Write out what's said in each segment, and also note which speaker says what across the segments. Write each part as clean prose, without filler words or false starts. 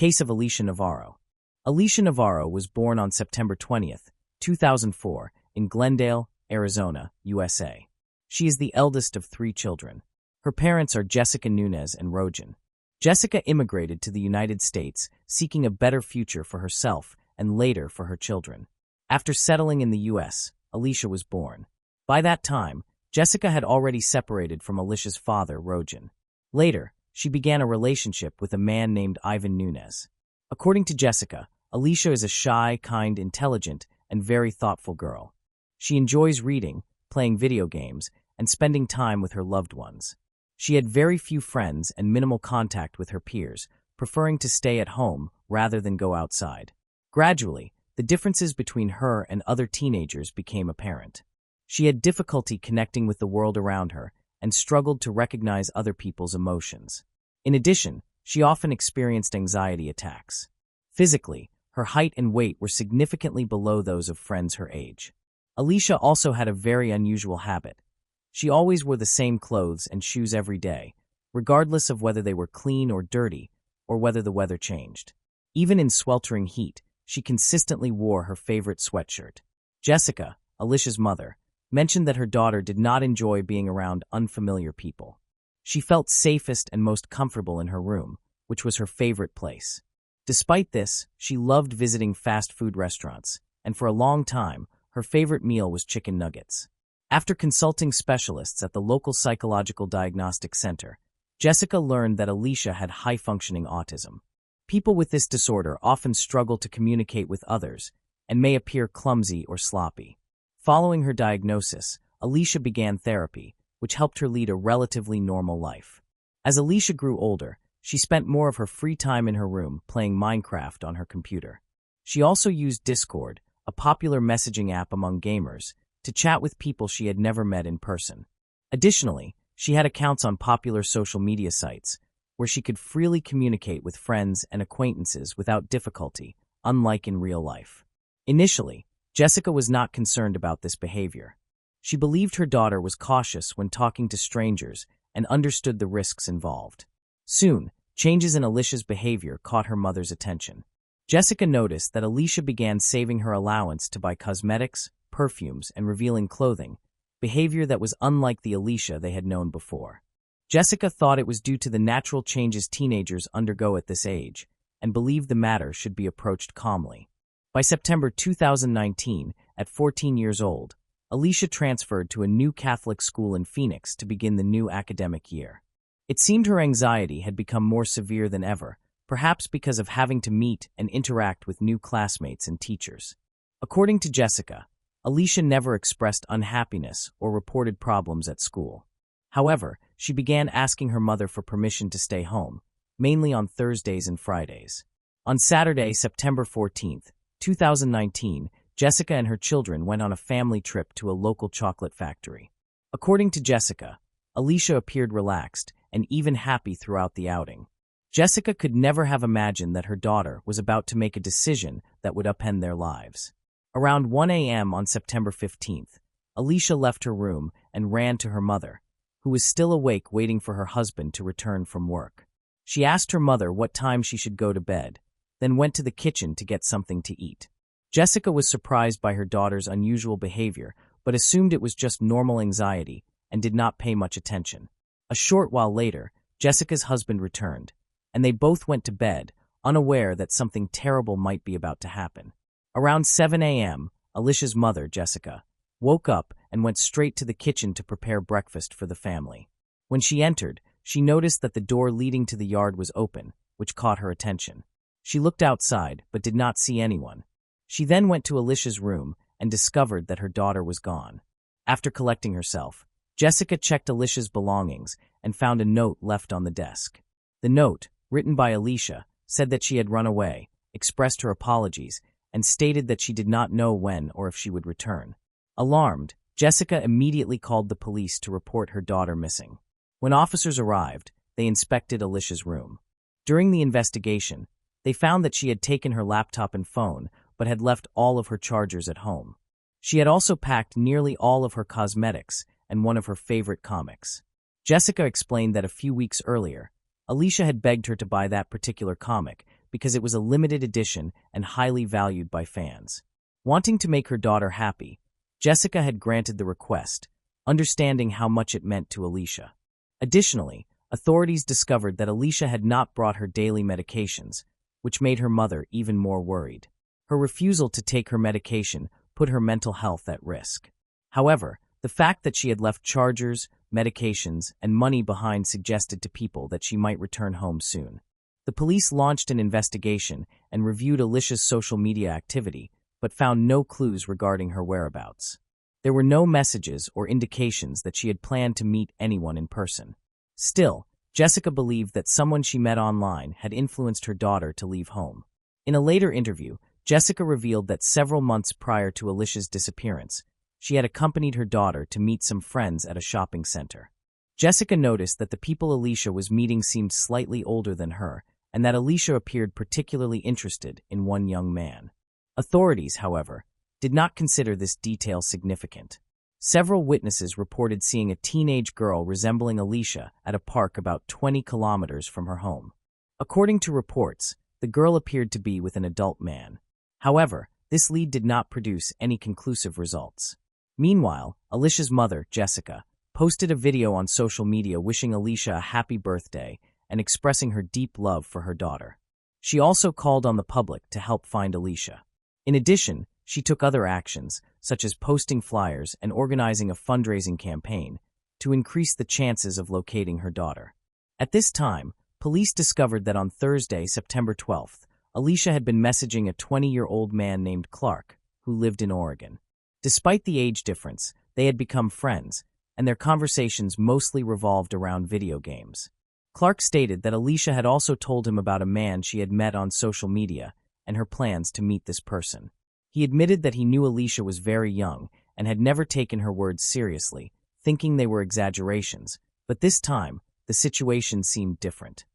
Speaker 1: Case of Alicia Navarro. Alicia Navarro was born on September 20, 2004, in Glendale, Arizona, USA. She is the eldest of 3 children. Her parents are Jessica Nunez and Rojan. Jessica immigrated to the United States, seeking a better future for herself and later for her children. After settling in the U.S., Alicia was born. By that time, Jessica had already separated from Alicia's father, Rojan. Later, she began a relationship with a man named Ivan Nunez. According to Jessica, Alicia is a shy, kind, intelligent, and very thoughtful girl. She enjoys reading, playing video games, and spending time with her loved ones. She had very few friends and minimal contact with her peers, preferring to stay at home rather than go outside. Gradually, the differences between her and other teenagers became apparent. She had difficulty connecting with the world around her and struggled to recognize other people's emotions. In addition, she often experienced anxiety attacks. Physically, her height and weight were significantly below those of friends her age. Alicia also had a very unusual habit. She always wore the same clothes and shoes every day, regardless of whether they were clean or dirty, or whether the weather changed. Even in sweltering heat, she consistently wore her favorite sweatshirt. Jessica, Alicia's mother, mentioned that her daughter did not enjoy being around unfamiliar people. She felt safest and most comfortable in her room, which was her favorite place. Despite this, she loved visiting fast food restaurants, and for a long time, her favorite meal was chicken nuggets. After consulting specialists at the local psychological diagnostic center, Jessica learned that Alicia had high-functioning autism. People with this disorder often struggle to communicate with others and may appear clumsy or sloppy. Following her diagnosis, Alicia began therapy, which helped her lead a relatively normal life. As Alicia grew older, she spent more of her free time in her room playing Minecraft on her computer. She also used Discord, a popular messaging app among gamers, to chat with people she had never met in person. Additionally, she had accounts on popular social media sites, where she could freely communicate with friends and acquaintances without difficulty, unlike in real life. Initially, Jessica was not concerned about this behavior. She believed her daughter was cautious when talking to strangers and understood the risks involved. Soon, changes in Alicia's behavior caught her mother's attention. Jessica noticed that Alicia began saving her allowance to buy cosmetics, perfumes, and revealing clothing, behavior that was unlike the Alicia they had known before. Jessica thought it was due to the natural changes teenagers undergo at this age, and believed the matter should be approached calmly. By September 2019, at 14 years old, Alicia transferred to a new Catholic school in Phoenix to begin the new academic year. It seemed her anxiety had become more severe than ever, perhaps because of having to meet and interact with new classmates and teachers. According to Jessica, Alicia never expressed unhappiness or reported problems at school. However, she began asking her mother for permission to stay home, mainly on Thursdays and Fridays. On Saturday, September 14, 2019, Jessica and her children went on a family trip to a local chocolate factory. According to Jessica, Alicia appeared relaxed and even happy throughout the outing. Jessica could never have imagined that her daughter was about to make a decision that would upend their lives. Around 1 a.m. on September 15th, Alicia left her room and ran to her mother, who was still awake waiting for her husband to return from work. She asked her mother what time she should go to bed, then went to the kitchen to get something to eat. Jessica was surprised by her daughter's unusual behavior, but assumed it was just normal anxiety and did not pay much attention. A short while later, Jessica's husband returned, and they both went to bed, unaware that something terrible might be about to happen. Around 7 a.m., Alicia's mother, Jessica, woke up and went straight to the kitchen to prepare breakfast for the family. When she entered, she noticed that the door leading to the yard was open, which caught her attention. She looked outside, but did not see anyone. She then went to Alicia's room and discovered that her daughter was gone. After collecting herself, Jessica checked Alicia's belongings and found a note left on the desk. The note, written by Alicia, said that she had run away, expressed her apologies, and stated that she did not know when or if she would return. Alarmed, Jessica immediately called the police to report her daughter missing. When officers arrived, they inspected Alicia's room. During the investigation, they found that she had taken her laptop and phone, but had left all of her chargers at home. She had also packed nearly all of her cosmetics and one of her favorite comics. Jessica explained that a few weeks earlier, Alicia had begged her to buy that particular comic because it was a limited edition and highly valued by fans. Wanting to make her daughter happy, Jessica had granted the request, understanding how much it meant to Alicia. Additionally, authorities discovered that Alicia had not brought her daily medications, which made her mother even more worried. Her refusal to take her medication put her mental health at risk. However, the fact that she had left chargers, medications, and money behind suggested to people that she might return home soon. The police launched an investigation and reviewed Alicia's social media activity, but found no clues regarding her whereabouts. There were no messages or indications that she had planned to meet anyone in person. Still, Jessica believed that someone she met online had influenced her daughter to leave home. In a later interview, Jessica revealed that several months prior to Alicia's disappearance, she had accompanied her daughter to meet some friends at a shopping center. Jessica noticed that the people Alicia was meeting seemed slightly older than her, and that Alicia appeared particularly interested in one young man. Authorities, however, did not consider this detail significant. Several witnesses reported seeing a teenage girl resembling Alicia at a park about 20 kilometers from her home. According to reports, the girl appeared to be with an adult man. However, this lead did not produce any conclusive results. Meanwhile, Alicia's mother, Jessica, posted a video on social media wishing Alicia a happy birthday and expressing her deep love for her daughter. She also called on the public to help find Alicia. In addition, she took other actions, such as posting flyers and organizing a fundraising campaign, to increase the chances of locating her daughter. At this time, police discovered that on Thursday, September 12th, Alicia had been messaging a 20-year-old man named Clark, who lived in Oregon. Despite the age difference, they had become friends, and their conversations mostly revolved around video games. Clark stated that Alicia had also told him about a man she had met on social media and her plans to meet this person. He admitted that he knew Alicia was very young and had never taken her words seriously, thinking they were exaggerations, but this time, the situation seemed different.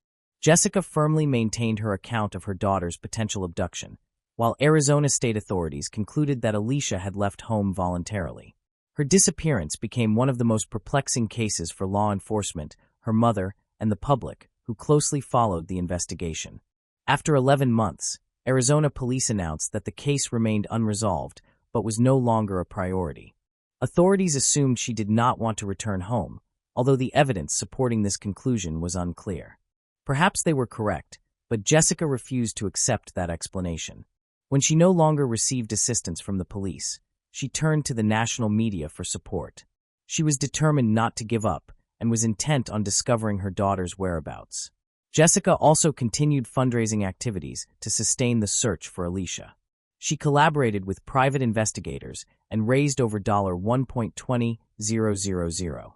Speaker 1: Jessica firmly maintained her account of her daughter's potential abduction, while Arizona state authorities concluded that Alicia had left home voluntarily. Her disappearance became one of the most perplexing cases for law enforcement, her mother, and the public, who closely followed the investigation. After 11 months, Arizona police announced that the case remained unresolved but was no longer a priority. Authorities assumed she did not want to return home, although the evidence supporting this conclusion was unclear. Perhaps they were correct, but Jessica refused to accept that explanation. When she no longer received assistance from the police, she turned to the national media for support. She was determined not to give up and was intent on discovering her daughter's whereabouts. Jessica also continued fundraising activities to sustain the search for Alicia. She collaborated with private investigators and raised over $1.200 million.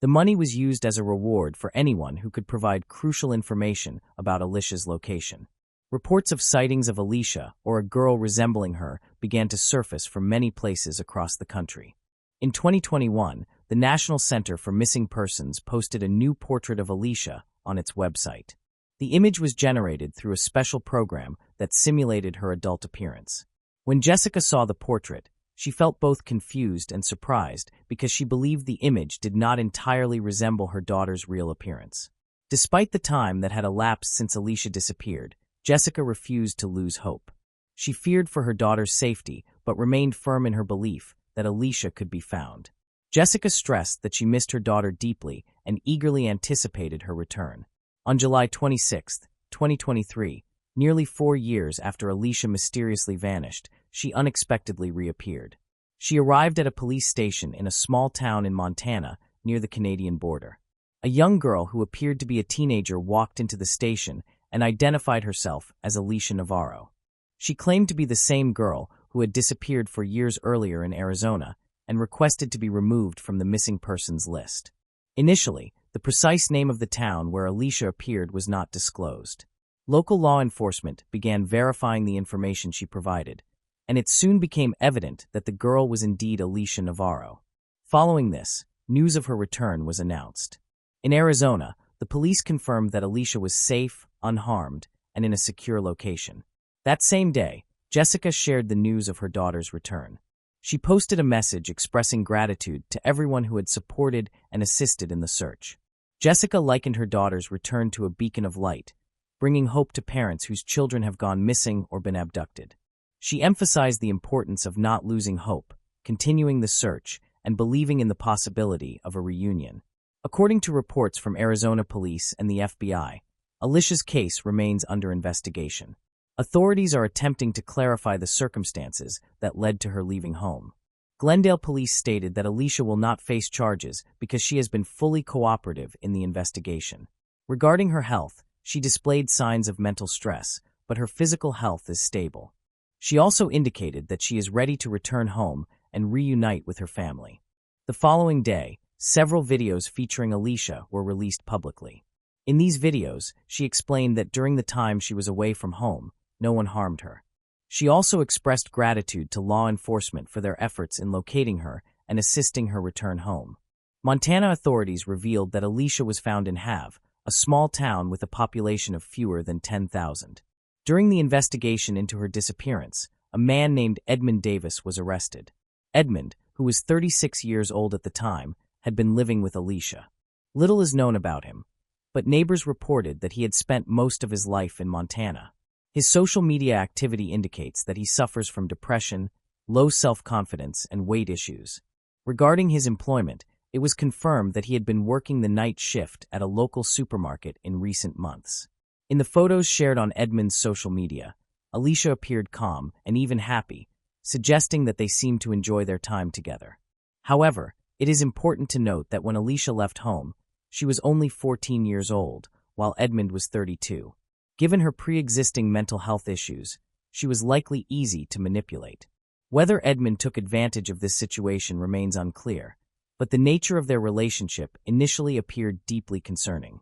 Speaker 1: The money was used as a reward for anyone who could provide crucial information about Alicia's location. Reports of sightings of Alicia or a girl resembling her began to surface from many places across the country. In 2021, the National Center for Missing Persons posted a new portrait of Alicia on its website. The image was generated through a special program that simulated her adult appearance. When Jessica saw the portrait, she felt both confused and surprised because she believed the image did not entirely resemble her daughter's real appearance. Despite the time that had elapsed since Alicia disappeared, Jessica refused to lose hope. She feared for her daughter's safety, but remained firm in her belief that Alicia could be found. Jessica stressed that she missed her daughter deeply and eagerly anticipated her return. On July 26, 2023, nearly 4 years after Alicia mysteriously vanished, she unexpectedly reappeared. She arrived at a police station in a small town in Montana near the Canadian border. A young girl who appeared to be a teenager walked into the station and identified herself as Alicia Navarro. She claimed to be the same girl who had disappeared 4 years earlier in Arizona and requested to be removed from the missing persons list. Initially, the precise name of the town where Alicia appeared was not disclosed. Local law enforcement began verifying the information she provided, and it soon became evident that the girl was indeed Alicia Navarro. Following this, news of her return was announced. In Arizona, the police confirmed that Alicia was safe, unharmed, and in a secure location. That same day, Jessica shared the news of her daughter's return. She posted a message expressing gratitude to everyone who had supported and assisted in the search. Jessica likened her daughter's return to a beacon of light, bringing hope to parents whose children have gone missing or been abducted. She emphasized the importance of not losing hope, continuing the search, and believing in the possibility of a reunion. According to reports from Arizona police and the FBI, Alicia's case remains under investigation. Authorities are attempting to clarify the circumstances that led to her leaving home. Glendale police stated that Alicia will not face charges because she has been fully cooperative in the investigation. Regarding her health, she displayed signs of mental stress, but her physical health is stable. She also indicated that she is ready to return home and reunite with her family. The following day, several videos featuring Alicia were released publicly. In these videos, she explained that during the time she was away from home, no one harmed her. She also expressed gratitude to law enforcement for their efforts in locating her and assisting her return home. Montana authorities revealed that Alicia was found in Have, a small town with a population of fewer than 10,000. During the investigation into her disappearance, a man named Edmund Davis was arrested. Edmund, who was 36 years old at the time, had been living with Alicia. Little is known about him, but neighbors reported that he had spent most of his life in Montana. His social media activity indicates that he suffers from depression, low self-confidence, and weight issues. Regarding his employment, it was confirmed that he had been working the night shift at a local supermarket in recent months. In the photos shared on Edmund's social media, Alicia appeared calm and even happy, suggesting that they seemed to enjoy their time together. However, it is important to note that when Alicia left home, she was only 14 years old, while Edmund was 32. Given her pre-existing mental health issues, she was likely easy to manipulate. Whether Edmund took advantage of this situation remains unclear, but the nature of their relationship initially appeared deeply concerning.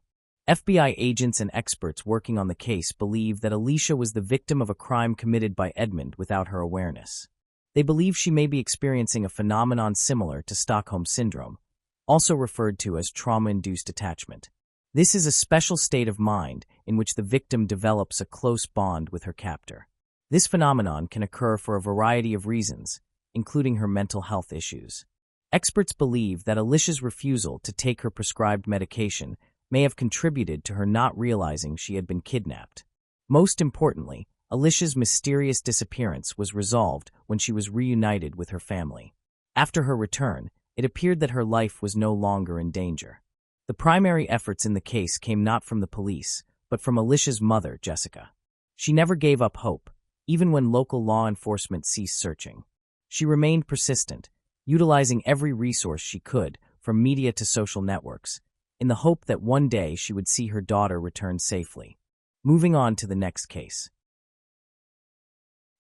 Speaker 1: FBI agents and experts working on the case believe that Alicia was the victim of a crime committed by Edmund without her awareness. They believe she may be experiencing a phenomenon similar to Stockholm Syndrome, also referred to as trauma-induced attachment. This is a special state of mind in which the victim develops a close bond with her captor. This phenomenon can occur for a variety of reasons, including her mental health issues. Experts believe that Alicia's refusal to take her prescribed medication may have contributed to her not realizing she had been kidnapped. Most importantly, Alicia's mysterious disappearance was resolved when she was reunited with her family. After her return, it appeared that her life was no longer in danger. The primary efforts in the case came not from the police, but from Alicia's mother, Jessica. She never gave up hope, even when local law enforcement ceased searching. She remained persistent, utilizing every resource she could, from media to social networks, in the hope that one day she would see her daughter return safely. Moving on to the next case.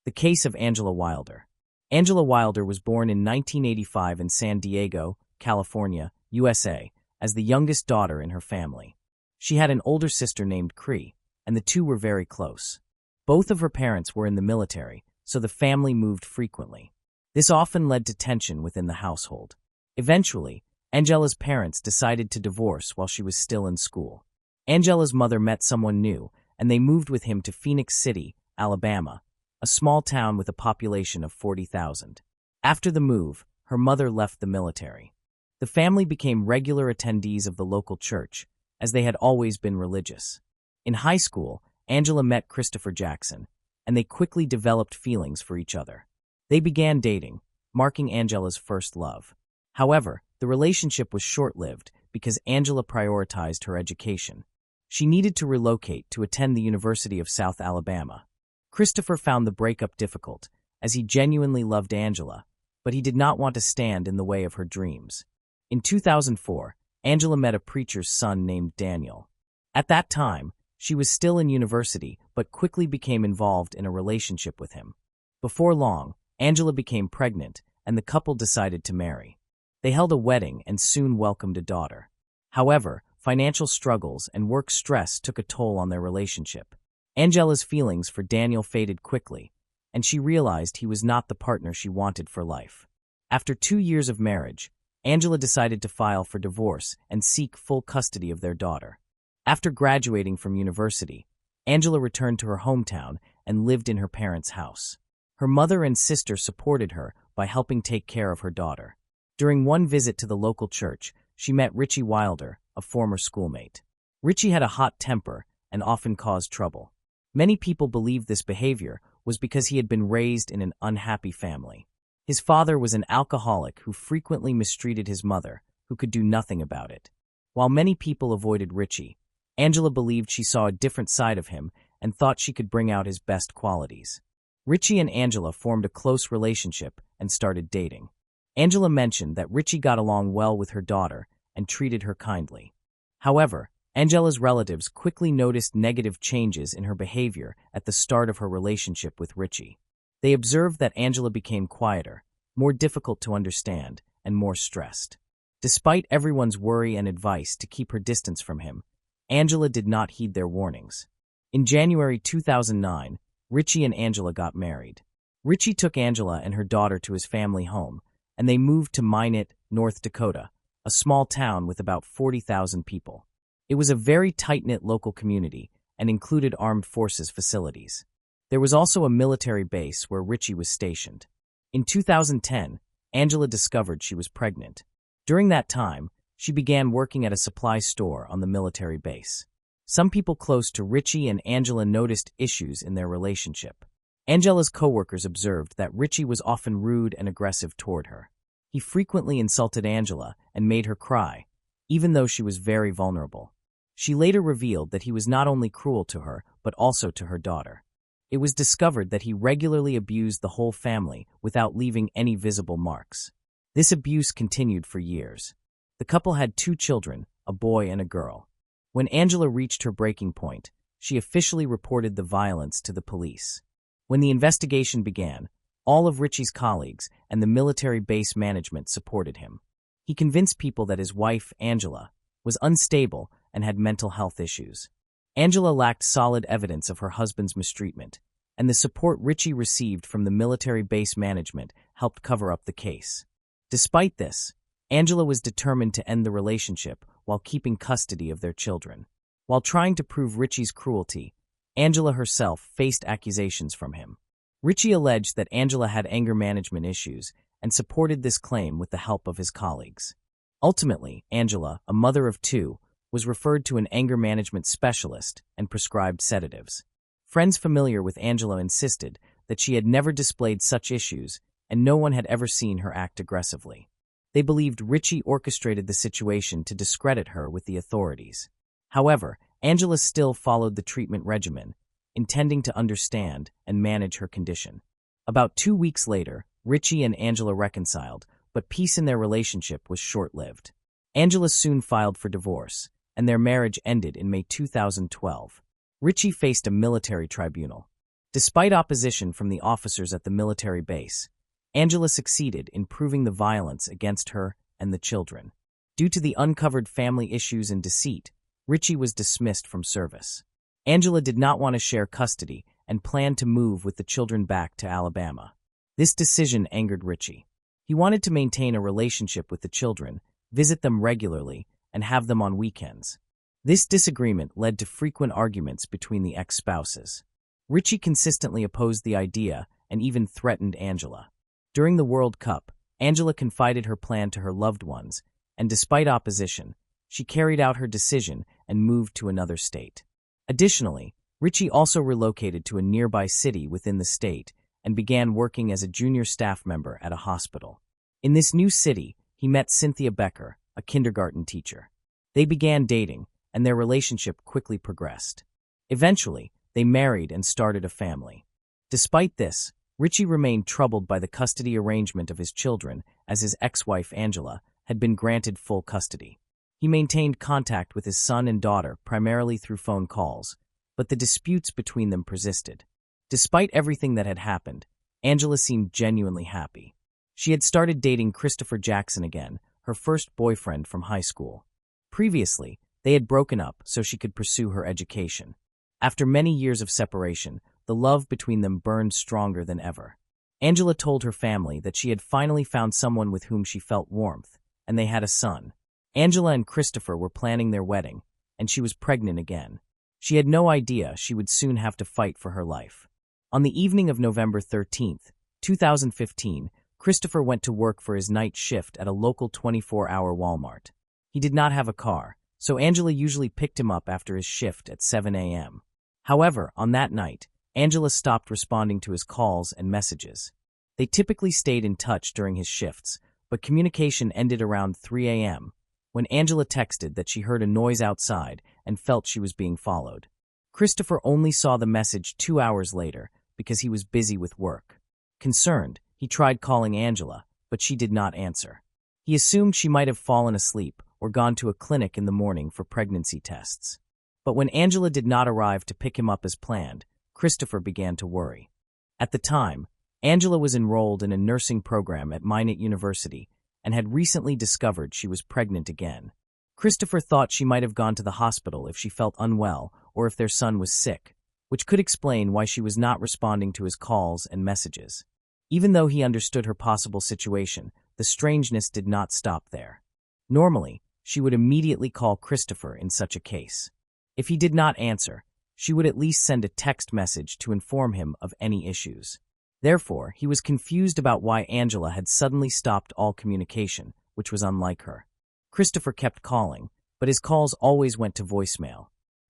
Speaker 1: The case of Angela Wilder. Angela Wilder was born in 1985 in San Diego, California, USA, as the youngest daughter in her family. She had an older sister named Cree, and the two were very close. Both of her parents were in the military, so the family moved frequently. This often led to tension within the household. Eventually, Angela's parents decided to divorce while she was still in school. Angela's mother met someone new, and they moved with him to Phoenix City, Alabama, a small town with a population of 40,000. After the move, her mother left the military. The family became regular attendees of the local church, as they had always been religious. In high school, Angela met Christopher Jackson, and they quickly developed feelings for each other. They began dating, marking Angela's first love. However, the relationship was short-lived because Angela prioritized her education. She needed to relocate to attend the University of South Alabama. Christopher found the breakup difficult, as he genuinely loved Angela, but he did not want to stand in the way of her dreams. In 2004, Angela met a preacher's son named Daniel. At that time, she was still in university, but quickly became involved in a relationship with him. Before long, Angela became pregnant, and the couple decided to marry. They held a wedding and soon welcomed a daughter. However, financial struggles and work stress took a toll on their relationship. Angela's feelings for Daniel faded quickly, and she realized he was not the partner she wanted for life. After 2 years of marriage, Angela decided to file for divorce and seek full custody of their daughter. After graduating from university, Angela returned to her hometown and lived in her parents' house. Her mother and sister supported her by helping take care of her daughter. During one visit to the local church, she met Richie Wilder, a former schoolmate. Richie had a hot temper, and often caused trouble. Many people believed this behavior was because he had been raised in an unhappy family. His father was an alcoholic who frequently mistreated his mother, who could do nothing about it. While many people avoided Richie, Angela believed she saw a different side of him and thought she could bring out his best qualities. Richie and Angela formed a close relationship and started dating. Angela mentioned that Richie got along well with her daughter and treated her kindly. However, Angela's relatives quickly noticed negative changes in her behavior at the start of her relationship with Richie. They observed that Angela became quieter, more difficult to understand, and more stressed. Despite everyone's worry and advice to keep her distance from him, Angela did not heed their warnings. In January 2009, Richie and Angela got married. Richie took Angela and her daughter to his family home, and they moved to Minot, North Dakota, a small town with about 40,000 people. It was a very tight-knit local community and included armed forces facilities. There was also a military base where Richie was stationed. In 2010, Angela discovered she was pregnant. During that time, she began working at a supply store on the military base. Some people close to Richie and Angela noticed issues in their relationship. Angela's coworkers observed that Richie was often rude and aggressive toward her. He frequently insulted Angela and made her cry, even though she was very vulnerable. She later revealed that he was not only cruel to her, but also to her daughter. It was discovered that he regularly abused the whole family without leaving any visible marks. This abuse continued for years. The couple had 2 children, a boy and a girl. When Angela reached her breaking point, she officially reported the violence to the police. When the investigation began, all of Richie's colleagues and the military base management supported him. He convinced people that his wife, Angela, was unstable and had mental health issues. Angela lacked solid evidence of her husband's mistreatment, and the support Richie received from the military base management helped cover up the case. Despite this, Angela was determined to end the relationship while keeping custody of their children. While trying to prove Richie's cruelty, Angela herself faced accusations from him. Richie alleged that Angela had anger management issues and supported this claim with the help of his colleagues. Ultimately, Angela, a mother of 2, was referred to an anger management specialist and prescribed sedatives. Friends familiar with Angela insisted that she had never displayed such issues and no one had ever seen her act aggressively. They believed Richie orchestrated the situation to discredit her with the authorities. However, Angela still followed the treatment regimen, intending to understand and manage her condition. About 2 weeks later, Richie and Angela reconciled, but peace in their relationship was short-lived. Angela soon filed for divorce, and their marriage ended in May 2012. Richie faced a military tribunal. Despite opposition from the officers at the military base, Angela succeeded in proving the violence against her and the children. Due to the uncovered family issues and deceit, Richie was dismissed from service. Angela did not want to share custody and planned to move with the children back to Alabama. This decision angered Richie. He wanted to maintain a relationship with the children, visit them regularly, and have them on weekends. This disagreement led to frequent arguments between the ex-spouses. Richie consistently opposed the idea and even threatened Angela. During the World Cup, Angela confided her plan to her loved ones, and despite opposition, she carried out her decision and moved to another state. Additionally, Richie also relocated to a nearby city within the state and began working as a junior staff member at a hospital. In this new city, he met Cynthia Becker, a kindergarten teacher. They began dating, and their relationship quickly progressed. Eventually, they married and started a family. Despite this, Richie remained troubled by the custody arrangement of his children, as his ex-wife Angela had been granted full custody. He maintained contact with his son and daughter primarily through phone calls, but the disputes between them persisted. Despite everything that had happened, Angela seemed genuinely happy. She had started dating Christopher Jackson again, her first boyfriend from high school. Previously, they had broken up so she could pursue her education. After many years of separation, the love between them burned stronger than ever. Angela told her family that she had finally found someone with whom she felt warmth, and they had a son. Angela and Christopher were planning their wedding, and she was pregnant again. She had no idea she would soon have to fight for her life. On the evening of November 13, 2015, Christopher went to work for his night shift at a local 24-hour Walmart. He did not have a car, so Angela usually picked him up after his shift at 7 a.m. However, on that night, Angela stopped responding to his calls and messages. They typically stayed in touch during his shifts, but communication ended around 3 a.m., when Angela texted that she heard a noise outside and felt she was being followed. Christopher only saw the message 2 hours later because he was busy with work. Concerned, he tried calling Angela, but she did not answer. He assumed she might have fallen asleep or gone to a clinic in the morning for pregnancy tests. But when Angela did not arrive to pick him up as planned, Christopher began to worry. At the time, Angela was enrolled in a nursing program at Minot University and had recently discovered she was pregnant again. Christopher thought she might have gone to the hospital if she felt unwell or if their son was sick, which could explain why she was not responding to his calls and messages. Even though he understood her possible situation, the strangeness did not stop there. Normally, she would immediately call Christopher in such a case. If he did not answer, she would at least send a text message to inform him of any issues. Therefore, he was confused about why Angela had suddenly stopped all communication, which was unlike her. Christopher kept calling, but his calls always went to voicemail.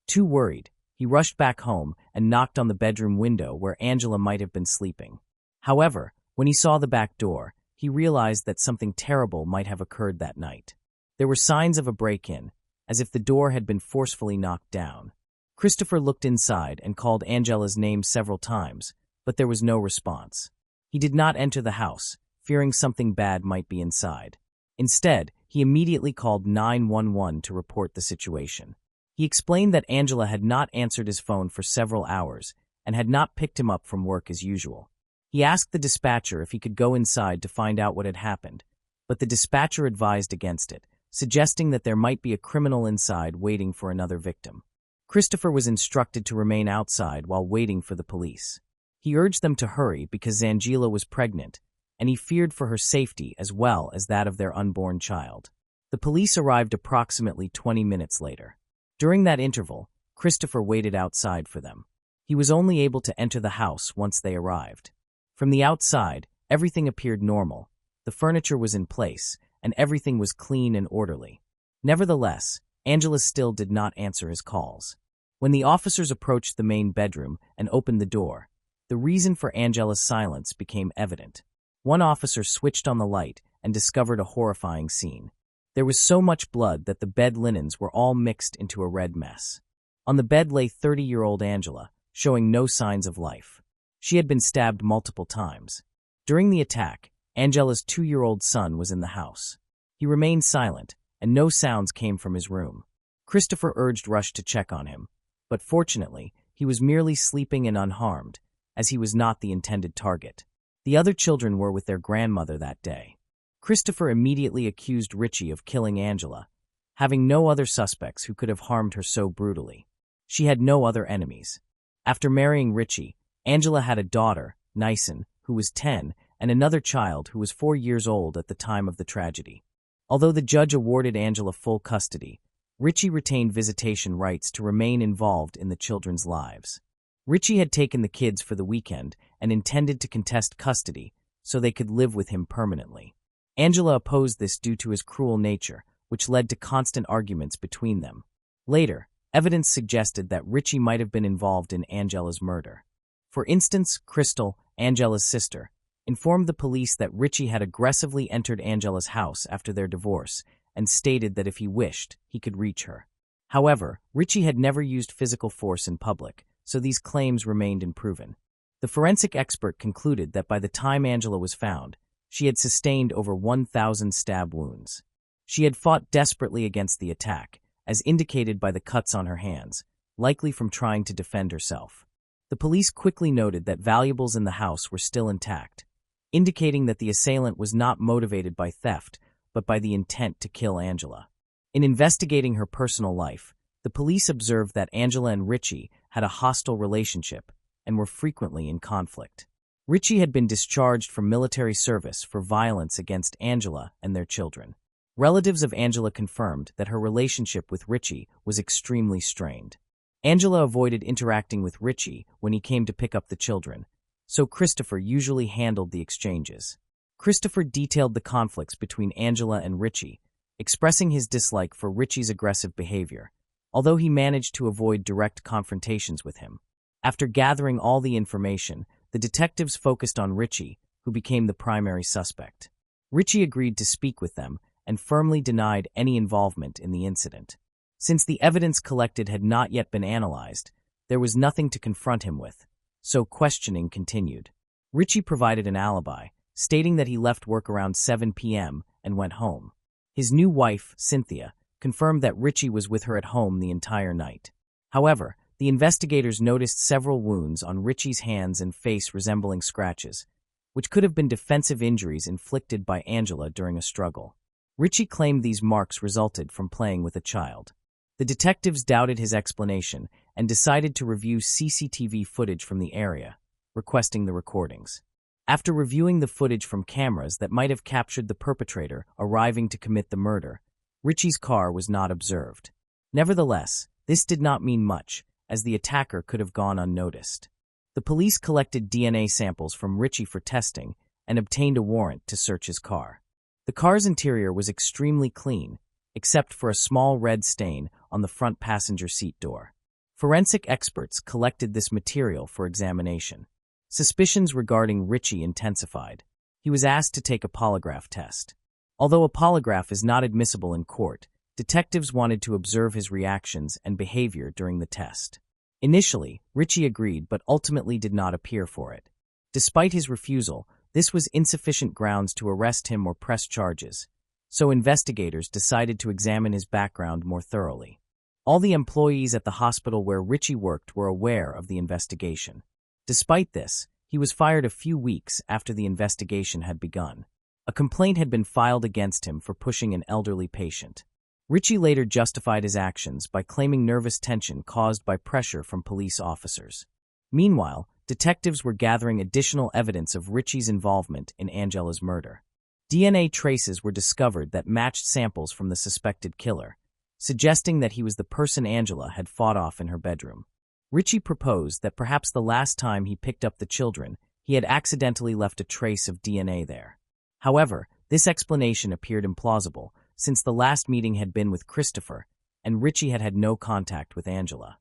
Speaker 1: Too worried, he rushed back home and knocked on the bedroom window where Angela might have been sleeping. However, when he saw the back door, he realized that something terrible might have occurred that night. There were signs of a break-in, as if the door had been forcefully knocked down. Christopher looked inside and called Angela's name several times, but there was no response. He did not enter the house, fearing something bad might be inside. Instead, he immediately called 911 to report the situation. He explained that Angela had not answered his phone for several hours and had not picked him up from work as usual. He asked the dispatcher if he could go inside to find out what had happened, but the dispatcher advised against it, suggesting that there might be a criminal inside waiting for another victim. Christopher was instructed to remain outside while waiting for the police. He urged them to hurry because Angela was pregnant, and he feared for her safety as well as that of their unborn child. The police arrived approximately 20 minutes later. During that interval, Christopher waited outside for them. He was only able to enter the house once they arrived. From the outside, everything appeared normal. The furniture was in place, and everything was clean and orderly. Nevertheless, Angela still did not answer his calls. When the officers approached the main bedroom and opened the door, the reason for Angela's silence became evident. One officer switched on the light and discovered a horrifying scene. There was so much blood that the bed linens were all mixed into a red mess. On the bed lay 30-year-old Angela, showing no signs of life. She had been stabbed multiple times. During the attack, Angela's 2-year-old son was in the house. He remained silent, and no sounds came from his room. Christopher urged Rush to check on him, but fortunately, he was merely sleeping and unharmed, as he was not the intended target. The other children were with their grandmother that day. Christopher immediately accused Richie of killing Angela, having no other suspects who could have harmed her so brutally. She had no other enemies. After marrying Richie, Angela had a daughter, Nyson, who was 10, and another child who was 4 years old at the time of the tragedy. Although the judge awarded Angela full custody, Richie retained visitation rights to remain involved in the children's lives. Richie had taken the kids for the weekend and intended to contest custody so they could live with him permanently. Angela opposed this due to his cruel nature, which led to constant arguments between them. Later, evidence suggested that Richie might have been involved in Angela's murder. For instance, Crystal, Angela's sister, informed the police that Richie had aggressively entered Angela's house after their divorce and stated that if he wished, he could reach her. However, Richie had never used physical force in public, so these claims remained unproven. The forensic expert concluded that by the time Angela was found, she had sustained over 1,000 stab wounds. She had fought desperately against the attack, as indicated by the cuts on her hands, likely from trying to defend herself. The police quickly noted that valuables in the house were still intact, indicating that the assailant was not motivated by theft, but by the intent to kill Angela. In investigating her personal life, the police observed that Angela and Richie had a hostile relationship and were frequently in conflict. Richie had been discharged from military service for violence against Angela and their children. Relatives of Angela confirmed that her relationship with Richie was extremely strained. Angela avoided interacting with Richie when he came to pick up the children, so Christopher usually handled the exchanges. Christopher detailed the conflicts between Angela and Richie, expressing his dislike for Richie's aggressive behavior, although he managed to avoid direct confrontations with him. After gathering all the information, the detectives focused on Richie, who became the primary suspect. Richie agreed to speak with them and firmly denied any involvement in the incident. Since the evidence collected had not yet been analyzed, there was nothing to confront him with, so questioning continued. Richie provided an alibi, stating that he left work around 7 p.m. and went home. His new wife, Cynthia, confirmed that Richie was with her at home the entire night. However, the investigators noticed several wounds on Richie's hands and face resembling scratches, which could have been defensive injuries inflicted by Angela during a struggle. Richie claimed these marks resulted from playing with a child. The detectives doubted his explanation and decided to review CCTV footage from the area, requesting the recordings. After reviewing the footage from cameras that might have captured the perpetrator arriving to commit the murder, Richie's car was not observed. Nevertheless, this did not mean much, as the attacker could have gone unnoticed. The police collected DNA samples from Richie for testing and obtained a warrant to search his car. The car's interior was extremely clean, except for a small red stain on the front passenger seat door. Forensic experts collected this material for examination. Suspicions regarding Richie intensified. He was asked to take a polygraph test. Although a polygraph is not admissible in court, detectives wanted to observe his reactions and behavior during the test. Initially, Richie agreed but ultimately did not appear for it. Despite his refusal, this was insufficient grounds to arrest him or press charges, so investigators decided to examine his background more thoroughly. All the employees at the hospital where Richie worked were aware of the investigation. Despite this, he was fired a few weeks after the investigation had begun. A complaint had been filed against him for pushing an elderly patient. Richie later justified his actions by claiming nervous tension caused by pressure from police officers. Meanwhile, detectives were gathering additional evidence of Richie's involvement in Angela's murder. DNA traces were discovered that matched samples from the suspected killer, suggesting that he was the person Angela had fought off in her bedroom. Richie proposed that perhaps the last time he picked up the children, he had accidentally left a trace of DNA there. However, this explanation appeared implausible, since the last meeting had been with Christopher, and Richie had had no contact with Angela.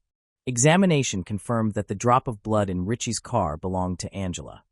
Speaker 1: Examination confirmed that the drop of blood in Richie's car belonged to Angela.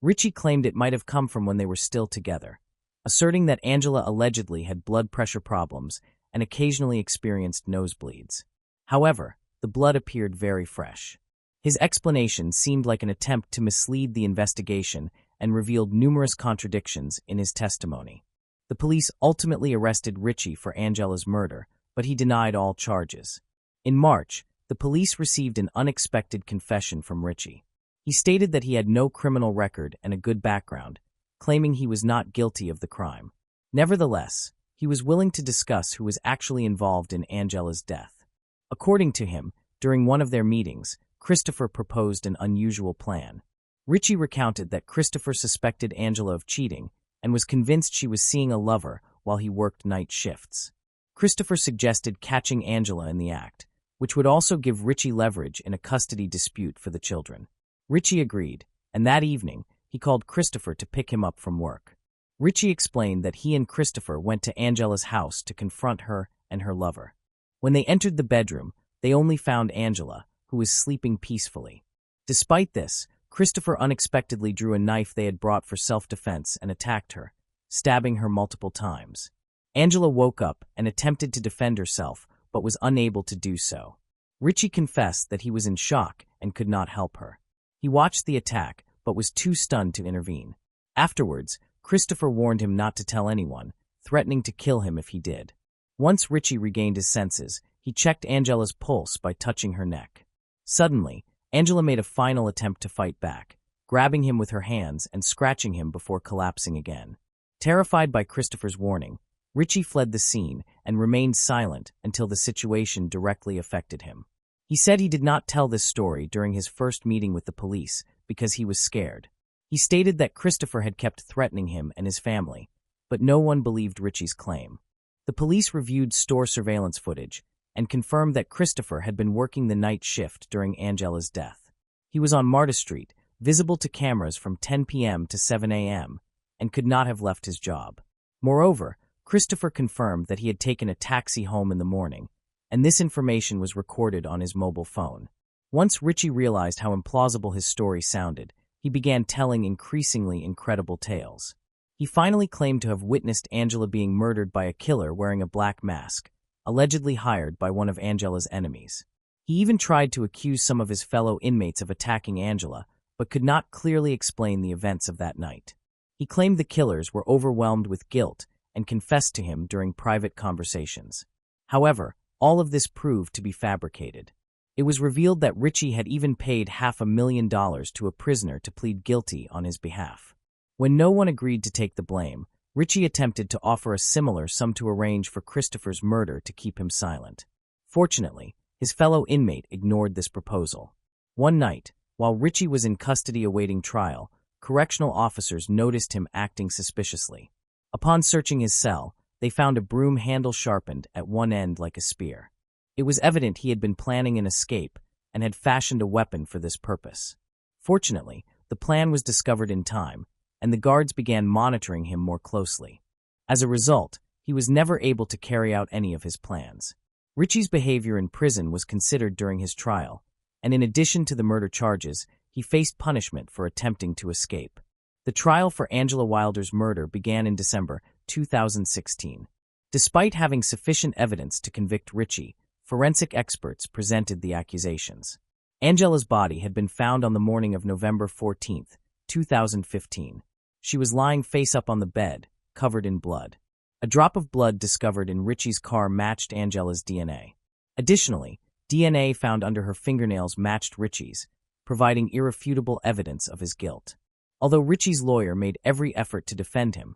Speaker 1: Richie claimed it might have come from when they were still together, asserting that Angela allegedly had blood pressure problems and occasionally experienced nosebleeds. However, the blood appeared very fresh. His explanation seemed like an attempt to mislead the investigation and revealed numerous contradictions in his testimony. The police ultimately arrested Richie for Angela's murder, but he denied all charges. In March, the police received an unexpected confession from Richie. He stated that he had no criminal record and a good background, claiming he was not guilty of the crime. Nevertheless, he was willing to discuss who was actually involved in Angela's death. According to him, during one of their meetings, Christopher proposed an unusual plan. Richie recounted that Christopher suspected Angela of cheating and was convinced she was seeing a lover while he worked night shifts. Christopher suggested catching Angela in the act, which would also give Richie leverage in a custody dispute for the children. Richie agreed, and that evening, he called Christopher to pick him up from work. Richie explained that he and Christopher went to Angela's house to confront her and her lover. When they entered the bedroom, they only found Angela, who was sleeping peacefully. Despite this, Christopher unexpectedly drew a knife they had brought for self-defense and attacked her, stabbing her multiple times. Angela woke up and attempted to defend herself, but was unable to do so. Richie confessed that he was in shock and could not help her. He watched the attack, but was too stunned to intervene. Afterwards, Christopher warned him not to tell anyone, threatening to kill him if he did. Once Richie regained his senses, he checked Angela's pulse by touching her neck. Suddenly, Angela made a final attempt to fight back, grabbing him with her hands and scratching him before collapsing again. Terrified by Christopher's warning, Richie fled the scene and remained silent until the situation directly affected him. He said he did not tell this story during his first meeting with the police because he was scared. He stated that Christopher had kept threatening him and his family, but no one believed Richie's claim. The police reviewed store surveillance footage and confirmed that Christopher had been working the night shift during Angela's death. He was on Marta Street, visible to cameras from 10 p.m. to 7 a.m., and could not have left his job. Moreover, Christopher confirmed that he had taken a taxi home in the morning, and this information was recorded on his mobile phone. Once Richie realized how implausible his story sounded, he began telling increasingly incredible tales. He finally claimed to have witnessed Angela being murdered by a killer wearing a black mask, allegedly hired by one of Angela's enemies. He even tried to accuse some of his fellow inmates of attacking Angela, but could not clearly explain the events of that night. He claimed the killers were overwhelmed with guilt and confessed to him during private conversations. However, all of this proved to be fabricated. It was revealed that Richie had even paid $500,000 to a prisoner to plead guilty on his behalf. When no one agreed to take the blame, Richie attempted to offer a similar sum to arrange for Christopher's murder to keep him silent. Fortunately, his fellow inmate ignored this proposal. One night, while Richie was in custody awaiting trial, correctional officers noticed him acting suspiciously. Upon searching his cell, they found a broom handle sharpened at one end like a spear. It was evident he had been planning an escape and had fashioned a weapon for this purpose. Fortunately, the plan was discovered in time, and the guards began monitoring him more closely. As a result, he was never able to carry out any of his plans. Richie's behavior in prison was considered during his trial, and in addition to the murder charges, he faced punishment for attempting to escape. The trial for Angela Wilder's murder began in December 2016. Despite having sufficient evidence to convict Richie, forensic experts presented the accusations. Angela's body had been found on the morning of November 14, 2015. She was lying face up on the bed, covered in blood. A drop of blood discovered in Richie's car matched Angela's DNA. Additionally, DNA found under her fingernails matched Richie's, providing irrefutable evidence of his guilt. Although Richie's lawyer made every effort to defend him,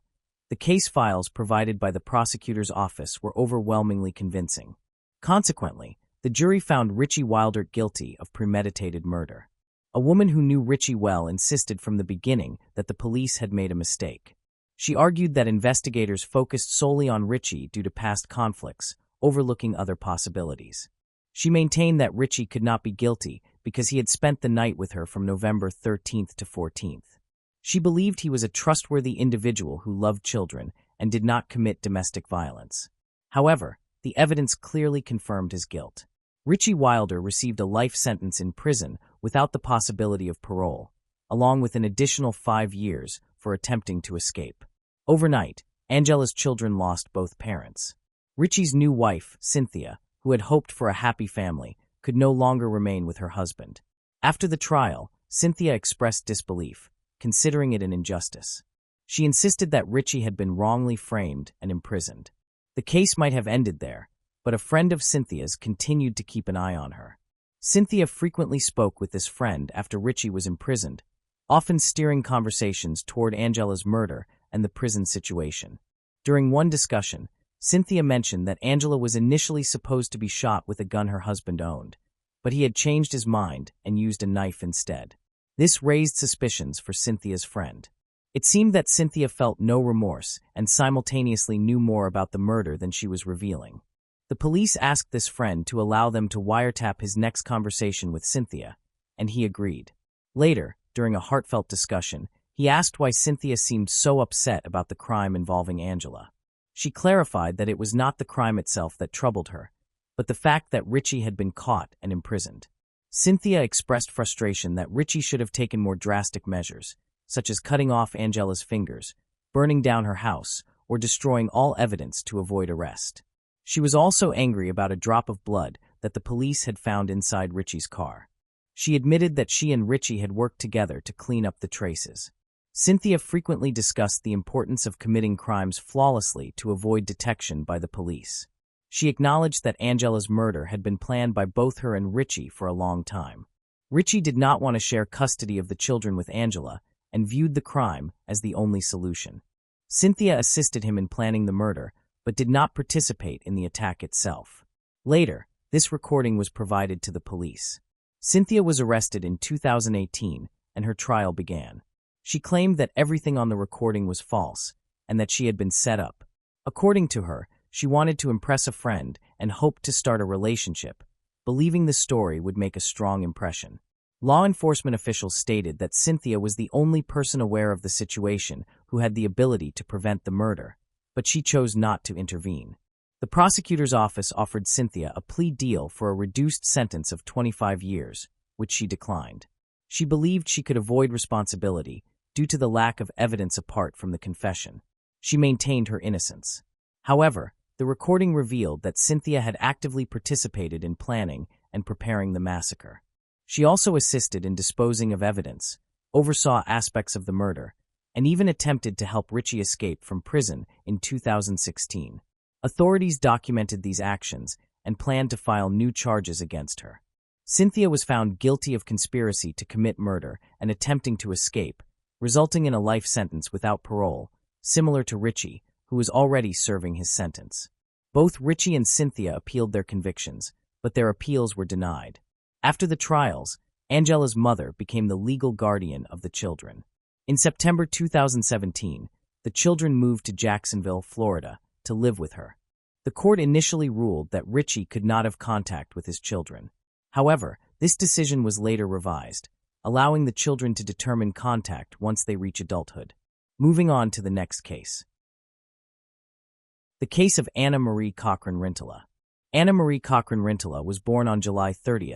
Speaker 1: the case files provided by the prosecutor's office were overwhelmingly convincing. Consequently, the jury found Richie Wilder guilty of premeditated murder. A woman who knew Richie well insisted from the beginning that the police had made a mistake. She argued that investigators focused solely on Richie due to past conflicts, overlooking other possibilities. She maintained that Richie could not be guilty because he had spent the night with her from November 13th to 14th. She believed he was a trustworthy individual who loved children and did not commit domestic violence. However, the evidence clearly confirmed his guilt. Richie Wilder received a life sentence in prison without the possibility of parole, along with an additional 5 years for attempting to escape. Overnight, Angela's children lost both parents. Richie's new wife, Cynthia, who had hoped for a happy family, could no longer remain with her husband. After the trial, Cynthia expressed disbelief, considering it an injustice. She insisted that Richie had been wrongly framed and imprisoned. The case might have ended there, but a friend of Cynthia's continued to keep an eye on her. Cynthia frequently spoke with this friend after Richie was imprisoned, often steering conversations toward Angela's murder and the prison situation. During one discussion, Cynthia mentioned that Angela was initially supposed to be shot with a gun her husband owned, but he had changed his mind and used a knife instead. This raised suspicions for Cynthia's friend. It seemed that Cynthia felt no remorse and simultaneously knew more about the murder than she was revealing. The police asked this friend to allow them to wiretap his next conversation with Cynthia, and he agreed. Later, during a heartfelt discussion, he asked why Cynthia seemed so upset about the crime involving Angela. She clarified that it was not the crime itself that troubled her, but the fact that Richie had been caught and imprisoned. Cynthia expressed frustration that Richie should have taken more drastic measures, such as cutting off Angela's fingers, burning down her house, or destroying all evidence to avoid arrest. She was also angry about a drop of blood that the police had found inside Richie's car. She admitted that she and Richie had worked together to clean up the traces. Cynthia frequently discussed the importance of committing crimes flawlessly to avoid detection by the police. She acknowledged that Angela's murder had been planned by both her and Richie for a long time. Richie did not want to share custody of the children with Angela and viewed the crime as the only solution. Cynthia assisted him in planning the murder, but did not participate in the attack itself. Later, this recording was provided to the police. Cynthia was arrested in 2018, and her trial began. She claimed that everything on the recording was false, and that she had been set up. According to her, she wanted to impress a friend and hoped to start a relationship, believing the story would make a strong impression. Law enforcement officials stated that Cynthia was the only person aware of the situation who had the ability to prevent the murder, but she chose not to intervene. The prosecutor's office offered Cynthia a plea deal for a reduced sentence of 25 years, which she declined. She believed she could avoid responsibility due to the lack of evidence apart from the confession. She maintained her innocence. However, the recording revealed that Cynthia had actively participated in planning and preparing the massacre. She also assisted in disposing of evidence, oversaw aspects of the murder, and even attempted to help Richie escape from prison in 2016. Authorities documented these actions and planned to file new charges against her. Cynthia was found guilty of conspiracy to commit murder and attempting to escape, resulting in a life sentence without parole, similar to Richie, who was already serving his sentence. Both Richie and Cynthia appealed their convictions, but their appeals were denied. After the trials, Angela's mother became the legal guardian of the children. In September 2017, the children moved to Jacksonville, Florida, to live with her. The court initially ruled that Richie could not have contact with his children. However, this decision was later revised, allowing the children to determine contact once they reach adulthood. Moving on to the next case. The case of Anna Marie Cochran Rintala. Anna Marie Cochran Rintala was born on July 30,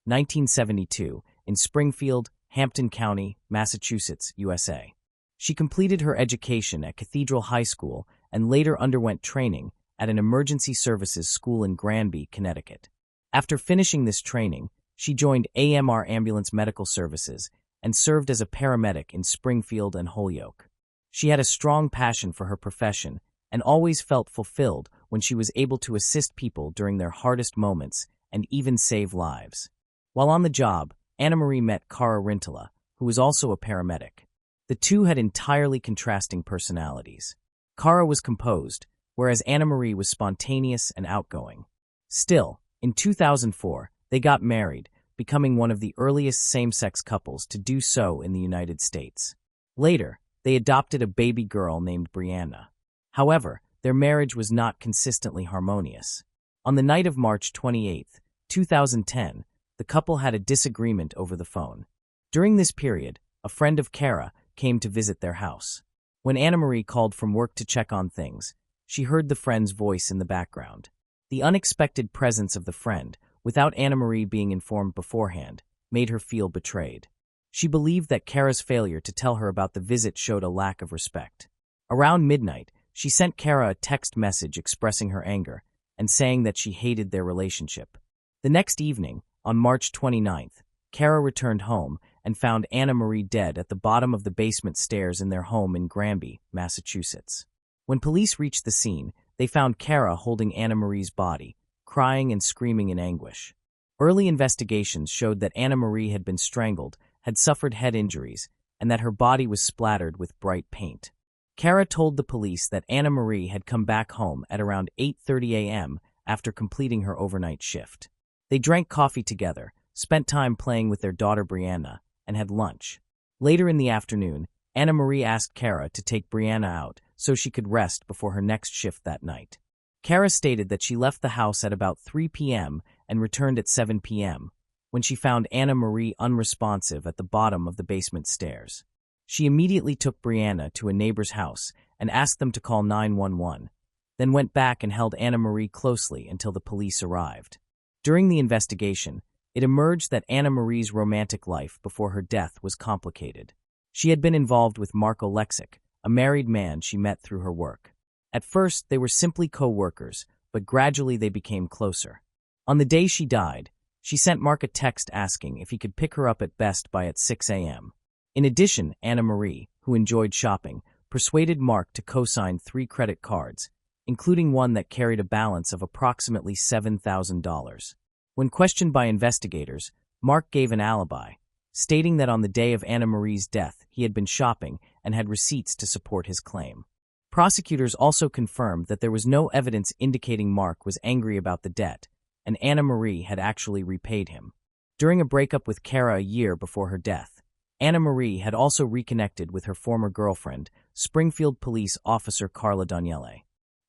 Speaker 1: 1972, in Springfield, Hampton County, Massachusetts, USA. She completed her education at Cathedral High School and later underwent training at an emergency services school in Granby, Connecticut. After finishing this training, she joined AMR Ambulance Medical Services and served as a paramedic in Springfield and Holyoke. She had a strong passion for her profession and always felt fulfilled when she was able to assist people during their hardest moments and even save lives. While on the job, Anna Marie met Cara Rintala, who was also a paramedic. The two had entirely contrasting personalities. Cara was composed, whereas Anna Marie was spontaneous and outgoing. Still, in 2004, they got married, becoming one of the earliest same-sex couples to do so in the United States. Later, they adopted a baby girl named Brianna. However, their marriage was not consistently harmonious. On the night of March 28, 2010, the couple had a disagreement over the phone. During this period, a friend of Cara came to visit their house. When Anna Marie called from work to check on things, she heard the friend's voice in the background. The unexpected presence of the friend, without Anna Marie being informed beforehand, made her feel betrayed. She believed that Cara's failure to tell her about the visit showed a lack of respect. Around midnight, she sent Cara a text message expressing her anger and saying that she hated their relationship. The next evening, on March 29th, Cara returned home and found Anna Marie dead at the bottom of the basement stairs in their home in Granby, Massachusetts. When police reached the scene, they found Cara holding Anna Marie's body, crying and screaming in anguish. Early investigations showed that Anna Marie had been strangled, had suffered head injuries, and that her body was splattered with bright paint. Cara told the police that Anna Marie had come back home at around 8:30 a.m. after completing her overnight shift. They drank coffee together, spent time playing with their daughter Brianna, and had lunch. Later in the afternoon, Anna Marie asked Cara to take Brianna out so she could rest before her next shift that night. Cara stated that she left the house at about 3 p.m. and returned at 7 p.m., when she found Anna Marie unresponsive at the bottom of the basement stairs. She immediately took Brianna to a neighbor's house and asked them to call 911, then went back and held Anna Marie closely until the police arrived. During the investigation, it emerged that Anna Marie's romantic life before her death was complicated. She had been involved with Marco Lexic, a married man she met through her work. At first, they were simply co-workers, but gradually they became closer. On the day she died, she sent Mark a text asking if he could pick her up at Best Buy at 6 a.m. In addition, Anna Marie, who enjoyed shopping, persuaded Mark to co-sign 3 credit cards, including one that carried a balance of approximately $7,000. When questioned by investigators, Mark gave an alibi, stating that on the day of Anna Marie's death he had been shopping and had receipts to support his claim. Prosecutors also confirmed that there was no evidence indicating Mark was angry about the debt, and Anna Marie had actually repaid him. During a breakup with Cara a year before her death, Anna Marie had also reconnected with her former girlfriend, Springfield Police Officer Carla Daniele.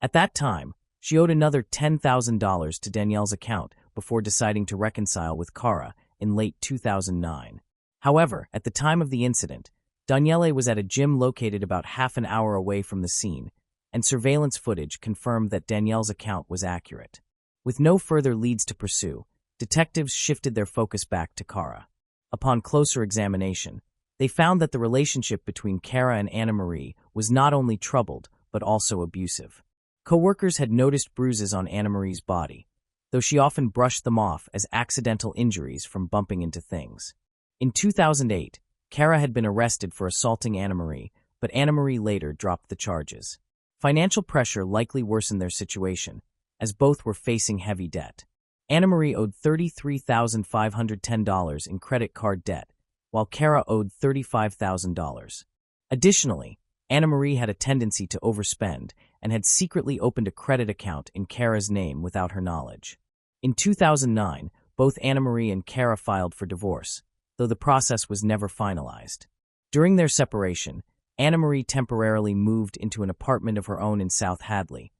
Speaker 1: At that time, she owed another $10,000 to Danielle's account before deciding to reconcile with Cara in late 2009. However, at the time of the incident, Daniele was at a gym located about half an hour away from the scene and surveillance footage confirmed that Danielle's account was accurate. With no further leads to pursue, detectives shifted their focus back to Kara. Upon closer examination, they found that the relationship between Kara and Anna Marie was not only troubled, but also abusive. Co-workers had noticed bruises on Anna Marie's body, though she often brushed them off as accidental injuries from bumping into things. In 2008, Kara had been arrested for assaulting Anna Marie, but Anna Marie later dropped the charges. Financial pressure likely worsened their situation, as both were facing heavy debt. Anna Marie owed $33,510 in credit card debt, while Kara owed $35,000. Additionally, Anna Marie had a tendency to overspend and had secretly opened a credit account in Kara's name without her knowledge. In 2009, both Anna Marie and Kara filed for divorce, though the process was never finalized. During their separation, Anna Marie temporarily moved into an apartment of her own in South Hadley,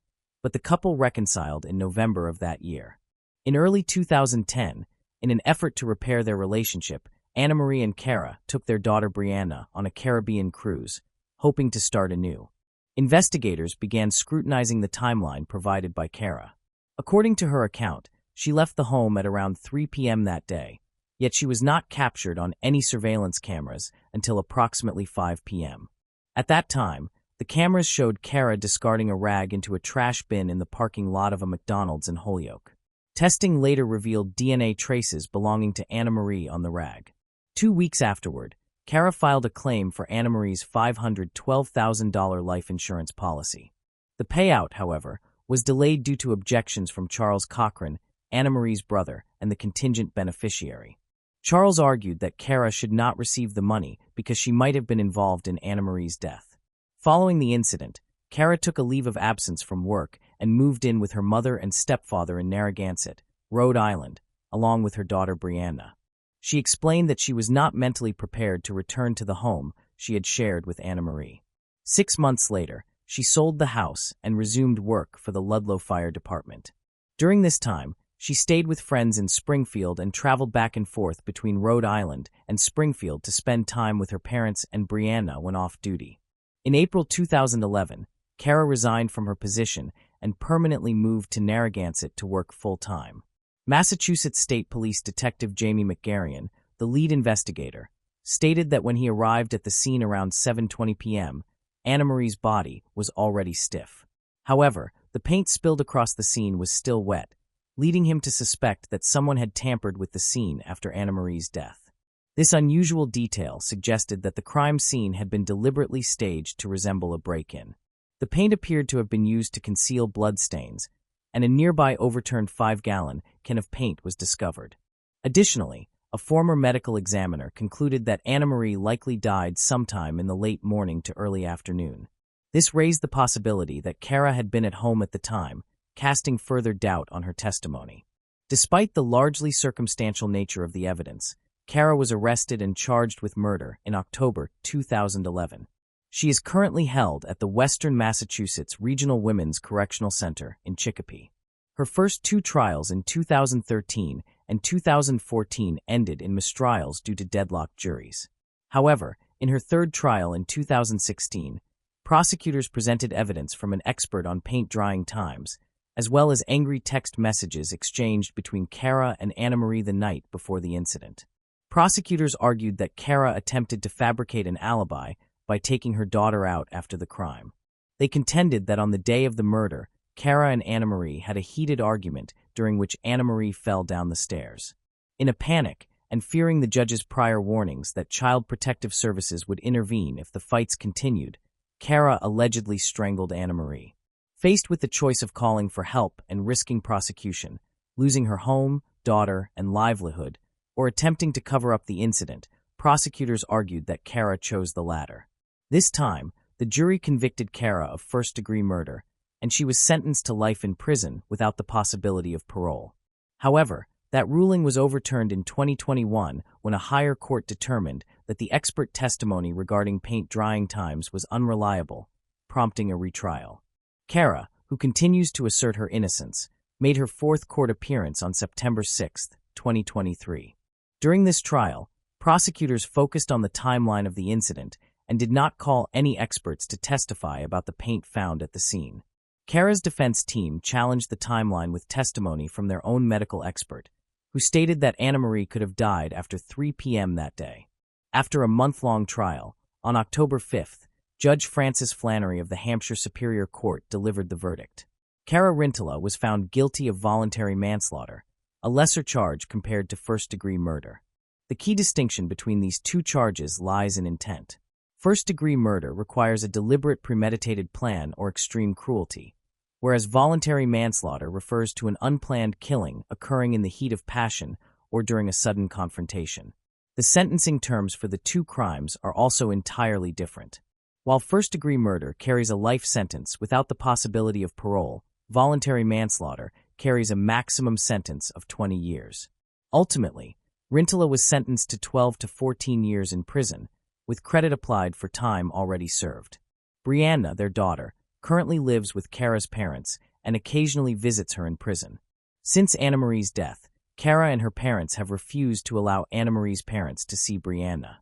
Speaker 1: but the couple reconciled in November of that year. In early 2010, in an effort to repair their relationship, Anna Marie and Kara took their daughter Brianna on a Caribbean cruise, hoping to start anew. Investigators began scrutinizing the timeline provided by Kara. According to her account, she left the home at around 3 p.m. that day, yet she was not captured on any surveillance cameras until approximately 5 p.m. At that time, the cameras showed Kara discarding a rag into a trash bin in the parking lot of a McDonald's in Holyoke. Testing later revealed DNA traces belonging to Anna Marie on the rag. 2 weeks afterward, Kara filed a claim for Anna Marie's $512,000 life insurance policy. The payout, however, was delayed due to objections from Charles Cochran, Anna Marie's brother, and the contingent beneficiary. Charles argued that Kara should not receive the money because she might have been involved in Anna Marie's death. Following the incident, Kara took a leave of absence from work and moved in with her mother and stepfather in Narragansett, Rhode Island, along with her daughter Brianna. She explained that she was not mentally prepared to return to the home she had shared with Anna Marie. 6 months later, she sold the house and resumed work for the Ludlow Fire Department. During this time, she stayed with friends in Springfield and traveled back and forth between Rhode Island and Springfield to spend time with her parents and Brianna when off duty. In April 2011, Kara resigned from her position and permanently moved to Narragansett to work full-time. Massachusetts State Police Detective Jamie McGarrion, the lead investigator, stated that when he arrived at the scene around 7:20 p.m., Anna Marie's body was already stiff. However, the paint spilled across the scene was still wet, leading him to suspect that someone had tampered with the scene after Anna Marie's death. This unusual detail suggested that the crime scene had been deliberately staged to resemble a break-in. The paint appeared to have been used to conceal bloodstains, and a nearby overturned 5-gallon can of paint was discovered. Additionally, a former medical examiner concluded that Anna Marie likely died sometime in the late morning to early afternoon. This raised the possibility that Kara had been at home at the time, casting further doubt on her testimony. Despite the largely circumstantial nature of the evidence, Kara was arrested and charged with murder in October 2011. She is currently held at the Western Massachusetts Regional Women's Correctional Center in Chicopee. Her first 2 trials in 2013 and 2014 ended in mistrials due to deadlocked juries. However, in her 3rd trial in 2016, prosecutors presented evidence from an expert on paint drying times, as well as angry text messages exchanged between Kara and Anna Marie the night before the incident. Prosecutors argued that Kara attempted to fabricate an alibi by taking her daughter out after the crime. They contended that on the day of the murder, Kara and Anna Marie had a heated argument during which Anna Marie fell down the stairs. In a panic, and fearing the judge's prior warnings that Child Protective Services would intervene if the fights continued, Kara allegedly strangled Anna Marie. Faced with the choice of calling for help and risking prosecution, losing her home, daughter, and livelihood, or attempting to cover up the incident, prosecutors argued that Kara chose the latter. This time, the jury convicted Kara of first-degree murder, and she was sentenced to life in prison without the possibility of parole. However, that ruling was overturned in 2021 when a higher court determined that the expert testimony regarding paint drying times was unreliable, prompting a retrial. Kara, who continues to assert her innocence, made her 4th court appearance on September 6, 2023. During this trial, prosecutors focused on the timeline of the incident and did not call any experts to testify about the paint found at the scene. Kara's defense team challenged the timeline with testimony from their own medical expert, who stated that Anna Marie could have died after 3 p.m. that day. After a month-long trial, on October 5th, Judge Francis Flannery of the Hampshire Superior Court delivered the verdict. Kara Rintala was found guilty of voluntary manslaughter, a lesser charge compared to first-degree murder. The key distinction between these two charges lies in intent. First-degree murder requires a deliberate premeditated plan or extreme cruelty, whereas voluntary manslaughter refers to an unplanned killing occurring in the heat of passion or during a sudden confrontation. The sentencing terms for the two crimes are also entirely different. While first-degree murder carries a life sentence without the possibility of parole, voluntary manslaughter carries a maximum sentence of 20 years. Ultimately, Rintala was sentenced to 12 to 14 years in prison, with credit applied for time already served. Brianna, their daughter, currently lives with Kara's parents and occasionally visits her in prison. Since Anna Marie's death, Kara and her parents have refused to allow Anna Marie's parents to see Brianna.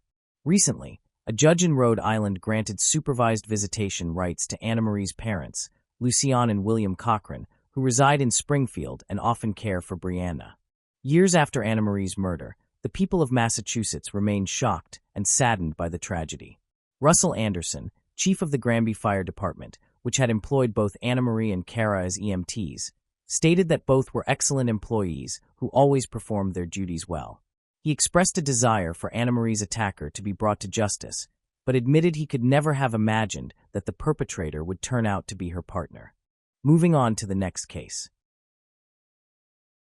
Speaker 1: Recently, a judge in Rhode Island granted supervised visitation rights to Anna Marie's parents, Lucian and William Cochran, who reside in Springfield and often care for Brianna. Years after Anna Marie's murder, the people of Massachusetts remain shocked and saddened by the tragedy. Russell Anderson, chief of the Granby Fire Department, which had employed both Anna Marie and Kara as EMTs, stated that both were excellent employees who always performed their duties well. He expressed a desire for Anna Marie's attacker to be brought to justice, but admitted he could never have imagined that the perpetrator would turn out to be her partner. Moving on to the next case.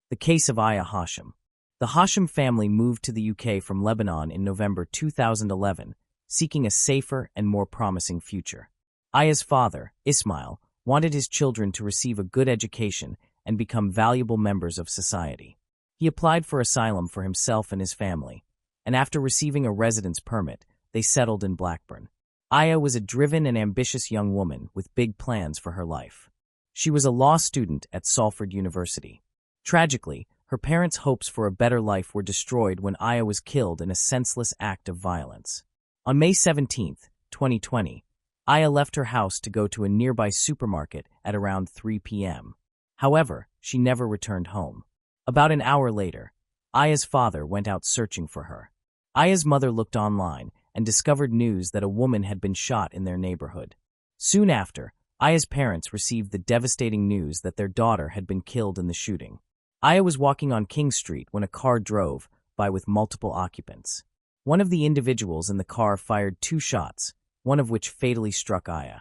Speaker 1: The case of Aya Hashim. The Hashim family moved to the UK from Lebanon in November 2011, seeking a safer and more promising future. Aya's father, Ismail, wanted his children to receive a good education and become valuable members of society. He applied for asylum for himself and his family, and after receiving a residence permit, they settled in Blackburn. Aya was a driven and ambitious young woman with big plans for her life. She was a law student at Salford University. Tragically, her parents' hopes for a better life were destroyed when Aya was killed in a senseless act of violence. On May 17, 2020, Aya left her house to go to a nearby supermarket at around 3 p.m. However, she never returned home. About an hour later, Aya's father went out searching for her. Aya's mother looked online and discovered news that a woman had been shot in their neighborhood. Soon after, Aya's parents received the devastating news that their daughter had been killed in the shooting. Aya was walking on King Street when a car drove by with multiple occupants. One of the individuals in the car fired 2 shots, one of which fatally struck Aya.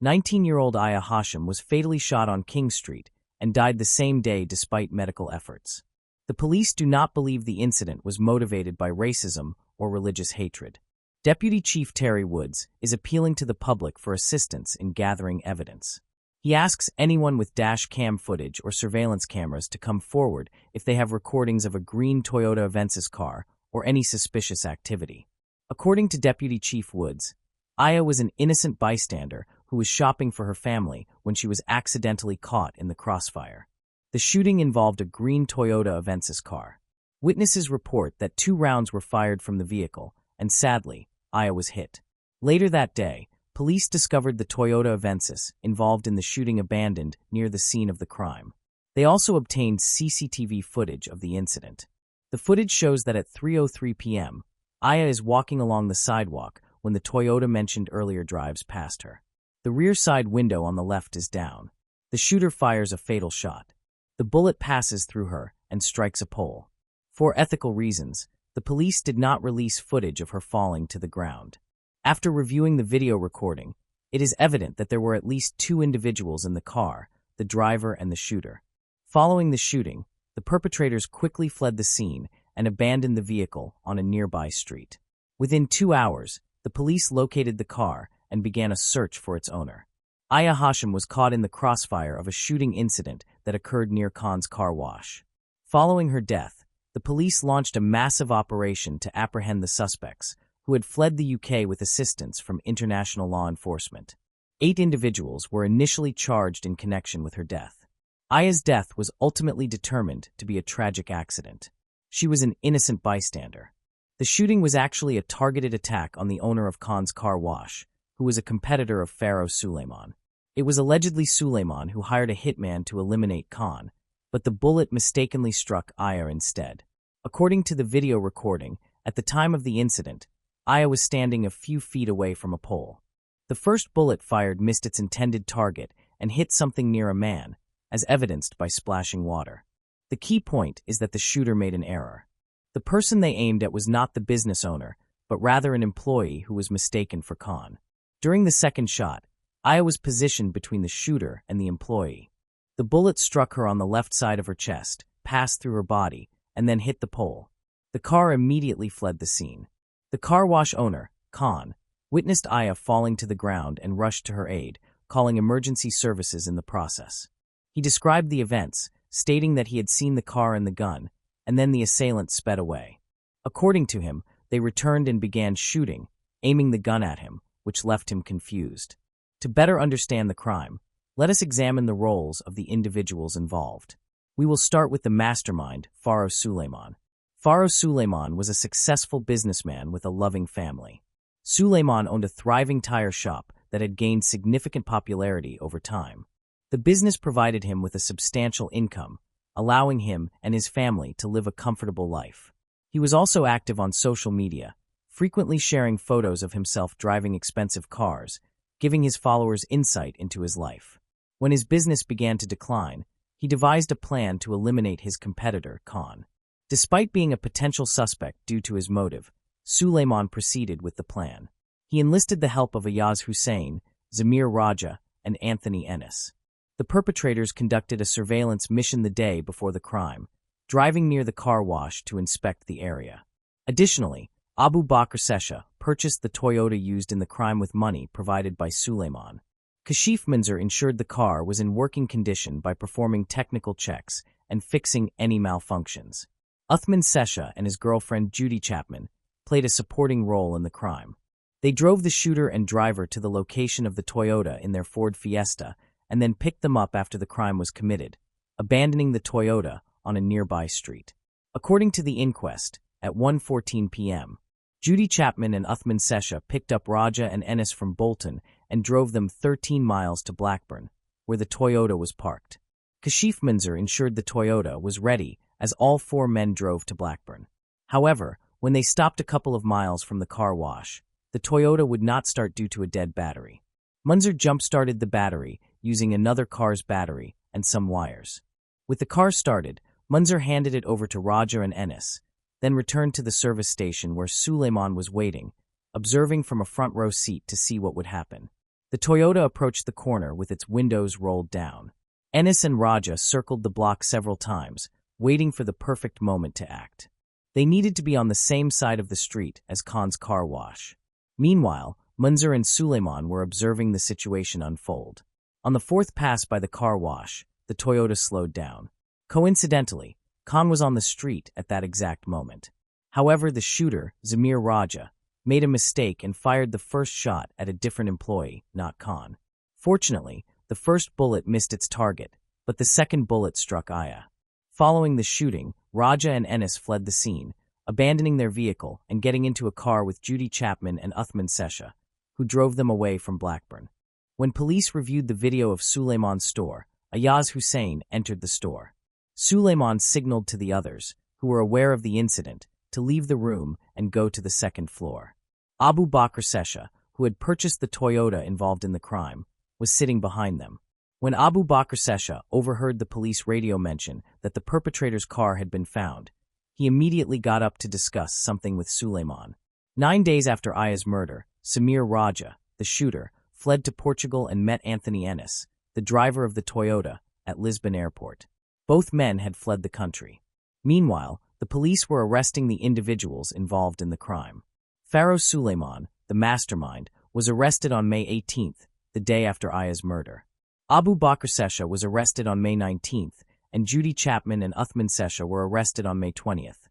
Speaker 1: 19-year-old Aya Hashim was fatally shot on King Street and died the same day despite medical efforts. The police do not believe the incident was motivated by racism or religious hatred. Deputy Chief Terry Woods is appealing to the public for assistance in gathering evidence. He asks anyone with dash cam footage or surveillance cameras to come forward if they have recordings of a green Toyota Avensis car or any suspicious activity. According to Deputy Chief Woods, Aya was an innocent bystander who was shopping for her family when she was accidentally caught in the crossfire. The shooting involved a green Toyota Avensis car. Witnesses report that 2 rounds were fired from the vehicle, and sadly, Aya was hit. Later that day, police discovered the Toyota Avensis involved in the shooting abandoned near the scene of the crime. They also obtained CCTV footage of the incident. The footage shows that at 3:03 p.m., Aya is walking along the sidewalk when the Toyota mentioned earlier drives past her. The rear side window on the left is down. The shooter fires a fatal shot. The bullet passes through her and strikes a pole. For ethical reasons, the police did not release footage of her falling to the ground. After reviewing the video recording, it is evident that there were at least 2 individuals in the car, the driver and the shooter. Following the shooting, the perpetrators quickly fled the scene and abandoned the vehicle on a nearby street. Within 2 hours, the police located the car and began a search for its owner. Aya Hashim was caught in the crossfire of a shooting incident that occurred near Khan's car wash. Following her death, the police launched a massive operation to apprehend the suspects, who had fled the UK with assistance from international law enforcement. 8 individuals were initially charged in connection with her death. Aya's death was ultimately determined to be a tragic accident. She was an innocent bystander. The shooting was actually a targeted attack on the owner of Khan's car wash, who was a competitor of Pharaoh Suleiman. It was allegedly Suleiman who hired a hitman to eliminate Khan, but the bullet mistakenly struck Aya instead. According to the video recording, at the time of the incident, Aya was standing a few feet away from a pole. The first bullet fired missed its intended target and hit something near a man, as evidenced by splashing water. The key point is that the shooter made an error. The person they aimed at was not the business owner, but rather an employee who was mistaken for Khan. During the second shot, Aya was positioned between the shooter and the employee. The bullet struck her on the left side of her chest, passed through her body, and then hit the pole. The car immediately fled the scene. The car wash owner, Khan, witnessed Aya falling to the ground and rushed to her aid, calling emergency services in the process. He described the events, stating that he had seen the car and the gun, and then the assailant sped away. According to him, they returned and began shooting, aiming the gun at him, which left him confused. To better understand the crime, let us examine the roles of the individuals involved. We will start with the mastermind, Pharaoh Suleiman. Pharaoh Suleiman was a successful businessman with a loving family. Suleiman owned a thriving tire shop that had gained significant popularity over time. The business provided him with a substantial income, allowing him and his family to live a comfortable life. He was also active on social media, frequently sharing photos of himself driving expensive cars, giving his followers insight into his life. When his business began to decline, he devised a plan to eliminate his competitor, Khan. Despite being a potential suspect due to his motive, Suleiman proceeded with the plan. He enlisted the help of Ayaz Hussein, Zamir Raja, and Anthony Ennis. The perpetrators conducted a surveillance mission the day before the crime, driving near the car wash to inspect the area. Additionally, Abu Bakr Sesha purchased the Toyota used in the crime with money provided by Suleiman. Kashif Munzer ensured the car was in working condition by performing technical checks and fixing any malfunctions. Uthman Sesha and his girlfriend Judy Chapman played a supporting role in the crime. They drove the shooter and driver to the location of the Toyota in their Ford Fiesta and then picked them up after the crime was committed, abandoning the Toyota on a nearby street. According to the inquest, at 1:14 p.m., Judy Chapman and Uthman Sesha picked up Raja and Ennis from Bolton and drove them 13 miles to Blackburn, where the Toyota was parked. Kashif Munzer ensured the Toyota was ready as all four men drove to Blackburn. However, when they stopped a couple of miles from the car wash, the Toyota would not start due to a dead battery. Munzer jump-started the battery using another car's battery and some wires. With the car started, Munzer handed it over to Raja and Ennis, then returned to the service station where Suleiman was waiting, observing from a front row seat to see what would happen. The Toyota approached the corner with its windows rolled down. Ennis and Raja circled the block several times, waiting for the perfect moment to act. They needed to be on the same side of the street as Khan's car wash. Meanwhile, Munzer and Suleiman were observing the situation unfold. On the fourth pass by the car wash, the Toyota slowed down. Coincidentally, Khan was on the street at that exact moment. However, the shooter, Zamir Raja, made a mistake and fired the first shot at a different employee, not Khan. Fortunately, the first bullet missed its target, but the second bullet struck Aya. Following the shooting, Raja and Ennis fled the scene, abandoning their vehicle and getting into a car with Judy Chapman and Uthman Sesha, who drove them away from Blackburn. When police reviewed the video of Suleiman's store, Ayaz Hussein entered the store. Suleiman signaled to the others, who were aware of the incident, to leave the room and go to the second floor. Abu Bakr Sesha, who had purchased the Toyota involved in the crime, was sitting behind them. When Abu Bakr Sesha overheard the police radio mention that the perpetrator's car had been found, he immediately got up to discuss something with Suleiman. 9 days after Aya's murder, Samir Raja, the shooter, fled to Portugal and met Anthony Ennis, the driver of the Toyota, at Lisbon airport. Both men had fled the country. Meanwhile, the police were arresting the individuals involved in the crime. Pharaoh Suleiman, the mastermind, was arrested on May 18th, the day after Aya's murder. Abu Bakr Sesha was arrested on May 19th, and Judy Chapman and Uthman Sesha were arrested on May 20th.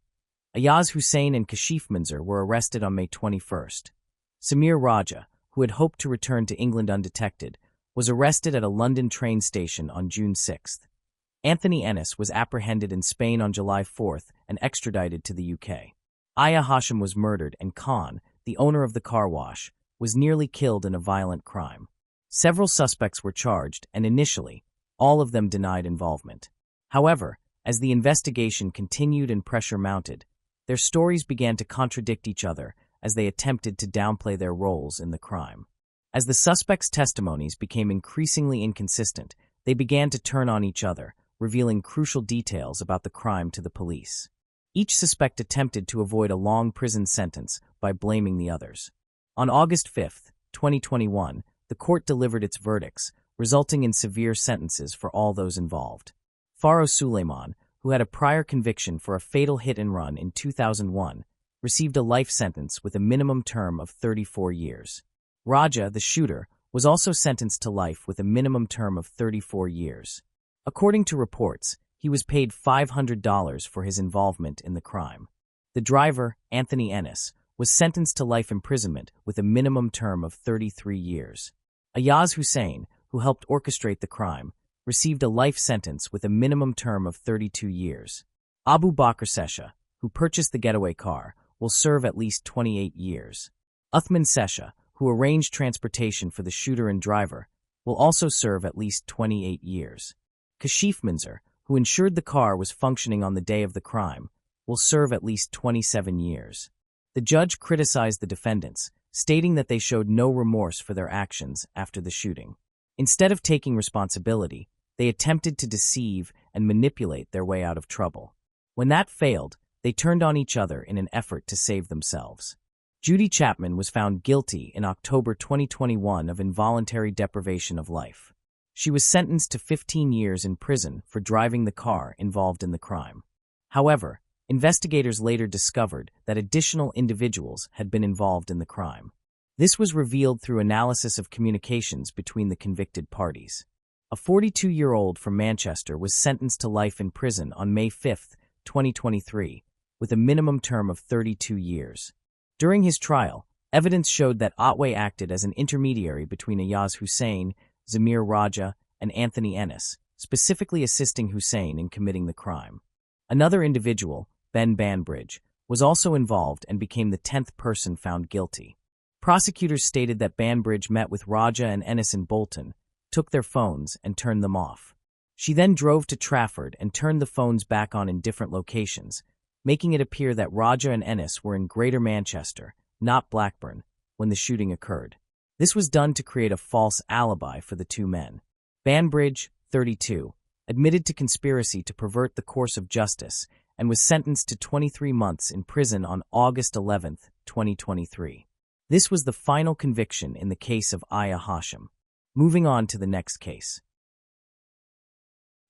Speaker 1: Ayaz Hussein and Kashif Munzer were arrested on May 21st. Samir Raja, who had hoped to return to England undetected, was arrested at a London train station on June 6th. Anthony Ennis was apprehended in Spain on July 4th and extradited to the UK. Aya Hashim was murdered and Khan, the owner of the car wash, was nearly killed in a violent crime. Several suspects were charged and initially, all of them denied involvement. However, as the investigation continued and pressure mounted, their stories began to contradict each other as they attempted to downplay their roles in the crime. As the suspects' testimonies became increasingly inconsistent, they began to turn on each other, revealing crucial details about the crime to the police. Each suspect attempted to avoid a long prison sentence by blaming the others. On August 5, 2021, the court delivered its verdicts, resulting in severe sentences for all those involved. Faro Suleiman, who had a prior conviction for a fatal hit-and-run in 2001, received a life sentence with a minimum term of 34 years. Raja, the shooter, was also sentenced to life with a minimum term of 34 years. According to reports, he was paid $500 for his involvement in the crime. The driver, Anthony Ennis, was sentenced to life imprisonment with a minimum term of 33 years. Ayaz Hussein, who helped orchestrate the crime, received a life sentence with a minimum term of 32 years. Abu Bakr Sesha, who purchased the getaway car, will serve at least 28 years. Uthman Sesha, who arranged transportation for the shooter and driver, will also serve at least 28 years. Kashif Minzer, who ensured the car was functioning on the day of the crime, will serve at least 27 years. The judge criticized the defendants, stating that they showed no remorse for their actions after the shooting. Instead of taking responsibility, they attempted to deceive and manipulate their way out of trouble. When that failed, they turned on each other in an effort to save themselves. Judy Chapman was found guilty in October 2021 of involuntary deprivation of life. She was sentenced to 15 years in prison for driving the car involved in the crime. However, investigators later discovered that additional individuals had been involved in the crime. This was revealed through analysis of communications between the convicted parties. A 42-year-old from Manchester was sentenced to life in prison on May 5, 2023, with a minimum term of 32 years. During his trial, evidence showed that Otway acted as an intermediary between Ayaz Hussein, Zamir Raja, and Anthony Ennis, specifically assisting Hussein in committing the crime. Another individual, Ben Banbridge, was also involved and became the 10th person found guilty. Prosecutors stated that Banbridge met with Raja and Ennis in Bolton, took their phones, and turned them off. She then drove to Trafford and turned the phones back on in different locations, making it appear that Raja and Ennis were in Greater Manchester, not Blackburn, when the shooting occurred. This was done to create a false alibi for the two men. Banbridge, 32, admitted to conspiracy to pervert the course of justice and was sentenced to 23 months in prison on August 11, 2023. This was the final conviction in the case of Aya Hashim. Moving on to the next case.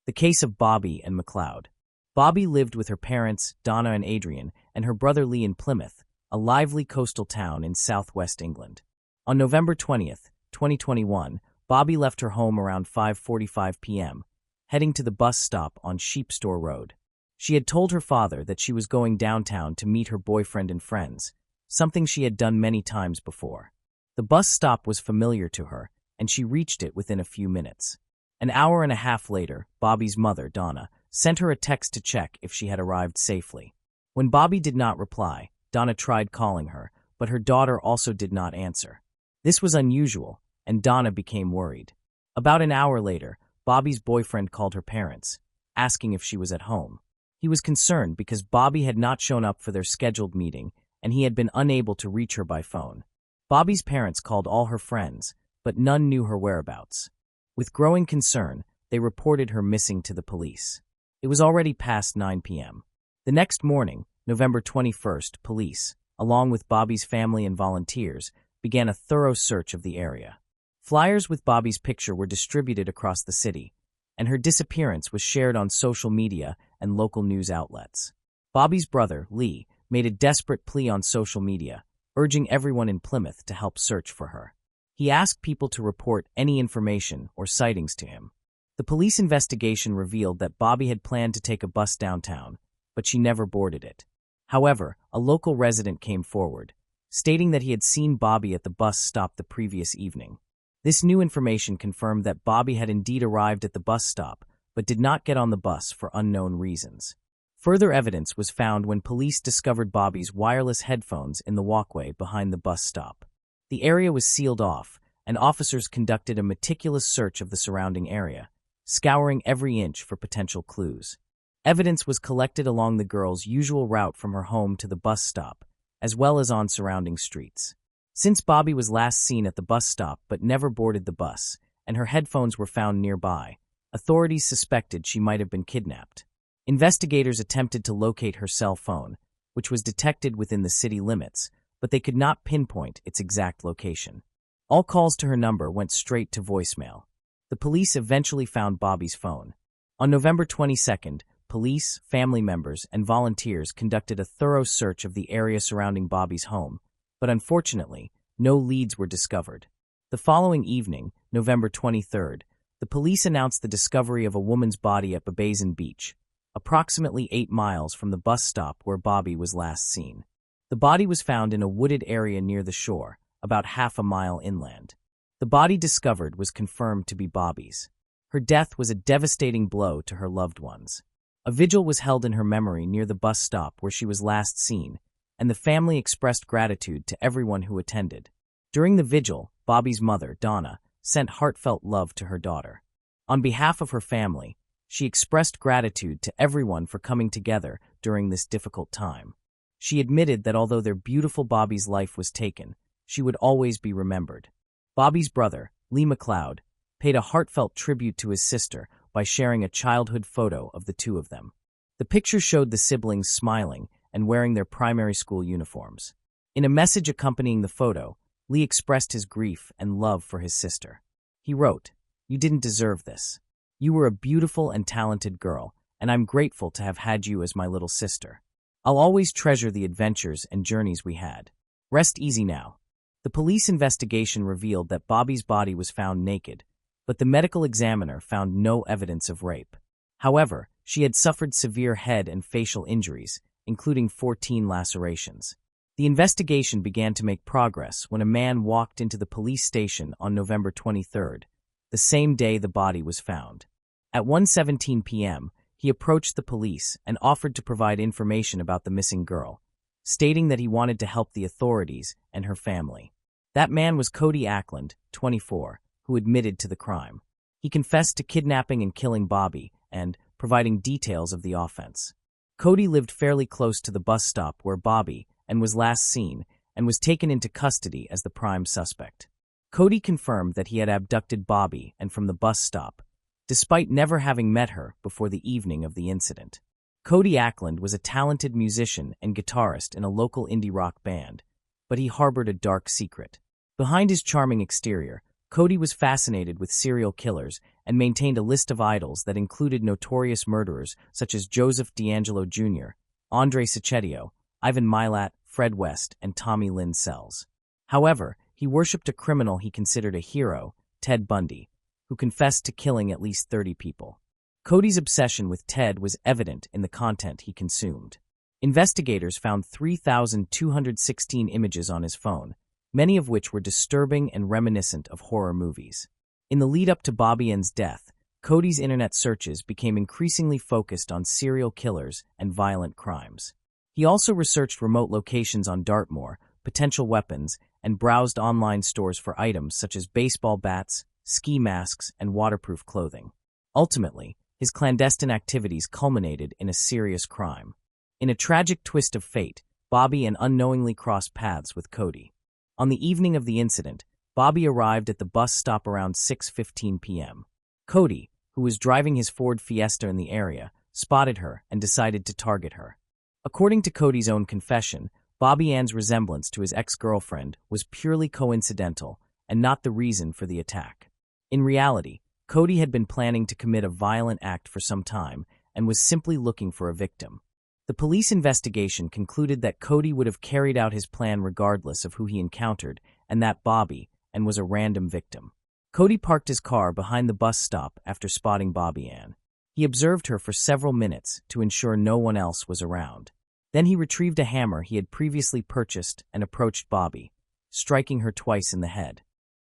Speaker 1: The case of Bobby and MacLeod. Bobby lived with her parents, Donna and Adrian, and her brother Lee in Plymouth, a lively coastal town in southwest England. On November 20, 2021, Bobby left her home around 5:45 p.m., heading to the bus stop on Sheepstore Road. She had told her father that she was going downtown to meet her boyfriend and friends, something she had done many times before. The bus stop was familiar to her, and she reached it within a few minutes. An hour and a half later, Bobby's mother, Donna, sent her a text to check if she had arrived safely. When Bobby did not reply, Donna tried calling her, but her daughter also did not answer. This was unusual, and Donna became worried. About an hour later, Bobby's boyfriend called her parents, asking if she was at home. He was concerned because Bobby had not shown up for their scheduled meeting, and he had been unable to reach her by phone. Bobby's parents called all her friends, but none knew her whereabouts. With growing concern, they reported her missing to the police. It was already past 9 p.m. The next morning, November 21st, police, along with Bobby's family and volunteers, began a thorough search of the area. Flyers with Bobby's picture were distributed across the city, and her disappearance was shared on social media and local news outlets. Bobby's brother, Lee, made a desperate plea on social media, urging everyone in Plymouth to help search for her. He asked people to report any information or sightings to him. The police investigation revealed that Bobby had planned to take a bus downtown, but she never boarded it. However, a local resident came forward, stating that he had seen Bobby at the bus stop the previous evening. This new information confirmed that Bobby had indeed arrived at the bus stop, but did not get on the bus for unknown reasons. Further evidence was found when police discovered Bobby's wireless headphones in the walkway behind the bus stop. The area was sealed off, and officers conducted a meticulous search of the surrounding area, scouring every inch for potential clues. Evidence was collected along the girl's usual route from her home to the bus stop, as well as on surrounding streets. Since Bobby was last seen at the bus stop but never boarded the bus, and her headphones were found nearby, authorities suspected she might have been kidnapped. Investigators attempted to locate her cell phone, which was detected within the city limits, but they could not pinpoint its exact location. All calls to her number went straight to voicemail. The police eventually found Bobby's phone. On November 22nd, police, family members, and volunteers conducted a thorough search of the area surrounding Bobby's home, but unfortunately, no leads were discovered. The following evening, November 23rd, the police announced the discovery of a woman's body at Babazen Beach, approximately 8 miles from the bus stop where Bobby was last seen. The body was found in a wooded area near the shore, about half a mile inland. The body discovered was confirmed to be Bobby's. Her death was a devastating blow to her loved ones. A vigil was held in her memory near the bus stop where she was last seen, and the family expressed gratitude to everyone who attended. During the vigil, Bobby's mother, Donna, sent heartfelt love to her daughter. On behalf of her family, she expressed gratitude to everyone for coming together during this difficult time. She admitted that although their beautiful Bobby's life was taken, she would always be remembered. Bobby's brother, Lee McLeod, paid a heartfelt tribute to his sister by sharing a childhood photo of the two of them. The picture showed the siblings smiling and wearing their primary school uniforms. In a message accompanying the photo, Lee expressed his grief and love for his sister. He wrote, "You didn't deserve this. You were a beautiful and talented girl, and I'm grateful to have had you as my little sister. I'll always treasure the adventures and journeys we had. Rest easy now." The police investigation revealed that Bobby's body was found naked, but the medical examiner found no evidence of rape. However, she had suffered severe head and facial injuries, including 14 lacerations. The investigation began to make progress when a man walked into the police station on November 23rd, the same day the body was found. At 1:17 p.m., he approached the police and offered to provide information about the missing girl, stating that he wanted to help the authorities and her family. That man was Cody Ackland, 24, who admitted to the crime. He confessed to kidnapping and killing Bobby and providing details of the offense. Cody lived fairly close to the bus stop where Bobby and was last seen and was taken into custody as the prime suspect. Cody confirmed that he had abducted Bobby and from the bus stop, despite never having met her before the evening of the incident. Cody Ackland was a talented musician and guitarist in a local indie rock band, but he harbored a dark secret. Behind his charming exterior, Cody was fascinated with serial killers and maintained a list of idols that included notorious murderers such as Joseph D'Angelo Jr., Andre Sacchettio, Ivan Milat, Fred West, and Tommy Lynn Sells. However, he worshipped a criminal he considered a hero, Ted Bundy, who confessed to killing at least 30 people. Cody's obsession with Ted was evident in the content he consumed. Investigators found 3,216 images on his phone, many of which were disturbing and reminiscent of horror movies. In the lead-up to Bobby N's death, Cody's internet searches became increasingly focused on serial killers and violent crimes. He also researched remote locations on Dartmoor, potential weapons, and browsed online stores for items such as baseball bats, ski masks, and waterproof clothing. Ultimately, his clandestine activities culminated in a serious crime. In a tragic twist of fate, Bobby unknowingly crossed paths with Cody. On the evening of the incident, Bobby arrived at the bus stop around 6:15 p.m. Cody, who was driving his Ford Fiesta in the area, spotted her and decided to target her. According to Cody's own confession, Bobby Ann's resemblance to his ex-girlfriend was purely coincidental and not the reason for the attack. In reality, Cody had been planning to commit a violent act for some time and was simply looking for a victim. The police investigation concluded that Cody would have carried out his plan regardless of who he encountered, and that Bobby Ann was a random victim. Cody parked his car behind the bus stop after spotting Bobby Ann. He observed her for several minutes to ensure no one else was around. Then he retrieved a hammer he had previously purchased and approached Bobby, striking her twice in the head.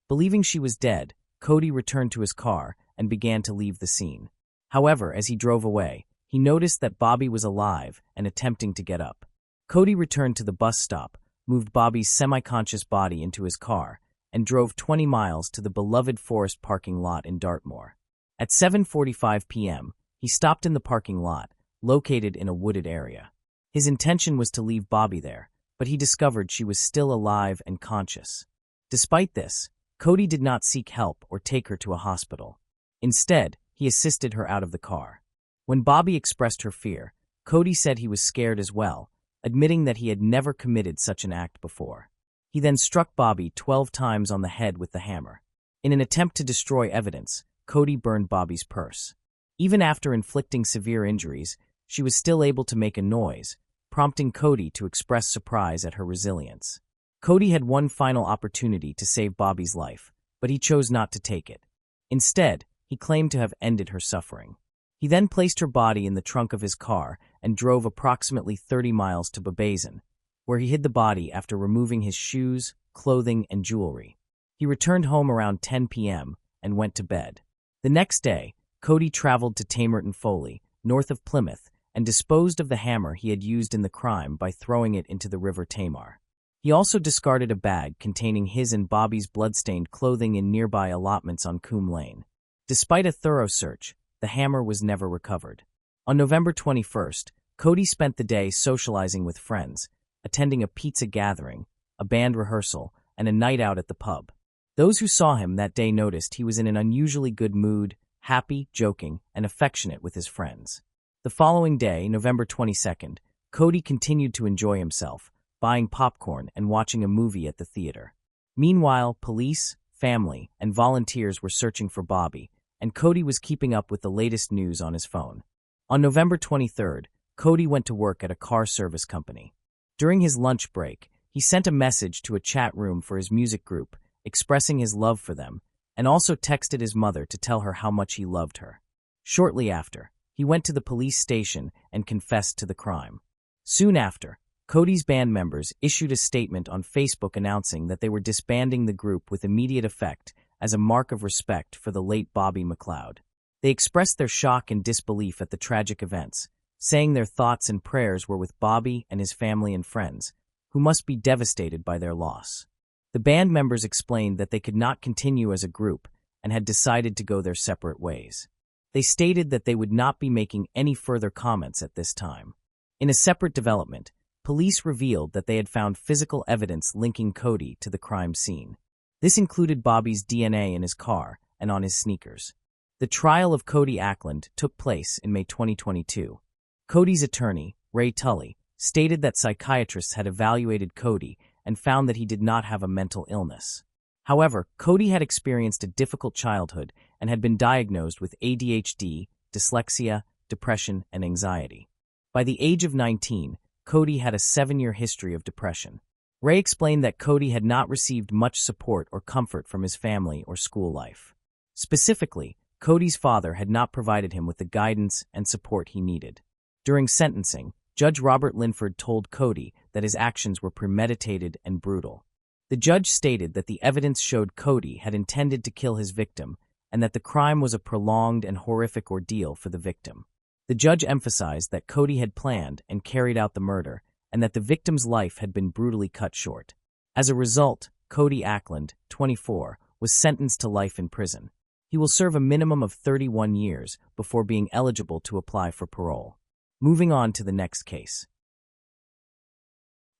Speaker 1: Believing she was dead, Cody returned to his car and began to leave the scene. However, as he drove away, he noticed that Bobby was alive and attempting to get up. Cody returned to the bus stop, moved Bobby's semi-conscious body into his car, and drove 20 miles to the beloved Forest parking lot in Dartmoor. At 7:45 p.m., he stopped in the parking lot, located in a wooded area. His intention was to leave Bobby there, but he discovered she was still alive and conscious. Despite this, Cody did not seek help or take her to a hospital. Instead, he assisted her out of the car. When Bobby expressed her fear, Cody said he was scared as well, admitting that he had never committed such an act before. He then struck Bobby 12 times on the head with the hammer. In an attempt to destroy evidence, Cody burned Bobby's purse. Even after inflicting severe injuries, she was still able to make a noise, prompting Cody to express surprise at her resilience. Cody had one final opportunity to save Bobby's life, but he chose not to take it. Instead, he claimed to have ended her suffering. He then placed her body in the trunk of his car and drove approximately 30 miles to Babazon, where he hid the body after removing his shoes, clothing, and jewelry. He returned home around 10 p.m. and went to bed. The next day, Cody traveled to Tamerton Foley, north of Plymouth, and disposed of the hammer he had used in the crime by throwing it into the River Tamar. He also discarded a bag containing his and Bobby's bloodstained clothing in nearby allotments on Coombe Lane. Despite a thorough search, the hammer was never recovered. On November 21st, Cody spent the day socializing with friends, attending a pizza gathering, a band rehearsal, and a night out at the pub. Those who saw him that day noticed he was in an unusually good mood, happy, joking, and affectionate with his friends. The following day, November 22nd, Cody continued to enjoy himself, buying popcorn and watching a movie at the theater. Meanwhile, police, family, and volunteers were searching for Bobby, and Cody was keeping up with the latest news on his phone. On November 23rd, Cody went to work at a car service company. During his lunch break, he sent a message to a chat room for his music group, expressing his love for them, and also texted his mother to tell her how much he loved her. Shortly after, he went to the police station and confessed to the crime. Soon after, Cody's band members issued a statement on Facebook announcing that they were disbanding the group with immediate effect as a mark of respect for the late Bobby McLeod. They expressed their shock and disbelief at the tragic events, saying their thoughts and prayers were with Bobby and his family and friends, who must be devastated by their loss. The band members explained that they could not continue as a group and had decided to go their separate ways. They stated that they would not be making any further comments at this time. In a separate development, police revealed that they had found physical evidence linking Cody to the crime scene. This included Bobby's DNA in his car and on his sneakers. The trial of Cody Ackland took place in May 2022. Cody's attorney, Ray Tully, stated that psychiatrists had evaluated Cody and found that he did not have a mental illness. However, Cody had experienced a difficult childhood and had been diagnosed with ADHD, dyslexia, depression, and anxiety. By the age of 19, Cody had a 7-year history of depression. Ray explained that Cody had not received much support or comfort from his family or school life. Specifically, Cody's father had not provided him with the guidance and support he needed. During sentencing, Judge Robert Linford told Cody that his actions were premeditated and brutal. The judge stated that the evidence showed Cody had intended to kill his victim and that the crime was a prolonged and horrific ordeal for the victim. The judge emphasized that Cody had planned and carried out the murder and that the victim's life had been brutally cut short. As a result, Cody Ackland, 24, was sentenced to life in prison. He will serve a minimum of 31 years before being eligible to apply for parole. Moving on to the next case.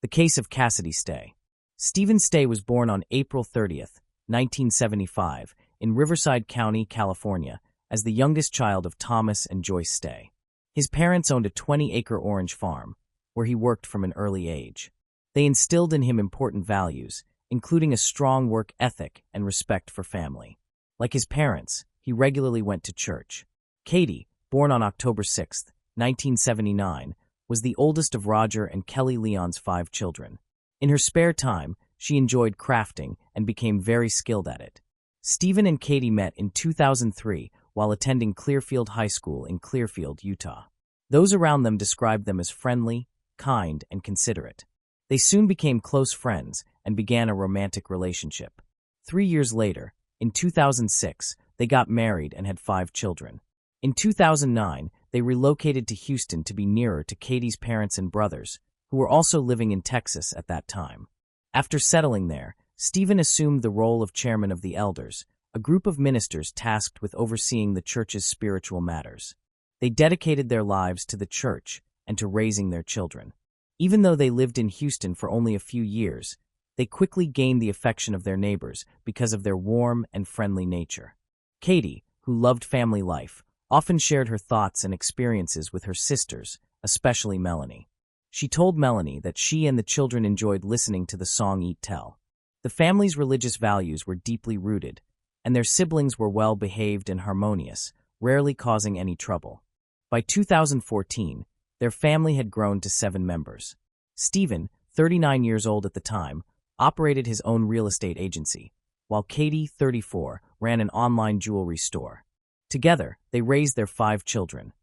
Speaker 1: The case of Cassidy Stay. Stephen Stay was born on April 30th, 1975, in Riverside County, California, as the youngest child of Thomas and Joyce Stay. His parents owned a 20-acre orange farm, where he worked from an early age. They instilled in him important values, including a strong work ethic and respect for family. Like his parents, he regularly went to church. Katie, born on October 6, 1979, was the oldest of Roger and Kelly Leon's 5 children. In her spare time, she enjoyed crafting and became very skilled at it. Stephen and Katie met in 2003 while attending Clearfield High School in Clearfield, Utah. Those around them described them as friendly, kind, and considerate. They soon became close friends and began a romantic relationship. 3 years later, in 2006, they got married and had 5 children. In 2009, they relocated to Houston to be nearer to Katie's parents and brothers, who were also living in Texas at that time. After settling there, Stephen assumed the role of chairman of the elders, a group of ministers tasked with overseeing the church's spiritual matters. They dedicated their lives to the church and to raising their children. Even though they lived in Houston for only a few years, they quickly gained the affection of their neighbors because of their warm and friendly nature. Katie, who loved family life, often shared her thoughts and experiences with her sisters, especially Melanie. She told Melanie that she and the children enjoyed listening to the song Eat Tell. The family's religious values were deeply rooted, and their siblings were well-behaved and harmonious, rarely causing any trouble. By 2014, their family had grown to 7 members. Stephen, 39 years old at the time, operated his own real estate agency, while Katie, 34, ran an online jewelry store. Together, they raised their 5 children: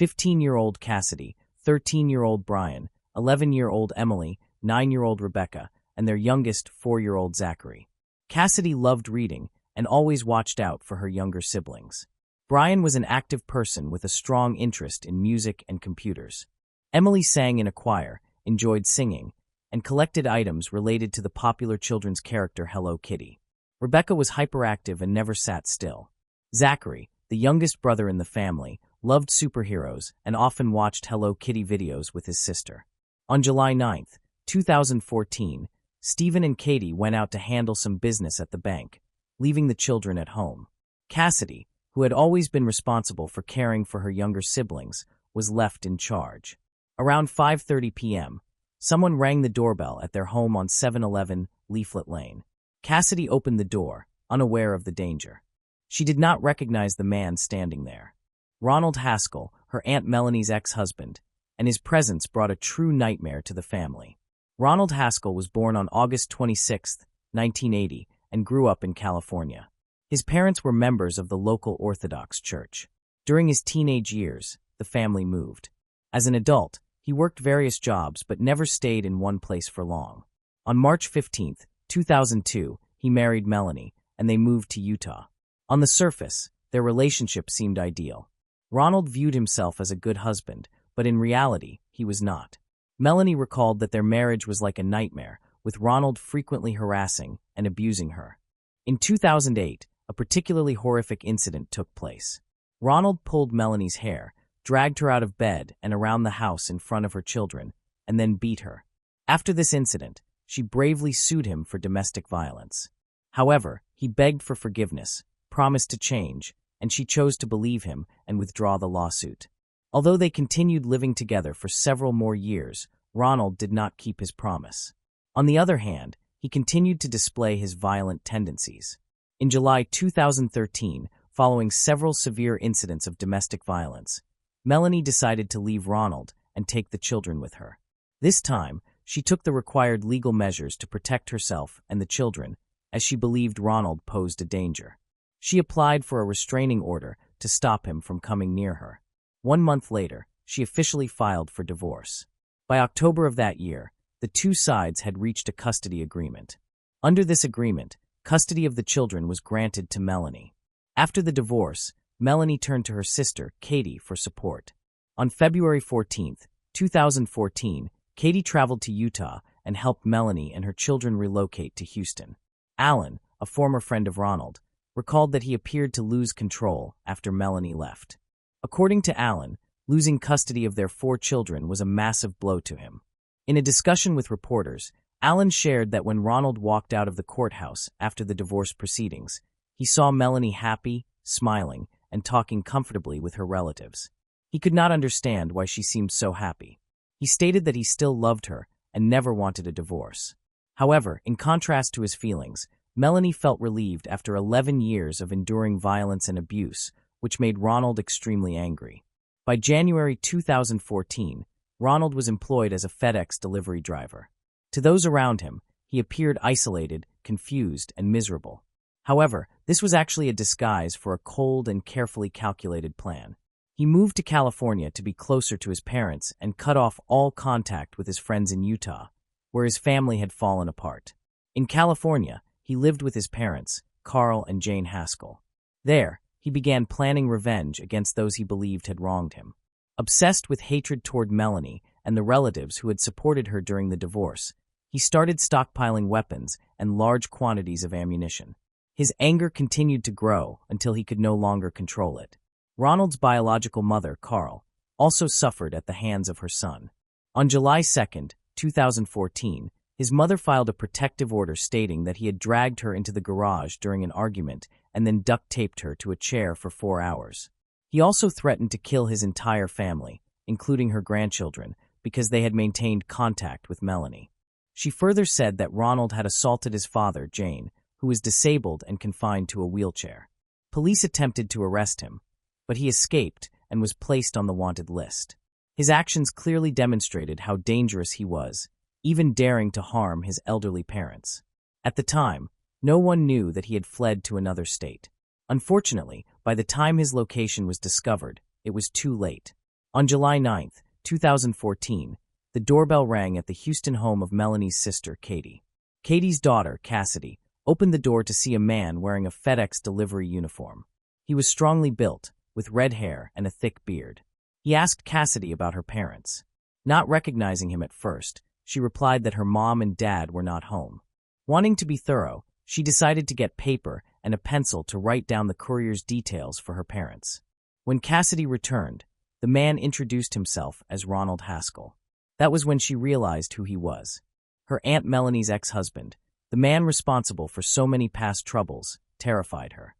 Speaker 1: 15-year-old Cassidy, 13-year-old Brian, 11-year-old Emily, 9-year-old Rebecca, and their youngest, 4-year-old Zachary. Cassidy loved reading and always watched out for her younger siblings. Brian was an active person with a strong interest in music and computers. Emily sang in a choir, enjoyed singing, and collected items related to the popular children's character Hello Kitty. Rebecca was hyperactive and never sat still. Zachary, the youngest brother in the family, loved superheroes and often watched Hello Kitty videos with his sister. On July 9, 2014, Stephen and Katie went out to handle some business at the bank, leaving the children at home. Cassidy, who had always been responsible for caring for her younger siblings, was left in charge. Around 5:30 p.m., someone rang the doorbell at their home on 711 Leaflet Lane. Cassidy opened the door, unaware of the danger. She did not recognize the man standing there. Ronald Haskell, her Aunt Melanie's ex-husband, and his presence brought a true nightmare to the family. Ronald Haskell was born on August 26, 1980, and grew up in California. His parents were members of the local Orthodox Church. During his teenage years, the family moved. As an adult, he worked various jobs but never stayed in one place for long. On March 15, 2002, he married Melanie, and they moved to Utah. On the surface, their relationship seemed ideal. Ronald viewed himself as a good husband, but in reality, he was not. Melanie recalled that their marriage was like a nightmare, with Ronald frequently harassing and abusing her. In 2008, a particularly horrific incident took place. Ronald pulled Melanie's hair, dragged her out of bed and around the house in front of her children, and then beat her. After this incident, she bravely sued him for domestic violence. However, he begged for forgiveness, promised to change, and she chose to believe him and withdraw the lawsuit. Although they continued living together for several more years, Ronald did not keep his promise. On the other hand, he continued to display his violent tendencies. In July 2013, following several severe incidents of domestic violence, Melanie decided to leave Ronald and take the children with her. This time, she took the required legal measures to protect herself and the children, as she believed Ronald posed a danger. She applied for a restraining order to stop him from coming near her. 1 month later, she officially filed for divorce. By October of that year, the two sides had reached a custody agreement. Under this agreement, custody of the children was granted to Melanie. After the divorce, Melanie turned to her sister, Katie, for support. On February 14, 2014, Katie traveled to Utah and helped Melanie and her children relocate to Houston. Alan, a former friend of Ronald, recalled that he appeared to lose control after Melanie left. According to Alan, losing custody of their 4 children was a massive blow to him. In a discussion with reporters, Alan shared that when Ronald walked out of the courthouse after the divorce proceedings, he saw Melanie happy, smiling, and talking comfortably with her relatives. He could not understand why she seemed so happy. He stated that he still loved her and never wanted a divorce. However, in contrast to his feelings, Melanie felt relieved after 11 years of enduring violence and abuse, which made Ronald extremely angry. By January 2014, Ronald was employed as a FedEx delivery driver. To those around him, he appeared isolated, confused, and miserable. However, this was actually a disguise for a cold and carefully calculated plan. He moved to California to be closer to his parents and cut off all contact with his friends in Utah, where his family had fallen apart. In California, he lived with his parents, Carl and Jane Haskell. There, he began planning revenge against those he believed had wronged him. Obsessed with hatred toward Melanie and the relatives who had supported her during the divorce, he started stockpiling weapons and large quantities of ammunition. His anger continued to grow until he could no longer control it. Ronald's biological mother, Carl, also suffered at the hands of her son. On July 2, 2014, his mother filed a protective order stating that he had dragged her into the garage during an argument and then duct-taped her to a chair for 4 hours. He also threatened to kill his entire family, including her grandchildren, because they had maintained contact with Melanie. She further said that Ronald had assaulted his father, Jane, who was disabled and confined to a wheelchair. Police attempted to arrest him, but he escaped and was placed on the wanted list. His actions clearly demonstrated how dangerous he was, even daring to harm his elderly parents. At the time, no one knew that he had fled to another state. Unfortunately, by the time his location was discovered, it was too late. On July 9, 2014, the doorbell rang at the Houston home of Melanie's sister, Katie. Katie's daughter, Cassidy, opened the door to see a man wearing a FedEx delivery uniform. He was strongly built, with red hair and a thick beard. He asked Cassidy about her parents. Not recognizing him at first, she replied that her mom and dad were not home. Wanting to be thorough, she decided to get paper and a pencil to write down the courier's details for her parents. When Cassidy returned, the man introduced himself as Ronald Haskell. That was when she realized who he was. Her Aunt Melanie's ex-husband, the man responsible for so many past troubles, terrified her.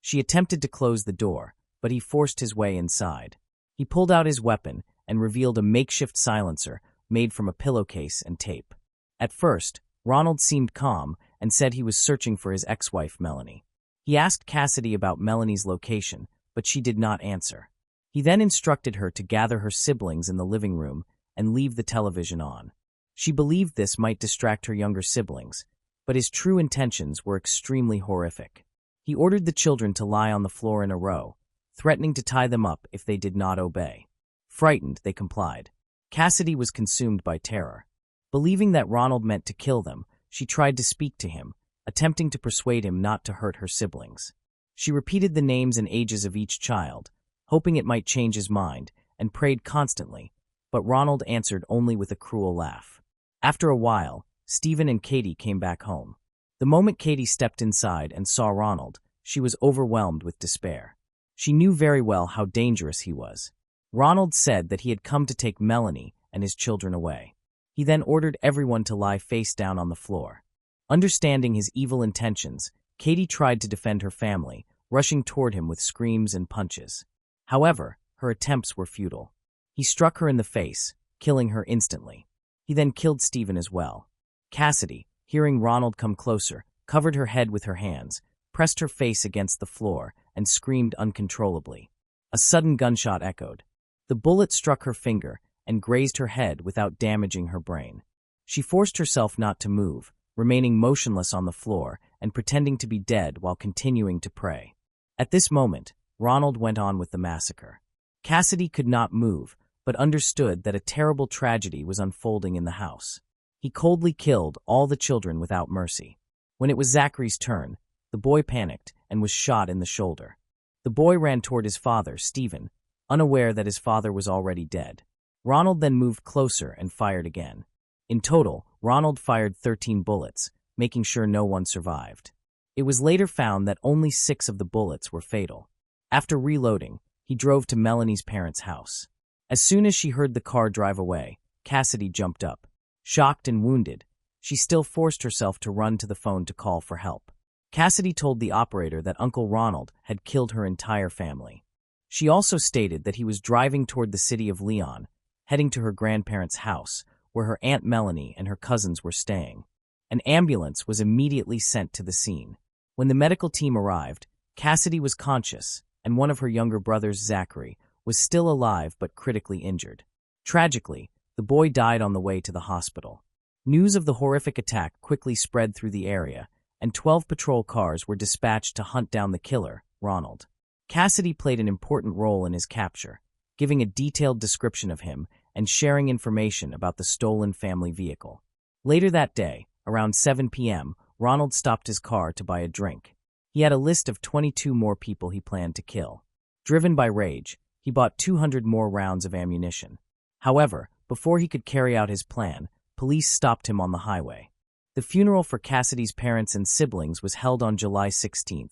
Speaker 1: She attempted to close the door, but he forced his way inside. He pulled out his weapon and revealed a makeshift silencer made from a pillowcase and tape. At first, Ronald seemed calm and said he was searching for his ex-wife, Melanie. He asked Cassidy about Melanie's location, but she did not answer. He then instructed her to gather her siblings in the living room and leave the television on. She believed this might distract her younger siblings, but his true intentions were extremely horrific. He ordered the children to lie on the floor in a row, threatening to tie them up if they did not obey. Frightened, they complied. Cassidy was consumed by terror. Believing that Ronald meant to kill them, she tried to speak to him, attempting to persuade him not to hurt her siblings. She repeated the names and ages of each child, hoping it might change his mind, and prayed constantly, but Ronald answered only with a cruel laugh. After a while, Stephen and Katie came back home. The moment Katie stepped inside and saw Ronald, she was overwhelmed with despair. She knew very well how dangerous he was. Ronald said that he had come to take Melanie and his children away. He then ordered everyone to lie face down on the floor. Understanding his evil intentions, Katie tried to defend her family, rushing toward him with screams and punches. However, her attempts were futile. He struck her in the face, killing her instantly. He then killed Stephen as well. Cassidy, hearing Ronald come closer, covered her head with her hands, pressed her face against the floor, and screamed uncontrollably. A sudden gunshot echoed. The bullet struck her finger and grazed her head without damaging her brain. She forced herself not to move, remaining motionless on the floor and pretending to be dead while continuing to pray. At this moment, Ronald went on with the massacre. Cassidy could not move, but understood that a terrible tragedy was unfolding in the house. He coldly killed all the children without mercy. When it was Zachary's turn, the boy panicked and was shot in the shoulder. The boy ran toward his father, Stephen, unaware that his father was already dead. Ronald then moved closer and fired again. In total, Ronald fired 13 bullets, making sure no one survived. It was later found that only 6 of the bullets were fatal. After reloading, he drove to Melanie's parents' house. As soon as she heard the car drive away, Cassidy jumped up. Shocked and wounded, she still forced herself to run to the phone to call for help. Cassidy told the operator that Uncle Ronald had killed her entire family. She also stated that he was driving toward the city of Leon, heading to her grandparents' house, where her Aunt Melanie and her cousins were staying. An ambulance was immediately sent to the scene. When the medical team arrived, Cassidy was conscious, and one of her younger brothers, Zachary, was still alive but critically injured. Tragically, the boy died on the way to the hospital. News of the horrific attack quickly spread through the area, and 12 patrol cars were dispatched to hunt down the killer, Ronald. Cassidy played an important role in his capture, giving a detailed description of him and sharing information about the stolen family vehicle. Later that day, around 7 p.m., Ronald stopped his car to buy a drink. He had a list of 22 more people he planned to kill. Driven by rage, he bought 200 more rounds of ammunition. However, before he could carry out his plan, police stopped him on the highway. The funeral for Cassidy's parents and siblings was held on July 16,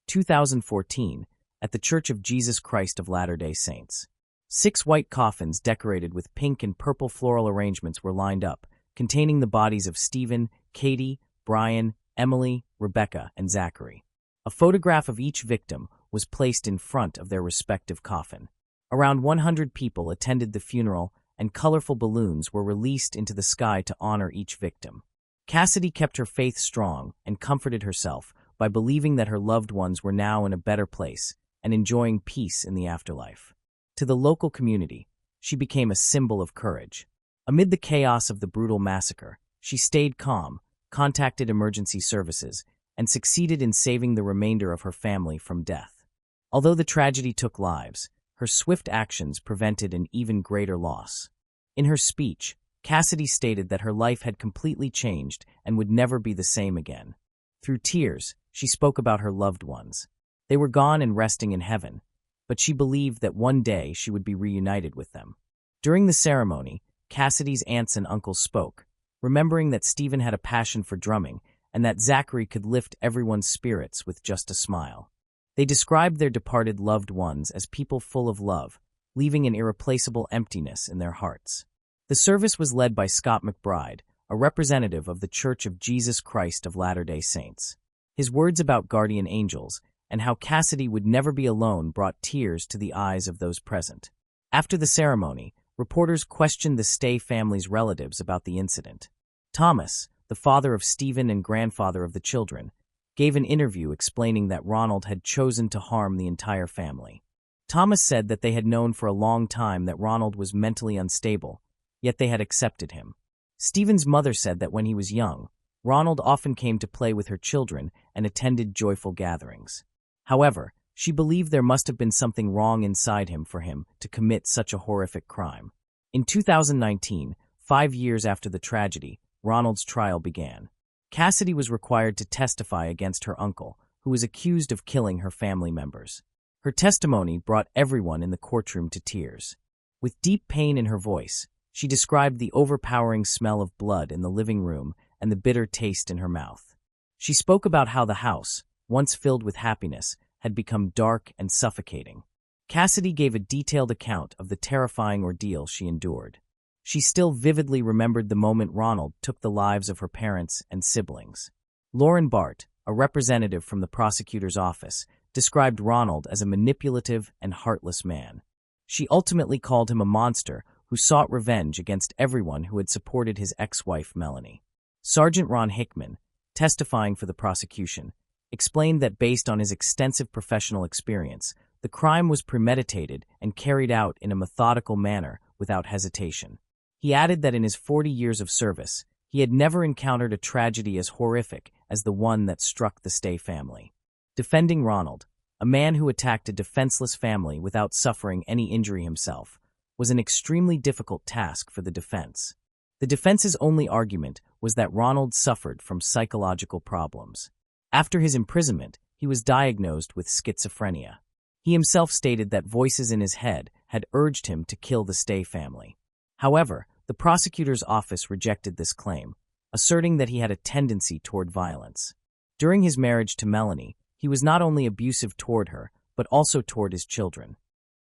Speaker 1: 2014, at the Church of Jesus Christ of Latter-day Saints. 6 white coffins decorated with pink and purple floral arrangements were lined up, containing the bodies of Stephen, Katie, Brian, Emily, Rebecca, and Zachary. A photograph of each victim was placed in front of their respective coffin. Around 100 people attended the funeral, and colorful balloons were released into the sky to honor each victim. Cassidy kept her faith strong and comforted herself by believing that her loved ones were now in a better place and enjoying peace in the afterlife. To the local community, she became a symbol of courage. Amid the chaos of the brutal massacre, she stayed calm, contacted emergency services, and succeeded in saving the remainder of her family from death. Although the tragedy took lives, her swift actions prevented an even greater loss. In her speech, Cassidy stated that her life had completely changed and would never be the same again. Through tears, she spoke about her loved ones. They were gone and resting in heaven, but she believed that one day she would be reunited with them. During the ceremony, Cassidy's aunts and uncles spoke, remembering that Stephen had a passion for drumming and that Zachary could lift everyone's spirits with just a smile. They described their departed loved ones as people full of love, leaving an irreplaceable emptiness in their hearts. The service was led by Scott McBride, a representative of the Church of Jesus Christ of Latter-day Saints. His words about guardian angels and how Cassidy would never be alone brought tears to the eyes of those present. After the ceremony, reporters questioned the Stay family's relatives about the incident. Thomas, the father of Stephen and grandfather of the children, gave an interview explaining that Ronald had chosen to harm the entire family. Thomas said that they had known for a long time that Ronald was mentally unstable, yet they had accepted him. Stephen's mother said that when he was young, Ronald often came to play with her children and attended joyful gatherings. However, she believed there must have been something wrong inside him for him to commit such a horrific crime. In 2019, 5 years after the tragedy, Ronald's trial began. Cassidy was required to testify against her uncle, who was accused of killing her family members. Her testimony brought everyone in the courtroom to tears. With deep pain in her voice, she described the overpowering smell of blood in the living room and the bitter taste in her mouth. She spoke about how the house, once filled with happiness, had become dark and suffocating. Cassidy gave a detailed account of the terrifying ordeal she endured. She still vividly remembered the moment Ronald took the lives of her parents and siblings. Lauren Bart, a representative from the prosecutor's office, described Ronald as a manipulative and heartless man. She ultimately called him a monster who sought revenge against everyone who had supported his ex-wife Melanie. Sergeant Ron Hickman, testifying for the prosecution, explained that based on his extensive professional experience, the crime was premeditated and carried out in a methodical manner without hesitation. He added that in his 40 years of service, he had never encountered a tragedy as horrific as the one that struck the Stay family. Defending Ronald, a man who attacked a defenseless family without suffering any injury himself, was an extremely difficult task for the defense. The defense's only argument was that Ronald suffered from psychological problems. After his imprisonment, he was diagnosed with schizophrenia. He himself stated that voices in his head had urged him to kill the Stay family. However, the prosecutor's office rejected this claim, asserting that he had a tendency toward violence. During his marriage to Melanie, he was not only abusive toward her, but also toward his children.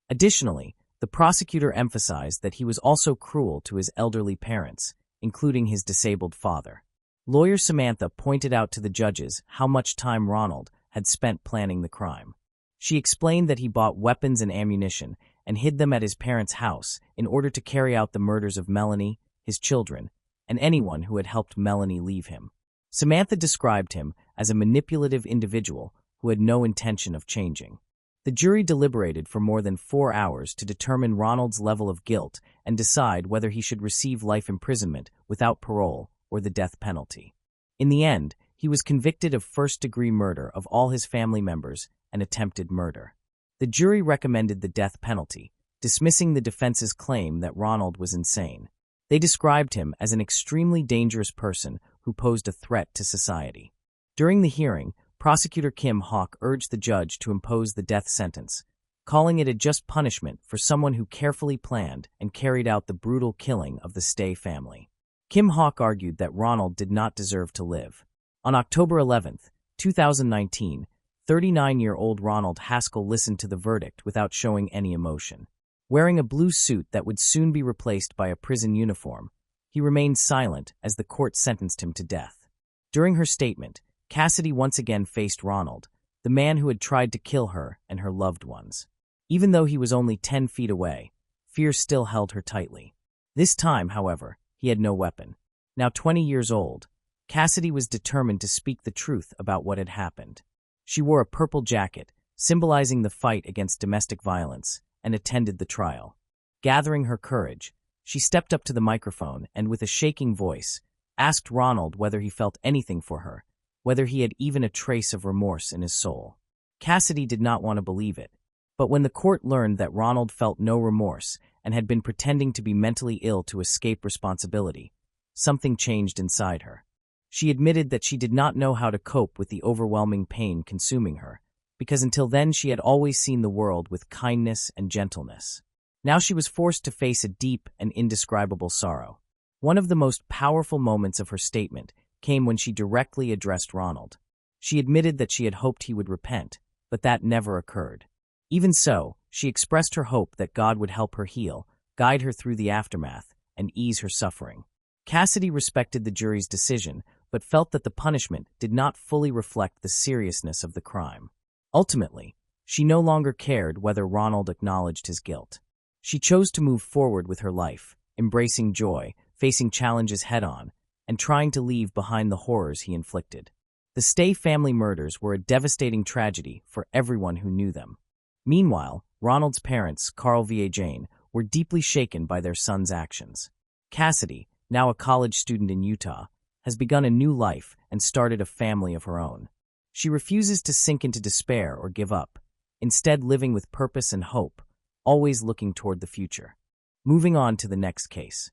Speaker 1: Additionally, the prosecutor emphasized that he was also cruel to his elderly parents, including his disabled father. Lawyer Samantha pointed out to the judges how much time Ronald had spent planning the crime. She explained that he bought weapons and ammunition and hid them at his parents' house in order to carry out the murders of Melanie, his children, and anyone who had helped Melanie leave him. Samantha described him as a manipulative individual who had no intention of changing. The jury deliberated for more than 4 hours to determine Ronald's level of guilt and decide whether he should receive life imprisonment without parole or the death penalty. In the end, he was convicted of first-degree murder of all his family members and attempted murder. The jury recommended the death penalty, dismissing the defense's claim that Ronald was insane. They described him as an extremely dangerous person who posed a threat to society. During the hearing, Prosecutor Kim Hawk urged the judge to impose the death sentence, calling it a just punishment for someone who carefully planned and carried out the brutal killing of the Stay family. Kim Hawk argued that Ronald did not deserve to live. On October 11, 2019, 39-year-old Ronald Haskell listened to the verdict without showing any emotion. Wearing a blue suit that would soon be replaced by a prison uniform, he remained silent as the court sentenced him to death. During her statement, Cassidy once again faced Ronald, the man who had tried to kill her and her loved ones. Even though he was only 10 feet away, fear still held her tightly. This time, however, he had no weapon. Now 20 years old, Cassidy was determined to speak the truth about what had happened. She wore a purple jacket, symbolizing the fight against domestic violence, and attended the trial. Gathering her courage, she stepped up to the microphone and, with a shaking voice, asked Ronald whether he felt anything for her, whether he had even a trace of remorse in his soul. Cassidy did not want to believe it, but when the court learned that Ronald felt no remorse and had been pretending to be mentally ill to escape responsibility, something changed inside her. She admitted that she did not know how to cope with the overwhelming pain consuming her, because until then she had always seen the world with kindness and gentleness. Now she was forced to face a deep and indescribable sorrow. One of the most powerful moments of her statement came when she directly addressed Ronald. She admitted that she had hoped he would repent, but that never occurred. Even so, she expressed her hope that God would help her heal, guide her through the aftermath, and ease her suffering. Cassidy respected the jury's decision, but felt that the punishment did not fully reflect the seriousness of the crime. Ultimately, she no longer cared whether Ronald acknowledged his guilt. She chose to move forward with her life, embracing joy, facing challenges head-on, and trying to leave behind the horrors he inflicted. The Stay family murders were a devastating tragedy for everyone who knew them. Meanwhile, Ronald's parents, Carl V. Jane, were deeply shaken by their son's actions. Cassidy, now a college student in Utah, has begun a new life and started a family of her own. She refuses to sink into despair or give up, instead living with purpose and hope, always looking toward the future. Moving on to the next case.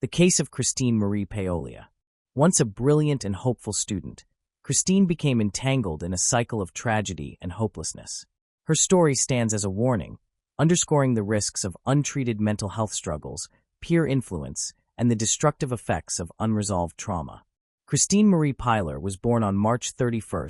Speaker 1: The case of Christine Marie Paolia. Once a brilliant and hopeful student, Christine became entangled in a cycle of tragedy and hopelessness. Her story stands as a warning, underscoring the risks of untreated mental health struggles, peer influence, and the destructive effects of unresolved trauma. Christine Marie Pyler was born on March 31,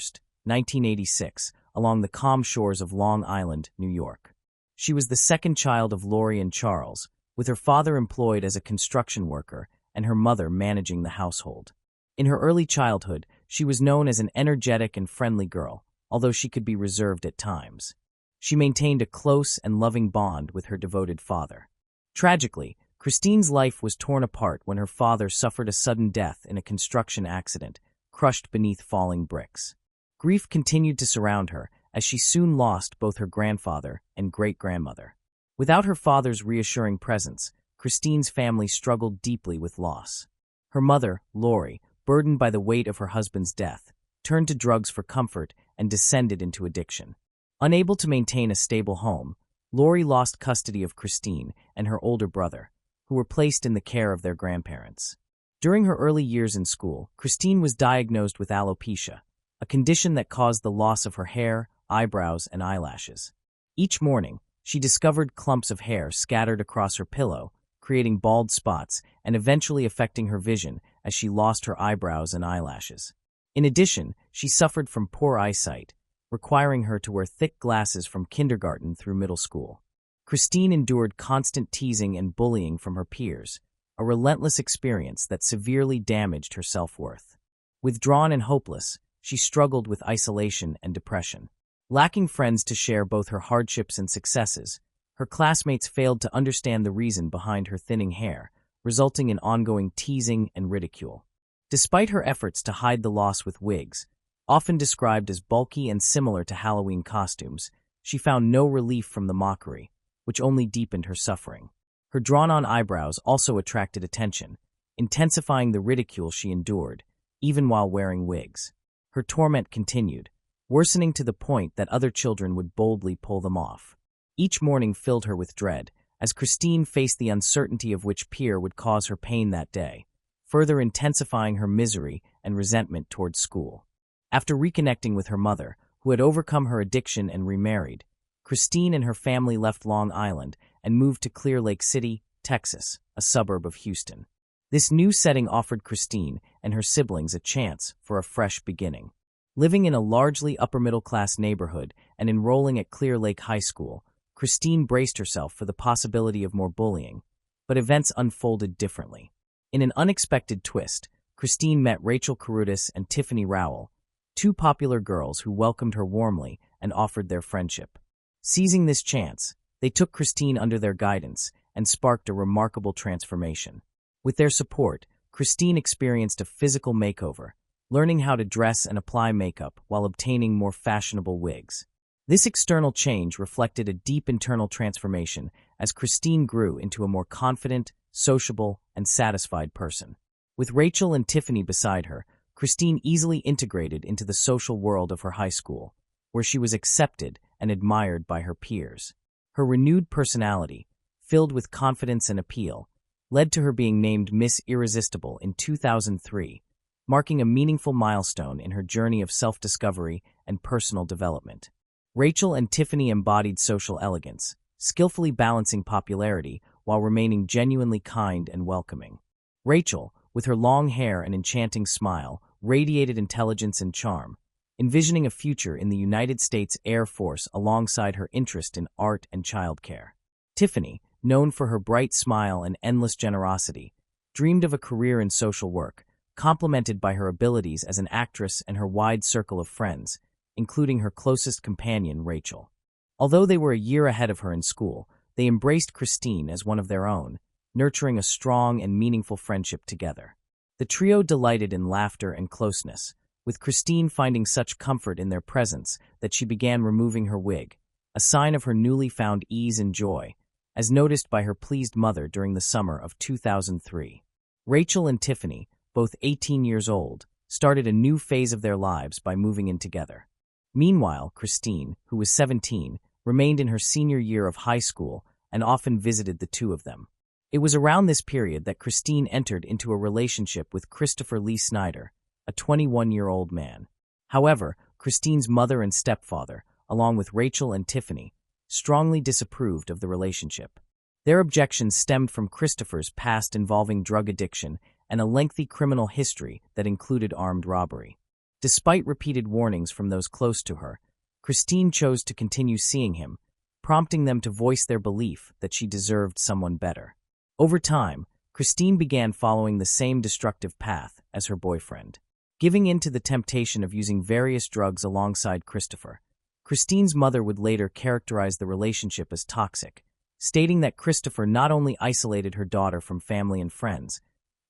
Speaker 1: 1986, along the calm shores of Long Island, New York. She was the second child of Lori and Charles, with her father employed as a construction worker and her mother managing the household. In her early childhood, she was known as an energetic and friendly girl, although she could be reserved at times. She maintained a close and loving bond with her devoted father. Tragically, Christine's life was torn apart when her father suffered a sudden death in a construction accident, crushed beneath falling bricks. Grief continued to surround her as she soon lost both her grandfather and great-grandmother. Without her father's reassuring presence, Christine's family struggled deeply with loss. Her mother, Lori, burdened by the weight of her husband's death, turned to drugs for comfort and descended into addiction. Unable to maintain a stable home, Lori lost custody of Christine and her older brother, who were placed in the care of their grandparents. During her early years in school, Christine was diagnosed with alopecia, a condition that caused the loss of her hair, eyebrows, and eyelashes. Each morning, she discovered clumps of hair scattered across her pillow, creating bald spots and eventually affecting her vision as she lost her eyebrows and eyelashes. In addition, she suffered from poor eyesight, requiring her to wear thick glasses from kindergarten through middle school. Christine endured constant teasing and bullying from her peers, a relentless experience that severely damaged her self-worth. Withdrawn and hopeless, she struggled with isolation and depression. Lacking friends to share both her hardships and successes, her classmates failed to understand the reason behind her thinning hair, resulting in ongoing teasing and ridicule. Despite her efforts to hide the loss with wigs, often described as bulky and similar to Halloween costumes, she found no relief from the mockery, which only deepened her suffering. Her drawn-on eyebrows also attracted attention, intensifying the ridicule she endured, even while wearing wigs. Her torment continued, worsening to the point that other children would boldly pull them off. Each morning filled her with dread, as Christine faced the uncertainty of which peer would cause her pain that day, further intensifying her misery and resentment towards school. After reconnecting with her mother, who had overcome her addiction and remarried, Christine and her family left Long Island and moved to Clear Lake City, Texas, a suburb of Houston. This new setting offered Christine and her siblings a chance for a fresh beginning. Living in a largely upper-middle-class neighborhood and enrolling at Clear Lake High School, Christine braced herself for the possibility of more bullying, but events unfolded differently. In an unexpected twist, Christine met Rachel Carudis and Tiffany Rowell, two popular girls who welcomed her warmly and offered their friendship. Seizing this chance, they took Christine under their guidance and sparked a remarkable transformation. With their support, Christine experienced a physical makeover, learning how to dress and apply makeup while obtaining more fashionable wigs. This external change reflected a deep internal transformation as Christine grew into a more confident, sociable, and satisfied person. With Rachel and Tiffany beside her, Christine easily integrated into the social world of her high school, where she was accepted and admired by her peers. Her renewed personality, filled with confidence and appeal, led to her being named Miss Irresistible in 2003, marking a meaningful milestone in her journey of self-discovery and personal development. Rachel and Tiffany embodied social elegance, skillfully balancing popularity while remaining genuinely kind and welcoming. Rachel, with her long hair and enchanting smile, radiated intelligence and charm, envisioning a future in the United States Air Force alongside her interest in art and childcare. Tiffany, known for her bright smile and endless generosity, dreamed of a career in social work, complemented by her abilities as an actress and her wide circle of friends, including her closest companion, Rachel. Although they were a year ahead of her in school, they embraced Christine as one of their own, nurturing a strong and meaningful friendship together. The trio delighted in laughter and closeness, with Christine finding such comfort in their presence that she began removing her wig, a sign of her newly found ease and joy, as noticed by her pleased mother during the summer of 2003. Rachel and Tiffany, both 18 years old, started a new phase of their lives by moving in together. Meanwhile, Christine, who was 17, remained in her senior year of high school and often visited the two of them. It was around this period that Christine entered into a relationship with Christopher Lee Snyder, a 21-year-old man. However, Christine's mother and stepfather, along with Rachel and Tiffany, strongly disapproved of the relationship. Their objections stemmed from Christopher's past involving drug addiction and a lengthy criminal history that included armed robbery. Despite repeated warnings from those close to her, Christine chose to continue seeing him, prompting them to voice their belief that she deserved someone better. Over time, Christine began following the same destructive path as her boyfriend. Giving in to the temptation of using various drugs alongside Christopher, Christine's mother would later characterize the relationship as toxic, stating that Christopher not only isolated her daughter from family and friends,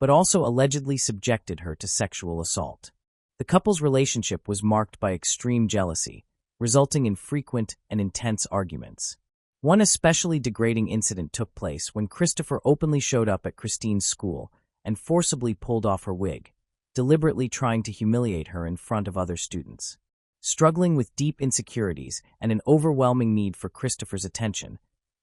Speaker 1: but also allegedly subjected her to sexual assault. The couple's relationship was marked by extreme jealousy, resulting in frequent and intense arguments. One especially degrading incident took place when Christopher openly showed up at Christine's school and forcibly pulled off her wig, deliberately trying to humiliate her in front of other students. Struggling with deep insecurities and an overwhelming need for Christopher's attention,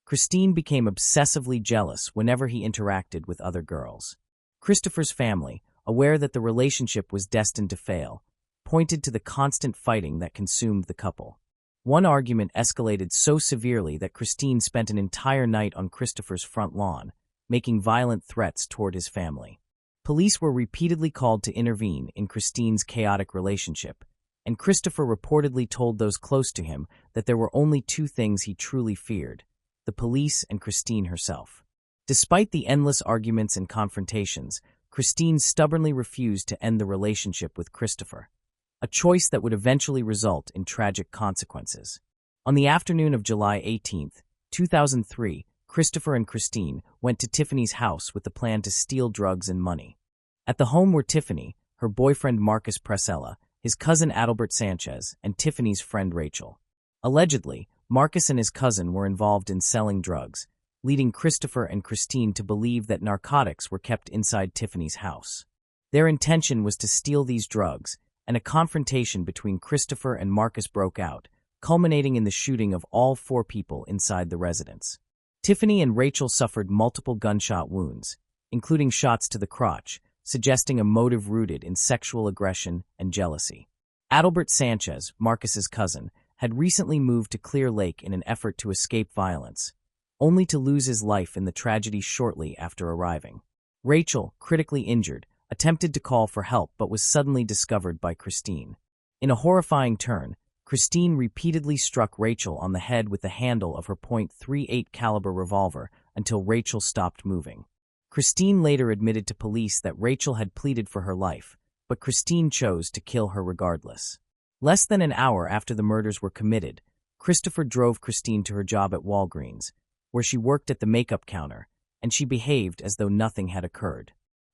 Speaker 1: Christine became obsessively jealous whenever he interacted with other girls. Christopher's family, aware that the relationship was destined to fail, pointed to the constant fighting that consumed the couple. One argument escalated so severely that Christine spent an entire night on Christopher's front lawn, making violent threats toward his family. Police were repeatedly called to intervene in Christine's chaotic relationship, and Christopher reportedly told those close to him that there were only two things he truly feared: the police and Christine herself. Despite the endless arguments and confrontations, Christine stubbornly refused to end the relationship with Christopher, a choice that would eventually result in tragic consequences. On the afternoon of July 18, 2003, Christopher and Christine went to Tiffany's house with the plan to steal drugs and money. At the home were Tiffany, her boyfriend Marcus Presella, his cousin Adalbert Sanchez, and Tiffany's friend Rachel. Allegedly, Marcus and his cousin were involved in selling drugs, leading Christopher and Christine to believe that narcotics were kept inside Tiffany's house. Their intention was to steal these drugs, and a confrontation between Christopher and Marcus broke out, culminating in the shooting of all four people inside the residence. Tiffany and Rachel suffered multiple gunshot wounds, including shots to the crotch, suggesting a motive rooted in sexual aggression and jealousy. Adalbert Sanchez, Marcus's cousin, had recently moved to Clear Lake in an effort to escape violence, only to lose his life in the tragedy shortly after arriving. Rachel, critically injured, attempted to call for help but was suddenly discovered by Christine. In a horrifying turn, Christine repeatedly struck Rachel on the head with the handle of her .38 caliber revolver until Rachel stopped moving. Christine later admitted to police that Rachel had pleaded for her life, but Christine chose to kill her regardless. Less than an hour after the murders were committed, Christopher drove Christine to her job at Walgreens, where she worked at the makeup counter, and she behaved as though nothing had occurred.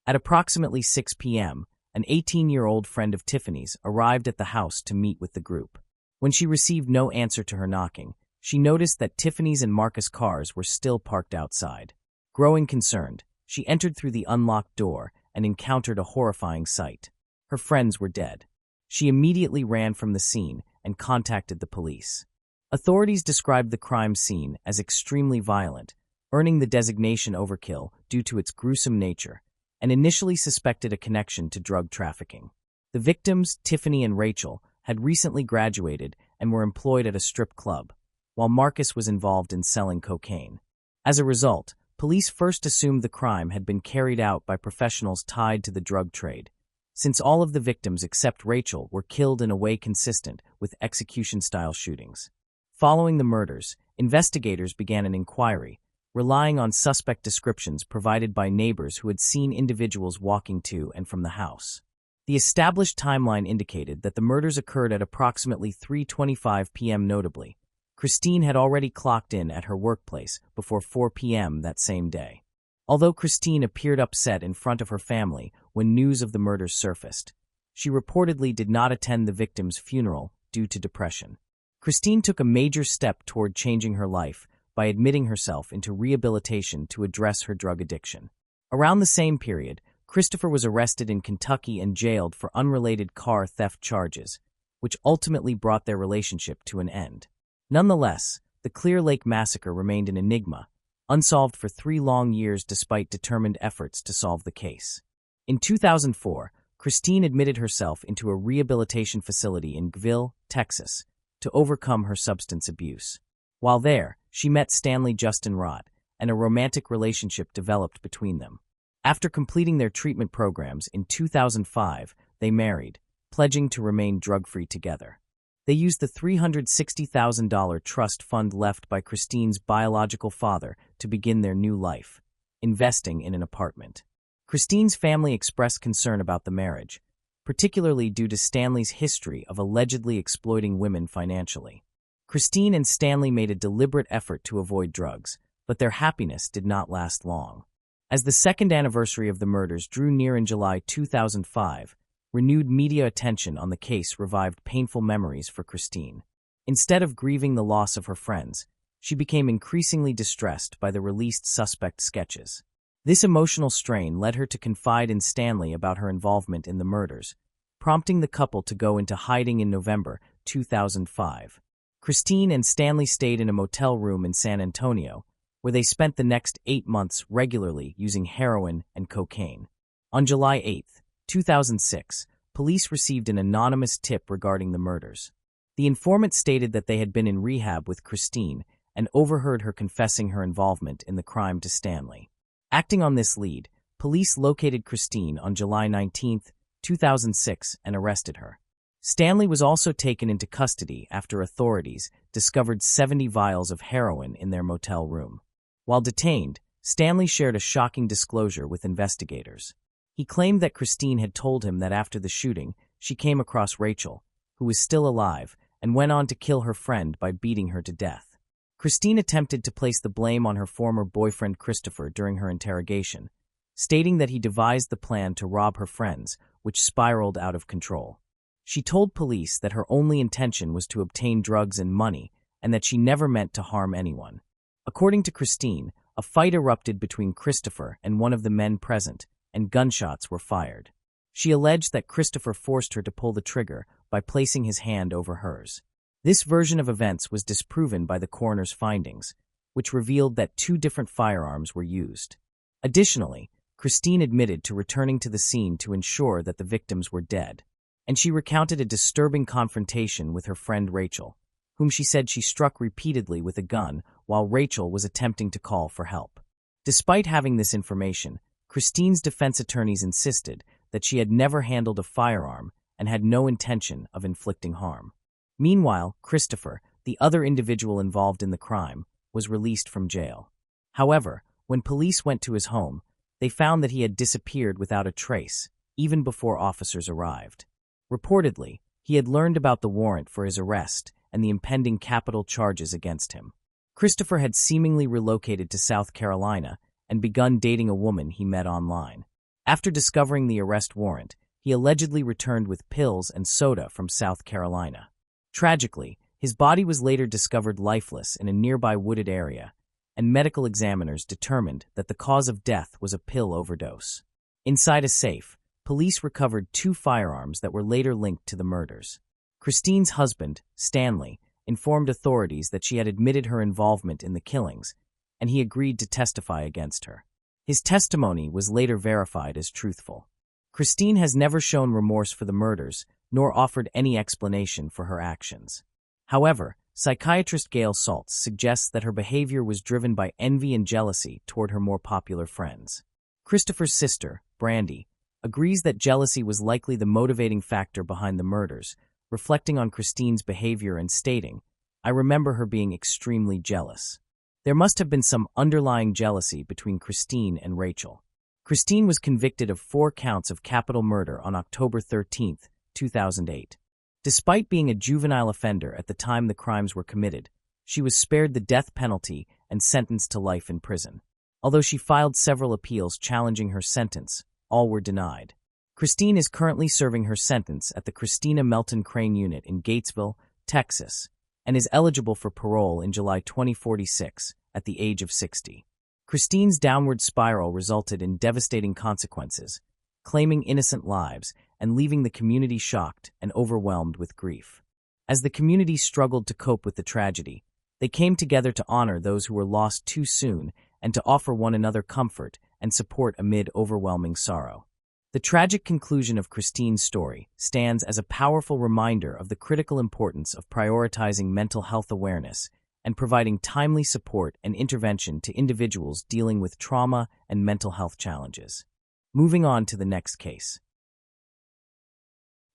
Speaker 1: At approximately 6 p.m., an 18-year-old friend of Tiffany's arrived at the house to meet with the group. When she received no answer to her knocking, she noticed that Tiffany's and Marcus' cars were still parked outside. Growing concerned, she entered through the unlocked door and encountered a horrifying sight. Her friends were dead. She immediately ran from the scene and contacted the police. Authorities described the crime scene as extremely violent, earning the designation overkill due to its gruesome nature, and initially suspected a connection to drug trafficking. The victims, Tiffany and Rachel, had recently graduated and were employed at a strip club, while Marcus was involved in selling cocaine. As a result, police first assumed the crime had been carried out by professionals tied to the drug trade, since all of the victims except Rachel were killed in a way consistent with execution-style shootings. Following the murders, investigators began an inquiry, relying on suspect descriptions provided by neighbors who had seen individuals walking to and from the house. The established timeline indicated that the murders occurred at approximately 3:25 p.m. Notably, Christine had already clocked in at her workplace before 4 p.m. that same day. Although Christine appeared upset in front of her family when news of the murders surfaced, she reportedly did not attend the victim's funeral due to depression. Christine took a major step toward changing her life by admitting herself into rehabilitation to address her drug addiction. Around the same period, Christopher was arrested in Kentucky and jailed for unrelated car theft charges, which ultimately brought their relationship to an end. Nonetheless, the Clear Lake massacre remained an enigma, unsolved for 3 long years despite determined efforts to solve the case. In 2004, Christine admitted herself into a rehabilitation facility in Gville, Texas, to overcome her substance abuse. While there, she met Stanley Justin Rott, and a romantic relationship developed between them. After completing their treatment programs in 2005, they married, pledging to remain drug-free together. They used the $360,000 trust fund left by Christine's biological father to begin their new life, investing in an apartment. Christine's family expressed concern about the marriage, particularly due to Stanley's history of allegedly exploiting women financially. Christine and Stanley made a deliberate effort to avoid drugs, but their happiness did not last long. As the second anniversary of the murders drew near in July 2005, renewed media attention on the case revived painful memories for Christine. Instead of grieving the loss of her friends, she became increasingly distressed by the released suspect sketches. This emotional strain led her to confide in Stanley about her involvement in the murders, prompting the couple to go into hiding in November 2005. Christine and Stanley stayed in a motel room in San Antonio, where they spent the next 8 months regularly using heroin and cocaine. On July 8, 2006, police received an anonymous tip regarding the murders. The informant stated that they had been in rehab with Christine and overheard her confessing her involvement in the crime to Stanley. Acting on this lead, police located Christine on July 19, 2006, and arrested her. Stanley was also taken into custody after authorities discovered 70 vials of heroin in their motel room. While detained, Stanley shared a shocking disclosure with investigators. He claimed that Christine had told him that after the shooting, she came across Rachel, who was still alive, and went on to kill her friend by beating her to death. Christine attempted to place the blame on her former boyfriend Christopher during her interrogation, stating that he devised the plan to rob her friends, which spiraled out of control. She told police that her only intention was to obtain drugs and money, and that she never meant to harm anyone. According to Christine, a fight erupted between Christopher and one of the men present, and gunshots were fired. She alleged that Christopher forced her to pull the trigger by placing his hand over hers. This version of events was disproven by the coroner's findings, which revealed that 2 different firearms were used. Additionally, Christine admitted to returning to the scene to ensure that the victims were dead. and she recounted a disturbing confrontation with her friend Rachel, whom she said she struck repeatedly with a gun while Rachel was attempting to call for help. Despite having this information, Christine's defense attorneys insisted that she had never handled a firearm and had no intention of inflicting harm. Meanwhile, Christopher, the other individual involved in the crime, was released from jail. However, when police went to his home, they found that he had disappeared without a trace, even before officers arrived. Reportedly, he had learned about the warrant for his arrest and the impending capital charges against him. Christopher had seemingly relocated to South Carolina and begun dating a woman he met online. After discovering the arrest warrant, he allegedly returned with pills and soda from South Carolina. Tragically, his body was later discovered lifeless in a nearby wooded area, and medical examiners determined that the cause of death was a pill overdose. Inside a safe, police recovered 2 firearms that were later linked to the murders. Christine's husband, Stanley, informed authorities that she had admitted her involvement in the killings, and he agreed to testify against her. His testimony was later verified as truthful. Christine has never shown remorse for the murders, nor offered any explanation for her actions. However, psychiatrist Gail Saltz suggests that her behavior was driven by envy and jealousy toward her more popular friends. Christopher's sister, Brandy, agrees that jealousy was likely the motivating factor behind the murders, reflecting on Christine's behavior and stating, "I remember her being extremely jealous." There must have been some underlying jealousy between Christine and Rachel. Christine was convicted of 4 counts of capital murder on October 13, 2008. Despite being a juvenile offender at the time the crimes were committed, she was spared the death penalty and sentenced to life in prison. Although she filed several appeals challenging her sentence, all were denied. Christine is currently serving her sentence at the Christina Melton Crane Unit in Gatesville, Texas, and is eligible for parole in July 2046 at the age of 60. Christine's downward spiral resulted in devastating consequences, claiming innocent lives and leaving the community shocked and overwhelmed with grief. As the community struggled to cope with the tragedy, they came together to honor those who were lost too soon and to offer one another comfort and support amid overwhelming sorrow. The tragic conclusion of Christine's story stands as a powerful reminder of the critical importance of prioritizing mental health awareness and providing timely support and intervention to individuals dealing with trauma and mental health challenges. Moving on to the next case.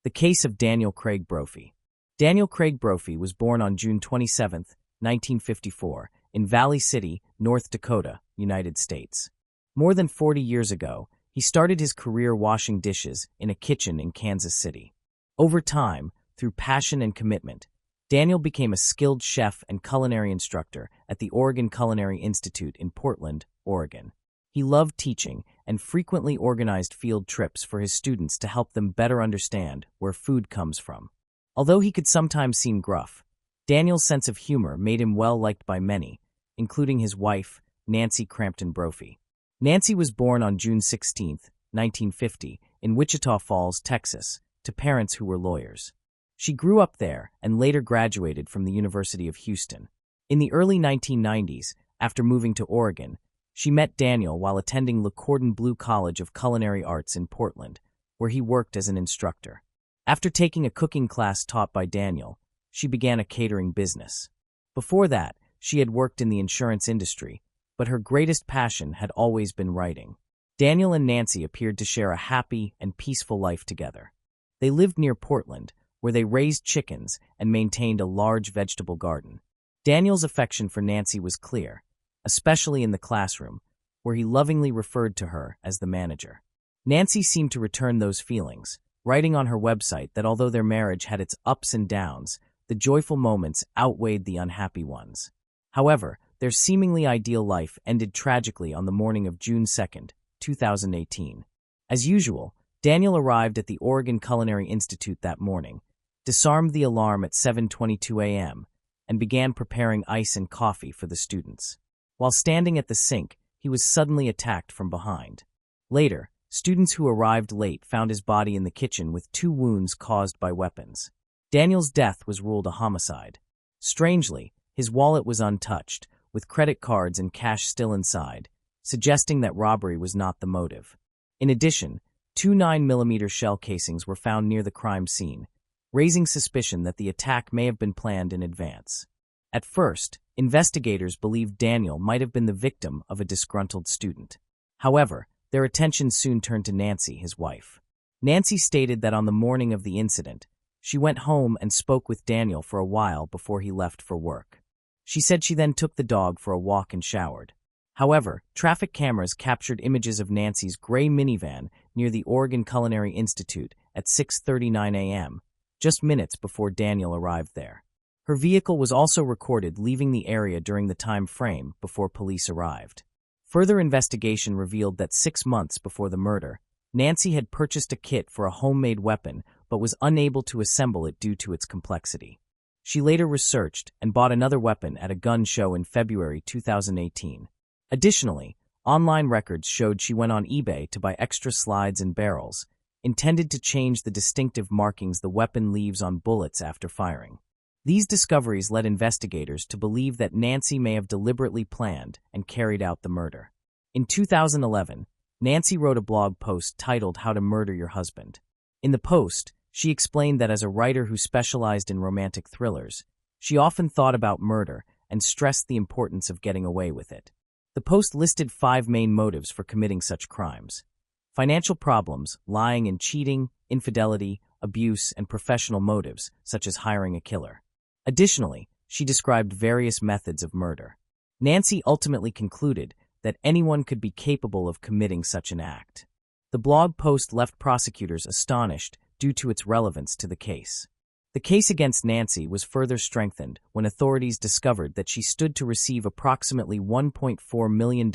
Speaker 1: The case of Daniel Craig Brophy. Daniel Craig Brophy was born on June 27, 1954, in Valley City, North Dakota, United States. More than 40 years ago, he started his career washing dishes in a kitchen in Kansas City. Over time, through passion and commitment, Daniel became a skilled chef and culinary instructor at the Oregon Culinary Institute in Portland, Oregon. He loved teaching and frequently organized field trips for his students to help them better understand where food comes from. Although he could sometimes seem gruff, Daniel's sense of humor made him well-liked by many, including his wife, Nancy Crampton Brophy. Nancy was born on June 16, 1950, in Wichita Falls, Texas, to parents who were lawyers. She grew up there and later graduated from the University of Houston. In the early 1990s, after moving to Oregon, she met Daniel while attending Le Cordon Bleu College of Culinary Arts in Portland, where he worked as an instructor. After taking a cooking class taught by Daniel, she began a catering business. Before that, she had worked in the insurance industry, but her greatest passion had always been writing. Daniel and Nancy appeared to share a happy and peaceful life together. They lived near Portland, where they raised chickens and maintained a large vegetable garden. Daniel's affection for Nancy was clear, especially in the classroom, where he lovingly referred to her as the manager. Nancy seemed to return those feelings, writing on her website that although their marriage had its ups and downs, the joyful moments outweighed the unhappy ones. However, their seemingly ideal life ended tragically on the morning of June 2, 2018. As usual, Daniel arrived at the Oregon Culinary Institute that morning, disarmed the alarm at 7:22 a.m., and began preparing ice and coffee for the students. While standing at the sink, he was suddenly attacked from behind. Later, students who arrived late found his body in the kitchen with 2 wounds caused by weapons. Daniel's death was ruled a homicide. Strangely, his wallet was untouched, with credit cards and cash still inside, suggesting that robbery was not the motive. In addition, Two 9mm shell casings were found near the crime scene, raising suspicion that the attack may have been planned in advance. At first, investigators believed Daniel might have been the victim of a disgruntled student. However, their attention soon turned to Nancy, his wife. Nancy stated that on the morning of the incident, she went home and spoke with Daniel for a while before he left for work. She said she then took the dog for a walk and showered. However, traffic cameras captured images of Nancy's gray minivan near the Oregon Culinary Institute at 6:39 a.m., just minutes before Daniel arrived there. Her vehicle was also recorded leaving the area during the time frame before police arrived. Further investigation revealed that 6 months before the murder, Nancy had purchased a kit for a homemade weapon but was unable to assemble it due to its complexity. She later researched and bought another weapon at a gun show in February 2018. Additionally, online records showed she went on eBay to buy extra slides and barrels, intended to change the distinctive markings the weapon leaves on bullets after firing. These discoveries led investigators to believe that Nancy may have deliberately planned and carried out the murder. In 2011, Nancy wrote a blog post titled "How to Murder Your Husband." In the post, she explained that as a writer who specialized in romantic thrillers, she often thought about murder and stressed the importance of getting away with it. The post listed 5 main motives for committing such crimes: financial problems, lying and cheating, infidelity, abuse, and professional motives, such as hiring a killer. Additionally, she described various methods of murder. Nancy ultimately concluded that anyone could be capable of committing such an act. The blog post left prosecutors astonished due to its relevance to the case. The case against Nancy was further strengthened when authorities discovered that she stood to receive approximately $1.4 million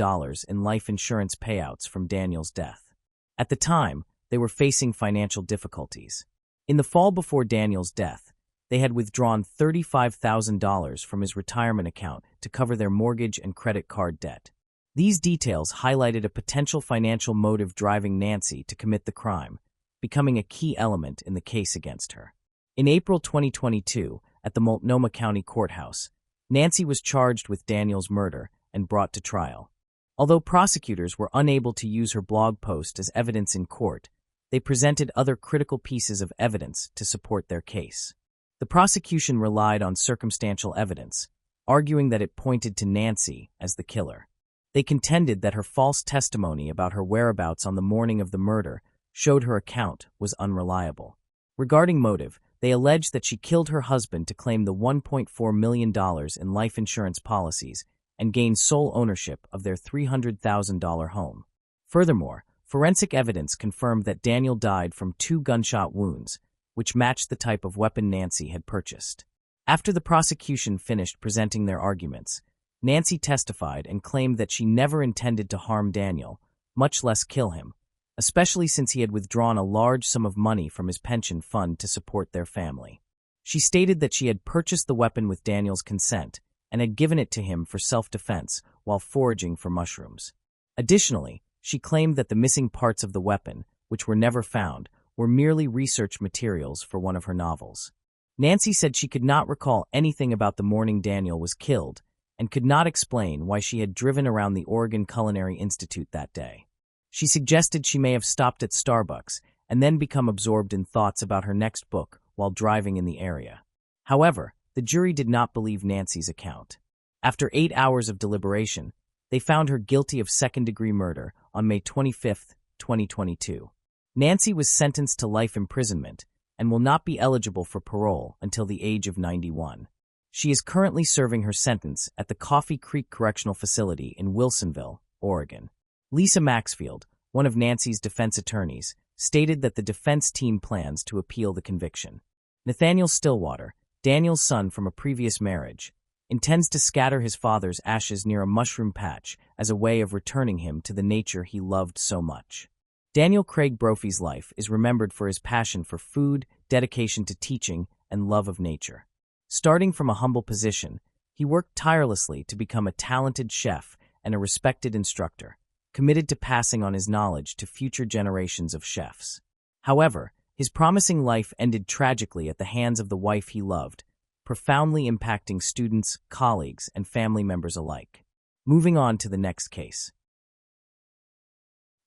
Speaker 1: in life insurance payouts from Daniel's death. At the time, they were facing financial difficulties. In the fall before Daniel's death, they had withdrawn $35,000 from his retirement account to cover their mortgage and credit card debt. These details highlighted a potential financial motive driving Nancy to commit the crime, becoming a key element in the case against her. In April 2022, at the Multnomah County Courthouse, Nancy was charged with Daniel's murder and brought to trial. Although prosecutors were unable to use her blog post as evidence in court, they presented other critical pieces of evidence to support their case. The prosecution relied on circumstantial evidence, arguing that it pointed to Nancy as the killer. They contended that her false testimony about her whereabouts on the morning of the murder showed her account was unreliable. Regarding motive, they alleged that she killed her husband to claim the $1.4 million in life insurance policies and gain sole ownership of their $300,000 home. Furthermore, forensic evidence confirmed that Daniel died from 2 gunshot wounds, which matched the type of weapon Nancy had purchased. After the prosecution finished presenting their arguments, Nancy testified and claimed that she never intended to harm Daniel, much less kill him, especially since he had withdrawn a large sum of money from his pension fund to support their family. She stated that she had purchased the weapon with Daniel's consent and had given it to him for self-defense while foraging for mushrooms. Additionally, she claimed that the missing parts of the weapon, which were never found, were merely research materials for one of her novels. Nancy said she could not recall anything about the morning Daniel was killed and could not explain why she had driven around the Oregon Culinary Institute that day. She suggested she may have stopped at Starbucks and then become absorbed in thoughts about her next book while driving in the area. However, the jury did not believe Nancy's account. After 8 hours of deliberation, they found her guilty of second-degree murder on May 25, 2022. Nancy was sentenced to life imprisonment and will not be eligible for parole until the age of 91. She is currently serving her sentence at the Coffee Creek Correctional Facility in Wilsonville, Oregon. Lisa Maxfield, one of Nancy's defense attorneys, stated that the defense team plans to appeal the conviction. Nathaniel Stillwater, Daniel's son from a previous marriage, intends to scatter his father's ashes near a mushroom patch as a way of returning him to the nature he loved so much. Daniel Craig Brophy's life is remembered for his passion for food, dedication to teaching, and love of nature. Starting from a humble position, he worked tirelessly to become a talented chef and a respected instructor, committed to passing on his knowledge to future generations of chefs. However, his promising life ended tragically at the hands of the wife he loved, profoundly impacting students, colleagues, and family members alike. Moving on to the next case.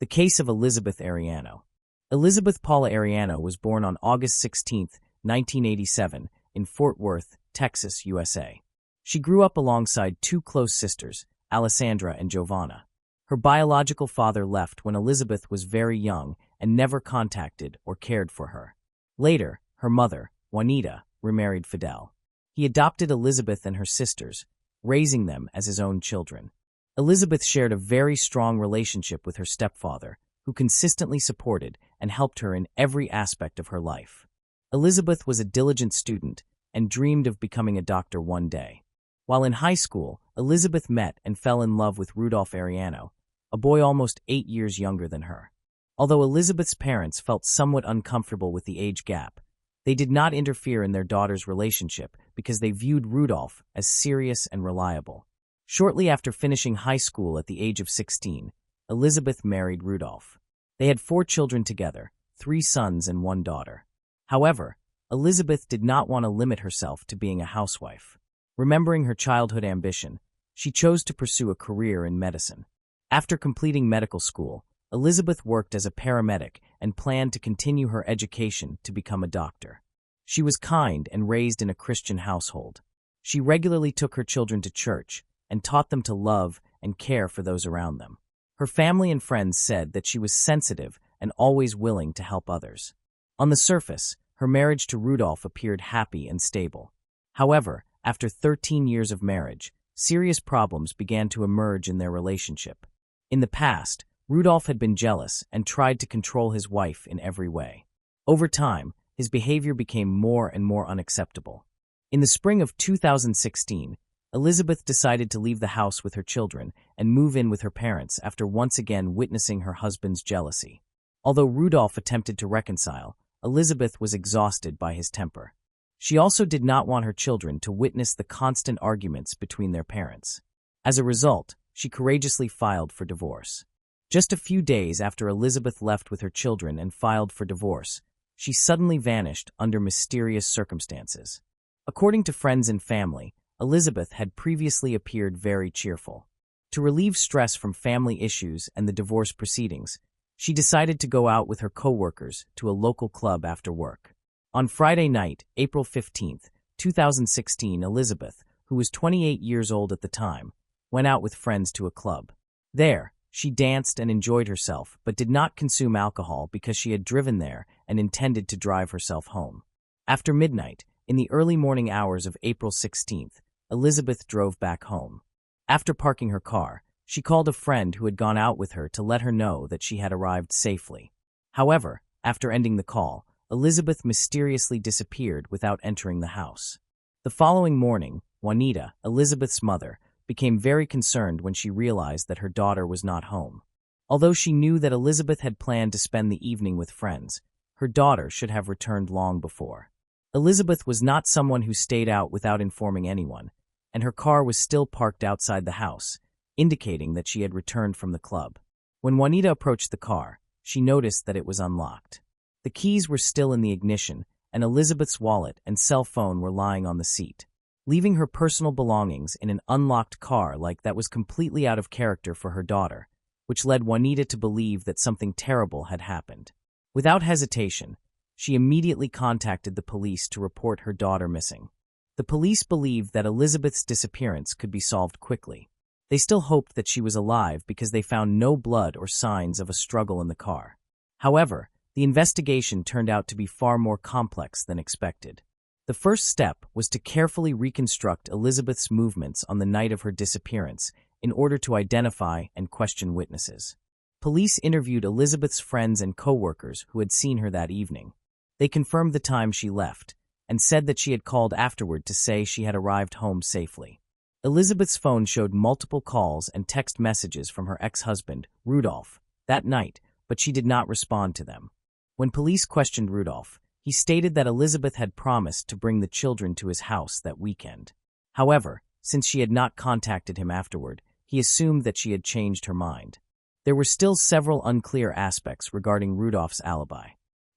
Speaker 1: The case of Elizabeth Arellano. Elizabeth Paula Ariano was born on August 16, 1987, in Fort Worth, Texas, USA. She grew up alongside two close sisters, Alessandra and Giovanna. Her biological father left when Elizabeth was very young and never contacted or cared for her. Later, her mother, Juanita, remarried Fidel. He adopted Elizabeth and her sisters, raising them as his own children. Elizabeth shared a very strong relationship with her stepfather, who consistently supported and helped her in every aspect of her life. Elizabeth was a diligent student and dreamed of becoming a doctor one day. While in high school, Elizabeth met and fell in love with Rudolph Ariano, a boy almost 8 years younger than her. Although Elizabeth's parents felt somewhat uncomfortable with the age gap, they did not interfere in their daughter's relationship because they viewed Rudolph as serious and reliable. Shortly after finishing high school at the age of 16, Elizabeth married Rudolph. They had 4 children together, 3 sons and 1 daughter. However, Elizabeth did not want to limit herself to being a housewife. Remembering her childhood ambition, she chose to pursue a career in medicine. After completing medical school, Elizabeth worked as a paramedic and planned to continue her education to become a doctor. She was kind and raised in a Christian household. She regularly took her children to church and taught them to love and care for those around them. Her family and friends said that she was sensitive and always willing to help others. On the surface, her marriage to Rudolph appeared happy and stable. However, after 13 years of marriage, serious problems began to emerge in their relationship. In the past, Rudolph had been jealous and tried to control his wife in every way. Over time, his behavior became more and more unacceptable. In the spring of 2016, Elizabeth decided to leave the house with her children and move in with her parents after once again witnessing her husband's jealousy. Although Rudolph attempted to reconcile, Elizabeth was exhausted by his temper. She also did not want her children to witness the constant arguments between their parents. As a result, she courageously filed for divorce. Just a few days after Elizabeth left with her children and filed for divorce, she suddenly vanished under mysterious circumstances. According to friends and family, Elizabeth had previously appeared very cheerful. To relieve stress from family issues and the divorce proceedings, she decided to go out with her co-workers to a local club after work. On Friday night, April 15, 2016, Elizabeth, who was 28 years old at the time, went out with friends to a club. There, she danced and enjoyed herself, but did not consume alcohol because she had driven there and intended to drive herself home. After midnight, in the early morning hours of April 16th, Elizabeth drove back home. After parking her car, she called a friend who had gone out with her to let her know that she had arrived safely. However, after ending the call, Elizabeth mysteriously disappeared without entering the house. The following morning, Juanita, Elizabeth's mother, became very concerned when she realized that her daughter was not home. Although she knew that Elizabeth had planned to spend the evening with friends, her daughter should have returned long before. Elizabeth was not someone who stayed out without informing anyone, and her car was still parked outside the house, indicating that she had returned from the club. When Juanita approached the car, she noticed that it was unlocked. The keys were still in the ignition, and Elizabeth's wallet and cell phone were lying on the seat. Leaving her personal belongings in an unlocked car like that was completely out of character for her daughter, which led Juanita to believe that something terrible had happened. Without hesitation, she immediately contacted the police to report her daughter missing. The police believed that Elizabeth's disappearance could be solved quickly. They still hoped that she was alive because they found no blood or signs of a struggle in the car. However, the investigation turned out to be far more complex than expected. The first step was to carefully reconstruct Elizabeth's movements on the night of her disappearance in order to identify and question witnesses. Police interviewed Elizabeth's friends and co-workers who had seen her that evening. They confirmed the time she left and said that she had called afterward to say she had arrived home safely. Elizabeth's phone showed multiple calls and text messages from her ex-husband, Rudolph, that night, but she did not respond to them. When police questioned Rudolph, he stated that Elizabeth had promised to bring the children to his house that weekend. However, since she had not contacted him afterward, he assumed that she had changed her mind. There were still several unclear aspects regarding Rudolph's alibi.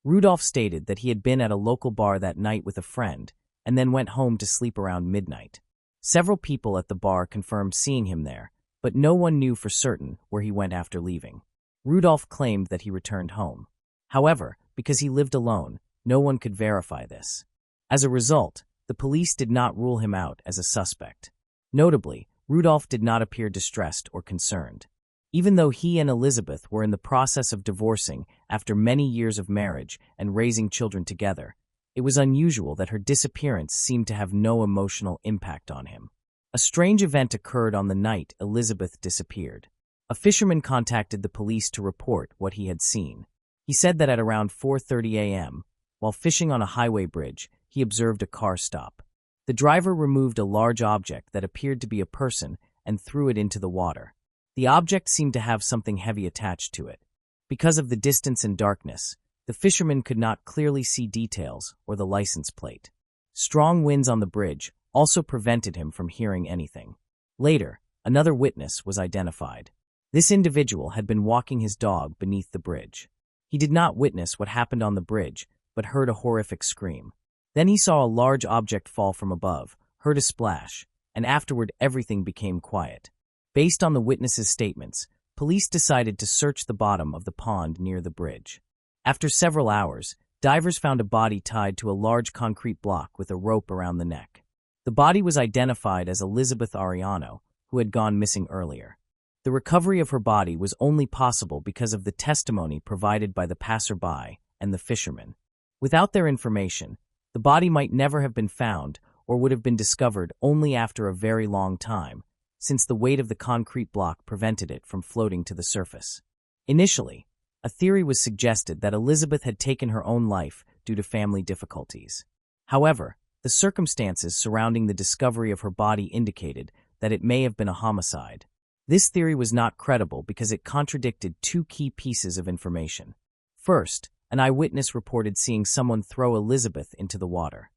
Speaker 1: Rudolph stated that he had been at a local bar that night with a friend and then went home to sleep around midnight. Several people at the bar confirmed seeing him there, but no one knew for certain where he went after leaving. Rudolph claimed that he returned home. However, because he lived alone, no one could verify this. As a result, the police did not rule him out as a suspect. Notably, Rudolph did not appear distressed or concerned. Even though he and Elizabeth were in the process of divorcing after many years of marriage and raising children together, it was unusual that her disappearance seemed to have no emotional impact on him. A strange event occurred on the night Elizabeth disappeared. A fisherman contacted the police to report what he had seen. He said that at around 4:30 a.m., while fishing on a highway bridge, he observed a car stop. The driver removed a large object that appeared to be a person and threw it into the water. The object seemed to have something heavy attached to it. Because of the distance and darkness, the fisherman could not clearly see details or the license plate. Strong winds on the bridge also prevented him from hearing anything. Later, another witness was identified. This individual had been walking his dog beneath the bridge. He did not witness what happened on the bridge, but heard a horrific scream. Then he saw a large object fall from above, heard a splash, and afterward everything became quiet. Based on the witness's statements, police decided to search the bottom of the pond near the bridge. After several hours, divers found a body tied to a large concrete block with a rope around the neck. The body was identified as Elizabeth Ariano, who had gone missing earlier. The recovery of her body was only possible because of the testimony provided by the passerby and the fisherman. Without their information, the body might never have been found or would have been discovered only after a very long time, since the weight of the concrete block prevented it from floating to the surface. Initially, a theory was suggested that Elizabeth had taken her own life due to family difficulties. However, the circumstances surrounding the discovery of her body indicated that it may have been a homicide. This theory was not credible because it contradicted two key pieces of information. First, an eyewitness reported seeing someone throw Elizabeth into the water.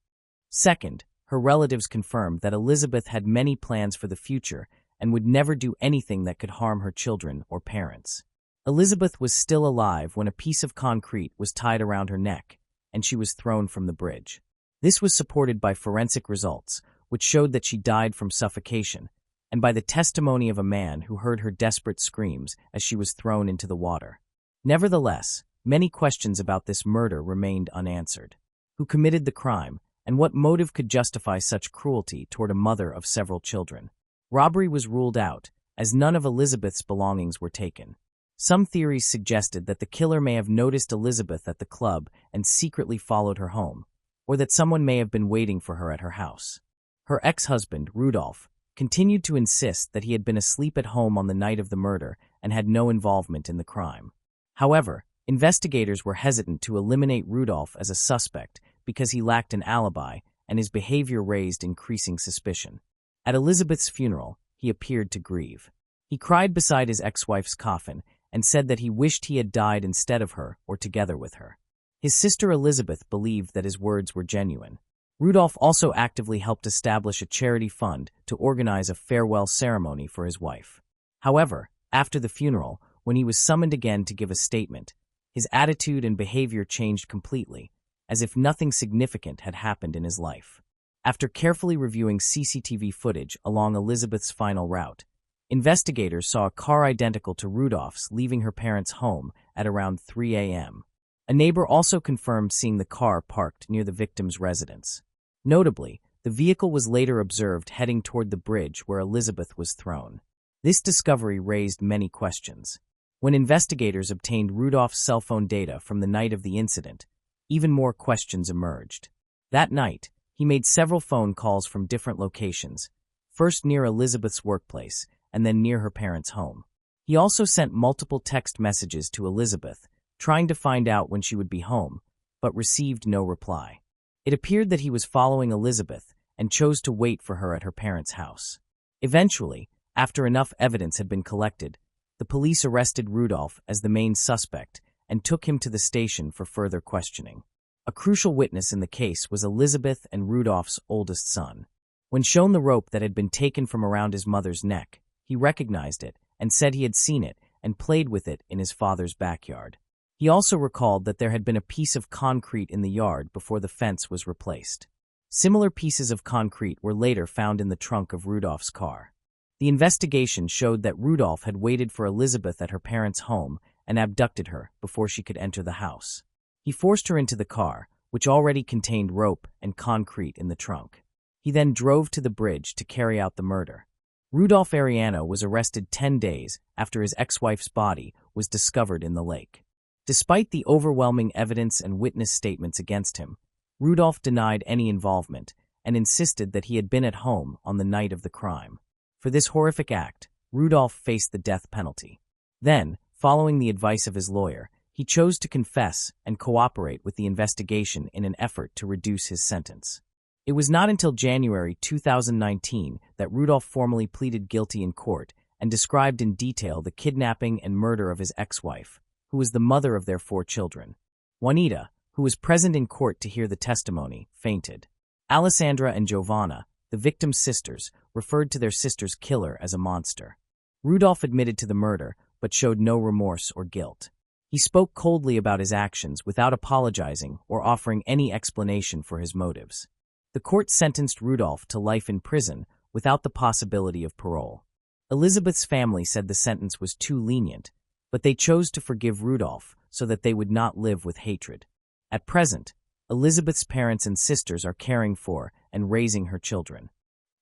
Speaker 1: Second, her relatives confirmed that Elizabeth had many plans for the future and would never do anything that could harm her children or parents. Elizabeth was still alive when a piece of concrete was tied around her neck, and she was thrown from the bridge. This was supported by forensic results, which showed that she died from suffocation, and by the testimony of a man who heard her desperate screams as she was thrown into the water. Nevertheless, many questions about this murder remained unanswered. Who committed the crime, and what motive could justify such cruelty toward a mother of several children? Robbery was ruled out, as none of Elizabeth's belongings were taken. Some theories suggested that the killer may have noticed Elizabeth at the club and secretly followed her home, or that someone may have been waiting for her at her house. Her ex-husband, Rudolph, continued to insist that he had been asleep at home on the night of the murder and had no involvement in the crime. However, investigators were hesitant to eliminate Rudolph as a suspect because he lacked an alibi and his behavior raised increasing suspicion. At Elizabeth's funeral, he appeared to grieve. He cried beside his ex-wife's coffin and said that he wished he had died instead of her or together with her. His sister Elizabeth believed that his words were genuine. Rudolph also actively helped establish a charity fund to organize a farewell ceremony for his wife. However, after the funeral, when he was summoned again to give a statement, his attitude and behavior changed completely, as if nothing significant had happened in his life. After carefully reviewing CCTV footage along Elizabeth's final route, investigators saw a car identical to Rudolph's leaving her parents' home at around 3 a.m. A neighbor also confirmed seeing the car parked near the victim's residence. Notably, the vehicle was later observed heading toward the bridge where Elizabeth was thrown. This discovery raised many questions. When investigators obtained Rudolph's cell phone data from the night of the incident, even more questions emerged. That night, he made several phone calls from different locations, first near Elizabeth's workplace and then near her parents' home. He also sent multiple text messages to Elizabeth, trying to find out when she would be home, but received no reply. It appeared that he was following Elizabeth and chose to wait for her at her parents' house. Eventually, after enough evidence had been collected, the police arrested Rudolph as the main suspect and took him to the station for further questioning. A crucial witness in the case was Elizabeth and Rudolph's oldest son. When shown the rope that had been taken from around his mother's neck, he recognized it and said he had seen it and played with it in his father's backyard. He also recalled that there had been a piece of concrete in the yard before the fence was replaced. Similar pieces of concrete were later found in the trunk of Rudolph's car. The investigation showed that Rudolph had waited for Elizabeth at her parents' home and abducted her before she could enter the house. He forced her into the car, which already contained rope and concrete in the trunk. He then drove to the bridge to carry out the murder. Rudolph Ariano was arrested 10 days after his ex-wife's body was discovered in the lake. Despite the overwhelming evidence and witness statements against him, Rudolph denied any involvement and insisted that he had been at home on the night of the crime. For this horrific act, Rudolph faced the death penalty. Then, following the advice of his lawyer, he chose to confess and cooperate with the investigation in an effort to reduce his sentence. It was not until January 2019 that Rudolph formally pleaded guilty in court and described in detail the kidnapping and murder of his ex-wife, who was the mother of their 4 children. Juanita, who was present in court to hear the testimony, fainted. Alessandra and Giovanna, the victim's sisters, referred to their sister's killer as a monster. Rudolph admitted to the murder, but showed no remorse or guilt. He spoke coldly about his actions without apologizing or offering any explanation for his motives. The court sentenced Rudolph to life in prison without the possibility of parole. Elizabeth's family said the sentence was too lenient, but they chose to forgive Rudolph so that they would not live with hatred. At present, Elizabeth's parents and sisters are caring for and raising her children.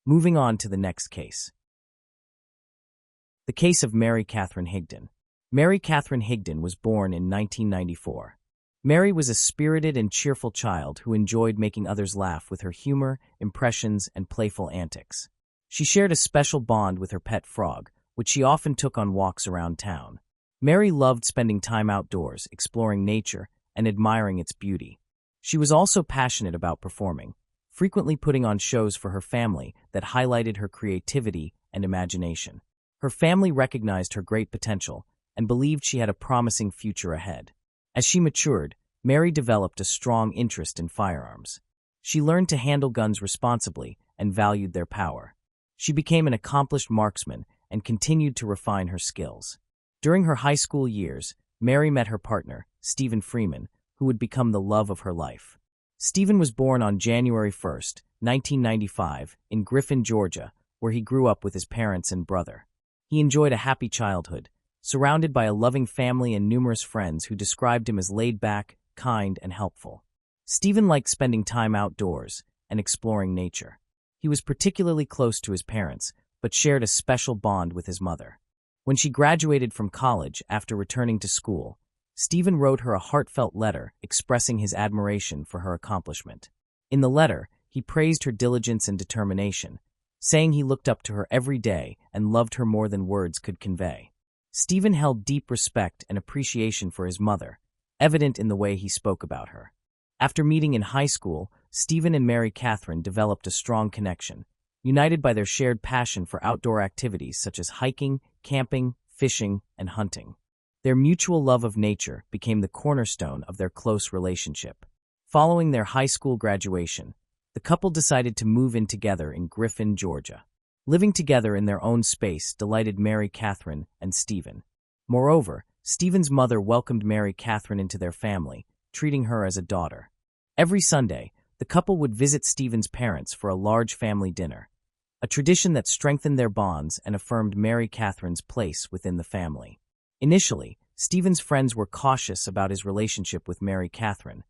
Speaker 1: Moving on to the next case. The case of Mary Catherine Higdon. Mary Catherine Higdon was born in 1994. Mary was a spirited and cheerful child who enjoyed making others laugh with her humor, impressions, and playful antics. She shared a special bond with her pet frog, which she often took on walks around town. Mary loved spending time outdoors, exploring nature, and admiring its beauty. She was also passionate about performing, frequently putting on shows for her family that highlighted her creativity and imagination. Her family recognized her great potential and believed she had a promising future ahead. As she matured, Mary developed a strong interest in firearms. She learned to handle guns responsibly and valued their power. She became an accomplished marksman and continued to refine her skills. During her high school years, Mary met her partner, Stephen Freeman, who would become the love of her life. Stephen was born on January 1, 1995, in Griffin, Georgia, where he grew up with his parents and brother. He enjoyed a happy childhood, surrounded by a loving family and numerous friends who described him as laid-back, kind, and helpful. Stephen liked spending time outdoors and exploring nature. He was particularly close to his parents, but shared a special bond with his mother. When she graduated from college after returning to school, Stephen wrote her a heartfelt letter expressing his admiration for her accomplishment. In the letter, he praised her diligence and determination, saying he looked up to her every day and loved her more than words could convey. Stephen held deep respect and appreciation for his mother, evident in the way he spoke about her. After meeting in high school, Stephen and Mary Catherine developed a strong connection, united by their shared passion for outdoor activities such as hiking, camping, fishing, and hunting. Their mutual love of nature became the cornerstone of their close relationship. Following their high school graduation, the couple decided to move in together in Griffin, Georgia. Living together in their own space delighted Mary Catherine and Stephen. Moreover, Stephen's mother welcomed Mary Catherine into their family, treating her as a daughter. Every Sunday, the couple would visit Stephen's parents for a large family dinner, a tradition that strengthened their bonds and affirmed Mary Catherine's place within the family. Initially, Stephen's friends were cautious about his relationship with Mary Catherine,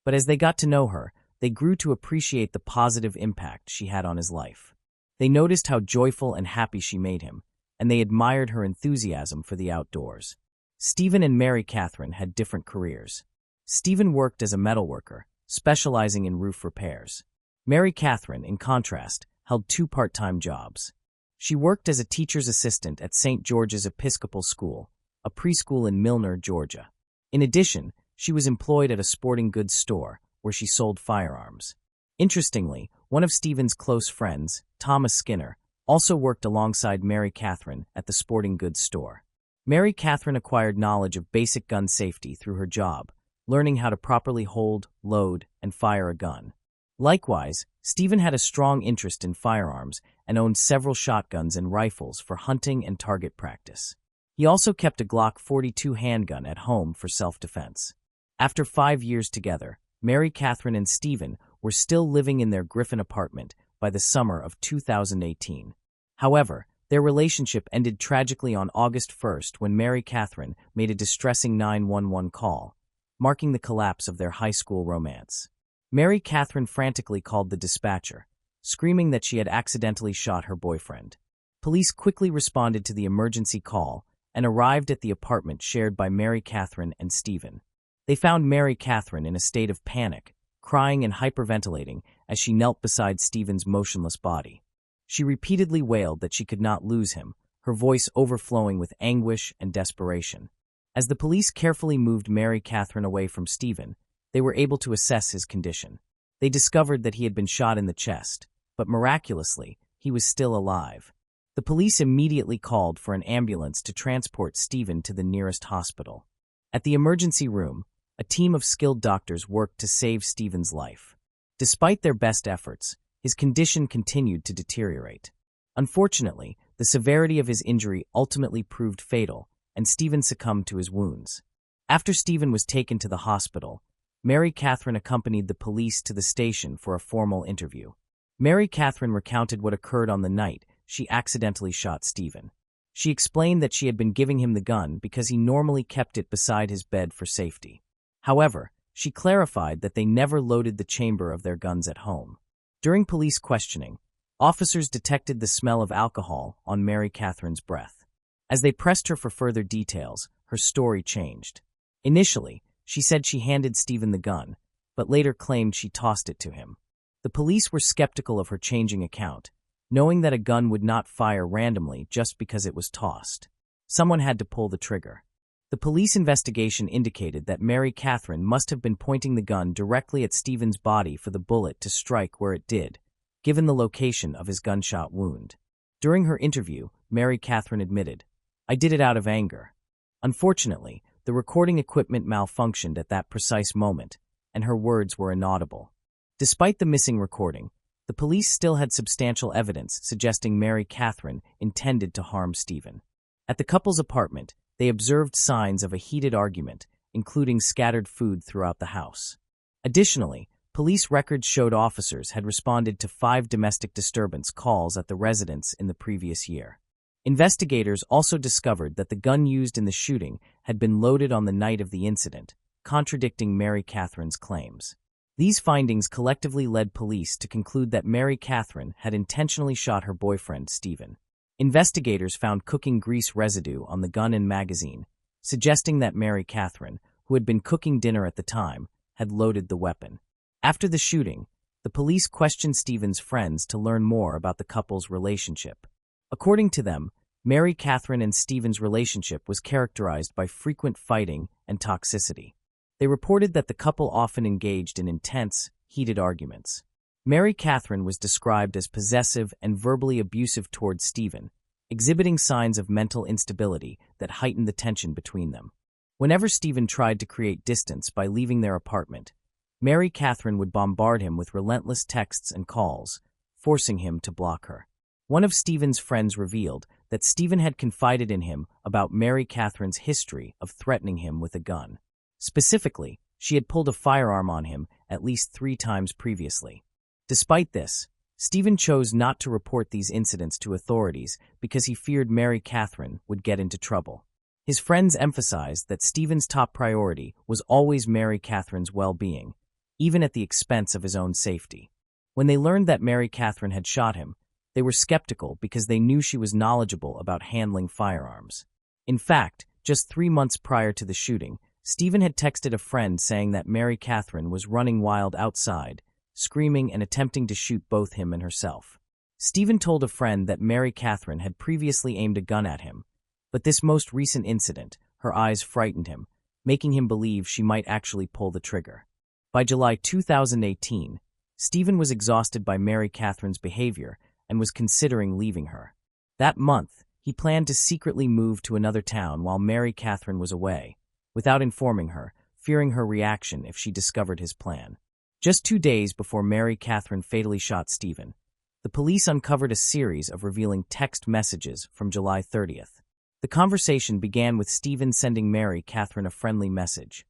Speaker 1: but as they got to know her, they grew to appreciate the positive impact she had on his life. They noticed how joyful and happy she made him, and they admired her enthusiasm for the outdoors. Stephen and Mary Catherine had different careers. Stephen worked as a metalworker, specializing in roof repairs. Mary Catherine, in contrast, held 2 part-time jobs. She worked as a teacher's assistant at St. George's Episcopal School, a preschool in Milner, Georgia. In addition, she was employed at a sporting goods store where she sold firearms. Interestingly, one of Stephen's close friends, Thomas Skinner, also worked alongside Mary Catherine at the sporting goods store. Mary Catherine acquired knowledge of basic gun safety through her job, learning how to properly hold, load, and fire a gun. Likewise, Stephen had a strong interest in firearms and owned several shotguns and rifles for hunting and target practice. He also kept a Glock 42 handgun at home for self-defense. After 5 years together, Mary Catherine and Stephen were still living in their Griffin apartment by the summer of 2018. However, Their relationship ended tragically on August 1st when Mary Catherine made a distressing 911 call, marking the collapse of their high school romance. Mary Catherine frantically called the dispatcher, screaming that she had accidentally shot her boyfriend. Police quickly responded to the emergency call and arrived at the apartment shared by Mary Catherine and Stephen. They found Mary Catherine in a state of panic, crying and hyperventilating as she knelt beside Stephen's motionless body. She repeatedly wailed that she could not lose him, her voice overflowing with anguish and desperation. As the police carefully moved Mary Catherine away from Stephen, they were able to assess his condition. They discovered that he had been shot in the chest, but miraculously, he was still alive. The police immediately called for an ambulance to transport Stephen to the nearest hospital. At the emergency room, a team of skilled doctors worked to save Stephen's life. Despite their best efforts, his condition continued to deteriorate. Unfortunately, the severity of his injury ultimately proved fatal, and Stephen succumbed to his wounds. After Stephen was taken to the hospital, Mary Catherine accompanied the police to the station for a formal interview. Mary Catherine recounted what occurred on the night she accidentally shot Stephen. She explained that she had been giving him the gun because he normally kept it beside his bed for safety. However, she clarified that they never loaded the chamber of their guns at home. During police questioning, officers detected the smell of alcohol on Mary Catherine's breath. As they pressed her for further details, her story changed. Initially, she said she handed Stephen the gun, but later claimed she tossed it to him. The police were skeptical of her changing account, knowing that a gun would not fire randomly just because it was tossed. Someone had to pull the trigger. The police investigation indicated that Mary Catherine must have been pointing the gun directly at Stephen's body for the bullet to strike where it did, given the location of his gunshot wound. During her interview, Mary Catherine admitted, "I did it out of anger." Unfortunately, the recording equipment malfunctioned at that precise moment, and her words were inaudible. Despite the missing recording, the police still had substantial evidence suggesting Mary Catherine intended to harm Stephen. At the couple's apartment, they observed signs of a heated argument, including scattered food throughout the house. Additionally, police records showed officers had responded to 5 domestic disturbance calls at the residence in the previous year. Investigators also discovered that the gun used in the shooting had been loaded on the night of the incident, contradicting Mary Catherine's claims. These findings collectively led police to conclude that Mary Catherine had intentionally shot her boyfriend, Stephen. Investigators found cooking grease residue on the gun and magazine, suggesting that Mary Catherine, who had been cooking dinner at the time, had loaded the weapon. After the shooting, the police questioned Stephen's friends to learn more about the couple's relationship. According to them, Mary Catherine and Stephen's relationship was characterized by frequent fighting and toxicity. They reported that the couple often engaged in intense, heated arguments. Mary Catherine was described as possessive and verbally abusive towards Stephen, exhibiting signs of mental instability that heightened the tension between them. Whenever Stephen tried to create distance by leaving their apartment, Mary Catherine would bombard him with relentless texts and calls, forcing him to block her. One of Stephen's friends revealed that Stephen had confided in him about Mary Catherine's history of threatening him with a gun. Specifically, she had pulled a firearm on him at least 3 times previously. Despite this, Stephen chose not to report these incidents to authorities because he feared Mary Catherine would get into trouble. His friends emphasized that Stephen's top priority was always Mary Catherine's well-being, even at the expense of his own safety. When they learned that Mary Catherine had shot him, they were skeptical because they knew she was knowledgeable about handling firearms. In fact, just 3 months prior to the shooting, Stephen had texted a friend saying that Mary Catherine was running wild outside, screaming and attempting to shoot both him and herself. Stephen told a friend that Mary Catherine had previously aimed a gun at him, but this most recent incident, her eyes frightened him, making him believe she might actually pull the trigger. By July 2018, Stephen was exhausted by Mary Catherine's behavior and was considering leaving her. That month, he planned to secretly move to another town while Mary Catherine was away, without informing her, fearing her reaction if she discovered his plan. Just 2 days before Mary Catherine fatally shot Stephen, the police uncovered a series of revealing text messages from July 30th. The conversation began with Stephen sending Mary Catherine a friendly message.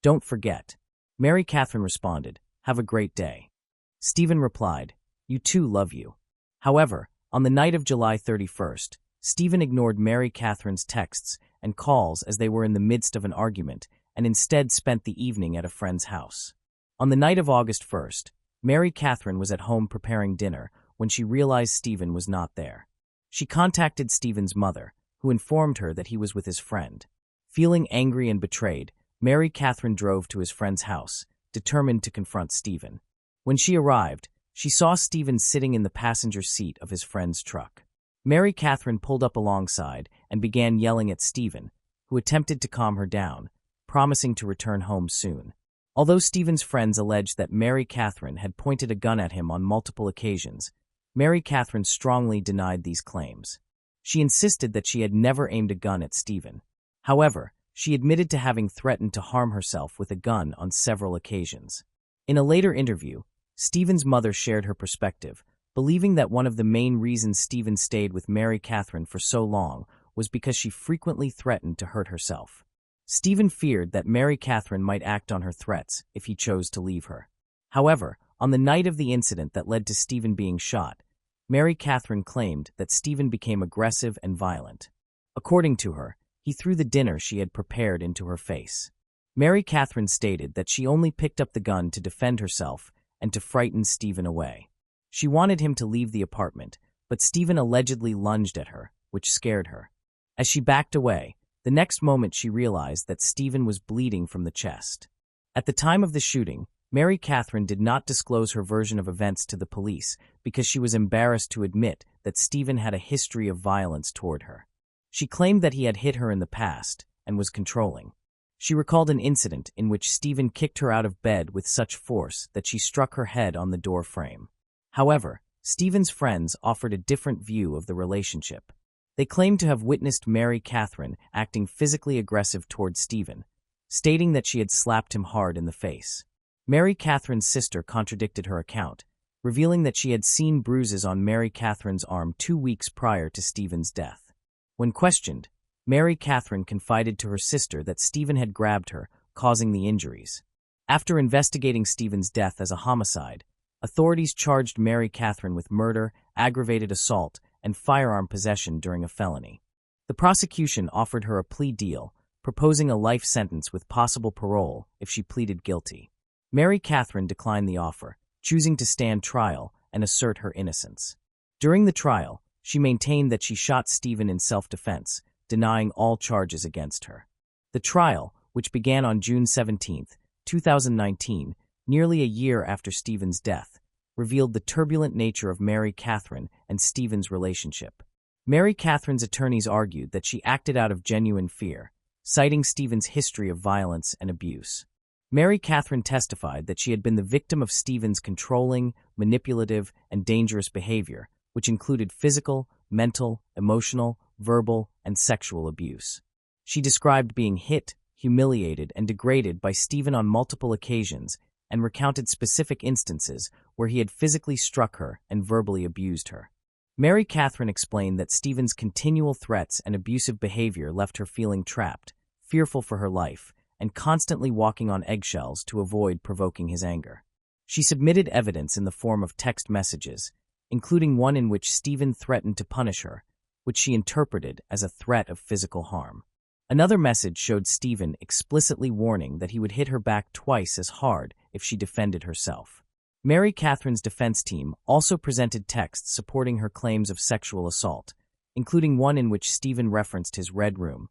Speaker 1: "Don't forget." Mary Catherine responded, "Have a great day." Stephen replied, "You too, love you." However, On the night of July 31st, Stephen ignored Mary Catherine's texts and calls as they were in the midst of an argument and instead spent the evening at a friend's house. On the night of August 1st, Mary Catherine was at home preparing dinner when she realized Stephen was not there. She contacted Stephen's mother, who informed her that he was with his friend. Feeling angry and betrayed, Mary Catherine drove to his friend's house, determined to confront Stephen. When she arrived, she saw Stephen sitting in the passenger seat of his friend's truck. Mary Catherine pulled up alongside and began yelling at Stephen, who attempted to calm her down, promising to return home soon. Although Stephen's friends alleged that Mary Catherine had pointed a gun at him on multiple occasions, Mary Catherine strongly denied these claims. She insisted that she had never aimed a gun at Stephen. However, she admitted to having threatened to harm herself with a gun on several occasions. In a later interview, Stephen's mother shared her perspective, believing that one of the main reasons Stephen stayed with Mary Catherine for so long was because she frequently threatened to hurt herself. Stephen feared that Mary Catherine might act on her threats if he chose to leave her. However, on the night of the incident that led to Stephen being shot, Mary Catherine claimed that Stephen became aggressive and violent. According to her, he threw the dinner she had prepared into her face. Mary Catherine stated that she only picked up the gun to defend herself and to frighten Stephen away. She wanted him to leave the apartment, but Stephen allegedly lunged at her, which scared her. As she backed away, the next moment she realized that Stephen was bleeding from the chest. At the time of the shooting, Mary Catherine did not disclose her version of events to the police because she was embarrassed to admit that Stephen had a history of violence toward her. She claimed that he had hit her in the past and was controlling. She recalled an incident in which Stephen kicked her out of bed with such force that she struck her head on the door frame. However, Stephen's friends offered a different view of the relationship. They claimed to have witnessed Mary Catherine acting physically aggressive toward Stephen, stating that she had slapped him hard in the face. Mary Catherine's sister contradicted her account, revealing that she had seen bruises on Mary Catherine's arm 2 weeks prior to Stephen's death. When questioned, Mary Catherine confided to her sister that Stephen had grabbed her, causing the injuries. After investigating Stephen's death as a homicide, authorities charged Mary Catherine with murder, aggravated assault, and firearm possession during a felony. The prosecution offered her a plea deal, proposing a life sentence with possible parole if she pleaded guilty. Mary Catherine declined the offer, choosing to stand trial and assert her innocence. During the trial, she maintained that she shot Stephen in self-defense, denying all charges against her. The trial, which began on June 17, 2019, nearly a year after Stephen's death, revealed the turbulent nature of Mary Catherine and Stephen's relationship. Mary Catherine's attorneys argued that she acted out of genuine fear, citing Stephen's history of violence and abuse. Mary Catherine testified that she had been the victim of Stephen's controlling, manipulative, and dangerous behavior, which included physical, mental, emotional, verbal, and sexual abuse. She described being hit, humiliated, and degraded by Stephen on multiple occasions and recounted specific instances where he had physically struck her and verbally abused her. Mary Catherine explained that Stephen's continual threats and abusive behavior left her feeling trapped, fearful for her life, and constantly walking on eggshells to avoid provoking his anger. She submitted evidence in the form of text messages, including one in which Stephen threatened to punish her, which she interpreted as a threat of physical harm. Another message showed Stephen explicitly warning that he would hit her back twice as hard if she defended herself. Mary Catherine's defense team also presented texts supporting her claims of sexual assault, including one in which Stephen referenced his red room,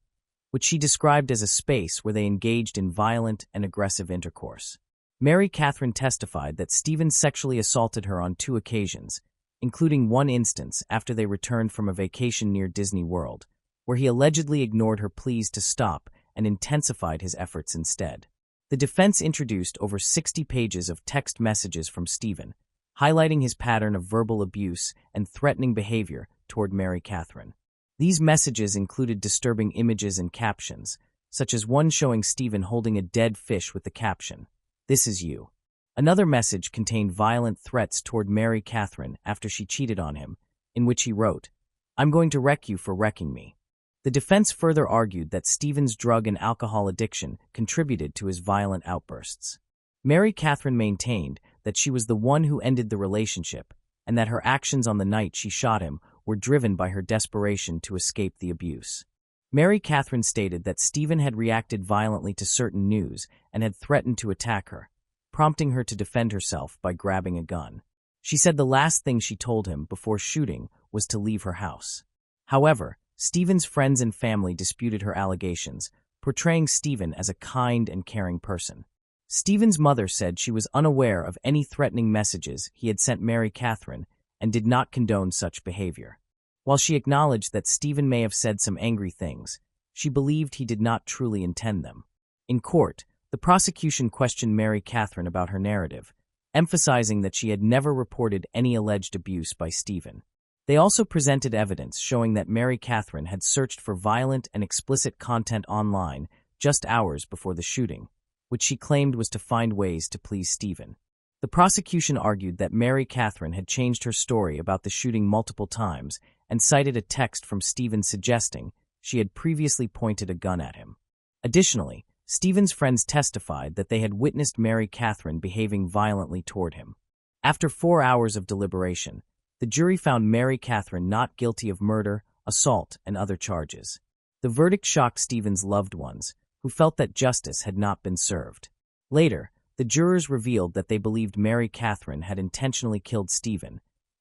Speaker 1: which she described as a space where they engaged in violent and aggressive intercourse. Mary Catherine testified that Stephen sexually assaulted her on 2 occasions, including one instance after they returned from a vacation near Disney World, where he allegedly ignored her pleas to stop and intensified his efforts instead. The defense introduced over 60 pages of text messages from Stephen, highlighting his pattern of verbal abuse and threatening behavior toward Mary Catherine. These messages included disturbing images and captions, such as one showing Stephen holding a dead fish with the caption, "This is you." Another message contained violent threats toward Mary Catherine after she cheated on him, in which he wrote, "I'm going to wreck you for wrecking me." The defense further argued that Stephen's drug and alcohol addiction contributed to his violent outbursts. Mary Catherine maintained that she was the one who ended the relationship and that her actions on the night she shot him were driven by her desperation to escape the abuse. Mary Catherine stated that Stephen had reacted violently to certain news and had threatened to attack her, prompting her to defend herself by grabbing a gun. She said the last thing she told him before shooting was to leave her house. However, Stephen's friends and family disputed her allegations, portraying Stephen as a kind and caring person. Stephen's mother said she was unaware of any threatening messages he had sent Mary Catherine and did not condone such behavior. While she acknowledged that Stephen may have said some angry things, she believed he did not truly intend them. In court, the prosecution questioned Mary Catherine about her narrative, emphasizing that she had never reported any alleged abuse by Stephen. They also presented evidence showing that Mary Catherine had searched for violent and explicit content online just hours before the shooting, which she claimed was to find ways to please Stephen. The prosecution argued that Mary Catherine had changed her story about the shooting multiple times and cited a text from Stephen suggesting she had previously pointed a gun at him. Additionally, Stephen's friends testified that they had witnessed Mary Catherine behaving violently toward him. After 4 hours of deliberation, the jury found Mary Catherine not guilty of murder, assault, and other charges. The verdict shocked Stephen's loved ones, who felt that justice had not been served. Later, the jurors revealed that they believed Mary Catherine had intentionally killed Stephen,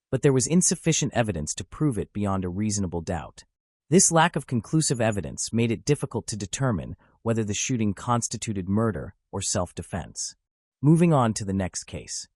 Speaker 1: but there was insufficient evidence to prove it beyond a reasonable doubt. This lack of conclusive evidence made it difficult to determine whether the shooting constituted murder or self-defense. Moving on to the next case.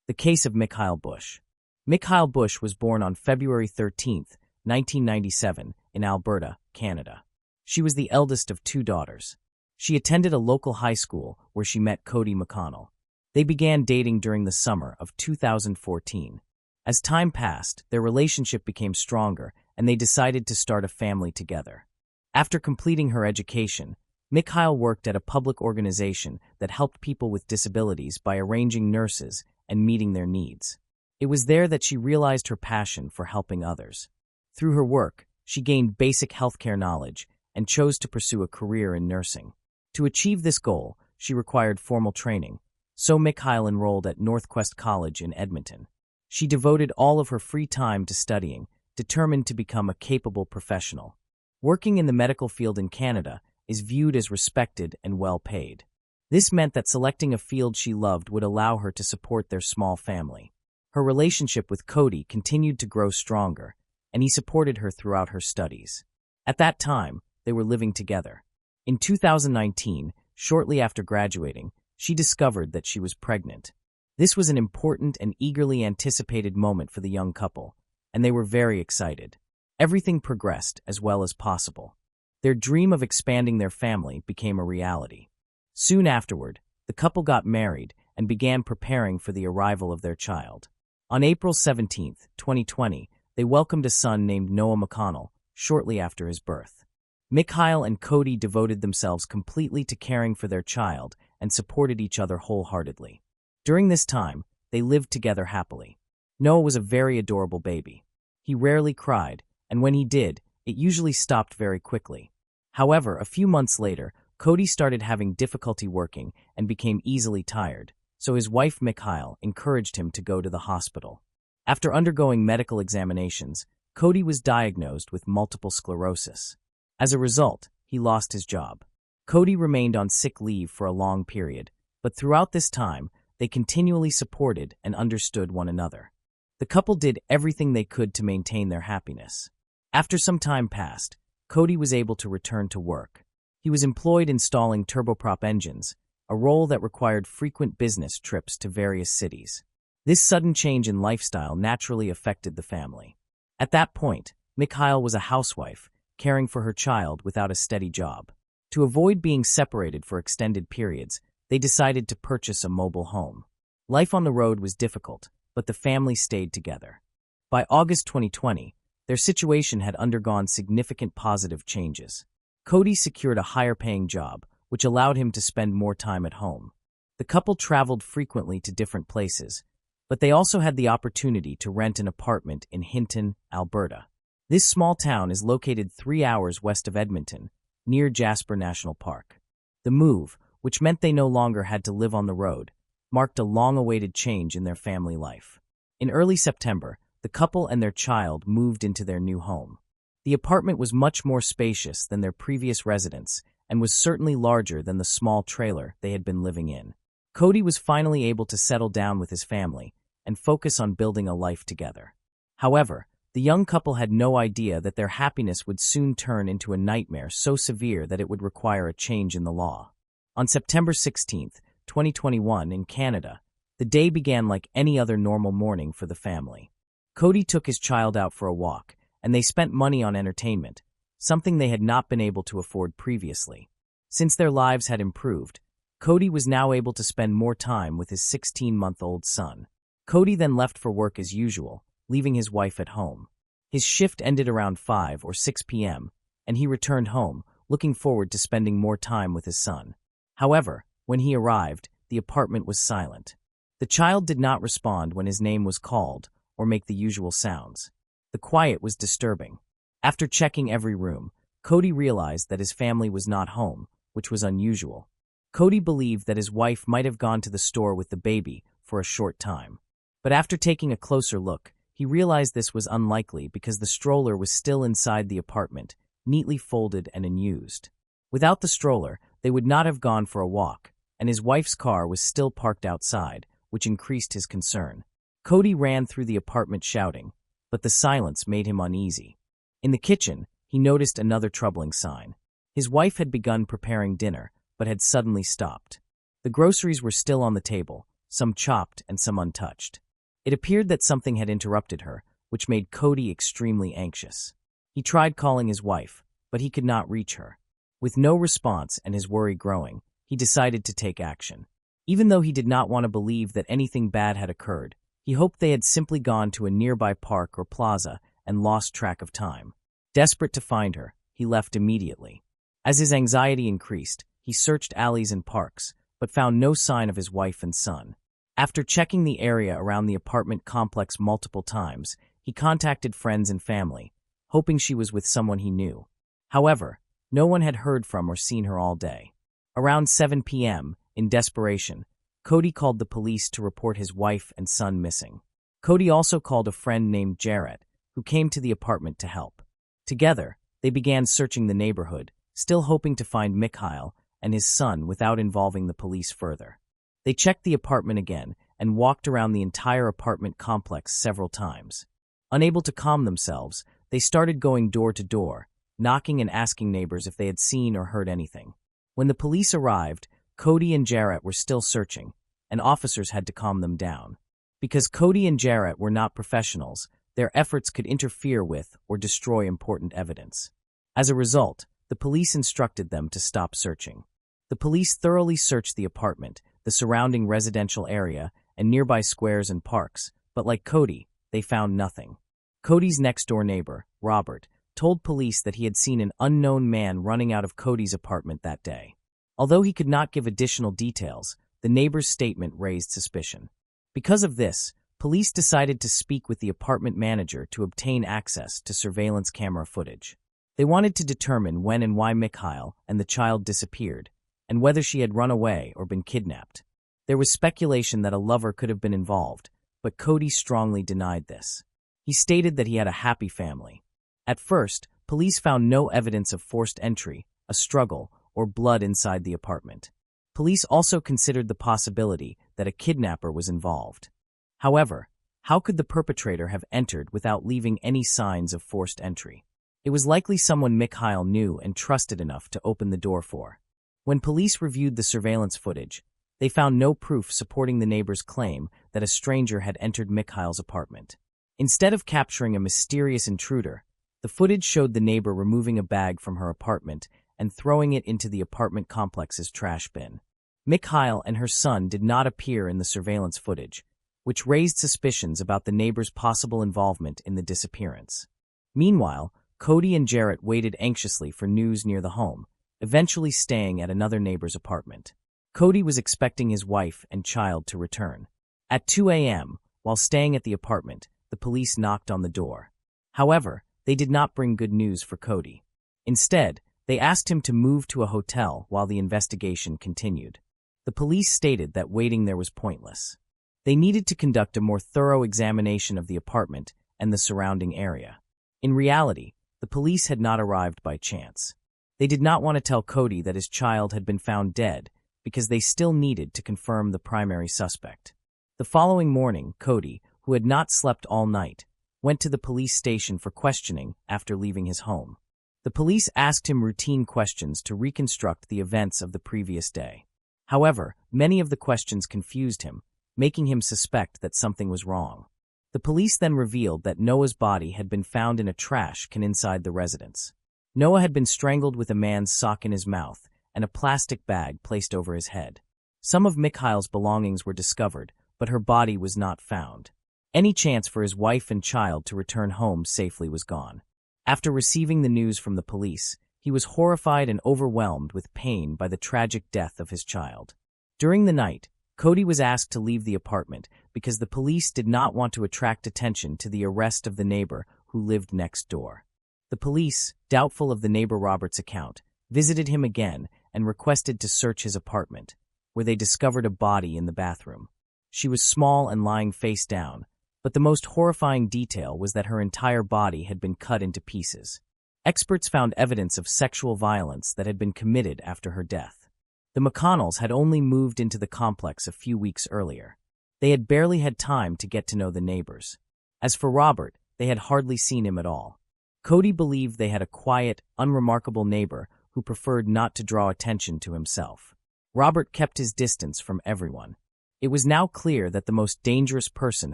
Speaker 1: The case of Mikhail Bush. Mikhail Bush was born on February 13, 1997, in Alberta, Canada. She was the eldest of 2 daughters. She attended a local high school where she met Cody McConnell. They began dating during the summer of 2014. As time passed, their relationship became stronger, and they decided to start a family together. After completing her education, Mikhail worked at a public organization that helped people with disabilities by arranging nurses and meeting their needs. It was there that she realized her passion for helping others. Through her work, she gained basic healthcare knowledge and chose to pursue a career in nursing. To achieve this goal, she required formal training, so Mikhail enrolled at Northwest College in Edmonton. She devoted all of her free time to studying, determined to become a capable professional. Working in the medical field in Canada is viewed as respected and well-paid. This meant that selecting a field she loved would allow her to support their small family. Her relationship with Cody continued to grow stronger, and he supported her throughout her studies. At that time, they were living together. In 2019, shortly after graduating, she discovered that she was pregnant. This was an important and eagerly anticipated moment for the young couple, and they were very excited. Everything progressed as well as possible. Their dream of expanding their family became a reality. Soon afterward, the couple got married and began preparing for the arrival of their child. On April 17, 2020, they welcomed a son named Noah McConnell shortly after his birth. Mikhail and Cody devoted themselves completely to caring for their child and supported each other wholeheartedly. During this time, they lived together happily. Noah was a very adorable baby. He rarely cried, and when he did, it usually stopped very quickly. However, a few months later, Cody started having difficulty working and became easily tired, so his wife Mikhail encouraged him to go to the hospital. After undergoing medical examinations, Cody was diagnosed with multiple sclerosis. As a result, he lost his job. Cody remained on sick leave for a long period, but throughout this time, they continually supported and understood one another. The couple did everything they could to maintain their happiness. After some time passed, Cody was able to return to work. He was employed installing turboprop engines, a role that required frequent business trips to various cities. This sudden change in lifestyle naturally affected the family. At that point, Mikhail was a housewife, caring for her child without a steady job. To avoid being separated for extended periods, they decided to purchase a mobile home. Life on the road was difficult, but the family stayed together. By August 2020, their situation had undergone significant positive changes. Cody secured a higher-paying job, which allowed him to spend more time at home. The couple traveled frequently to different places, but they also had the opportunity to rent an apartment in Hinton, Alberta. This small town is located 3 hours west of Edmonton, near Jasper National Park. The move, which meant they no longer had to live on the road, marked a long-awaited change in their family life. In early September, the couple and their child moved into their new home. The apartment was much more spacious than their previous residence and was certainly larger than the small trailer they had been living in. Cody was finally able to settle down with his family and focus on building a life together. However, the young couple had no idea that their happiness would soon turn into a nightmare so severe that it would require a change in the law. On September 16, 2021, in Canada, the day began like any other normal morning for the family. Cody took his child out for a walk, and they spent money on entertainment, something they had not been able to afford previously. Since their lives had improved, Cody was now able to spend more time with his 16-month-old son. Cody then left for work as usual, leaving his wife at home. His shift ended around 5 or 6 p.m., and he returned home, looking forward to spending more time with his son. However, when he arrived, the apartment was silent. The child did not respond when his name was called or make the usual sounds. The quiet was disturbing. After checking every room, Cody realized that his family was not home, which was unusual. Cody believed that his wife might have gone to the store with the baby for a short time. But after taking a closer look, he realized this was unlikely because the stroller was still inside the apartment, neatly folded and unused. Without the stroller, they would not have gone for a walk, and his wife's car was still parked outside, which increased his concern. Cody ran through the apartment shouting, but the silence made him uneasy. In the kitchen, he noticed another troubling sign. His wife had begun preparing dinner, but had suddenly stopped. The groceries were still on the table, some chopped and some untouched. It appeared that something had interrupted her, which made Cody extremely anxious. He tried calling his wife, but he could not reach her. With no response and his worry growing, he decided to take action. Even though he did not want to believe that anything bad had occurred, he hoped they had simply gone to a nearby park or plaza and lost track of time. Desperate to find her, he left immediately. As his anxiety increased, he searched alleys and parks, but found no sign of his wife and son. After checking the area around the apartment complex multiple times, he contacted friends and family, hoping she was with someone he knew. However, no one had heard from or seen her all day. Around 7 p.m., in desperation, Cody called the police to report his wife and son missing. Cody also called a friend named Jarrett, who came to the apartment to help. Together, they began searching the neighborhood, still hoping to find Mikhail and his son without involving the police further. They checked the apartment again and walked around the entire apartment complex several times. Unable to calm themselves, they started going door to door, knocking and asking neighbors if they had seen or heard anything. When the police arrived, Cody and Jarrett were still searching, and officers had to calm them down. Because Cody and Jarrett were not professionals, their efforts could interfere with or destroy important evidence. As a result, the police instructed them to stop searching. The police thoroughly searched the apartment, the surrounding residential area, and nearby squares and parks, but like Cody, they found nothing. Cody's next-door neighbor, Robert, told police that he had seen an unknown man running out of Cody's apartment that day. Although he could not give additional details, the neighbor's statement raised suspicion. Because of this, police decided to speak with the apartment manager to obtain access to surveillance camera footage. They wanted to determine when and why Mikhail and the child disappeared, and whether she had run away or been kidnapped. There was speculation that a lover could have been involved, but Cody strongly denied this. He stated that he had a happy family. At first, police found no evidence of forced entry, a struggle, or blood inside the apartment. Police also considered the possibility that a kidnapper was involved. However, how could the perpetrator have entered without leaving any signs of forced entry? It was likely someone Mikhail knew and trusted enough to open the door for. When police reviewed the surveillance footage, they found no proof supporting the neighbor's claim that a stranger had entered Mikhail's apartment. Instead of capturing a mysterious intruder, the footage showed the neighbor removing a bag from her apartment and throwing it into the apartment complex's trash bin. Mikhail and her son did not appear in the surveillance footage, which raised suspicions about the neighbor's possible involvement in the disappearance. Meanwhile, Cody and Jarrett waited anxiously for news near the home, eventually staying at another neighbor's apartment. Cody was expecting his wife and child to return. At 2 a.m., while staying at the apartment, the police knocked on the door. However, they did not bring good news for Cody. Instead, they asked him to move to a hotel while the investigation continued. The police stated that waiting there was pointless. They needed to conduct a more thorough examination of the apartment and the surrounding area. In reality, the police had not arrived by chance. They did not want to tell Cody that his child had been found dead because they still needed to confirm the primary suspect. The following morning, Cody, who had not slept all night, went to the police station for questioning after leaving his home. The police asked him routine questions to reconstruct the events of the previous day. However, many of the questions confused him, making him suspect that something was wrong. The police then revealed that Noah's body had been found in a trash can inside the residence. Noah had been strangled with a man's sock in his mouth and a plastic bag placed over his head. Some of Mikhail's belongings were discovered, but her body was not found. Any chance for his wife and child to return home safely was gone. After receiving the news from the police, he was horrified and overwhelmed with pain by the tragic death of his child. During the night, Cody was asked to leave the apartment because the police did not want to attract attention to the arrest of the neighbor who lived next door. The police, doubtful of the neighbor Robert's account, visited him again and requested to search his apartment, where they discovered a body in the bathroom. She was small and lying face down, but the most horrifying detail was that her entire body had been cut into pieces. Experts found evidence of sexual violence that had been committed after her death. The McConnells had only moved into the complex a few weeks earlier. They had barely had time to get to know the neighbors. As for Robert, they had hardly seen him at all. Cody believed they had a quiet, unremarkable neighbor who preferred not to draw attention to himself. Robert kept his distance from everyone. It was now clear that the most dangerous person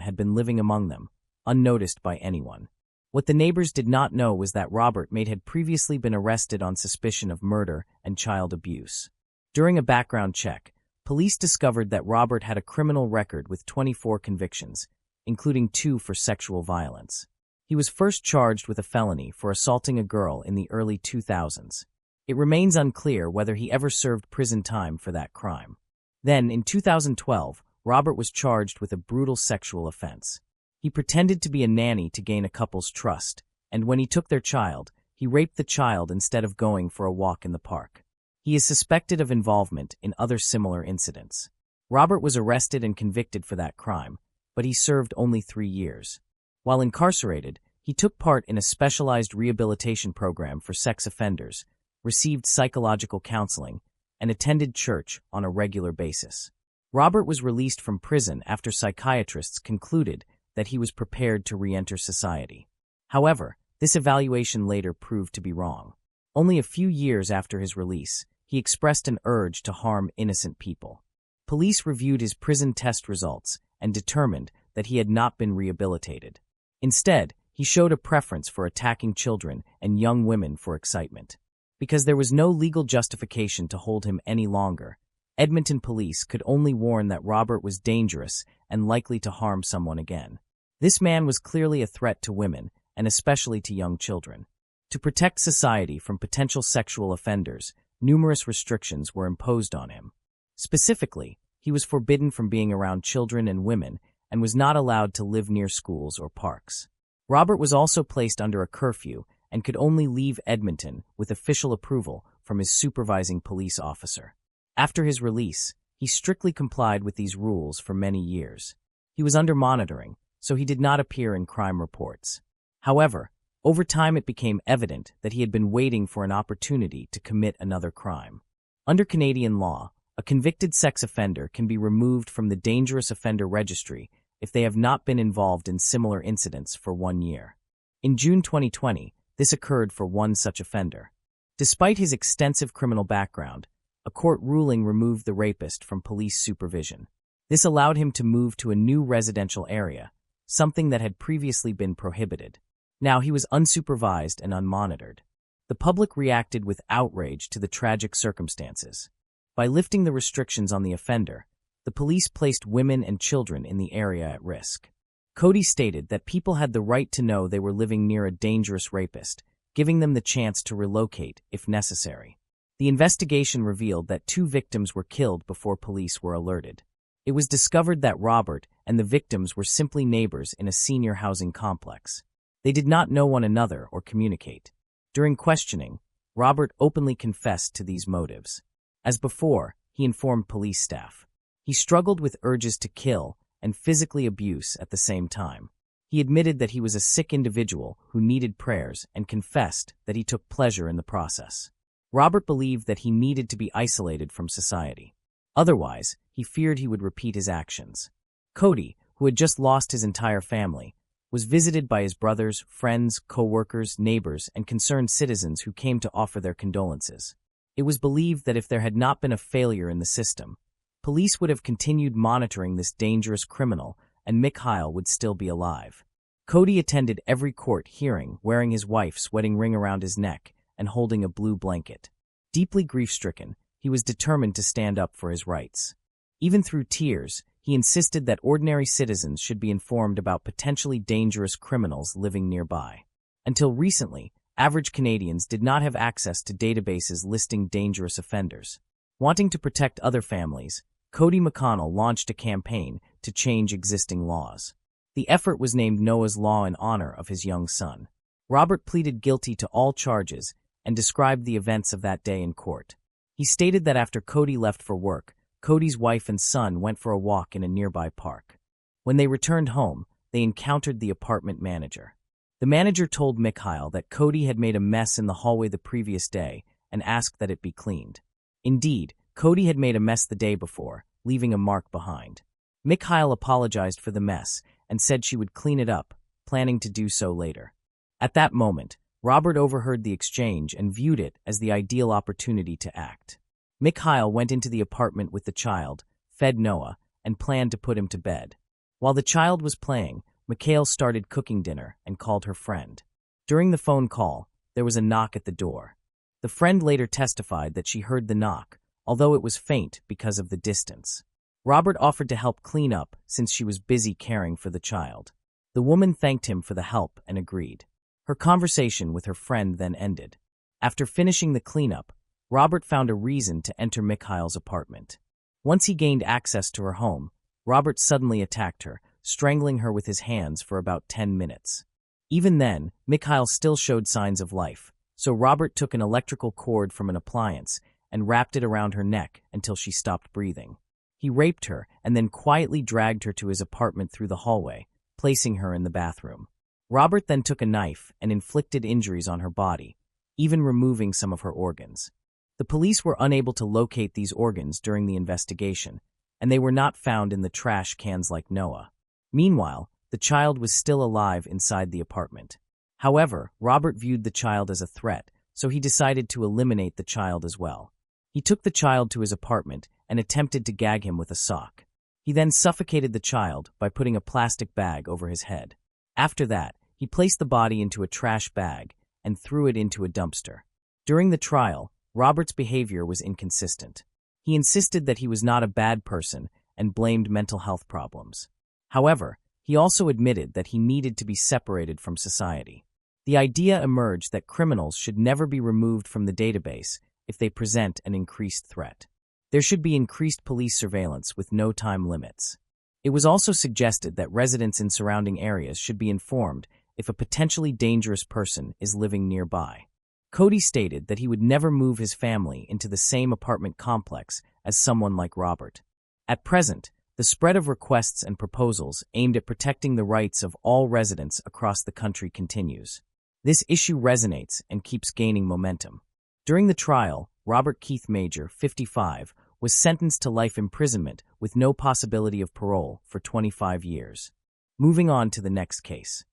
Speaker 1: had been living among them, unnoticed by anyone. What the neighbors did not know was that Robert had previously been arrested on suspicion of murder and child abuse. During a background check, police discovered that Robert had a criminal record with 24 convictions, including 2 for sexual violence. He was first charged with a felony for assaulting a girl in the early 2000s. It remains unclear whether he ever served prison time for that crime. Then, in 2012, Robert was charged with a brutal sexual offense. He pretended to be a nanny to gain a couple's trust, and when he took their child, he raped the child instead of going for a walk in the park. He is suspected of involvement in other similar incidents. Robert was arrested and convicted for that crime, but he served only 3 years. While incarcerated, he took part in a specialized rehabilitation program for sex offenders, received psychological counseling, and attended church on a regular basis. Robert was released from prison after psychiatrists concluded that he was prepared to re-enter society. However, this evaluation later proved to be wrong. Only a few years after his release, he expressed an urge to harm innocent people. Police reviewed his prison test results and determined that he had not been rehabilitated. Instead, he showed a preference for attacking children and young women for excitement. Because there was no legal justification to hold him any longer, Edmonton police could only warn that Robert was dangerous and likely to harm someone again. This man was clearly a threat to women, and especially to young children. To protect society from potential sexual offenders, numerous restrictions were imposed on him. Specifically, he was forbidden from being around children and women and was not allowed to live near schools or parks. Robert was also placed under a curfew and could only leave Edmonton with official approval from his supervising police officer. After his release, he strictly complied with these rules for many years. He was under monitoring, so he did not appear in crime reports. However, over time it became evident that he had been waiting for an opportunity to commit another crime. Under Canadian law, a convicted sex offender can be removed from the Dangerous Offender Registry if they have not been involved in similar incidents for 1 year. In June 2020, this occurred for one such offender. Despite his extensive criminal background, a court ruling removed the rapist from police supervision. This allowed him to move to a new residential area, something that had previously been prohibited. Now he was unsupervised and unmonitored. The public reacted with outrage to the tragic circumstances. By lifting the restrictions on the offender, the police placed women and children in the area at risk. Cody stated that people had the right to know they were living near a dangerous rapist, giving them the chance to relocate if necessary. The investigation revealed that 2 victims were killed before police were alerted. It was discovered that Robert and the victims were simply neighbors in a senior housing complex. They did not know one another or communicate. During questioning, Robert openly confessed to these motives. As before, he informed police staff. He struggled with urges to kill and physically abuse at the same time. He admitted that he was a sick individual who needed prayers and confessed that he took pleasure in the process. Robert believed that he needed to be isolated from society. Otherwise, he feared he would repeat his actions. Cody, who had just lost his entire family, was visited by his brothers, friends, co-workers, neighbors, and concerned citizens who came to offer their condolences. It was believed that if there had not been a failure in the system, police would have continued monitoring this dangerous criminal and Mikhail would still be alive. Cody attended every court hearing wearing his wife's wedding ring around his neck and holding a blue blanket. Deeply grief-stricken, he was determined to stand up for his rights. Even through tears, he insisted that ordinary citizens should be informed about potentially dangerous criminals living nearby. Until recently, average Canadians did not have access to databases listing dangerous offenders. Wanting to protect other families, Cody McConnell launched a campaign to change existing laws. The effort was named Noah's Law in honor of his young son. Robert pleaded guilty to all charges and described the events of that day in court. He stated that after Cody left for work, Cody's wife and son went for a walk in a nearby park. When they returned home, they encountered the apartment manager. The manager told Mikhail that Cody had made a mess in the hallway the previous day and asked that it be cleaned. Indeed, Cody had made a mess the day before, leaving a mark behind. Mikhail apologized for the mess and said she would clean it up, planning to do so later. At that moment, Robert overheard the exchange and viewed it as the ideal opportunity to act. Mikhail went into the apartment with the child, fed Noah, and planned to put him to bed. While the child was playing, Mikhail started cooking dinner and called her friend. During the phone call, there was a knock at the door. The friend later testified that she heard the knock, although it was faint because of the distance. Robert offered to help clean up since she was busy caring for the child. The woman thanked him for the help and agreed. Her conversation with her friend then ended. After finishing the cleanup, Robert found a reason to enter Mikhail's apartment. Once he gained access to her home, Robert suddenly attacked her, strangling her with his hands for about 10 minutes. Even then, Mikhail still showed signs of life, so Robert took an electrical cord from an appliance and wrapped it around her neck until she stopped breathing. He raped her and then quietly dragged her to his apartment through the hallway, placing her in the bathroom. Robert then took a knife and inflicted injuries on her body, even removing some of her organs. The police were unable to locate these organs during the investigation, and they were not found in the trash cans like Noah. Meanwhile, the child was still alive inside the apartment. However, Robert viewed the child as a threat, so he decided to eliminate the child as well. He took the child to his apartment and attempted to gag him with a sock. He then suffocated the child by putting a plastic bag over his head. After that, he placed the body into a trash bag and threw it into a dumpster. During the trial, Robert's behavior was inconsistent. He insisted that he was not a bad person and blamed mental health problems. However, he also admitted that he needed to be separated from society. The idea emerged that criminals should never be removed from the database if they present an increased threat. There should be increased police surveillance with no time limits. It was also suggested that residents in surrounding areas should be informed if a potentially dangerous person is living nearby. Cody stated that he would never move his family into the same apartment complex as someone like Robert. At present, the spread of requests and proposals aimed at protecting the rights of all residents across the country continues. This issue resonates and keeps gaining momentum. During the trial, Robert Keith Major, 55, was sentenced to life imprisonment with no possibility of parole for 25 years. Moving on to the next case.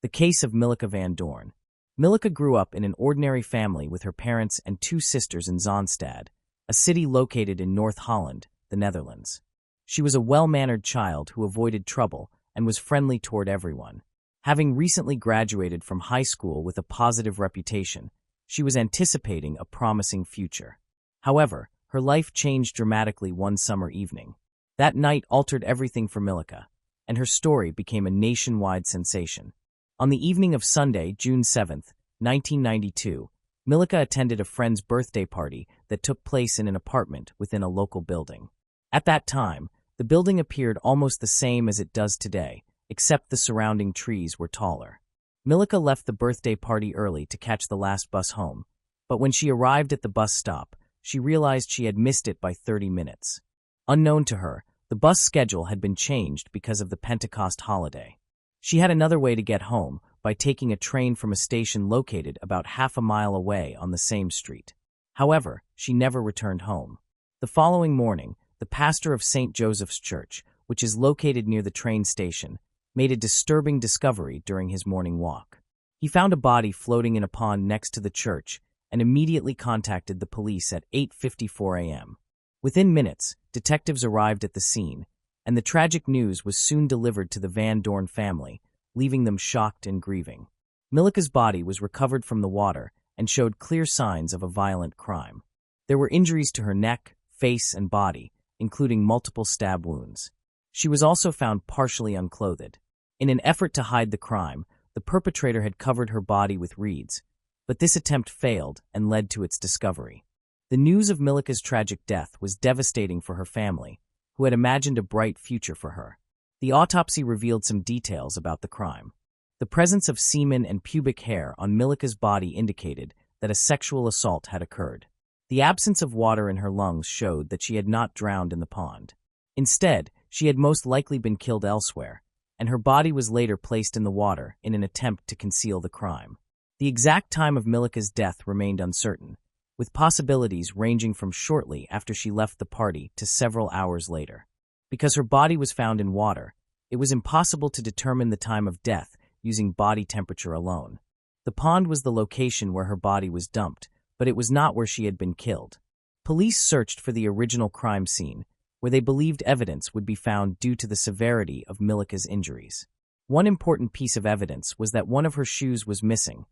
Speaker 1: The case of Milica Van Doorn. Milica grew up in an ordinary family with her parents and two sisters in Zaanstad, a city located in North Holland, the Netherlands. She was a well-mannered child who avoided trouble and was friendly toward everyone. Having recently graduated from high school with a positive reputation, she was anticipating a promising future. However, her life changed dramatically one summer evening. That night altered everything for Milica, and her story became a nationwide sensation. On the evening of Sunday, June 7, 1992, Milica attended a friend's birthday party that took place in an apartment within a local building. At that time, the building appeared almost the same as it does today, except the surrounding trees were taller. Milica left the birthday party early to catch the last bus home, but when she arrived at the bus stop, she realized she had missed it by 30 minutes. Unknown to her, The bus schedule had been changed because of the Pentecost holiday. She had another way to get home, by taking a train from a station located about half a mile away on the same street. However, she never returned home. The following morning, the pastor of St. Joseph's Church, which is located near the train station, made a disturbing discovery during his morning walk. He found a body floating in a pond next to the church and immediately contacted the police at 8:54 a.m. Within minutes, detectives arrived at the scene, and the tragic news was soon delivered to the Van Dorn family, leaving them shocked and grieving. Milica's body was recovered from the water and showed clear signs of a violent crime. There were injuries to her neck, face, and body, including multiple stab wounds. She was also found partially unclothed. In an effort to hide the crime, the perpetrator had covered her body with reeds, but this attempt failed and led to its discovery. The news of Milica's tragic death was devastating for her family, who had imagined a bright future for her. The autopsy revealed some details about the crime. The presence of semen and pubic hair on Milica's body indicated that a sexual assault had occurred. The absence of water in her lungs showed that she had not drowned in the pond. Instead, she had most likely been killed elsewhere, and her body was later placed in the water in an attempt to conceal the crime. The exact time of Milica's death remained uncertain, with possibilities ranging from shortly after she left the party to several hours later. Because her body was found in water, it was impossible to determine the time of death using body temperature alone. The pond was the location where her body was dumped, but it was not where she had been killed. Police searched for the original crime scene, where they believed evidence would be found due to the severity of Milica's injuries. One important piece of evidence was that one of her shoes was missing,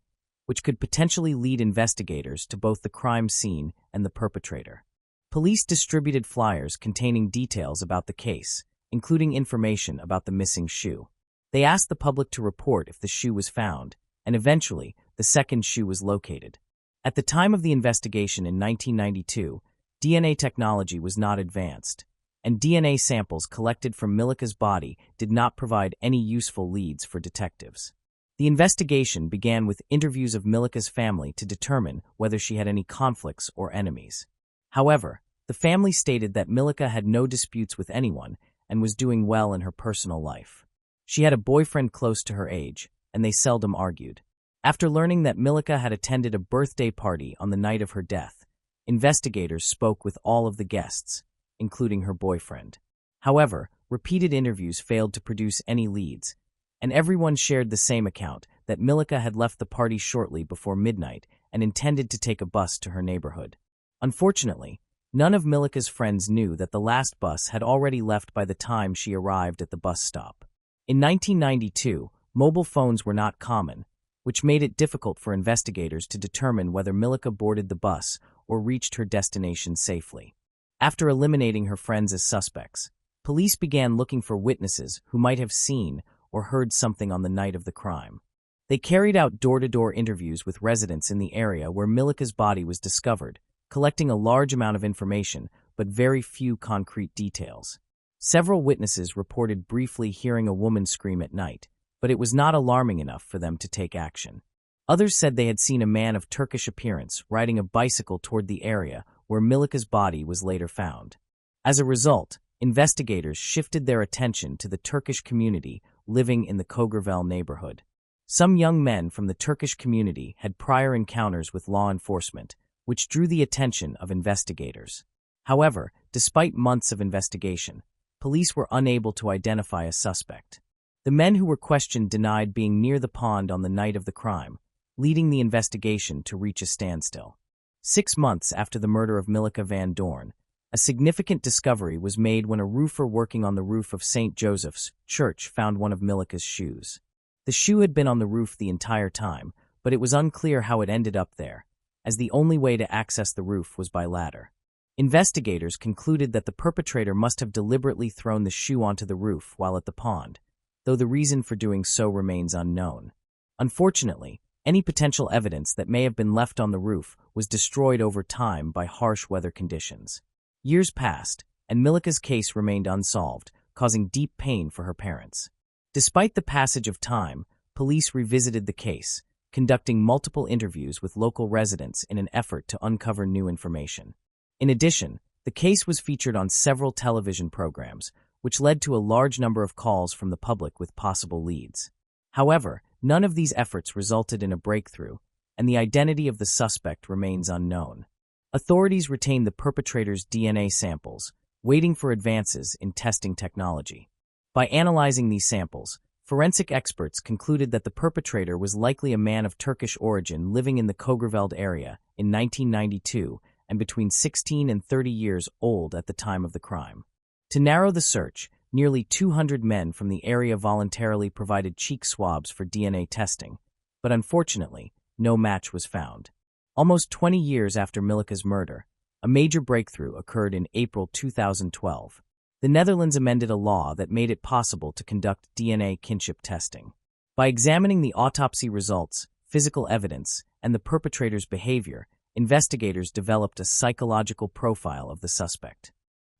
Speaker 1: which could potentially lead investigators to both the crime scene and the perpetrator. Police distributed flyers containing details about the case, including information about the missing shoe. They asked the public to report if the shoe was found, and eventually, the second shoe was located. At the time of the investigation in 1992, DNA technology was not advanced, and DNA samples collected from Milica's body did not provide any useful leads for detectives. The investigation began with interviews of Milica's family to determine whether she had any conflicts or enemies. However, the family stated that Milica had no disputes with anyone and was doing well in her personal life. She had a boyfriend close to her age, and they seldom argued. After learning that Milica had attended a birthday party on the night of her death, investigators spoke with all of the guests, including her boyfriend. However, repeated interviews failed to produce any leads, and everyone shared the same account that Milica had left the party shortly before midnight and intended to take a bus to her neighborhood. Unfortunately, none of Milica's friends knew that the last bus had already left by the time she arrived at the bus stop. In 1992, mobile phones were not common, which made it difficult for investigators to determine whether Milica boarded the bus or reached her destination safely. After eliminating her friends as suspects, police began looking for witnesses who might have seen or heard something on the night of the crime. They carried out door-to-door interviews with residents in the area where Milica's body was discovered, collecting a large amount of information but very few concrete details. Several witnesses reported briefly hearing a woman scream at night, but it was not alarming enough for them to take action. Others said they had seen a man of Turkish appearance riding a bicycle toward the area where Milica's body was later found. As a result, investigators shifted their attention to the Turkish community living in the Kogervel neighborhood. Some young men from the Turkish community had prior encounters with law enforcement, which drew the attention of investigators. However, despite months of investigation, police were unable to identify a suspect. The men who were questioned denied being near the pond on the night of the crime, leading the investigation to reach a standstill. 6 months after the murder of Milica Van Dorn, a significant discovery was made when a roofer working on the roof of St. Joseph's Church found one of Milica's shoes. The shoe had been on the roof the entire time, but it was unclear how it ended up there, as the only way to access the roof was by ladder. Investigators concluded that the perpetrator must have deliberately thrown the shoe onto the roof while at the pond, though the reason for doing so remains unknown. Unfortunately, any potential evidence that may have been left on the roof was destroyed over time by harsh weather conditions. Years passed, and Milica's case remained unsolved, causing deep pain for her parents. Despite the passage of time, police revisited the case, conducting multiple interviews with local residents in an effort to uncover new information. In addition, the case was featured on several television programs, which led to a large number of calls from the public with possible leads. However, none of these efforts resulted in a breakthrough, and the identity of the suspect remains unknown. Authorities retained the perpetrator's DNA samples, waiting for advances in testing technology. By analyzing these samples, forensic experts concluded that the perpetrator was likely a man of Turkish origin living in the Kogerveld area in 1992 and between 16 and 30 years old at the time of the crime. To narrow the search, nearly 200 men from the area voluntarily provided cheek swabs for DNA testing, but unfortunately, no match was found. Almost 20 years after Milika's murder, a major breakthrough occurred in April 2012. The Netherlands amended a law that made it possible to conduct DNA kinship testing. By examining the autopsy results, physical evidence, and the perpetrator's behavior, investigators developed a psychological profile of the suspect.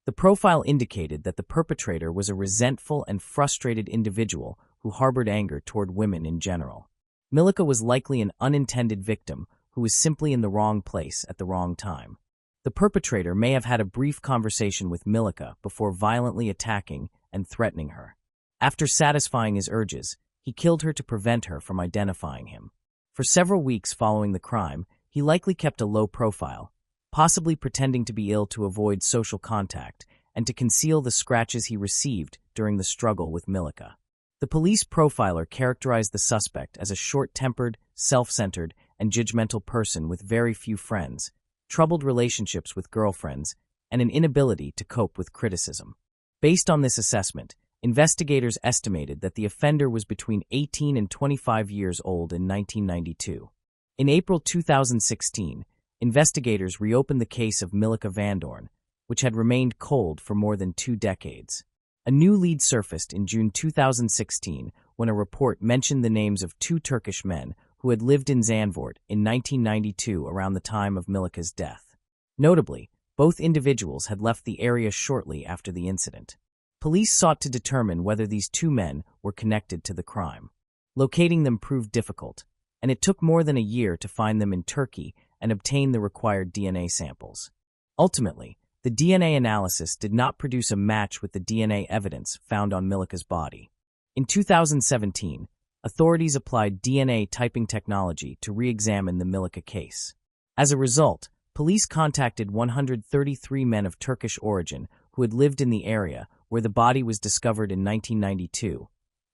Speaker 1: The profile indicated that the perpetrator was a resentful and frustrated individual who harbored anger toward women in general. Milika was likely an unintended victim who was simply in the wrong place at the wrong time. The perpetrator may have had a brief conversation with Milika before violently attacking and threatening her. After satisfying his urges, he killed her to prevent her from identifying him. For several weeks following the crime, he likely kept a low profile, possibly pretending to be ill to avoid social contact and to conceal the scratches he received during the struggle with Milika. The police profiler characterized the suspect as a short-tempered, self-centered, and judgmental person with very few friends, troubled relationships with girlfriends, and an inability to cope with criticism. Based on this assessment, investigators estimated that the offender was between 18 and 25 years old in 1992. In April 2016, investigators reopened the case of Milika Vandoorn, which had remained cold for more than 2 decades. A new lead surfaced in June 2016 when a report mentioned the names of 2 Turkish men who had lived in Zandvoort in 1992 around the time of Milika's death. Notably, both individuals had left the area shortly after the incident. Police sought to determine whether these 2 men were connected to the crime. Locating them proved difficult, and it took more than a year to find them in Turkey and obtain the required DNA samples. Ultimately, the DNA analysis did not produce a match with the DNA evidence found on Milika's body. In 2017, authorities applied DNA typing technology to re-examine the Milika case. As a result, police contacted 133 men of Turkish origin who had lived in the area where the body was discovered in 1992,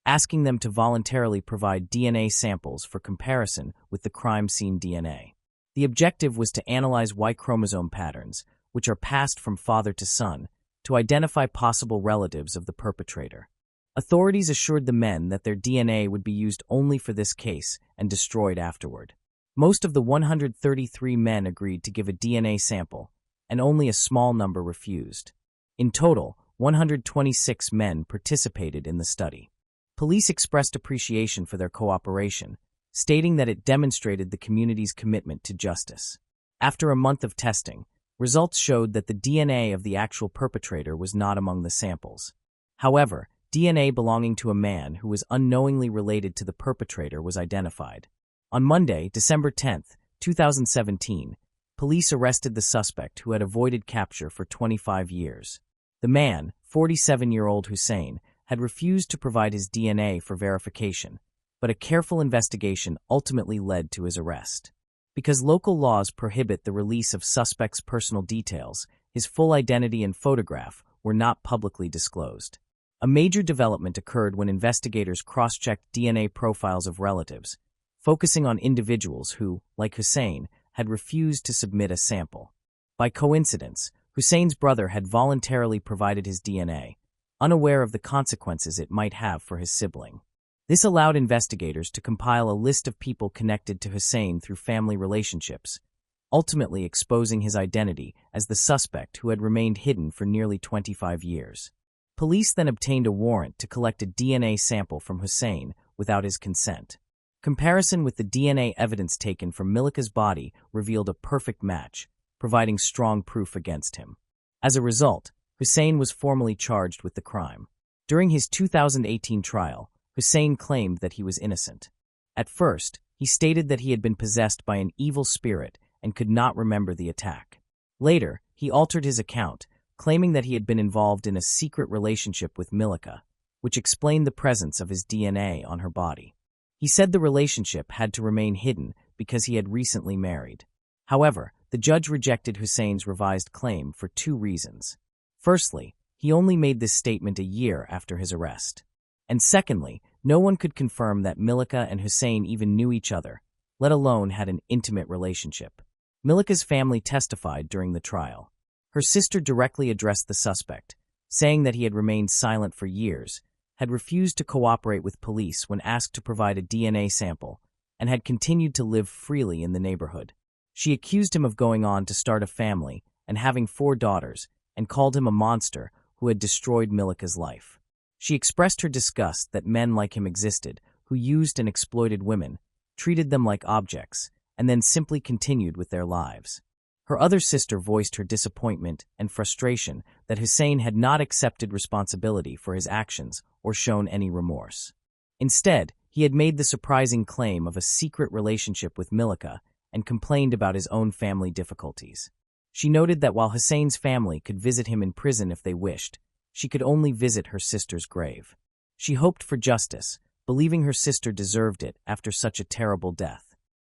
Speaker 1: asking them to voluntarily provide DNA samples for comparison with the crime scene DNA. The objective was to analyze Y chromosome patterns, which are passed from father to son, to identify possible relatives of the perpetrator. Authorities assured the men that their DNA would be used only for this case and destroyed afterward. Most of the 133 men agreed to give a DNA sample, and only a small number refused. In total, 126 men participated in the study. Police expressed appreciation for their cooperation, stating that it demonstrated the community's commitment to justice. After a month of testing, results showed that the DNA of the actual perpetrator was not among the samples. However, DNA belonging to a man who was unknowingly related to the perpetrator was identified. On Monday, December 10, 2017, police arrested the suspect who had avoided capture for 25 years. The man, 47-year-old Hussein, had refused to provide his DNA for verification, but a careful investigation ultimately led to his arrest. Because local laws prohibit the release of suspects' personal details, his full identity and photograph were not publicly disclosed. A major development occurred when investigators cross-checked DNA profiles of relatives, focusing on individuals who, like Hussein, had refused to submit a sample. By coincidence, Hussein's brother had voluntarily provided his DNA, unaware of the consequences it might have for his sibling. This allowed investigators to compile a list of people connected to Hussein through family relationships, ultimately exposing his identity as the suspect who had remained hidden for nearly 25 years. Police then obtained a warrant to collect a DNA sample from Hussein without his consent. Comparison with the DNA evidence taken from Milika's body revealed a perfect match, providing strong proof against him. As a result, Hussein was formally charged with the crime. During his 2018 trial, Hussein claimed that he was innocent. At first, he stated that he had been possessed by an evil spirit and could not remember the attack. Later, he altered his account, claiming that he had been involved in a secret relationship with Milica, which explained the presence of his DNA on her body. He said the relationship had to remain hidden because he had recently married. However, the judge rejected Hussein's revised claim for two reasons. Firstly, he only made this statement a year after his arrest. And secondly, no one could confirm that Milica and Hussein even knew each other, let alone had an intimate relationship. Milica's family testified during the trial. Her sister directly addressed the suspect, saying that he had remained silent for years, had refused to cooperate with police when asked to provide a DNA sample, and had continued to live freely in the neighborhood. She accused him of going on to start a family and having 4 daughters, and called him a monster who had destroyed Milica's life. She expressed her disgust that men like him existed, who used and exploited women, treated them like objects, and then simply continued with their lives. Her other sister voiced her disappointment and frustration that Hussein had not accepted responsibility for his actions or shown any remorse. Instead, he had made the surprising claim of a secret relationship with Milica and complained about his own family difficulties. She noted that while Hussein's family could visit him in prison if they wished, she could only visit her sister's grave. She hoped for justice, believing her sister deserved it after such a terrible death.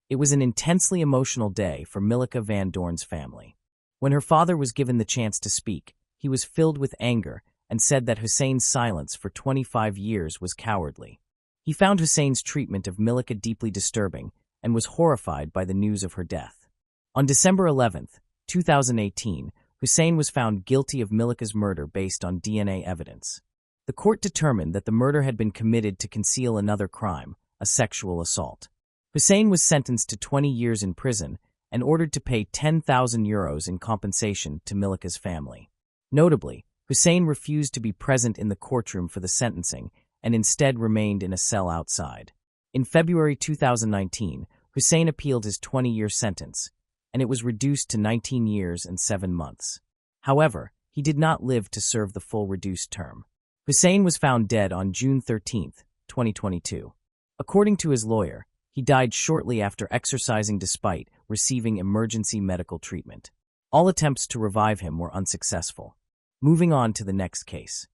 Speaker 1: It was an intensely emotional day for Milica Van Doorn's family. When her father was given the chance to speak, he was filled with anger and said that Hussein's silence for 25 years was cowardly. He found Hussein's treatment of Milica deeply disturbing and was horrified by the news of her death. On December 11, 2018, Hussein was found guilty of Milica's murder based on DNA evidence. The court determined that the murder had been committed to conceal another crime, a sexual assault. Hussein was sentenced to 20 years in prison and ordered to pay €10,000 in compensation to Milica's family. Notably, Hussein refused to be present in the courtroom for the sentencing and instead remained in a cell outside. In February 2019, Hussein appealed his 20-year sentence, and it was reduced to 19 years and 7 months. However, he did not live to serve the full reduced term. Hussein was found dead on June 13, 2022. According to his lawyer, he died shortly after exercising despite receiving emergency medical treatment. All attempts to revive him were unsuccessful. Moving on to the next case.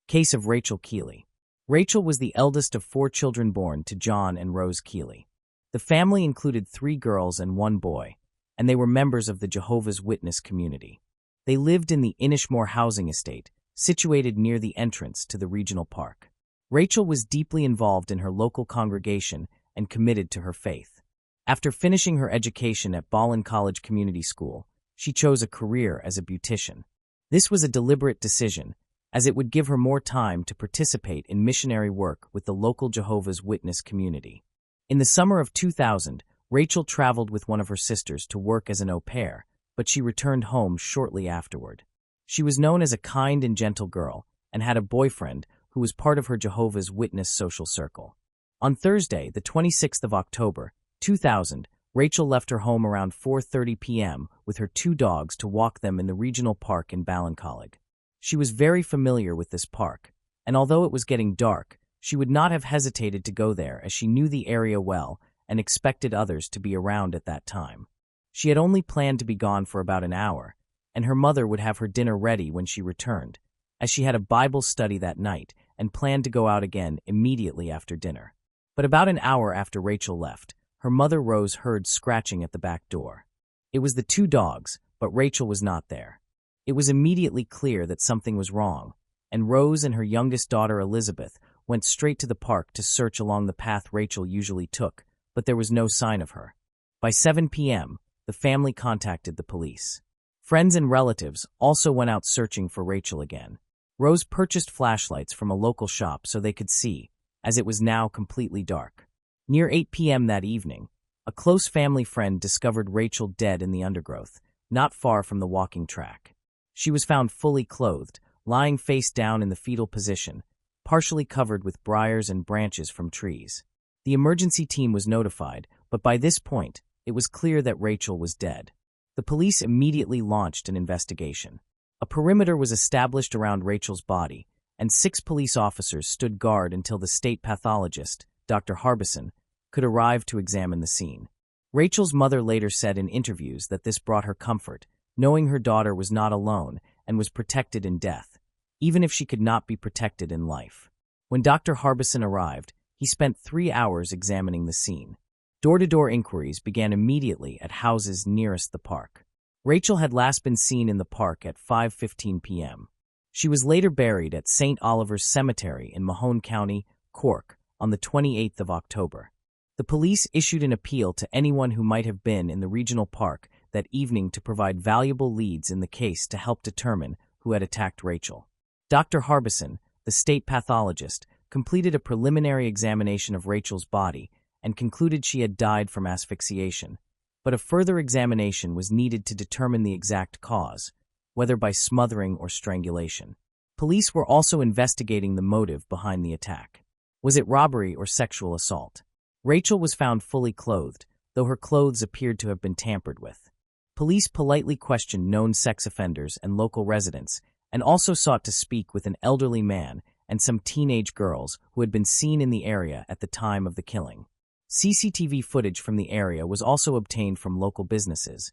Speaker 1: Case of Rachel Keeley. Rachel was the eldest of 4 children born to John and Rose Keeley. The family included 3 girls and 1 boy, and they were members of the Jehovah's Witness community. They lived in the Inishmore housing estate, situated near the entrance to the regional park. Rachel was deeply involved in her local congregation and committed to her faith. After finishing her education at Ballin College Community School, she chose a career as a beautician. This was a deliberate decision, as it would give her more time to participate in missionary work with the local Jehovah's Witness community. In the summer of 2000, Rachel traveled with one of her sisters to work as an au pair, but she returned home shortly afterward. She was known as a kind and gentle girl and had a boyfriend who was part of her Jehovah's Witness social circle. On Thursday, the 26th of October, 2000, Rachel left her home around 4:30 p.m. with her 2 dogs to walk them in the regional park in Ballincollig. She was very familiar with this park, and although it was getting dark, she would not have hesitated to go there as she knew the area well and expected others to be around at that time. She had only planned to be gone for about an hour, and her mother would have her dinner ready when she returned, as she had a Bible study that night and planned to go out again immediately after dinner. But about an hour after Rachel left, her mother Rose heard scratching at the back door. It was the 2 dogs, but Rachel was not there. It was immediately clear that something was wrong, and Rose and her youngest daughter Elizabeth went straight to the park to search along the path Rachel usually took, but there was no sign of her. By 7 p.m., the family contacted the police. Friends and relatives also went out searching for Rachel again. Rose purchased flashlights from a local shop so they could see, as it was now completely dark. Near 8 p.m. that evening, a close family friend discovered Rachel dead in the undergrowth, not far from the walking track. She was found fully clothed, lying face down in the fetal position, partially covered with briars and branches from trees. The emergency team was notified, but by this point, it was clear that Rachel was dead. The police immediately launched an investigation. A perimeter was established around Rachel's body, and 6 police officers stood guard until the state pathologist, Dr. Harbison, could arrive to examine the scene. Rachel's mother later said in interviews that this brought her comfort, knowing her daughter was not alone and was protected in death, even if she could not be protected in life. When Dr. Harbison arrived, he spent 3 hours examining the scene. Door-to-door inquiries began immediately at houses nearest the park. Rachel had last been seen in the park at 5:15 p.m. She was later buried at St. Oliver's Cemetery in Mahone County, Cork, on the 28th of October. The police issued an appeal to anyone who might have been in the regional park that evening to provide valuable leads in the case to help determine who had attacked Rachel. Dr. Harbison, the state pathologist, completed a preliminary examination of Rachel's body and concluded she had died from asphyxiation, but a further examination was needed to determine the exact cause, whether by smothering or strangulation. Police were also investigating the motive behind the attack. Was it robbery or sexual assault? Rachel was found fully clothed, though her clothes appeared to have been tampered with. Police politely questioned known sex offenders and local residents, and also sought to speak with an elderly man and some teenage girls who had been seen in the area at the time of the killing. CCTV footage from the area was also obtained from local businesses,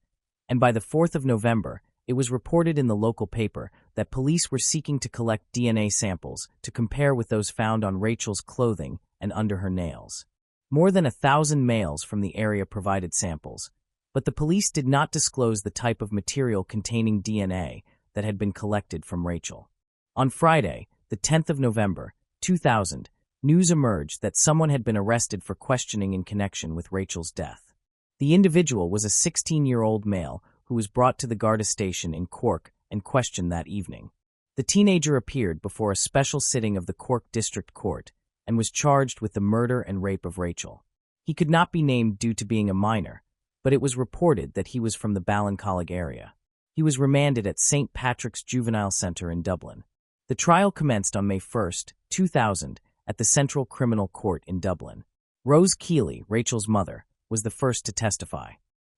Speaker 1: and by the 4th of November, it was reported in the local paper that police were seeking to collect DNA samples to compare with those found on Rachel's clothing and under her nails. More than 1,000 males from the area provided samples, but the police did not disclose the type of material containing DNA that had been collected from Rachel. On Friday, the 10th of November, 2000, news emerged that someone had been arrested for questioning in connection with Rachel's death. The individual was a 16-year-old male who was brought to the Garda station in Cork and questioned that evening. The teenager appeared before a special sitting of the Cork District Court and was charged with the murder and rape of Rachel. He could not be named due to being a minor, but it was reported that he was from the Ballincollig area. He was remanded at St. Patrick's Juvenile Centre in Dublin. The trial commenced on May 1, 2000, at the Central Criminal Court in Dublin. Rose Keeley, Rachel's mother, was the first to testify.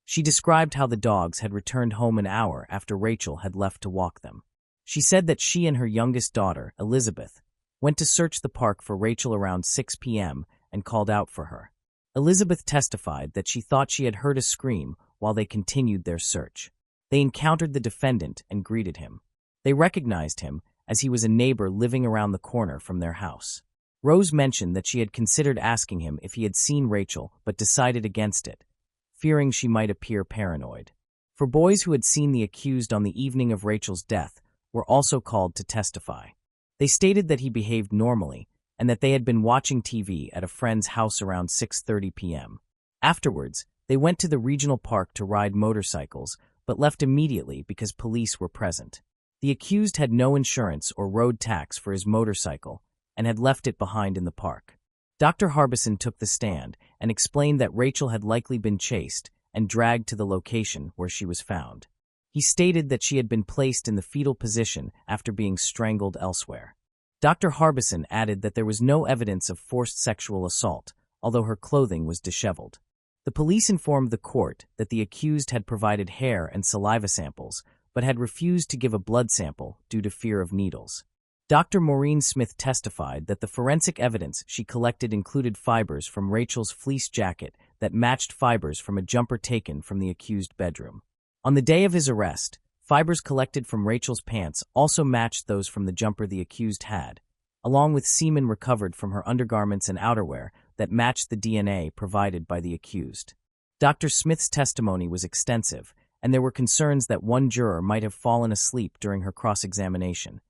Speaker 1: She described how the dogs had returned home an hour after Rachel had left to walk them. She said that she and her youngest daughter, Elizabeth, went to search the park for Rachel around 6 p.m. and called out for her. Elizabeth testified that she thought she had heard a scream while they continued their search. They encountered the defendant and greeted him. They recognized him as he was a neighbor living around the corner from their house. Rose mentioned that she had considered asking him if he had seen Rachel but decided against it, fearing she might appear paranoid. 4 boys who had seen the accused on the evening of Rachel's death were also called to testify. They stated that he behaved normally and that they had been watching TV at a friend's house around 6:30 p.m. Afterwards, they went to the regional park to ride motorcycles but left immediately because police were present. The accused had no insurance or road tax for his motorcycle and had left it behind in the park. Dr. Harbison took the stand and explained that Rachel had likely been chased and dragged to the location where she was found. He stated that she had been placed in the fetal position after being strangled elsewhere. Dr. Harbison added that there was no evidence of forced sexual assault, although her clothing was disheveled. The police informed the court that the accused had provided hair and saliva samples, but had refused to give a blood sample due to fear of needles. Dr. Maureen Smith testified that the forensic evidence she collected included fibers from Rachel's fleece jacket that matched fibers from a jumper taken from the accused bedroom. On the day of his arrest, fibers collected from Rachel's pants also matched those from the jumper the accused had, along with semen recovered from her undergarments and outerwear that matched the DNA provided by the accused. Dr. Smith's testimony was extensive, and there were concerns that one juror might have fallen asleep during her cross-examination.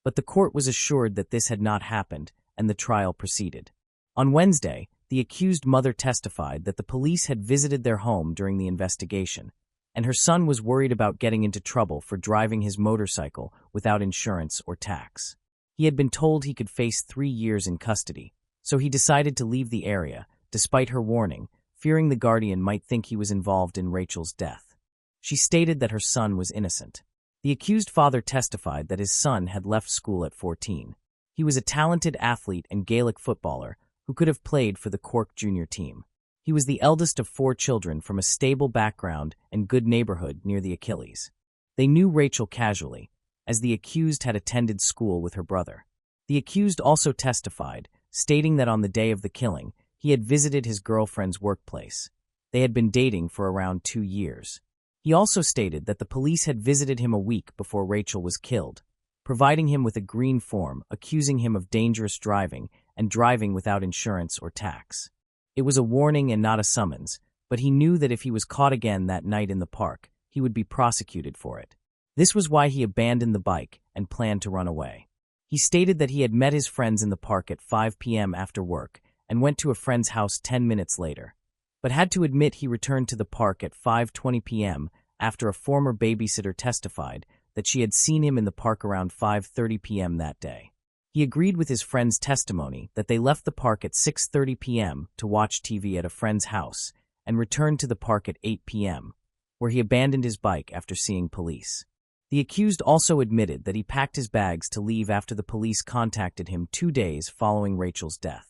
Speaker 1: But the court was assured that this had not happened, and the trial proceeded. On Wednesday, the accused mother testified that the police had visited their home during the investigation, and her son was worried about getting into trouble for driving his motorcycle without insurance or tax. He had been told he could face 3 years in custody, so he decided to leave the area, despite her warning, fearing the guardian might think he was involved in Rachel's death. She stated that her son was innocent. The accused father testified that his son had left school at 14. He was a talented athlete and Gaelic footballer who could have played for the Cork junior team. He was the eldest of 4 children from a stable background and good neighborhood near the Achilles. They knew Rachel casually, as the accused had attended school with her brother. The accused also testified, stating that on the day of the killing, he had visited his girlfriend's workplace. They had been dating for around 2 years. He also stated that the police had visited him a week before Rachel was killed, providing him with a green form accusing him of dangerous driving and driving without insurance or tax. It was a warning and not a summons, but he knew that if he was caught again that night in the park, he would be prosecuted for it. This was why he abandoned the bike and planned to run away. He stated that he had met his friends in the park at 5 p.m. after work and went to a friend's house 10 minutes later, but had to admit he returned to the park at 5:20 p.m. after a former babysitter testified that she had seen him in the park around 5:30 p.m. that day. He agreed with his friend's testimony that they left the park at 6:30 p.m. to watch TV at a friend's house and returned to the park at 8 p.m., where he abandoned his bike after seeing police. The accused also admitted that he packed his bags to leave after the police contacted him 2 days following Rachel's death.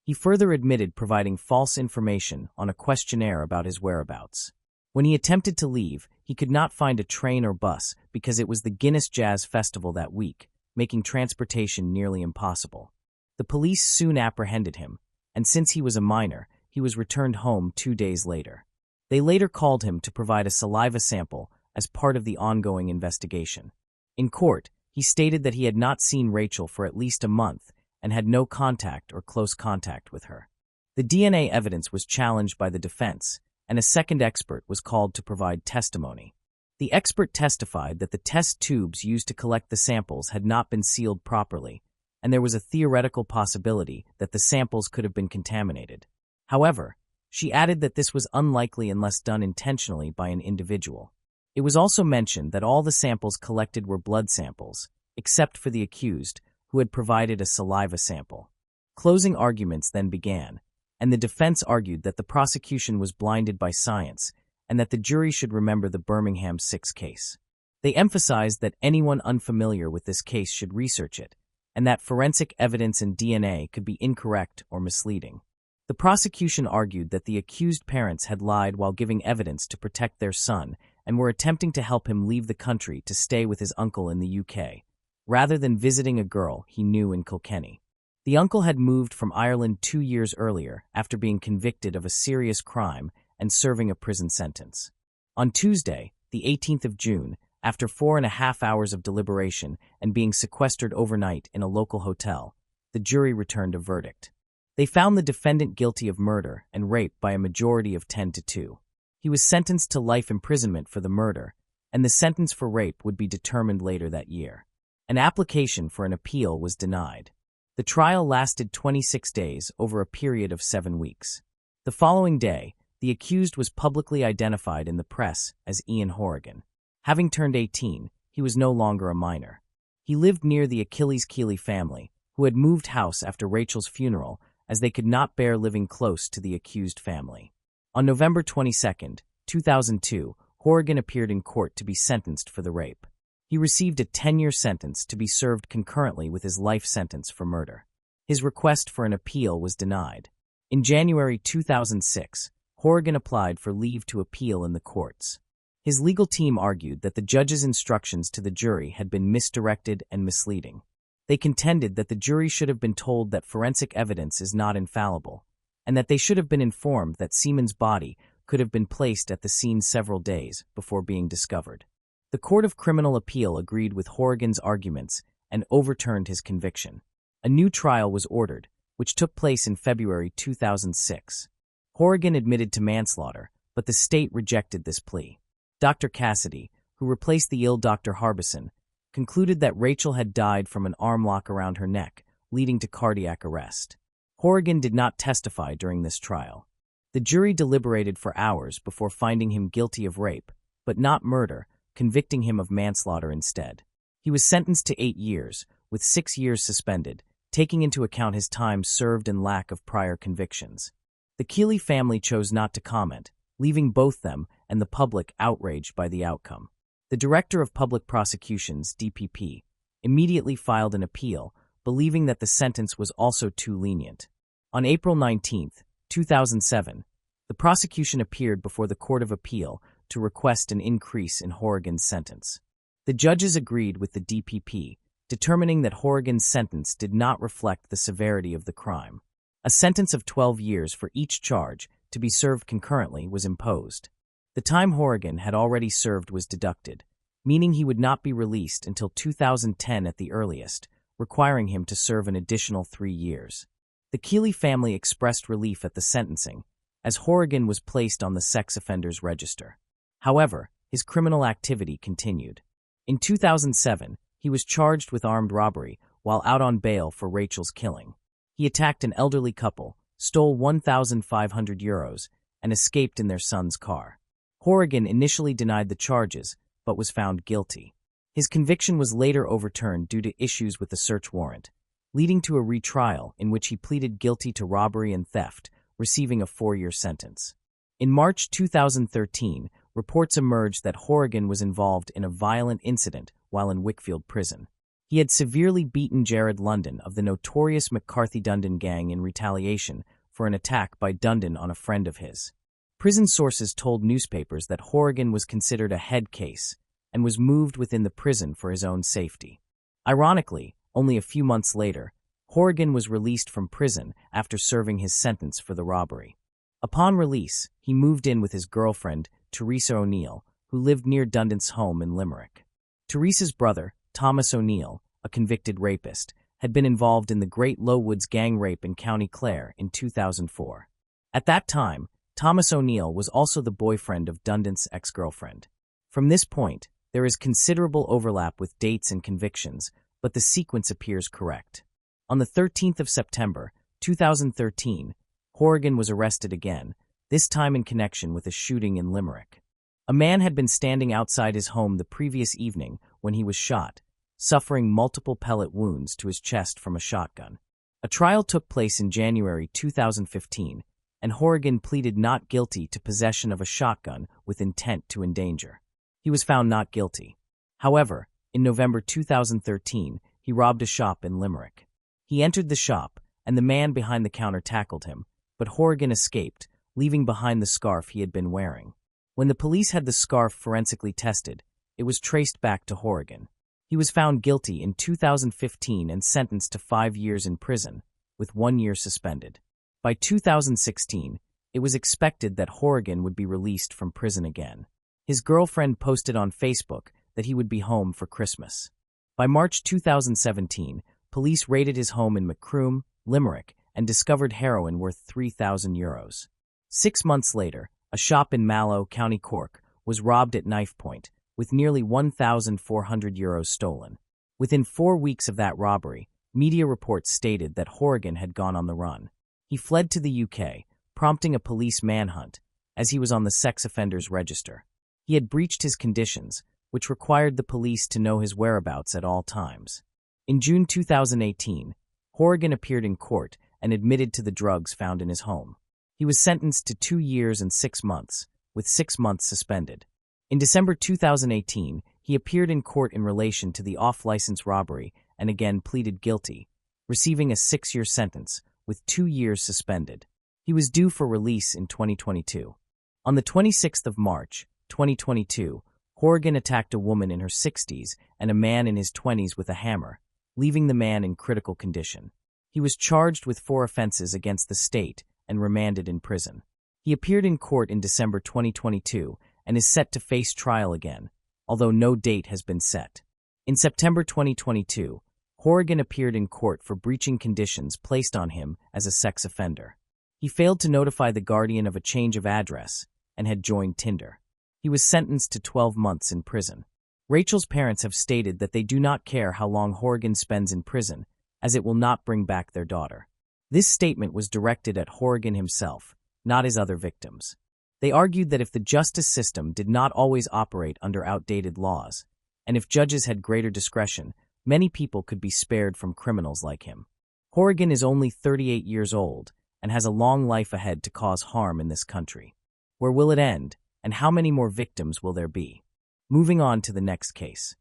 Speaker 1: He further admitted providing false information on a questionnaire about his whereabouts. When he attempted to leave, he could not find a train or bus because it was the Guinness Jazz Festival that week, making transportation nearly impossible. The police soon apprehended him, and since he was a minor, he was returned home 2 days later. They later called him to provide a saliva sample as part of the ongoing investigation. In court, he stated that he had not seen Rachel for at least a month and had no contact or close contact with her. The DNA evidence was challenged by the defense, and a second expert was called to provide testimony. The expert testified that the test tubes used to collect the samples had not been sealed properly, and there was a theoretical possibility that the samples could have been contaminated. However, she added that this was unlikely unless done intentionally by an individual. It was also mentioned that all the samples collected were blood samples, except for the accused, who had provided a saliva sample. Closing arguments then began, and the defense argued that the prosecution was blinded by science and that the jury should remember the Birmingham 6 case. They emphasized that anyone unfamiliar with this case should research it, and that forensic evidence and DNA could be incorrect or misleading. The prosecution argued that the accused parents had lied while giving evidence to protect their son and were attempting to help him leave the country to stay with his uncle in the UK, rather than visiting a girl he knew in Kilkenny. The uncle had moved from Ireland 2 years earlier after being convicted of a serious crime and serving a prison sentence. On Tuesday, the 18th of June, after 4.5 hours of deliberation and being sequestered overnight in a local hotel, the jury returned a verdict. They found the defendant guilty of murder and rape by a majority of 10-2. He was sentenced to life imprisonment for the murder, and the sentence for rape would be determined later that year. An application for an appeal was denied. The trial lasted 26 days over a period of 7 weeks. The following day, the accused was publicly identified in the press as Ian Horrigan. Having turned 18, he was no longer a minor. He lived near the Achilles Keeley family, who had moved house after Rachel's funeral as they could not bear living close to the accused family. On November 22, 2002, Horrigan appeared in court to be sentenced for the rape. He received a 10-year sentence to be served concurrently with his life sentence for murder. His request for an appeal was denied. In January 2006, Horrigan applied for leave to appeal in the courts. His legal team argued that the judge's instructions to the jury had been misdirected and misleading. They contended that the jury should have been told that forensic evidence is not infallible, and that they should have been informed that Seaman's body could have been placed at the scene several days before being discovered. The Court of Criminal Appeal agreed with Horrigan's arguments and overturned his conviction. A new trial was ordered, which took place in February 2006. Horrigan admitted to manslaughter, but the state rejected this plea. Dr. Cassidy, who replaced the ill Dr. Harbison, concluded that Rachel had died from an arm lock around her neck, leading to cardiac arrest. Horrigan did not testify during this trial. The jury deliberated for hours before finding him guilty of rape, but not murder, convicting him of manslaughter instead. He was sentenced to 8 years, with 6 years suspended, taking into account his time served and lack of prior convictions. The Keeley family chose not to comment, leaving both them and the public outraged by the outcome. The Director of Public Prosecutions, DPP, immediately filed an appeal, believing that the sentence was also too lenient. On April 19, 2007, the prosecution appeared before the Court of Appeal to request an increase in Horrigan's sentence. The judges agreed with the DPP, determining that Horrigan's sentence did not reflect the severity of the crime. A sentence of 12 years for each charge, to be served concurrently, was imposed. The time Horrigan had already served was deducted, meaning he would not be released until 2010 at the earliest, requiring him to serve an additional 3 years. The Keeley family expressed relief at the sentencing, as Horrigan was placed on the sex offenders register. However, his criminal activity continued. In 2007, he was charged with armed robbery while out on bail for Rachel's killing. He attacked an elderly couple, stole €1,500, and escaped in their son's car. Horrigan initially denied the charges, but was found guilty. His conviction was later overturned due to issues with the search warrant, leading to a retrial in which he pleaded guilty to robbery and theft, receiving a 4-year sentence. In March 2013, reports emerged that Horrigan was involved in a violent incident while in Wickfield Prison. He had severely beaten Jared London of the notorious McCarthy-Dundon gang in retaliation for an attack by Dundon on a friend of his. Prison sources told newspapers that Horrigan was considered a head case and was moved within the prison for his own safety. Ironically, only a few months later, Horrigan was released from prison after serving his sentence for the robbery. Upon release, he moved in with his girlfriend, Teresa O'Neill, who lived near Dundon's home in Limerick. Teresa's brother, Thomas O'Neill, a convicted rapist, had been involved in the Great Lowwoods gang rape in County Clare in 2004. At that time, Thomas O'Neill was also the boyfriend of Dundon's ex-girlfriend. From this point, there is considerable overlap with dates and convictions, but the sequence appears correct. On the 13th of September, 2013, Horrigan was arrested again, this time in connection with a shooting in Limerick. A man had been standing outside his home the previous evening when he was shot, suffering multiple pellet wounds to his chest from a shotgun. A trial took place in January 2015, and Horrigan pleaded not guilty to possession of a shotgun with intent to endanger. He was found not guilty. However, in November 2013, he robbed a shop in Limerick. He entered the shop, and the man behind the counter tackled him, but Horrigan escaped, leaving behind the scarf he had been wearing. When the police had the scarf forensically tested, it was traced back to Horrigan. He was found guilty in 2015 and sentenced to 5 years in prison, with 1 year suspended. By 2016, it was expected that Horrigan would be released from prison again. His girlfriend posted on Facebook that he would be home for Christmas. By March 2017, police raided his home in Macroom, Limerick, and discovered heroin worth €3,000. 6 months later, a shop in Mallow, County Cork, was robbed at knife point, with nearly €1,400 stolen. Within 4 weeks of that robbery, media reports stated that Horrigan had gone on the run. He fled to the UK, prompting a police manhunt, as he was on the sex offenders register. He had breached his conditions, which required the police to know his whereabouts at all times. In June 2018, Horrigan appeared in court and admitted to the drugs found in his home. He was sentenced to 2 years and 6 months, with 6 months suspended. In December 2018, he appeared in court in relation to the off-license robbery and again pleaded guilty, receiving a 6-year sentence, with 2 years suspended. He was due for release in 2022. On the 26th of March, 2022, Horrigan attacked a woman in her 60s and a man in his 20s with a hammer, leaving the man in critical condition. He was charged with 4 offenses against the state and remanded in prison. He appeared in court in December 2022 and is set to face trial again, although no date has been set. In September 2022, Horrigan appeared in court for breaching conditions placed on him as a sex offender. He failed to notify the guardian of a change of address and had joined Tinder. He was sentenced to 12 months in prison. Rachel's parents have stated that they do not care how long Horrigan spends in prison, as it will not bring back their daughter. This statement was directed at Horrigan himself, not his other victims. They argued that if the justice system did not always operate under outdated laws, and if judges had greater discretion, many people could be spared from criminals like him. Horrigan is only 38 years old and has a long life ahead to cause harm in this country. Where will it end, and how many more victims will there be? Moving on to the next case.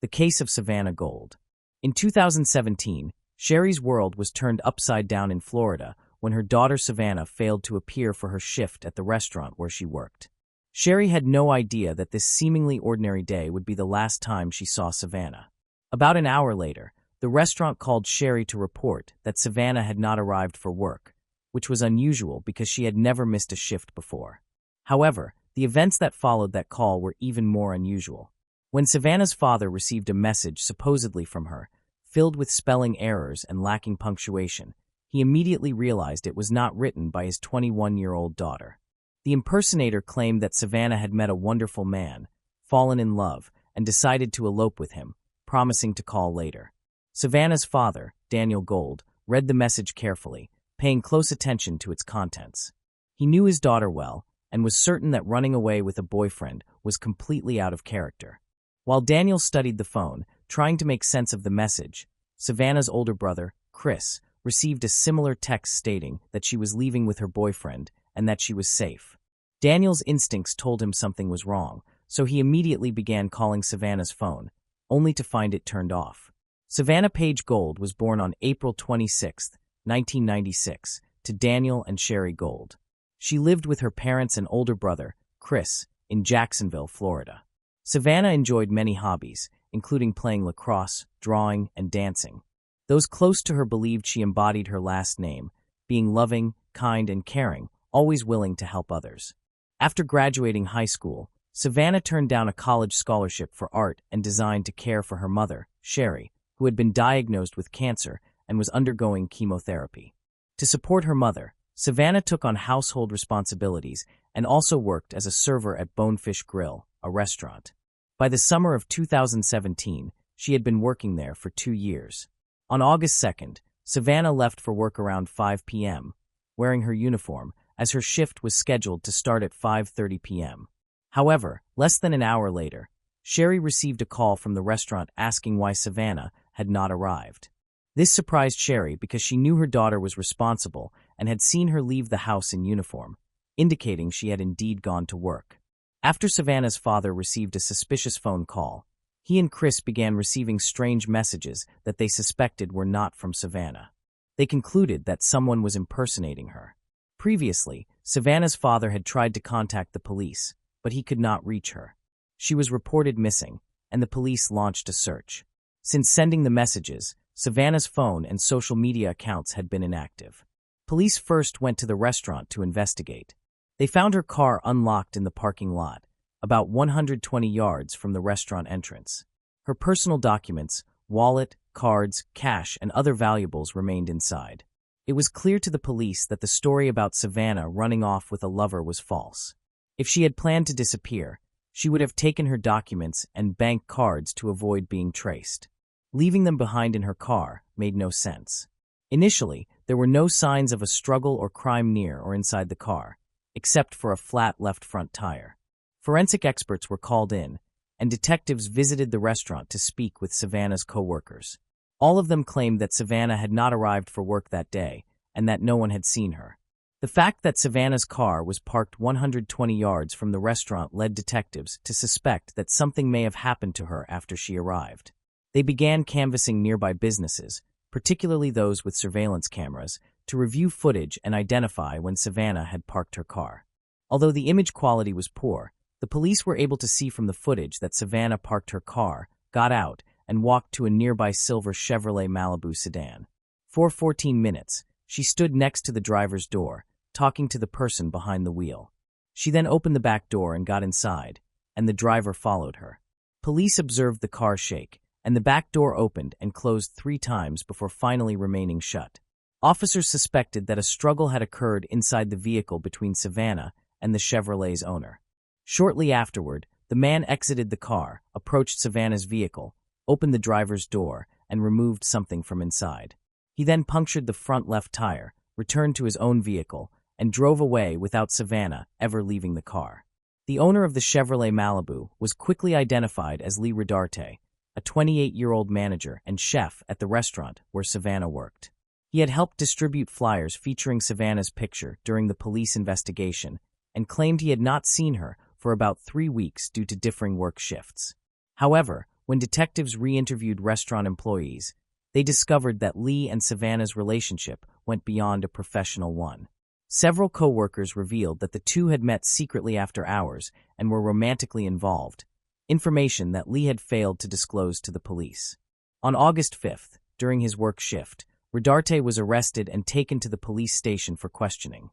Speaker 1: The case of Savannah Gold. In 2017, Sherry's world was turned upside down in Florida when her daughter Savannah failed to appear for her shift at the restaurant where she worked. Sherry had no idea that this seemingly ordinary day would be the last time she saw Savannah. About an hour later, the restaurant called Sherry to report that Savannah had not arrived for work, which was unusual because she had never missed a shift before. However, the events that followed that call were even more unusual. When Savannah's father received a message supposedly from her, filled with spelling errors and lacking punctuation, he immediately realized it was not written by his 21-year-old daughter. The impersonator claimed that Savannah had met a wonderful man, fallen in love, and decided to elope with him, promising to call later. Savannah's father, Daniel Gold, read the message carefully, paying close attention to its contents. He knew his daughter well and was certain that running away with a boyfriend was completely out of character. While Daniel studied the phone, trying to make sense of the message, Savannah's older brother, Chris, received a similar text stating that she was leaving with her boyfriend and that she was safe. Daniel's instincts told him something was wrong, so he immediately began calling Savannah's phone, only to find it turned off. Savannah Page Gold was born on April 26, 1996, to Daniel and Sherry Gold. She lived with her parents and older brother, Chris, in Jacksonville, Florida. Savannah enjoyed many hobbies, including playing lacrosse, drawing, and dancing. Those close to her believed she embodied her last name, being loving, kind, and caring, always willing to help others. After graduating high school, Savannah turned down a college scholarship for art and design to care for her mother, Sherry, who had been diagnosed with cancer and was undergoing chemotherapy. To support her mother, Savannah took on household responsibilities and also worked as a server at Bonefish Grill, a restaurant. By the summer of 2017, she had been working there for 2 years. On August 2nd, Savannah left for work around 5 p.m., wearing her uniform, as her shift was scheduled to start at 5:30 p.m. However, less than an hour later, Sherry received a call from the restaurant asking why Savannah had not arrived. This surprised Sherry because she knew her daughter was responsible and had seen her leave the house in uniform, indicating she had indeed gone to work. After Savannah's father received a suspicious phone call, he and Chris began receiving strange messages that they suspected were not from Savannah. They concluded that someone was impersonating her. Previously, Savannah's father had tried to contact the police, but he could not reach her. She was reported missing, and the police launched a search. Since sending the messages, Savannah's phone and social media accounts had been inactive. Police first went to the restaurant to investigate. They found her car unlocked in the parking lot, about 120 yards from the restaurant entrance. Her personal documents, wallet, cards, cash, and other valuables remained inside. It was clear to the police that the story about Savannah running off with a lover was false. If she had planned to disappear, she would have taken her documents and bank cards to avoid being traced. Leaving them behind in her car made no sense. Initially, there were no signs of a struggle or crime near or inside the car, except for a flat left front tire. Forensic experts were called in, and detectives visited the restaurant to speak with Savannah's co-workers. All of them claimed that Savannah had not arrived for work that day and that no one had seen her. The fact that Savannah's car was parked 120 yards from the restaurant led detectives to suspect that something may have happened to her after she arrived. They began canvassing nearby businesses, particularly those with surveillance cameras, to review footage and identify when Savannah had parked her car. Although the image quality was poor, the police were able to see from the footage that Savannah parked her car, got out, and walked to a nearby silver Chevrolet Malibu sedan. For 14 minutes, she stood next to the driver's door, talking to the person behind the wheel. She then opened the back door and got inside, and the driver followed her. Police observed the car shake, and the back door opened and closed 3 times before finally remaining shut. Officers suspected that a struggle had occurred inside the vehicle between Savannah and the Chevrolet's owner. Shortly afterward, the man exited the car, approached Savannah's vehicle, opened the driver's door, and removed something from inside. He then punctured the front left tire, returned to his own vehicle, and drove away without Savannah ever leaving the car. The owner of the Chevrolet Malibu was quickly identified as Lee Rodarte, a 28-year-old manager and chef at the restaurant where Savannah worked. He had helped distribute flyers featuring Savannah's picture during the police investigation and claimed he had not seen her for about 3 weeks due to differing work shifts. However, when detectives re-interviewed restaurant employees, they discovered that Lee and Savannah's relationship went beyond a professional one. Several co-workers revealed that the two had met secretly after hours and were romantically involved, information that Lee had failed to disclose to the police. On August 5th, during his work shift, Rodarte was arrested and taken to the police station for questioning.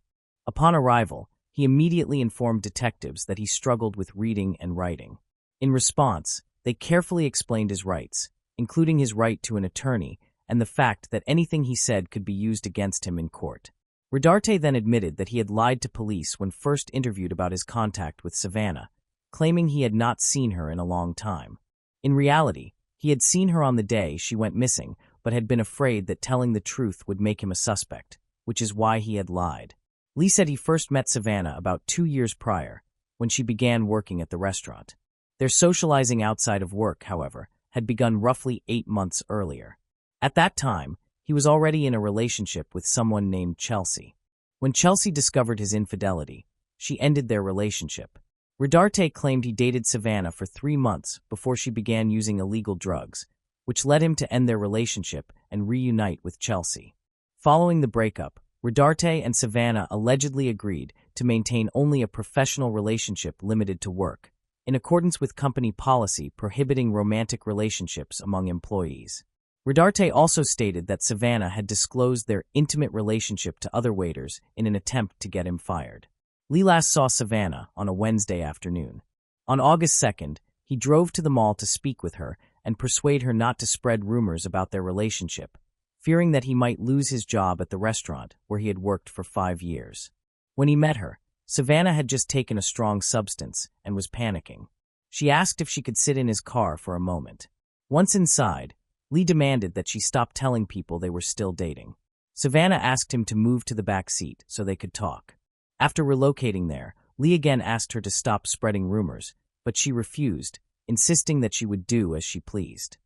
Speaker 1: Upon arrival, he he immediately informed detectives that he struggled with reading and writing. In response, they carefully explained his rights, including his right to an attorney and the fact that anything he said could be used against him in court. Rodarte then admitted that he had lied to police when first interviewed about his contact with Savannah, claiming he had not seen her in a long time. In reality, he had seen her on the day she went missing, but had been afraid that telling the truth would make him a suspect, which is why he had lied. Lee said he first met Savannah about 2 years prior, when she began working at the restaurant. Their socializing outside of work, however, had begun roughly 8 months earlier. At that time, he was already in a relationship with someone named Chelsea. When Chelsea discovered his infidelity, she ended their relationship. Rodarte claimed he dated Savannah for 3 months before she began using illegal drugs, which led him to end their relationship and reunite with Chelsea. Following the breakup, Rodarte and Savannah allegedly agreed to maintain only a professional relationship limited to work, in accordance with company policy prohibiting romantic relationships among employees. Rodarte also stated that Savannah had disclosed their intimate relationship to other waiters in an attempt to get him fired. Lee last saw Savannah on a Wednesday afternoon. On August 2nd, he drove to the mall to speak with her and persuade her not to spread rumors about their relationship, fearing that he might lose his job at the restaurant where he had worked for 5 years. When he met her, Savannah had just taken a strong substance and was panicking. She asked if she could sit in his car for a moment. Once inside, Lee demanded that she stop telling people they were still dating. Savannah asked him to move to the back seat so they could talk. After relocating there, Lee again asked her to stop spreading rumors, but she refused, insisting that she would do as she pleased.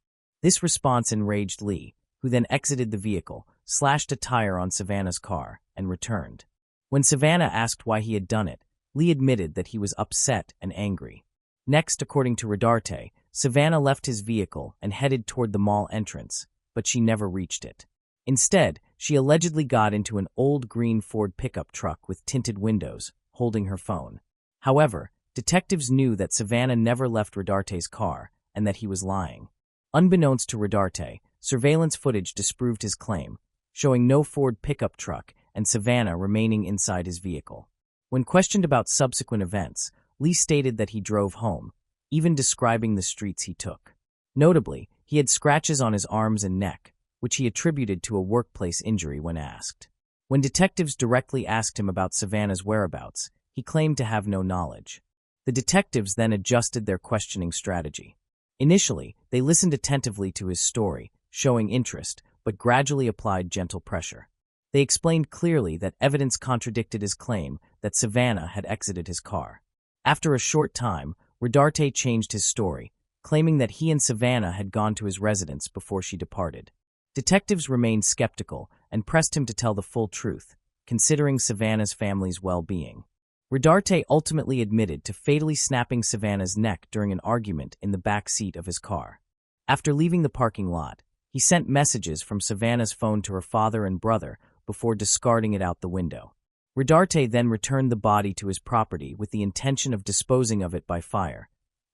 Speaker 1: This response enraged Lee, who then exited the vehicle, slashed a tire on Savannah's car, and returned. When Savannah asked why he had done it, Lee admitted that he was upset and angry. Next, according to Rodarte, Savannah left his vehicle and headed toward the mall entrance, but she never reached it. Instead, she allegedly got into an old green Ford pickup truck with tinted windows, holding her phone. However, detectives knew that Savannah never left Rodarte's car and that he was lying. Unbeknownst to Rodarte, surveillance footage disproved his claim, showing no Ford pickup truck and Savannah remaining inside his vehicle. When questioned about subsequent events, Lee stated that he drove home, even describing the streets he took. Notably, he had scratches on his arms and neck, which he attributed to a workplace injury when asked. When detectives directly asked him about Savannah's whereabouts, he claimed to have no knowledge. The detectives then adjusted their questioning strategy. Initially, they listened attentively to his story, showing interest, but gradually applied gentle pressure. They explained clearly that evidence contradicted his claim that Savannah had exited his car. After a short time, Rodarte changed his story, claiming that he and Savannah had gone to his residence before she departed. Detectives remained skeptical and pressed him to tell the full truth, considering Savannah's family's well-being. Rodarte ultimately admitted to fatally snapping Savannah's neck during an argument in the back seat of his car. After leaving the parking lot, he sent messages from Savannah's phone to her father and brother before discarding it out the window. Rodarte then returned the body to his property with the intention of disposing of it by fire,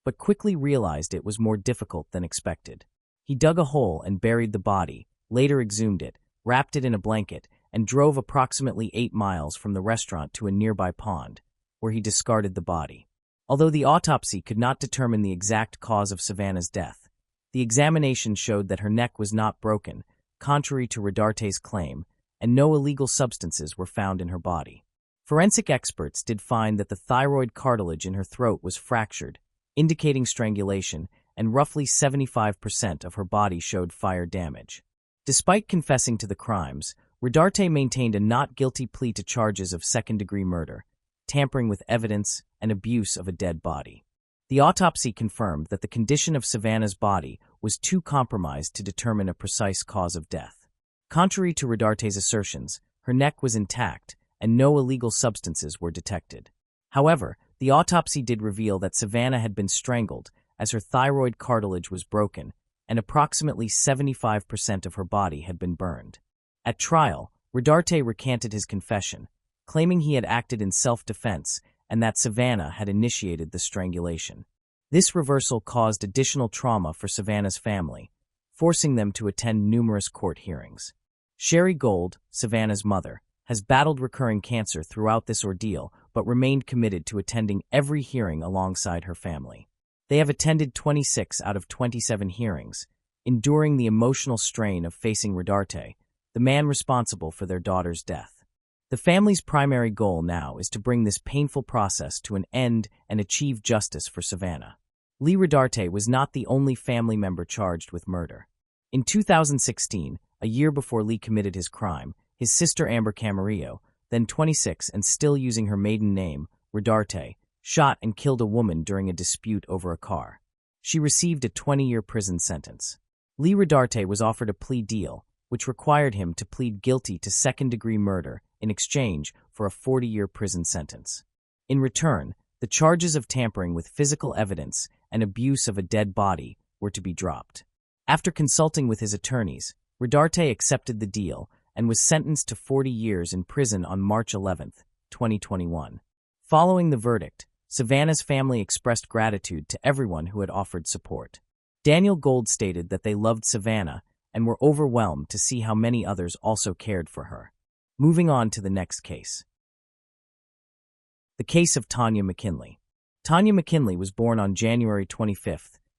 Speaker 1: but quickly realized it was more difficult than expected. He dug a hole and buried the body, later exhumed it, wrapped it in a blanket, and drove approximately 8 miles from the restaurant to a nearby pond, where he discarded the body. Although the autopsy could not determine the exact cause of Savannah's death, the examination showed that her neck was not broken, contrary to Rodarte's claim, and no illegal substances were found in her body. Forensic experts did find that the thyroid cartilage in her throat was fractured, indicating strangulation, and roughly 75% of her body showed fire damage. Despite confessing to the crimes, Rodarte maintained a not guilty plea to charges of second-degree murder, tampering with evidence, and abuse of a dead body. The autopsy confirmed that the condition of Savannah's body was too compromised to determine a precise cause of death. Contrary to Rodarte's assertions, her neck was intact, and no illegal substances were detected. However, the autopsy did reveal that Savannah had been strangled, as her thyroid cartilage was broken, and approximately 75% of her body had been burned. At trial, Rodarte recanted his confession, claiming he had acted in self-defense and that Savannah had initiated the strangulation. This reversal caused additional trauma for Savannah's family, forcing them to attend numerous court hearings. Sherry Gold, Savannah's mother, has battled recurring cancer throughout this ordeal but remained committed to attending every hearing alongside her family. They have attended 26 out of 27 hearings, enduring the emotional strain of facing Rodarte, the man responsible for their daughter's death. The family's primary goal now is to bring this painful process to an end and achieve justice for Savannah. Lee Rodarte was not the only family member charged with murder. In 2016, a year before Lee committed his crime, his sister Amber Camarillo, then 26 and still using her maiden name, Rodarte, shot and killed a woman during a dispute over a car. She received a 20-year prison sentence. Lee Rodarte was offered a plea deal, which required him to plead guilty to second-degree murder in exchange for a 40-year prison sentence. In return, the charges of tampering with physical evidence and abuse of a dead body were to be dropped. After consulting with his attorneys, Rodarte accepted the deal and was sentenced to 40 years in prison on March 11, 2021. Following the verdict, Savannah's family expressed gratitude to everyone who had offered support. Daniel Gold stated that they loved Savannah and were overwhelmed to see how many others also cared for her. Moving on to the next case. The case of Tanya McKinley. Tanya McKinley was born on January 25,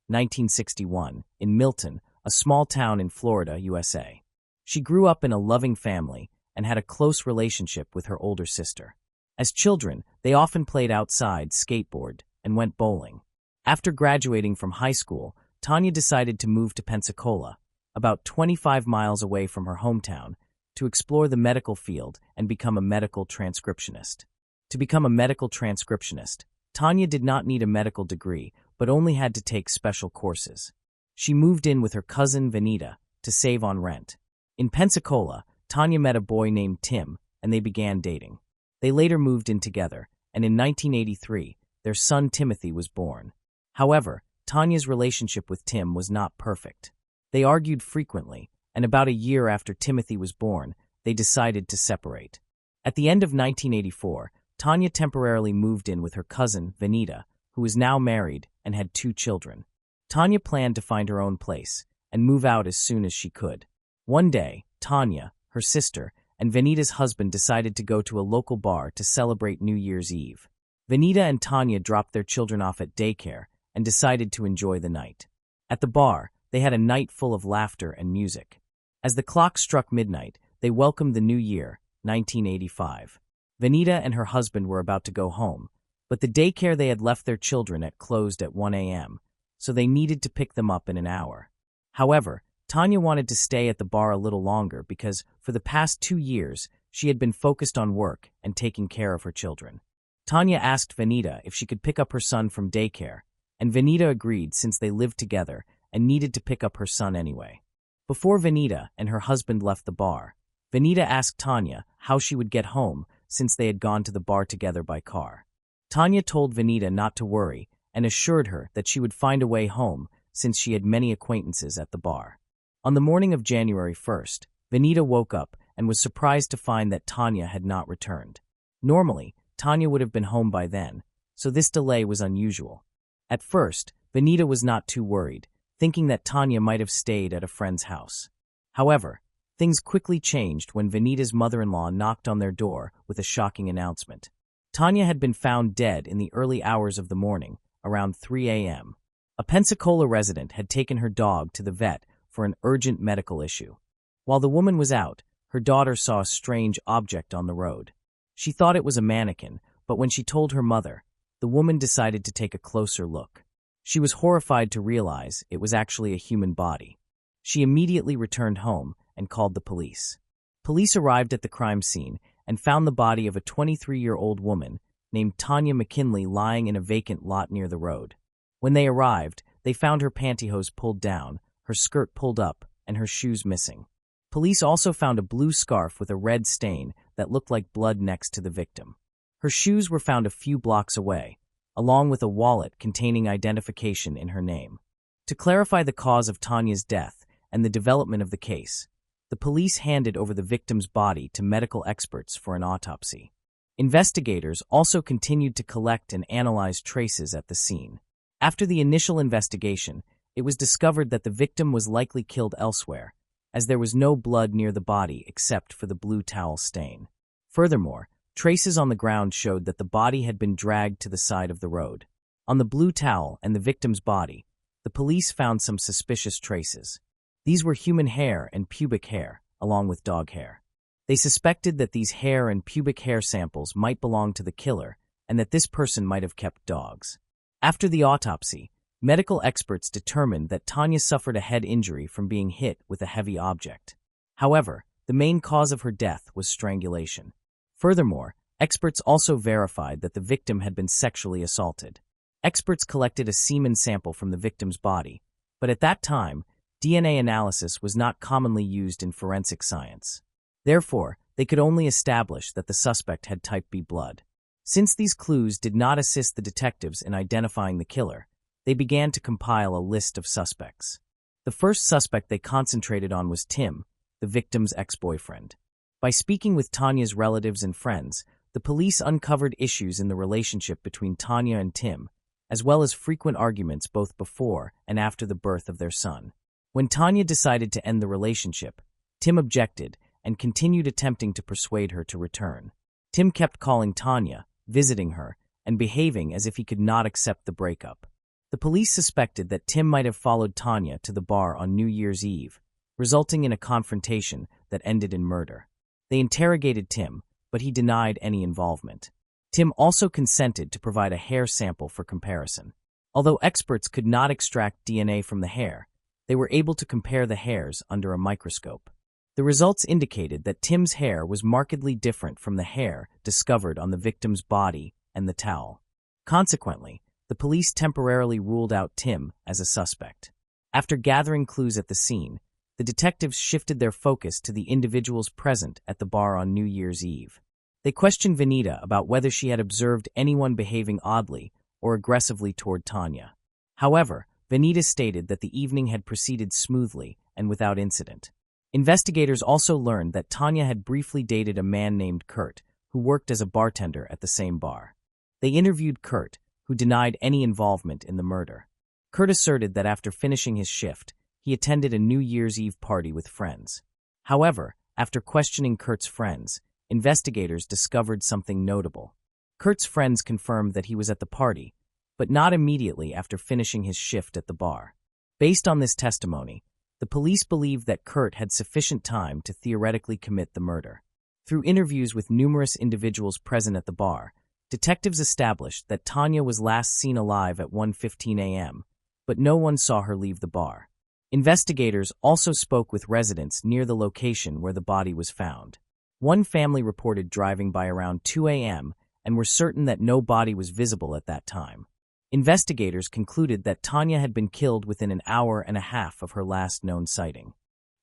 Speaker 1: 1961, in Milton, a small town in Florida, USA. She grew up in a loving family and had a close relationship with her older sister. As children, they often played outside, skateboarded, and went bowling. After graduating from high school, Tanya decided to move to Pensacola, about 25 miles away from her hometown, to explore the medical field and become a medical transcriptionist. To become a medical transcriptionist, Tanya did not need a medical degree, but only had to take special courses. She moved in with her cousin Vanita to save on rent. In Pensacola, Tanya met a boy named Tim, and they began dating. They later moved in together, and in 1983, their son Timothy was born. However, Tanya's relationship with Tim was not perfect. They argued frequently, and about a year after Timothy was born, they decided to separate. At the end of 1984, Tanya temporarily moved in with her cousin, Vanita, who was now married and had 2 children. Tanya planned to find her own place and move out as soon as she could. One day, Tanya, her sister, and Vanita's husband decided to go to a local bar to celebrate New Year's Eve. Vanita and Tanya dropped their children off at daycare and decided to enjoy the night. At the bar, they had a night full of laughter and music. As the clock struck midnight, they welcomed the new year, 1985. Vanita and her husband were about to go home, but the daycare they had left their children at closed at 1 a.m., so they needed to pick them up in an hour. However, Tanya wanted to stay at the bar a little longer because, for the past 2 years, she had been focused on work and taking care of her children. Tanya asked Vanita if she could pick up her son from daycare, and Vanita agreed since they lived together and needed to pick up her son anyway. Before Vanita and her husband left the bar, Vanita asked Tanya how she would get home since they had gone to the bar together by car. Tanya told Vanita not to worry and assured her that she would find a way home since she had many acquaintances at the bar. On the morning of January 1st, Vanita woke up and was surprised to find that Tanya had not returned. Normally, Tanya would have been home by then, so this delay was unusual. At first, Vanita was not too worried, thinking that Tanya might have stayed at a friend's house. However, things quickly changed when Vanita's mother-in-law knocked on their door with a shocking announcement. Tanya had been found dead in the early hours of the morning, around 3 a.m. A Pensacola resident had taken her dog to the vet for an urgent medical issue. While the woman was out, her daughter saw a strange object on the road. She thought it was a mannequin, but when she told her mother, the woman decided to take a closer look. She was horrified to realize it was actually a human body. She immediately returned home and called the police. Police arrived at the crime scene and found the body of a 23-year-old woman named Tanya McKinley lying in a vacant lot near the road. When they arrived, they found her pantyhose pulled down, her skirt pulled up, and her shoes missing. Police also found a blue scarf with a red stain that looked like blood next to the victim. Her shoes were found a few blocks away, along with a wallet containing identification in her name. To clarify the cause of Tanya's death and the development of the case, the police handed over the victim's body to medical experts for an autopsy. Investigators also continued to collect and analyze traces at the scene. After the initial investigation, it was discovered that the victim was likely killed elsewhere, as there was no blood near the body except for the blue towel stain. Furthermore, traces on the ground showed that the body had been dragged to the side of the road. On the blue towel and the victim's body, the police found some suspicious traces. These were human hair and pubic hair, along with dog hair. They suspected that these hair and pubic hair samples might belong to the killer and that this person might have kept dogs. After the autopsy, medical experts determined that Tanya suffered a head injury from being hit with a heavy object. However, the main cause of her death was strangulation. Furthermore, experts also verified that the victim had been sexually assaulted. Experts collected a semen sample from the victim's body, but at that time, DNA analysis was not commonly used in forensic science. Therefore, they could only establish that the suspect had type B blood. Since these clues did not assist the detectives in identifying the killer, they began to compile a list of suspects. The first suspect they concentrated on was Tim, the victim's ex-boyfriend. By speaking with Tanya's relatives and friends, the police uncovered issues in the relationship between Tanya and Tim, as well as frequent arguments both before and after the birth of their son. When Tanya decided to end the relationship, Tim objected and continued attempting to persuade her to return. Tim kept calling Tanya, visiting her, and behaving as if he could not accept the breakup. The police suspected that Tim might have followed Tanya to the bar on New Year's Eve, resulting in a confrontation that ended in murder. They interrogated Tim, but he denied any involvement. Tim also consented to provide a hair sample for comparison. Although experts could not extract DNA from the hair, they were able to compare the hairs under a microscope. The results indicated that Tim's hair was markedly different from the hair discovered on the victim's body and the towel. Consequently, the police temporarily ruled out Tim as a suspect. After gathering clues at the scene, the detectives shifted their focus to the individuals present at the bar on New Year's Eve. They questioned Vanita about whether she had observed anyone behaving oddly or aggressively toward Tanya. However, Vanita stated that the evening had proceeded smoothly and without incident. Investigators also learned that Tanya had briefly dated a man named Kurt, who worked as a bartender at the same bar. They interviewed Kurt, who denied any involvement in the murder. Kurt asserted that after finishing his shift, he attended a New Year's Eve party with friends. However, after questioning Kurt's friends, investigators discovered something notable. Kurt's friends confirmed that he was at the party, but not immediately after finishing his shift at the bar. Based on this testimony, the police believed that Kurt had sufficient time to theoretically commit the murder. Through interviews with numerous individuals present at the bar, detectives established that Tanya was last seen alive at 1:15 a.m., but no one saw her leave the bar. Investigators also spoke with residents near the location where the body was found. One family reported driving by around 2 a.m. and were certain that no body was visible at that time. Investigators concluded that Tanya had been killed within an hour and a half of her last known sighting.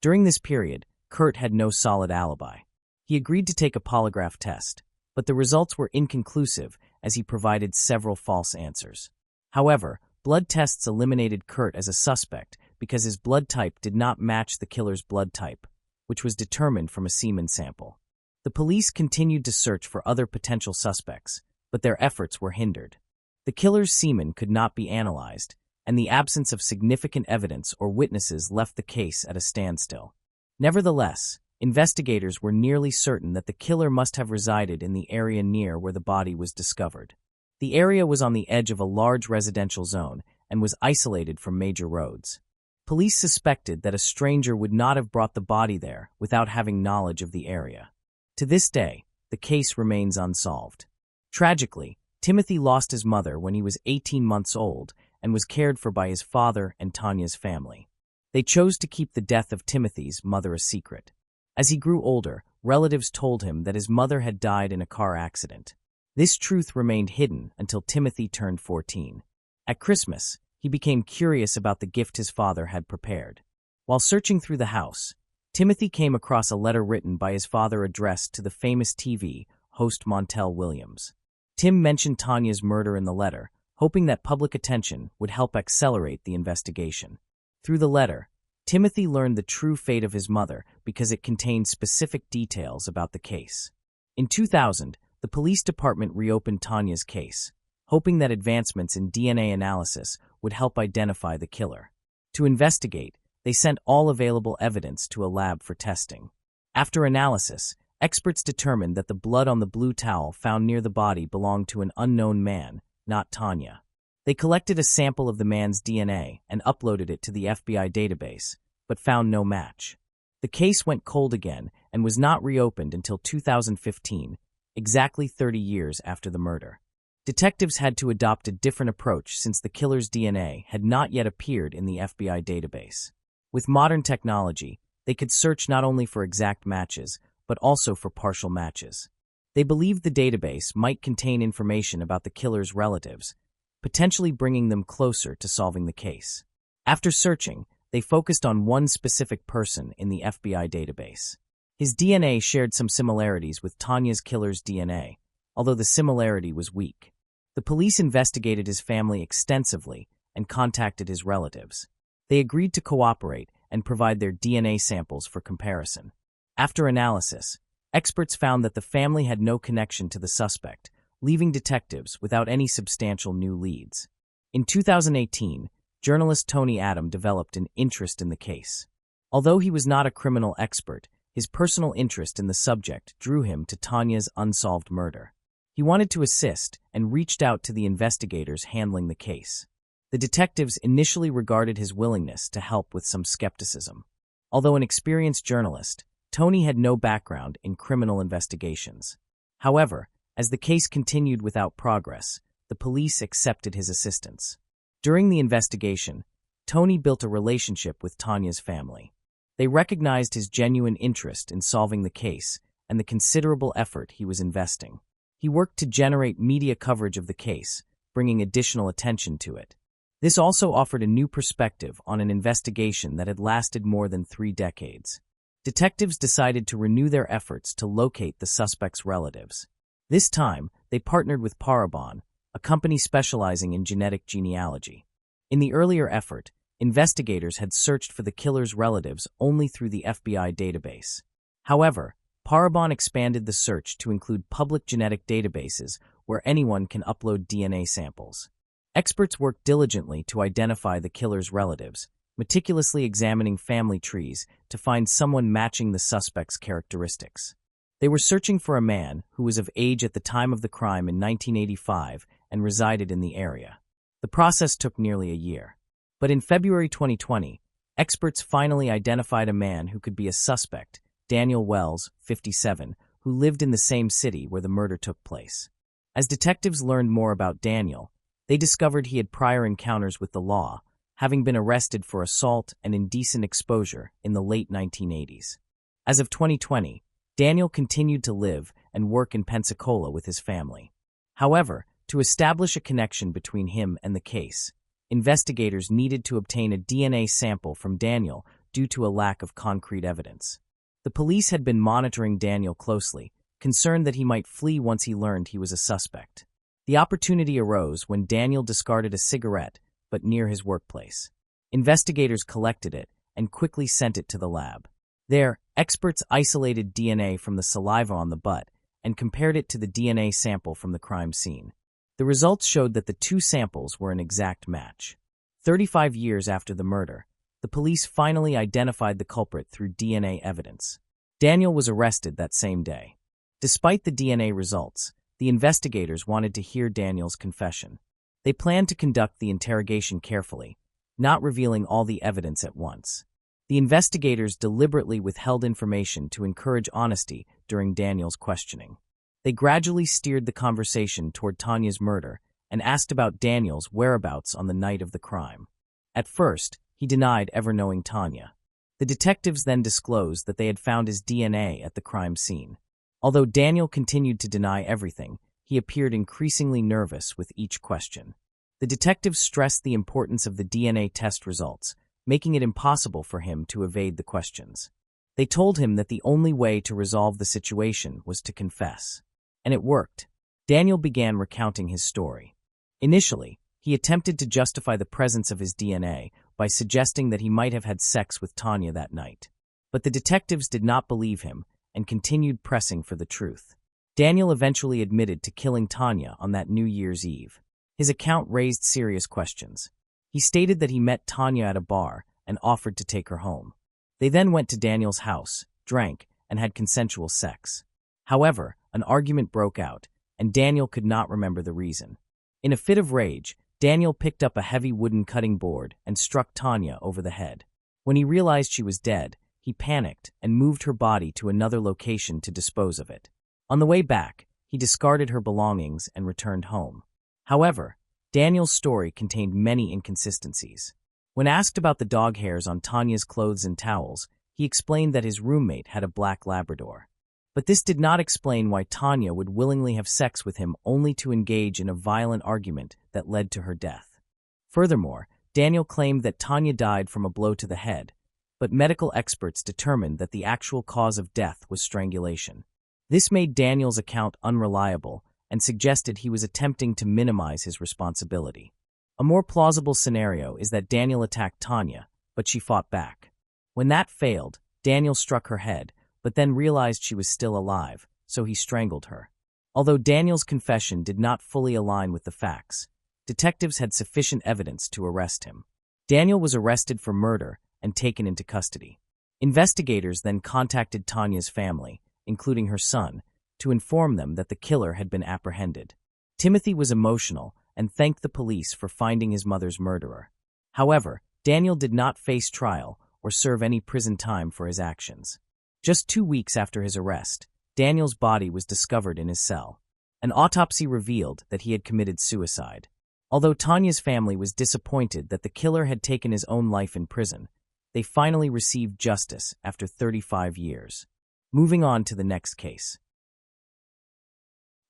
Speaker 1: During this period, Kurt had no solid alibi. He agreed to take a polygraph test, but the results were inconclusive as he provided several false answers. However, blood tests eliminated Kurt as a suspect because his blood type did not match the killer's blood type, which was determined from a semen sample. The police continued to search for other potential suspects, but their efforts were hindered. The killer's semen could not be analyzed, and the absence of significant evidence or witnesses left the case at a standstill. Nevertheless, investigators were nearly certain that the killer must have resided in the area near where the body was discovered. The area was on the edge of a large residential zone and was isolated from major roads. Police suspected that a stranger would not have brought the body there without having knowledge of the area. To this day, the case remains unsolved. Tragically, Timothy lost his mother when he was 18 months old and was cared for by his father and Tanya's family. They chose to keep the death of Timothy's mother a secret. As he grew older, relatives told him that his mother had died in a car accident. This truth remained hidden until Timothy turned 14. At Christmas, he became curious about the gift his father had prepared. While searching through the house, Timothy came across a letter written by his father addressed to the famous TV host Montel Williams. Tim mentioned Tanya's murder in the letter, hoping that public attention would help accelerate the investigation. Through the letter, Timothy learned the true fate of his mother because it contained specific details about the case. In 2000, the police department reopened Tanya's case, hoping that advancements in DNA analysis would help identify the killer. To investigate, they sent all available evidence to a lab for testing. After analysis, experts determined that the blood on the blue towel found near the body belonged to an unknown man, not Tanya. They collected a sample of the man's DNA and uploaded it to the FBI database, but found no match. The case went cold again and was not reopened until 2015, exactly 30 years after the murder. Detectives had to adopt a different approach since the killer's DNA had not yet appeared in the FBI database. With modern technology, they could search not only for exact matches, but also for partial matches. They believed the database might contain information about the killer's relatives, potentially bringing them closer to solving the case. After searching, they focused on one specific person in the FBI database. His DNA shared some similarities with Tanya's killer's DNA, although the similarity was weak. The police investigated his family extensively and contacted his relatives. They agreed to cooperate and provide their DNA samples for comparison. After analysis, experts found that the family had no connection to the suspect, leaving detectives without any substantial new leads. In 2018, journalist Tony Adam developed an interest in the case. Although he was not a criminal expert, his personal interest in the subject drew him to Tanya's unsolved murder. He wanted to assist and reached out to the investigators handling the case. The detectives initially regarded his willingness to help with some skepticism. Although an experienced journalist, Tony had no background in criminal investigations. However, as the case continued without progress, the police accepted his assistance. During the investigation, Tony built a relationship with Tanya's family. They recognized his genuine interest in solving the case and the considerable effort he was investing. He worked to generate media coverage of the case, bringing additional attention to it. This also offered a new perspective on an investigation that had lasted more than 3 decades. Detectives decided to renew their efforts to locate the suspect's relatives. This time, they partnered with Parabon, a company specializing in genetic genealogy. In the earlier effort, investigators had searched for the killer's relatives only through the FBI database. However, Parabon expanded the search to include public genetic databases where anyone can upload DNA samples. Experts worked diligently to identify the killer's relatives, meticulously examining family trees to find someone matching the suspect's characteristics. They were searching for a man who was of age at the time of the crime in 1985 and resided in the area. The process took nearly a year. But in February 2020, experts finally identified a man who could be a suspect, Daniel Wells, 57, who lived in the same city where the murder took place. As detectives learned more about Daniel, they discovered he had prior encounters with the law, having been arrested for assault and indecent exposure in the late 1980s. As of 2020, Daniel continued to live and work in Pensacola with his family. However, to establish a connection between him and the case, investigators needed to obtain a DNA sample from Daniel due to a lack of concrete evidence. The police had been monitoring Daniel closely, concerned that he might flee once he learned he was a suspect. The opportunity arose when Daniel discarded a cigarette, but near his workplace. Investigators collected it and quickly sent it to the lab. There, experts isolated DNA from the saliva on the butt and compared it to the DNA sample from the crime scene. The results showed that the 2 samples were an exact match. 35 years after the murder, the police finally identified the culprit through DNA evidence. Daniel was arrested that same day. Despite the DNA results, the investigators wanted to hear Daniel's confession. They planned to conduct the interrogation carefully, not revealing all the evidence at once. The investigators deliberately withheld information to encourage honesty during Daniel's questioning. They gradually steered the conversation toward Tanya's murder and asked about Daniel's whereabouts on the night of the crime. At first, he denied ever knowing Tanya. The detectives then disclosed that they had found his DNA at the crime scene. Although Daniel continued to deny everything, he appeared increasingly nervous with each question. The detectives stressed the importance of the DNA test results, making it impossible for him to evade the questions. They told him that the only way to resolve the situation was to confess. And it worked. Daniel began recounting his story. Initially, he attempted to justify the presence of his DNA by suggesting that he might have had sex with Tanya that night. But the detectives did not believe him and continued pressing for the truth. Daniel eventually admitted to killing Tanya on that New Year's Eve. His account raised serious questions. He stated that he met Tanya at a bar and offered to take her home. They then went to Daniel's house, drank, and had consensual sex. However, an argument broke out, and Daniel could not remember the reason. In a fit of rage, Daniel picked up a heavy wooden cutting board and struck Tanya over the head. When he realized she was dead, he panicked and moved her body to another location to dispose of it. On the way back, he discarded her belongings and returned home. However, Daniel's story contained many inconsistencies. When asked about the dog hairs on Tanya's clothes and towels, he explained that his roommate had a black Labrador. But this did not explain why Tanya would willingly have sex with him only to engage in a violent argument that led to her death. Furthermore, Daniel claimed that Tanya died from a blow to the head, but medical experts determined that the actual cause of death was strangulation. This made Daniel's account unreliable and suggested he was attempting to minimize his responsibility. A more plausible scenario is that Daniel attacked Tanya, but she fought back. When that failed, Daniel struck her head, but then realized she was still alive, so he strangled her. Although Daniel's confession did not fully align with the facts, detectives had sufficient evidence to arrest him. Daniel was arrested for murder and taken into custody. Investigators then contacted Tanya's family, including her son, to inform them that the killer had been apprehended. Timothy was emotional and thanked the police for finding his mother's murderer. However, Daniel did not face trial or serve any prison time for his actions. Just 2 weeks after his arrest, Daniel's body was discovered in his cell. An autopsy revealed that he had committed suicide. Although Tanya's family was disappointed that the killer had taken his own life in prison, they finally received justice after 35 years. Moving on to the next case.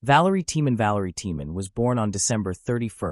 Speaker 1: Valerie Tiemann was born on December 31,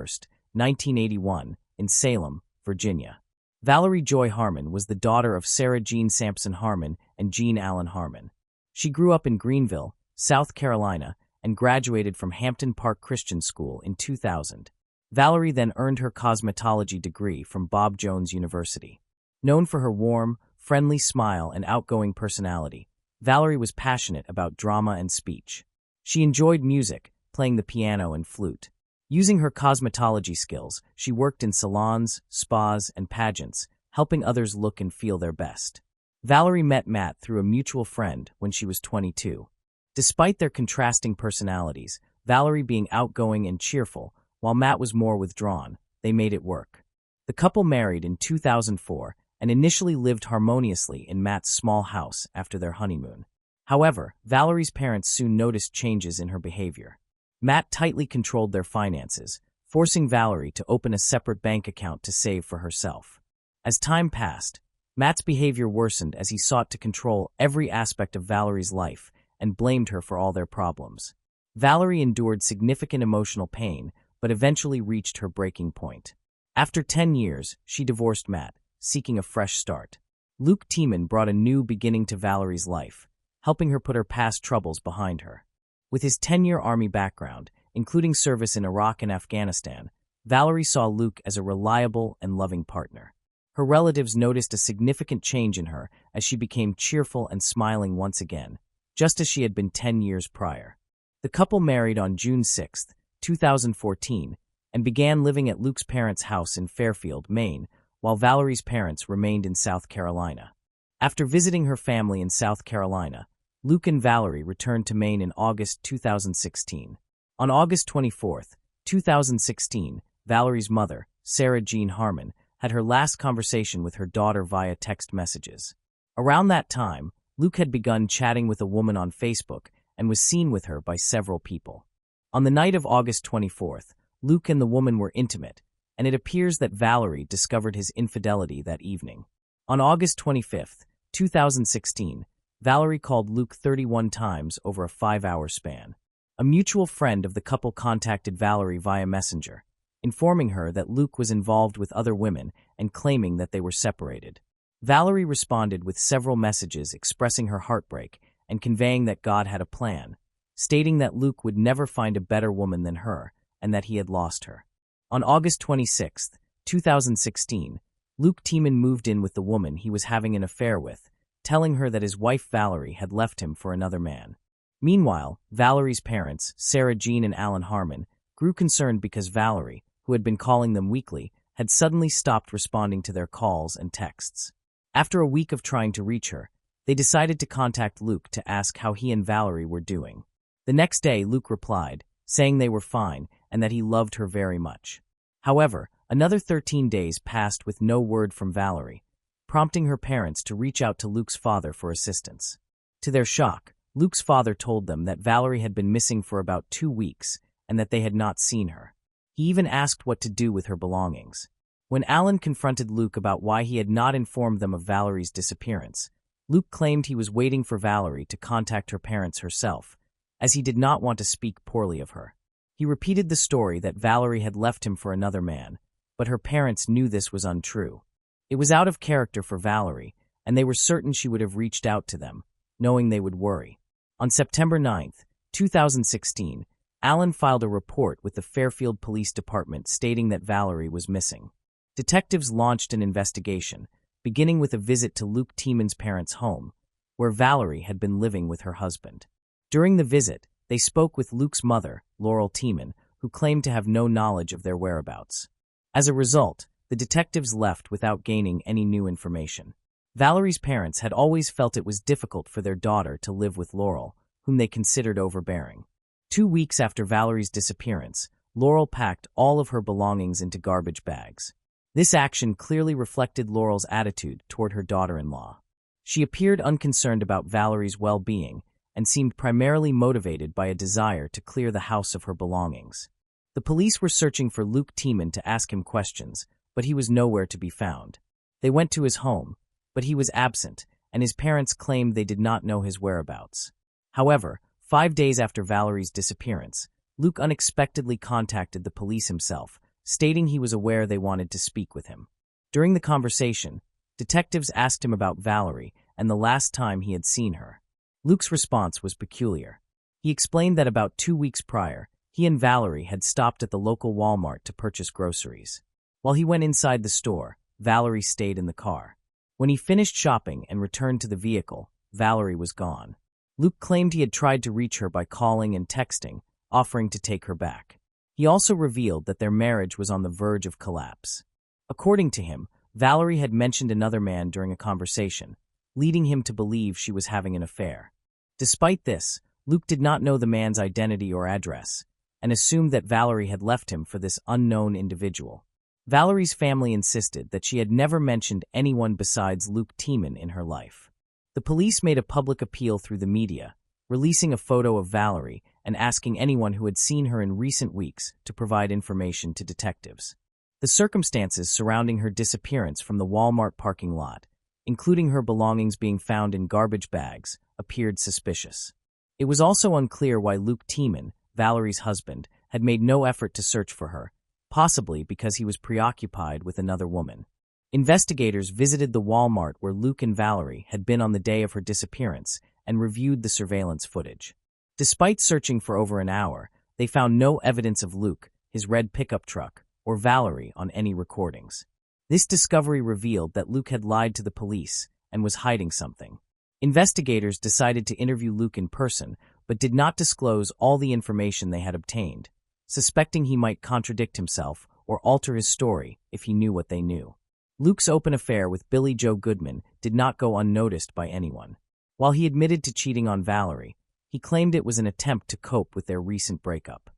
Speaker 1: 1981, in Salem, Virginia. Valerie Joy Harmon was the daughter of Sarah Jean Sampson Harmon and Jean Allen Harmon. She grew up in Greenville, South Carolina, and graduated from Hampton Park Christian School in 2000. Valerie then earned her cosmetology degree from Bob Jones University. Known for her warm, friendly smile and outgoing personality, Valerie was passionate about drama and speech. She enjoyed music, playing the piano and flute. Using her cosmetology skills, she worked in salons, spas, and pageants, helping others look and feel their best. Valerie met Matt through a mutual friend when she was 22. Despite their contrasting personalities, Valerie being outgoing and cheerful, while Matt was more withdrawn, they made it work. The couple married in 2004 and initially lived harmoniously in Matt's small house after their honeymoon. However, Valerie's parents soon noticed changes in her behavior. Matt tightly controlled their finances, forcing Valerie to open a separate bank account to save for herself. As time passed, Matt's behavior worsened as he sought to control every aspect of Valerie's life and blamed her for all their problems. Valerie endured significant emotional pain, but eventually reached her breaking point. After 10 years, she divorced Matt, seeking a fresh start. Luke Tiemann brought a new beginning to Valerie's life, helping her put her past troubles behind her. With his 10-year Army background, including service in Iraq and Afghanistan, Valerie saw Luke as a reliable and loving partner. Her relatives noticed a significant change in her as she became cheerful and smiling once again, just as she had been 10 years prior. The couple married on June 6, 2014, and began living at Luke's parents' house in Fairfield, Maine, while Valerie's parents remained in South Carolina. After visiting her family in South Carolina, Luke and Valerie returned to Maine in August 2016. On August 24, 2016, Valerie's mother, Sarah Jean Harmon, had her last conversation with her daughter via text messages. Around that time, Luke had begun chatting with a woman on Facebook and was seen with her by several people. On the night of August 24, Luke and the woman were intimate, and it appears that Valerie discovered his infidelity that evening. On August 25, 2016, Valerie called Luke 31 times over a 5-hour span. A mutual friend of the couple contacted Valerie via Messenger, informing her that Luke was involved with other women and claiming that they were separated. Valerie responded with several messages expressing her heartbreak and conveying that God had a plan, stating that Luke would never find a better woman than her and that he had lost her. On August 26, 2016, Luke Tiemann moved in with the woman he was having an affair with, telling her that his wife Valerie had left him for another man. Meanwhile, Valerie's parents, Sarah Jean and Alan Harmon, grew concerned because Valerie, who had been calling them weekly, had suddenly stopped responding to their calls and texts. After a week of trying to reach her, They decided to contact Luke to ask how he and Valerie were doing. The next day, Luke replied, saying they were fine and that he loved her very much. However, another 13 days passed with no word from Valerie, prompting her parents to reach out to Luke's father for assistance. To their shock, Luke's father told them that Valerie had been missing for about 2 weeks and that they had not seen her. He even asked what to do with her belongings. When Alan confronted Luke about why he had not informed them of Valerie's disappearance, Luke claimed he was waiting for Valerie to contact her parents herself, as he did not want to speak poorly of her. He repeated the story that Valerie had left him for another man, but her parents knew this was untrue. It was out of character for Valerie, and they were certain she would have reached out to them, knowing they would worry. On September 9, 2016, Alan filed a report with the Fairfield Police Department stating that Valerie was missing. Detectives launched an investigation, beginning with a visit to Luke Tieman's parents' home, where Valerie had been living with her husband. During the visit, they spoke with Luke's mother, Laurel Tieman, who claimed to have no knowledge of their whereabouts. As a result, the detectives left without gaining any new information. Valerie's parents had always felt it was difficult for their daughter to live with Laurel, whom they considered overbearing. 2 weeks after Valerie's disappearance, Laurel packed all of her belongings into garbage bags. This action clearly reflected Laurel's attitude toward her daughter-in-law. She appeared unconcerned about Valerie's well-being and seemed primarily motivated by a desire to clear the house of her belongings. The police were searching for Luke Tieman to ask him questions, but he was nowhere to be found. They went to his home, but he was absent, and his parents claimed they did not know his whereabouts. However, 5 days after Valerie's disappearance, Luke unexpectedly contacted the police himself, stating he was aware they wanted to speak with him. During the conversation, detectives asked him about Valerie and the last time he had seen her. Luke's response was peculiar. He explained that about 2 weeks prior, he and Valerie had stopped at the local Walmart to purchase groceries. While he went inside the store, Valerie stayed in the car. When he finished shopping and returned to the vehicle, Valerie was gone. Luke claimed he had tried to reach her by calling and texting, offering to take her back. He also revealed that their marriage was on the verge of collapse. According to him, Valerie had mentioned another man during a conversation, leading him to believe she was having an affair. Despite this, Luke did not know the man's identity or address, and assumed that Valerie had left him for this unknown individual. Valerie's family insisted that she had never mentioned anyone besides Luke Tieman in her life. The police made a public appeal through the media, releasing a photo of Valerie and asking anyone who had seen her in recent weeks to provide information to detectives. The circumstances surrounding her disappearance from the Walmart parking lot, including her belongings being found in garbage bags, appeared suspicious. It was also unclear why Luke Tieman, Valerie's husband, had made no effort to search for her, possibly because he was preoccupied with another woman. Investigators visited the Walmart where Luke and Valerie had been on the day of her disappearance and reviewed the surveillance footage. Despite searching for over an hour, they found no evidence of Luke, his red pickup truck, or Valerie on any recordings. This discovery revealed that Luke had lied to the police and was hiding something. Investigators decided to interview Luke in person, but did not disclose all the information they had obtained, suspecting he might contradict himself or alter his story if he knew what they knew. Luke's open affair with Billie Joe Goodman did not go unnoticed by anyone. While he admitted to cheating on Valerie, he claimed it was an attempt to cope with their recent breakup.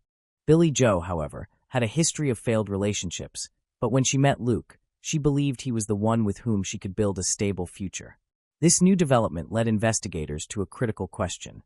Speaker 1: Billie Joe, however, had a history of failed relationships, but when she met Luke, she believed he was the one with whom she could build a stable future. This new development led investigators to a critical question.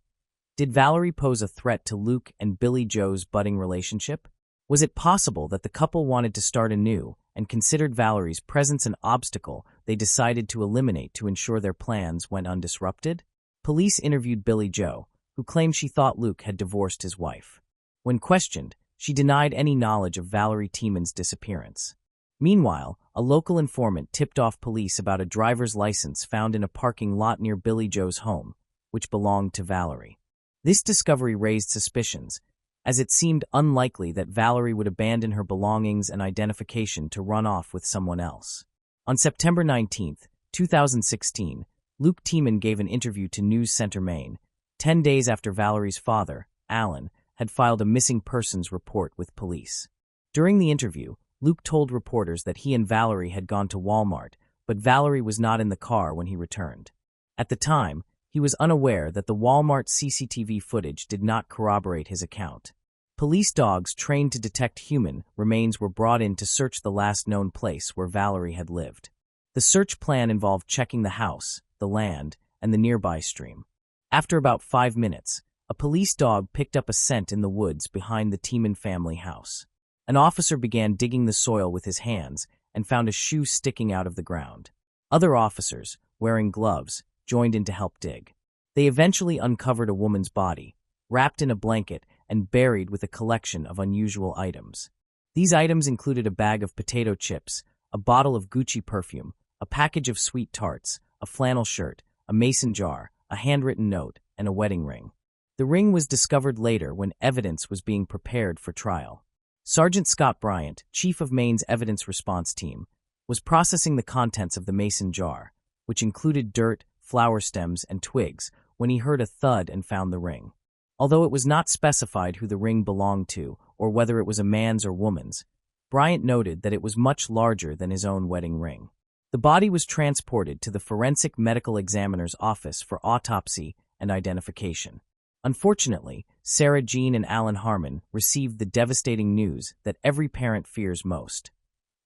Speaker 1: Did Valerie pose a threat to Luke and Billie Joe's budding relationship? Was it possible that the couple wanted to start anew and considered Valerie's presence an obstacle they decided to eliminate to ensure their plans went undisrupted? Police interviewed Billie Joe, who claimed she thought Luke had divorced his wife. When questioned, she denied any knowledge of Valerie Tieman's disappearance. Meanwhile, a local informant tipped off police about a driver's license found in a parking lot near Billie Joe's home, which belonged to Valerie. This discovery raised suspicions, as it seemed unlikely that Valerie would abandon her belongings and identification to run off with someone else. On September 19, 2016, Luke Tieman gave an interview to News Center Maine, 10 days after Valerie's father, Alan, had filed a missing persons report with police. During the interview, Luke told reporters that he and Valerie had gone to Walmart, but Valerie was not in the car when he returned. At the time, he was unaware that the Walmart CCTV footage did not corroborate his account. Police dogs trained to detect human remains were brought in to search the last known place where Valerie had lived. The search plan involved checking the house, the land, and the nearby stream. After about 5 minutes, a police dog picked up a scent in the woods behind the Tiemann family house. An officer began digging the soil with his hands and found a shoe sticking out of the ground. Other officers, wearing gloves, joined in to help dig. They eventually uncovered a woman's body, wrapped in a blanket and buried with a collection of unusual items. These items included a bag of potato chips, a bottle of Gucci perfume, a package of sweet tarts, a flannel shirt, a mason jar, a handwritten note, and a wedding ring. The ring was discovered later when evidence was being prepared for trial. Sergeant Scott Bryant, chief of Maine's evidence response team, was processing the contents of the mason jar, which included dirt, flower stems, and twigs, when he heard a thud and found the ring. Although it was not specified who the ring belonged to or whether it was a man's or woman's, Bryant noted that it was much larger than his own wedding ring. The body was transported to the forensic medical examiner's office for autopsy and identification. Unfortunately, Sarah Jean and Alan Harmon received the devastating news that every parent fears most.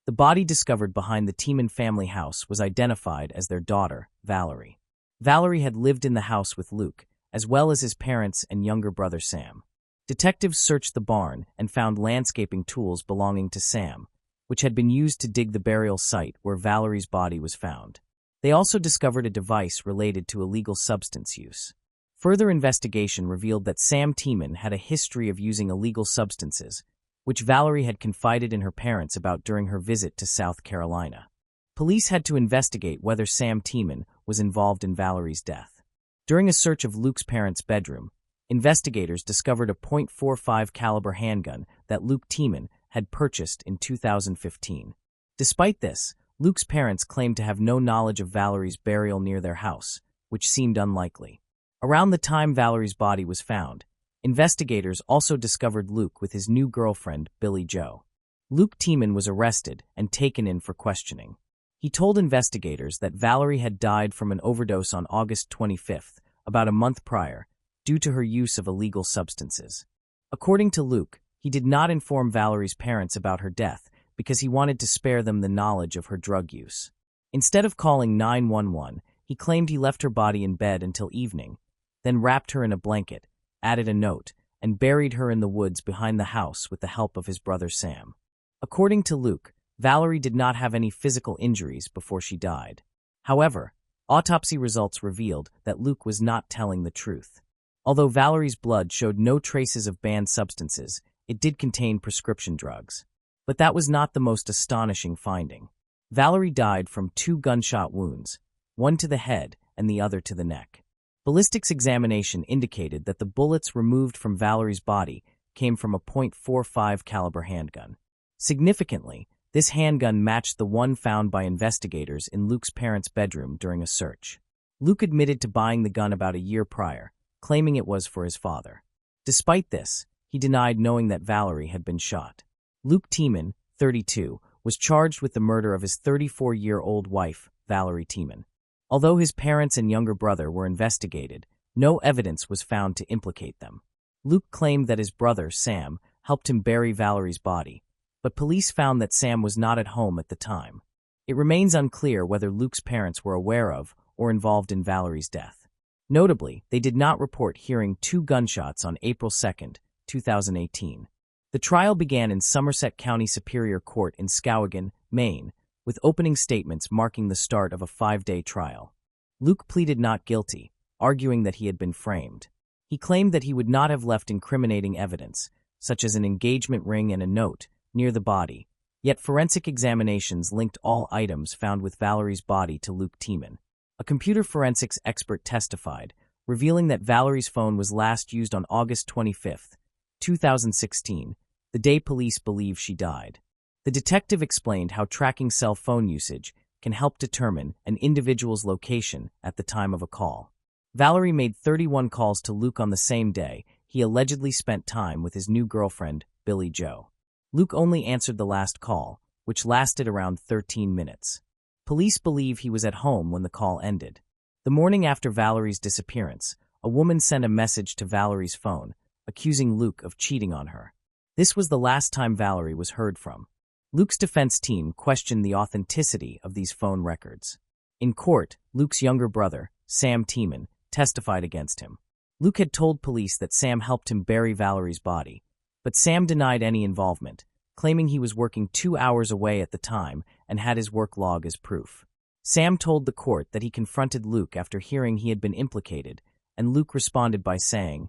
Speaker 1: The body discovered behind the Tiemann family house was identified as their daughter, Valerie. Valerie had lived in the house with Luke, as well as his parents and younger brother Sam. Detectives searched the barn and found landscaping tools belonging to Sam, which had been used to dig the burial site where Valerie's body was found. They also discovered a device related to illegal substance use. Further investigation revealed that Sam Tiemann had a history of using illegal substances, which Valerie had confided in her parents about during her visit to South Carolina. Police had to investigate whether Sam Tiemann was involved in Valerie's death. During a search of Luke's parents' bedroom, investigators discovered a .45 caliber handgun that Luke Tiemann had purchased in 2015. Despite this, Luke's parents claimed to have no knowledge of Valerie's burial near their house, which seemed unlikely. Around the time Valerie's body was found, investigators also discovered Luke with his new girlfriend, Billie Jo. Luke Tiemann was arrested and taken in for questioning. He told investigators that Valerie had died from an overdose on August 25th, about a month prior, due to her use of illegal substances. According to Luke, he did not inform Valerie's parents about her death because he wanted to spare them the knowledge of her drug use. Instead of calling 911, he claimed he left her body in bed until evening, then wrapped her in a blanket, added a note, and buried her in the woods behind the house with the help of his brother Sam. According to Luke, Valerie did not have any physical injuries before she died. However, autopsy results revealed that Luke was not telling the truth. Although Valerie's blood showed no traces of banned substances, it did contain prescription drugs. But that was not the most astonishing finding. Valerie died from 2 gunshot wounds, one to the head and the other to the neck. Ballistics examination indicated that the bullets removed from Valerie's body came from a .45 caliber handgun. Significantly, this handgun matched the one found by investigators in Luke's parents' bedroom during a search. Luke admitted to buying the gun about a year prior, claiming it was for his father. Despite this, he denied knowing that Valerie had been shot. Luke Tiemann, 32, was charged with the murder of his 34-year-old wife, Valerie Tiemann. Although his parents and younger brother were investigated, no evidence was found to implicate them. Luke claimed that his brother, Sam, helped him bury Valerie's body, but police found that Sam was not at home at the time. It remains unclear whether Luke's parents were aware of or involved in Valerie's death. Notably, they did not report hearing 2 gunshots on April 2, 2018. The trial began in Somerset County Superior Court in Skowhegan, Maine, with opening statements marking the start of a 5-day trial. Luke pleaded not guilty, arguing that he had been framed. He claimed that he would not have left incriminating evidence, such as an engagement ring and a note, near the body, yet forensic examinations linked all items found with Valerie's body to Luke Tiemann. A computer forensics expert testified, revealing that Valerie's phone was last used on August 25, 2016, the day police believe she died. The detective explained how tracking cell phone usage can help determine an individual's location at the time of a call. Valerie made 31 calls to Luke on the same day he allegedly spent time with his new girlfriend, Billie Jo. Luke only answered the last call, which lasted around 13 minutes. Police believe he was at home when the call ended. The morning after Valerie's disappearance, a woman sent a message to Valerie's phone, accusing Luke of cheating on her. This was the last time Valerie was heard from. Luke's defense team questioned the authenticity of these phone records. In court, Luke's younger brother, Sam Tiemann, testified against him. Luke had told police that Sam helped him bury Valerie's body, but Sam denied any involvement, claiming he was working 2 hours away at the time and had his work log as proof. Sam told the court that he confronted Luke after hearing he had been implicated, and Luke responded by saying,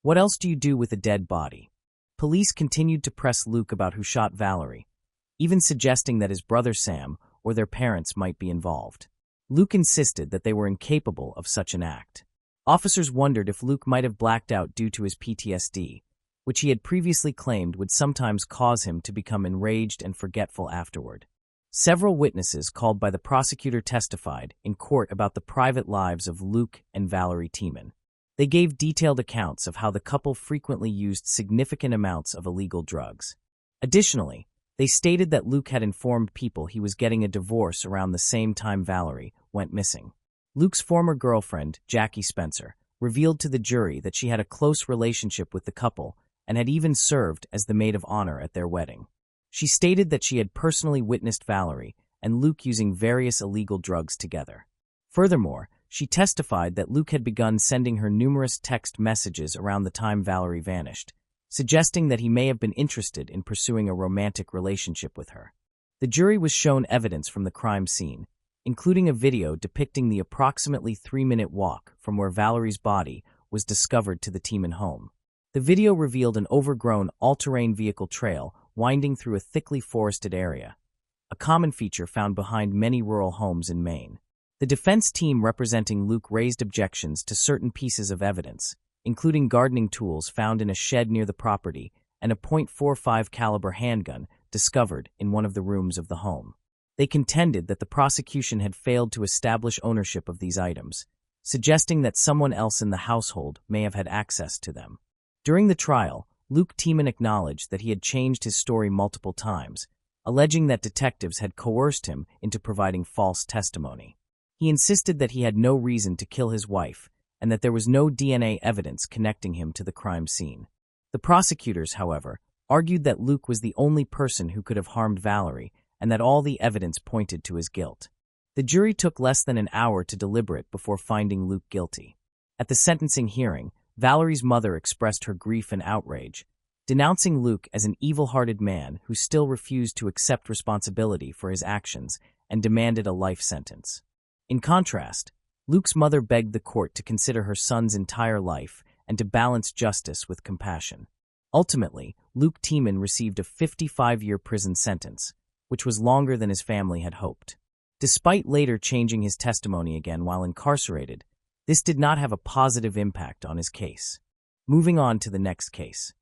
Speaker 1: "What else do you do with a dead body?" Police continued to press Luke about who shot Valerie, even suggesting that his brother Sam or their parents might be involved. Luke insisted that they were incapable of such an act. Officers wondered if Luke might have blacked out due to his PTSD, which he had previously claimed would sometimes cause him to become enraged and forgetful afterward. Several witnesses called by the prosecutor testified in court about the private lives of Luke and Valerie Tiemann. They gave detailed accounts of how the couple frequently used significant amounts of illegal drugs. Additionally, they stated that Luke had informed people he was getting a divorce around the same time Valerie went missing. Luke's former girlfriend, Jackie Spencer, revealed to the jury that she had a close relationship with the couple and had even served as the maid of honor at their wedding. She stated that she had personally witnessed Valerie and Luke using various illegal drugs together. Furthermore, she testified that Luke had begun sending her numerous text messages around the time Valerie vanished, suggesting that he may have been interested in pursuing a romantic relationship with her. The jury was shown evidence from the crime scene, including a video depicting the approximately 3-minute walk from where Valerie's body was discovered to the Tiemann home. The video revealed an overgrown, all-terrain vehicle trail winding through a thickly forested area, a common feature found behind many rural homes in Maine. The defense team representing Luke raised objections to certain pieces of evidence, including gardening tools found in a shed near the property and a .45 caliber handgun discovered in one of the rooms of the home. They contended that the prosecution had failed to establish ownership of these items, suggesting that someone else in the household may have had access to them. During the trial, Luke Tiemann acknowledged that he had changed his story multiple times, alleging that detectives had coerced him into providing false testimony. He insisted that he had no reason to kill his wife and that there was no DNA evidence connecting him to the crime scene. The prosecutors, however, argued that Luke was the only person who could have harmed Valerie and that all the evidence pointed to his guilt. The jury took less than an hour to deliberate before finding Luke guilty. At the sentencing hearing, Valerie's mother expressed her grief and outrage, denouncing Luke as an evil-hearted man who still refused to accept responsibility for his actions and demanded a life sentence. In contrast, Luke's mother begged the court to consider her son's entire life and to balance justice with compassion. Ultimately, Luke Tiemann received a 55-year prison sentence, which was longer than his family had hoped. Despite later changing his testimony again while incarcerated, this did not have a positive impact on his case. Moving on to the next case.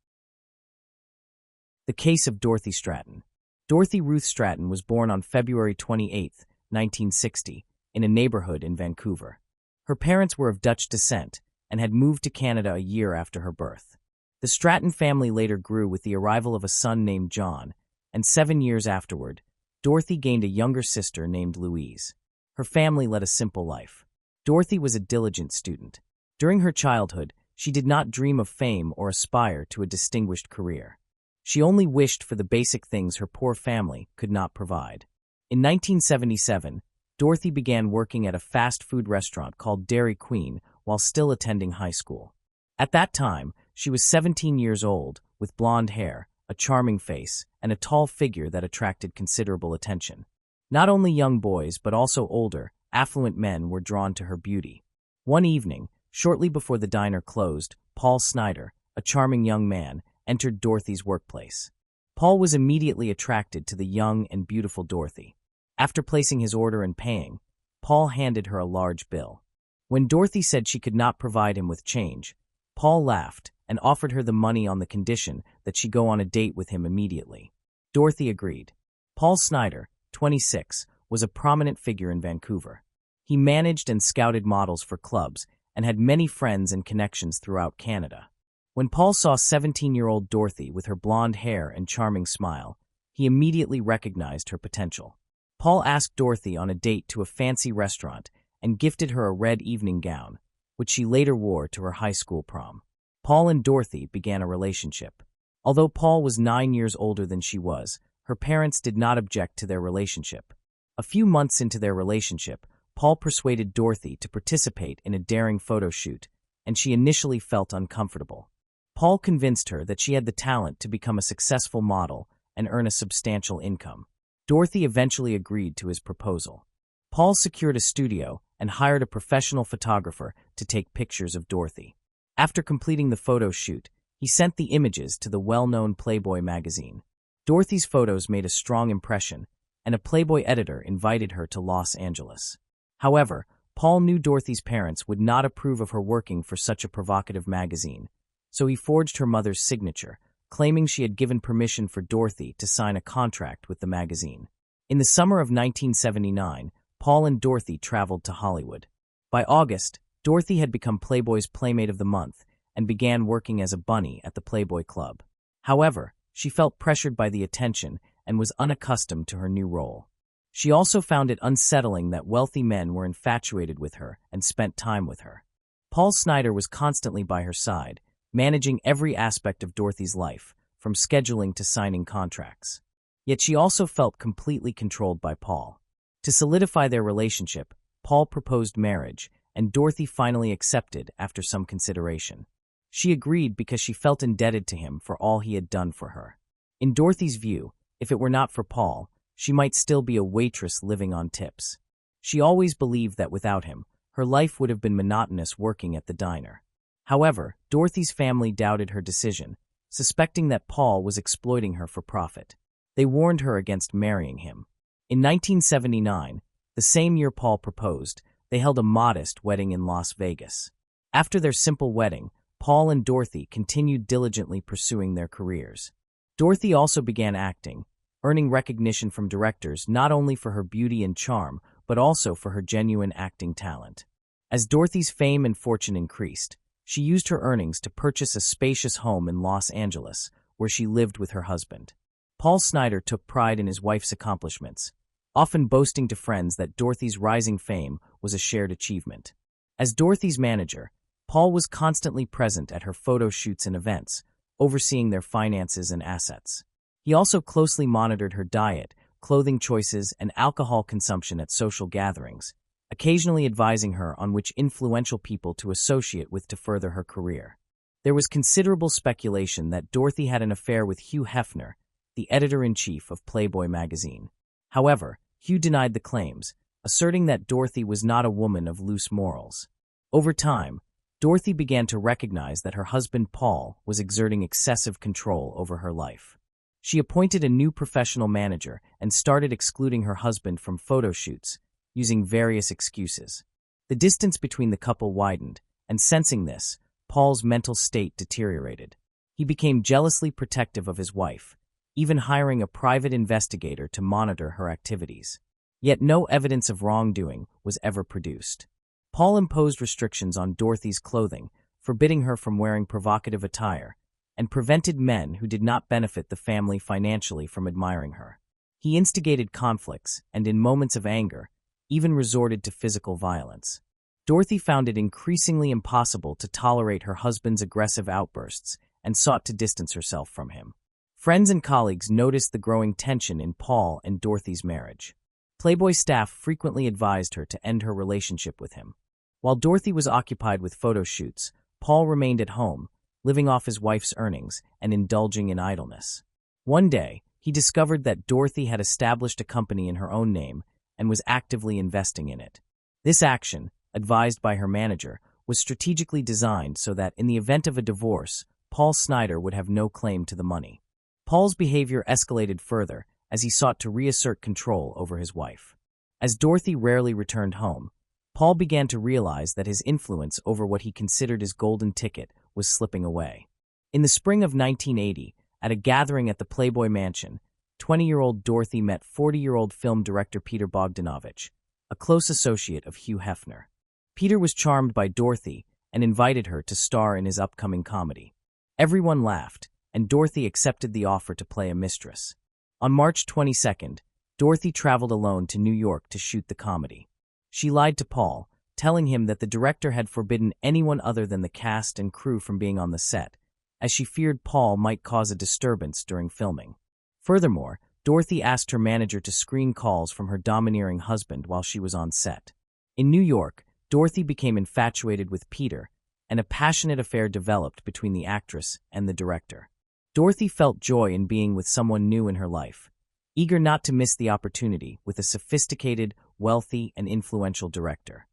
Speaker 1: The case of Dorothy Stratton. Dorothy Ruth Stratton was born on February 28, 1960, in a neighborhood in Vancouver. Her parents were of Dutch descent and had moved to Canada a year after her birth. The Stratton family later grew with the arrival of a son named John, and 7 years afterward, Dorothy gained a younger sister named Louise. Her family led a simple life. Dorothy was a diligent student. During her childhood, she did not dream of fame or aspire to a distinguished career. She only wished for the basic things her poor family could not provide. In 1977, Dorothy began working at a fast food restaurant called Dairy Queen while still attending high school. At that time, she was 17 years old, with blonde hair, a charming face, and a tall figure that attracted considerable attention. Not only young boys, but also older, affluent men were drawn to her beauty. One evening, shortly before the diner closed, Paul Snyder, a charming young man, entered Dorothy's workplace. Paul was immediately attracted to the young and beautiful Dorothy. After placing his order and paying, Paul handed her a large bill. When Dorothy said she could not provide him with change, Paul laughed and offered her the money on the condition that she go on a date with him immediately. Dorothy agreed. Paul Snyder, 26, was a prominent figure in Vancouver. He managed and scouted models for clubs and had many friends and connections throughout Canada. When Paul saw 17-year-old Dorothy with her blonde hair and charming smile, he immediately recognized her potential. Paul asked Dorothy on a date to a fancy restaurant and gifted her a red evening gown, which she later wore to her high school prom. Paul and Dorothy began a relationship. Although Paul was 9 years older than she was, her parents did not object to their relationship. A few months into their relationship, Paul persuaded Dorothy to participate in a daring photo shoot, and she initially felt uncomfortable. Paul convinced her that she had the talent to become a successful model and earn a substantial income. Dorothy eventually agreed to his proposal. Paul secured a studio and hired a professional photographer to take pictures of Dorothy. After completing the photo shoot, he sent the images to the well-known Playboy magazine. Dorothy's photos made a strong impression, and a Playboy editor invited her to Los Angeles. However, Paul knew Dorothy's parents would not approve of her working for such a provocative magazine, so he forged her mother's signature, claiming she had given permission for Dorothy to sign a contract with the magazine. In the summer of 1979, Paul and Dorothy traveled to Hollywood. By August, Dorothy had become Playboy's Playmate of the Month and began working as a bunny at the Playboy Club. However, she felt pressured by the attention and was unaccustomed to her new role. She also found it unsettling that wealthy men were infatuated with her and spent time with her. Paul Snider was constantly by her side, managing every aspect of Dorothy's life, from scheduling to signing contracts. Yet she also felt completely controlled by Paul. To solidify their relationship, Paul proposed marriage, and Dorothy finally accepted after some consideration. She agreed because she felt indebted to him for all he had done for her. In Dorothy's view, if it were not for Paul, she might still be a waitress living on tips. She always believed that without him, her life would have been monotonous working at the diner. However, Dorothy's family doubted her decision, suspecting that Paul was exploiting her for profit. They warned her against marrying him. In 1979, the same year Paul proposed, they held a modest wedding in Las Vegas. After their simple wedding, Paul and Dorothy continued diligently pursuing their careers. Dorothy also began acting, earning recognition from directors not only for her beauty and charm, but also for her genuine acting talent. As Dorothy's fame and fortune increased, she used her earnings to purchase a spacious home in Los Angeles, where she lived with her husband. Paul Snider took pride in his wife's accomplishments, often boasting to friends that Dorothy's rising fame was a shared achievement. As Dorothy's manager, Paul was constantly present at her photo shoots and events, overseeing their finances and assets. He also closely monitored her diet, clothing choices, and alcohol consumption at social gatherings, occasionally advising her on which influential people to associate with to further her career. There was considerable speculation that Dorothy had an affair with Hugh Hefner, the editor-in-chief of Playboy magazine. However, Hugh denied the claims, asserting that Dorothy was not a woman of loose morals. Over time, Dorothy began to recognize that her husband Paul was exerting excessive control over her life. She appointed a new professional manager and started excluding her husband from photo shoots, using various excuses. The distance between the couple widened, and sensing this, Paul's mental state deteriorated. He became jealously protective of his wife, even hiring a private investigator to monitor her activities. Yet no evidence of wrongdoing was ever produced. Paul imposed restrictions on Dorothy's clothing, forbidding her from wearing provocative attire, and prevented men who did not benefit the family financially from admiring her. He instigated conflicts and, in moments of anger, even resorted to physical violence. Dorothy found it increasingly impossible to tolerate her husband's aggressive outbursts and sought to distance herself from him. Friends and colleagues noticed the growing tension in Paul and Dorothy's marriage. Playboy staff frequently advised her to end her relationship with him. While Dorothy was occupied with photo shoots, Paul remained at home, living off his wife's earnings and indulging in idleness. One day, he discovered that Dorothy had established a company in her own name and was actively investing in it. This action, advised by her manager, was strategically designed so that, in the event of a divorce, Paul Snider would have no claim to the money. Paul's behavior escalated further as he sought to reassert control over his wife. As Dorothy rarely returned home, Paul began to realize that his influence over what he considered his golden ticket was slipping away. In the spring of 1980, at a gathering at the Playboy Mansion, 20-year-old Dorothy met 40-year-old film director Peter Bogdanovich, a close associate of Hugh Hefner. Peter was charmed by Dorothy and invited her to star in his upcoming comedy. Everyone laughed, and Dorothy accepted the offer to play a mistress. On March 22nd, Dorothy traveled alone to New York to shoot the comedy. She lied to Paul, telling him that the director had forbidden anyone other than the cast and crew from being on the set, as she feared Paul might cause a disturbance during filming. Furthermore, Dorothy asked her manager to screen calls from her domineering husband while she was on set. In New York, Dorothy became infatuated with Peter, and a passionate affair developed between the actress and the director. Dorothy felt joy in being with someone new in her life, eager not to miss the opportunity with a sophisticated, wealthy, and influential director.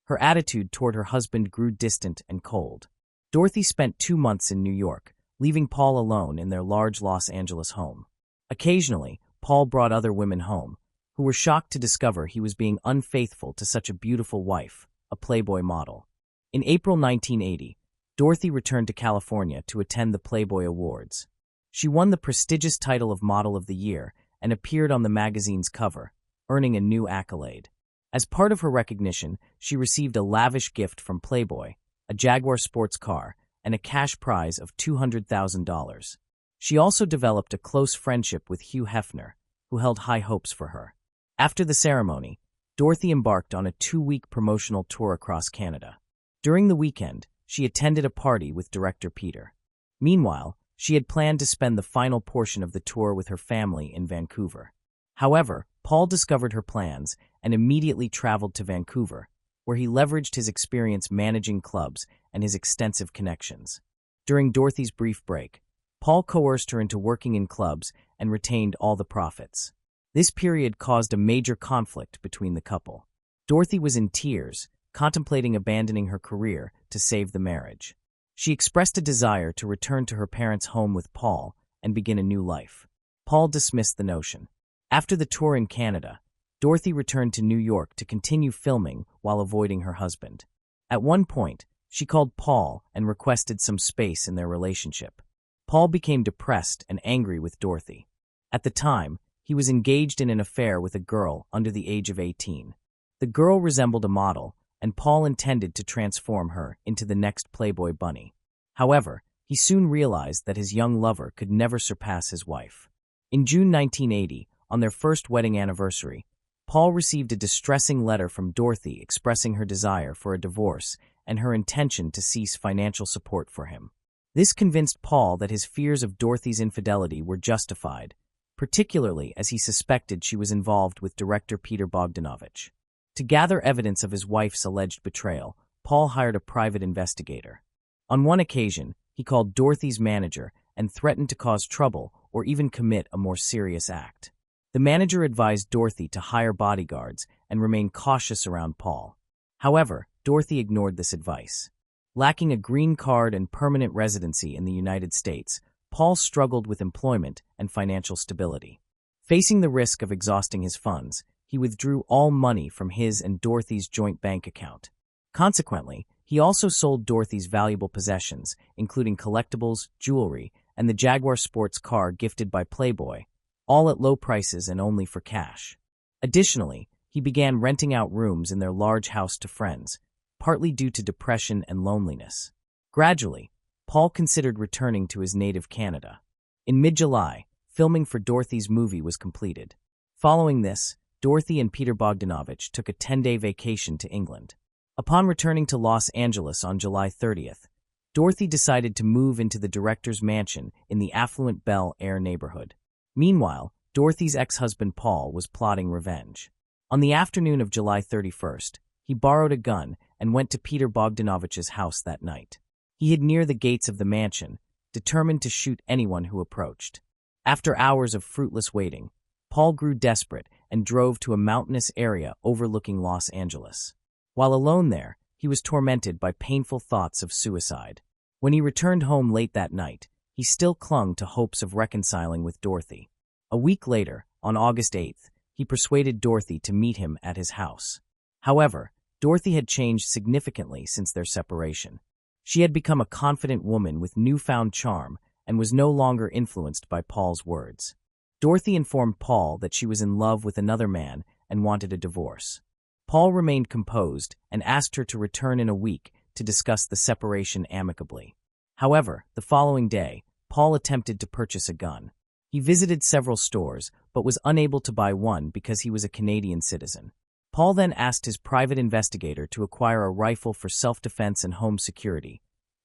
Speaker 1: Her attitude toward her husband grew distant and cold. Dorothy spent 2 months in New York, leaving Paul alone in their large Los Angeles home. Occasionally, Paul brought other women home, who were shocked to discover he was being unfaithful to such a beautiful wife, a Playboy model. In April 1980, Dorothy returned to California to attend the Playboy Awards. She won the prestigious title of Model of the Year and appeared on the magazine's cover, earning a new accolade. As part of her recognition, she received a lavish gift from Playboy, a Jaguar sports car, and a cash prize of $200,000. She also developed a close friendship with Hugh Hefner, who held high hopes for her. After the ceremony, Dorothy embarked on a 2-week promotional tour across Canada. During the weekend, she attended a party with director Peter. Meanwhile, she had planned to spend the final portion of the tour with her family in Vancouver. However, Paul discovered her plans and immediately traveled to Vancouver, where he leveraged his experience managing clubs and his extensive connections. During Dorothy's brief break, Paul coerced her into working in clubs and retained all the profits. This period caused a major conflict between the couple. Dorothy was in tears, contemplating abandoning her career to save the marriage. She expressed a desire to return to her parents' home with Paul and begin a new life. Paul dismissed the notion. After the tour in Canada, Dorothy returned to New York to continue filming while avoiding her husband. At one point, she called Paul and requested some space in their relationship. Paul became depressed and angry with Dorothy. At the time, he was engaged in an affair with a girl under the age of 18. The girl resembled a model, and Paul intended to transform her into the next Playboy bunny. However, he soon realized that his young lover could never surpass his wife. In June 1980, on their first wedding anniversary, Paul received a distressing letter from Dorothy expressing her desire for a divorce and her intention to cease financial support for him. This convinced Paul that his fears of Dorothy's infidelity were justified, particularly as he suspected she was involved with director Peter Bogdanovich. To gather evidence of his wife's alleged betrayal, Paul hired a private investigator. On one occasion, he called Dorothy's manager and threatened to cause trouble or even commit a more serious act. The manager advised Dorothy to hire bodyguards and remain cautious around Paul. However, Dorothy ignored this advice. Lacking a green card and permanent residency in the United States, Paul struggled with employment and financial stability. Facing the risk of exhausting his funds, he withdrew all money from his and Dorothy's joint bank account. Consequently, he also sold Dorothy's valuable possessions, including collectibles, jewelry, and the Jaguar sports car gifted by Playboy, all at low prices and only for cash. Additionally, he began renting out rooms in their large house to friends, partly due to depression and loneliness. Gradually, Paul considered returning to his native Canada. In mid-July, filming for Dorothy's movie was completed. Following this, Dorothy and Peter Bogdanovich took a 10-day vacation to England. Upon returning to Los Angeles on July 30th, Dorothy decided to move into the director's mansion in the affluent Bel Air neighborhood. Meanwhile, Dorothy's ex-husband Paul was plotting revenge. On the afternoon of July 31st, he borrowed a gun and went to Peter Bogdanovich's house that night. He hid near the gates of the mansion, determined to shoot anyone who approached. After hours of fruitless waiting, Paul grew desperate and drove to a mountainous area overlooking Los Angeles. While alone there, he was tormented by painful thoughts of suicide. When he returned home late that night, he still clung to hopes of reconciling with Dorothy. A week later, on August 8th, he persuaded Dorothy to meet him at his house. However, Dorothy had changed significantly since their separation. She had become a confident woman with newfound charm and was no longer influenced by Paul's words. Dorothy informed Paul that she was in love with another man and wanted a divorce. Paul remained composed and asked her to return in a week to discuss the separation amicably. However, the following day, Paul attempted to purchase a gun. He visited several stores, but was unable to buy one because he was a Canadian citizen. Paul then asked his private investigator to acquire a rifle for self-defense and home security,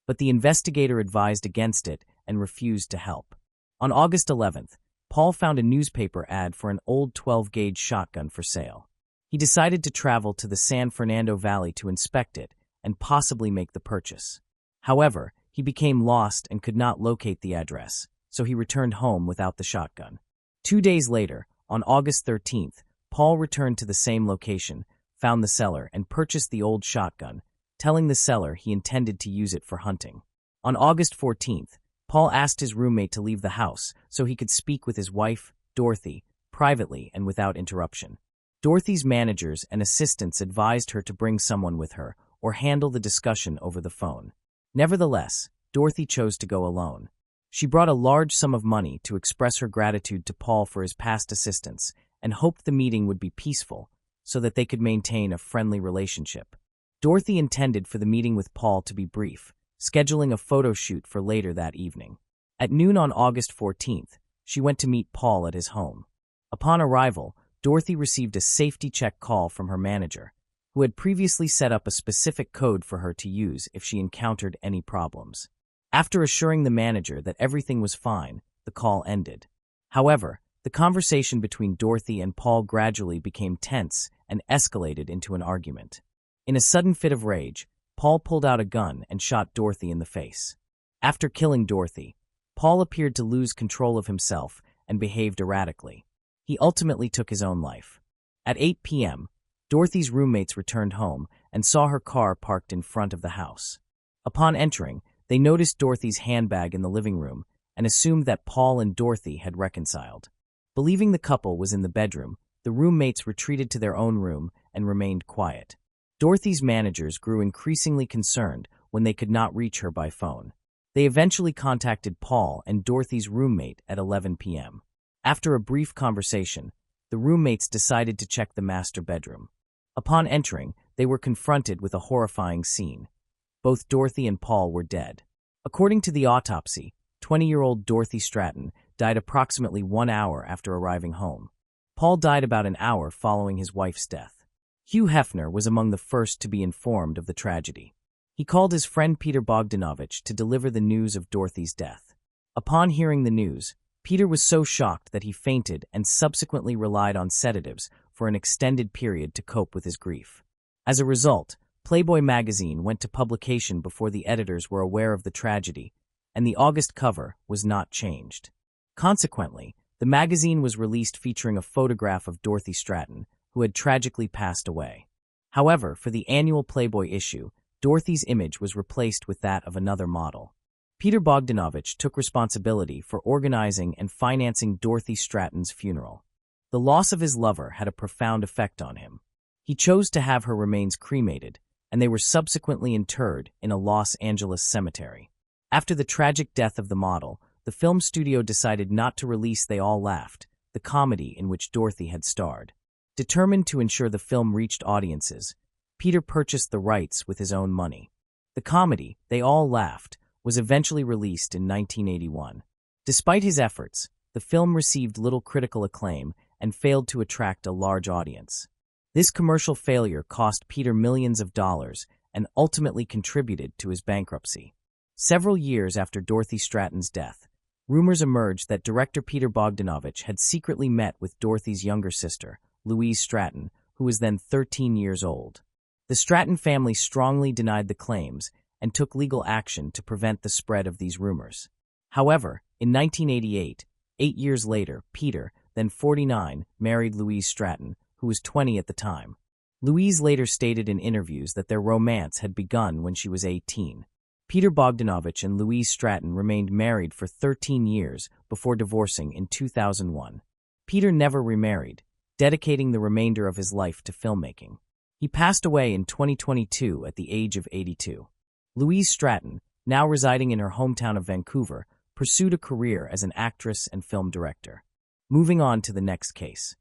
Speaker 1: but the investigator advised against it and refused to help. On August 11th, Paul found a newspaper ad for an old 12-gauge shotgun for sale. He decided to travel to the San Fernando Valley to inspect it and possibly make the purchase. However, he became lost and could not locate the address, so he returned home without the shotgun. 2 days later, on August 13th, Paul returned to the same location, found the seller, and purchased the old shotgun, telling the seller he intended to use it for hunting. On August 14th, Paul asked his roommate to leave the house so he could speak with his wife, Dorothy, privately and without interruption. Dorothy's managers and assistants advised her to bring someone with her or handle the discussion over the phone. Nevertheless, Dorothy chose to go alone. She brought a large sum of money to express her gratitude to Paul for his past assistance and hoped the meeting would be peaceful so that they could maintain a friendly relationship. Dorothy intended for the meeting with Paul to be brief, scheduling a photo shoot for later that evening. At noon on August 14th, she went to meet Paul at his home. Upon arrival, Dorothy received a safety check call from her manager, who had previously set up a specific code for her to use if she encountered any problems. After assuring the manager that everything was fine, the call ended. However, the conversation between Dorothy and Paul gradually became tense and escalated into an argument. In a sudden fit of rage, Paul pulled out a gun and shot Dorothy in the face. After killing Dorothy, Paul appeared to lose control of himself and behaved erratically. He ultimately took his own life. At 8 p.m., Dorothy's roommates returned home and saw her car parked in front of the house. Upon entering, they noticed Dorothy's handbag in the living room and assumed that Paul and Dorothy had reconciled. Believing the couple was in the bedroom, the roommates retreated to their own room and remained quiet. Dorothy's managers grew increasingly concerned when they could not reach her by phone. They eventually contacted Paul and Dorothy's roommate at 11 p.m. After a brief conversation, the roommates decided to check the master bedroom. Upon entering, they were confronted with a horrifying scene. Both Dorothy and Paul were dead. According to the autopsy, 20-year-old Dorothy Stratton died approximately 1 hour after arriving home. Paul died about an hour following his wife's death. Hugh Hefner was among the first to be informed of the tragedy. He called his friend Peter Bogdanovich to deliver the news of Dorothy's death. Upon hearing the news, Peter was so shocked that he fainted and subsequently relied on sedatives for an extended period to cope with his grief. As a result, Playboy magazine went to publication before the editors were aware of the tragedy, and the August cover was not changed. Consequently, the magazine was released featuring a photograph of Dorothy Stratton, who had tragically passed away. However, for the annual Playboy issue, Dorothy's image was replaced with that of another model. Peter Bogdanovich took responsibility for organizing and financing Dorothy Stratton's funeral. The loss of his lover had a profound effect on him. He chose to have her remains cremated, and they were subsequently interred in a Los Angeles cemetery. After the tragic death of the model, the film studio decided not to release They All Laughed, the comedy in which Dorothy had starred. Determined to ensure the film reached audiences, Peter purchased the rights with his own money. The comedy, They All Laughed, was eventually released in 1981. Despite his efforts, the film received little critical acclaim and failed to attract a large audience. This commercial failure cost Peter millions of dollars and ultimately contributed to his bankruptcy. Several years after Dorothy Stratton's death, rumors emerged that director Peter Bogdanovich had secretly met with Dorothy's younger sister, Louise Stratton, who was then 13 years old. The Stratton family strongly denied the claims and took legal action to prevent the spread of these rumors. However, in 1988, 8 years later, Peter, then 49, married Louise Stratton, who was 20 at the time. Louise later stated in interviews that their romance had begun when she was 18. Peter Bogdanovich and Louise Stratton remained married for 13 years before divorcing in 2001. Peter never remarried, dedicating the remainder of his life to filmmaking. He passed away in 2022 at the age of 82. Louise Stratton, now residing in her hometown of Vancouver, pursued a career as an actress and film director. Moving on to the next case.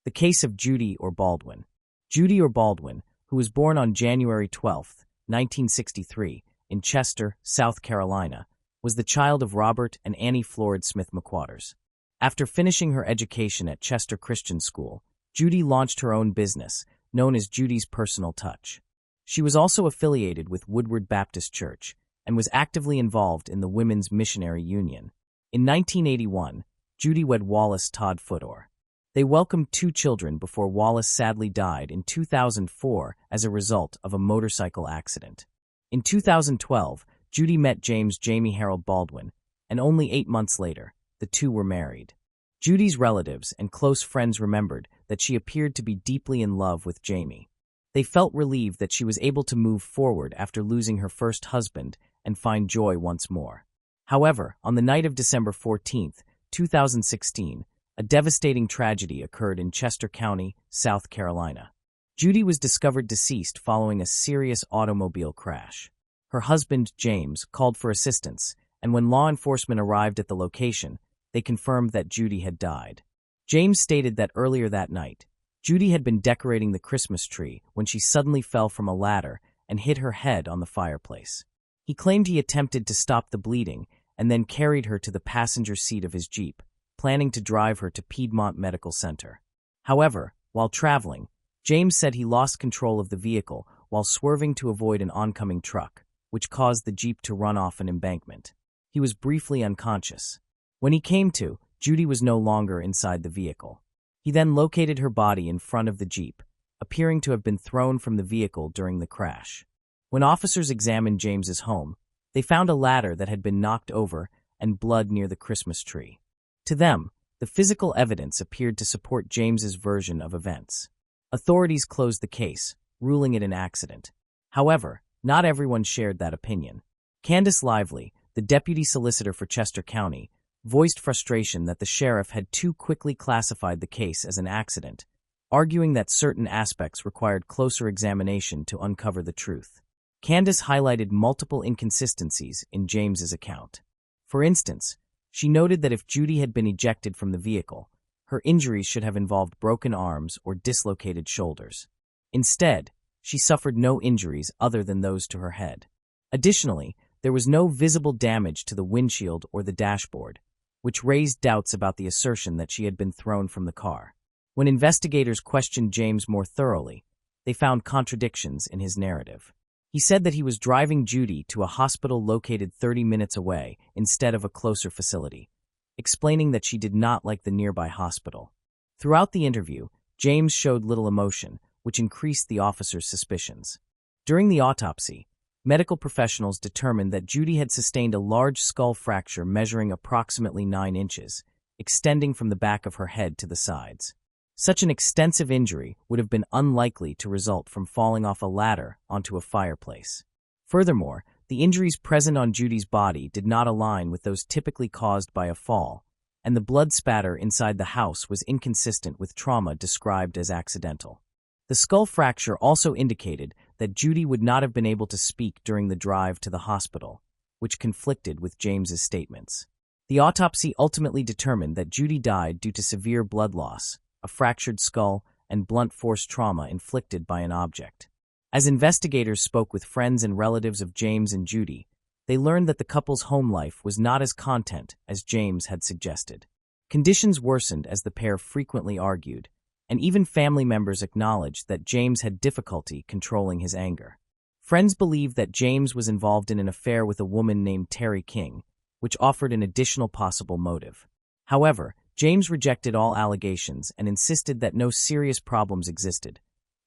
Speaker 1: The case of Judy or Baldwin. Judy or Baldwin, who was born on January 12, 1963, in Chester, South Carolina, was the child of Robert and Annie Floyd Smith McWatters. After finishing her education at Chester Christian School, Judy launched her own business, known as Judy's Personal Touch. She was also affiliated with Woodward Baptist Church and was actively involved in the Women's Missionary Union. In 1981, Judy wed Wallace Todd Footor. They welcomed 2 children before Wallace sadly died in 2004 as a result of a motorcycle accident. In 2012, Judy met James Jamie Harold Baldwin, and only 8 months later, the two were married. Judy's relatives and close friends remembered that she appeared to be deeply in love with Jamie. They felt relieved that she was able to move forward after losing her first husband and find joy once more. However, on the night of December 14, 2016, a devastating tragedy occurred in Chester County, South Carolina. Judy was discovered deceased following a serious automobile crash. Her husband, James, called for assistance, and when law enforcement arrived at the location, they confirmed that Judy had died. James stated that earlier that night, Judy had been decorating the Christmas tree when she suddenly fell from a ladder and hit her head on the fireplace. He claimed he attempted to stop the bleeding and then carried her to the passenger seat of his Jeep, planning to drive her to Piedmont Medical Center. However, while traveling, James said he lost control of the vehicle while swerving to avoid an oncoming truck, which caused the Jeep to run off an embankment. He was briefly unconscious. When he came to, Judy was no longer inside the vehicle. He then located her body in front of the Jeep, appearing to have been thrown from the vehicle during the crash. When officers examined James's home, they found a ladder that had been knocked over and blood near the Christmas tree. To them, the physical evidence appeared to support James's version of events. Authorities closed the case, ruling it an accident. However, not everyone shared that opinion. Candace Lively, the deputy solicitor for Chester County, voiced frustration that the sheriff had too quickly classified the case as an accident, arguing that certain aspects required closer examination to uncover the truth. Candace highlighted multiple inconsistencies in James's account. For instance, she noted that if Judy had been ejected from the vehicle, her injuries should have involved broken arms or dislocated shoulders. Instead, she suffered no injuries other than those to her head. Additionally, there was no visible damage to the windshield or the dashboard, which raised doubts about the assertion that she had been thrown from the car. When investigators questioned James more thoroughly, they found contradictions in his narrative. He said that he was driving Judy to a hospital located 30 minutes away instead of a closer facility, explaining that she did not like the nearby hospital. Throughout the interview, James showed little emotion, which increased the officers' suspicions. During the autopsy, medical professionals determined that Judy had sustained a large skull fracture measuring approximately 9 inches, extending from the back of her head to the sides. Such an extensive injury would have been unlikely to result from falling off a ladder onto a fireplace. Furthermore, the injuries present on Judy's body did not align with those typically caused by a fall, and the blood spatter inside the house was inconsistent with trauma described as accidental. The skull fracture also indicated that Judy would not have been able to speak during the drive to the hospital, which conflicted with James's statements. The autopsy ultimately determined that Judy died due to severe blood loss, a fractured skull, and blunt force trauma inflicted by an object. As investigators spoke with friends and relatives of James and Judy, they learned that the couple's home life was not as content as James had suggested. Conditions worsened as the pair frequently argued, and even family members acknowledged that James had difficulty controlling his anger. Friends believed that James was involved in an affair with a woman named Terry King, which offered an additional possible motive. However, James rejected all allegations and insisted that no serious problems existed,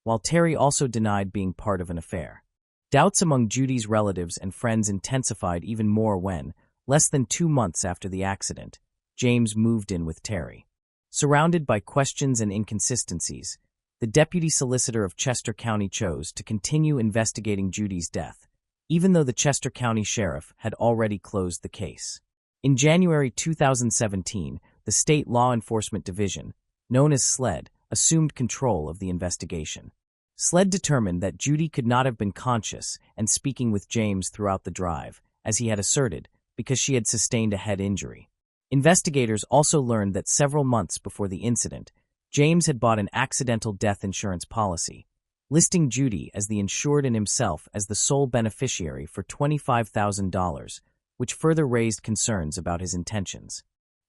Speaker 1: while Terry also denied being part of an affair. Doubts among Judy's relatives and friends intensified even more when, less than 2 months after the accident, James moved in with Terry. Surrounded by questions and inconsistencies, the deputy solicitor of Chester County chose to continue investigating Judy's death, even though the Chester County sheriff had already closed the case. In January 2017, the State Law Enforcement Division, known as SLED, assumed control of the investigation. SLED determined that Judy could not have been conscious and speaking with James throughout the drive, as he had asserted, because she had sustained a head injury. Investigators also learned that several months before the incident, James had bought an accidental death insurance policy, listing Judy as the insured and himself as the sole beneficiary for $25,000, which further raised concerns about his intentions.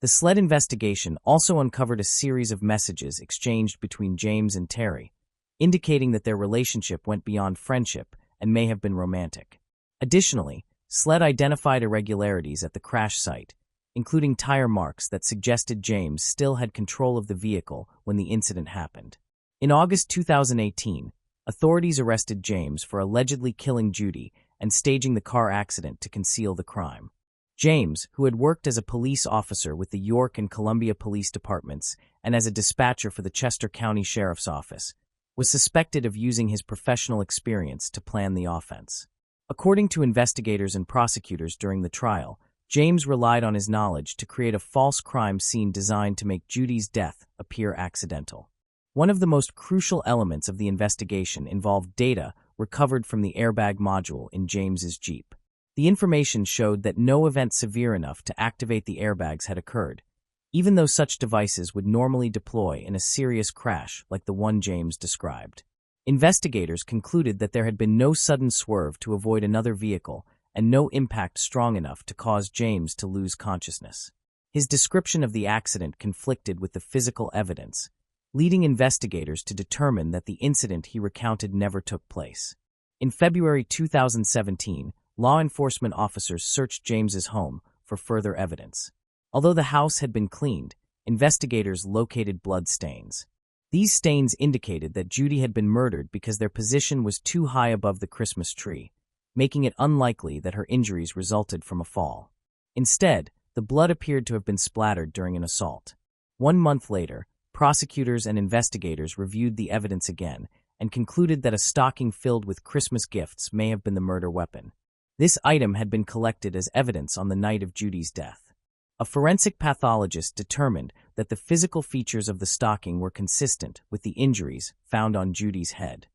Speaker 1: The SLED investigation also uncovered a series of messages exchanged between James and Terry, indicating that their relationship went beyond friendship and may have been romantic. Additionally, SLED identified irregularities at the crash site, including tire marks that suggested James still had control of the vehicle when the incident happened. In August 2018, authorities arrested James for allegedly killing Judy and staging the car accident to conceal the crime. James, who had worked as a police officer with the York and Columbia Police Departments and as a dispatcher for the Chester County Sheriff's Office, was suspected of using his professional experience to plan the offense. According to investigators and prosecutors during the trial, James relied on his knowledge to create a false crime scene designed to make Judy's death appear accidental. One of the most crucial elements of the investigation involved data recovered from the airbag module in James's Jeep. The information showed that no event severe enough to activate the airbags had occurred, even though such devices would normally deploy in a serious crash like the one James described. Investigators concluded that there had been no sudden swerve to avoid another vehicle and no impact strong enough to cause James to lose consciousness. His description of the accident conflicted with the physical evidence, leading investigators to determine that the incident he recounted never took place. In February 2017, law enforcement officers searched James's home for further evidence. Although the house had been cleaned, investigators located blood stains. These stains indicated that Judy had been murdered because their position was too high above the Christmas tree, making it unlikely that her injuries resulted from a fall. Instead, the blood appeared to have been splattered during an assault. 1 month later, prosecutors and investigators reviewed the evidence again and concluded that a stocking filled with Christmas gifts may have been the murder weapon. This item had been collected as evidence on the night of Judy's death. A forensic pathologist determined that the physical features of the stocking were consistent with the injuries found on Judy's head.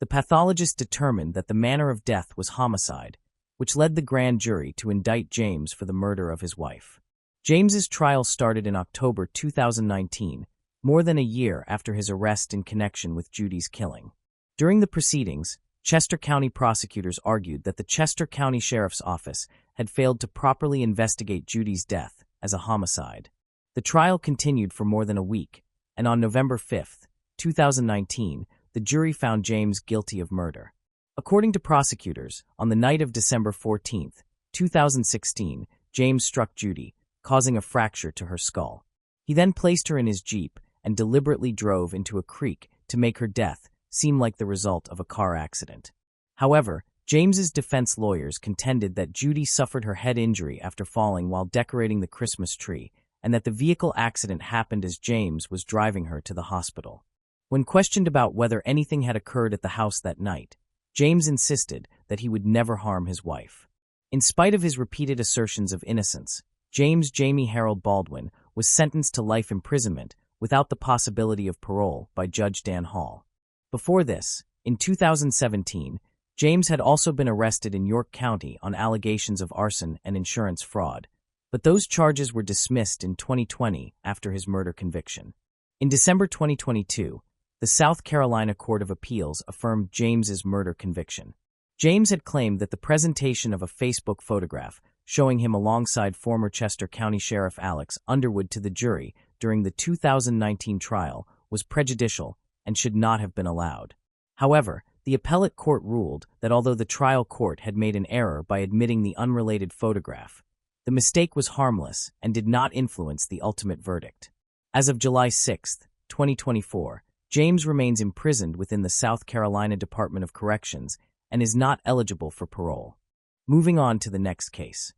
Speaker 1: The pathologist determined that the manner of death was homicide, which led the grand jury to indict James for the murder of his wife. James's trial started in October 2019, more than a year after his arrest in connection with Judy's killing. During the proceedings, Chester County prosecutors argued that the Chester County Sheriff's Office had failed to properly investigate Judy's death as a homicide. The trial continued for more than a week, and on November 5, 2019, the jury found James guilty of murder. According to prosecutors, on the night of December 14, 2016, James struck Judy, causing a fracture to her skull. He then placed her in his Jeep and deliberately drove into a creek to make her death seem like the result of a car accident. However, James's defense lawyers contended that Judy suffered her head injury after falling while decorating the Christmas tree, and that the vehicle accident happened as James was driving her to the hospital. When questioned about whether anything had occurred at the house that night, James insisted that he would never harm his wife. In spite of his repeated assertions of innocence, James Jamie Harold Baldwin was sentenced to life imprisonment without the possibility of parole by Judge Dan Hall. Before this, in 2017, James had also been arrested in York County on allegations of arson and insurance fraud, but those charges were dismissed in 2020 after his murder conviction. In December 2022, the South Carolina Court of Appeals affirmed James's murder conviction. James had claimed that the presentation of a Facebook photograph showing him alongside former Chester County Sheriff Alex Underwood to the jury during the 2019 trial was prejudicial and should not have been allowed. However, the appellate court ruled that although the trial court had made an error by admitting the unrelated photograph, the mistake was harmless and did not influence the ultimate verdict. As of July 6, 2024, James remains imprisoned within the South Carolina Department of Corrections and is not eligible for parole. Moving on to the next case.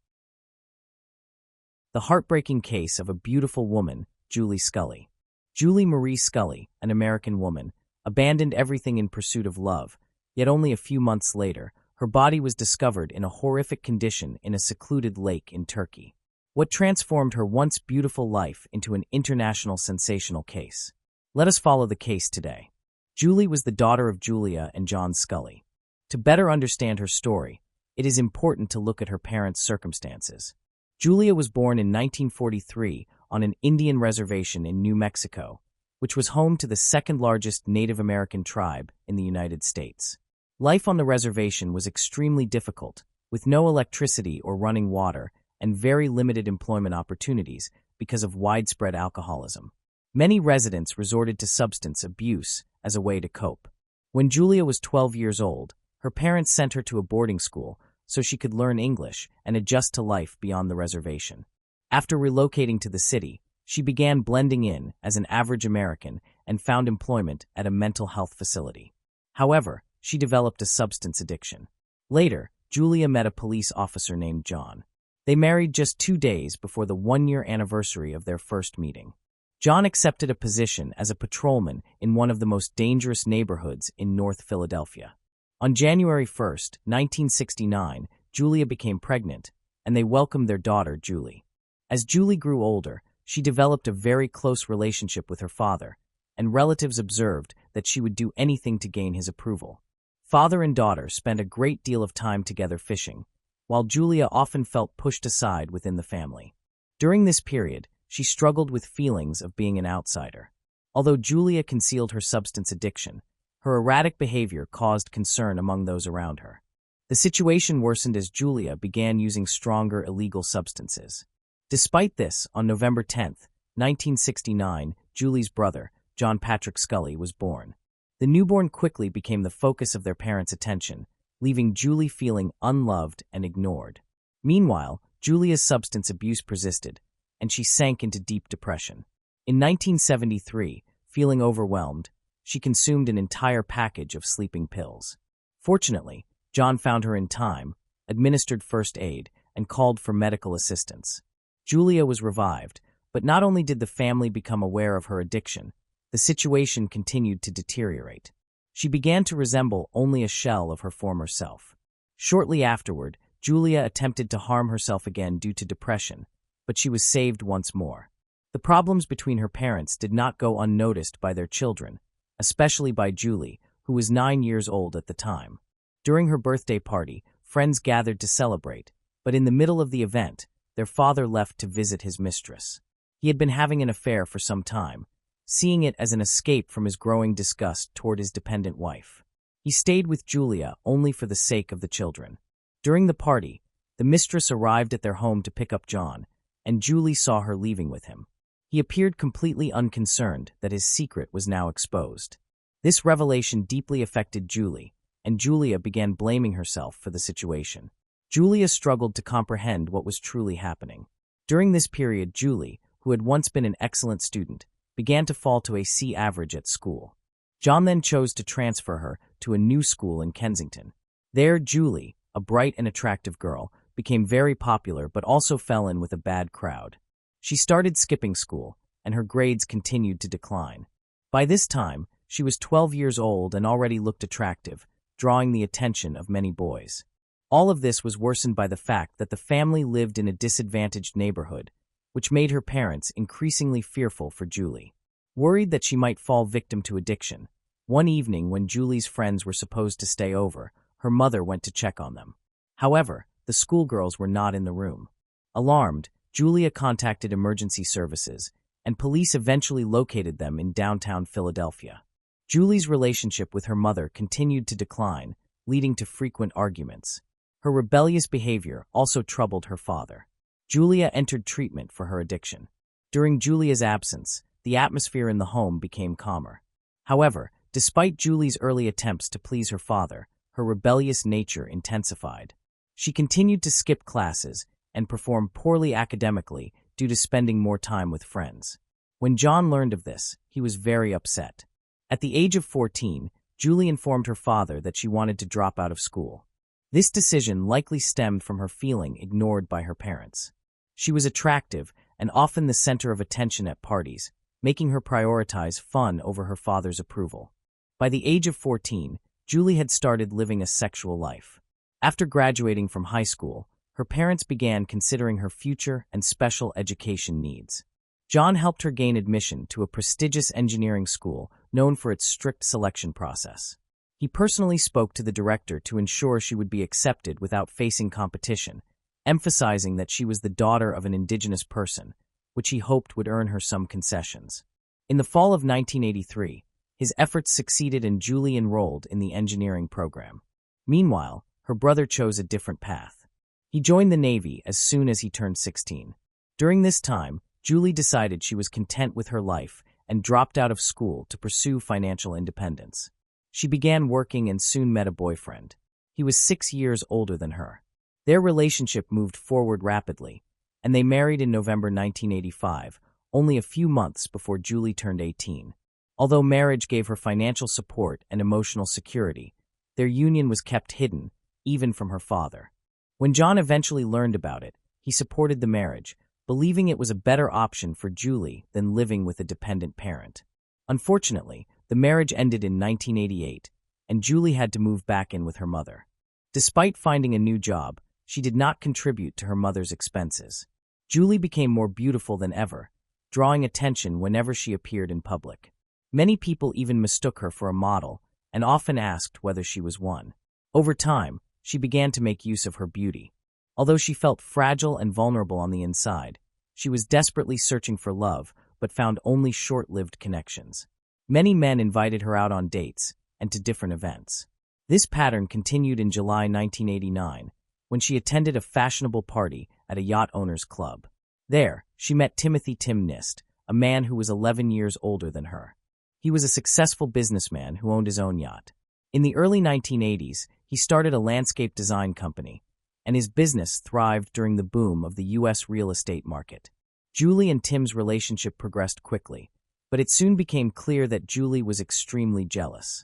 Speaker 1: The heartbreaking case of a beautiful woman, Julie Scully. Julie Marie Scully, an American woman, abandoned everything in pursuit of love, yet only a few months later, her body was discovered in a horrific condition in a secluded lake in Turkey. What transformed her once beautiful life into an international sensational case? Let us follow the case today. Julie was the daughter of Julia and John Scully. To better understand her story, it is important to look at her parents' circumstances. Julia was born in 1943 on an Indian reservation in New Mexico, which was home to the second-largest Native American tribe in the United States. Life on the reservation was extremely difficult, with no electricity or running water and very limited employment opportunities because of widespread alcoholism. Many residents resorted to substance abuse as a way to cope. When Julia was 12 years old, her parents sent her to a boarding school so she could learn English and adjust to life beyond the reservation. After relocating to the city, she began blending in as an average American and found employment at a mental health facility. However, she developed a substance addiction. Later, Julia met a police officer named John. They married just 2 days before the 1-year anniversary of their first meeting. John accepted a position as a patrolman in one of the most dangerous neighborhoods in North Philadelphia. On January 1, 1969, Julia became pregnant, and they welcomed their daughter, Julie. As Julie grew older, she developed a very close relationship with her father, and relatives observed that she would do anything to gain his approval. Father and daughter spent a great deal of time together fishing, while Julia often felt pushed aside within the family. During this period, she struggled with feelings of being an outsider. Although Julia concealed her substance addiction, her erratic behavior caused concern among those around her. The situation worsened as Julia began using stronger illegal substances. Despite this, on November 10, 1969, Julie's brother, John Patrick Scully, was born. The newborn quickly became the focus of their parents' attention, leaving Julie feeling unloved and ignored. Meanwhile, Julia's substance abuse persisted, and she sank into deep depression. In 1973, feeling overwhelmed, she consumed an entire package of sleeping pills. Fortunately, John found her in time, administered first aid, and called for medical assistance. Julia was revived, but not only did the family become aware of her addiction, the situation continued to deteriorate. She began to resemble only a shell of her former self. Shortly afterward, Julia attempted to harm herself again due to depression, but she was saved once more. The problems between her parents did not go unnoticed by their children, especially by Julie, who was 9 years old at the time. During her birthday party, friends gathered to celebrate, but in the middle of the event, their father left to visit his mistress. He had been having an affair for some time, seeing it as an escape from his growing disgust toward his dependent wife. He stayed with Julia only for the sake of the children. During the party, the mistress arrived at their home to pick up John, and Julie saw her leaving with him. He appeared completely unconcerned that his secret was now exposed. This revelation deeply affected Julie, and Julia began blaming herself for the situation. Julia struggled to comprehend what was truly happening. During this period, Julie, who had once been an excellent student, began to fall to a C average at school. John then chose to transfer her to a new school in Kensington. There, Julie, a bright and attractive girl, became very popular but also fell in with a bad crowd. She started skipping school, and her grades continued to decline. By this time, she was 12 years old and already looked attractive, drawing the attention of many boys. All of this was worsened by the fact that the family lived in a disadvantaged neighborhood, which made her parents increasingly fearful for Julie. Worried that she might fall victim to addiction, one evening when Julie's friends were supposed to stay over, her mother went to check on them. However, the schoolgirls were not in the room. Alarmed, Julia contacted emergency services, and police eventually located them in downtown Philadelphia. Julie's relationship with her mother continued to decline, leading to frequent arguments. Her rebellious behavior also troubled her father. Julia entered treatment for her addiction. During Julia's absence, the atmosphere in the home became calmer. However, despite Julie's early attempts to please her father, her rebellious nature intensified. She continued to skip classes and perform poorly academically due to spending more time with friends. When John learned of this, he was very upset. At the age of 14, Julie informed her father that she wanted to drop out of school. This decision likely stemmed from her feeling ignored by her parents. She was attractive and often the center of attention at parties, making her prioritize fun over her father's approval. By the age of 14, Julie had started living a sexual life. After graduating from high school, her parents began considering her future and special education needs. John helped her gain admission to a prestigious engineering school known for its strict selection process. He personally spoke to the director to ensure she would be accepted without facing competition, emphasizing that she was the daughter of an indigenous person, which he hoped would earn her some concessions. In the fall of 1983, his efforts succeeded and Julie enrolled in the engineering program. Meanwhile, her brother chose a different path. He joined the Navy as soon as he turned 16. During this time, Julie decided she was content with her life and dropped out of school to pursue financial independence. She began working and soon met a boyfriend. He was 6 years older than her. Their relationship moved forward rapidly, and they married in November 1985, only a few months before Julie turned 18. Although marriage gave her financial support and emotional security, their union was kept hidden, even from her father. When John eventually learned about it, he supported the marriage, believing it was a better option for Julie than living with a dependent parent. Unfortunately, the marriage ended in 1988, and Julie had to move back in with her mother. Despite finding a new job, she did not contribute to her mother's expenses. Julie became more beautiful than ever, drawing attention whenever she appeared in public. Many people even mistook her for a model and often asked whether she was one. Over time, she began to make use of her beauty. Although she felt fragile and vulnerable on the inside, she was desperately searching for love but found only short-lived connections. Many men invited her out on dates and to different events. This pattern continued in July 1989, when she attended a fashionable party at a yacht owners' club. There, she met Timothy "Tim" Nist, a man who was 11 years older than her. He was a successful businessman who owned his own yacht. In the early 1980s, he started a landscape design company, and his business thrived during the boom of the U.S. real estate market. Julie and Tim's relationship progressed quickly, but it soon became clear that Julie was extremely jealous.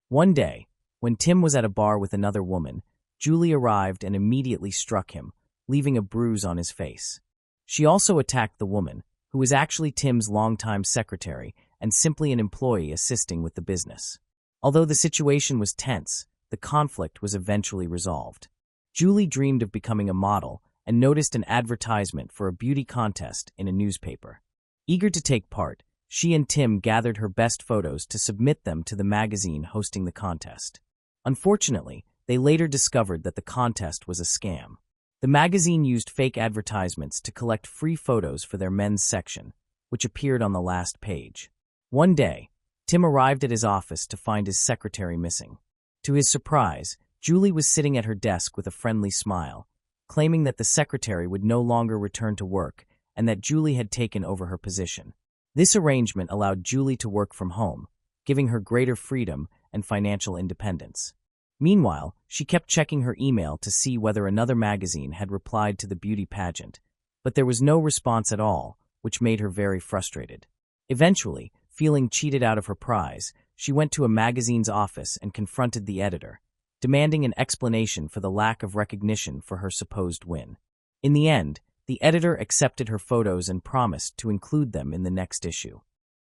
Speaker 1: One day, when Tim was at a bar with another woman, Julie arrived and immediately struck him, leaving a bruise on his face. She also attacked the woman, who was actually Tim's longtime secretary and simply an employee assisting with the business. Although the situation was tense, the conflict was eventually resolved. Julie dreamed of becoming a model and noticed an advertisement for a beauty contest in a newspaper. Eager to take part, she and Tim gathered her best photos to submit them to the magazine hosting the contest. Unfortunately, they later discovered that the contest was a scam. The magazine used fake advertisements to collect free photos for their men's section, which appeared on the last page. One day, Tim arrived at his office to find his secretary missing. To his surprise, Julie was sitting at her desk with a friendly smile, claiming that the secretary would no longer return to work and that Julie had taken over her position. This arrangement allowed Julie to work from home, giving her greater freedom and financial independence. Meanwhile, she kept checking her email to see whether another magazine had replied to the beauty pageant, but there was no response at all, which made her very frustrated. Eventually, feeling cheated out of her prize, she went to a magazine's office and confronted the editor, demanding an explanation for the lack of recognition for her supposed win. In the end, the editor accepted her photos and promised to include them in the next issue.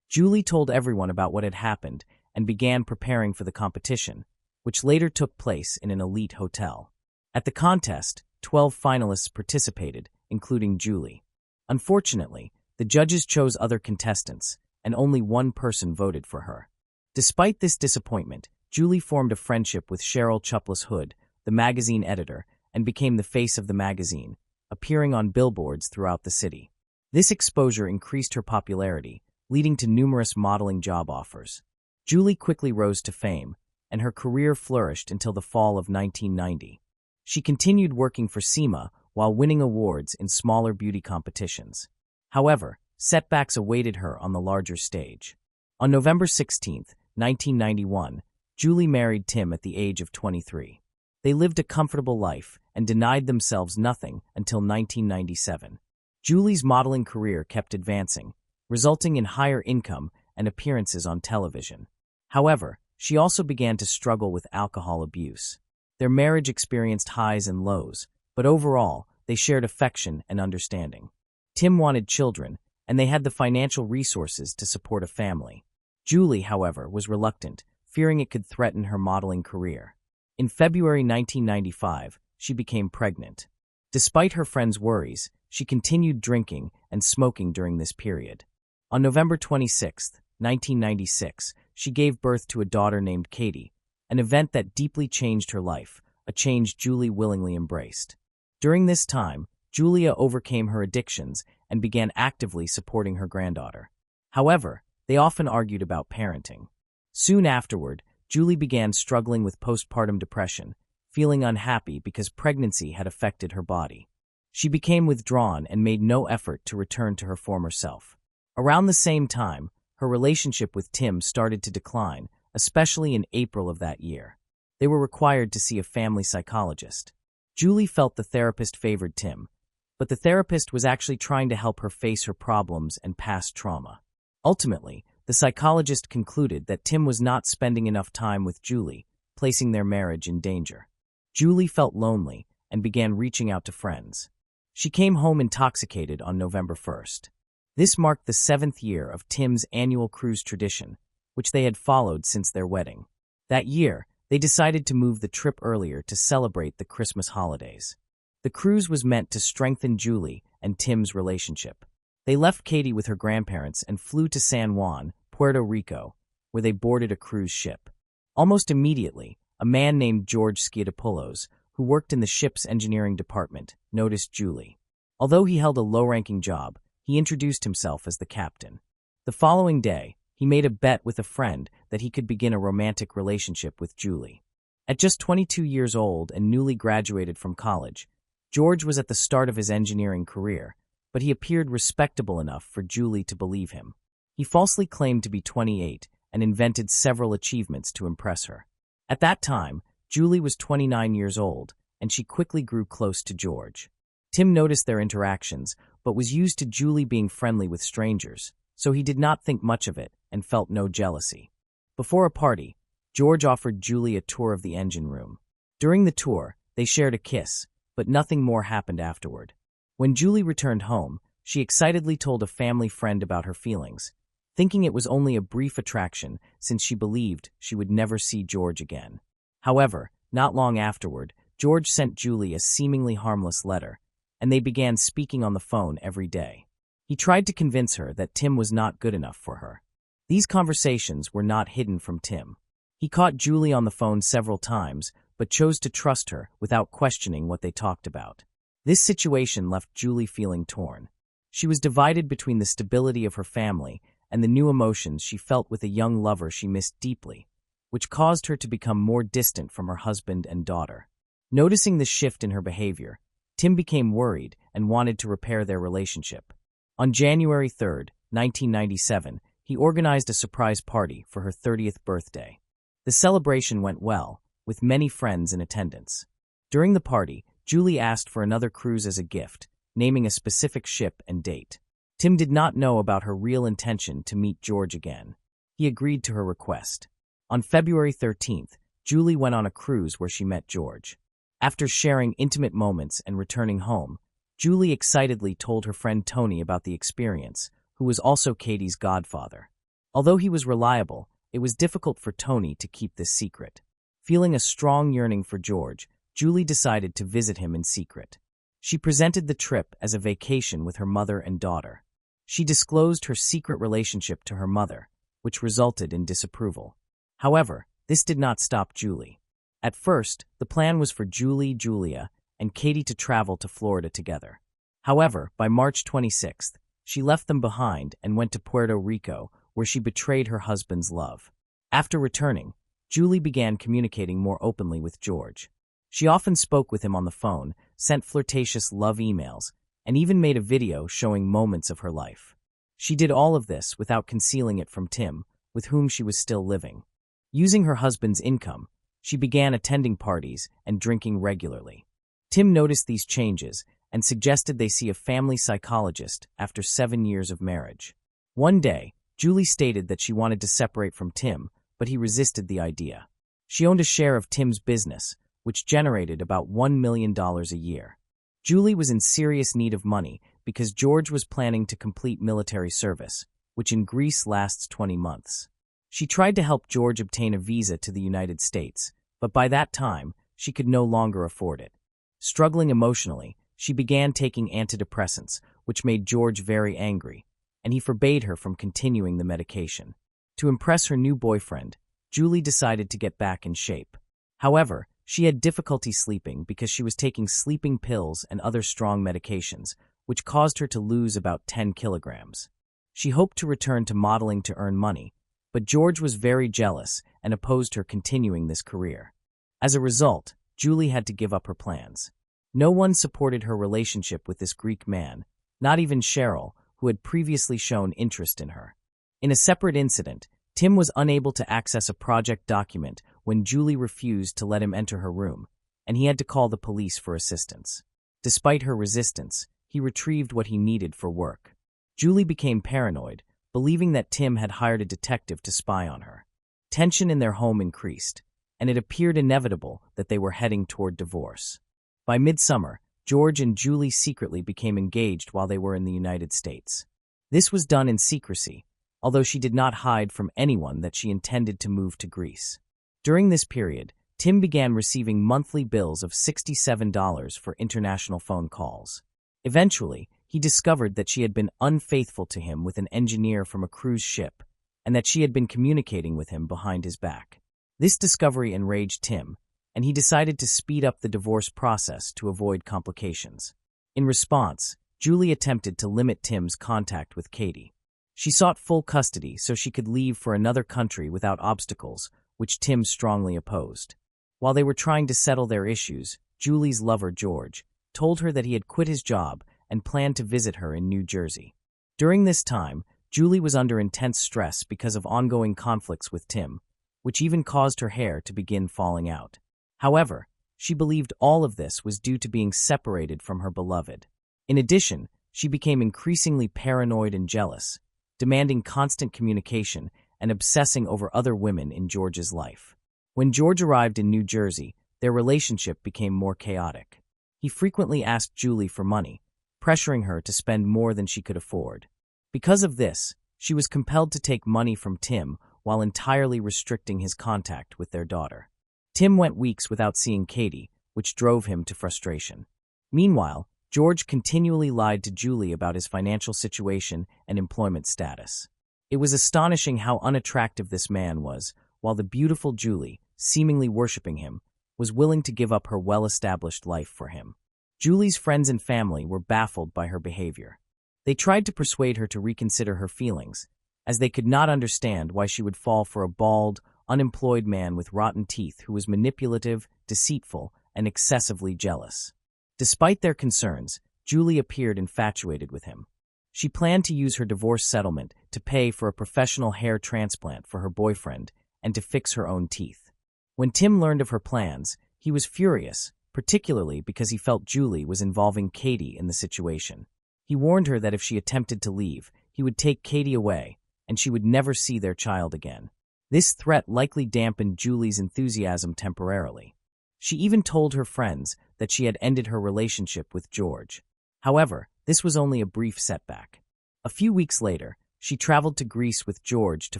Speaker 1: Julie told everyone about what had happened and began preparing for the competition, which later took place in an elite hotel. At the contest, 12 finalists participated, including Julie. Unfortunately, the judges chose other contestants, and only one person voted for her. Despite this disappointment, Julie formed a friendship with Cheryl Chupless Hood, the magazine editor, and became the face of the magazine, appearing on billboards throughout the city. This exposure increased her popularity, leading to numerous modeling job offers. Julie quickly rose to fame, and her career flourished until the fall of 1990. She continued working for SEMA while winning awards in smaller beauty competitions. However, setbacks awaited her on the larger stage. On November 16, 1991, Julie married Tim at the age of 23. They lived a comfortable life and denied themselves nothing until 1997. Julie's modeling career kept advancing, resulting in higher income and appearances on television. However, she also began to struggle with alcohol abuse. Their marriage experienced highs and lows, but overall, they shared affection and understanding. Tim wanted children, and they had the financial resources to support a family. Julie, however, was reluctant, fearing it could threaten her modeling career. In February 1995, she became pregnant. Despite her friends' worries, she continued drinking and smoking during this period. On November 26, 1996, she gave birth to a daughter named Katie, an event that deeply changed her life, a change Julie willingly embraced. During this time, Julia overcame her addictions and began actively supporting her granddaughter. However, they often argued about parenting. Soon afterward, Julie began struggling with postpartum depression, feeling unhappy because pregnancy had affected her body. She became withdrawn and made no effort to return to her former self. Around the same time, her relationship with Tim started to decline, especially in April of that year. They were required to see a family psychologist. Julie felt the therapist favored Tim, but the therapist was actually trying to help her face her problems and past trauma. Ultimately, the psychologist concluded that Tim was not spending enough time with Julie, placing their marriage in danger. Julie felt lonely and began reaching out to friends. She came home intoxicated on November 1st. This marked the 7th year of Tim's annual cruise tradition, which they had followed since their wedding. That year, they decided to move the trip earlier to celebrate the Christmas holidays. The cruise was meant to strengthen Julie and Tim's relationship. They left Katie with her grandparents and flew to San Juan, Puerto Rico, where they boarded a cruise ship. Almost immediately, a man named George Skiatopoulos, who worked in the ship's engineering department, noticed Julie. Although he held a low-ranking job, he introduced himself as the captain. The following day, he made a bet with a friend that he could begin a romantic relationship with Julie. At just 22 years old and newly graduated from college, George was at the start of his engineering career, but he appeared respectable enough for Julie to believe him. He falsely claimed to be 28 and invented several achievements to impress her. At that time, Julie was 29 years old, and she quickly grew close to George. Tim noticed their interactions, but was used to Julie being friendly with strangers, so he did not think much of it and felt no jealousy. Before a party, George offered Julie a tour of the engine room. During the tour, they shared a kiss, but nothing more happened afterward. When Julie returned home, she excitedly told a family friend about her feelings, thinking it was only a brief attraction since she believed she would never see George again. However, not long afterward, George sent Julie a seemingly harmless letter, and they began speaking on the phone every day. He tried to convince her that Tim was not good enough for her. These conversations were not hidden from Tim. He caught Julie on the phone several times, but chose to trust her without questioning what they talked about. This situation left Julie feeling torn. She was divided between the stability of her family and the new emotions she felt with a young lover she missed deeply, which caused her to become more distant from her husband and daughter. Noticing the shift in her behavior, Tim became worried and wanted to repair their relationship. On January 3, 1997, he organized a surprise party for her 30th birthday. The celebration went well, with many friends in attendance. During the party, Julie asked for another cruise as a gift, naming a specific ship and date. Tim did not know about her real intention to meet George again. He agreed to her request. On February 13th, Julie went on a cruise where she met George. After sharing intimate moments and returning home, Julie excitedly told her friend Tony about the experience, who was also Katie's godfather. Although he was reliable, it was difficult for Tony to keep this secret. Feeling a strong yearning for George, Julie decided to visit him in secret. She presented the trip as a vacation with her mother and daughter. She disclosed her secret relationship to her mother, which resulted in disapproval. However, this did not stop Julie. At first, the plan was for Julie, Julia, and Katie to travel to Florida together. However, by March 26th, she left them behind and went to Puerto Rico, where she betrayed her husband's love. After returning, Julie began communicating more openly with George. She often spoke with him on the phone, sent flirtatious love emails, and even made a video showing moments of her life. She did all of this without concealing it from Tim, with whom she was still living. Using her husband's income, she began attending parties and drinking regularly. Tim noticed these changes and suggested they see a family psychologist after 7 years of marriage. One day, Julie stated that she wanted to separate from Tim, but he resisted the idea. She owned a share of Tim's business, which generated about $1 million a year. Julie was in serious need of money because George was planning to complete military service, which in Greece lasts 20 months. She tried to help George obtain a visa to the United States, but by that time, she could no longer afford it. Struggling emotionally, she began taking antidepressants, which made George very angry, and he forbade her from continuing the medication. To impress her new boyfriend, Julie decided to get back in shape. However, she had difficulty sleeping because she was taking sleeping pills and other strong medications, which caused her to lose about 10 kilograms. She hoped to return to modeling to earn money, but George was very jealous and opposed her continuing this career. As a result, Julie had to give up her plans. No one supported her relationship with this Greek man, not even Cheryl, who had previously shown interest in her. In a separate incident, Tim was unable to access a project document when Julie refused to let him enter her room, and he had to call the police for assistance. Despite her resistance, he retrieved what he needed for work. Julie became paranoid, believing that Tim had hired a detective to spy on her. Tension in their home increased, and it appeared inevitable that they were heading toward divorce. By midsummer, George and Julie secretly became engaged while they were in the United States. This was done in secrecy, although she did not hide from anyone that she intended to move to Greece. During this period, Tim began receiving monthly bills of $67 for international phone calls. Eventually, he discovered that she had been unfaithful to him with an engineer from a cruise ship, and that she had been communicating with him behind his back. This discovery enraged Tim, and he decided to speed up the divorce process to avoid complications. In response, Julie attempted to limit Tim's contact with Katie. She sought full custody so she could leave for another country without obstacles, which Tim strongly opposed. While they were trying to settle their issues, Julie's lover, George, told her that he had quit his job and planned to visit her in New Jersey. During this time, Julie was under intense stress because of ongoing conflicts with Tim, which even caused her hair to begin falling out. However, she believed all of this was due to being separated from her beloved. In addition, she became increasingly paranoid and jealous, demanding constant communication and obsessing over other women in George's life. When George arrived in New Jersey, their relationship became more chaotic. He frequently asked Julie for money, pressuring her to spend more than she could afford. Because of this, she was compelled to take money from Tim while entirely restricting his contact with their daughter. Tim went weeks without seeing Katie, which drove him to frustration. Meanwhile, George continually lied to Julie about his financial situation and employment status. It was astonishing how unattractive this man was, while the beautiful Julie, seemingly worshiping him, was willing to give up her well-established life for him. Julie's friends and family were baffled by her behavior. They tried to persuade her to reconsider her feelings, as they could not understand why she would fall for a bald, unemployed man with rotten teeth who was manipulative, deceitful, and excessively jealous. Despite their concerns, Julie appeared infatuated with him. She planned to use her divorce settlement to pay for a professional hair transplant for her boyfriend and to fix her own teeth. When Tim learned of her plans, he was furious, particularly because he felt Julie was involving Katie in the situation. He warned her that if she attempted to leave, he would take Katie away, and she would never see their child again. This threat likely dampened Julie's enthusiasm temporarily. She even told her friends that she had ended her relationship with George. However, this was only a brief setback. A few weeks later, she traveled to Greece with George to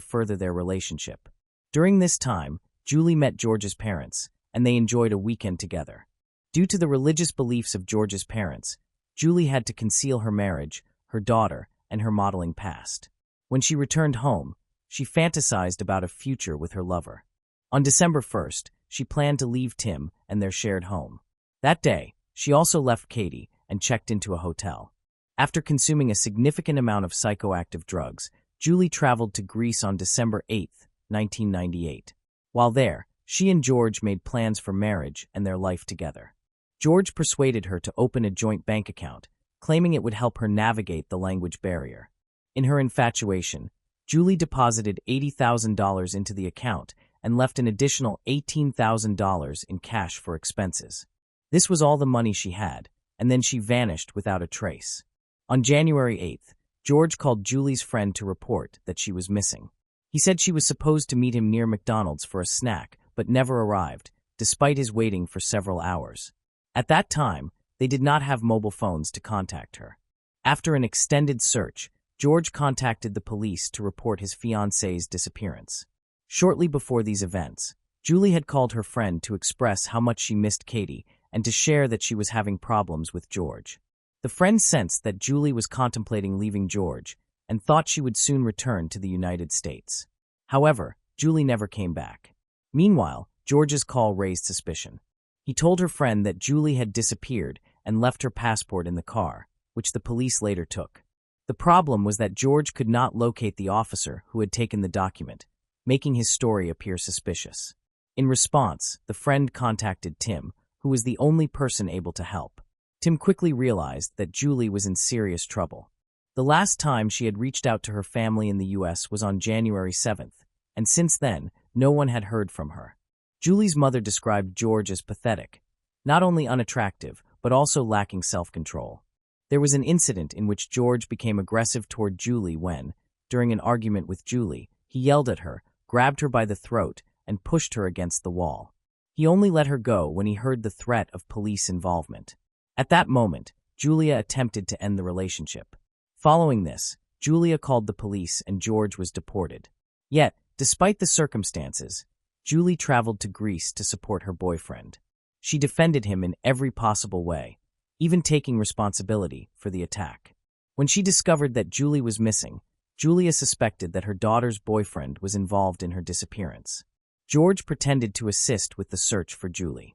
Speaker 1: further their relationship. During this time, Julie met George's parents, and they enjoyed a weekend together. Due to the religious beliefs of George's parents, Julie had to conceal her marriage, her daughter, and her modeling past. When she returned home, she fantasized about a future with her lover. On December 1st, she planned to leave Tim and their shared home. That day, she also left Katie and checked into a hotel. After consuming a significant amount of psychoactive drugs, Julie traveled to Greece on December 8, 1998. While there, she and George made plans for marriage and their life together. George persuaded her to open a joint bank account, claiming it would help her navigate the language barrier. In her infatuation, Julie deposited $80,000 into the account and left an additional $18,000 in cash for expenses. This was all the money she had, and then she vanished without a trace. On January 8th, George called Julie's friend to report that she was missing. He said she was supposed to meet him near McDonald's for a snack, but never arrived, despite his waiting for several hours. At that time, they did not have mobile phones to contact her. After an extended search, George contacted the police to report his fiancée's disappearance. Shortly before these events, Julie had called her friend to express how much she missed Katie and to share that she was having problems with George. The friend sensed that Julie was contemplating leaving George and thought she would soon return to the United States. However, Julie never came back. Meanwhile, George's call raised suspicion. He told her friend that Julie had disappeared and left her passport in the car, which the police later took. The problem was that George could not locate the officer who had taken the document, making his story appear suspicious. In response, the friend contacted Tim, who was the only person able to help. Tim quickly realized that Julie was in serious trouble. The last time she had reached out to her family in the U.S. was on January 7th, and since then, no one had heard from her. Julie's mother described George as pathetic, not only unattractive, but also lacking self-control. There was an incident in which George became aggressive toward Julie when, during an argument with Julie, he yelled at her, grabbed her by the throat, and pushed her against the wall. He only let her go when he heard the threat of police involvement. At that moment, Julia attempted to end the relationship. Following this, Julia called the police and George was deported. Yet, despite the circumstances, Julie traveled to Greece to support her boyfriend. She defended him in every possible way, even taking responsibility for the attack. When she discovered that Julie was missing, Julia suspected that her daughter's boyfriend was involved in her disappearance. George pretended to assist with the search for Julie.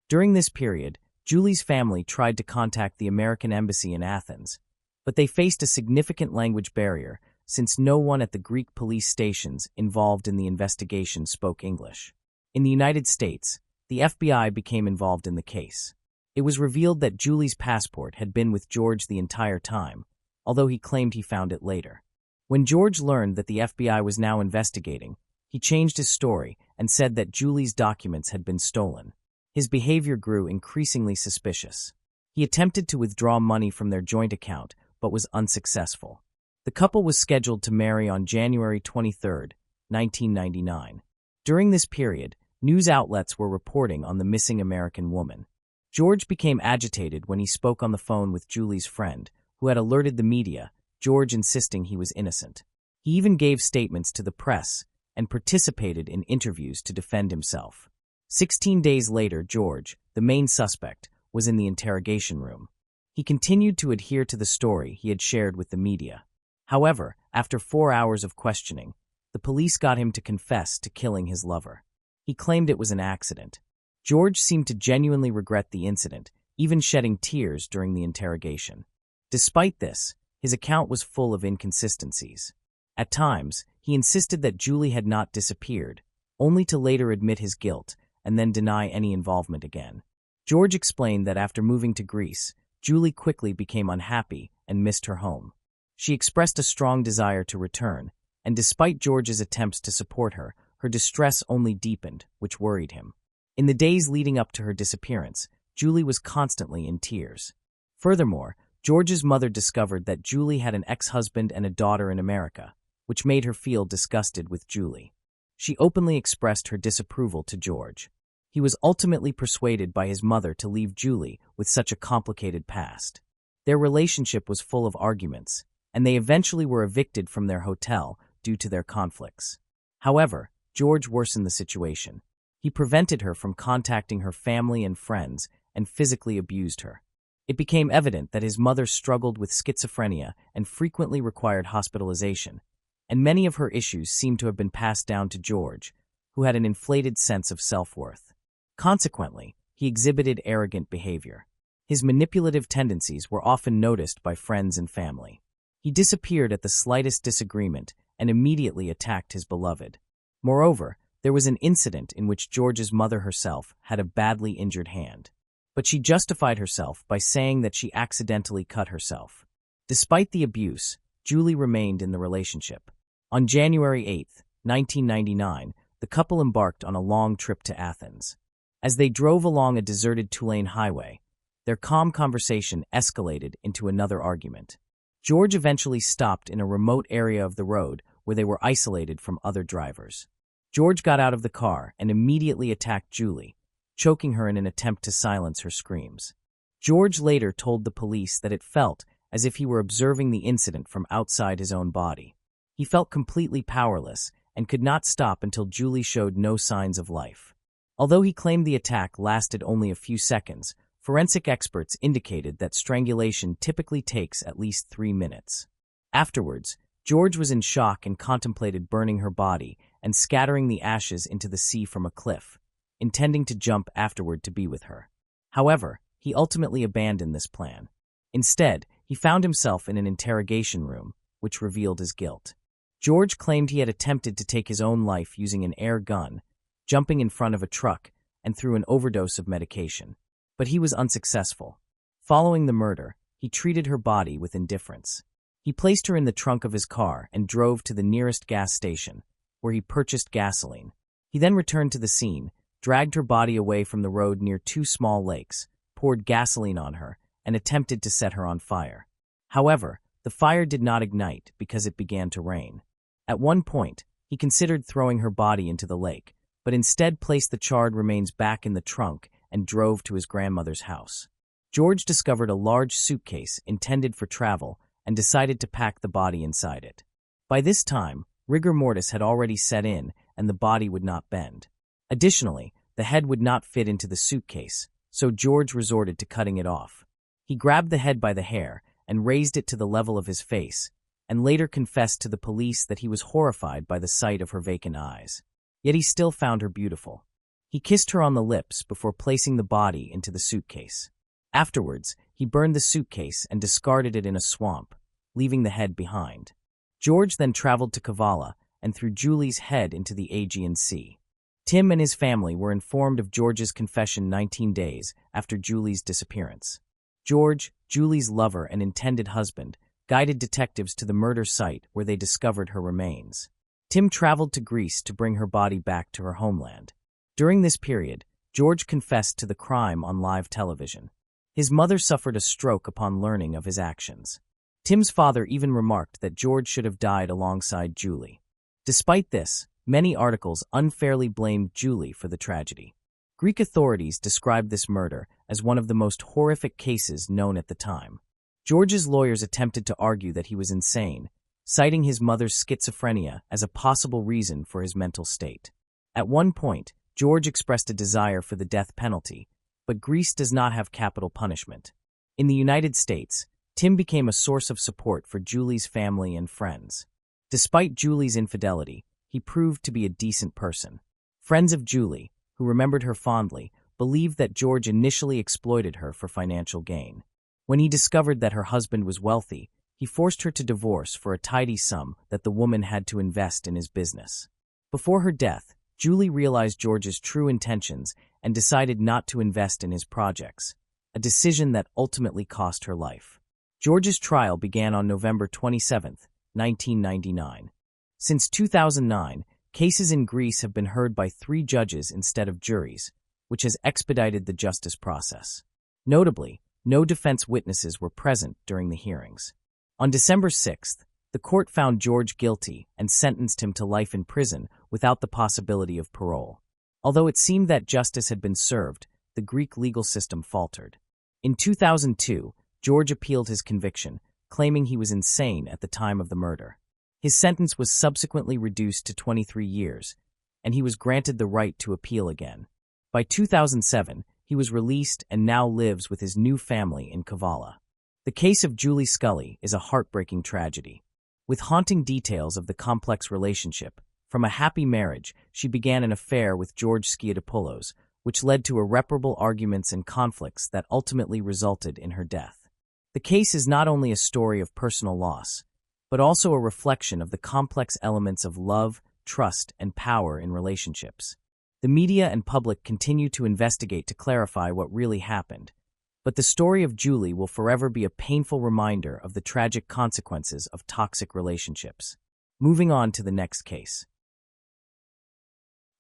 Speaker 1: During this period, Julie's family tried to contact the American embassy in Athens, but they faced a significant language barrier since no one at the Greek police stations involved in the investigation spoke English. In the United States, the FBI became involved in the case. It was revealed that Julie's passport had been with George the entire time, although he claimed he found it later. When George learned that the FBI was now investigating, he changed his story and said that Julie's documents had been stolen. His behavior grew increasingly suspicious. He attempted to withdraw money from their joint account, but was unsuccessful. The couple was scheduled to marry on January 23, 1999. During this period, news outlets were reporting on the missing American woman. George became agitated when he spoke on the phone with Julie's friend, who had alerted the media, George insisting he was innocent. He even gave statements to the press and participated in interviews to defend himself. 16 days later, George, the main suspect, was in the interrogation room. He continued to adhere to the story he had shared with the media. However, after 4 hours of questioning, the police got him to confess to killing his lover. He claimed it was an accident. George seemed to genuinely regret the incident, even shedding tears during the interrogation. Despite this, his account was full of inconsistencies. At times, he insisted that Julie had not disappeared, only to later admit his guilt and then deny any involvement again. George explained that after moving to Greece, Julie quickly became unhappy and missed her home. She expressed a strong desire to return, and despite George's attempts to support her, her distress only deepened, which worried him. In the days leading up to her disappearance, Julie was constantly in tears. Furthermore, George's mother discovered that Julie had an ex-husband and a daughter in America, which made her feel disgusted with Julie. She openly expressed her disapproval to George. He was ultimately persuaded by his mother to leave Julie with such a complicated past. Their relationship was full of arguments, and they eventually were evicted from their hotel due to their conflicts. However, George worsened the situation. He prevented her from contacting her family and friends and physically abused her. It became evident that his mother struggled with schizophrenia and frequently required hospitalization, and many of her issues seemed to have been passed down to George, who had an inflated sense of self-worth. Consequently, he exhibited arrogant behavior. His manipulative tendencies were often noticed by friends and family. He disappeared at the slightest disagreement and immediately attacked his beloved. Moreover, there was an incident in which George's mother herself had a badly injured hand. But she justified herself by saying that she accidentally cut herself. Despite the abuse, Julie remained in the relationship. On January 8, 1999, the couple embarked on a long trip to Athens. As they drove along a deserted two-lane highway, their calm conversation escalated into another argument. George eventually stopped in a remote area of the road where they were isolated from other drivers. George got out of the car and immediately attacked Julie, choking her in an attempt to silence her screams. George later told the police that it felt as if he were observing the incident from outside his own body. He felt completely powerless and could not stop until Julie showed no signs of life. Although he claimed the attack lasted only a few seconds, forensic experts indicated that strangulation typically takes at least 3 minutes. Afterwards, George was in shock and contemplated burning her body and scattering the ashes into the sea from a cliff, intending to jump afterward to be with her. However, he ultimately abandoned this plan. Instead, he found himself in an interrogation room, which revealed his guilt. George claimed he had attempted to take his own life using an air gun, jumping in front of a truck, and through an overdose of medication. But he was unsuccessful. Following the murder, he treated her body with indifference. He placed her in the trunk of his car and drove to the nearest gas station, where he purchased gasoline. He then returned to the scene, dragged her body away from the road near two small lakes, poured gasoline on her, and attempted to set her on fire. However, the fire did not ignite because it began to rain. At one point, he considered throwing her body into the lake, but instead placed the charred remains back in the trunk and drove to his grandmother's house. George discovered a large suitcase intended for travel and decided to pack the body inside it. By this time, rigor mortis had already set in and the body would not bend. Additionally, the head would not fit into the suitcase, so George resorted to cutting it off. He grabbed the head by the hair and raised it to the level of his face, and later confessed to the police that he was horrified by the sight of her vacant eyes. Yet he still found her beautiful. He kissed her on the lips before placing the body into the suitcase. Afterwards, he burned the suitcase and discarded it in a swamp, leaving the head behind. George then traveled to Kavala and threw Julie's head into the Aegean Sea. Tim and his family were informed of George's confession 19 days after Julie's disappearance. George, Julie's lover and intended husband, guided detectives to the murder site where they discovered her remains. Tim traveled to Greece to bring her body back to her homeland. During this period, George confessed to the crime on live television. His mother suffered a stroke upon learning of his actions. Tim's father even remarked that George should have died alongside Julie. Despite this, many articles unfairly blamed Julie for the tragedy. Greek authorities described this murder as one of the most horrific cases known at the time. George's lawyers attempted to argue that he was insane, citing his mother's schizophrenia as a possible reason for his mental state. At one point, George expressed a desire for the death penalty, but Greece does not have capital punishment. In the United States, Tim became a source of support for Julie's family and friends. Despite Julie's infidelity, he proved to be a decent person. Friends of Julie, who remembered her fondly, believed that George initially exploited her for financial gain. When he discovered that her husband was wealthy, he forced her to divorce for a tidy sum that the woman had to invest in his business. Before her death, Julie realized George's true intentions and decided not to invest in his projects, a decision that ultimately cost her life. George's trial began on November 27, 1999. Since 2009, cases in Greece have been heard by 3 judges instead of juries, which has expedited the justice process. Notably, no defense witnesses were present during the hearings. On December 6th, the court found George guilty and sentenced him to life in prison without the possibility of parole. Although it seemed that justice had been served, the Greek legal system faltered. In 2002, George appealed his conviction, claiming he was insane at the time of the murder. His sentence was subsequently reduced to 23 years, and he was granted the right to appeal again. By 2007, he was released and now lives with his new family in Kavala. The case of Julie Scully is a heartbreaking tragedy. With haunting details of the complex relationship, from a happy marriage, she began an affair with George Skiatopoulos, which led to irreparable arguments and conflicts that ultimately resulted in her death. The case is not only a story of personal loss, but also a reflection of the complex elements of love, trust, and power in relationships. The media and public continue to investigate to clarify what really happened, but the story of Julie will forever be a painful reminder of the tragic consequences of toxic relationships. Moving on to the next case.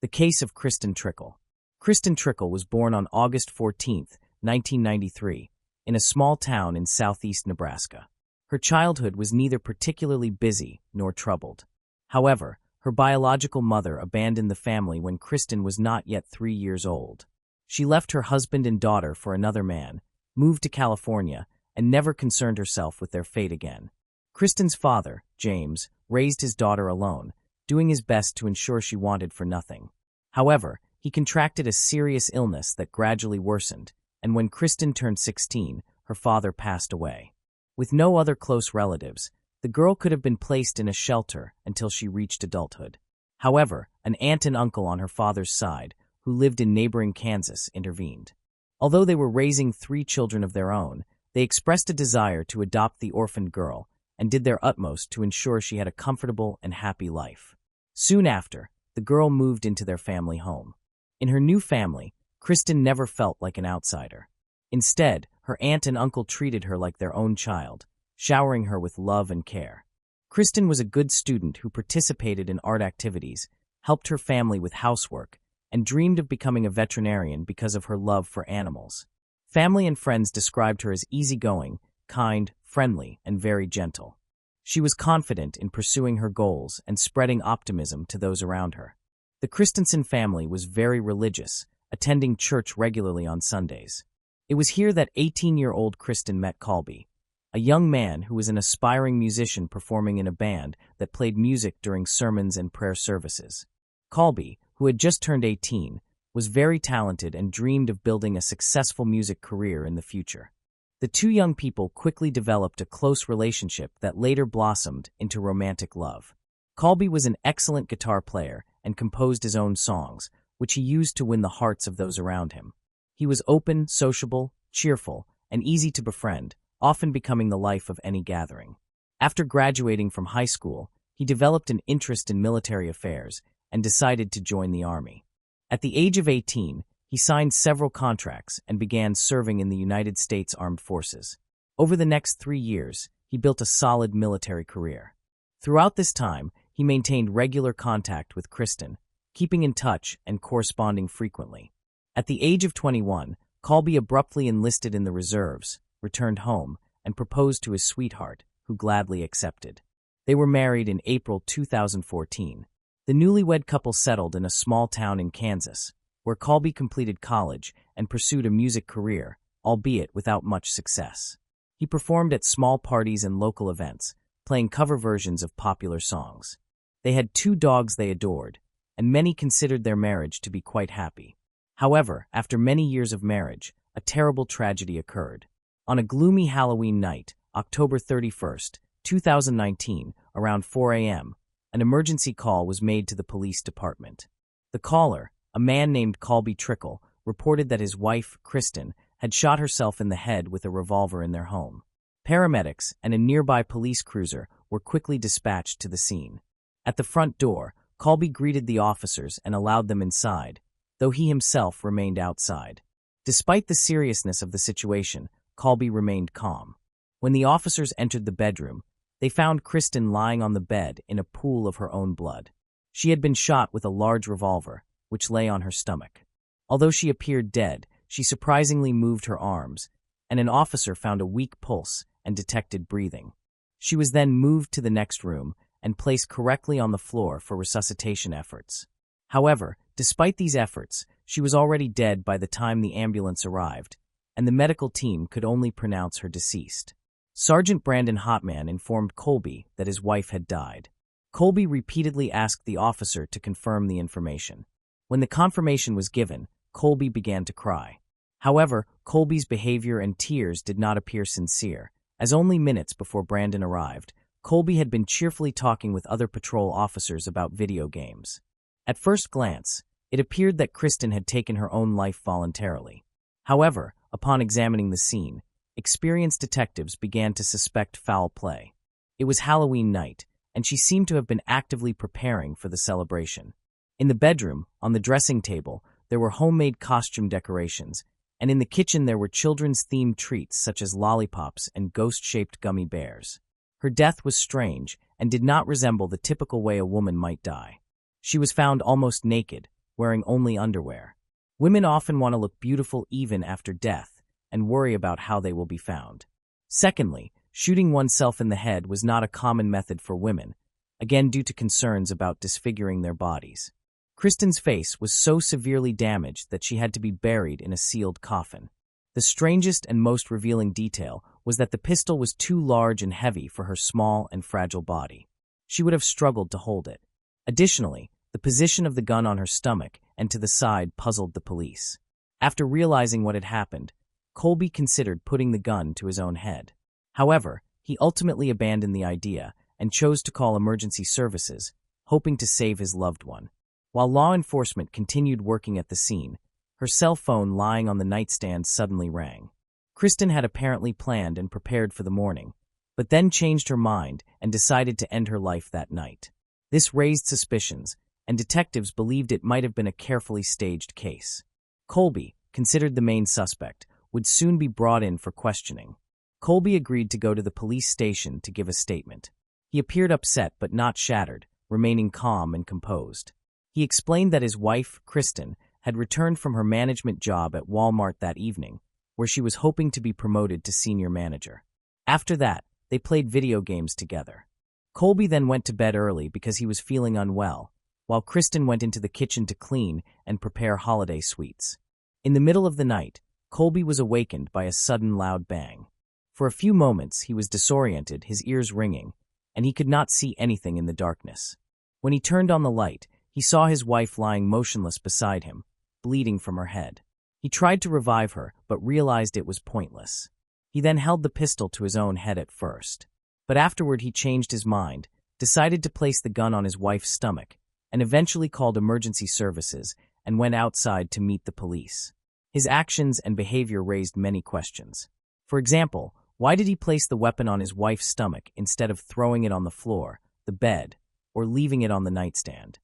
Speaker 1: The case of Kristen Trickle. Kristen Trickle was born on August 14, 1993, in a small town in southeast Nebraska. Her childhood was neither particularly busy nor troubled. However, her biological mother abandoned the family when Kristen was not yet 3 years old. She left her husband and daughter for another man, moved to California, and never concerned herself with their fate again. Kristen's father, James, raised his daughter alone, doing his best to ensure she wanted for nothing. However, he contracted a serious illness that gradually worsened, and when Kristen turned 16, her father passed away. With no other close relatives, the girl could have been placed in a shelter until she reached adulthood. However, an aunt and uncle on her father's side, who lived in neighboring Kansas, intervened. Although they were raising 3 children of their own, they expressed a desire to adopt the orphaned girl and did their utmost to ensure she had a comfortable and happy life. Soon after, the girl moved into their family home. In her new family, Kristen never felt like an outsider. Instead, Her aunt and uncle treated her like their own child, showering her with love and care. Kristen was a good student who participated in art activities, helped her family with housework, and dreamed of becoming a veterinarian because of her love for animals. Family and friends described her as easygoing, kind, friendly, and very gentle. She was confident in pursuing her goals and spreading optimism to those around her. The Christensen family was very religious, attending church regularly on Sundays. It was here that 18-year-old Kristen met Colby, a young man who was an aspiring musician performing in a band that played music during sermons and prayer services. Colby, who had just turned 18, was very talented and dreamed of building a successful music career in the future. The two young people quickly developed a close relationship that later blossomed into romantic love. Colby was an excellent guitar player and composed his own songs, which he used to win the hearts of those around him. He was open, sociable, cheerful, and easy to befriend, often becoming the life of any gathering. After graduating from high school, he developed an interest in military affairs and decided to join the Army. At the age of 18, he signed several contracts and began serving in the United States Armed Forces. Over the next 3 years, he built a solid military career. Throughout this time, he maintained regular contact with Kristen, keeping in touch and corresponding frequently. At the age of 21, Colby abruptly enlisted in the reserves, returned home, and proposed to his sweetheart, who gladly accepted. They were married in April 2014. The newlywed couple settled in a small town in Kansas, where Colby completed college and pursued a music career, albeit without much success. He performed at small parties and local events, playing cover versions of popular songs. They had 2 dogs they adored, and many considered their marriage to be quite happy. However, after many years of marriage, a terrible tragedy occurred. On a gloomy Halloween night, October 31st, 2019, around 4 a.m., an emergency call was made to the police department. The caller, a man named Colby Trickle, reported that his wife, Kristen, had shot herself in the head with a revolver in their home. Paramedics and a nearby police cruiser were quickly dispatched to the scene. At the front door, Colby greeted the officers and allowed them inside, though he himself remained outside. Despite the seriousness of the situation, Colby remained calm. When the officers entered the bedroom, they found Kristen lying on the bed in a pool of her own blood. She had been shot with a large revolver, which lay on her stomach. Although she appeared dead, she surprisingly moved her arms, and an officer found a weak pulse and detected breathing. She was then moved to the next room and placed correctly on the floor for resuscitation efforts. However, despite these efforts, she was already dead by the time the ambulance arrived, and the medical team could only pronounce her deceased. Sergeant Brandon Hotman informed Colby that his wife had died. Colby repeatedly asked the officer to confirm the information. When the confirmation was given, Colby began to cry. However, Colby's behavior and tears did not appear sincere, as only minutes before Brandon arrived, Colby had been cheerfully talking with other patrol officers about video games. At first glance, it appeared that Kristen had taken her own life voluntarily. However, upon examining the scene, experienced detectives began to suspect foul play. It was Halloween night, and she seemed to have been actively preparing for the celebration. In the bedroom, on the dressing table, there were homemade costume decorations, and in the kitchen there were children's themed treats such as lollipops and ghost-shaped gummy bears. Her death was strange and did not resemble the typical way a woman might die. She was found almost naked, wearing only underwear. Women often want to look beautiful even after death, and worry about how they will be found. Secondly, shooting oneself in the head was not a common method for women, again due to concerns about disfiguring their bodies. Kristen's face was so severely damaged that she had to be buried in a sealed coffin. The strangest and most revealing detail was that the pistol was too large and heavy for her small and fragile body. She would have struggled to hold it. Additionally, the position of the gun on her stomach and to the side puzzled the police. After realizing what had happened, Colby considered putting the gun to his own head. However, he ultimately abandoned the idea and chose to call emergency services, hoping to save his loved one. While law enforcement continued working at the scene, her cell phone lying on the nightstand suddenly rang. Kristen had apparently planned and prepared for the morning, but then changed her mind and decided to end her life that night. This raised suspicions, and detectives believed it might have been a carefully staged case. Colby, considered the main suspect, would soon be brought in for questioning. Colby agreed to go to the police station to give a statement. He appeared upset but not shattered, remaining calm and composed. He explained that his wife, Kristen, had returned from her management job at Walmart that evening, where she was hoping to be promoted to senior manager. After that, they played video games together. Colby then went to bed early because he was feeling unwell, while Kristen went into the kitchen to clean and prepare holiday sweets. In the middle of the night, Colby was awakened by a sudden loud bang. For a few moments, he was disoriented, his ears ringing, and he could not see anything in the darkness. When he turned on the light, he saw his wife lying motionless beside him, bleeding from her head. He tried to revive her, but realized it was pointless. He then held the pistol to his own head at first. But afterward he changed his mind, decided to place the gun on his wife's stomach, and eventually called emergency services and went outside to meet the police. His actions and behavior raised many questions. For example, why did he place the weapon on his wife's stomach instead of throwing it on the floor, the bed, or leaving it on the nightstand?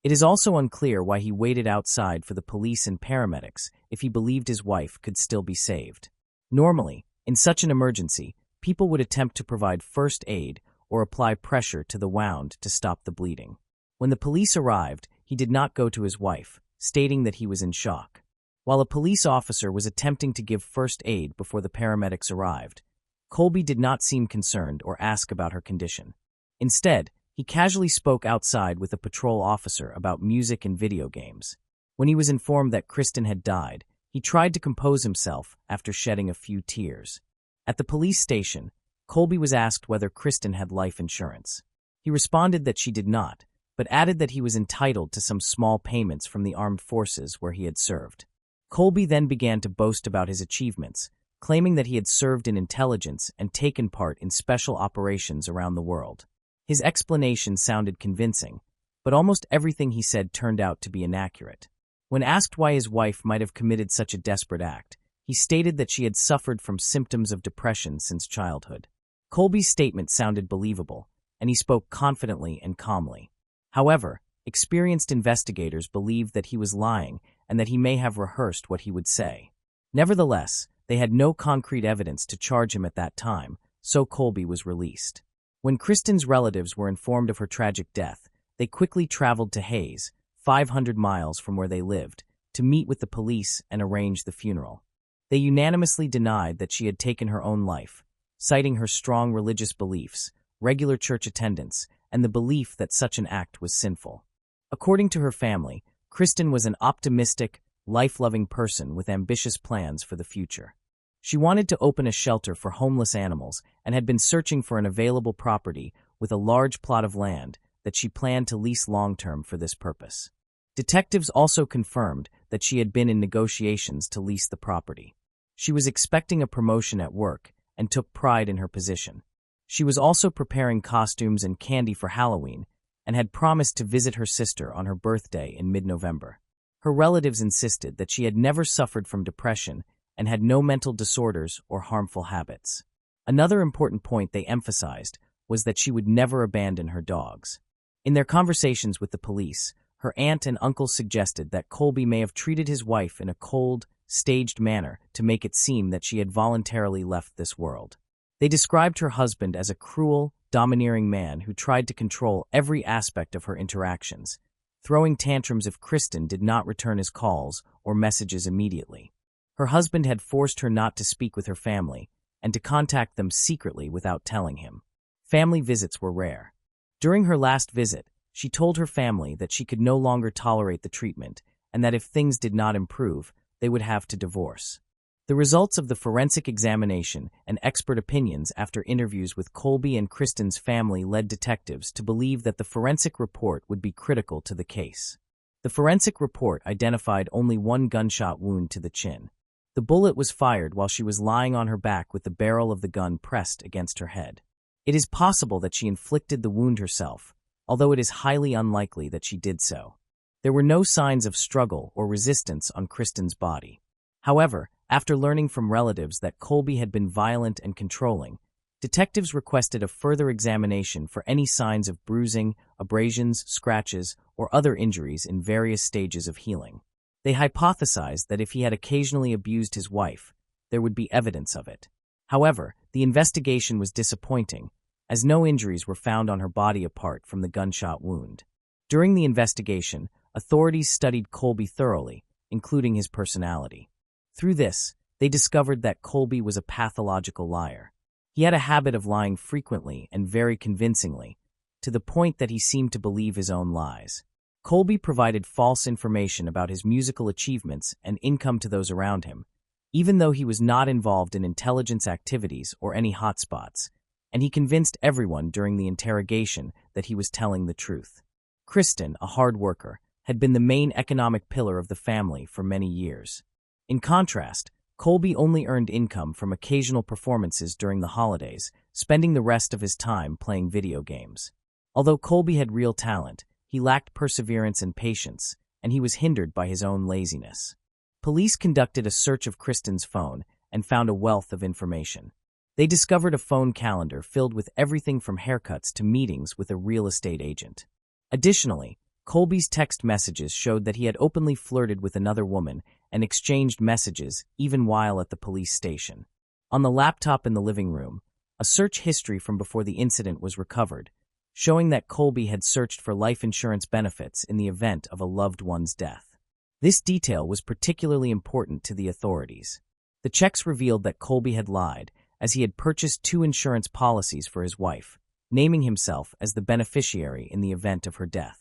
Speaker 1: It is also unclear why he waited outside for the police and paramedics if he believed his wife could still be saved. Normally, in such an emergency, people would attempt to provide first aid or apply pressure to the wound to stop the bleeding. When the police arrived, he did not go to his wife, stating that he was in shock. While a police officer was attempting to give first aid before the paramedics arrived, Colby did not seem concerned or ask about her condition. Instead, he casually spoke outside with a patrol officer about music and video games. When he was informed that Kristen had died, he tried to compose himself after shedding a few tears. At the police station, Colby was asked whether Kristen had life insurance. He responded that she did not, but added that he was entitled to some small payments from the armed forces where he had served. Colby then began to boast about his achievements, claiming that he had served in intelligence and taken part in special operations around the world. His explanation sounded convincing, but almost everything he said turned out to be inaccurate. When asked why his wife might have committed such a desperate act, he stated that she had suffered from symptoms of depression since childhood. Colby's statement sounded believable, and he spoke confidently and calmly. However, experienced investigators believed that he was lying and that he may have rehearsed what he would say. Nevertheless, they had no concrete evidence to charge him at that time, so Colby was released. When Kristen's relatives were informed of her tragic death, they quickly traveled to Hayes, 500 miles from where they lived, to meet with the police and arrange the funeral. They unanimously denied that she had taken her own life, citing her strong religious beliefs, regular church attendance, and the belief that such an act was sinful. According to her family, Kristen was an optimistic, life-loving person with ambitious plans for the future. She wanted to open a shelter for homeless animals and had been searching for an available property with a large plot of land that she planned to lease long-term for this purpose. Detectives also confirmed that she had been in negotiations to lease the property. She was expecting a promotion at work and took pride in her position. She was also preparing costumes and candy for Halloween and had promised to visit her sister on her birthday in mid-November. Her relatives insisted that she had never suffered from depression and had no mental disorders or harmful habits. Another important point they emphasized was that she would never abandon her dogs. In their conversations with the police, her aunt and uncle suggested that Colby may have treated his wife in a cold, staged manner to make it seem that she had voluntarily left this world. They described her husband as a cruel, domineering man who tried to control every aspect of her interactions, throwing tantrums if Kristen did not return his calls or messages immediately. Her husband had forced her not to speak with her family and to contact them secretly without telling him. Family visits were rare. During her last visit, she told her family that she could no longer tolerate the treatment and that if things did not improve, they would have to divorce. The results of the forensic examination and expert opinions after interviews with Colby and Kristen's family led detectives to believe that the forensic report would be critical to the case. The forensic report identified only one gunshot wound to the chin. The bullet was fired while she was lying on her back with the barrel of the gun pressed against her head. It is possible that she inflicted the wound herself, although it is highly unlikely that she did so. There were no signs of struggle or resistance on Kristen's body. However, after learning from relatives that Colby had been violent and controlling, detectives requested a further examination for any signs of bruising, abrasions, scratches, or other injuries in various stages of healing. They hypothesized that if he had occasionally abused his wife, there would be evidence of it. However, the investigation was disappointing, as no injuries were found on her body apart from the gunshot wound. During the investigation, authorities studied Colby thoroughly, including his personality. Through this, they discovered that Colby was a pathological liar. He had a habit of lying frequently and very convincingly, to the point that he seemed to believe his own lies. Colby provided false information about his musical achievements and income to those around him, even though he was not involved in intelligence activities or any hotspots, and he convinced everyone during the interrogation that he was telling the truth. Kristen, a hard worker, had been the main economic pillar of the family for many years. In contrast, Colby only earned income from occasional performances during the holidays, spending the rest of his time playing video games. Although Colby had real talent, he lacked perseverance and patience, and he was hindered by his own laziness. Police conducted a search of Kristen's phone and found a wealth of information. They discovered a phone calendar filled with everything from haircuts to meetings with a real estate agent. Additionally, Colby's text messages showed that he had openly flirted with another woman and exchanged messages even while at the police station. On the laptop in the living room, a search history from before the incident was recovered, showing that Colby had searched for life insurance benefits in the event of a loved one's death. This detail was particularly important to the authorities. The checks revealed that Colby had lied, as he had purchased 2 insurance policies for his wife, naming himself as the beneficiary in the event of her death.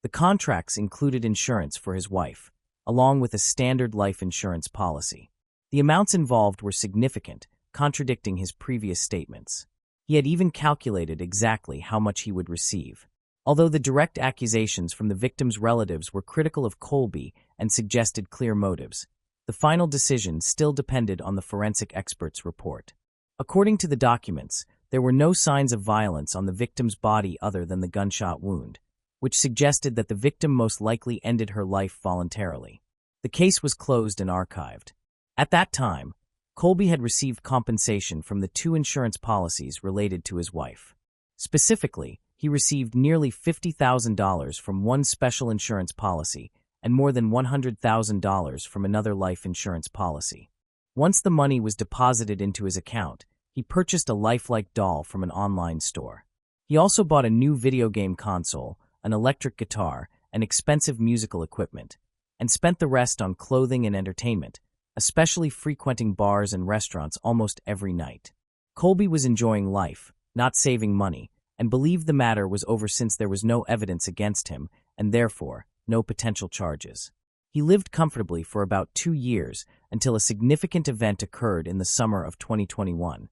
Speaker 1: The contracts included insurance for his wife, along with a standard life insurance policy. The amounts involved were significant, contradicting his previous statements. He had even calculated exactly how much he would receive. Although the direct accusations from the victim's relatives were critical of Colby and suggested clear motives, the final decision still depended on the forensic expert's report. According to the documents, there were no signs of violence on the victim's body other than the gunshot wound, which suggested that the victim most likely ended her life voluntarily. The case was closed and archived. At that time, Colby had received compensation from the 2 insurance policies related to his wife. Specifically, he received nearly $50,000 from one special insurance policy and more than $100,000 from another life insurance policy. Once the money was deposited into his account, he purchased a lifelike doll from an online store. He also bought a new video game console, an electric guitar, and expensive musical equipment, and spent the rest on clothing and entertainment, especially frequenting bars and restaurants almost every night. Colby was enjoying life, not saving money, and believed the matter was over since there was no evidence against him and therefore no potential charges. He lived comfortably for about 2 years until a significant event occurred in the summer of 2021.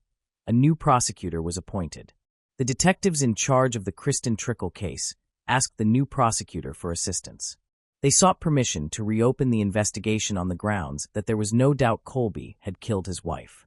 Speaker 1: A new prosecutor was appointed. The detectives in charge of the Kristen Trickle case asked the new prosecutor for assistance. They sought permission to reopen the investigation on the grounds that there was no doubt Colby had killed his wife.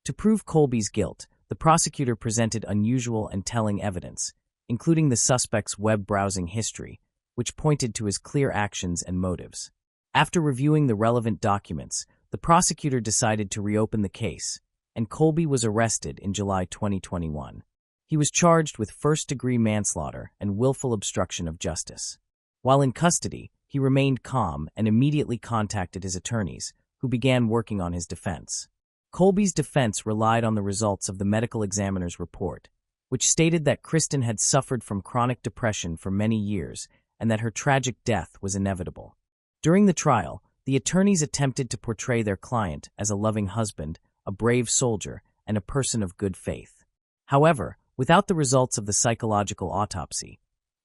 Speaker 1: To prove Colby's guilt, the prosecutor presented unusual and telling evidence, including the suspect's web browsing history, which pointed to his clear actions and motives. After reviewing the relevant documents, the prosecutor decided to reopen the case, and Colby was arrested in July 2021. He was charged with first-degree manslaughter and willful obstruction of justice. While in custody, he remained calm and immediately contacted his attorneys, who began working on his defense. Colby's defense relied on the results of the medical examiner's report, which stated that Kristen had suffered from chronic depression for many years and that her tragic death was inevitable. During the trial, the attorneys attempted to portray their client as a loving husband, a brave soldier, and a person of good faith. However, without the results of the psychological autopsy,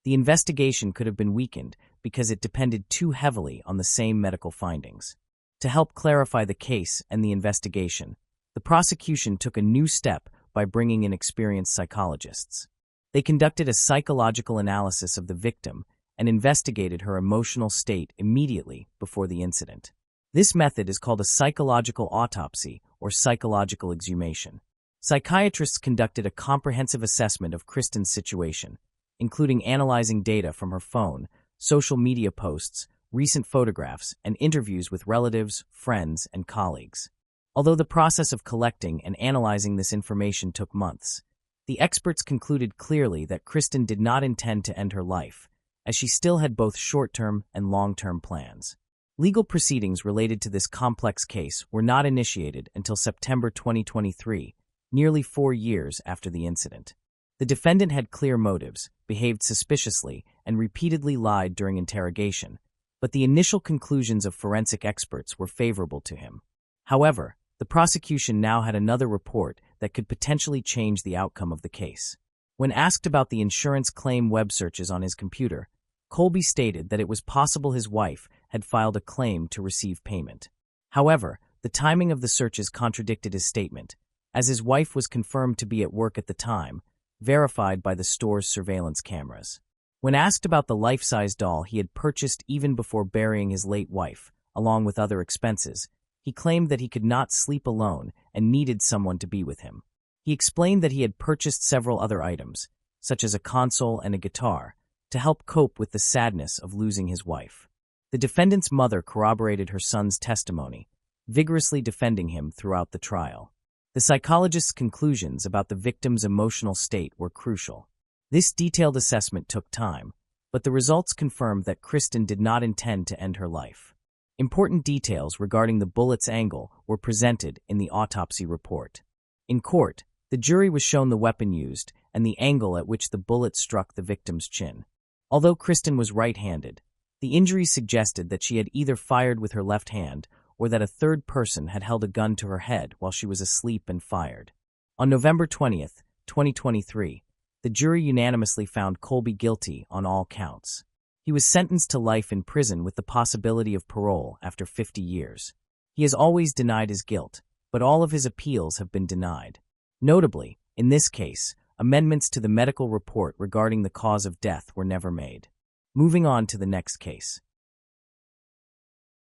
Speaker 1: the investigation could have been weakened because it depended too heavily on the same medical findings. To help clarify the case and the investigation, the prosecution took a new step by bringing in experienced psychologists. They conducted a psychological analysis of the victim and investigated her emotional state immediately before the incident. This method is called a psychological autopsy or psychological exhumation. Psychiatrists conducted a comprehensive assessment of Kristen's situation, including analyzing data from her phone, social media posts, recent photographs, and interviews with relatives, friends, and colleagues. Although the process of collecting and analyzing this information took months, the experts concluded clearly that Kristen did not intend to end her life, as she still had both short-term and long-term plans. Legal proceedings related to this complex case were not initiated until September 2023, nearly 4 years after the incident. The defendant had clear motives, behaved suspiciously, and repeatedly lied during interrogation, but the initial conclusions of forensic experts were favorable to him. However, the prosecution now had another report that could potentially change the outcome of the case. When asked about the insurance claim web searches on his computer, Colby stated that it was possible his wife had filed a claim to receive payment. However, the timing of the searches contradicted his statement, as his wife was confirmed to be at work at the time, verified by the store's surveillance cameras. When asked about the life-size doll he had purchased even before burying his late wife, along with other expenses, he claimed that he could not sleep alone and needed someone to be with him. He explained that he had purchased several other items, such as a console and a guitar, to help cope with the sadness of losing his wife. The defendant's mother corroborated her son's testimony, vigorously defending him throughout the trial. The psychologist's conclusions about the victim's emotional state were crucial. This detailed assessment took time, but the results confirmed that Kristen did not intend to end her life. Important details regarding the bullet's angle were presented in the autopsy report. In court, the jury was shown the weapon used and the angle at which the bullet struck the victim's chin. Although Kristen was right-handed, the injuries suggested that she had either fired with her left hand or that a third person had held a gun to her head while she was asleep and fired. On November 20, 2023, the jury unanimously found Colby guilty on all counts. He was sentenced to life in prison with the possibility of parole after 50 years. He has always denied his guilt, but all of his appeals have been denied. Notably, in this case, amendments to the medical report regarding the cause of death were never made. Moving on to the next case.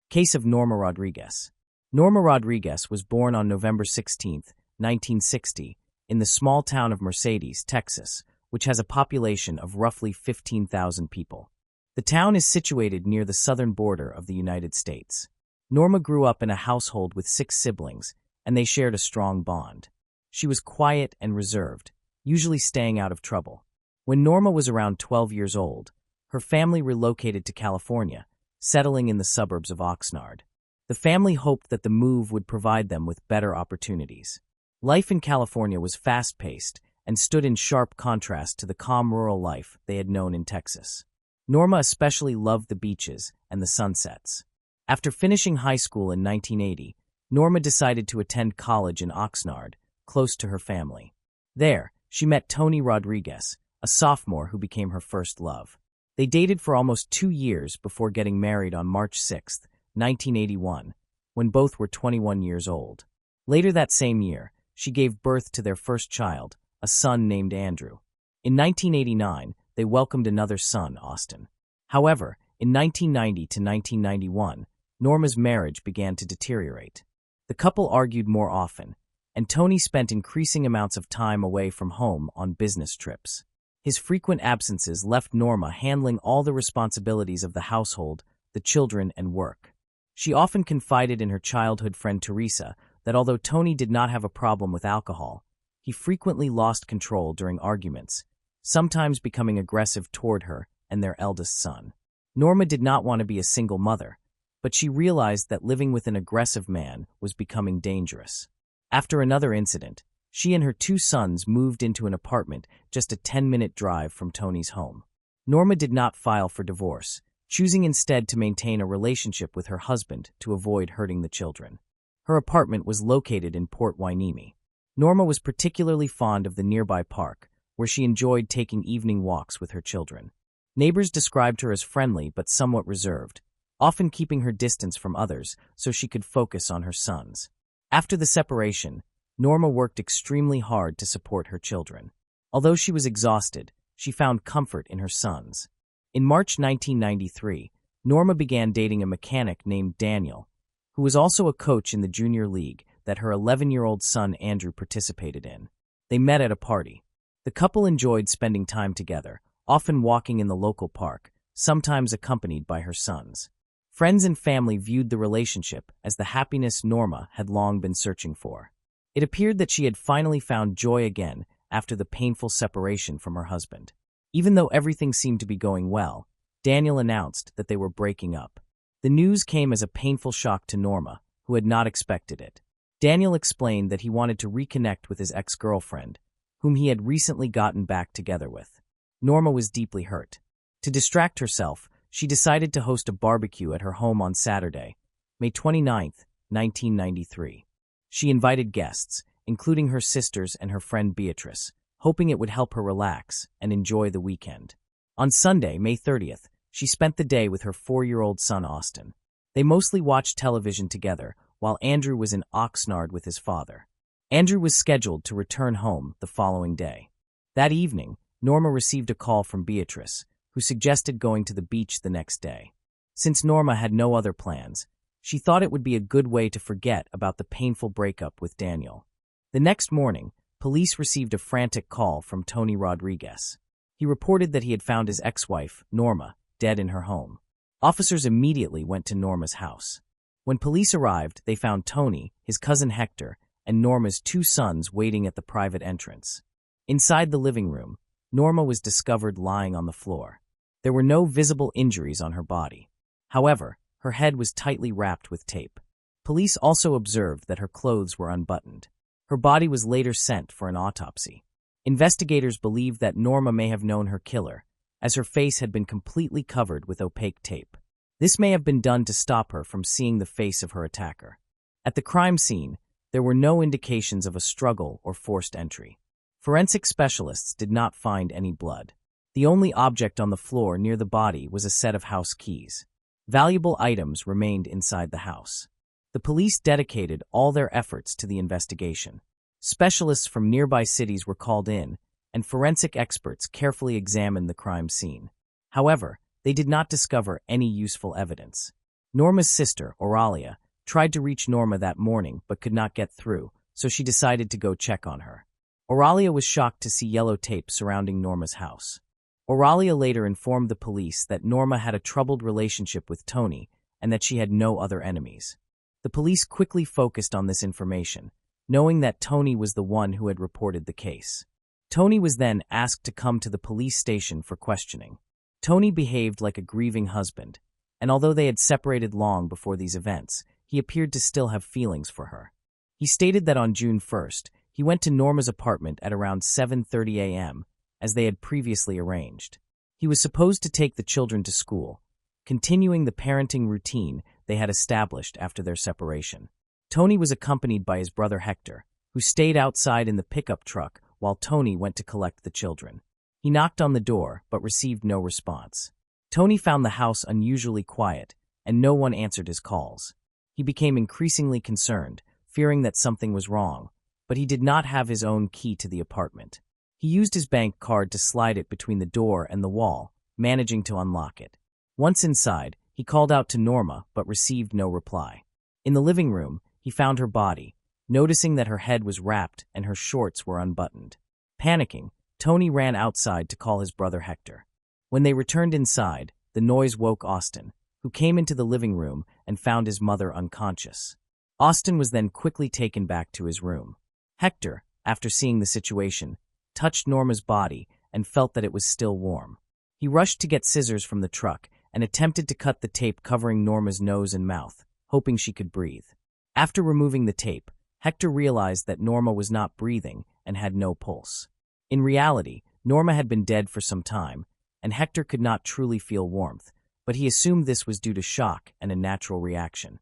Speaker 1: Case of Norma Rodriguez. Norma Rodriguez was born on November 16, 1960, in the small town of Mercedes, Texas, which has a population of roughly 15,000 people. The town is situated near the southern border of the United States. Norma grew up in a household with 6 siblings, and they shared a strong bond. She was quiet and reserved, usually staying out of trouble. When Norma was around 12 years old, her family relocated to California, settling in the suburbs of Oxnard. The family hoped that the move would provide them with better opportunities. Life in California was fast-paced and stood in sharp contrast to the calm rural life they had known in Texas. Norma especially loved the beaches and the sunsets. After finishing high school in 1980, Norma decided to attend college in Oxnard, close to her family. There, she met Tony Rodriguez, a sophomore who became her first love. They dated for almost 2 years before getting married on March 6, 1981, when both were 21 years old. Later that same year, she gave birth to their first child, a son named Andrew. In 1989, they welcomed another son, Austin. However, in 1990 to 1991, Norma's marriage began to deteriorate. The couple argued more often, and Tony spent increasing amounts of time away from home on business trips. His frequent absences left Norma handling all the responsibilities of the household, the children, and work. She often confided in her childhood friend Teresa that although Tony did not have a problem with alcohol, he frequently lost control during arguments, sometimes becoming aggressive toward her and their eldest son. Norma did not want to be a single mother, but she realized that living with an aggressive man was becoming dangerous. After another incident, she and her 2 sons moved into an apartment just a 10-minute drive from Tony's home. Norma did not file for divorce, choosing instead to maintain a relationship with her husband to avoid hurting the children. Her apartment was located in Port Hueneme. Norma was particularly fond of the nearby park, where she enjoyed taking evening walks with her children. Neighbors described her as friendly but somewhat reserved, often keeping her distance from others so she could focus on her sons. After the separation, Norma worked extremely hard to support her children. Although she was exhausted, she found comfort in her sons. In March 1993, Norma began dating a mechanic named Daniel, who was also a coach in the junior league that her 11-year-old son Andrew participated in. They met at a party. The couple enjoyed spending time together, often walking in the local park, sometimes accompanied by her sons. Friends and family viewed the relationship as the happiness Norma had long been searching for. It appeared that she had finally found joy again after the painful separation from her husband. Even though everything seemed to be going well, Daniel announced that they were breaking up. The news came as a painful shock to Norma, who had not expected it. Daniel explained that he wanted to reconnect with his ex-girlfriend, whom he had recently gotten back together with. Norma was deeply hurt. To distract herself, she decided to host a barbecue at her home on Saturday, May 29, 1993. She invited guests, including her sisters and her friend Beatrice, hoping it would help her relax and enjoy the weekend. On Sunday, May 30th, she spent the day with her 4-year-old son Austin. They mostly watched television together, while Andrew was in Oxnard with his father. Andrew was scheduled to return home the following day. That evening, Norma received a call from Beatrice, who suggested going to the beach the next day. Since Norma had no other plans, she thought it would be a good way to forget about the painful breakup with Daniel. The next morning, police received a frantic call from Tony Rodriguez. He reported that he had found his ex-wife, Norma, dead in her home. Officers immediately went to Norma's house. When police arrived, they found Tony, his cousin Hector, and Norma's 2 sons waiting at the private entrance. Inside the living room, Norma was discovered lying on the floor. There were no visible injuries on her body. However, her head was tightly wrapped with tape. Police also observed that her clothes were unbuttoned. Her body was later sent for an autopsy. Investigators believed that Norma may have known her killer, as her face had been completely covered with opaque tape. This may have been done to stop her from seeing the face of her attacker. At the crime scene, there were no indications of a struggle or forced entry. Forensic specialists did not find any blood. The only object on the floor near the body was a set of house keys. Valuable items remained inside the house. The police dedicated all their efforts to the investigation. Specialists from nearby cities were called in, and forensic experts carefully examined the crime scene. However, they did not discover any useful evidence. Norma's sister, Auralia, tried to reach Norma that morning but could not get through, so she decided to go check on her. Auralia was shocked to see yellow tape surrounding Norma's house. Auralia later informed the police that Norma had a troubled relationship with Tony and that she had no other enemies. The police quickly focused on this information, knowing that Tony was the one who had reported the case. Tony was then asked to come to the police station for questioning. Tony behaved like a grieving husband, and although they had separated long before these events, he appeared to still have feelings for her. He stated that on June 1st, he went to Norma's apartment at around 7:30 a.m., as they had previously arranged. He was supposed to take the children to school, continuing the parenting routine they had established after their separation. Tony was accompanied by his brother Hector, who stayed outside in the pickup truck while Tony went to collect the children. He knocked on the door, but received no response. Tony found the house unusually quiet, and no one answered his calls. He became increasingly concerned, fearing that something was wrong, but he did not have his own key to the apartment. He used his bank card to slide it between the door and the wall, managing to unlock it. Once inside, he called out to Norma, but received no reply. In the living room, he found her body, noticing that her head was wrapped and her shorts were unbuttoned. Panicking, Tony ran outside to call his brother Hector. When they returned inside, the noise woke Austin, who came into the living room and found his mother unconscious. Austin was then quickly taken back to his room. Hector, after seeing the situation, touched Norma's body and felt that it was still warm. He rushed to get scissors from the truck and attempted to cut the tape covering Norma's nose and mouth, hoping she could breathe. After removing the tape, Hector realized that Norma was not breathing and had no pulse. In reality, Norma had been dead for some time, and Hector could not truly feel warmth, but he assumed this was due to shock and a natural reaction.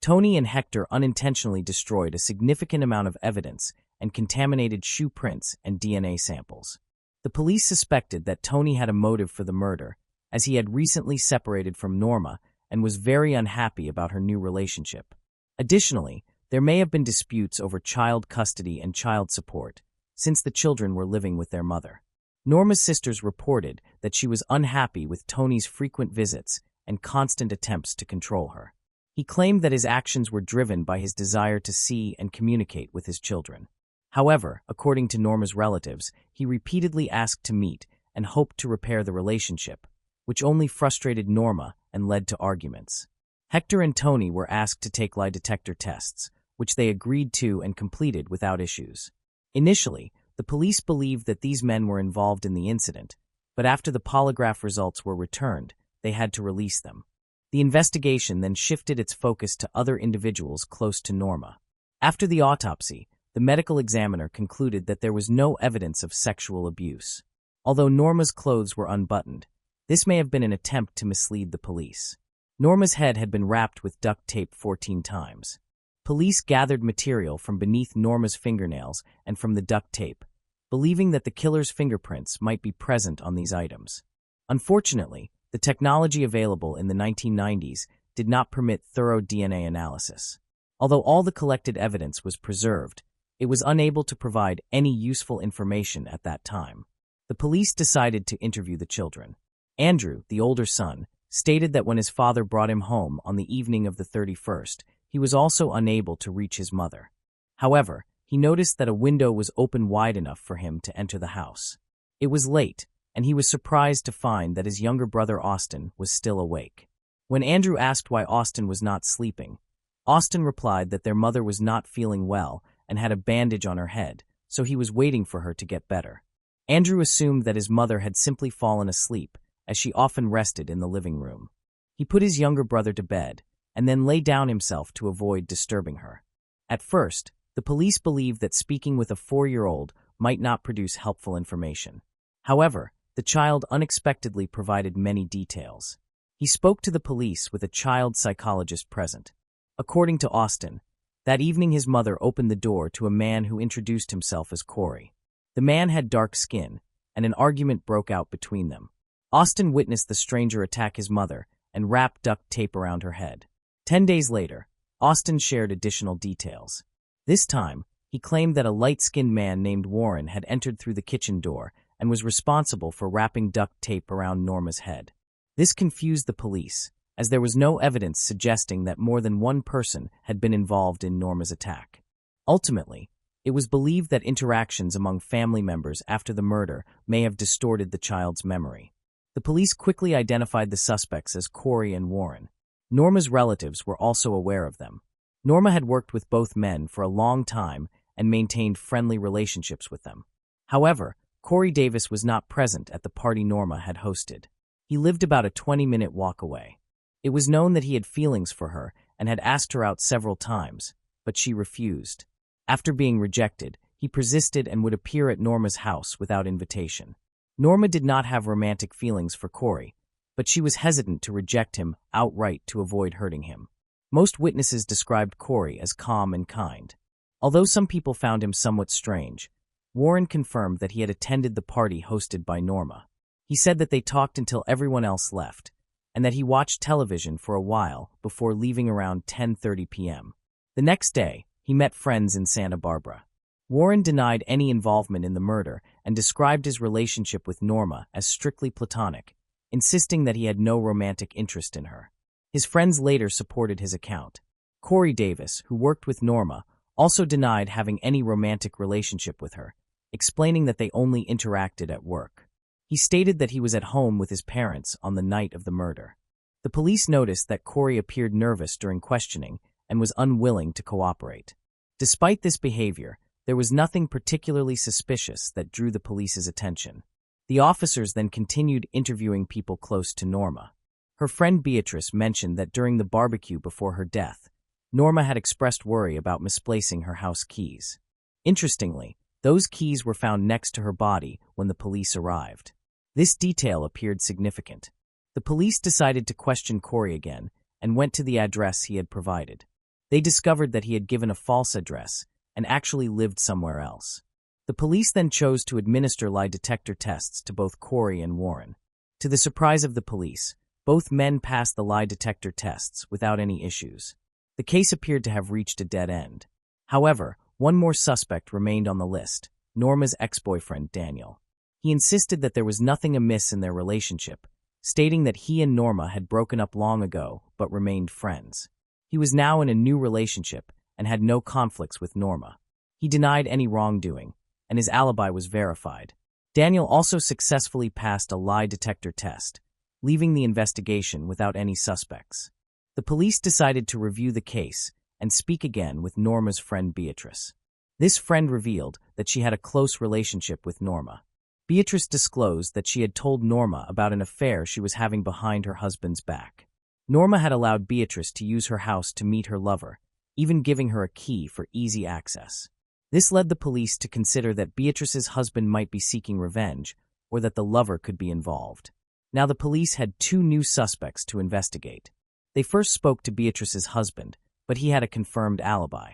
Speaker 1: Tony and Hector unintentionally destroyed a significant amount of evidence and contaminated shoe prints and DNA samples. The police suspected that Tony had a motive for the murder, as he had recently separated from Norma and was very unhappy about her new relationship. Additionally, there may have been disputes over child custody and child support, since the children were living with their mother. Norma's sisters reported that she was unhappy with Tony's frequent visits and constant attempts to control her. He claimed that his actions were driven by his desire to see and communicate with his children. However, according to Norma's relatives, he repeatedly asked to meet and hoped to repair the relationship, which only frustrated Norma and led to arguments. Hector and Tony were asked to take lie detector tests, which they agreed to and completed without issues. Initially, the police believed that these men were involved in the incident, but after the polygraph results were returned, they had to release them. The investigation then shifted its focus to other individuals close to Norma. After the autopsy, the medical examiner concluded that there was no evidence of sexual abuse. Although Norma's clothes were unbuttoned, this may have been an attempt to mislead the police. Norma's head had been wrapped with duct tape 14 times. Police gathered material from beneath Norma's fingernails and from the duct tape, believing that the killer's fingerprints might be present on these items. Unfortunately, the technology available in the 1990s did not permit thorough DNA analysis. Although all the collected evidence was preserved, it was unable to provide any useful information at that time. The police decided to interview the children. Andrew, the older son, stated that when his father brought him home on the evening of the 31st, he was also unable to reach his mother. However, he noticed that a window was open wide enough for him to enter the house. It was late, and he was surprised to find that his younger brother Austin was still awake. When Andrew asked why Austin was not sleeping, Austin replied that their mother was not feeling well and had a bandage on her head, so he was waiting for her to get better. Andrew assumed that his mother had simply fallen asleep, as she often rested in the living room. He put his younger brother to bed, and then lay down himself to avoid disturbing her. At first, the police believed that speaking with a 4-year-old might not produce helpful information. However, the child unexpectedly provided many details. He spoke to the police with a child psychologist present. According to Austin, that evening his mother opened the door to a man who introduced himself as Corey. The man had dark skin, and an argument broke out between them. Austin witnessed the stranger attack his mother and wrap duct tape around her head. 10 days later, Austin shared additional details. This time, he claimed that a light-skinned man named Warren had entered through the kitchen door and was responsible for wrapping duct tape around Norma's head. This confused the police, as there was no evidence suggesting that more than one person had been involved in Norma's attack. Ultimately, it was believed that interactions among family members after the murder may have distorted the child's memory. The police quickly identified the suspects as Corey and Warren. Norma's relatives were also aware of them. Norma had worked with both men for a long time and maintained friendly relationships with them. However, Corey Davis was not present at the party Norma had hosted. He lived about a 20-minute walk away. It was known that he had feelings for her and had asked her out several times, but she refused. After being rejected, he persisted and would appear at Norma's house without invitation. Norma did not have romantic feelings for Corey, but she was hesitant to reject him outright to avoid hurting him. Most witnesses described Corey as calm and kind. Although some people found him somewhat strange, Warren confirmed that he had attended the party hosted by Norma. He said that they talked until everyone else left, and that he watched television for a while before leaving around 10:30 p.m. The next day, he met friends in Santa Barbara. Warren denied any involvement in the murder and described his relationship with Norma as strictly platonic, insisting that he had no romantic interest in her. His friends later supported his account. Corey Davis, who worked with Norma, also denied having any romantic relationship with her, explaining that they only interacted at work. He stated that he was at home with his parents on the night of the murder. The police noticed that Corey appeared nervous during questioning and was unwilling to cooperate. Despite this behavior, there was nothing particularly suspicious that drew the police's attention. The officers then continued interviewing people close to Norma. Her friend Beatrice mentioned that during the barbecue before her death, Norma had expressed worry about misplacing her house keys. Interestingly, those keys were found next to her body when the police arrived. This detail appeared significant. The police decided to question Corey again and went to the address he had provided. They discovered that he had given a false address and actually lived somewhere else. The police then chose to administer lie detector tests to both Corey and Warren. To the surprise of the police, both men passed the lie detector tests without any issues. The case appeared to have reached a dead end. However, one more suspect remained on the list, Norma's ex-boyfriend, Daniel. He insisted that there was nothing amiss in their relationship, stating that he and Norma had broken up long ago but remained friends. He was now in a new relationship and had no conflicts with Norma. He denied any wrongdoing, and his alibi was verified. Daniel also successfully passed a lie detector test, leaving the investigation without any suspects. The police decided to review the case and speak again with Norma's friend Beatrice. This friend revealed that she had a close relationship with Norma. Beatrice disclosed that she had told Norma about an affair she was having behind her husband's back. Norma had allowed Beatrice to use her house to meet her lover, even giving her a key for easy access. This led the police to consider that Beatrice's husband might be seeking revenge, or that the lover could be involved. Now the police had two new suspects to investigate. They first spoke to Beatrice's husband, but he had a confirmed alibi.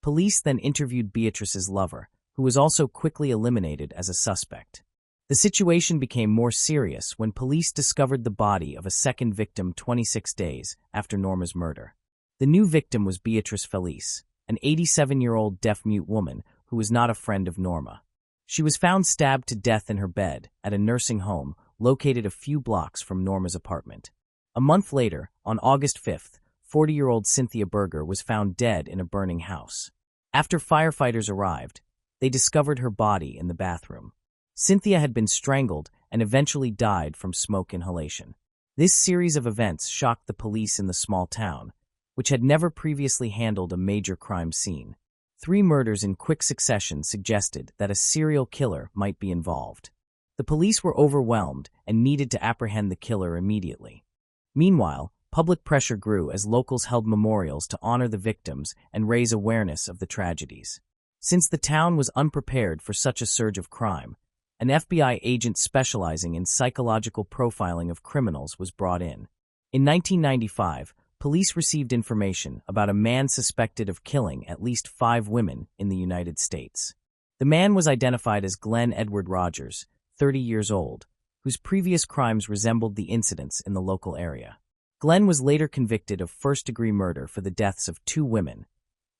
Speaker 1: Police then interviewed Beatrice's lover, who was also quickly eliminated as a suspect. The situation became more serious when police discovered the body of a second victim 26 days after Norma's murder. The new victim was Beatrice Felice, an 87-year-old deaf-mute woman who was not a friend of Norma. She was found stabbed to death in her bed at a nursing home located a few blocks from Norma's apartment. A month later, on August 5th, 40-year-old Cynthia Berger was found dead in a burning house. After firefighters arrived, they discovered her body in the bathroom. Cynthia had been strangled and eventually died from smoke inhalation. This series of events shocked the police in the small town, which had never previously handled a major crime scene. 3 murders in quick succession suggested that a serial killer might be involved. The police were overwhelmed and needed to apprehend the killer immediately. Meanwhile, public pressure grew as locals held memorials to honor the victims and raise awareness of the tragedies. Since the town was unprepared for such a surge of crime, an FBI agent specializing in psychological profiling of criminals was brought in. In 1995, police received information about a man suspected of killing at least 5 women in the United States. The man was identified as Glenn Edward Rogers, 30 years old, whose previous crimes resembled the incidents in the local area. Glenn was later convicted of first-degree murder for the deaths of 2 women,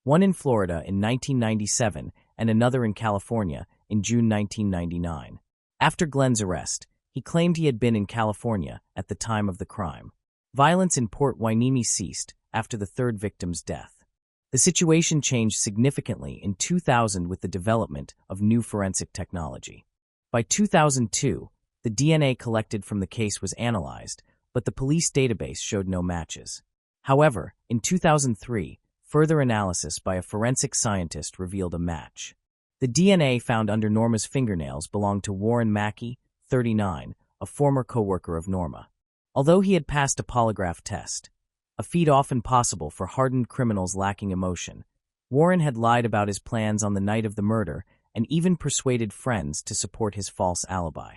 Speaker 1: one in Florida in 1997 and another in California in June 1999. After Glenn's arrest, he claimed he had been in California at the time of the crime. Violence in Port Hueneme ceased after the 3rd victim's death. The situation changed significantly in 2000 with the development of new forensic technology. By 2002, the DNA collected from the case was analyzed, but the police database showed no matches. However, in 2003, further analysis by a forensic scientist revealed a match. The DNA found under Norma's fingernails belonged to Warren Mackey, 39, a former co-worker of Norma. Although he had passed a polygraph test, a feat often possible for hardened criminals lacking emotion, Warren had lied about his plans on the night of the murder and even persuaded friends to support his false alibi.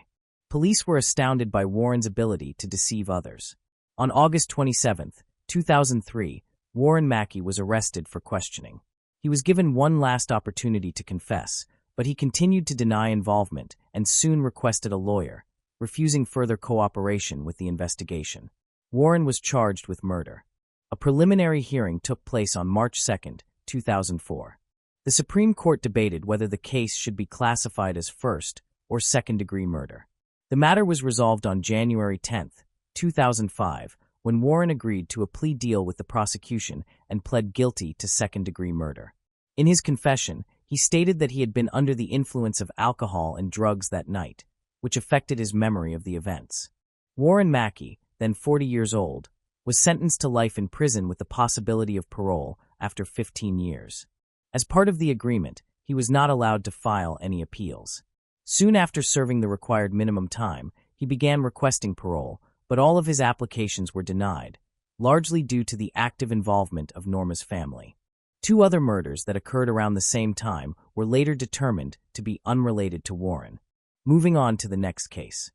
Speaker 1: Police were astounded by Warren's ability to deceive others. On August 27, 2003, Warren Mackey was arrested for questioning. He was given one last opportunity to confess, but he continued to deny involvement and soon requested a lawyer, refusing further cooperation with the investigation. Warren was charged with murder. A preliminary hearing took place on March 2, 2004. The Supreme Court debated whether the case should be classified as first or second-degree murder. The matter was resolved on January 10, 2005, when Warren agreed to a plea deal with the prosecution and pled guilty to second-degree murder. In his confession, he stated that he had been under the influence of alcohol and drugs that night, which affected his memory of the events. Warren Mackey, then 40 years old, was sentenced to life in prison with the possibility of parole after 15 years. As part of the agreement, he was not allowed to file any appeals. Soon after serving the required minimum time, he began requesting parole, but all of his applications were denied, largely due to the active involvement of Norma's family. 2 other murders that occurred around the same time were later determined to be unrelated to Warren. Moving on to the next case.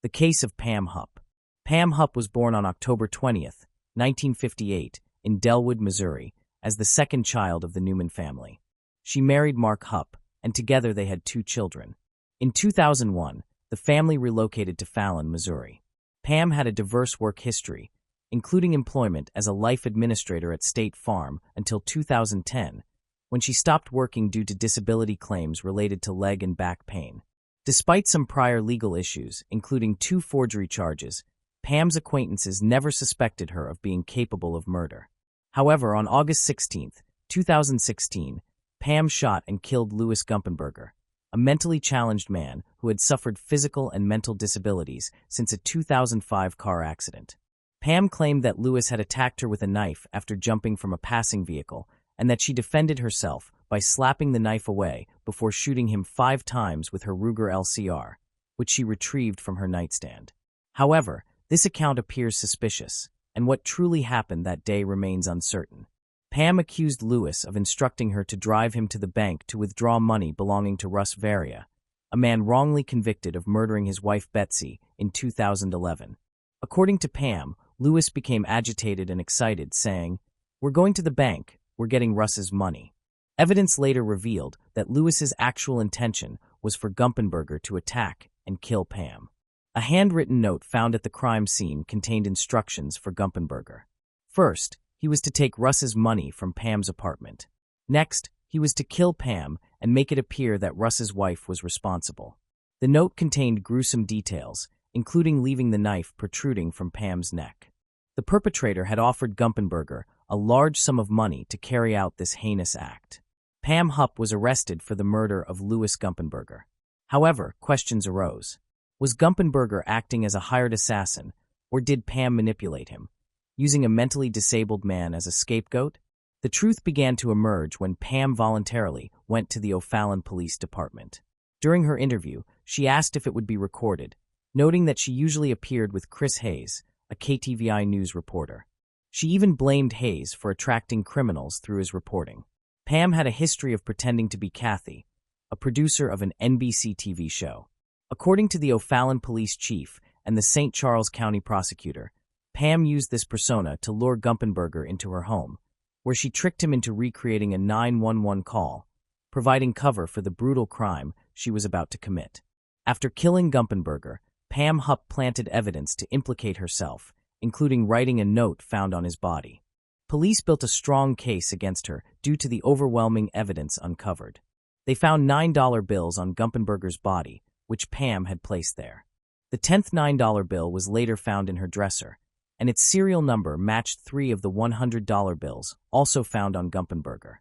Speaker 1: The case of Pam Hupp. Pam Hupp was born on October 20, 1958, in Delwood, Missouri, as the second child of the Newman family. She married Mark Hupp, and together they had 2 children. In 2001, the family relocated to Fallon, Missouri. Pam had a diverse work history, including employment as a life administrator at State Farm until 2010, when she stopped working due to disability claims related to leg and back pain. Despite some prior legal issues, including 2 forgery charges, Pam's acquaintances never suspected her of being capable of murder. However, on August 16, 2016, Pam shot and killed Louis Gumpenberger, a mentally challenged man who had suffered physical and mental disabilities since a 2005 car accident. Pam claimed that Louis had attacked her with a knife after jumping from a passing vehicle, and that she defended herself by slapping the knife away before shooting him 5 times with her Ruger LCR, which she retrieved from her nightstand. However, this account appears suspicious, and what truly happened that day remains uncertain. Pam accused Lewis of instructing her to drive him to the bank to withdraw money belonging to Russ Varia, a man wrongly convicted of murdering his wife Betsy in 2011. According to Pam, Lewis became agitated and excited, saying, "We're going to the bank, we're getting Russ's money." Evidence later revealed that Lewis's actual intention was for Gumpenberger to attack and kill Pam. A handwritten note found at the crime scene contained instructions for Gumpenberger. First, he was to take Russ's money from Pam's apartment. Next, he was to kill Pam and make it appear that Russ's wife was responsible. The note contained gruesome details, including leaving the knife protruding from Pam's neck. The perpetrator had offered Gumpenberger a large sum of money to carry out this heinous act. Pam Hupp was arrested for the murder of Louis Gumpenberger. However, questions arose. Was Gumpenberger acting as a hired assassin, or did Pam manipulate him, using a mentally disabled man as a scapegoat? The truth began to emerge when Pam voluntarily went to the O'Fallon Police Department. During her interview, she asked if it would be recorded, noting that she usually appeared with Chris Hayes, a KTVI News reporter. She even blamed Hayes for attracting criminals through his reporting. Pam had a history of pretending to be Kathy, a producer of an NBC TV show. According to the O'Fallon police chief and the St. Charles County prosecutor, Pam used this persona to lure Gumpenberger into her home, where she tricked him into recreating a 911 call, providing cover for the brutal crime she was about to commit. After killing Gumpenberger, Pam Hupp planted evidence to implicate herself, including writing a note found on his body. Police built a strong case against her due to the overwhelming evidence uncovered. They found $9 bills on Gumpenberger's body, which Pam had placed there. The 10th $9 bill was later found in her dresser, and its serial number matched 3 of the $100 bills also found on Gumpenberger.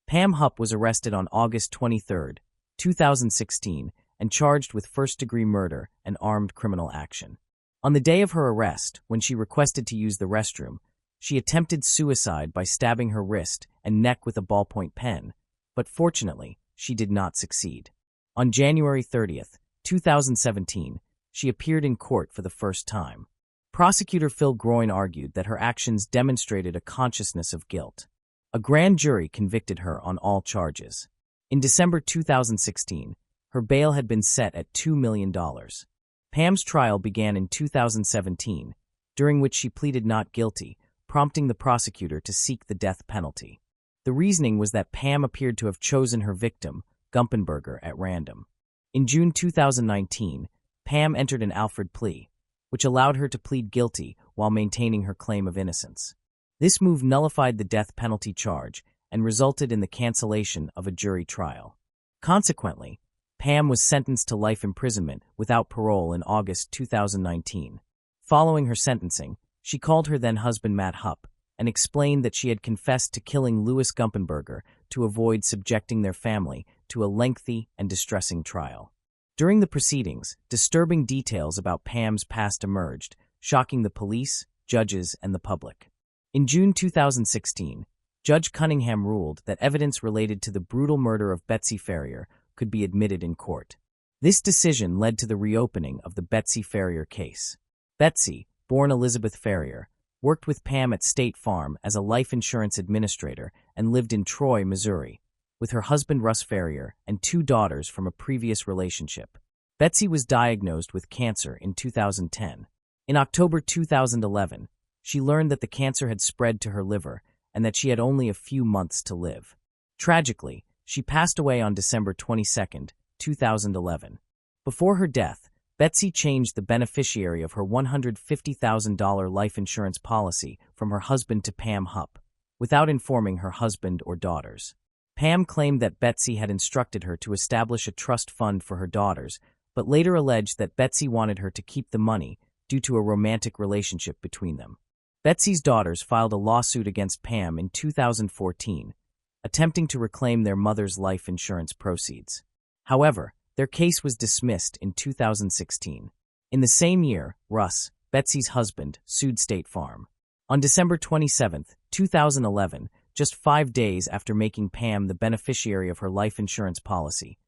Speaker 1: Pam Hupp was arrested on August 23, 2016, and charged with first-degree murder and armed criminal action. On the day of her arrest, when she requested to use the restroom, she attempted suicide by stabbing her wrist and neck with a ballpoint pen, but fortunately, she did not succeed. On January 30, 2017, she appeared in court for the first time. Prosecutor Phil Groyne argued that her actions demonstrated a consciousness of guilt. A grand jury convicted her on all charges. In December 2016, her bail had been set at $2 million. Pam's trial began in 2017, during which she pleaded not guilty, prompting the prosecutor to seek the death penalty. The reasoning was that Pam appeared to have chosen her victim, Gumpenberger, at random. In June 2019, Pam entered an Alford plea, which allowed her to plead guilty while maintaining her claim of innocence. This move nullified the death penalty charge and resulted in the cancellation of a jury trial. Consequently, Pam was sentenced to life imprisonment without parole in August 2019. Following her sentencing, she called her then-husband Matt Hupp and explained that she had confessed to killing Louis Gumpenberger to avoid subjecting their family to a lengthy and distressing trial. During the proceedings, disturbing details about Pam's past emerged, shocking the police, judges, and the public. In June 2016, Judge Cunningham ruled that evidence related to the brutal murder of Betsy Ferrier could be admitted in court. This decision led to the reopening of the Betsy Ferrier case. Betsy, born Elizabeth Ferrier, worked with Pam at State Farm as a life insurance administrator and lived in Troy, Missouri, with her husband Russ Ferrier and 2 daughters from a previous relationship. Betsy was diagnosed with cancer in 2010. In October 2011, she learned that the cancer had spread to her liver and that she had only a few months to live. Tragically, she passed away on December 22, 2011. Before her death, Betsy changed the beneficiary of her $150,000 life insurance policy from her husband to Pam Hupp, without informing her husband or daughters. Pam claimed that Betsy had instructed her to establish a trust fund for her daughters, but later alleged that Betsy wanted her to keep the money due to a romantic relationship between them. Betsy's daughters filed a lawsuit against Pam in 2014, attempting to reclaim their mother's life insurance proceeds. However, their case was dismissed in 2016. In the same year, Russ, Betsy's husband, sued State Farm. On December 27, 2011, just 5 days after making Pam the beneficiary of her life insurance policy,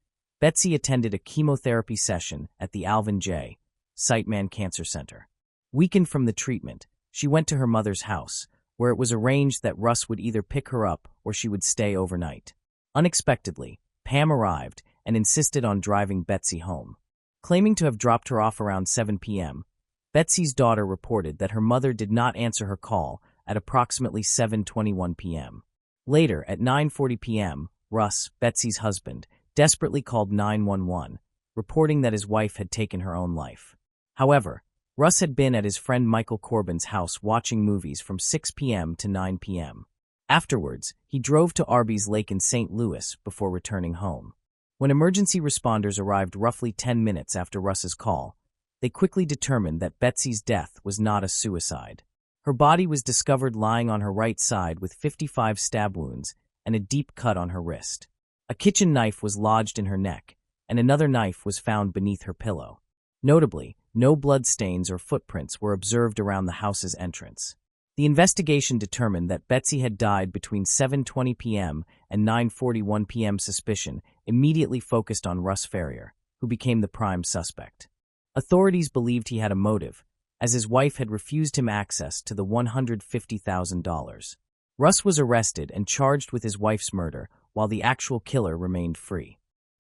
Speaker 1: Betsy attended a chemotherapy session at the Alvin J. Siteman Cancer Center. Weakened from the treatment, she went to her mother's house, where it was arranged that Russ would either pick her up or she would stay overnight. Unexpectedly, Pam arrived and insisted on driving Betsy home. Claiming to have dropped her off around 7 p.m., Betsy's daughter reported that her mother did not answer her call at approximately 7:21 p.m. Later, at 9:40 p.m., Russ, Betsy's husband, desperately called 911, reporting that his wife had taken her own life. However, Russ had been at his friend Michael Corbin's house watching movies from 6 p.m. to 9 p.m. Afterwards, he drove to Arby's Lake in St. Louis before returning home. When emergency responders arrived roughly 10 minutes after Russ's call, they quickly determined that Betsy's death was not a suicide. Her body was discovered lying on her right side with 55 stab wounds and a deep cut on her wrist. A kitchen knife was lodged in her neck, and another knife was found beneath her pillow. Notably, no bloodstains or footprints were observed around the house's entrance. The investigation determined that Betsy had died between 7:20 p.m. and 9:41 p.m. Suspicion immediately focused on Russ Ferrier, who became the prime suspect. Authorities believed he had a motive, as his wife had refused him access to the $150,000. Russ was arrested and charged with his wife's murder, while the actual killer remained free.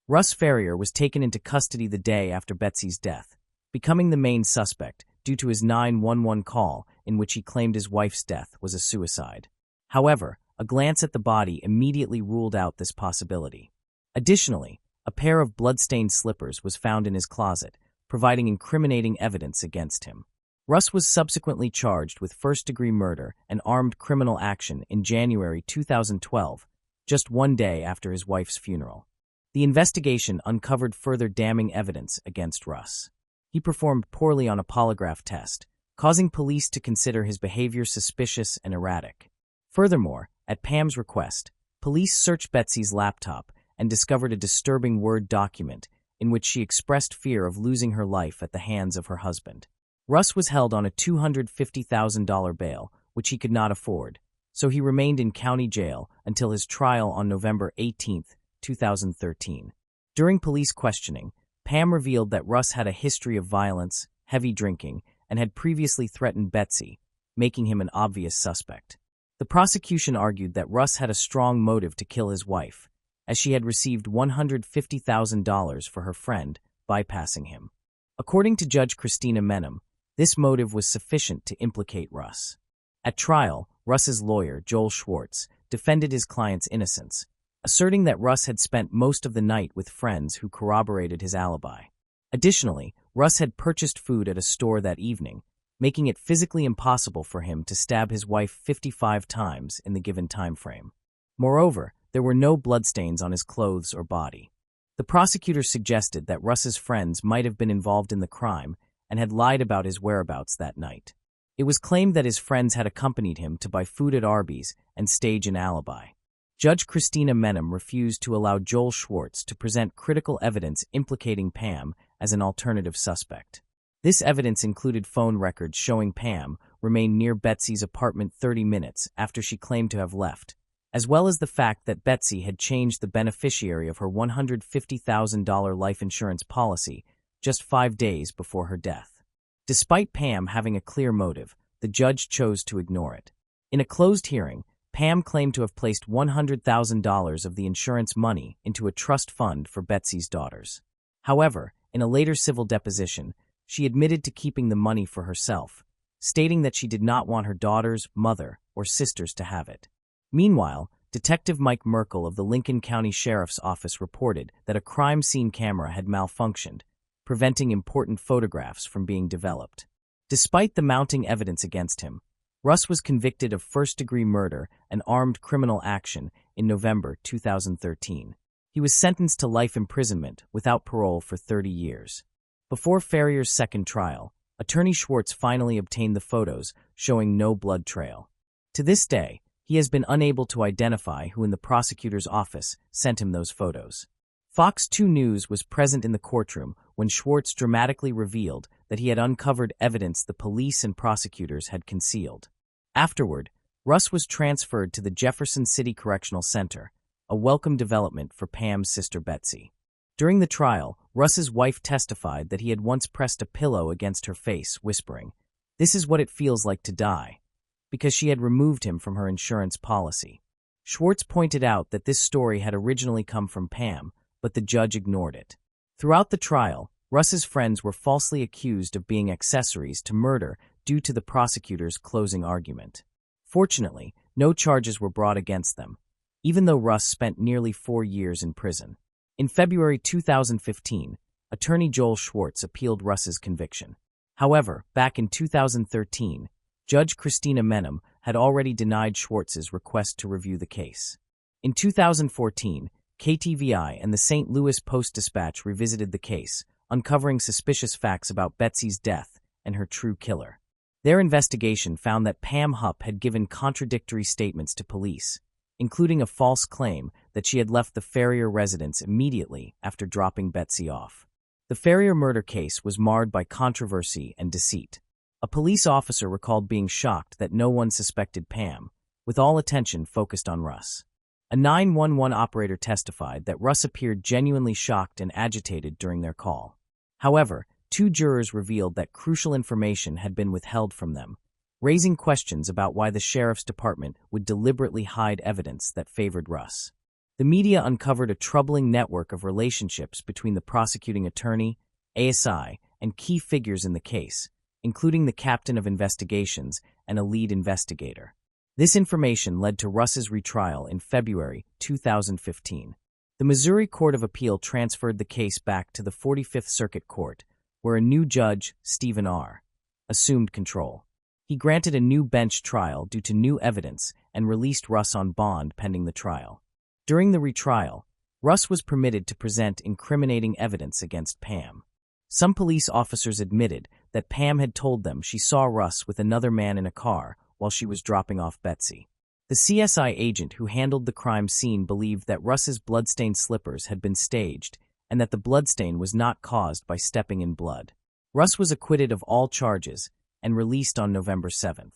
Speaker 1: Russ Ferrier was taken into custody the day after Betsy's death, becoming the main suspect due to his 911 call in which he claimed his wife's death was a suicide. However, a glance at the body immediately ruled out this possibility. Additionally, a pair of blood-stained slippers was found in his closet, providing incriminating evidence against him. Russ was subsequently charged with first-degree murder and armed criminal action in January 2012, just one day after his wife's funeral. The investigation uncovered further damning evidence against Russ. He performed poorly on a polygraph test, causing police to consider his behavior suspicious and erratic. Furthermore, at Pam's request, police searched Betsy's laptop and discovered a disturbing Word document in which she expressed fear of losing her life at the hands of her husband. Russ was held on a $250,000 bail, which he could not afford, so he remained in county jail until his trial on November 18, 2013. During police questioning, Pam revealed that Russ had a history of violence, heavy drinking, and had previously threatened Betsy, making him an obvious suspect. The prosecution argued that Russ had a strong motive to kill his wife, as she had received $150,000 for her friend, bypassing him. According to Judge Christina Menem, this motive was sufficient to implicate Russ. At trial, Russ's lawyer, Joel Schwartz, defended his client's innocence, asserting that Russ had spent most of the night with friends who corroborated his alibi. Additionally, Russ had purchased food at a store that evening, making it physically impossible for him to stab his wife 55 times in the given time frame. Moreover, there were no bloodstains on his clothes or body. The prosecutor suggested that Russ's friends might have been involved in the crime and had lied about his whereabouts that night. It was claimed that his friends had accompanied him to buy food at Arby's and stage an alibi. Judge Christina Menem refused to allow Joel Schwartz to present critical evidence implicating Pam as an alternative suspect. This evidence included phone records showing Pam remained near Betsy's apartment 30 minutes after she claimed to have left, as well as the fact that Betsy had changed the beneficiary of her $150,000 life insurance policy just 5 days before her death. Despite Pam having a clear motive, the judge chose to ignore it. In a closed hearing, Pam claimed to have placed $100,000 of the insurance money into a trust fund for Betsy's daughters. However, in a later civil deposition, she admitted to keeping the money for herself, stating that she did not want her daughters, mother, or sisters to have it. Meanwhile, Detective Mike Merkel of the Lincoln County Sheriff's Office reported that a crime scene camera had malfunctioned, preventing important photographs from being developed. Despite the mounting evidence against him, Russ was convicted of first-degree murder and armed criminal action in November 2013. He was sentenced to life imprisonment without parole for 30 years. Before Ferrier's second trial, Attorney Schwartz finally obtained the photos showing no blood trail. To this day, he has been unable to identify who in the prosecutor's office sent him those photos. Fox 2 News was present in the courtroom when Schwartz dramatically revealed that he had uncovered evidence the police and prosecutors had concealed. Afterward, Russ was transferred to the Jefferson City Correctional Center, a welcome development for Pam's sister Betsy. During the trial, Russ's wife testified that he had once pressed a pillow against her face, whispering, This is what it feels like to die, because she had removed him from her insurance policy. Schwartz pointed out that this story had originally come from Pam, but the judge ignored it. Throughout the trial, Russ's friends were falsely accused of being accessories to murder due to the prosecutor's closing argument. Fortunately, no charges were brought against them, even though Russ spent nearly 4 years in prison. In February 2015, attorney Joel Schwartz appealed Russ's conviction. However, back in 2013, Judge Christina Menem had already denied Schwartz's request to review the case. In 2014, KTVI and the St. Louis Post-Dispatch revisited the case, uncovering suspicious facts about Betsy's death and her true killer. Their investigation found that Pam Hupp had given contradictory statements to police, including a false claim that she had left the Ferrier residence immediately after dropping Betsy off. The Ferrier murder case was marred by controversy and deceit. A police officer recalled being shocked that no one suspected Pam, with all attention focused on Russ. A 911 operator testified that Russ appeared genuinely shocked and agitated during their call. However, 2 jurors revealed that crucial information had been withheld from them, raising questions about why the sheriff's department would deliberately hide evidence that favored Russ. The media uncovered a troubling network of relationships between the prosecuting attorney, ASI, and key figures in the case, including the captain of investigations and a lead investigator. This information led to Russ's retrial in February 2015. The Missouri Court of Appeal transferred the case back to the 45th Circuit Court, where a new judge, Stephen R., assumed control. He granted a new bench trial due to new evidence and released Russ on bond pending the trial. During the retrial, Russ was permitted to present incriminating evidence against Pam. Some police officers admitted that Pam had told them she saw Russ with another man in a car while she was dropping off Betsy. The CSI agent who handled the crime scene believed that Russ's bloodstained slippers had been staged and that the bloodstain was not caused by stepping in blood. Russ was acquitted of all charges and released on November 7th.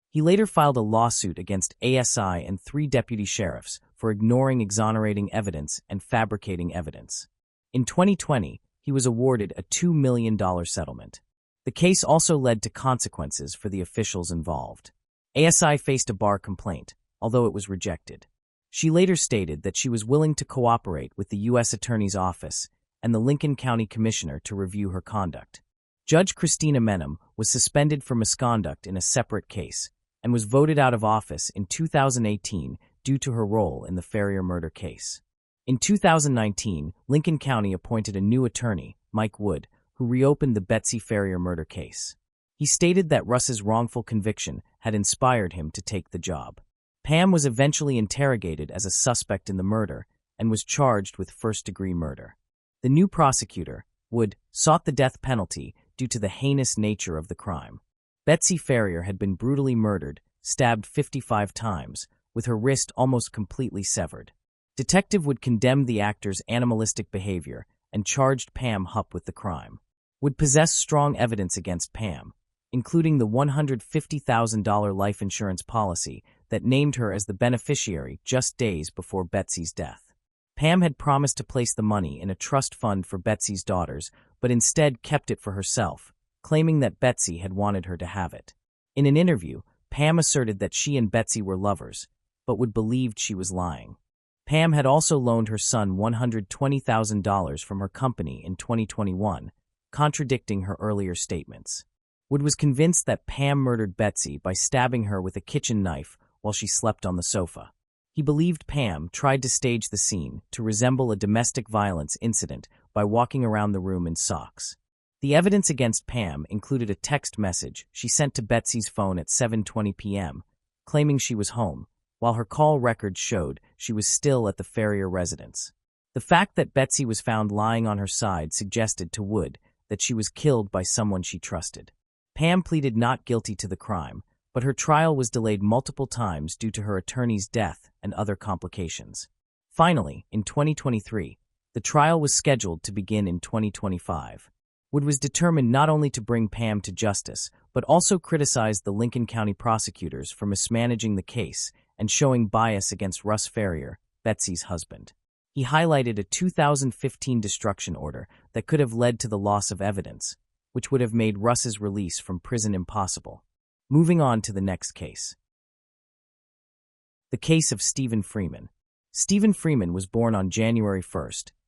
Speaker 1: He later filed a lawsuit against ASI and 3 deputy sheriffs for ignoring exonerating evidence and fabricating evidence. In 2020, he was awarded a $2 million settlement. The case also led to consequences for the officials involved. ASI faced a bar complaint, although it was rejected. She later stated that she was willing to cooperate with the U.S. Attorney's Office and the Lincoln County Commissioner to review her conduct. Judge Christina Menem was suspended for misconduct in a separate case and was voted out of office in 2018 due to her role in the Ferrier murder case. In 2019, Lincoln County appointed a new attorney, Mike Wood, who reopened the Betsy Ferrier murder case. He stated that Russ's wrongful conviction had inspired him to take the job. Pam was eventually interrogated as a suspect in the murder and was charged with first-degree murder. The new prosecutor, Wood, sought the death penalty due to the heinous nature of the crime. Betsy Ferrier had been brutally murdered, stabbed 55 times, with her wrist almost completely severed. Detective Wood condemned the actor's animalistic behavior and charged Pam Hupp with the crime. Wood possessed strong evidence against Pam, including the $150,000 life insurance policy that named her as the beneficiary just days before Betsy's death. Pam had promised to place the money in a trust fund for Betsy's daughters, but instead kept it for herself, claiming that Betsy had wanted her to have it. In an interview, Pam asserted that she and Betsy were lovers, but Wood believed she was lying. Pam had also loaned her son $120,000 from her company in 2021, contradicting her earlier statements. Wood was convinced that Pam murdered Betsy by stabbing her with a kitchen knife while she slept on the sofa. He believed Pam tried to stage the scene to resemble a domestic violence incident by walking around the room in socks. The evidence against Pam included a text message she sent to Betsy's phone at 7:20 p.m., claiming she was home, while her call records showed she was still at the Ferrier residence. The fact that Betsy was found lying on her side suggested to Wood that she was killed by someone she trusted. Pam pleaded not guilty to the crime, but her trial was delayed multiple times due to her attorney's death and other complications. Finally, in 2023, the trial was scheduled to begin in 2025. Wood was determined not only to bring Pam to justice, but also criticized the Lincoln County prosecutors for mismanaging the case and showing bias against Russ Ferrier, Betsy's husband. He highlighted a 2015 destruction order that could have led to the loss of evidence, which would have made Russ's release from prison impossible. Moving on to the next case. The case of Stephen Freeman. Stephen Freeman was born on January 1,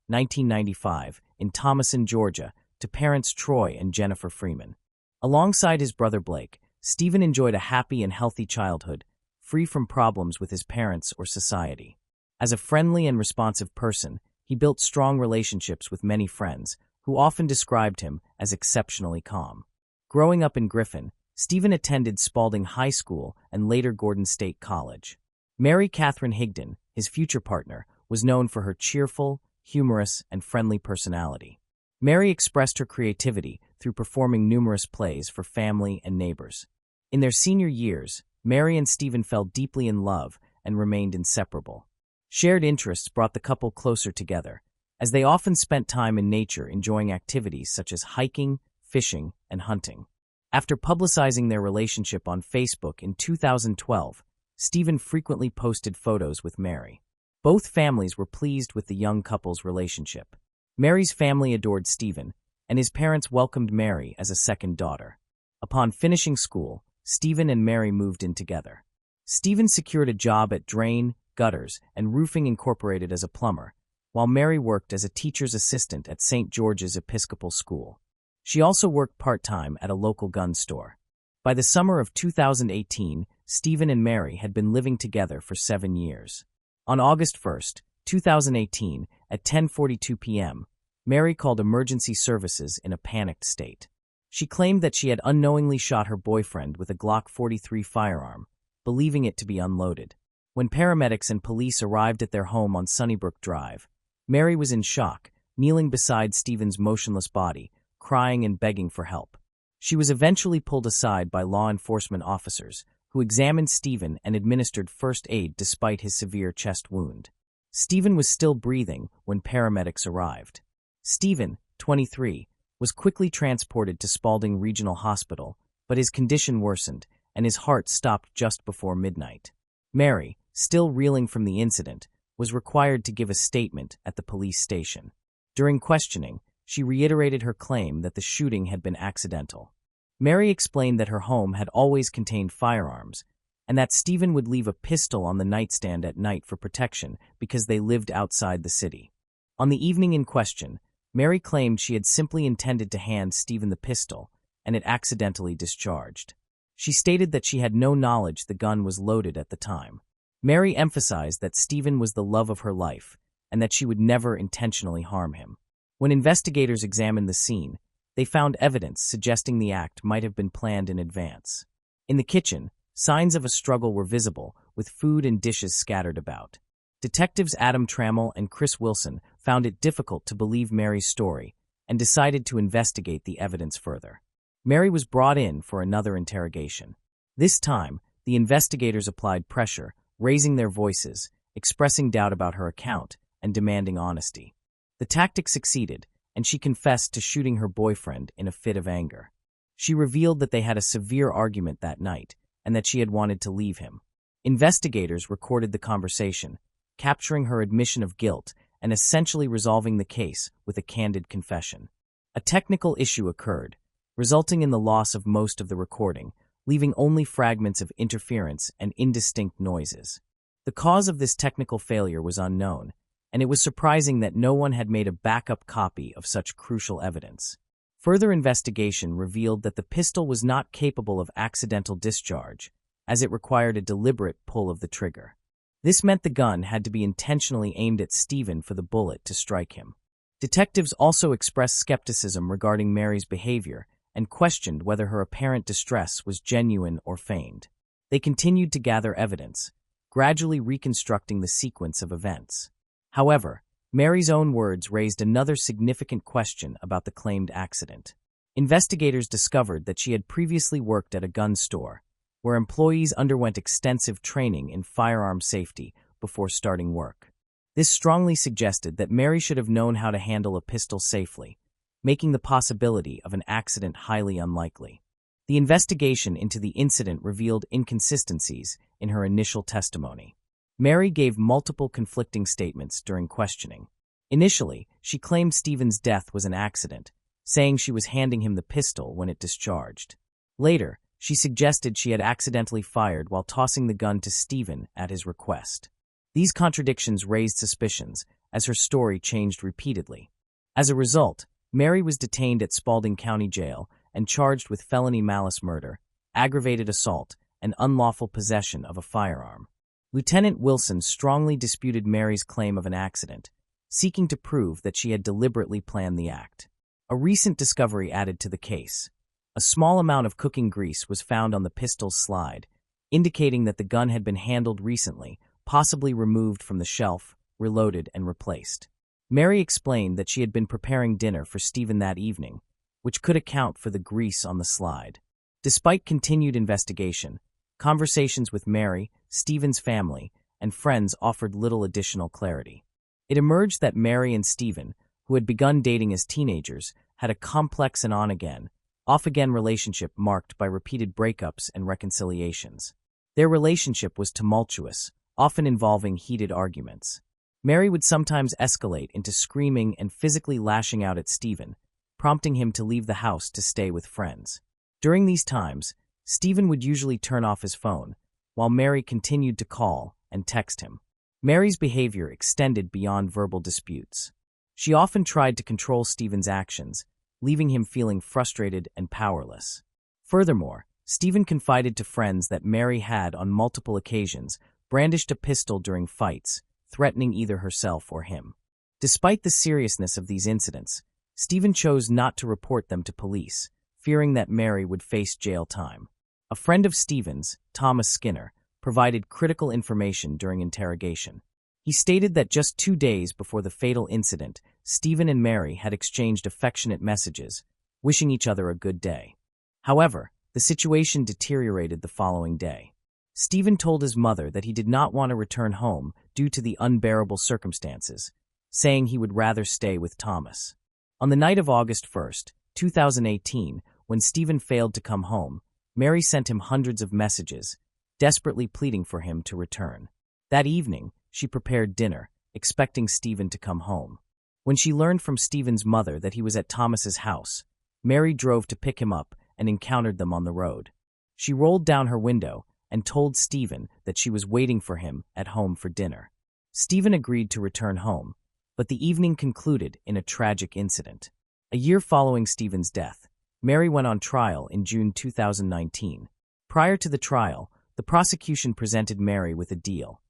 Speaker 1: 1995, in Thomason, Georgia, to parents Troy and Jennifer Freeman. Alongside his brother Blake, Stephen enjoyed a happy and healthy childhood, free from problems with his parents or society. As a friendly and responsive person, he built strong relationships with many friends, who often described him as exceptionally calm. Growing up in Griffin, Stephen attended Spalding High School and later Gordon State College. Mary Catherine Higdon, his future partner, was known for her cheerful, humorous, and friendly personality. Mary expressed her creativity through performing numerous plays for family and neighbors. In their senior years, Mary and Stephen fell deeply in love and remained inseparable. Shared interests brought the couple closer together, as they often spent time in nature enjoying activities such as hiking, fishing, and hunting. After publicizing their relationship on Facebook in 2012, Stephen frequently posted photos with Mary. Both families were pleased with the young couple's relationship. Mary's family adored Stephen, and his parents welcomed Mary as a second daughter. Upon finishing school, Stephen and Mary moved in together. Stephen secured a job at Drain, Gutters, and Roofing Incorporated as a plumber, while Mary worked as a teacher's assistant at St. George's Episcopal School. She also worked part-time at a local gun store. By the summer of 2018, Stephen and Mary had been living together for 7 years. On August 1, 2018, at 10:42 p.m., Mary called emergency services in a panicked state. She claimed that she had unknowingly shot her boyfriend with a Glock 43 firearm, believing it to be unloaded. When paramedics and police arrived at their home on Sunnybrook Drive, Mary was in shock, kneeling beside Stephen's motionless body, crying and begging for help. She was eventually pulled aside by law enforcement officers, who examined Stephen and administered first aid despite his severe chest wound. Stephen was still breathing when paramedics arrived. Stephen, 23, was quickly transported to Spalding Regional Hospital, but his condition worsened, and his heart stopped just before midnight. Mary, still reeling from the incident, was required to give a statement at the police station. During questioning, she reiterated her claim that the shooting had been accidental. Mary explained that her home had always contained firearms, and that Stephen would leave a pistol on the nightstand at night for protection because they lived outside the city. On the evening in question, Mary claimed she had simply intended to hand Stephen the pistol, and it accidentally discharged. She stated that she had no knowledge the gun was loaded at the time. Mary emphasized that Stephen was the love of her life, and that she would never intentionally harm him. When investigators examined the scene, they found evidence suggesting the act might have been planned in advance. In the kitchen, signs of a struggle were visible, with food and dishes scattered about. Detectives Adam Trammell and Chris Wilson found it difficult to believe Mary's story and decided to investigate the evidence further. Mary was brought in for another interrogation. This time, the investigators applied pressure, raising their voices, expressing doubt about her account, and demanding honesty. The tactic succeeded, and she confessed to shooting her boyfriend in a fit of anger. She revealed that they had a severe argument that night, and that she had wanted to leave him. Investigators recorded the conversation, capturing her admission of guilt and essentially resolving the case with a candid confession. A technical issue occurred, resulting in the loss of most of the recording, leaving only fragments of interference and indistinct noises. The cause of this technical failure was unknown, and it was surprising that no one had made a backup copy of such crucial evidence. Further investigation revealed that the pistol was not capable of accidental discharge, as it required a deliberate pull of the trigger. This meant the gun had to be intentionally aimed at Stephen for the bullet to strike him. Detectives also expressed skepticism regarding Mary's behavior and questioned whether her apparent distress was genuine or feigned. They continued to gather evidence, gradually reconstructing the sequence of events. However, Mary's own words raised another significant question about the claimed accident. Investigators discovered that she had previously worked at a gun store, where employees underwent extensive training in firearm safety before starting work. This strongly suggested that Mary should have known how to handle a pistol safely, making the possibility of an accident highly unlikely. The investigation into the incident revealed inconsistencies in her initial testimony. Mary gave multiple conflicting statements during questioning. Initially, she claimed Stephen's death was an accident, saying she was handing him the pistol when it discharged. Later, she suggested she had accidentally fired while tossing the gun to Stephen at his request. These contradictions raised suspicions, as her story changed repeatedly. As a result, Mary was detained at Spalding County Jail and charged with felony malice murder, aggravated assault, and unlawful possession of a firearm. Lieutenant Wilson strongly disputed Mary's claim of an accident, seeking to prove that she had deliberately planned the act. A recent discovery added to the case. A small amount of cooking grease was found on the pistol's slide, indicating that the gun had been handled recently, possibly removed from the shelf, reloaded, and replaced. Mary explained that she had been preparing dinner for Stephen that evening, which could account for the grease on the slide. Despite continued investigation, conversations with Mary, Stephen's family, and friends offered little additional clarity. It emerged that Mary and Stephen, who had begun dating as teenagers, had a complex and on-again, off-again relationship marked by repeated breakups and reconciliations. Their relationship was tumultuous, often involving heated arguments. Mary would sometimes escalate into screaming and physically lashing out at Stephen, prompting him to leave the house to stay with friends. During these times, Stephen would usually turn off his phone, while Mary continued to call and text him. Mary's behavior extended beyond verbal disputes. She often tried to control Stephen's actions, leaving him feeling frustrated and powerless. Furthermore, Stephen confided to friends that Mary had, on multiple occasions, brandished a pistol during fights, threatening either herself or him. Despite the seriousness of these incidents, Stephen chose not to report them to police, fearing that Mary would face jail time. A friend of Stephen's, Thomas Skinner, provided critical information during interrogation. He stated that just 2 days before the fatal incident, Stephen and Mary had exchanged affectionate messages, wishing each other a good day. However, the situation deteriorated the following day. Stephen told his mother that he did not want to return home due to the unbearable circumstances, saying he would rather stay with Thomas. On the night of August 1st, 2018, when Stephen failed to come home, Mary sent him hundreds of messages, desperately pleading for him to return. That evening, she prepared dinner, expecting Stephen to come home. When she learned from Stephen's mother that he was at Thomas's house, Mary drove to pick him up and encountered them on the road. She rolled down her window and told Stephen that she was waiting for him at home for dinner. Stephen agreed to return home, but the evening concluded in a tragic incident. A year following Stephen's death, Mary went on trial in June 2019. Prior to the trial, the prosecution presented Mary with a deal: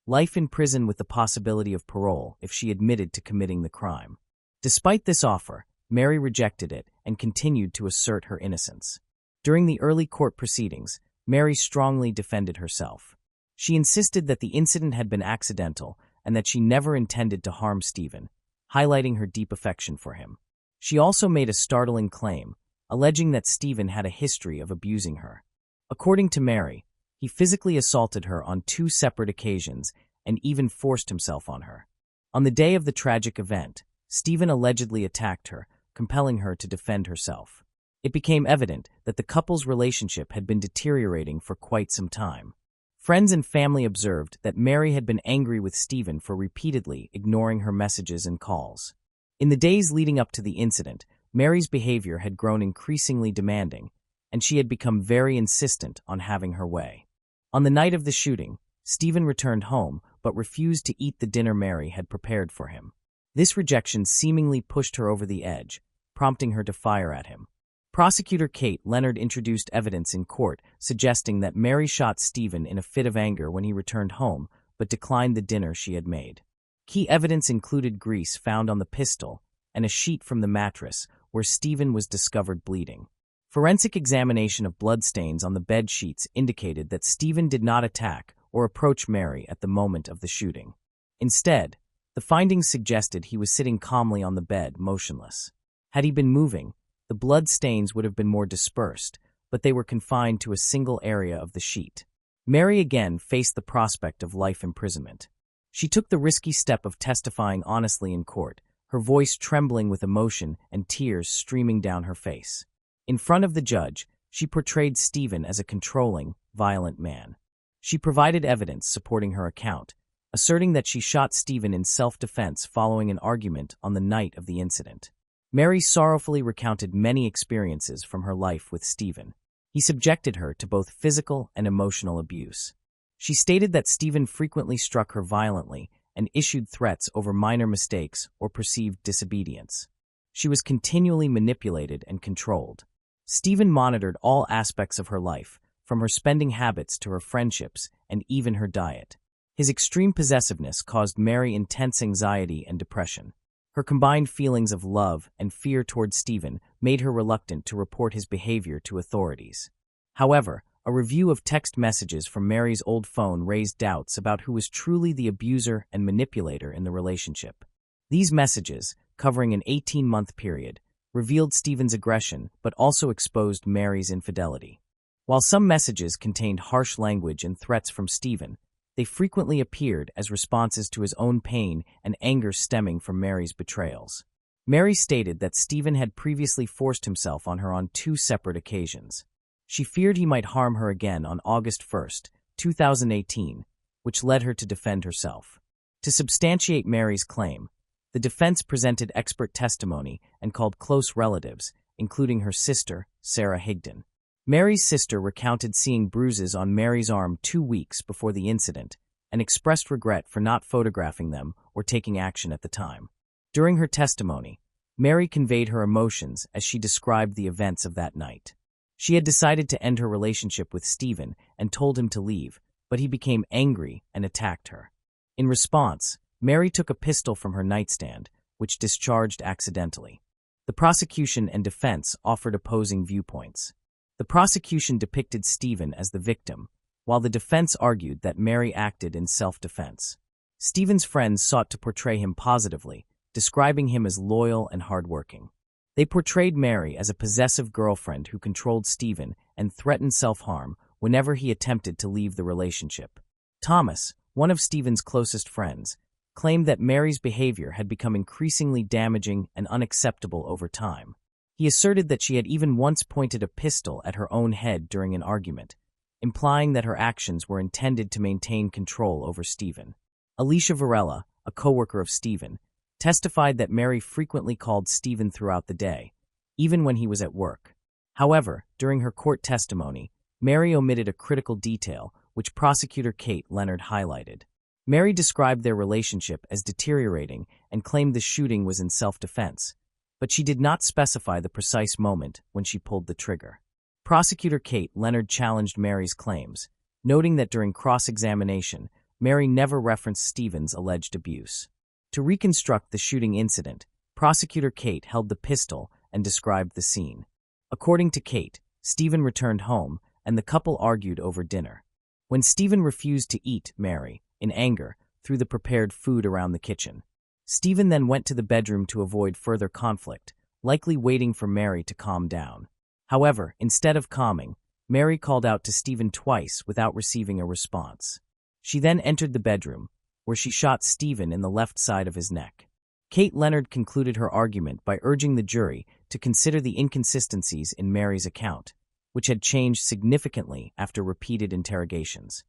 Speaker 1: life in prison with the possibility of parole if she admitted to committing the crime. Despite this offer, Mary rejected it and continued to assert her innocence. During the early court proceedings, Mary strongly defended herself. She insisted that the incident had been accidental and that she never intended to harm Stephen, highlighting her deep affection for him. She also made a startling claim, alleging that Stephen had a history of abusing her. According to Mary, he physically assaulted her on 2 separate occasions and even forced himself on her. On the day of the tragic event, Stephen allegedly attacked her, compelling her to defend herself. It became evident that the couple's relationship had been deteriorating for quite some time. Friends and family observed that Mary had been angry with Stephen for repeatedly ignoring her messages and calls. In the days leading up to the incident, Mary's behavior had grown increasingly demanding, and she had become very insistent on having her way. On the night of the shooting, Stephen returned home but refused to eat the dinner Mary had prepared for him. This rejection seemingly pushed her over the edge, prompting her to fire at him. Prosecutor Kate Leonard introduced evidence in court suggesting that Mary shot Stephen in a fit of anger when he returned home but declined the dinner she had made. Key evidence included grease found on the pistol and a sheet from the mattress where Stephen was discovered bleeding. Forensic examination of bloodstains on the bed sheets indicated that Stephen did not attack or approach Mary at the moment of the shooting. Instead, the findings suggested he was sitting calmly on the bed, motionless. Had he been moving, the blood stains would have been more dispersed, but they were confined to a single area of the sheet. Mary again faced the prospect of life imprisonment. She took the risky step of testifying honestly in court, her voice trembling with emotion and tears streaming down her face. In front of the judge, she portrayed Stephen as a controlling, violent man. She provided evidence supporting her account, asserting that she shot Stephen in self-defense following an argument on the night of the incident. Mary sorrowfully recounted many experiences from her life with Stephen. He subjected her to both physical and emotional abuse. She stated that Stephen frequently struck her violently and issued threats over minor mistakes or perceived disobedience. She was continually manipulated and controlled. Stephen monitored all aspects of her life, from her spending habits to her friendships and even her diet. His extreme possessiveness caused Mary intense anxiety and depression. Her combined feelings of love and fear towards Stephen made her reluctant to report his behavior to authorities. However, a review of text messages from Mary's old phone raised doubts about who was truly the abuser and manipulator in the relationship. These messages, covering an 18-month period, revealed Stephen's aggression but also exposed Mary's infidelity. While some messages contained harsh language and threats from Stephen, they frequently appeared as responses to his own pain and anger stemming from Mary's betrayals. Mary stated that Stephen had previously forced himself on her on 2 separate occasions. She feared he might harm her again on August 1, 2018, which led her to defend herself. To substantiate Mary's claim, the defense presented expert testimony and called close relatives, including her sister, Sarah Higdon. Mary's sister recounted seeing bruises on Mary's arm 2 weeks before the incident and expressed regret for not photographing them or taking action at the time. During her testimony, Mary conveyed her emotions as she described the events of that night. She had decided to end her relationship with Stephen and told him to leave, but he became angry and attacked her. In response, Mary took a pistol from her nightstand, which discharged accidentally. The prosecution and defense offered opposing viewpoints. The prosecution depicted Stephen as the victim, while the defense argued that Mary acted in self-defense. Stephen's friends sought to portray him positively, describing him as loyal and hardworking. They portrayed Mary as a possessive girlfriend who controlled Stephen and threatened self-harm whenever he attempted to leave the relationship. Thomas, one of Stephen's closest friends, claimed that Mary's behavior had become increasingly damaging and unacceptable over time. He asserted that she had even once pointed a pistol at her own head during an argument, implying that her actions were intended to maintain control over Stephen. Alicia Varela, a co-worker of Stephen, testified that Mary frequently called Stephen throughout the day, even when he was at work. However, during her court testimony, Mary omitted a critical detail, which prosecutor Kate Leonard highlighted. Mary described their relationship as deteriorating and claimed the shooting was in self-defense, but she did not specify the precise moment when she pulled the trigger. Prosecutor Kate Leonard challenged Mary's claims, noting that during cross-examination, Mary never referenced Stephen's alleged abuse. To reconstruct the shooting incident, Prosecutor Kate held the pistol and described the scene. According to Kate, Stephen returned home, and the couple argued over dinner. When Stephen refused to eat, Mary, in anger, threw the prepared food around the kitchen. Stephen then went to the bedroom to avoid further conflict, likely waiting for Mary to calm down. However, instead of calming, Mary called out to Stephen twice without receiving a response. She then entered the bedroom, where she shot Stephen in the left side of his neck. Kate Leonard concluded her argument by urging the jury to consider the inconsistencies in Mary's account, which had changed significantly after repeated interrogations.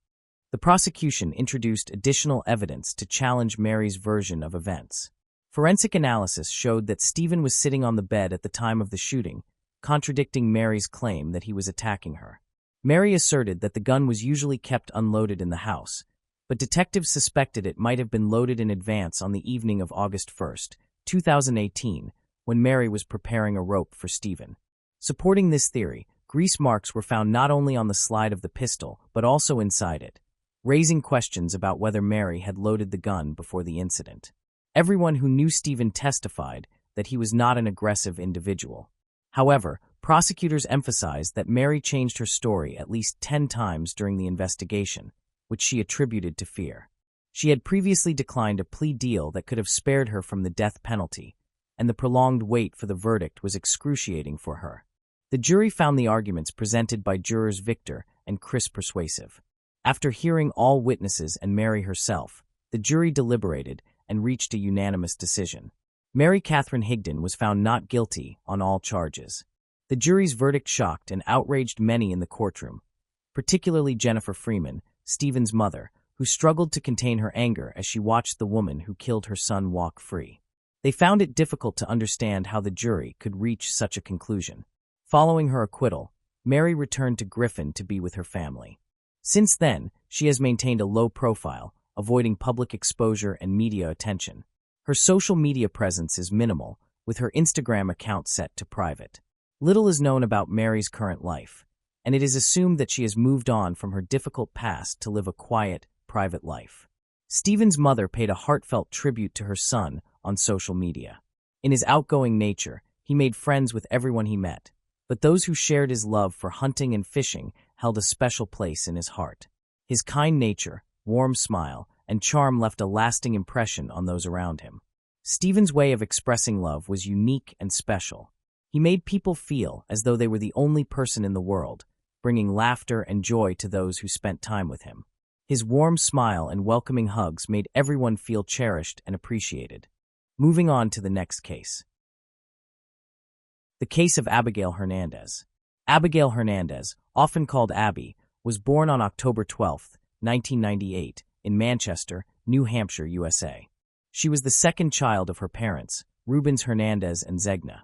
Speaker 1: The prosecution introduced additional evidence to challenge Mary's version of events. Forensic analysis showed that Stephen was sitting on the bed at the time of the shooting, contradicting Mary's claim that he was attacking her. Mary asserted that the gun was usually kept unloaded in the house, but detectives suspected it might have been loaded in advance on the evening of August 1, 2018, when Mary was preparing a rope for Stephen. Supporting this theory, grease marks were found not only on the slide of the pistol, but also inside it, raising questions about whether Mary had loaded the gun before the incident. Everyone who knew Stephen testified that he was not an aggressive individual. However, prosecutors emphasized that Mary changed her story at least 10 times during the investigation, which she attributed to fear. She had previously declined a plea deal that could have spared her from the death penalty, and the prolonged wait for the verdict was excruciating for her. The jury found the arguments presented by jurors Victor and Chris persuasive. After hearing all witnesses and Mary herself, the jury deliberated and reached a unanimous decision. Mary Catherine Higdon was found not guilty on all charges. The jury's verdict shocked and outraged many in the courtroom, particularly Jennifer Freeman, Stephen's mother, who struggled to contain her anger as she watched the woman who killed her son walk free. They found it difficult to understand how the jury could reach such a conclusion. Following her acquittal, Mary returned to Griffin to be with her family. Since then, she has maintained a low profile, avoiding public exposure and media attention. Her social media presence is minimal, with her Instagram account set to private. Little is known about Mary's current life, and it is assumed that she has moved on from her difficult past to live a quiet, private life. Stephen's mother paid a heartfelt tribute to her son on social media. In his outgoing nature, he made friends with everyone he met, but those who shared his love for hunting and fishing held a special place in his heart. His kind nature, warm smile, and charm left a lasting impression on those around him. Stephen's way of expressing love was unique and special. He made people feel as though they were the only person in the world, bringing laughter and joy to those who spent time with him. His warm smile and welcoming hugs made everyone feel cherished and appreciated. Moving on to the next case. The case of Abigail Hernandez. Abigail Hernandez, often called Abby, was born on October 12, 1998, in Manchester, New Hampshire, USA. She was the second child of her parents, Rubens Hernandez and Zegna.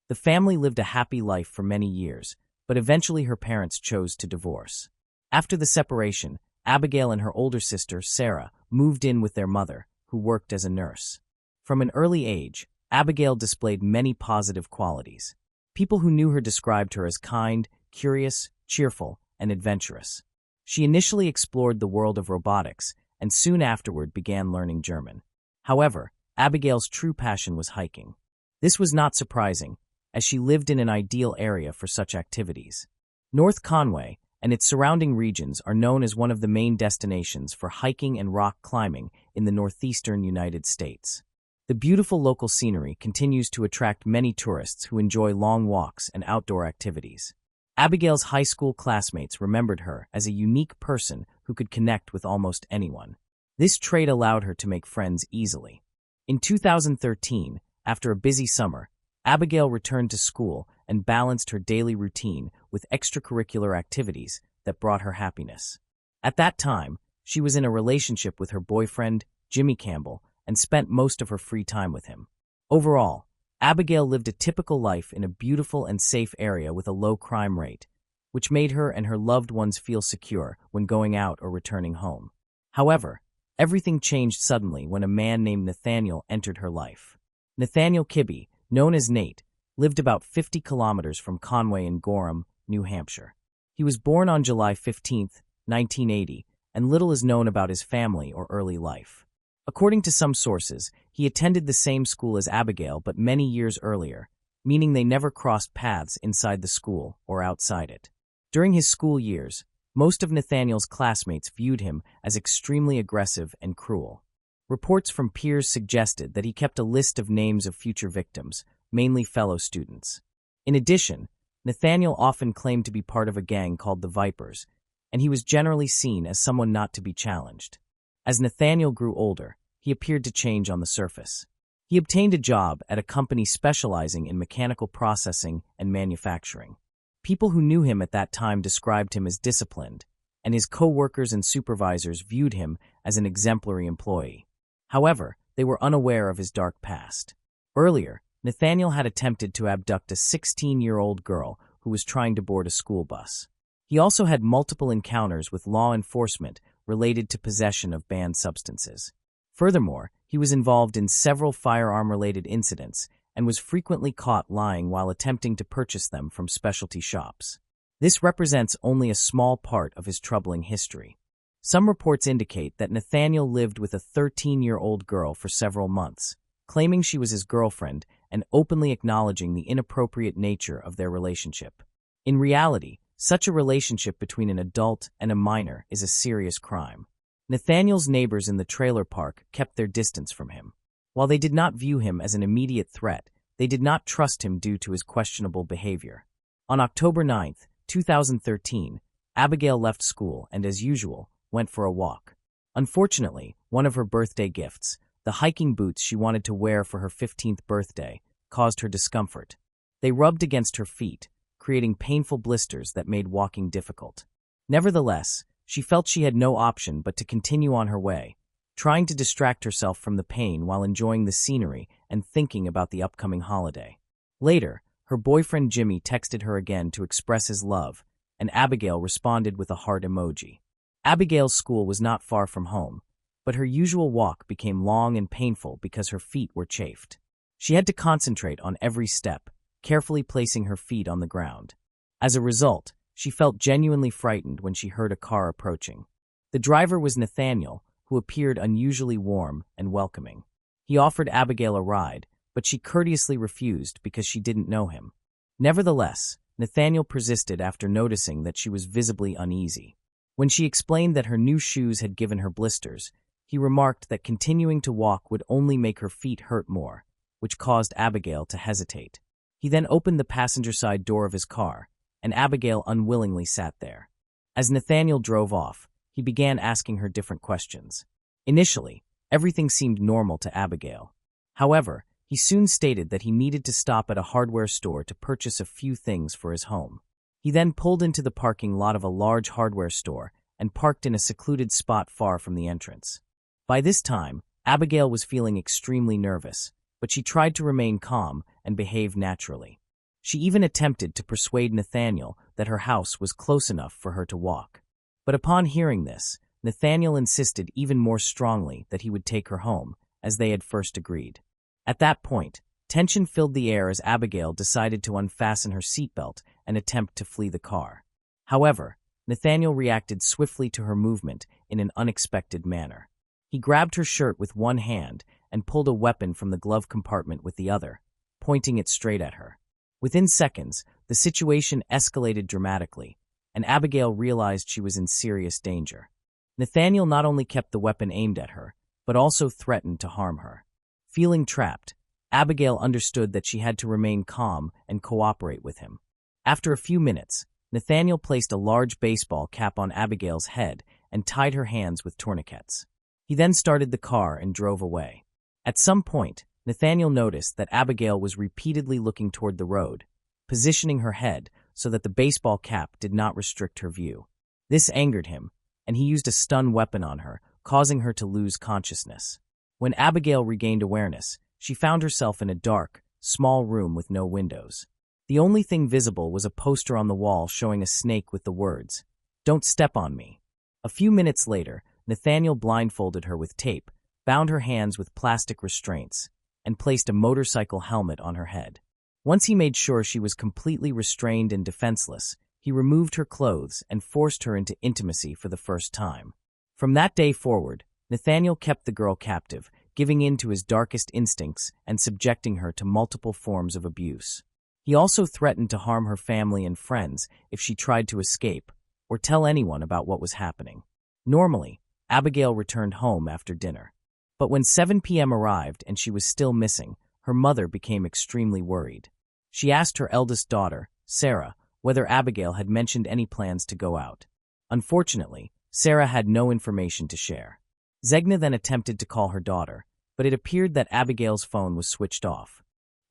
Speaker 1: The family lived a happy life for many years, but eventually her parents chose to divorce. After the separation, Abigail and her older sister, Sarah, moved in with their mother, who worked as a nurse. From an early age, Abigail displayed many positive qualities. People who knew her described her as kind, curious, cheerful, and adventurous. She initially explored the world of robotics and soon afterward began learning German. However, Abigail's true passion was hiking. This was not surprising, as she lived in an ideal area for such activities. North Conway and its surrounding regions are known as one of the main destinations for hiking and rock climbing in the northeastern United States. The beautiful local scenery continues to attract many tourists who enjoy long walks and outdoor activities. Abigail's high school classmates remembered her as a unique person who could connect with almost anyone. This trait allowed her to make friends easily. In 2013, after a busy summer, Abigail returned to school and balanced her daily routine with extracurricular activities that brought her happiness. At that time, she was in a relationship with her boyfriend, Jimmy Campbell, and spent most of her free time with him. Overall, Abigail lived a typical life in a beautiful and safe area with a low crime rate, which made her and her loved ones feel secure when going out or returning home. However, everything changed suddenly when a man named Nathaniel entered her life. Nathaniel Kibbe, known as Nate, lived about 50 kilometers from Conway in Gorham, New Hampshire. He was born on July 15, 1980, and little is known about his family or early life. According to some sources, he attended the same school as Abigail but many years earlier, meaning they never crossed paths inside the school or outside it. During his school years, most of Nathaniel's classmates viewed him as extremely aggressive and cruel. Reports from peers suggested that he kept a list of names of future victims, mainly fellow students. In addition, Nathaniel often claimed to be part of a gang called the Vipers, and he was generally seen as someone not to be challenged. As Nathaniel grew older, he appeared to change on the surface. He obtained a job at a company specializing in mechanical processing and manufacturing. People who knew him at that time described him as disciplined, and his co-workers and supervisors viewed him as an exemplary employee. However, they were unaware of his dark past. Earlier, Nathaniel had attempted to abduct a 16-year-old girl who was trying to board a school bus. He also had multiple encounters with law enforcement related to possession of banned substances. Furthermore, he was involved in several firearm-related incidents and was frequently caught lying while attempting to purchase them from specialty shops. This represents only a small part of his troubling history. Some reports indicate that Nathaniel lived with a 13-year-old girl for several months, claiming she was his girlfriend and openly acknowledging the inappropriate nature of their relationship. In reality, such a relationship between an adult and a minor is a serious crime. Nathaniel's neighbors in the trailer park kept their distance from him. While they did not view him as an immediate threat, they did not trust him due to his questionable behavior. On October 9, 2013, Abigail left school and, as usual, went for a walk. Unfortunately, one of her birthday gifts, the hiking boots she wanted to wear for her 15th birthday, caused her discomfort. They rubbed against her feet, creating painful blisters that made walking difficult. Nevertheless, she felt she had no option but to continue on her way, trying to distract herself from the pain while enjoying the scenery and thinking about the upcoming holiday. Later, her boyfriend Jimmy texted her again to express his love, and Abigail responded with a heart emoji. Abigail's school was not far from home, but her usual walk became long and painful because her feet were chafed. She had to concentrate on every step, carefully placing her feet on the ground. As a result, she felt genuinely frightened when she heard a car approaching. The driver was Nathaniel, who appeared unusually warm and welcoming. He offered Abigail a ride, but she courteously refused because she didn't know him. Nevertheless, Nathaniel persisted after noticing that she was visibly uneasy. When she explained that her new shoes had given her blisters, he remarked that continuing to walk would only make her feet hurt more, which caused Abigail to hesitate. He then opened the passenger side door of his car, and Abigail unwillingly sat there. As Nathaniel drove off, he began asking her different questions. Initially, everything seemed normal to Abigail. However, he soon stated that he needed to stop at a hardware store to purchase a few things for his home. He then pulled into the parking lot of a large hardware store and parked in a secluded spot far from the entrance. By this time, Abigail was feeling extremely nervous, but she tried to remain calm and behave naturally. She even attempted to persuade Nathaniel that her house was close enough for her to walk. But upon hearing this, Nathaniel insisted even more strongly that he would take her home, as they had first agreed. At that point, tension filled the air as Abigail decided to unfasten her seatbelt and attempt to flee the car. However, Nathaniel reacted swiftly to her movement in an unexpected manner. He grabbed her shirt with one hand and pulled a weapon from the glove compartment with the other, pointing it straight at her. Within seconds, the situation escalated dramatically, and Abigail realized she was in serious danger. Nathaniel not only kept the weapon aimed at her, but also threatened to harm her. Feeling trapped, Abigail understood that she had to remain calm and cooperate with him. After a few minutes, Nathaniel placed a large baseball cap on Abigail's head and tied her hands with tourniquets. He then started the car and drove away. At some point, Nathaniel noticed that Abigail was repeatedly looking toward the road, positioning her head so that the baseball cap did not restrict her view. This angered him, and he used a stun weapon on her, causing her to lose consciousness. When Abigail regained awareness, she found herself in a dark, small room with no windows. The only thing visible was a poster on the wall showing a snake with the words, "Don't step on me." A few minutes later, Nathaniel blindfolded her with tape, bound her hands with plastic restraints, and placed a motorcycle helmet on her head. Once he made sure she was completely restrained and defenseless, he removed her clothes and forced her into intimacy for the first time. From that day forward, Nathaniel kept the girl captive, giving in to his darkest instincts and subjecting her to multiple forms of abuse. He also threatened to harm her family and friends if she tried to escape or tell anyone about what was happening. Normally, Abigail returned home after dinner. But when 7 p.m. arrived and she was still missing, her mother became extremely worried. She asked her eldest daughter, Sarah, whether Abigail had mentioned any plans to go out. Unfortunately, Sarah had no information to share. Zegna then attempted to call her daughter, but it appeared that Abigail's phone was switched off.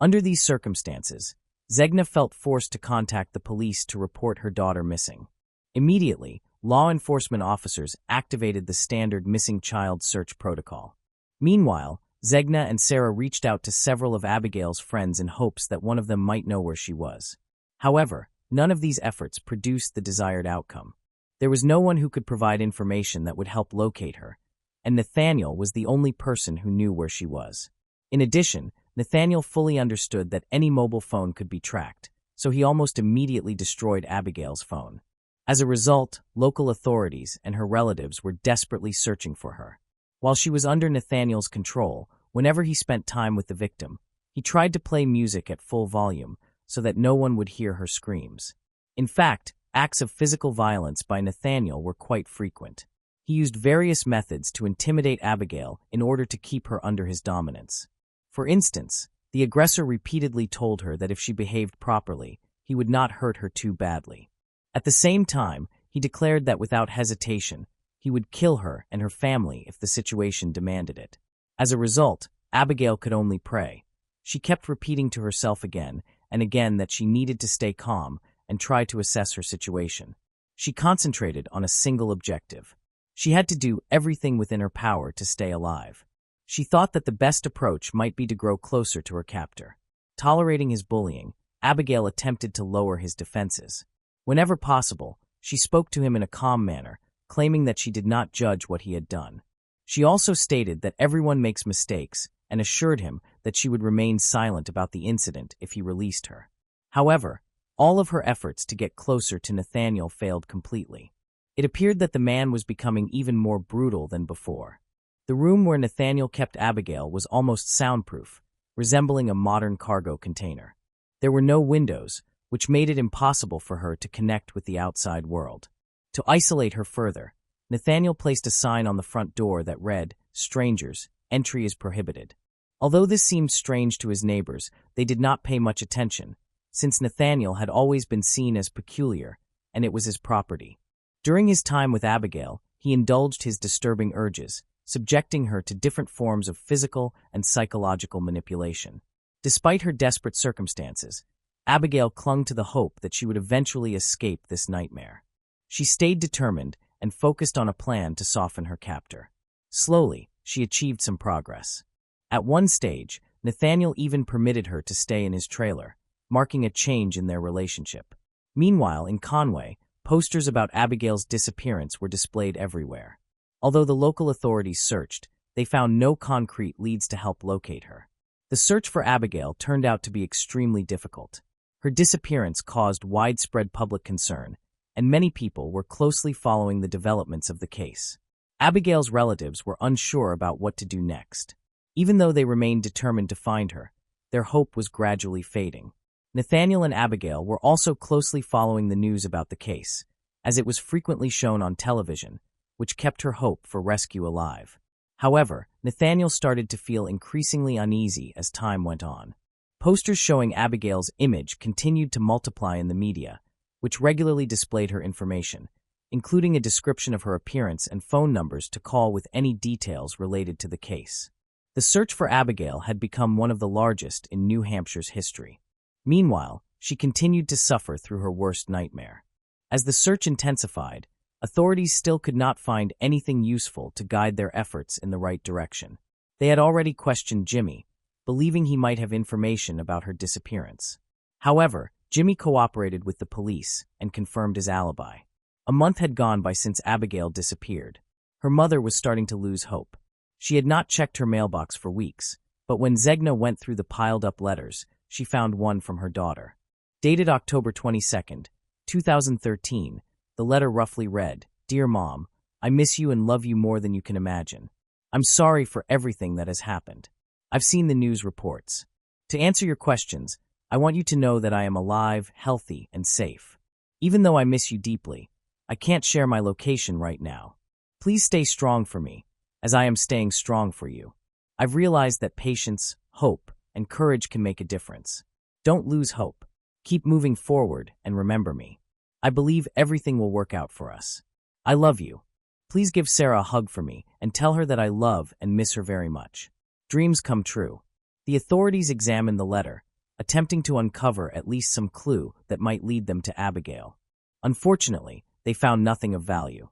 Speaker 1: Under these circumstances, Zegna felt forced to contact the police to report her daughter missing. Immediately, law enforcement officers activated the standard missing child search protocol. Meanwhile, Zegna and Sarah reached out to several of Abigail's friends in hopes that one of them might know where she was. However, none of these efforts produced the desired outcome. There was no one who could provide information that would help locate her, and Nathaniel was the only person who knew where she was. In addition, Nathaniel fully understood that any mobile phone could be tracked, so he almost immediately destroyed Abigail's phone. As a result, local authorities and her relatives were desperately searching for her. While she was under Nathaniel's control, whenever he spent time with the victim, he tried to play music at full volume so that no one would hear her screams. In fact, acts of physical violence by Nathaniel were quite frequent. He used various methods to intimidate Abigail in order to keep her under his dominance. For instance, the aggressor repeatedly told her that if she behaved properly, he would not hurt her too badly. At the same time, he declared that without hesitation, he would kill her and her family if the situation demanded it. As a result, Abigail could only pray. She kept repeating to herself again and again that she needed to stay calm and try to assess her situation. She concentrated on a single objective. She had to do everything within her power to stay alive. She thought that the best approach might be to grow closer to her captor. Tolerating his bullying, Abigail attempted to lower his defenses. Whenever possible, she spoke to him in a calm manner, claiming that she did not judge what he had done. She also stated that everyone makes mistakes and assured him that she would remain silent about the incident if he released her. However, all of her efforts to get closer to Nathaniel failed completely. It appeared that the man was becoming even more brutal than before. The room where Nathaniel kept Abigail was almost soundproof, resembling a modern cargo container. There were no windows, which made it impossible for her to connect with the outside world. To isolate her further, Nathaniel placed a sign on the front door that read, "Strangers, entry is prohibited." Although this seemed strange to his neighbors, they did not pay much attention, since Nathaniel had always been seen as peculiar, and it was his property. During his time with Abigail, he indulged his disturbing urges, subjecting her to different forms of physical and psychological manipulation. Despite her desperate circumstances, Abigail clung to the hope that she would eventually escape this nightmare. She stayed determined and focused on a plan to soften her captor. Slowly, she achieved some progress. At one stage, Nathaniel even permitted her to stay in his trailer, marking a change in their relationship. Meanwhile, in Conway, posters about Abigail's disappearance were displayed everywhere. Although the local authorities searched, they found no concrete leads to help locate her. The search for Abigail turned out to be extremely difficult. Her disappearance caused widespread public concern, and many people were closely following the developments of the case. Abigail's relatives were unsure about what to do next. Even though they remained determined to find her, their hope was gradually fading. Nathaniel and Abigail were also closely following the news about the case, as it was frequently shown on television, which kept her hope for rescue alive. However, Nathaniel started to feel increasingly uneasy as time went on. Posters showing Abigail's image continued to multiply in the media, which regularly displayed her information, including a description of her appearance and phone numbers to call with any details related to the case. The search for Abigail had become one of the largest in New Hampshire's history. Meanwhile, she continued to suffer through her worst nightmare. As the search intensified, authorities still could not find anything useful to guide their efforts in the right direction. They had already questioned Jimmy, believing he might have information about her disappearance. However, Jimmy cooperated with the police and confirmed his alibi. A month had gone by since Abigail disappeared. Her mother was starting to lose hope. She had not checked her mailbox for weeks, but when Zegna went through the piled-up letters, she found one from her daughter. Dated October 22, 2013, the letter roughly read, "Dear Mom, I miss you and love you more than you can imagine. I'm sorry for everything that has happened. I've seen the news reports. To answer your questions, I want you to know that I am alive, healthy, and safe. Even though I miss you deeply, I can't share my location right now. Please stay strong for me, as I am staying strong for you. I've realized that patience, hope, and courage can make a difference. Don't lose hope. Keep moving forward and remember me. I believe everything will work out for us. I love you. Please give Sarah a hug for me and tell her that I love and miss her very much. Dreams come true." The authorities examined the letter, attempting to uncover at least some clue that might lead them to Abigail. Unfortunately, they found nothing of value.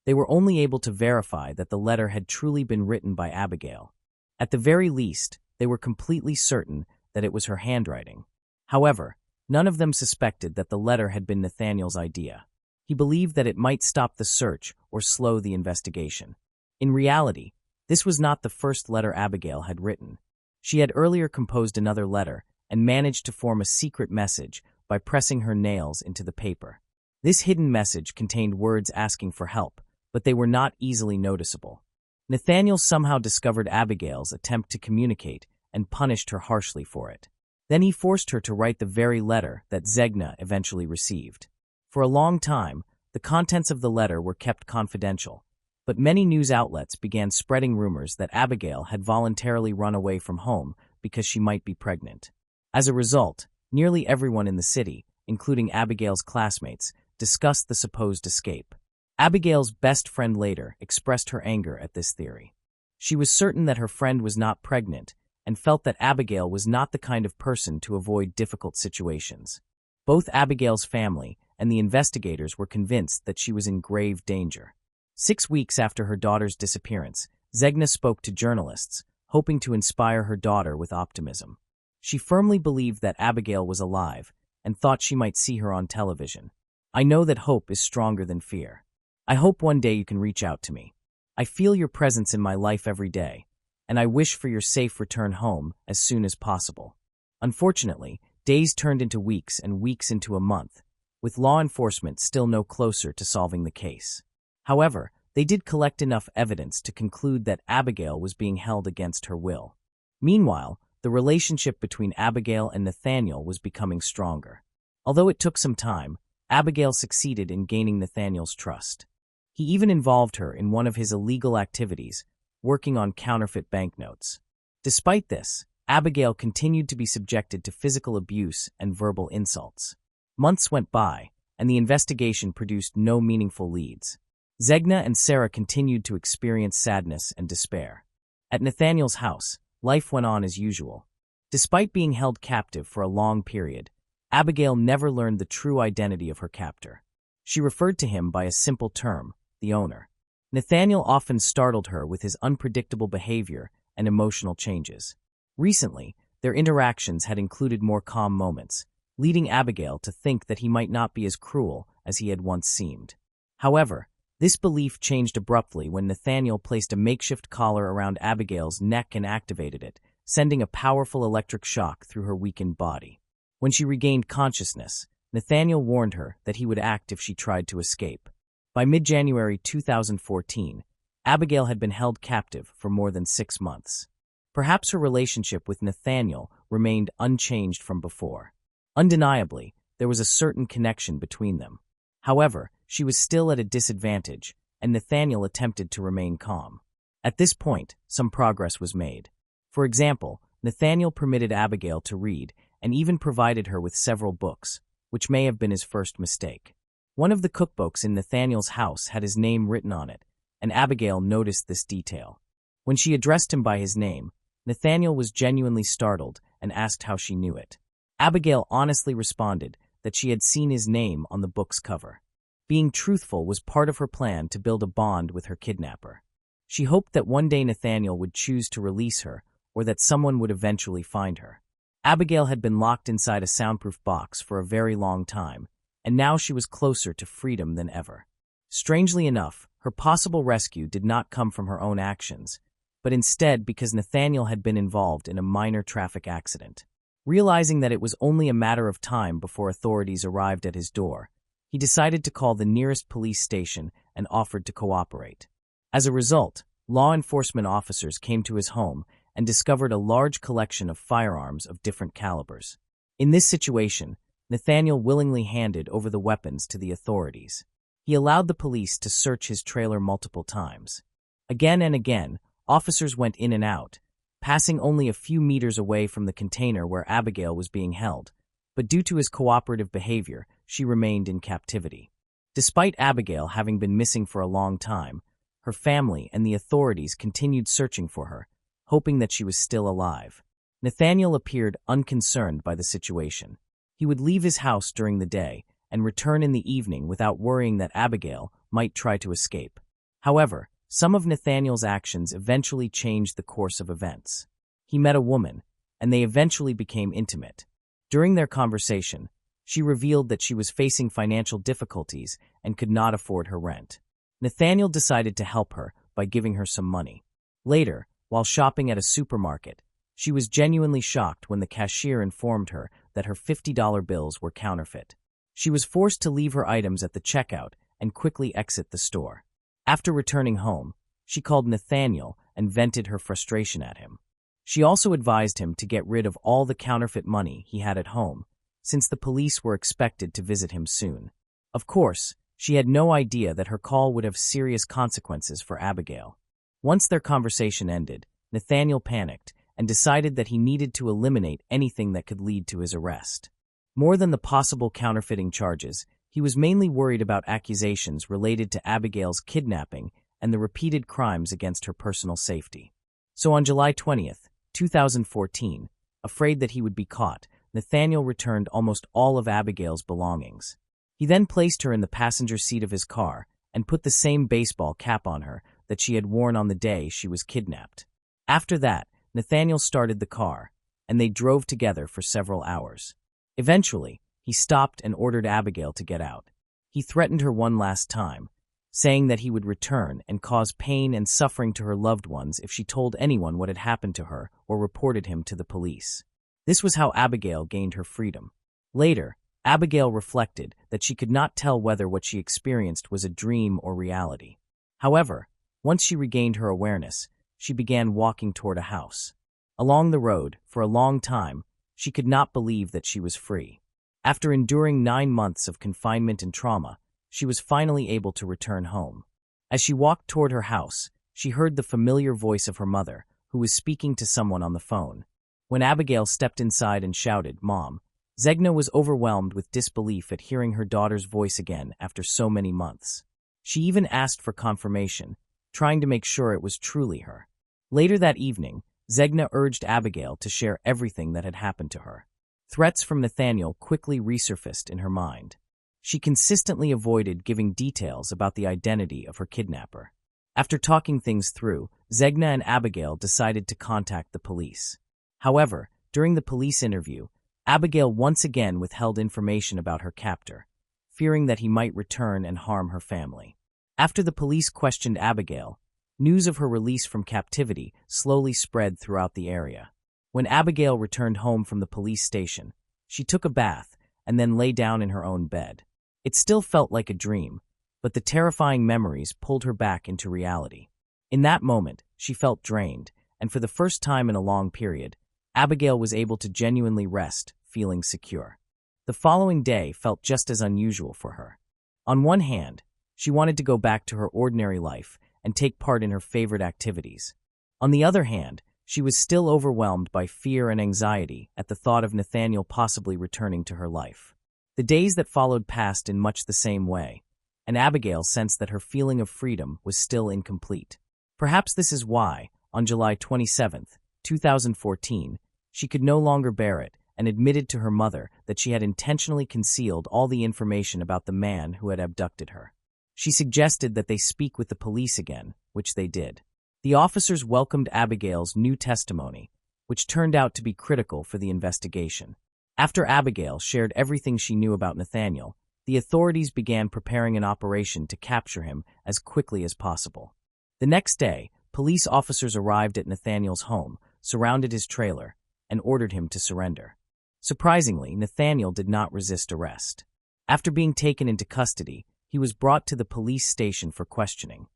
Speaker 1: They were only able to verify that the letter had truly been written by Abigail. At the very least, they were completely certain that it was her handwriting. However, none of them suspected that the letter had been Nathaniel's idea. He believed that it might stop the search or slow the investigation. In reality, this was not the first letter Abigail had written. She had earlier composed another letter and managed to form a secret message by pressing her nails into the paper. This hidden message contained words asking for help, but they were not easily noticeable. Nathaniel somehow discovered Abigail's attempt to communicate and punished her harshly for it. Then he forced her to write the very letter that Zegna eventually received. For a long time, the contents of the letter were kept confidential, but many news outlets began spreading rumors that Abigail had voluntarily run away from home because she might be pregnant. As a result, nearly everyone in the city, including Abigail's classmates, discussed the supposed escape. Abigail's best friend later expressed her anger at this theory. She was certain that her friend was not pregnant and felt that Abigail was not the kind of person to avoid difficult situations. Both Abigail's family and the investigators were convinced that she was in grave danger. 6 weeks after her daughter's disappearance, Zegna spoke to journalists, hoping to inspire her daughter with optimism. She firmly believed that Abigail was alive and thought she might see her on television. "I know that hope is stronger than fear. I hope one day you can reach out to me. I feel your presence in my life every day, and I wish for your safe return home as soon as possible." Unfortunately, days turned into weeks and weeks into a month, with law enforcement still no closer to solving the case. However, they did collect enough evidence to conclude that Abigail was being held against her will. Meanwhile, the relationship between Abigail and Nathaniel was becoming stronger. Although it took some time, Abigail succeeded in gaining Nathaniel's trust. He even involved her in one of his illegal activities, working on counterfeit banknotes. Despite this, Abigail continued to be subjected to physical abuse and verbal insults. Months went by, and the investigation produced no meaningful leads. Zegna and Sarah continued to experience sadness and despair. At Nathaniel's house, life went on as usual. Despite being held captive for a long period, Abigail never learned the true identity of her captor. She referred to him by a simple term, the owner. Nathaniel often startled her with his unpredictable behavior and emotional changes. Recently, their interactions had included more calm moments, leading Abigail to think that he might not be as cruel as he had once seemed. However, this belief changed abruptly when Nathaniel placed a makeshift collar around Abigail's neck and activated it, sending a powerful electric shock through her weakened body. When she regained consciousness, Nathaniel warned her that he would act if she tried to escape. By mid-January 2014, Abigail had been held captive for more than 6 months. Perhaps her relationship with Nathaniel remained unchanged from before. Undeniably, there was a certain connection between them. However, she was still at a disadvantage, and Nathaniel attempted to remain calm. At this point, some progress was made. For example, Nathaniel permitted Abigail to read and even provided her with several books, which may have been his first mistake. One of the cookbooks in Nathaniel's house had his name written on it, and Abigail noticed this detail. When she addressed him by his name, Nathaniel was genuinely startled and asked how she knew it. Abigail honestly responded that she had seen his name on the book's cover. Being truthful was part of her plan to build a bond with her kidnapper. She hoped that one day Nathaniel would choose to release her, or that someone would eventually find her. Abigail had been locked inside a soundproof box for a very long time, and now she was closer to freedom than ever. Strangely enough, her possible rescue did not come from her own actions, but instead because Nathaniel had been involved in a minor traffic accident. Realizing that it was only a matter of time before authorities arrived at his door, he decided to call the nearest police station and offered to cooperate. As a result, law enforcement officers came to his home and discovered a large collection of firearms of different calibers. In this situation, Nathaniel willingly handed over the weapons to the authorities. He allowed the police to search his trailer multiple times. Again and again, officers went in and out, passing only a few meters away from the container where Abigail was being held, but due to his cooperative behavior, she remained in captivity. Despite Abigail having been missing for a long time, her family and the authorities continued searching for her, hoping that she was still alive. Nathaniel appeared unconcerned by the situation. He would leave his house during the day and return in the evening without worrying that Abigail might try to escape. However, some of Nathaniel's actions eventually changed the course of events. He met a woman, and they eventually became intimate. During their conversation, she revealed that she was facing financial difficulties and could not afford her rent. Nathaniel decided to help her by giving her some money. Later, while shopping at a supermarket, she was genuinely shocked when the cashier informed her that her $50 bills were counterfeit. She was forced to leave her items at the checkout and quickly exit the store. After returning home, she called Nathaniel and vented her frustration at him. She also advised him to get rid of all the counterfeit money he had at home, since the police were expected to visit him soon. Of course, she had no idea that her call would have serious consequences for Abigail. Once their conversation ended, Nathaniel panicked and decided that he needed to eliminate anything that could lead to his arrest. More than the possible counterfeiting charges, he was mainly worried about accusations related to Abigail's kidnapping and the repeated crimes against her personal safety. So on July 20th, 2014, afraid that he would be caught, Nathaniel returned almost all of Abigail's belongings. He then placed her in the passenger seat of his car and put the same baseball cap on her that she had worn on the day she was kidnapped. After that, Nathaniel started the car, and they drove together for several hours. Eventually, he stopped and ordered Abigail to get out. He threatened her one last time, saying that he would return and cause pain and suffering to her loved ones if she told anyone what had happened to her or reported him to the police. This was how Abigail gained her freedom. Later, Abigail reflected that she could not tell whether what she experienced was a dream or reality. However, once she regained her awareness, she began walking toward a house. Along the road, for a long time, she could not believe that she was free. After enduring 9 months of confinement and trauma, she was finally able to return home. As she walked toward her house, she heard the familiar voice of her mother, who was speaking to someone on the phone. When Abigail stepped inside and shouted, "Mom," Zegna was overwhelmed with disbelief at hearing her daughter's voice again after so many months. She even asked for confirmation, trying to make sure it was truly her. Later that evening, Zegna urged Abigail to share everything that had happened to her. Threats from Nathaniel quickly resurfaced in her mind. She consistently avoided giving details about the identity of her kidnapper. After talking things through, Zegna and Abigail decided to contact the police. However, during the police interview, Abigail once again withheld information about her captor, fearing that he might return and harm her family. After the police questioned Abigail, news of her release from captivity slowly spread throughout the area. When Abigail returned home from the police station, she took a bath and then lay down in her own bed. It still felt like a dream, but the terrifying memories pulled her back into reality. In that moment, she felt drained, and for the first time in a long period, Abigail was able to genuinely rest, feeling secure. The following day felt just as unusual for her. On one hand, she wanted to go back to her ordinary life and take part in her favorite activities. On the other hand, she was still overwhelmed by fear and anxiety at the thought of Nathaniel possibly returning to her life. The days that followed passed in much the same way, and Abigail sensed that her feeling of freedom was still incomplete. Perhaps this is why, on July 27, 2014, she could no longer bear it and admitted to her mother that she had intentionally concealed all the information about the man who had abducted her. She suggested that they speak with the police again, which they did. The officers welcomed Abigail's new testimony, which turned out to be critical for the investigation. After Abigail shared everything she knew about Nathaniel, the authorities began preparing an operation to capture him as quickly as possible. The next day, police officers arrived at Nathaniel's home, surrounded his trailer, and ordered him to surrender. Surprisingly, Nathaniel did not resist arrest. After being taken into custody, he was brought to the police station for questioning.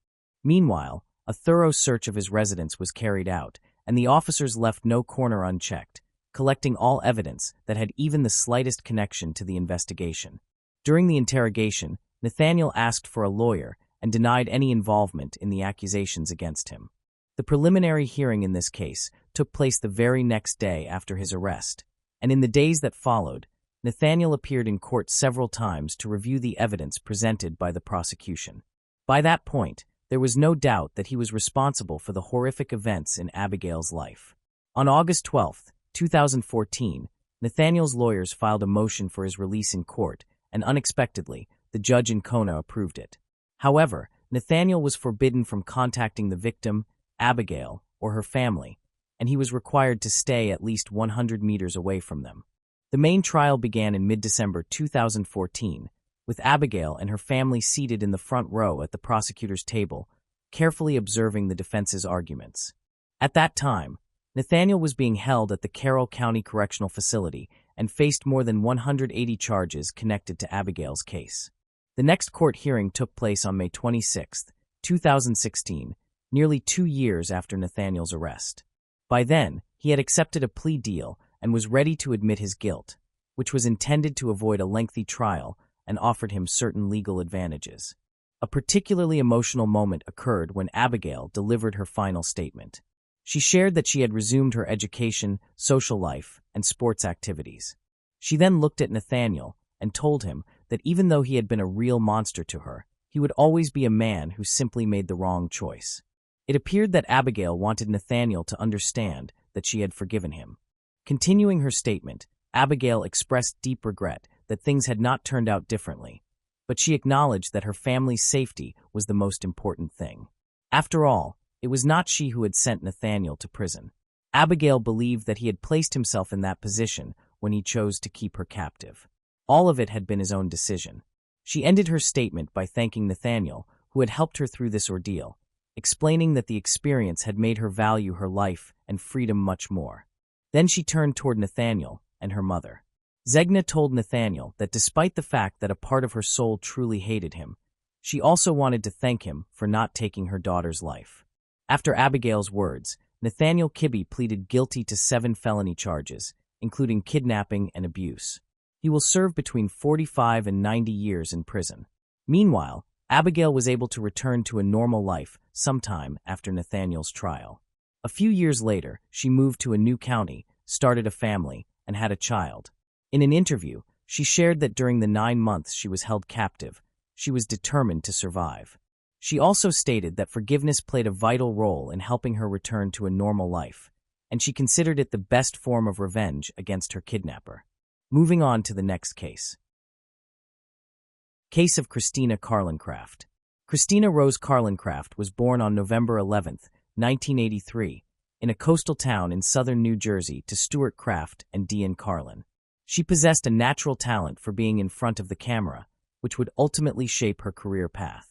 Speaker 1: Meanwhile, a thorough search of his residence was carried out, and the officers left no corner unchecked, collecting all evidence that had even the slightest connection to the investigation. During the interrogation, Nathaniel asked for a lawyer and denied any involvement in the accusations against him. The preliminary hearing in this case took place the very next day after his arrest, and in the days that followed, Nathaniel appeared in court several times to review the evidence presented by the prosecution. By that point, there was no doubt that he was responsible for the horrific events in Abigail's life. On August 12, 2014, Nathaniel's lawyers filed a motion for his release in court, and unexpectedly, the judge in Kona approved it. However, Nathaniel was forbidden from contacting the victim, Abigail, or her family, and he was required to stay at least 100 meters away from them. The main trial began in mid-December 2014, with Abigail and her family seated in the front row at the prosecutor's table, carefully observing the defense's arguments. At that time, Nathaniel was being held at the Carroll County Correctional Facility and faced more than 180 charges connected to Abigail's case. The next court hearing took place on May 26, 2016, nearly 2 years after Nathaniel's arrest. By then, he had accepted a plea deal and was ready to admit his guilt, which was intended to avoid a lengthy trial and offered him certain legal advantages. A particularly emotional moment occurred when Abigail delivered her final statement. She shared that she had resumed her education, social life, and sports activities. She then looked at Nathaniel and told him that even though he had been a real monster to her, he would always be a man who simply made the wrong choice. It appeared that Abigail wanted Nathaniel to understand that she had forgiven him. Continuing her statement, Abigail expressed deep regret that things had not turned out differently, but she acknowledged that her family's safety was the most important thing. After all, it was not she who had sent Nathaniel to prison. Abigail believed that he had placed himself in that position when he chose to keep her captive. All of it had been his own decision. She ended her statement by thanking Nathaniel, who had helped her through this ordeal, explaining that the experience had made her value her life and freedom much more. Then she turned toward Nathaniel and her mother. Zegna told Nathaniel that despite the fact that a part of her soul truly hated him, she also wanted to thank him for not taking her daughter's life. After Abigail's words, Nathaniel Kibbe pleaded guilty to 7 felony charges, including kidnapping and abuse. He will serve between 45 and 90 years in prison. Meanwhile, Abigail was able to return to a normal life sometime after Nathaniel's trial. A few years later, she moved to a new county, started a family, and had a child. In an interview, she shared that during the 9 months she was held captive, she was determined to survive. She also stated that forgiveness played a vital role in helping her return to a normal life, and she considered it the best form of revenge against her kidnapper. Moving on to the next case. Case of Christina Carlincraft. Christina Rose Carlincraft was born on November 11, 1983, in a coastal town in southern New Jersey to Stuart Kraft and Dean Carlin. She possessed a natural talent for being in front of the camera, which would ultimately shape her career path.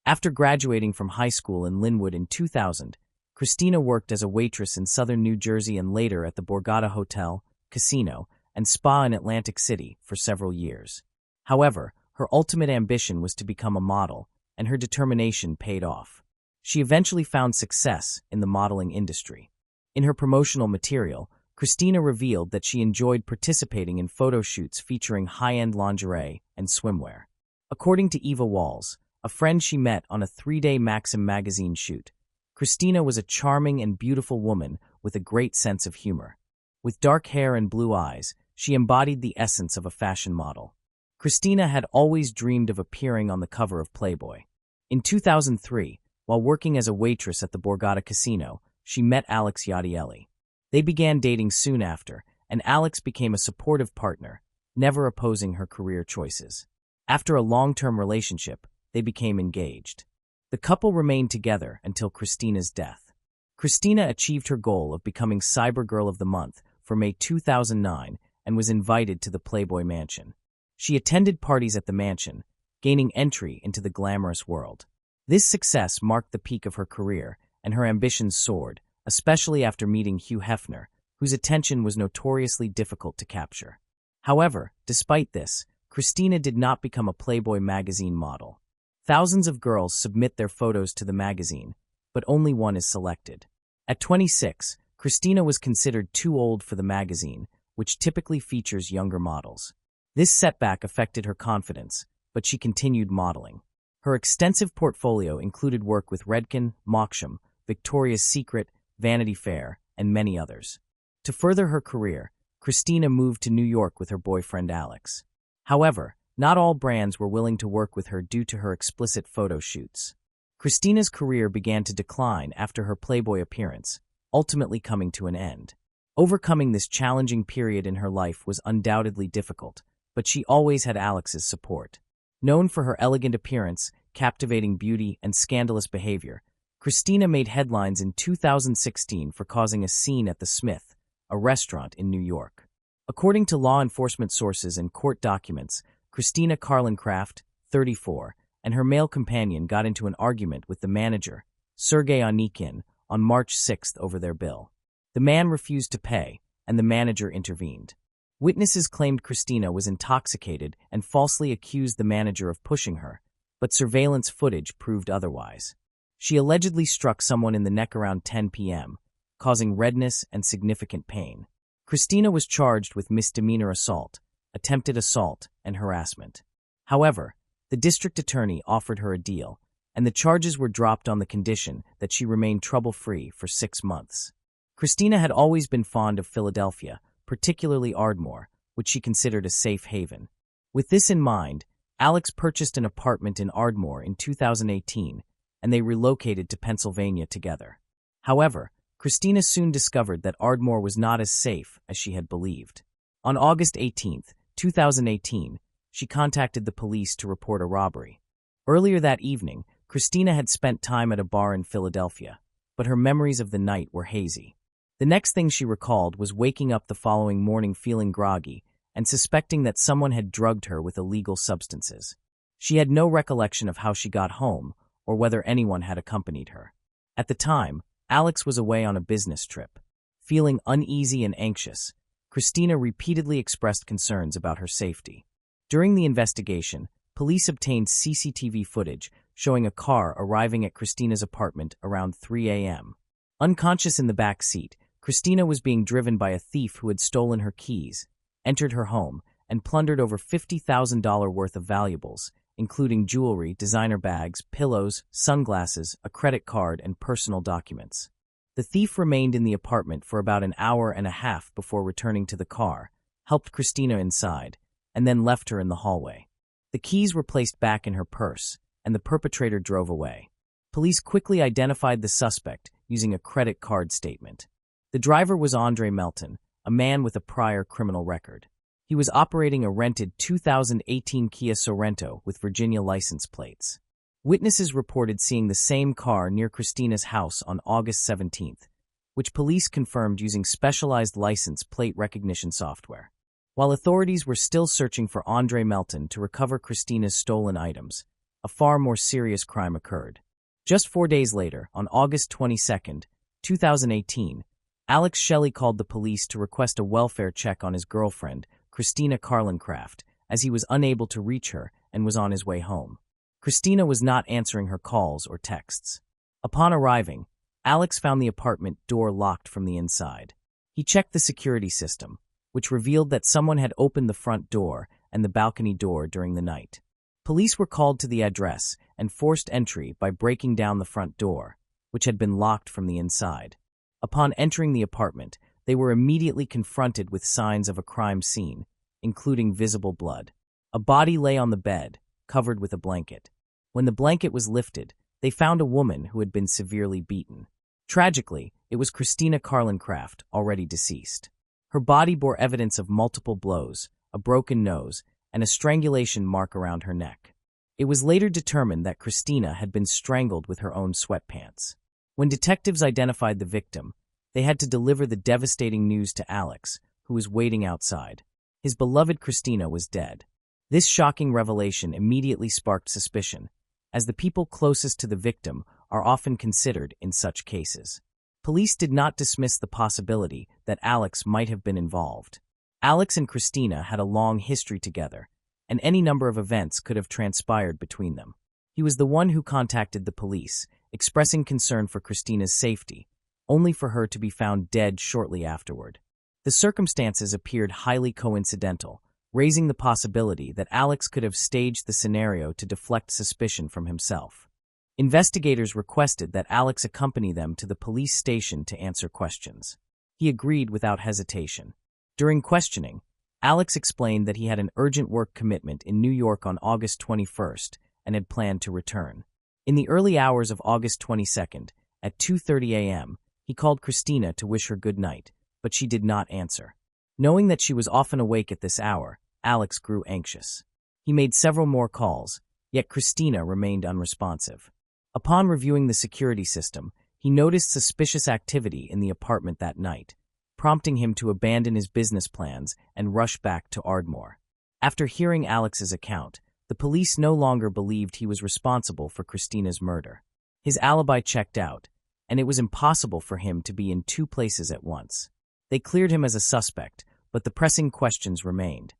Speaker 1: After graduating from high school in Linwood in 2000, Christina worked as a waitress in southern New Jersey and later at the Borgata Hotel, Casino, and Spa in Atlantic City for several years. However, her ultimate ambition was to become a model, and her determination paid off. She eventually found success in the modeling industry. In her promotional material, Christina revealed that she enjoyed participating in photo shoots featuring high-end lingerie and swimwear. According to Eva Walls, a friend she met on a 3-day Maxim magazine shoot, Christina was a charming and beautiful woman with a great sense of humor. With dark hair and blue eyes, she embodied the essence of a fashion model. Christina had always dreamed of appearing on the cover of Playboy. In 2003, while working as a waitress at the Borgata Casino, she met Alex Yadielli. They began dating soon after, and Alex became a supportive partner, never opposing her career choices. After a long-term relationship, they became engaged. The couple remained together until Christina's death. Christina achieved her goal of becoming Cyber Girl of the Month for May 2009 and was invited to the Playboy Mansion. She attended parties at the mansion, gaining entry into the glamorous world. This success marked the peak of her career, and her ambitions soared, especially after meeting Hugh Hefner, whose attention was notoriously difficult to capture. However, despite this, Christina did not become a Playboy magazine model. Thousands of girls submit their photos to the magazine, but only one is selected. At 26, Christina was considered too old for the magazine, which typically features younger models. This setback affected her confidence, but she continued modeling. Her extensive portfolio included work with Redken, Moxham, Victoria's Secret, Vanity Fair, and many others. To further her career, Christina moved to New York with her boyfriend Alex. However, not all brands were willing to work with her due to her explicit photo shoots. Christina's career began to decline after her Playboy appearance, ultimately coming to an end. Overcoming this challenging period in her life was undoubtedly difficult, but she always had Alex's support. Known for her elegant appearance, captivating beauty, and scandalous behavior, Christina made headlines in 2016 for causing a scene at the Smith, a restaurant in New York. According to law enforcement sources and court documents, Christina Carlincraft, 34, and her male companion got into an argument with the manager, Sergei Onikin, on March 6 over their bill. The man refused to pay, and the manager intervened. Witnesses claimed Christina was intoxicated and falsely accused the manager of pushing her, but surveillance footage proved otherwise. She allegedly struck someone in the neck around 10 p.m., causing redness and significant pain. Christina was charged with misdemeanor assault, attempted assault, and harassment. However, the district attorney offered her a deal, and the charges were dropped on the condition that she remained trouble-free for 6 months. Christina had always been fond of Philadelphia, particularly Ardmore, which she considered a safe haven. With this in mind, Alex purchased an apartment in Ardmore in 2018, and they relocated to Pennsylvania together. However, Christina soon discovered that Ardmore was not as safe as she had believed. On August 18, 2018, she contacted the police to report a robbery. Earlier that evening, Christina had spent time at a bar in Philadelphia, but her memories of the night were hazy. The next thing she recalled was waking up the following morning feeling groggy and suspecting that someone had drugged her with illegal substances. She had no recollection of how she got home or whether anyone had accompanied her. At the time, Alex was away on a business trip. Feeling uneasy and anxious, Christina repeatedly expressed concerns about her safety. During the investigation, police obtained CCTV footage showing a car arriving at Christina's apartment around 3 a.m. Unconscious in the back seat, Christina was being driven by a thief who had stolen her keys, entered her home, and plundered over $50,000 worth of valuables, including jewelry, designer bags, pillows, sunglasses, a credit card, and personal documents. The thief remained in the apartment for about an hour and a half before returning to the car, helped Christina inside, and then left her in the hallway. The keys were placed back in her purse, and the perpetrator drove away. Police quickly identified the suspect using a credit card statement. The driver was Andre Melton, a man with a prior criminal record. He was operating a rented 2018 Kia Sorento with Virginia license plates. Witnesses reported seeing the same car near Christina's house on August 17th, which police confirmed using specialized license plate recognition software. While authorities were still searching for Andre Melton to recover Christina's stolen items, a far more serious crime occurred. Just 4 days later, on August 22, 2018, Alex Shelley called the police to request a welfare check on his girlfriend, Christina Carlincraft, as he was unable to reach her and was on his way home. Christina was not answering her calls or texts. Upon arriving, Alex found the apartment door locked from the inside. He checked the security system, which revealed that someone had opened the front door and the balcony door during the night. Police were called to the address and forced entry by breaking down the front door, which had been locked from the inside. Upon entering the apartment, they were immediately confronted with signs of a crime scene, including visible blood. A body lay on the bed, covered with a blanket. When the blanket was lifted, they found a woman who had been severely beaten. Tragically, it was Christina Carlincraft, already deceased. Her body bore evidence of multiple blows, a broken nose, and a strangulation mark around her neck. It was later determined that Christina had been strangled with her own sweatpants. When detectives identified the victim, they had to deliver the devastating news to Alex, who was waiting outside. His beloved Christina was dead. This shocking revelation immediately sparked suspicion, as the people closest to the victim are often considered in such cases. Police did not dismiss the possibility that Alex might have been involved. Alex and Christina had a long history together, and any number of events could have transpired between them. He was the one who contacted the police, expressing concern for Christina's safety, only for her to be found dead shortly afterward. The circumstances appeared highly coincidental, raising the possibility that Alex could have staged the scenario to deflect suspicion from himself. Investigators requested that Alex accompany them to the police station to answer questions. He agreed without hesitation. During questioning, Alex explained that he had an urgent work commitment in New York on August 21st and had planned to return. In the early hours of August 22nd, at 2:30 a.m., he called Christina to wish her good night, but she did not answer. Knowing that she was often awake at this hour, Alex grew anxious. He made several more calls, yet Christina remained unresponsive. Upon reviewing the security system, he noticed suspicious activity in the apartment that night, prompting him to abandon his business plans and rush back to Ardmore. After hearing Alex's account, the police no longer believed he was responsible for Christina's murder. His alibi checked out, and it was impossible for him to be in two places at once. They cleared him as a suspect, but the pressing questions remained.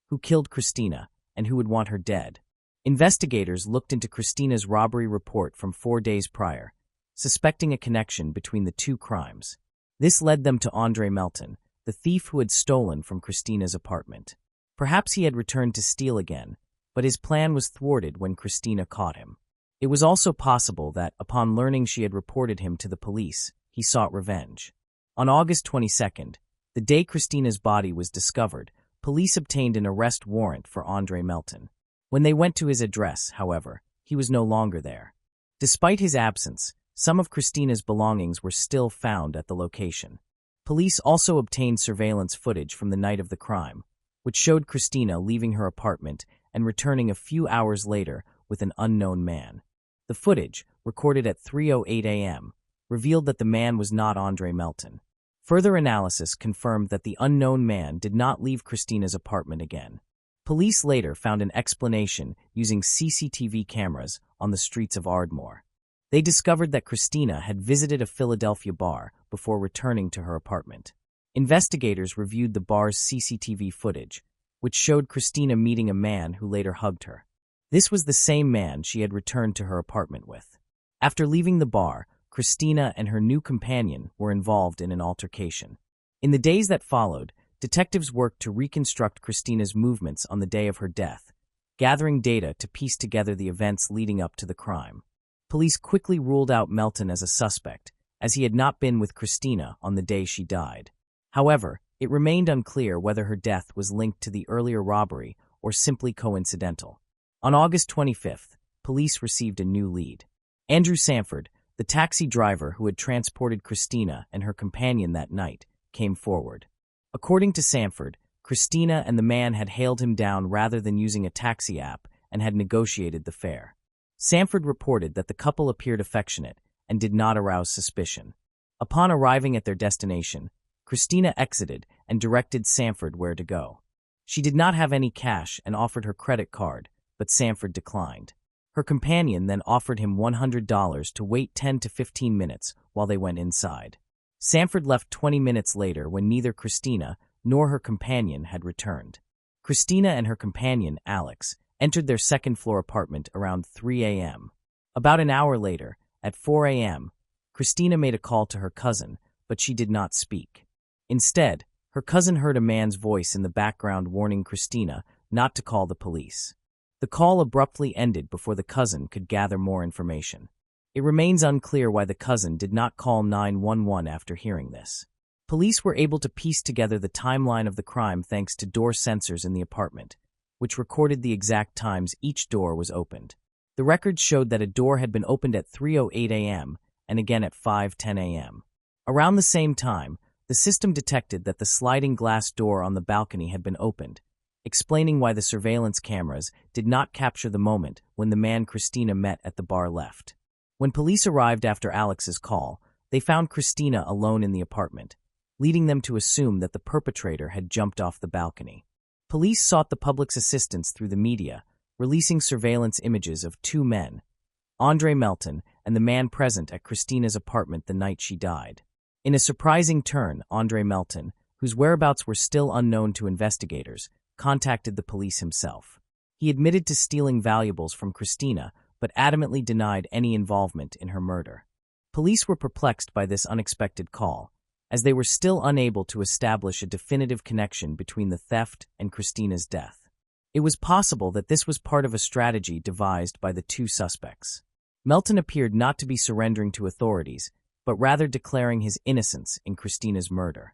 Speaker 1: Who killed Christina, and who would want her dead? Investigators looked into Christina's robbery report from 4 days prior, suspecting a connection between the two crimes. This led them to Andre Melton, the thief who had stolen from Christina's apartment. Perhaps he had returned to steal again, but his plan was thwarted when Christina caught him. It was also possible that, upon learning she had reported him to the police, he sought revenge. On August 22nd, the day Christina's body was discovered, police obtained an arrest warrant for Andre Melton. When they went to his address, however, he was no longer there. Despite his absence, some of Christina's belongings were still found at the location. Police also obtained surveillance footage from the night of the crime, which showed Christina leaving her apartment and returning a few hours later with an unknown man. The footage, recorded at 3:08 a.m., revealed that the man was not Andre Melton. Further analysis confirmed that the unknown man did not leave Christina's apartment again. Police later found an explanation using CCTV cameras on the streets of Ardmore. They discovered that Christina had visited a Philadelphia bar before returning to her apartment. Investigators reviewed the bar's CCTV footage, which showed Christina meeting a man who later hugged her. This was the same man she had returned to her apartment with. After leaving the bar, Christina and her new companion were involved in an altercation. In the days that followed, detectives worked to reconstruct Christina's movements on the day of her death, gathering data to piece together the events leading up to the crime. Police quickly ruled out Melton as a suspect, as he had not been with Christina on the day she died. However, it remained unclear whether her death was linked to the earlier robbery or simply coincidental. On August 25th, police received a new lead. Andrew Sanford, the taxi driver who had transported Christina and her companion that night, came forward. According to Sanford, Christina and the man had hailed him down rather than using a taxi app and had negotiated the fare. Sanford reported that the couple appeared affectionate and did not arouse suspicion. Upon arriving at their destination, Christina exited and directed Sanford where to go. She did not have any cash and offered her credit card, but Sanford declined. Her companion then offered him $100 to wait 10 to 15 minutes while they went inside. Sanford left 20 minutes later when neither Christina nor her companion had returned. Christina and her companion, Alex, entered their second-floor apartment around 3 a.m. About an hour later, at 4 a.m., Christina made a call to her cousin, but she did not speak. Instead, her cousin heard a man's voice in the background warning Christina not to call the police. The call abruptly ended before the cousin could gather more information. It remains unclear why the cousin did not call 911 after hearing this. Police were able to piece together the timeline of the crime thanks to door sensors in the apartment, which recorded the exact times each door was opened. The records showed that a door had been opened at 3:08 a.m. and again at 5:10 a.m. Around the same time, the system detected that the sliding glass door on the balcony had been opened, explaining why the surveillance cameras did not capture the moment when the man Christina met at the bar left. When police arrived after Alex's call, they found Christina alone in the apartment, leading them to assume that the perpetrator had jumped off the balcony. Police sought the public's assistance through the media, releasing surveillance images of two men, Andre Melton and the man present at Christina's apartment the night she died. In a surprising turn, Andre Melton, whose whereabouts were still unknown to investigators, contacted the police himself. He admitted to stealing valuables from Christina, but adamantly denied any involvement in her murder. Police were perplexed by this unexpected call, as they were still unable to establish a definitive connection between the theft and Christina's death. It was possible that this was part of a strategy devised by the two suspects. Melton appeared not to be surrendering to authorities, but rather declaring his innocence in Christina's murder.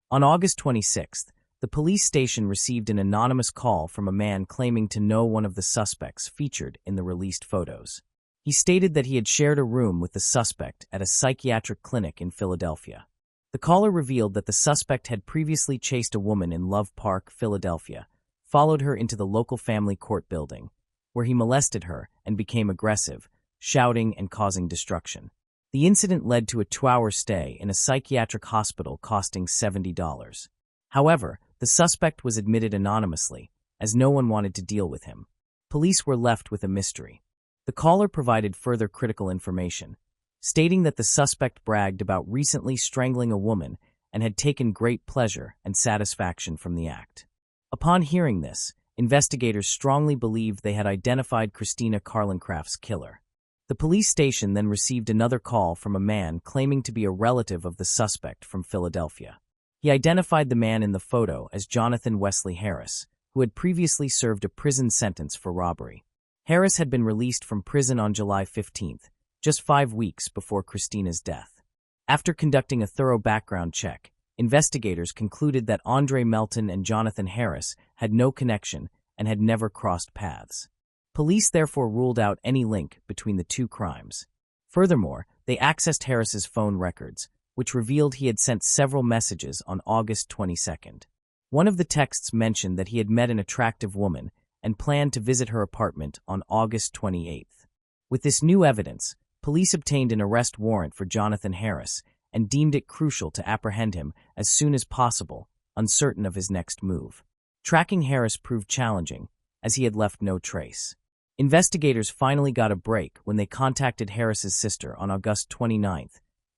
Speaker 1: On August 26th, the police station received an anonymous call from a man claiming to know one of the suspects featured in the released photos. He stated that he had shared a room with the suspect at a psychiatric clinic in Philadelphia. The caller revealed that the suspect had previously chased a woman in Love Park, Philadelphia, followed her into the local family court building, where he molested her and became aggressive, shouting and causing destruction. The incident led to a 2-hour stay in a psychiatric hospital costing $70. However, the suspect was admitted anonymously, as no one wanted to deal with him. Police were left with a mystery. The caller provided further critical information, stating that the suspect bragged about recently strangling a woman and had taken great pleasure and satisfaction from the act. Upon hearing this, investigators strongly believed they had identified Christina Carlincraft's killer. The police station then received another call from a man claiming to be a relative of the suspect from Philadelphia. He identified the man in the photo as Jonathan Wesley Harris, who had previously served a prison sentence for robbery. Harris had been released from prison on July 15th, just 5 weeks before Christina's death. After conducting a thorough background check, investigators concluded that Andre Melton and Jonathan Harris had no connection and had never crossed paths. Police therefore ruled out any link between the two crimes. Furthermore, they accessed Harris's phone records, which revealed he had sent several messages on August 22nd. One of the texts mentioned that he had met an attractive woman and planned to visit her apartment on August 28th. With this new evidence, police obtained an arrest warrant for Jonathan Harris and deemed it crucial to apprehend him as soon as possible, uncertain of his next move. Tracking Harris proved challenging, as he had left no trace. Investigators finally got a break when they contacted Harris's sister on August 29,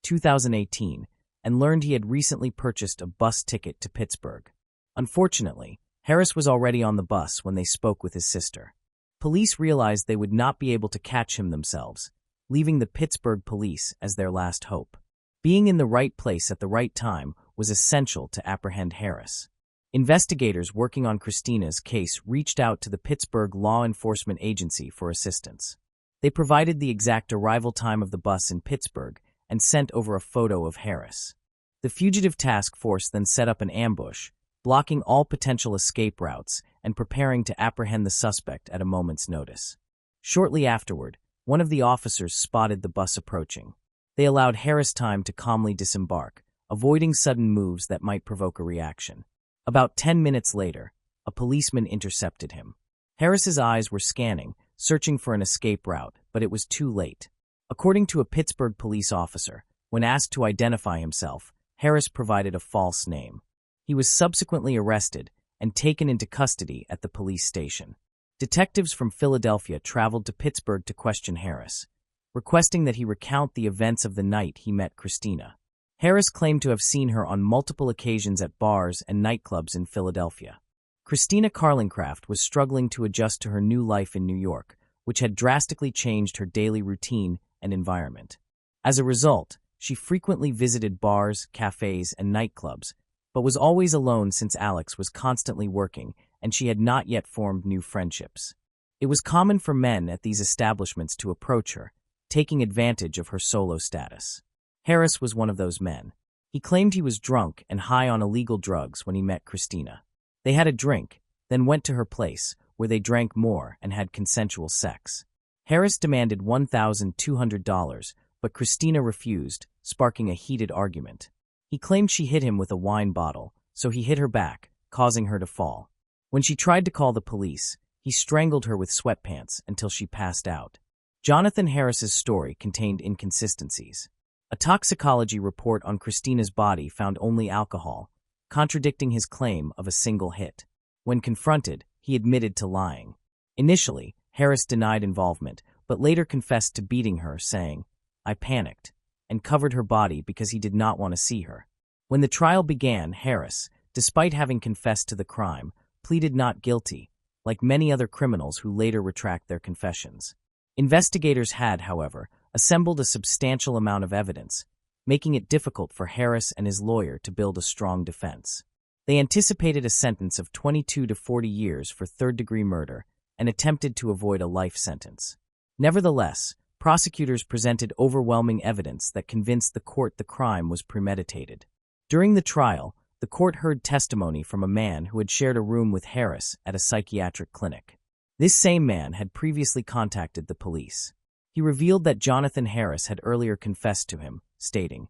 Speaker 1: 2018, and learned he had recently purchased a bus ticket to Pittsburgh. Unfortunately, Harris was already on the bus when they spoke with his sister. Police realized they would not be able to catch him themselves, leaving the Pittsburgh police as their last hope. Being in the right place at the right time was essential to apprehend Harris. Investigators working on Christina's case reached out to the Pittsburgh Law Enforcement Agency for assistance. They provided the exact arrival time of the bus in Pittsburgh and sent over a photo of Harris. The fugitive task force then set up an ambush, blocking all potential escape routes and preparing to apprehend the suspect at a moment's notice. Shortly afterward, one of the officers spotted the bus approaching. They allowed Harris time to calmly disembark, avoiding sudden moves that might provoke a reaction. About 10 minutes later, a policeman intercepted him. Harris's eyes were scanning, searching for an escape route, but it was too late. According to a Pittsburgh police officer, when asked to identify himself, Harris provided a false name. He was subsequently arrested and taken into custody at the police station. Detectives from Philadelphia traveled to Pittsburgh to question Harris, requesting that he recount the events of the night he met Christina. Harris claimed to have seen her on multiple occasions at bars and nightclubs in Philadelphia. Christina Carlincraft was struggling to adjust to her new life in New York, which had drastically changed her daily routine and environment. As a result, she frequently visited bars, cafes, and nightclubs, but was always alone since Alex was constantly working and she had not yet formed new friendships. It was common for men at these establishments to approach her, taking advantage of her solo status. Harris was one of those men. He claimed he was drunk and high on illegal drugs when he met Christina. They had a drink, then went to her place, where they drank more and had consensual sex. Harris demanded $1,200, but Christina refused, sparking a heated argument. He claimed she hit him with a wine bottle, so he hit her back, causing her to fall. When she tried to call the police, he strangled her with sweatpants until she passed out. Jonathan Harris's story contained inconsistencies. A toxicology report on Christina's body found only alcohol, contradicting his claim of a single hit. When confronted, he admitted to lying. Initially, Harris denied involvement, but later confessed to beating her, saying, "I panicked," and covered her body because he did not want to see her. When the trial began, Harris, despite having confessed to the crime, pleaded not guilty, like many other criminals who later retract their confessions. Investigators had, however, assembled a substantial amount of evidence, making it difficult for Harris and his lawyer to build a strong defense. They anticipated a sentence of 22 to 40 years for third-degree murder and attempted to avoid a life sentence. Nevertheless, prosecutors presented overwhelming evidence that convinced the court the crime was premeditated. During the trial, the court heard testimony from a man who had shared a room with Harris at a psychiatric clinic. This same man had previously contacted the police. He revealed that Jonathan Harris had earlier confessed to him, stating,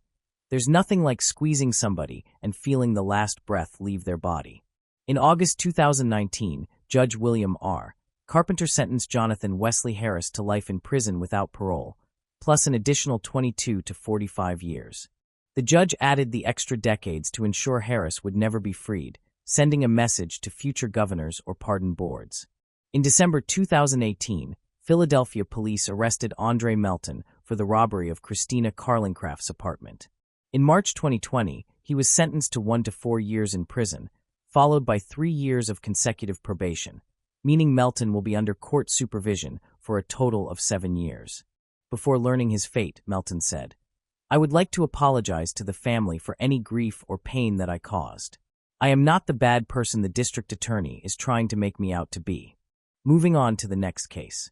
Speaker 1: "There's nothing like squeezing somebody and feeling the last breath leave their body." In August 2019, Judge William R. Carpenter sentenced Jonathan Wesley Harris to life in prison without parole, plus an additional 22 to 45 years. The judge added the extra decades to ensure Harris would never be freed, sending a message to future governors or pardon boards. In December 2018, Philadelphia police arrested Andre Melton for the robbery of Christina Carlincraft's apartment. In March 2020, he was sentenced to 1 to 4 years in prison, followed by 3 years of consecutive probation, meaning Melton will be under court supervision for a total of 7 years. Before learning his fate, Melton said, "I would like to apologize to the family for any grief or pain that I caused. I am not the bad person the district attorney is trying to make me out to be." Moving on to the next case.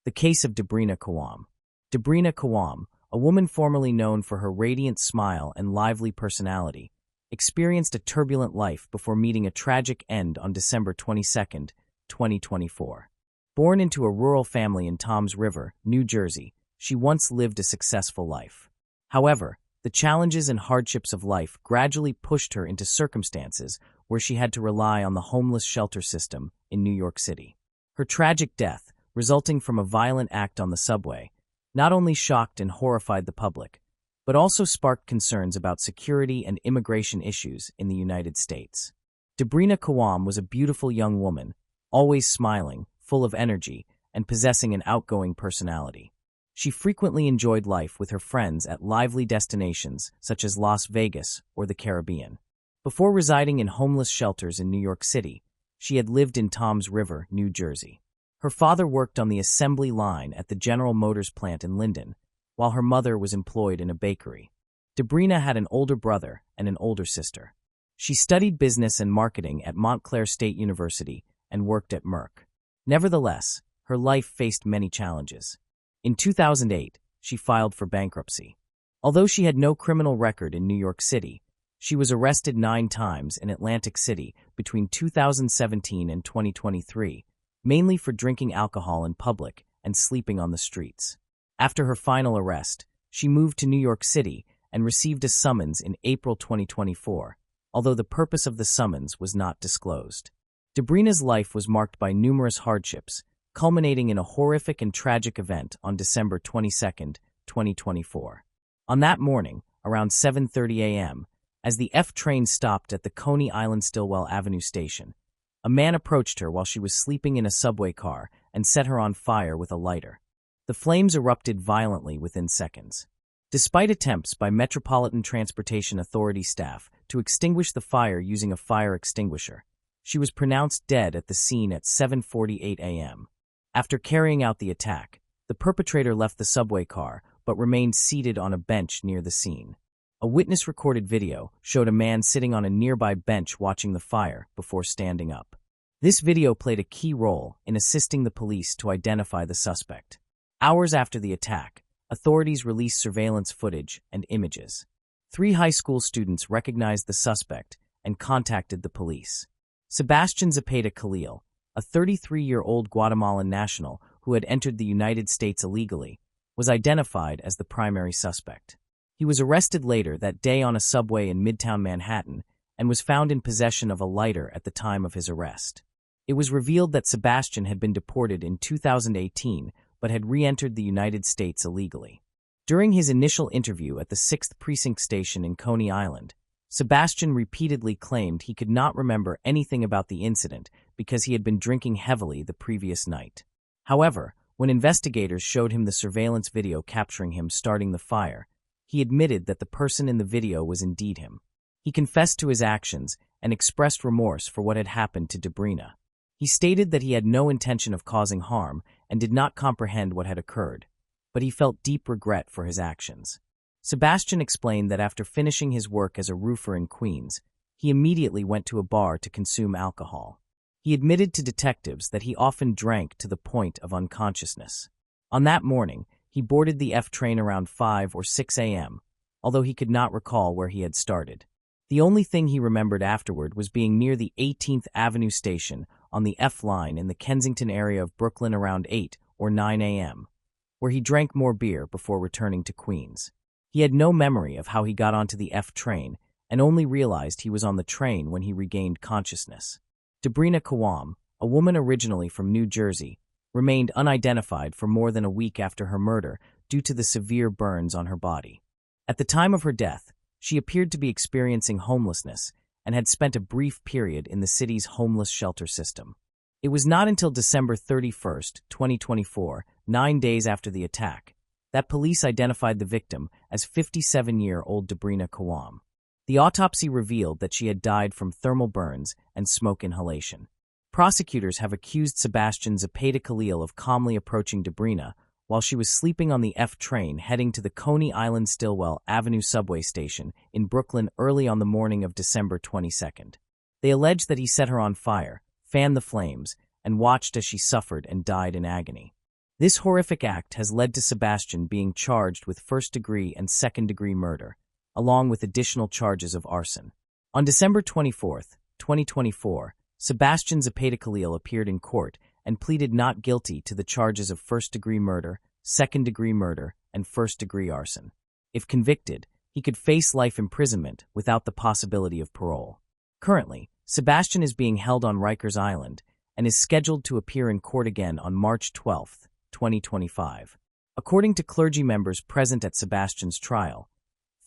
Speaker 1: The case of Debrina Kawam. Debrina Kawam, a woman formerly known for her radiant smile and lively personality, experienced a turbulent life before meeting a tragic end on December 22, 2024. Born into a rural family in Toms River, New Jersey, she once lived a successful life. However, the challenges and hardships of life gradually pushed her into circumstances where she had to rely on the homeless shelter system in New York City. Her tragic death, resulting from a violent act on the subway, not only shocked and horrified the public, but also sparked concerns about security and immigration issues in the United States. Debrina Kawam was a beautiful young woman, always smiling, full of energy, and possessing an outgoing personality. She frequently enjoyed life with her friends at lively destinations such as Las Vegas or the Caribbean. Before residing in homeless shelters in New York City, she had lived in Toms River, New Jersey. Her father worked on the assembly line at the General Motors plant in Linden, while her mother was employed in a bakery. Debrina had an older brother and an older sister. She studied business and marketing at Montclair State University and worked at Merck. Nevertheless, her life faced many challenges. In 2008, she filed for bankruptcy. Although she had no criminal record in New York City, she was arrested 9 times in Atlantic City between 2017 and 2023, mainly for drinking alcohol in public and sleeping on the streets. After her final arrest, she moved to New York City and received a summons in April 2024, although the purpose of the summons was not disclosed. Debrina's life was marked by numerous hardships, culminating in a horrific and tragic event on December 22, 2024. On that morning, around 7:30 a.m., as the F train stopped at the Coney Island Stillwell Avenue station, a man approached her while she was sleeping in a subway car and set her on fire with a lighter. The flames erupted violently within seconds. Despite attempts by Metropolitan Transportation Authority staff to extinguish the fire using a fire extinguisher, she was pronounced dead at the scene at 7:48 a.m. After carrying out the attack, the perpetrator left the subway car but remained seated on a bench near the scene. A witness-recorded video showed a man sitting on a nearby bench watching the fire before standing up. This video played a key role in assisting the police to identify the suspect. Hours after the attack, authorities released surveillance footage and images. 3 high school students recognized the suspect and contacted the police. Sebastian Zepeda Khalil, a 33-year-old Guatemalan national who had entered the United States illegally, was identified as the primary suspect. He was arrested later that day on a subway in Midtown Manhattan and was found in possession of a lighter at the time of his arrest. It was revealed that Sebastian had been deported in 2018 but had re-entered the United States illegally. During his initial interview at the 6th Precinct Station in Coney Island, Sebastian repeatedly claimed he could not remember anything about the incident because he had been drinking heavily the previous night. However, when investigators showed him the surveillance video capturing him starting the fire, he admitted that the person in the video was indeed him. He confessed to his actions and expressed remorse for what had happened to Debrina. He stated that he had no intention of causing harm and did not comprehend what had occurred, but he felt deep regret for his actions. Sebastian explained that after finishing his work as a roofer in Queens, he immediately went to a bar to consume alcohol. He admitted to detectives that he often drank to the point of unconsciousness. On that morning, he boarded the F train around 5 or 6 a.m., although he could not recall where he had started. The only thing he remembered afterward was being near the 18th Avenue station on the F line in the Kensington area of Brooklyn around 8 or 9 a.m., where he drank more beer before returning to Queens. He had no memory of how he got onto the F train and only realized he was on the train when he regained consciousness. Debrina Kawam, a woman originally from New Jersey, remained unidentified for more than a week after her murder due to the severe burns on her body. At the time of her death, she appeared to be experiencing homelessness and had spent a brief period in the city's homeless shelter system. It was not until December 31, 2024, 9 days after the attack, that police identified the victim as 57-year-old Debrina Kawam. The autopsy revealed that she had died from thermal burns and smoke inhalation. Prosecutors have accused Sebastian Zepeda Khalil of calmly approaching Debrina while she was sleeping on the F train heading to the Coney Island Stillwell Avenue subway station in Brooklyn early on the morning of December 22nd. They allege that he set her on fire, fanned the flames, and watched as she suffered and died in agony. This horrific act has led to Sebastian being charged with first-degree and second-degree murder, along with additional charges of arson. On December 24, 2024, Sebastian Zepeda Khalil appeared in court and pleaded not guilty to the charges of first-degree murder, second-degree murder, and first-degree arson. If convicted, he could face life imprisonment without the possibility of parole. Currently, Sebastian is being held on Rikers Island and is scheduled to appear in court again on March 12, 2025. According to clergy members present at Sebastian's trial,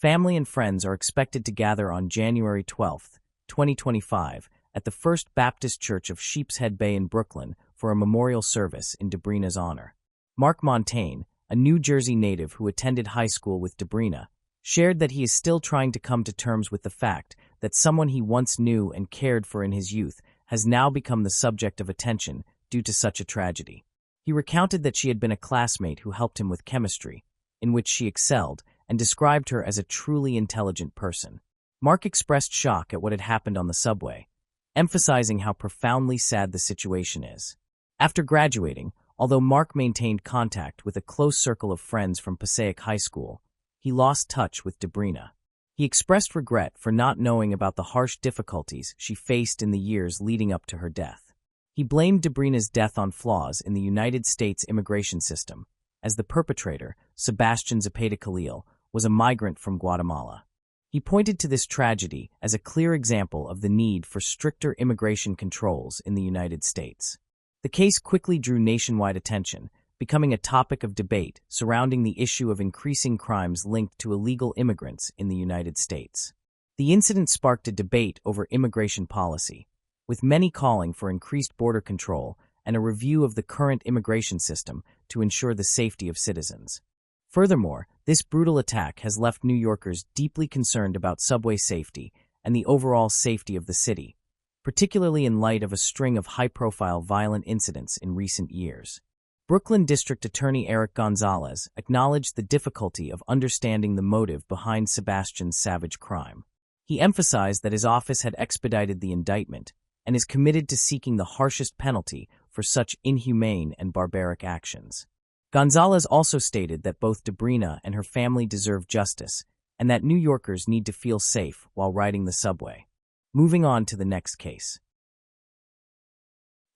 Speaker 1: Family and friends are expected to gather on January 12, 2025, at the First Baptist Church of Sheepshead Bay in Brooklyn for a memorial service in Debrina's honor. Mark Montaigne, a New Jersey native who attended high school with Debrina, shared that he is still trying to come to terms with the fact that someone he once knew and cared for in his youth has now become the subject of attention due to such a tragedy. He recounted that she had been a classmate who helped him with chemistry, in which she excelled, and described her as a truly intelligent person. Mark expressed shock at what had happened on the subway, emphasizing how profoundly sad the situation is. After graduating, although Mark maintained contact with a close circle of friends from Passaic High School, he lost touch with Debrina. He expressed regret for not knowing about the harsh difficulties she faced in the years leading up to her death. He blamed Debrina's death on flaws in the United States immigration system, as the perpetrator, Sebastian Zapata-Khalil, was a migrant from Guatemala. He pointed to this tragedy as a clear example of the need for stricter immigration controls in the United States. The case quickly drew nationwide attention, becoming a topic of debate surrounding the issue of increasing crimes linked to illegal immigrants in the United States. The incident sparked a debate over immigration policy, with many calling for increased border control and a review of the current immigration system to ensure the safety of citizens. Furthermore, this brutal attack has left New Yorkers deeply concerned about subway safety and the overall safety of the city, particularly in light of a string of high-profile violent incidents in recent years. Brooklyn District Attorney Eric Gonzalez acknowledged the difficulty of understanding the motive behind Sebastian's savage crime. He emphasized that his office had expedited the indictment and is committed to seeking the harshest penalty for such inhumane and barbaric actions. Gonzalez also stated that both Debrina and her family deserve justice and that New Yorkers need to feel safe while riding the subway. Moving on to the next case.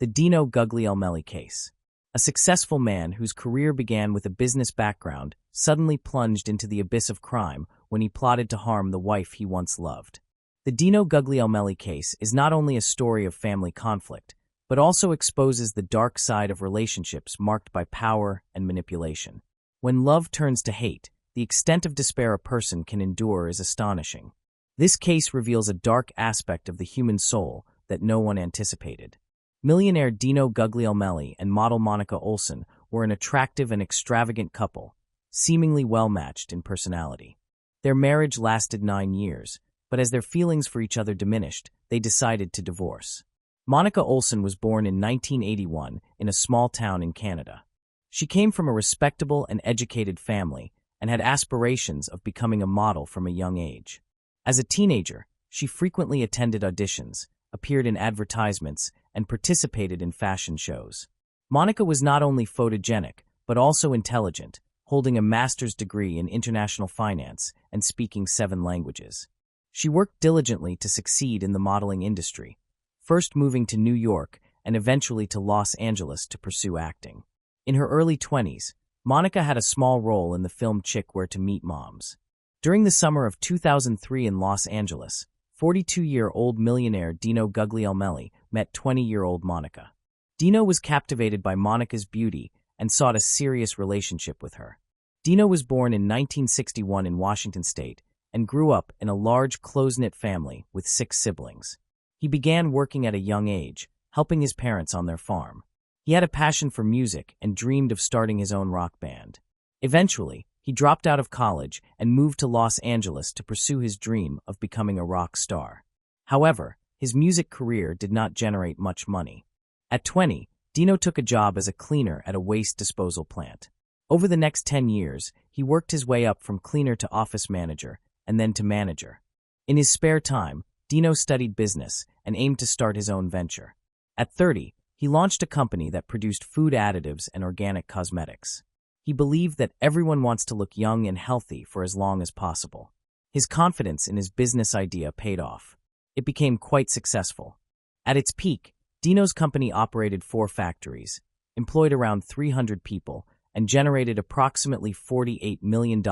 Speaker 1: The Dino Guglielmelli case. A successful man whose career began with a business background suddenly plunged into the abyss of crime when he plotted to harm the wife he once loved. The Dino Guglielmelli case is not only a story of family conflict, but also exposes the dark side of relationships marked by power and manipulation. When love turns to hate, the extent of despair a person can endure is astonishing. This case reveals a dark aspect of the human soul that no one anticipated. Millionaire Dino Guglielmelli and model Monica Olson were an attractive and extravagant couple, seemingly well-matched in personality. Their marriage lasted 9 years, but as their feelings for each other diminished, they decided to divorce. Monica Olson was born in 1981 in a small town in Canada. She came from a respectable and educated family and had aspirations of becoming a model from a young age. As a teenager, she frequently attended auditions, appeared in advertisements, and participated in fashion shows. Monica was not only photogenic, but also intelligent, holding a master's degree in international finance and speaking 7 languages. She worked diligently to succeed in the modeling industry, first moving to New York and eventually to Los Angeles to pursue acting. In her early 20s, Monica had a small role in the film Chick Where to Meet Moms. During the summer of 2003 in Los Angeles, 42-year-old millionaire Dino Guglielmelli met 20-year-old Monica. Dino was captivated by Monica's beauty and sought a serious relationship with her. Dino was born in 1961 in Washington State and grew up in a large, close-knit family with 6 siblings. He began working at a young age, helping his parents on their farm. He had a passion for music and dreamed of starting his own rock band. Eventually, he dropped out of college and moved to Los Angeles to pursue his dream of becoming a rock star. However, his music career did not generate much money. At 20, Dino took a job as a cleaner at a waste disposal plant. Over the next 10 years, he worked his way up from cleaner to office manager and then to manager. In his spare time, Dino studied business and aimed to start his own venture. At 30, he launched a company that produced food additives and organic cosmetics. He believed that everyone wants to look young and healthy for as long as possible. His confidence in his business idea paid off. It became quite successful. At its peak, Dino's company operated 4 factories, employed around 300 people, and generated approximately $48 million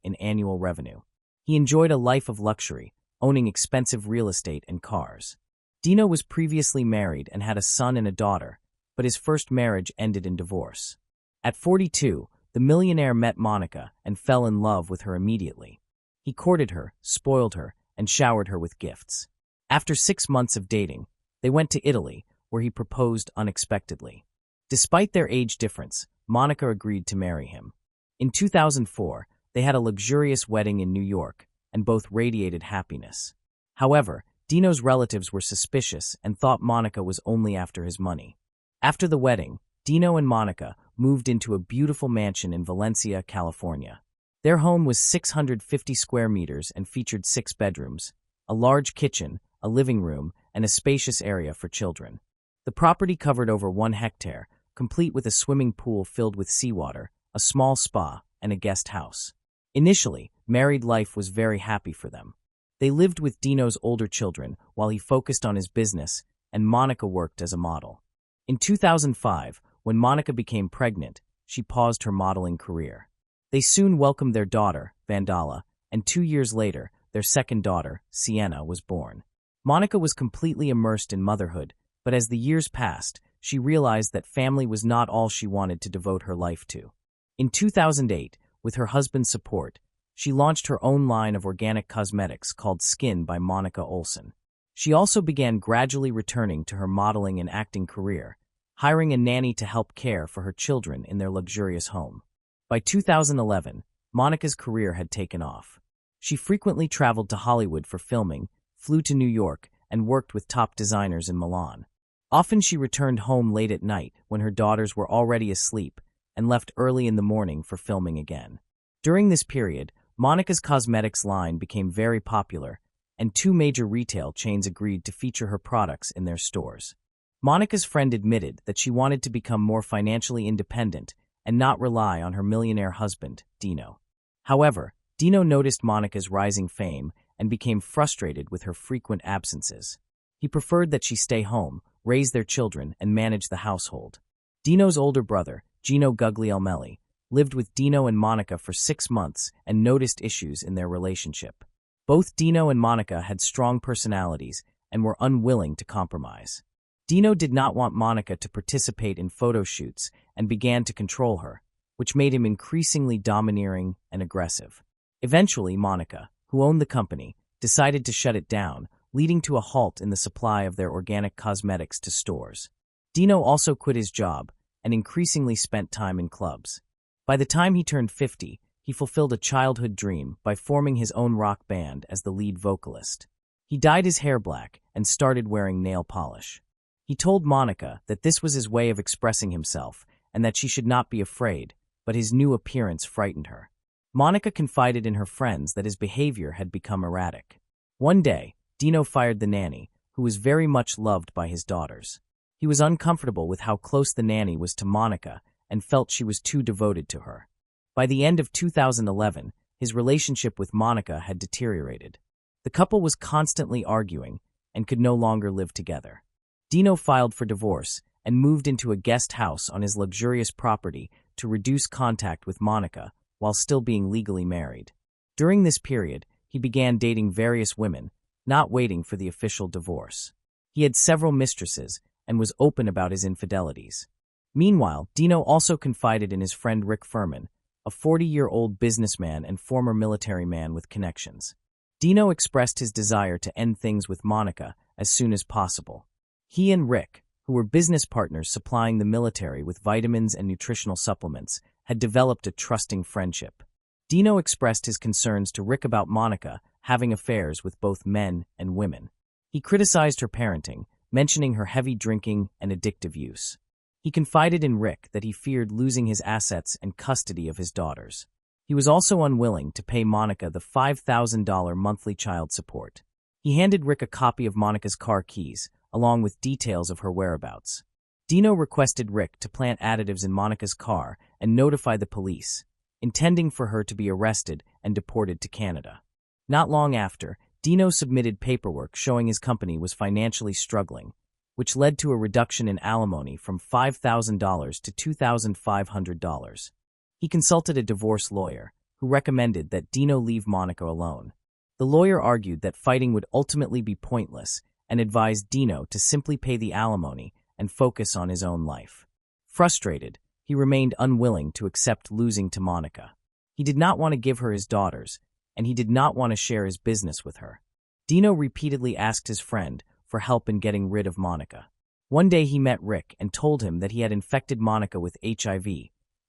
Speaker 1: in annual revenue. He enjoyed a life of luxury, owning expensive real estate and cars. Dino was previously married and had a son and a daughter, but his first marriage ended in divorce. At 42, the millionaire met Monica and fell in love with her immediately. He courted her, spoiled her, and showered her with gifts. After 6 months of dating, they went to Italy, where he proposed unexpectedly. Despite their age difference, Monica agreed to marry him. In 2004, they had a luxurious wedding in New York, and both radiated happiness. However, Dino's relatives were suspicious and thought Monica was only after his money. After the wedding, Dino and Monica moved into a beautiful mansion in Valencia, California. Their home was 650 square meters and featured 6 bedrooms, a large kitchen, a living room, and a spacious area for children. The property covered over 1 hectare, complete with a swimming pool filled with seawater, a small spa, and a guest house. Initially, married life was very happy for them. They lived with Dino's older children while he focused on his business, and Monica worked as a model. In 2005, when Monica became pregnant, she paused her modeling career. They soon welcomed their daughter, Vandala, and 2 years later, their second daughter, Sienna, was born. Monica was completely immersed in motherhood, but as the years passed, she realized that family was not all she wanted to devote her life to. In 2008, with her husband's support, she launched her own line of organic cosmetics called Skin by Monica Olson. She also began gradually returning to her modeling and acting career, hiring a nanny to help care for her children in their luxurious home. By 2011, Monica's career had taken off. She frequently traveled to Hollywood for filming, flew to New York, and worked with top designers in Milan. Often she returned home late at night when her daughters were already asleep and left early in the morning for filming again. During this period, Monica's cosmetics line became very popular, and 2 major retail chains agreed to feature her products in their stores. Monica's friend admitted that she wanted to become more financially independent and not rely on her millionaire husband, Dino. However, Dino noticed Monica's rising fame and became frustrated with her frequent absences. He preferred that she stay home, raise their children, and manage the household. Dino's older brother, Gino Guglielmelli, lived with Dino and Monica for 6 months and noticed issues in their relationship. Both Dino and Monica had strong personalities and were unwilling to compromise. Dino did not want Monica to participate in photo shoots and began to control her, which made him increasingly domineering and aggressive. Eventually, Monica, who owned the company, decided to shut it down, leading to a halt in the supply of their organic cosmetics to stores. Dino also quit his job and increasingly spent time in clubs. By the time he turned 50, he fulfilled a childhood dream by forming his own rock band as the lead vocalist. He dyed his hair black and started wearing nail polish. He told Monica that this was his way of expressing himself and that she should not be afraid, but his new appearance frightened her. Monica confided in her friends that his behavior had become erratic. One day, Dino fired the nanny, who was very much loved by his daughters. He was uncomfortable with how close the nanny was to Monica and felt she was too devoted to her. By the end of 2011, his relationship with Monica had deteriorated. The couple was constantly arguing and could no longer live together. Dino filed for divorce and moved into a guest house on his luxurious property to reduce contact with Monica while still being legally married. During this period, he began dating various women, not waiting for the official divorce. He had several mistresses and was open about his infidelities. Meanwhile, Dino also confided in his friend Rick Furman, a 40-year-old businessman and former military man with connections. Dino expressed his desire to end things with Monica as soon as possible. He and Rick, who were business partners supplying the military with vitamins and nutritional supplements, had developed a trusting friendship. Dino expressed his concerns to Rick about Monica having affairs with both men and women. He criticized her parenting, mentioning her heavy drinking and addictive use. He confided in Rick that he feared losing his assets and custody of his daughters. He was also unwilling to pay Monica the $5,000 monthly child support. He handed Rick a copy of Monica's car keys, along with details of her whereabouts. Dino requested Rick to plant additives in Monica's car and notify the police, intending for her to be arrested and deported to Canada. Not long after, Dino submitted paperwork showing his company was financially struggling, which led to a reduction in alimony from $5,000 to $2,500. He consulted a divorce lawyer, who recommended that Dino leave Monica alone. The lawyer argued that fighting would ultimately be pointless and advised Dino to simply pay the alimony and focus on his own life. Frustrated, he remained unwilling to accept losing to Monica. He did not want to give her his daughters, and he did not want to share his business with her. Dino repeatedly asked his friend for help in getting rid of Monica. One day he met Rick and told him that he had infected Monica with HIV,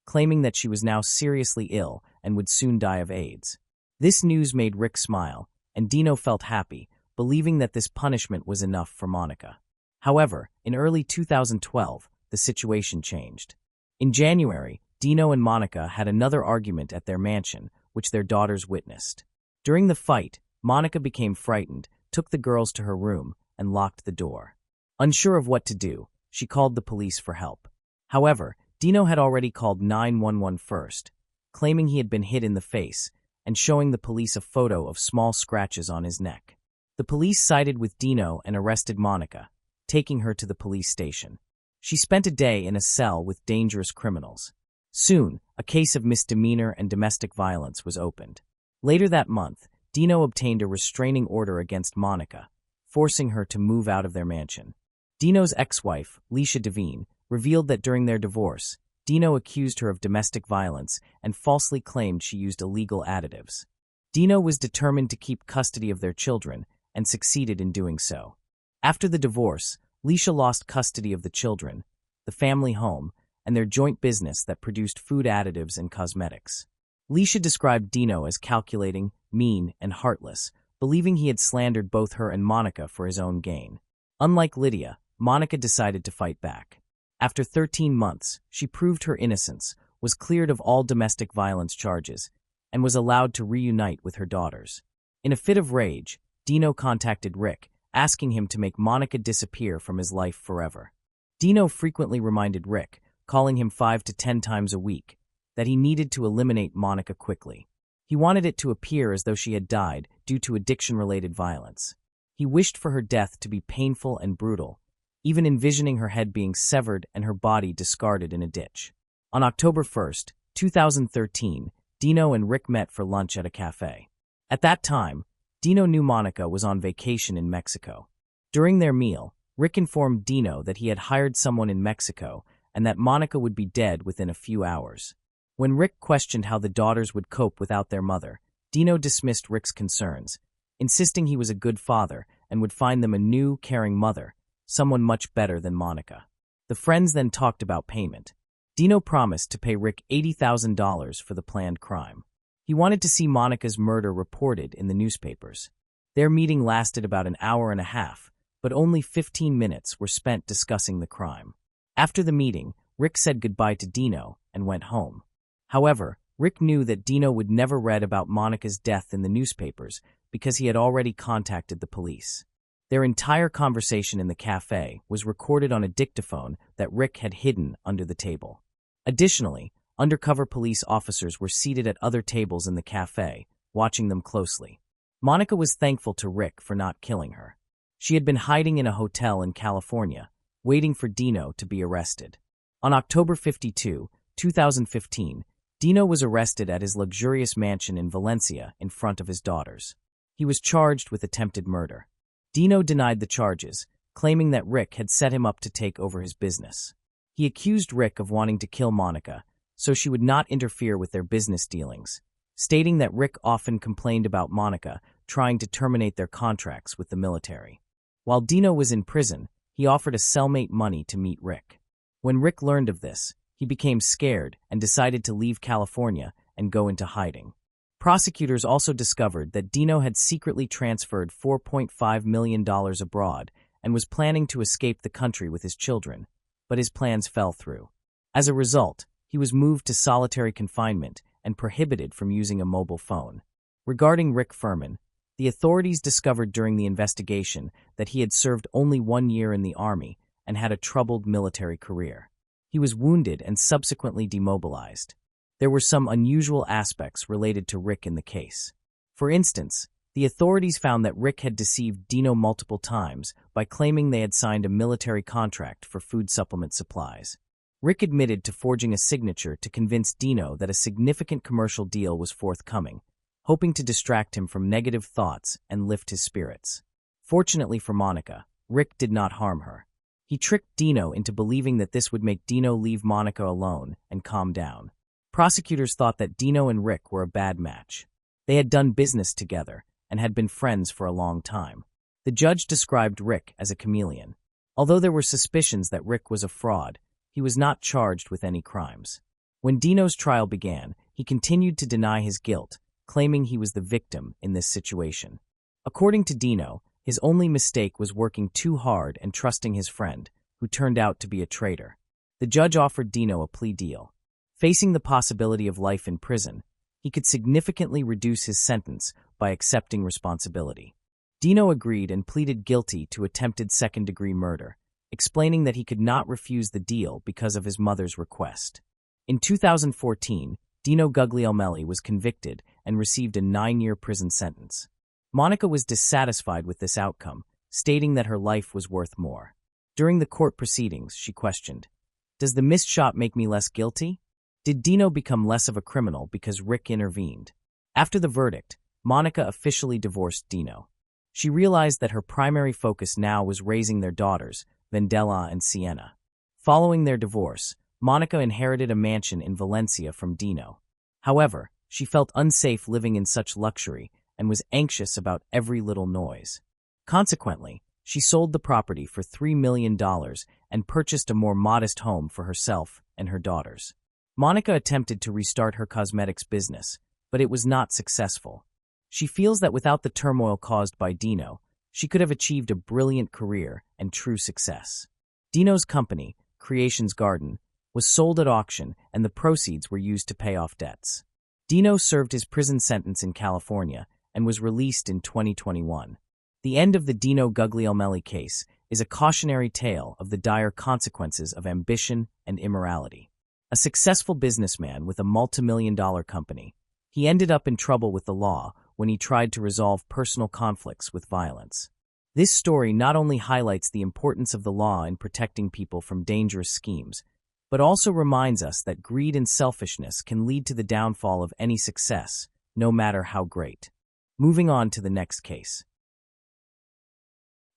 Speaker 1: claiming that she was now seriously ill and would soon die of AIDS. This news made Rick smile, and Dino felt happy, believing that this punishment was enough for Monica. However, in early 2012, the situation changed. In January, Dino and Monica had another argument at their mansion, which their daughters witnessed. During the fight, Monica became frightened, took the girls to her room, and locked the door. Unsure of what to do, she called the police for help. However, Dino had already called 911 first, claiming he had been hit in the face, and showing the police a photo of small scratches on his neck. The police sided with Dino and arrested Monica, taking her to the police station. She spent a day in a cell with dangerous criminals. Soon, a case of misdemeanor and domestic violence was opened. Later that month, Dino obtained a restraining order against Monica, forcing her to move out of their mansion. Dino's ex-wife, Leisha Devine, revealed that during their divorce, Dino accused her of domestic violence and falsely claimed she used illegal additives. Dino was determined to keep custody of their children and succeeded in doing so. After the divorce, Leisha lost custody of the children, the family home, and their joint business that produced food additives and cosmetics. Leisha described Dino as calculating, mean, and heartless, believing he had slandered both her and Monica for his own gain. Unlike Lydia, Monica decided to fight back. After 13 months, she proved her innocence, was cleared of all domestic violence charges, and was allowed to reunite with her daughters. In a fit of rage, Dino contacted Rick, asking him to make Monica disappear from his life forever. Dino frequently reminded Rick, calling him 5 to 10 times a week, that he needed to eliminate Monica quickly. He wanted it to appear as though she had died due to addiction-related violence. He wished for her death to be painful and brutal, even envisioning her head being severed and her body discarded in a ditch. On October 1st, 2013, Dino and Rick met for lunch at a cafe. At that time, Dino knew Monica was on vacation in Mexico. During their meal, Rick informed Dino that he had hired someone in Mexico and that Monica would be dead within a few hours. When Rick questioned how the daughters would cope without their mother, Dino dismissed Rick's concerns, insisting he was a good father and would find them a new, caring mother, someone much better than Monica. The friends then talked about payment. Dino promised to pay Rick $80,000 for the planned crime. He wanted to see Monica's murder reported in the newspapers. Their meeting lasted about an hour and a half, but only 15 minutes were spent discussing the crime. After the meeting, Rick said goodbye to Dino and went home. However, Rick knew that Dino would never read about Monica's death in the newspapers because he had already contacted the police. Their entire conversation in the cafe was recorded on a dictaphone that Rick had hidden under the table. Additionally, undercover police officers were seated at other tables in the cafe, watching them closely. Monica was thankful to Rick for not killing her. She had been hiding in a hotel in California, waiting for Dino to be arrested. On October 22, 2015, Dino was arrested at his luxurious mansion in Valencia in front of his daughters. He was charged with attempted murder. Dino denied the charges, claiming that Rick had set him up to take over his business. He accused Rick of wanting to kill Monica, so she would not interfere with their business dealings, stating that Rick often complained about Monica trying to terminate their contracts with the military. While Dino was in prison, he offered a cellmate money to meet Rick. When Rick learned of this, he became scared and decided to leave California and go into hiding. Prosecutors also discovered that Dino had secretly transferred $4.5 million abroad and was planning to escape the country with his children, but his plans fell through. As a result, he was moved to solitary confinement and prohibited from using a mobile phone. Regarding Rick Furman, the authorities discovered during the investigation that he had served only 1 year in the Army and had a troubled military career. He was wounded and subsequently demobilized. There were some unusual aspects related to Rick in the case. For instance, the authorities found that Rick had deceived Dino multiple times by claiming they had signed a military contract for food supplement supplies. Rick admitted to forging a signature to convince Dino that a significant commercial deal was forthcoming, hoping to distract him from negative thoughts and lift his spirits. Fortunately for Monica, Rick did not harm her. He tricked Dino into believing that this would make Dino leave Monica alone and calm down. Prosecutors thought that Dino and Rick were a bad match. They had done business together and had been friends for a long time. The judge described Rick as a chameleon. Although there were suspicions that Rick was a fraud, he was not charged with any crimes. When Dino's trial began, he continued to deny his guilt, claiming he was the victim in this situation. According to Dino, his only mistake was working too hard and trusting his friend, who turned out to be a traitor. The judge offered Dino a plea deal. Facing the possibility of life in prison, he could significantly reduce his sentence by accepting responsibility. Dino agreed and pleaded guilty to attempted second-degree murder, explaining that he could not refuse the deal because of his mother's request. In 2014, Dino Guglielmelli was convicted and received a 9-year prison sentence. Monica was dissatisfied with this outcome, stating that her life was worth more. During the court proceedings, she questioned, "Does the missed shot make me less guilty? Did Dino become less of a criminal because Rick intervened?" After the verdict, Monica officially divorced Dino. She realized that her primary focus now was raising their daughters, Vendela and Sienna. Following their divorce, Monica inherited a mansion in Valencia from Dino. However, she felt unsafe living in such luxury and was anxious about every little noise. Consequently, she sold the property for $3 million and purchased a more modest home for herself and her daughters. Monica attempted to restart her cosmetics business, but it was not successful. She feels that without the turmoil caused by Dino, she could have achieved a brilliant career and true success. Dino's company, Creations Garden, was sold at auction and the proceeds were used to pay off debts. Dino served his prison sentence in California and was released in 2021. The end of the Dino Guglielmelli case is a cautionary tale of the dire consequences of ambition and immorality. A successful businessman with a multimillion-dollar company, he ended up in trouble with the law when he tried to resolve personal conflicts with violence. This story not only highlights the importance of the law in protecting people from dangerous schemes, but also reminds us that greed and selfishness can lead to the downfall of any success, no matter how great. Moving on to the next case.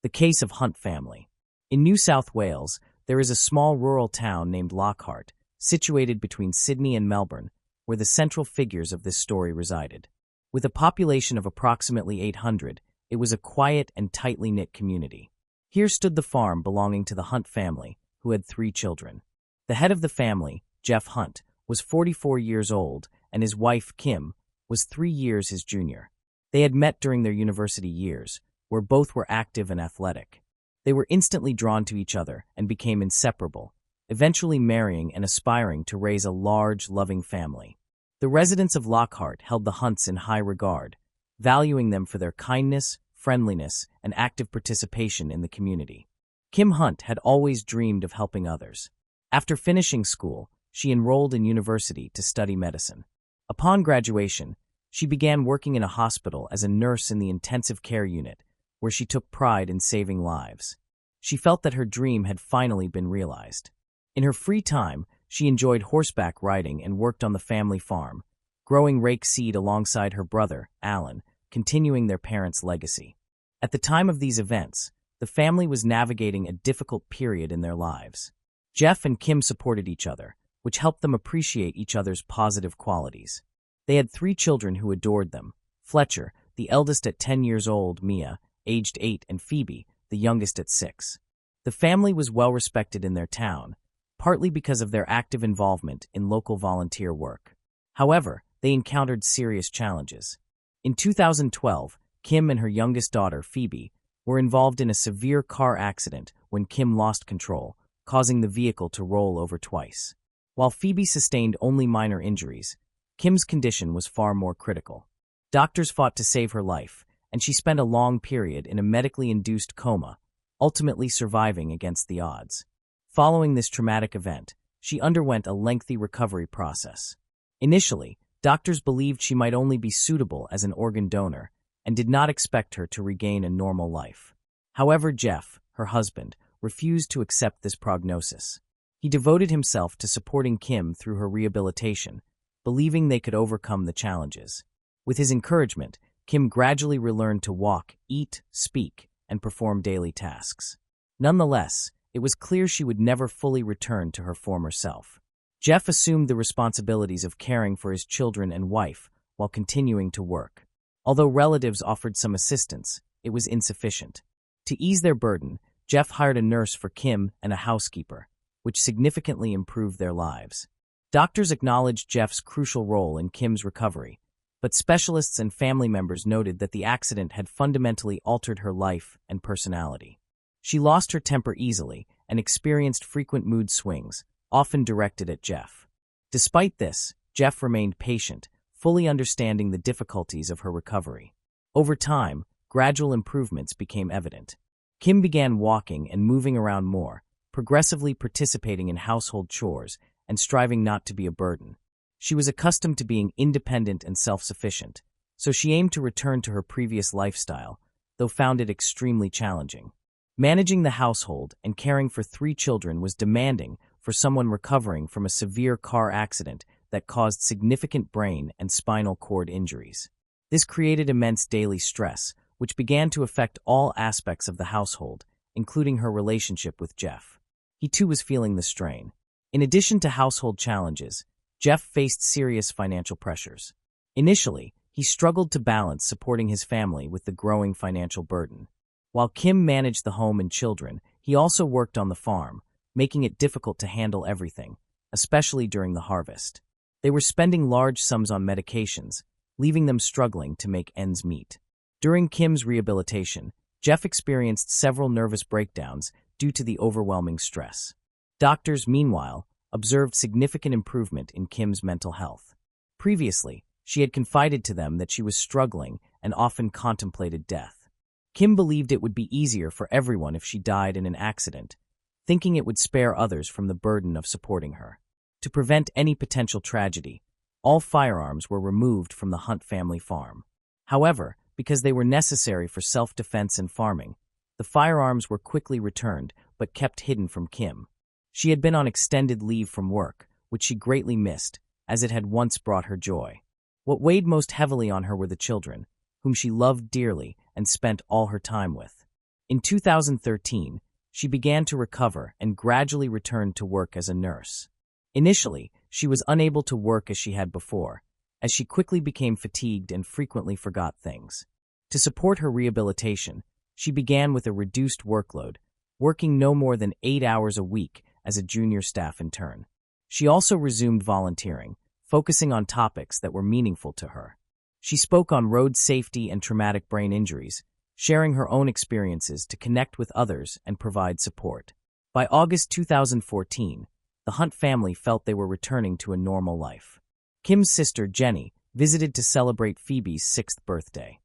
Speaker 1: The case of Hunt family. In New South Wales, there is a small rural town named Lockhart, situated between Sydney and Melbourne, where the central figures of this story resided. With a population of approximately 800, it was a quiet and tightly knit community. Here stood the farm belonging to the Hunt family, who had 3 children. The head of the family, Jeff Hunt, was 44 years old, and his wife, Kim, was 3 years his junior. They had met during their university years, where both were active and athletic. They were instantly drawn to each other and became inseparable, eventually marrying and aspiring to raise a large, loving family. The residents of Lockhart held the Hunts in high regard, valuing them for their kindness, friendliness, and active participation in the community. Kim Hunt had always dreamed of helping others. After finishing school, she enrolled in university to study medicine. Upon graduation, she began working in a hospital as a nurse in the intensive care unit, where she took pride in saving lives. She felt that her dream had finally been realized. In her free time, she enjoyed horseback riding and worked on the family farm, growing rapeseed alongside her brother, Alan, continuing their parents' legacy. At the time of these events, the family was navigating a difficult period in their lives. Jeff and Kim supported each other, which helped them appreciate each other's positive qualities. They had 3 children who adored them: Fletcher, the eldest at 10 years old, Mia, aged 8, and Phoebe, the youngest at 6. The family was well respected in their town, partly because of their active involvement in local volunteer work. However, they encountered serious challenges. In 2012, Kim and her youngest daughter, Phoebe, were involved in a severe car accident when Kim lost control, causing the vehicle to roll over twice. While Phoebe sustained only minor injuries, Kim's condition was far more critical. Doctors fought to save her life, and she spent a long period in a medically induced coma, ultimately surviving against the odds. Following this traumatic event, she underwent a lengthy recovery process. Initially, doctors believed she might only be suitable as an organ donor and did not expect her to regain a normal life. However, Jeff, her husband, refused to accept this prognosis. He devoted himself to supporting Kim through her rehabilitation, believing they could overcome the challenges. With his encouragement, Kim gradually relearned to walk, eat, speak, and perform daily tasks. Nonetheless, it was clear she would never fully return to her former self. Jeff assumed the responsibilities of caring for his children and wife, while continuing to work. Although relatives offered some assistance, it was insufficient. To ease their burden, Jeff hired a nurse for Kim and a housekeeper, which significantly improved their lives. Doctors acknowledged Jeff's crucial role in Kim's recovery, but specialists and family members noted that the accident had fundamentally altered her life and personality. She lost her temper easily and experienced frequent mood swings, often directed at Jeff. Despite this, Jeff remained patient, fully understanding the difficulties of her recovery. Over time, gradual improvements became evident. Kim began walking and moving around more, progressively participating in household chores and striving not to be a burden. She was accustomed to being independent and self-sufficient, so she aimed to return to her previous lifestyle, though found it extremely challenging. Managing the household and caring for 3 children was demanding for someone recovering from a severe car accident that caused significant brain and spinal cord injuries. This created immense daily stress, which began to affect all aspects of the household, including her relationship with Jeff. He too was feeling the strain. In addition to household challenges, Jeff faced serious financial pressures. Initially, he struggled to balance supporting his family with the growing financial burden. While Kim managed the home and children, he also worked on the farm, making it difficult to handle everything, especially during the harvest. They were spending large sums on medications, leaving them struggling to make ends meet. During Kim's rehabilitation, Jeff experienced several nervous breakdowns due to the overwhelming stress. Doctors, meanwhile, observed significant improvement in Kim's mental health. Previously, she had confided to them that she was struggling and often contemplated death. Kim believed it would be easier for everyone if she died in an accident, thinking it would spare others from the burden of supporting her. To prevent any potential tragedy, all firearms were removed from the Hunt family farm. However, because they were necessary for self-defense and farming, the firearms were quickly returned but kept hidden from Kim. She had been on extended leave from work, which she greatly missed, as it had once brought her joy. What weighed most heavily on her were the children, whom she loved dearly and spent all her time with. In 2013, she began to recover and gradually returned to work as a nurse. Initially, she was unable to work as she had before, as she quickly became fatigued and frequently forgot things. To support her rehabilitation, she began with a reduced workload, working no more than 8 hours a week as a junior staff intern. She also resumed volunteering, focusing on topics that were meaningful to her. She spoke on road safety and traumatic brain injuries, sharing her own experiences to connect with others and provide support. By August 2014, the Hunt family felt they were returning to a normal life. Kim's sister, Jenny, visited to celebrate Phoebe's 6th birthday.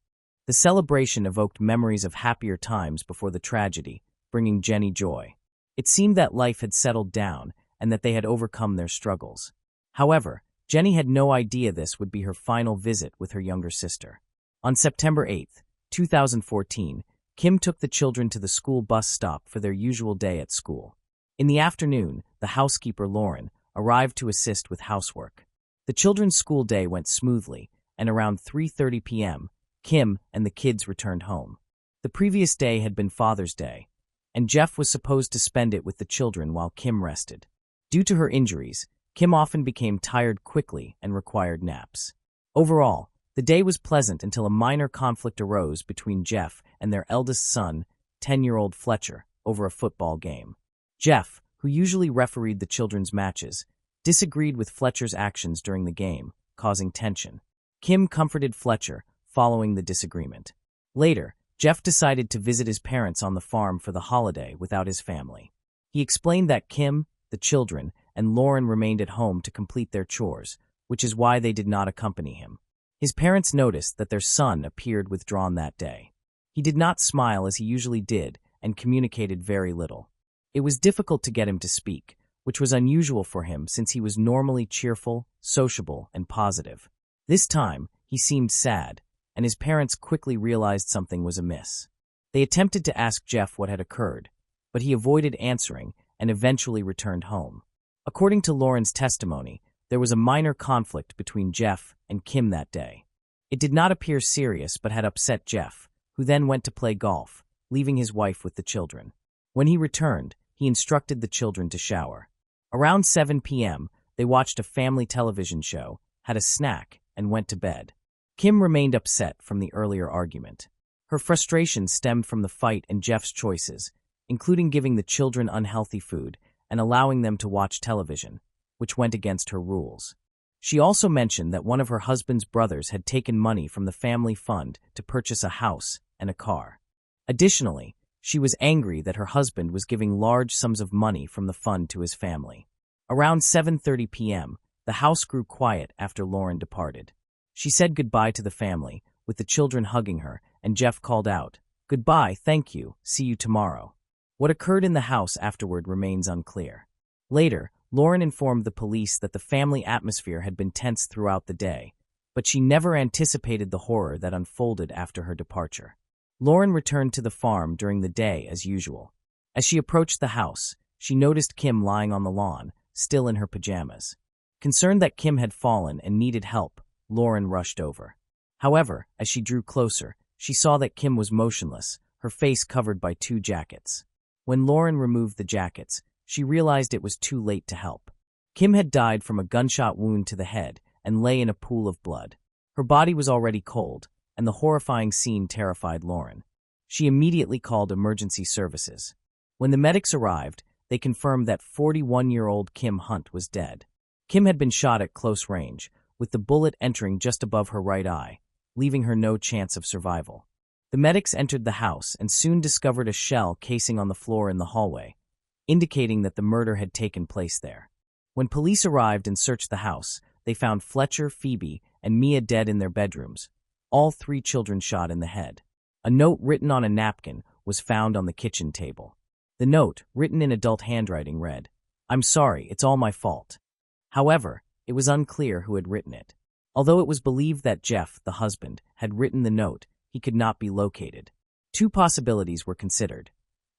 Speaker 1: The celebration evoked memories of happier times before the tragedy, bringing Jenny joy. It seemed that life had settled down and that they had overcome their struggles. However, Jenny had no idea this would be her final visit with her younger sister. On September 8, 2014, Kim took the children to the school bus stop for their usual day at school. In the afternoon, the housekeeper, Lauren, arrived to assist with housework. The children's school day went smoothly, and around 3:30 p.m., Kim and the kids returned home. The previous day had been Father's Day, and Jeff was supposed to spend it with the children while Kim rested. Due to her injuries, Kim often became tired quickly and required naps. Overall, the day was pleasant until a minor conflict arose between Jeff and their eldest son, 10-year-old Fletcher, over a football game. Jeff, who usually refereed the children's matches, disagreed with Fletcher's actions during the game, causing tension. Kim comforted Fletcher following the disagreement. Later, Jeff decided to visit his parents on the farm for the holiday without his family. He explained that Kim, the children, and Lauren remained at home to complete their chores, which is why they did not accompany him. His parents noticed that their son appeared withdrawn that day. He did not smile as he usually did and communicated very little. It was difficult to get him to speak, which was unusual for him since he was normally cheerful, sociable, and positive. This time, he seemed sad, and his parents quickly realized something was amiss. They attempted to ask Jeff what had occurred, but he avoided answering and eventually returned home. According to Lauren's testimony, there was a minor conflict between Jeff and Kim that day. It did not appear serious but had upset Jeff, who then went to play golf, leaving his wife with the children. When he returned, he instructed the children to shower. Around 7 p.m., they watched a family television show, had a snack, and went to bed. Kim remained upset from the earlier argument. Her frustration stemmed from the fight and Jeff's choices, including giving the children unhealthy food and allowing them to watch television, which went against her rules. She also mentioned that one of her husband's brothers had taken money from the family fund to purchase a house and a car. Additionally, she was angry that her husband was giving large sums of money from the fund to his family. Around 7:30 p.m., the house grew quiet after Lauren departed. She said goodbye to the family, with the children hugging her, and Jeff called out, "Goodbye, thank you, see you tomorrow." What occurred in the house afterward remains unclear. Later, Lauren informed the police that the family atmosphere had been tense throughout the day, but she never anticipated the horror that unfolded after her departure. Lauren returned to the farm during the day as usual. As she approached the house, she noticed Kim lying on the lawn, still in her pajamas. Concerned that Kim had fallen and needed help, Lauren rushed over. However, as she drew closer, she saw that Kim was motionless, her face covered by 2 jackets. When Lauren removed the jackets, she realized it was too late to help. Kim had died from a gunshot wound to the head and lay in a pool of blood. Her body was already cold, and the horrifying scene terrified Lauren. She immediately called emergency services. When the medics arrived, they confirmed that 41-year-old Kim Hunt was dead. Kim had been shot at close range, with the bullet entering just above her right eye, leaving her no chance of survival. The medics entered the house and soon discovered a shell casing on the floor in the hallway, indicating that the murder had taken place there. When police arrived and searched the house, they found Fletcher, Phoebe, and Mia dead in their bedrooms, all 3 children shot in the head. A note written on a napkin was found on the kitchen table. The note, written in adult handwriting, read, "I'm sorry, it's all my fault." However, it was unclear who had written it. Although it was believed that Jeff, the husband, had written the note, he could not be located. 2 possibilities were considered.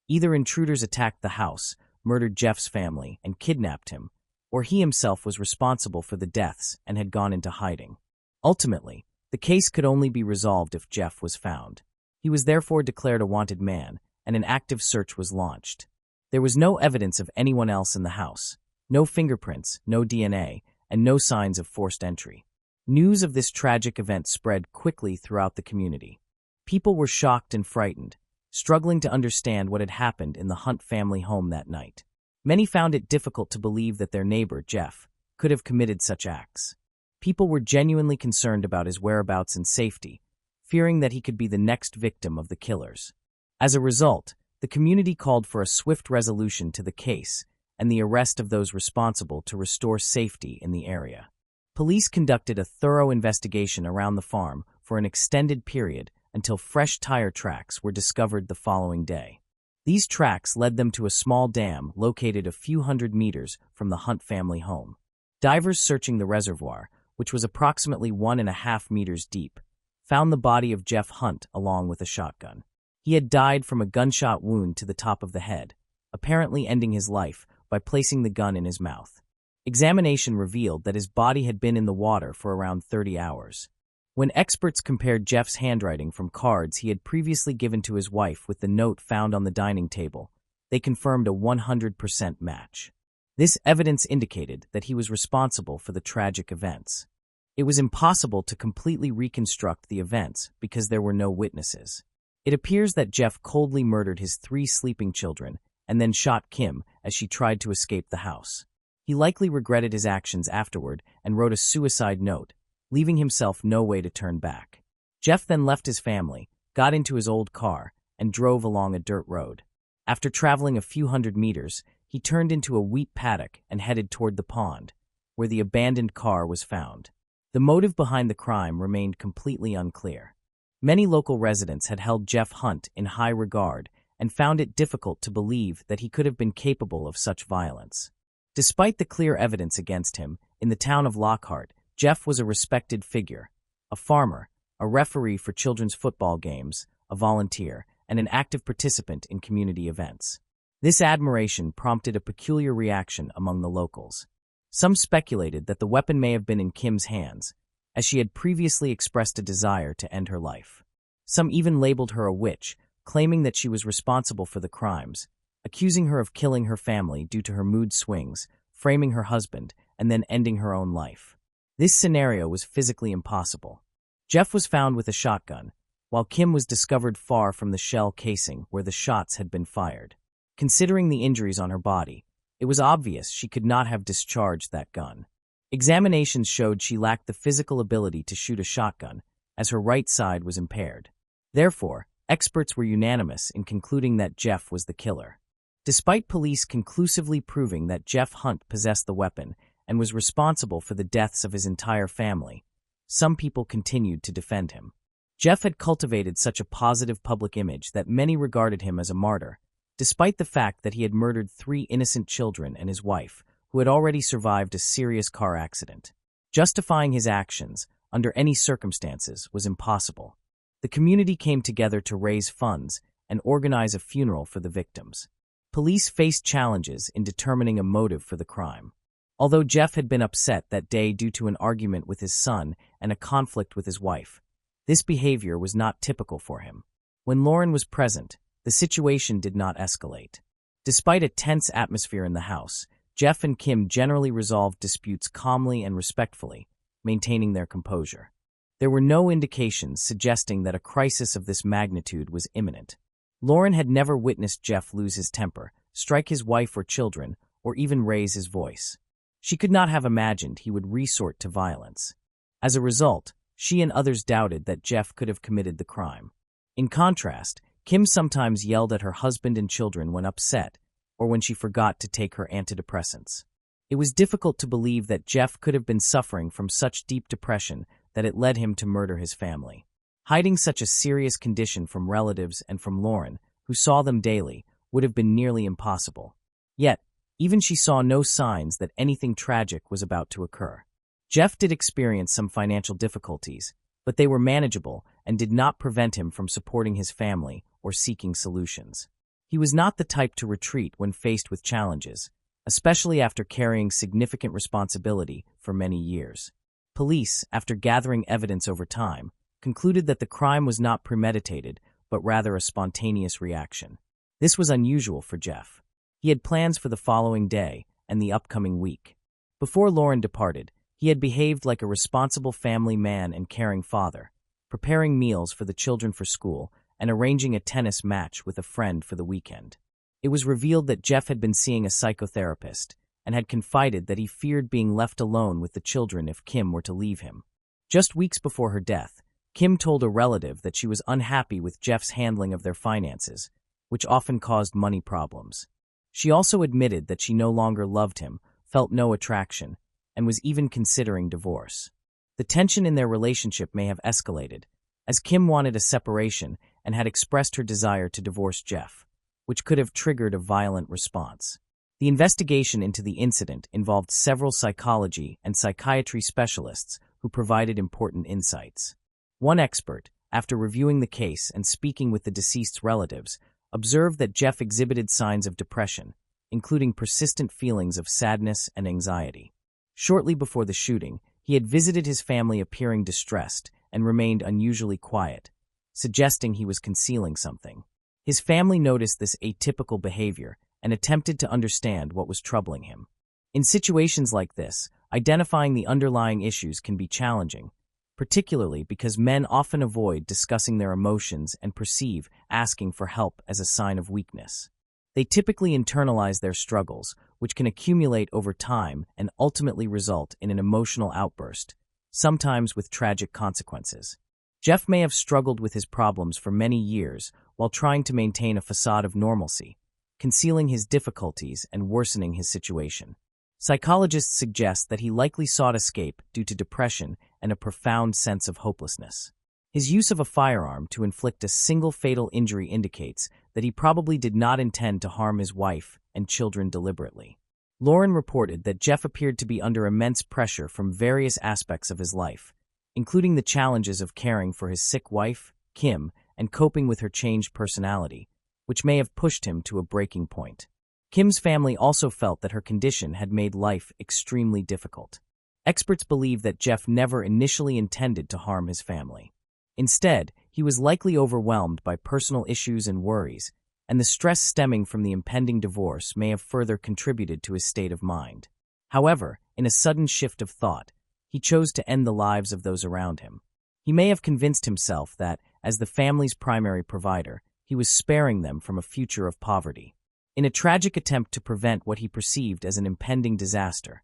Speaker 1: Either intruders attacked the house, murdered Jeff's family, and kidnapped him, or he himself was responsible for the deaths and had gone into hiding. Ultimately, the case could only be resolved if Jeff was found. He was therefore declared a wanted man, and an active search was launched. There was no evidence of anyone else in the house, no fingerprints, no DNA, and no signs of forced entry. News of this tragic event spread quickly throughout the community. People were shocked and frightened, struggling to understand what had happened in the Hunt family home that night. Many found it difficult to believe that their neighbor, Jeff, could have committed such acts. People were genuinely concerned about his whereabouts and safety, fearing that he could be the next victim of the killers. As a result, the community called for a swift resolution to the case and the arrest of those responsible to restore safety in the area. Police conducted a thorough investigation around the farm for an extended period until fresh tire tracks were discovered the following day. These tracks led them to a small dam located a few hundred meters from the Hunt family home. Divers searching the reservoir, which was approximately 1.5 meters deep, found the body of Jeff Hunt along with a shotgun. He had died from a gunshot wound to the top of the head, apparently ending his life by placing the gun in his mouth. Examination revealed that his body had been in the water for around 30 hours. When experts compared Jeff's handwriting from cards he had previously given to his wife with the note found on the dining table, they confirmed a 100% match. This evidence indicated that he was responsible for the tragic events. It was impossible to completely reconstruct the events because there were no witnesses. It appears that Jeff coldly murdered his 3 sleeping children and then shot Kim as she tried to escape the house. He likely regretted his actions afterward and wrote a suicide note, leaving himself no way to turn back. Jeff then left his family, got into his old car, and drove along a dirt road. After traveling a few hundred meters, he turned into a wheat paddock and headed toward the pond, where the abandoned car was found. The motive behind the crime remained completely unclear. Many local residents had held Jeff Hunt in high regard and found it difficult to believe that he could have been capable of such violence. Despite the clear evidence against him, in the town of Lockhart, Jeff was a respected figure, a farmer, a referee for children's football games, a volunteer, and an active participant in community events. This admiration prompted a peculiar reaction among the locals. Some speculated that the weapon may have been in Kim's hands, as she had previously expressed a desire to end her life. Some even labeled her a witch, claiming that she was responsible for the crimes, accusing her of killing her family due to her mood swings, framing her husband, and then ending her own life. This scenario was physically impossible. Jeff was found with a shotgun, while Kim was discovered far from the shell casing where the shots had been fired. Considering the injuries on her body, it was obvious she could not have discharged that gun. Examinations showed she lacked the physical ability to shoot a shotgun, as her right side was impaired. Therefore, experts were unanimous in concluding that Jeff was the killer. Despite police conclusively proving that Jeff Hunt possessed the weapon and was responsible for the deaths of his entire family, some people continued to defend him. Jeff had cultivated such a positive public image that many regarded him as a martyr, despite the fact that he had murdered 3 innocent children and his wife, who had already survived a serious car accident. Justifying his actions, under any circumstances, was impossible. The community came together to raise funds and organize a funeral for the victims. Police faced challenges in determining a motive for the crime. Although Jeff had been upset that day due to an argument with his son and a conflict with his wife, this behavior was not typical for him. When Lauren was present, the situation did not escalate. Despite a tense atmosphere in the house, Jeff and Kim generally resolved disputes calmly and respectfully, maintaining their composure. There were no indications suggesting that a crisis of this magnitude was imminent. Lauren had never witnessed Jeff lose his temper, strike his wife or children, or even raise his voice. She could not have imagined he would resort to violence. As a result, she and others doubted that Jeff could have committed the crime. In contrast, Kim sometimes yelled at her husband and children when upset or when she forgot to take her antidepressants. It was difficult to believe that Jeff could have been suffering from such deep depression that it led him to murder his family. Hiding such a serious condition from relatives and from Lauren, who saw them daily, would have been nearly impossible. Yet, even she saw no signs that anything tragic was about to occur. Jeff did experience some financial difficulties, but they were manageable and did not prevent him from supporting his family or seeking solutions. He was not the type to retreat when faced with challenges, especially after carrying significant responsibility for many years. Police, after gathering evidence over time, concluded that the crime was not premeditated, but rather a spontaneous reaction. This was unusual for Jeff. He had plans for the following day and the upcoming week. Before Lauren departed, he had behaved like a responsible family man and caring father, preparing meals for the children for school and arranging a tennis match with a friend for the weekend. It was revealed that Jeff had been seeing a psychotherapist and had confided that he feared being left alone with the children if Kim were to leave him. Just weeks before her death, Kim told a relative that she was unhappy with Jeff's handling of their finances, which often caused money problems. She also admitted that she no longer loved him, felt no attraction, and was even considering divorce. The tension in their relationship may have escalated, as Kim wanted a separation and had expressed her desire to divorce Jeff, which could have triggered a violent response. The investigation into the incident involved several psychology and psychiatry specialists who provided important insights. One expert, after reviewing the case and speaking with the deceased's relatives, observed that Jeff exhibited signs of depression, including persistent feelings of sadness and anxiety. Shortly before the shooting, he had visited his family appearing distressed and remained unusually quiet, suggesting he was concealing something. His family noticed this atypical behavior and attempted to understand what was troubling him. In situations like this, identifying the underlying issues can be challenging, particularly because men often avoid discussing their emotions and perceive asking for help as a sign of weakness. They typically internalize their struggles, which can accumulate over time and ultimately result in an emotional outburst, sometimes with tragic consequences. Jeff may have struggled with his problems for many years while trying to maintain a facade of normalcy, concealing his difficulties and worsening his situation. Psychologists suggest that he likely sought escape due to depression and a profound sense of hopelessness. His use of a firearm to inflict a single fatal injury indicates that he probably did not intend to harm his wife and children deliberately. Lauren reported that Jeff appeared to be under immense pressure from various aspects of his life, including the challenges of caring for his sick wife, Kim, and coping with her changed personality, which may have pushed him to a breaking point. Kim's family also felt that her condition had made life extremely difficult. Experts believe that Jeff never initially intended to harm his family. Instead, he was likely overwhelmed by personal issues and worries, and the stress stemming from the impending divorce may have further contributed to his state of mind. However, in a sudden shift of thought, he chose to end the lives of those around him. He may have convinced himself that, as the family's primary provider, he was sparing them from a future of poverty. In a tragic attempt to prevent what he perceived as an impending disaster,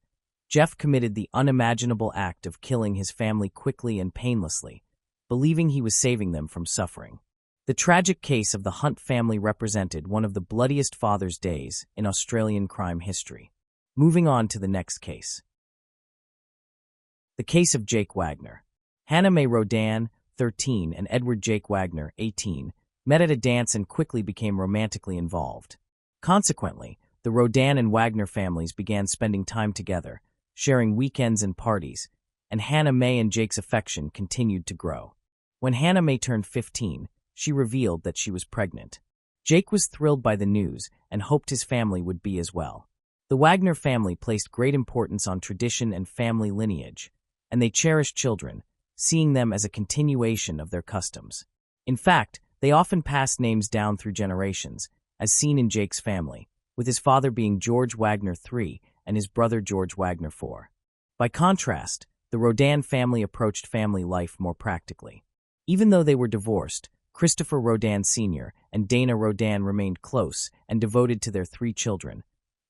Speaker 1: Jeff committed the unimaginable act of killing his family quickly and painlessly, believing he was saving them from suffering. The tragic case of the Hunt family represented one of the bloodiest Father's Days in Australian crime history. Moving on to the next case. The case of Jake Wagner. Hannah Mae Rodan, 13, and Edward Jake Wagner, 18, met at a dance and quickly became romantically involved. Consequently, the Rodan and Wagner families began spending time together, sharing weekends and parties, and Hannah Mae and Jake's affection continued to grow. When Hannah Mae turned 15, she revealed that she was pregnant. Jake was thrilled by the news and hoped his family would be as well. The Wagner family placed great importance on tradition and family lineage, and they cherished children, seeing them as a continuation of their customs. In fact, they often passed names down through generations, as seen in Jake's family, with his father being George Wagner III and his brother George Wagner IV. By contrast, the Rodan family approached family life more practically. Even though they were divorced, Christopher Rodan Sr. and Dana Rodan remained close and devoted to their 3 children,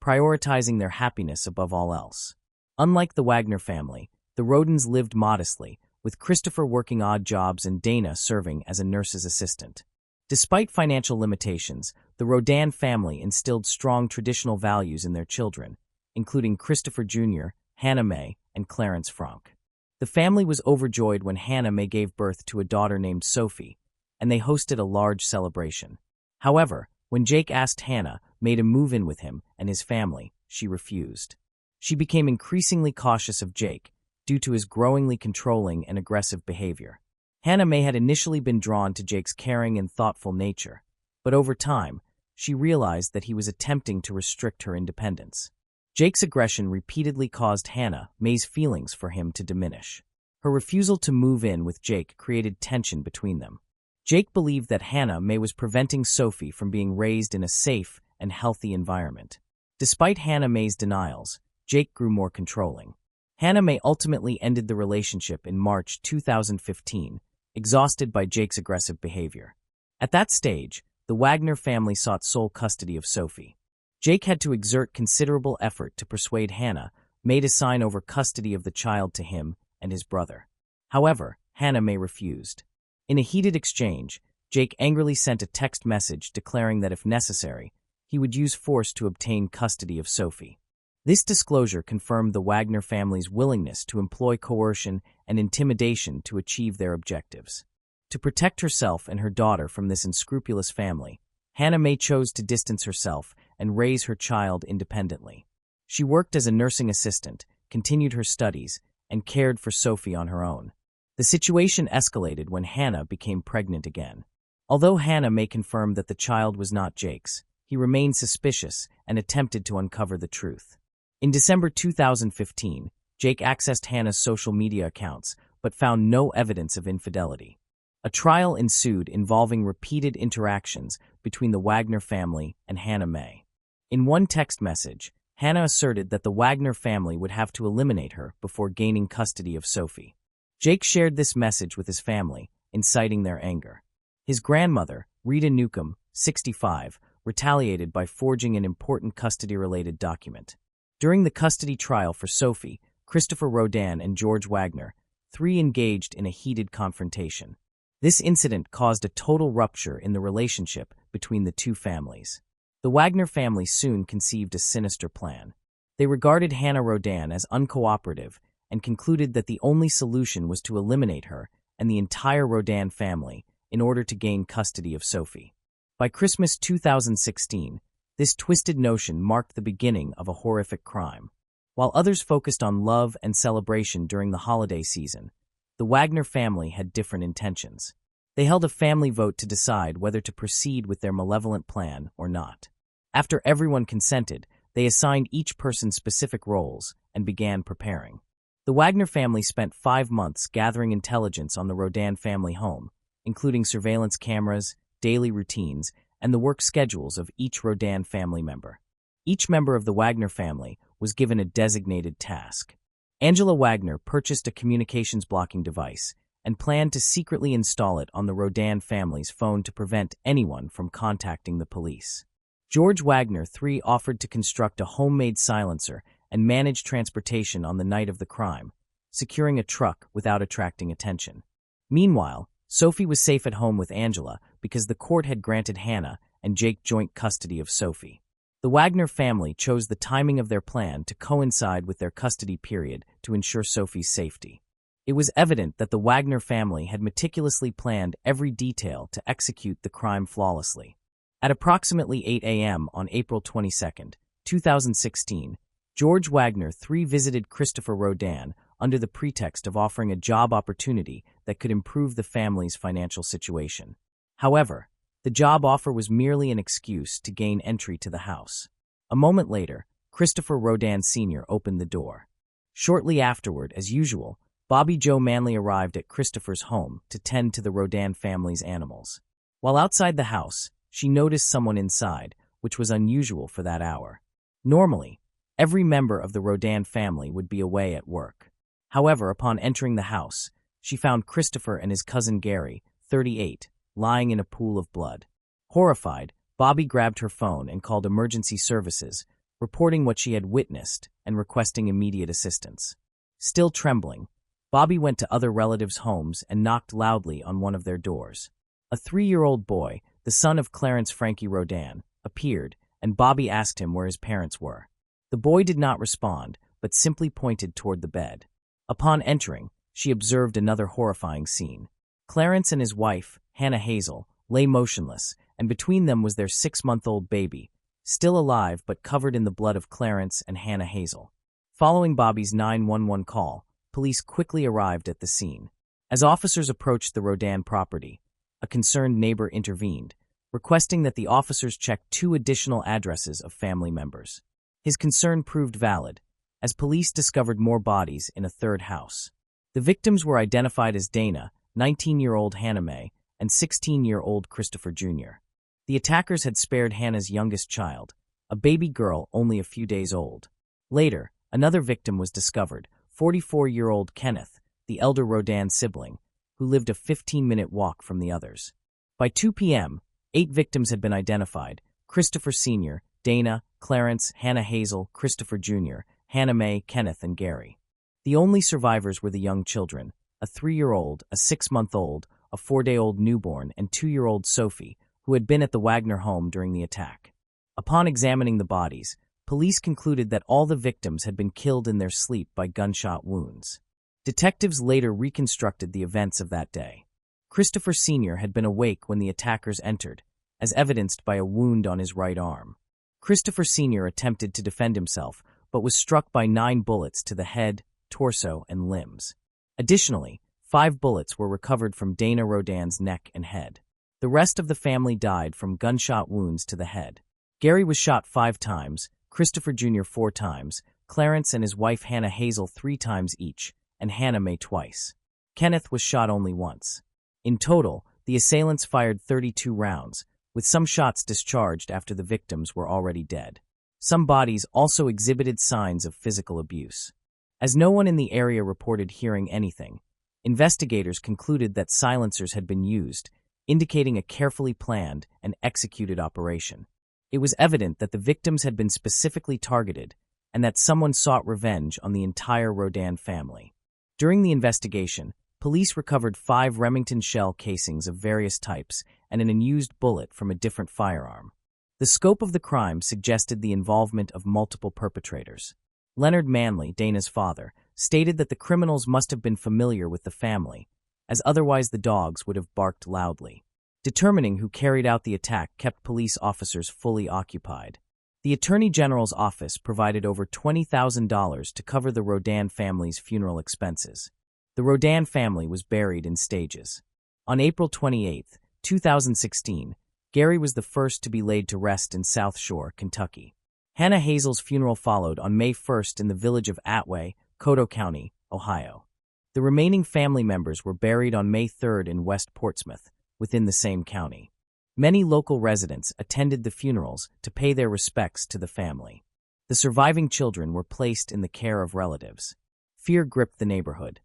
Speaker 1: prioritizing their happiness above all else. Unlike the Wagner family, the Rodans lived modestly, with Christopher working odd jobs and Dana serving as a nurse's assistant. Despite financial limitations, the Rodan family instilled strong traditional values in their children, including Christopher Jr., Hannah Mae, and Clarence Franck. The family was overjoyed when Hannah Mae gave birth to a daughter named Sophie, and they hosted a large celebration. However, when Jake asked Hannah Mae to move in with him and his family, she refused. She became increasingly cautious of Jake due to his growingly controlling and aggressive behavior. Hannah Mae had initially been drawn to Jake's caring and thoughtful nature, but over time, she realized that he was attempting to restrict her independence. Jake's aggression repeatedly caused Hannah Mae's feelings for him to diminish. Her refusal to move in with Jake created tension between them. Jake believed that Hannah Mae was preventing Sophie from being raised in a safe and healthy environment. Despite Hannah Mae's denials, Jake grew more controlling. Hannah Mae ultimately ended the relationship in March 2015, exhausted by Jake's aggressive behavior. At that stage, the Wagner family sought sole custody of Sophie. Jake had to exert considerable effort to persuade Hannah Mae to sign over custody of the child to him and his brother. However, Hannah Mae refused. In a heated exchange, Jake angrily sent a text message declaring that if necessary, he would use force to obtain custody of Sophie. This disclosure confirmed the Wagner family's willingness to employ coercion and intimidation to achieve their objectives. To protect herself and her daughter from this unscrupulous family, Hannah Mae chose to distance herself and raise her child independently. She worked as a nursing assistant, continued her studies, and cared for Sophie on her own. The situation escalated when Hannah became pregnant again. Although Hannah Mae confirmed that the child was not Jake's, he remained suspicious and attempted to uncover the truth. In December 2015, Jake accessed Hannah's social media accounts but found no evidence of infidelity. A trial ensued involving repeated interactions between the Wagner family and Hannah Mae. In one text message, Hannah asserted that the Wagner family would have to eliminate her before gaining custody of Sophie. Jake shared this message with his family, inciting their anger. His grandmother, Rita Newcomb, 65, retaliated by forging an important custody-related document. During the custody trial for Sophie, Christopher Rodan and George Wagner, 3 engaged in a heated confrontation. This incident caused a total rupture in the relationship between the 2 families. The Wagner family soon conceived a sinister plan. They regarded Hannah Rodan as uncooperative and concluded that the only solution was to eliminate her and the entire Rodan family in order to gain custody of Sophie. By Christmas 2016, this twisted notion marked the beginning of a horrific crime. While others focused on love and celebration during the holiday season, the Wagner family had different intentions. They held a family vote to decide whether to proceed with their malevolent plan or not. After everyone consented, they assigned each person specific roles and began preparing. The Wagner family spent 5 months gathering intelligence on the Rodan family home, including surveillance cameras, daily routines, and the work schedules of each Rodan family member. Each member of the Wagner family was given a designated task. Angela Wagner purchased a communications blocking device, and planned to secretly install it on the Rodan family's phone to prevent anyone from contacting the police. George Wagner III offered to construct a homemade silencer and manage transportation on the night of the crime, securing a truck without attracting attention. Meanwhile, Sophie was safe at home with Angela because the court had granted Hannah and Jake joint custody of Sophie. The Wagner family chose the timing of their plan to coincide with their custody period to ensure Sophie's safety. It was evident that the Wagner family had meticulously planned every detail to execute the crime flawlessly. At approximately 8 a.m. on April 22, 2016, George Wagner III visited Christopher Rodan under the pretext of offering a job opportunity that could improve the family's financial situation. However, the job offer was merely an excuse to gain entry to the house. A moment later, Christopher Rodan Sr. opened the door. Shortly afterward, as usual, Bobby Jo Manley arrived at Christopher's home to tend to the Rodan family's animals. While outside the house, she noticed someone inside, which was unusual for that hour. Normally, every member of the Rodan family would be away at work. However, upon entering the house, she found Christopher and his cousin Gary, 38, lying in a pool of blood. Horrified, Bobby grabbed her phone and called emergency services, reporting what she had witnessed and requesting immediate assistance. Still trembling, Bobby went to other relatives' homes and knocked loudly on one of their doors. A 3-year-old boy, the son of Clarence Frankie Rodan, appeared, and Bobby asked him where his parents were. The boy did not respond, but simply pointed toward the bed. Upon entering, she observed another horrifying scene. Clarence and his wife, Hannah Hazel, lay motionless, and between them was their 6-month-old baby, still alive but covered in the blood of Clarence and Hannah Hazel. Following Bobby's 911 call, police quickly arrived at the scene. As officers approached the Rodan property, a concerned neighbor intervened, requesting that the officers check 2 additional addresses of family members. His concern proved valid, as police discovered more bodies in a 3rd house. The victims were identified as Dana, 19-year-old Hannah Mae, and 16-year-old Christopher Jr. The attackers had spared Hannah's youngest child, a baby girl only a few days old. Later, another victim was discovered, 44-year-old Kenneth, the elder Rodan sibling, who lived a 15-minute walk from the others. By 2 p.m., 8 victims had been identified: Christopher Sr., Dana, Clarence, Hannah Hazel, Christopher Jr., Hannah Mae, Kenneth, and Gary. The only survivors were the young children, a 3-year-old, a 6-month-old, a 4-day-old newborn, and 2-year-old Sophie, who had been at the Wagner home during the attack. Upon examining the bodies, police concluded that all the victims had been killed in their sleep by gunshot wounds. Detectives later reconstructed the events of that day. Christopher Sr. had been awake when the attackers entered, as evidenced by a wound on his right arm. Christopher Sr. attempted to defend himself, but was struck by 9 bullets to the head, torso, and limbs. Additionally, 5 bullets were recovered from Dana Rodan's neck and head. The rest of the family died from gunshot wounds to the head. Gary was shot 5 times, Christopher Jr. 4 times, Clarence and his wife Hannah Hazel 3 times each, and Hannah Mae twice. Kenneth was shot only once. In total, the assailants fired 32 rounds, with some shots discharged after the victims were already dead. Some bodies also exhibited signs of physical abuse. As no one in the area reported hearing anything, investigators concluded that silencers had been used, indicating a carefully planned and executed operation. It was evident that the victims had been specifically targeted and that someone sought revenge on the entire Rodan family. During the investigation, police recovered 5 Remington shell casings of various types and an unused bullet from a different firearm. The scope of the crime suggested the involvement of multiple perpetrators. Leonard Manley, Dana's father, stated that the criminals must have been familiar with the family, as otherwise the dogs would have barked loudly. Determining who carried out the attack kept police officers fully occupied. The Attorney General's office provided over $20,000 to cover the Rodan family's funeral expenses. The Rodan family was buried in stages. On April 28, 2016, Gary was the first to be laid to rest in South Shore, Kentucky. Hannah Hazel's funeral followed on May 1st in the village of Atway, Coteau County, Ohio. The remaining family members were buried on May 3rd in West Portsmouth, within the same county. Many local residents attended the funerals to pay their respects to the family. The surviving children were placed in the care of relatives. Fear gripped the neighborhood.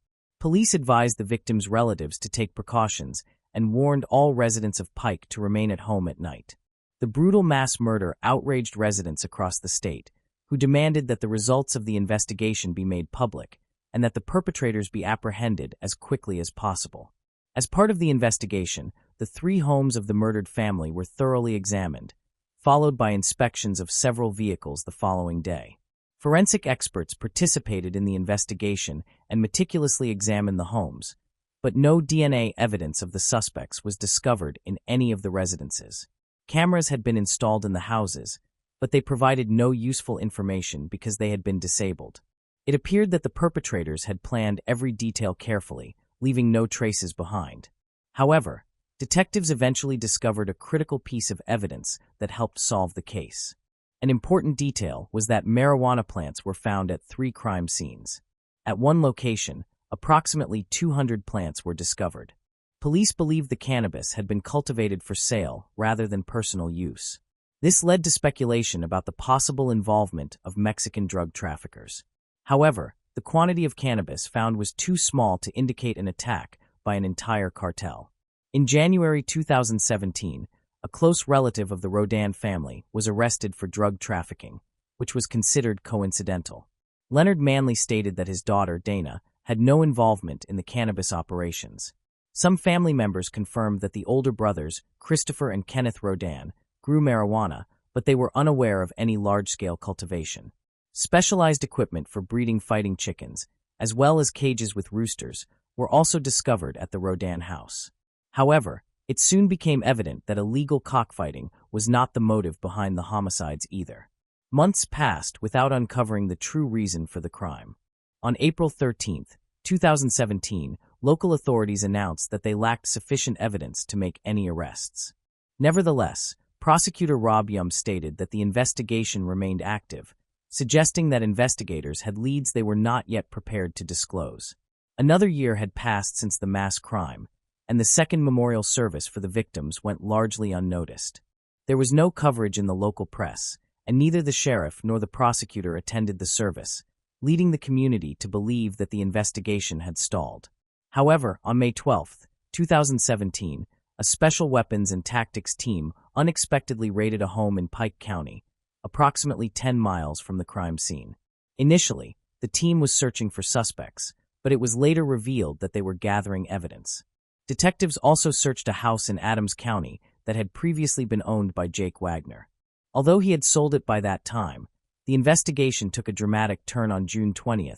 Speaker 1: Police advised the victims' relatives to take precautions and warned all residents of Pike to remain at home at night. The brutal mass murder outraged residents across the state, who demanded that the results of the investigation be made public and that the perpetrators be apprehended as quickly as possible. As part of the investigation, the 3 homes of the murdered family were thoroughly examined, followed by inspections of several vehicles the following day. Forensic experts participated in the investigation and meticulously examined the homes, but no DNA evidence of the suspects was discovered in any of the residences. Cameras had been installed in the houses, but they provided no useful information because they had been disabled. It appeared that the perpetrators had planned every detail carefully, leaving no traces behind. However, detectives eventually discovered a critical piece of evidence that helped solve the case. An important detail was that marijuana plants were found at 3 crime scenes. At one location, approximately 200 plants were discovered. Police believed the cannabis had been cultivated for sale rather than personal use. This led to speculation about the possible involvement of Mexican drug traffickers. However, the quantity of cannabis found was too small to indicate an attack by an entire cartel. In January 2017, a close relative of the Rodan family was arrested for drug trafficking, which was considered coincidental. Leonard Manley stated that his daughter, Dana, had no involvement in the cannabis operations. Some family members confirmed that the older brothers, Christopher and Kenneth Rodan, grew marijuana, but they were unaware of any large-scale cultivation. Specialized equipment for breeding fighting chickens, as well as cages with roosters, were also discovered at the Rodan house. However, it soon became evident that illegal cockfighting was not the motive behind the homicides either. Months passed without uncovering the true reason for the crime. On April 13, 2017, local authorities announced that they lacked sufficient evidence to make any arrests. Nevertheless, prosecutor Rob Yum stated that the investigation remained active, suggesting that investigators had leads they were not yet prepared to disclose. Another year had passed since the mass crime, and the second memorial service for the victims went largely unnoticed. There was no coverage in the local press, and neither the sheriff nor the prosecutor attended the service, leading the community to believe that the investigation had stalled. However, on May 12, 2017, a special weapons and tactics team unexpectedly raided a home in Pike County, approximately 10 miles from the crime scene. Initially, the team was searching for suspects, but it was later revealed that they were gathering evidence. Detectives also searched a house in Adams County that had previously been owned by Jake Wagner. Although he had sold it by that time, the investigation took a dramatic turn on June 20,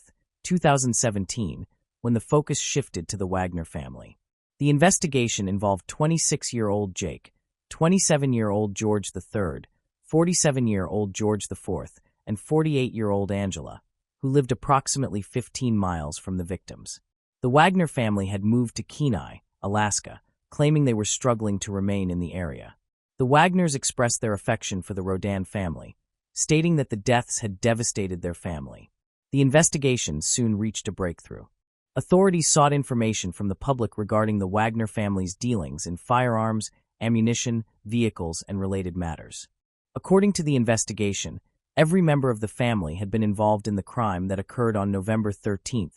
Speaker 1: 2017, when the focus shifted to the Wagner family. The investigation involved 26-year-old Jake, 27-year-old George III, 47-year-old George IV, and 48-year-old Angela, who lived approximately 15 miles from the victims. The Wagner family had moved to Kenai, Alaska, claiming they were struggling to remain in the area. The Wagners expressed their affection for the Rodan family, stating that the deaths had devastated their family. The investigation soon reached a breakthrough. Authorities sought information from the public regarding the Wagner family's dealings in firearms, ammunition, vehicles, and related matters. According to the investigation, every member of the family had been involved in the crime that occurred on November 13,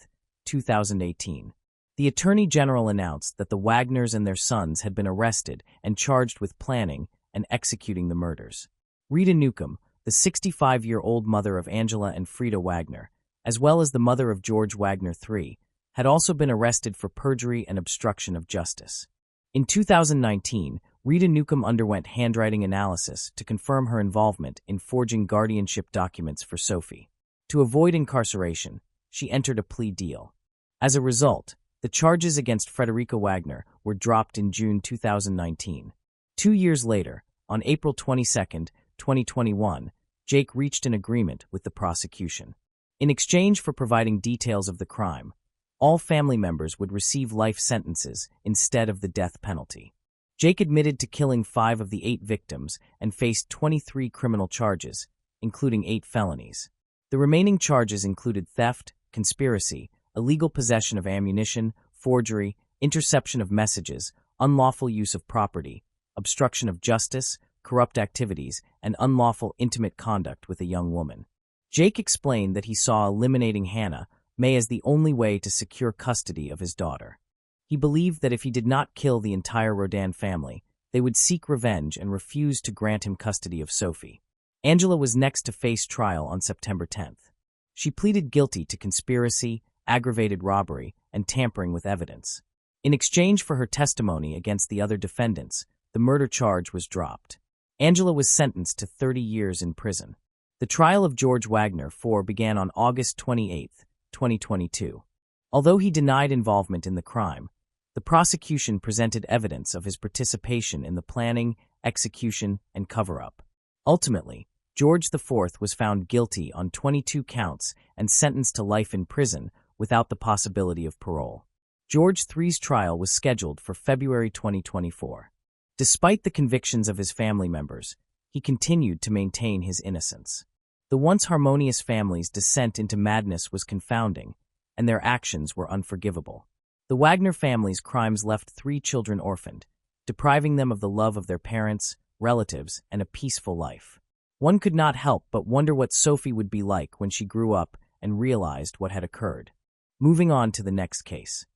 Speaker 1: 2018. The Attorney General announced that the Wagners and their sons had been arrested and charged with planning and executing the murders. Rita Newcomb, the 65-year-old mother of Angela and Frida Wagner, as well as the mother of George Wagner III, had also been arrested for perjury and obstruction of justice. In 2019, Rita Newcomb underwent handwriting analysis to confirm her involvement in forging guardianship documents for Sophie. To avoid incarceration, she entered a plea deal. As a result, the charges against Frederica Wagner were dropped in June 2019. 2 years later, on April 22, 2021, Jake reached an agreement with the prosecution. In exchange for providing details of the crime, all family members would receive life sentences instead of the death penalty. Jake admitted to killing 5 of the 8 victims and faced 23 criminal charges, including 8 felonies. The remaining charges included theft, conspiracy, illegal possession of ammunition, forgery, interception of messages, unlawful use of property, obstruction of justice, corrupt activities, and unlawful intimate conduct with a young woman. Jake explained that he saw eliminating Hannah, May as the only way to secure custody of his daughter. He believed that if he did not kill the entire Rodin family, they would seek revenge and refuse to grant him custody of Sophie. Angela was next to face trial on September 10th. She pleaded guilty to conspiracy, aggravated robbery, and tampering with evidence. In exchange for her testimony against the other defendants, the murder charge was dropped. Angela was sentenced to 30 years in prison. The trial of George Wagner IV began on August 28, 2022. Although he denied involvement in the crime, the prosecution presented evidence of his participation in the planning, execution, and cover-up. Ultimately, George IV was found guilty on 22 counts and sentenced to life in prison without the possibility of parole. George III's trial was scheduled for February 2024. Despite the convictions of his family members, he continued to maintain his innocence. The once harmonious family's descent into madness was confounding, and their actions were unforgivable. The Wagner family's crimes left 3 children orphaned, depriving them of the love of their parents, relatives, and a peaceful life. One could not help but wonder what Sophie would be like when she grew up and realized what had occurred. Moving on to the next case.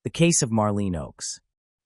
Speaker 1: The case of Marlene Oakes.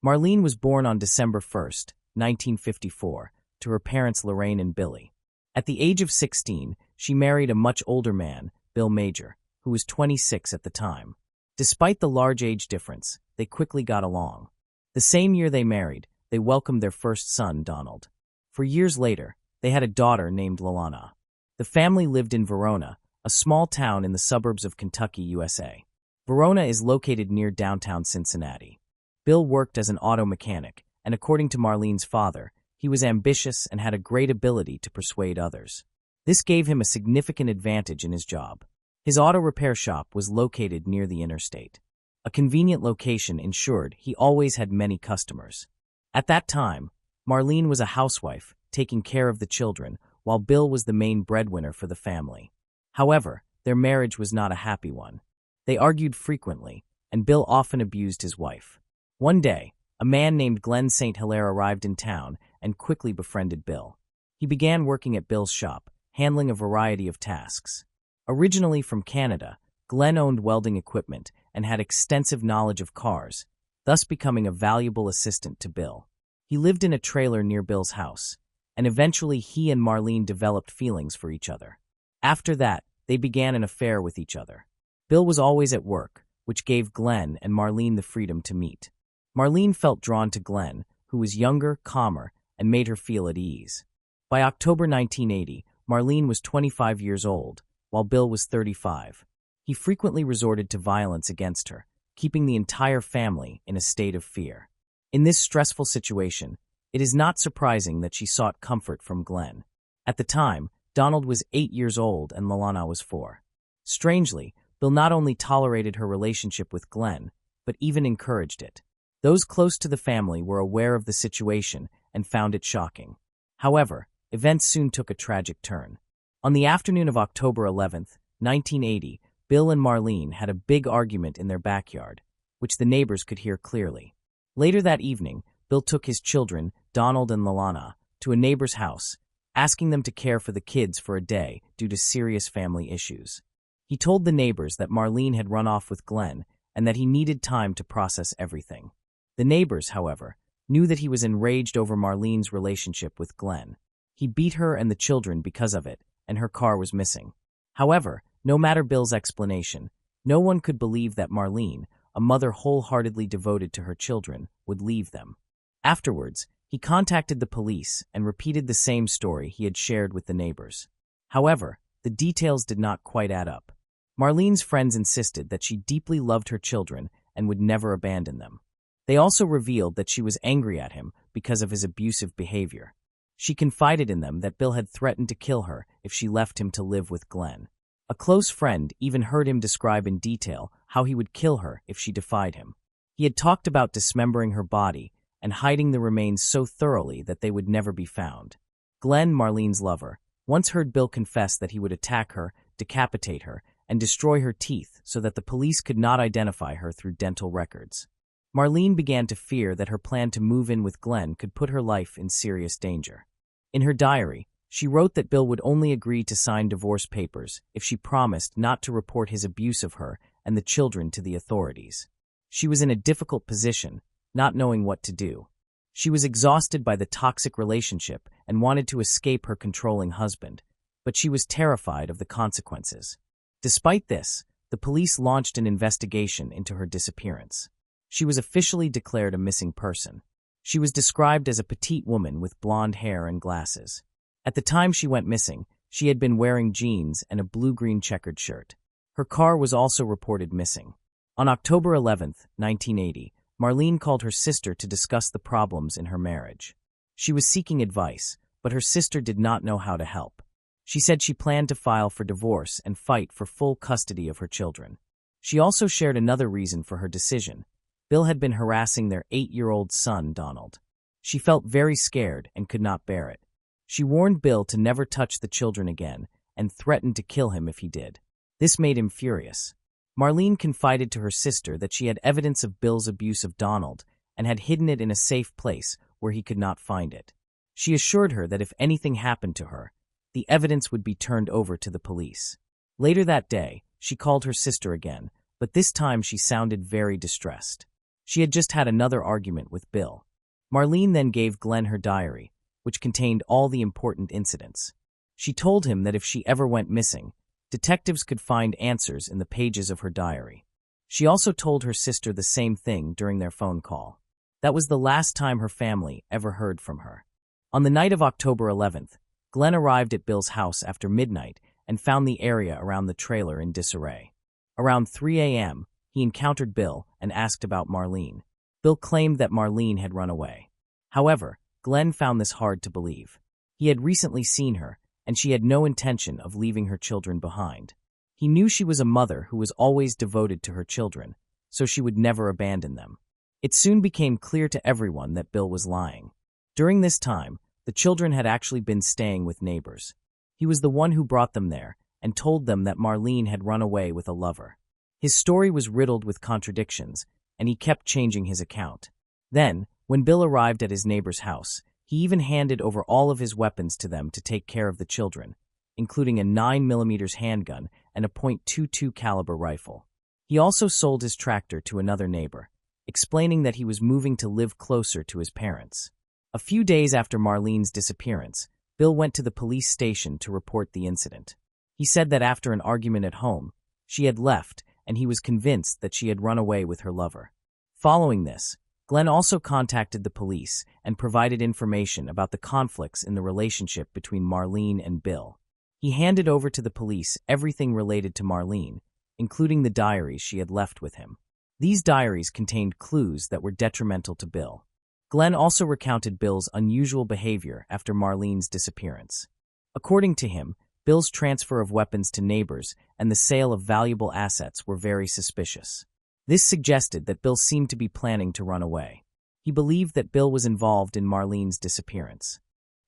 Speaker 1: Marlene was born on December 1, 1954, to her parents Lorraine and Billy. At the age of 16, she married a much older man, Bill Major, who was 26 at the time. Despite the large age difference, they quickly got along. The same year they married, they welcomed their first son, Donald. For years later, they had a daughter named Lalana. The family lived in Verona, a small town in the suburbs of Kentucky, USA. Verona is located near downtown Cincinnati. Bill worked as an auto mechanic, and according to Marlene's father, he was ambitious and had a great ability to persuade others. This gave him a significant advantage in his job. His auto repair shop was located near the interstate. A convenient location ensured he always had many customers. At that time, Marlene was a housewife, taking care of the children, while Bill was the main breadwinner for the family. However, their marriage was not a happy one. They argued frequently, and Bill often abused his wife. One day, a man named Glenn St. Hilaire arrived in town and quickly befriended Bill. He began working at Bill's shop, handling a variety of tasks. Originally from Canada, Glenn owned welding equipment and had extensive knowledge of cars, thus becoming a valuable assistant to Bill. He lived in a trailer near Bill's house, and eventually he and Marlene developed feelings for each other. After that, they began an affair with each other. Bill was always at work, which gave Glenn and Marlene the freedom to meet. Marlene felt drawn to Glenn, who was younger, calmer, and made her feel at ease. By October 1980, Marlene was 25 years old, while Bill was 35. He frequently resorted to violence against her, keeping the entire family in a state of fear. In this stressful situation, it is not surprising that she sought comfort from Glenn. At the time, Donald was 8 years old and Lalana was 4. Strangely, Bill not only tolerated her relationship with Glenn, but even encouraged it. Those close to the family were aware of the situation and found it shocking. However, events soon took a tragic turn. On the afternoon of October 11, 1980, Bill and Marlene had a big argument in their backyard, which the neighbors could hear clearly. Later that evening, Bill took his children, Donald and Lalana, to a neighbor's house, asking them to care for the kids for a day due to serious family issues. He told the neighbors that Marlene had run off with Glenn and that he needed time to process everything. The neighbors, however, knew that he was enraged over Marlene's relationship with Glenn. He beat her and the children because of it, and her car was missing. However, no matter Bill's explanation, no one could believe that Marlene, a mother wholeheartedly devoted to her children, would leave them. Afterwards, he contacted the police and repeated the same story he had shared with the neighbors. However, the details did not quite add up. Marlene's friends insisted that she deeply loved her children and would never abandon them. They also revealed that she was angry at him because of his abusive behavior. She confided in them that Bill had threatened to kill her if she left him to live with Glenn. A close friend even heard him describe in detail how he would kill her if she defied him. He had talked about dismembering her body and hiding the remains so thoroughly that they would never be found. Glenn, Marlene's lover, once heard Bill confess that he would attack her, decapitate her, and destroy her teeth so that the police could not identify her through dental records. Marlene began to fear that her plan to move in with Glenn could put her life in serious danger. In her diary, She wrote that Bill would only agree to sign divorce papers if she promised not to report his abuse of her and the children to the authorities. She was in a difficult position, not knowing what to do. She was exhausted by the toxic relationship and wanted to escape her controlling husband, but she was terrified of the consequences. Despite this, the police launched an investigation into her disappearance. She was officially declared a missing person. She was described as a petite woman with blonde hair and glasses. At the time she went missing, she had been wearing jeans and a blue-green checkered shirt. Her car was also reported missing. On October 11, 1980, Marlene called her sister to discuss the problems in her marriage. She was seeking advice, but her sister did not know how to help. She said she planned to file for divorce and fight for full custody of her children. She also shared another reason for her decision. Bill had been harassing their 8-year-old son, Donald. She felt very scared and could not bear it. She warned Bill to never touch the children again and threatened to kill him if he did. This made him furious. Marlene confided to her sister that she had evidence of Bill's abuse of Donald and had hidden it in a safe place where he could not find it. She assured her that if anything happened to her, the evidence would be turned over to the police. Later that day, she called her sister again, but this time she sounded very distressed. She had just had another argument with Bill. Marlene then gave Glenn her diary, which contained all the important incidents. She told him that if she ever went missing, detectives could find answers in the pages of her diary. She also told her sister the same thing during their phone call. That was the last time her family ever heard from her. On the night of October 11th, Glenn arrived at Bill's house after midnight and found the area around the trailer in disarray. Around 3 a.m., he encountered Bill and asked about Marlene. Bill claimed that Marlene had run away. However, Glenn found this hard to believe. He had recently seen her, and she had no intention of leaving her children behind. He knew she was a mother who was always devoted to her children, so she would never abandon them. It soon became clear to everyone that Bill was lying. During this time, the children had actually been staying with neighbors. He was the one who brought them there and told them that Marlene had run away with a lover. His story was riddled with contradictions, and he kept changing his account. Then, when Bill arrived at his neighbor's house, he even handed over all of his weapons to them to take care of the children, including a 9mm handgun and a .22 caliber rifle. He also sold his tractor to another neighbor, explaining that he was moving to live closer to his parents. A few days after Marlene's disappearance, Bill went to the police station to report the incident. He said that after an argument at home, she had left and he was convinced that she had run away with her lover. Following this, Glenn also contacted the police and provided information about the conflicts in the relationship between Marlene and Bill. He handed over to the police everything related to Marlene, including the diaries she had left with him. These diaries contained clues that were detrimental to Bill. Glenn also recounted Bill's unusual behavior after Marlene's disappearance. According to him, Bill's transfer of weapons to neighbors and the sale of valuable assets were very suspicious. This suggested that Bill seemed to be planning to run away. He believed that Bill was involved in Marlene's disappearance.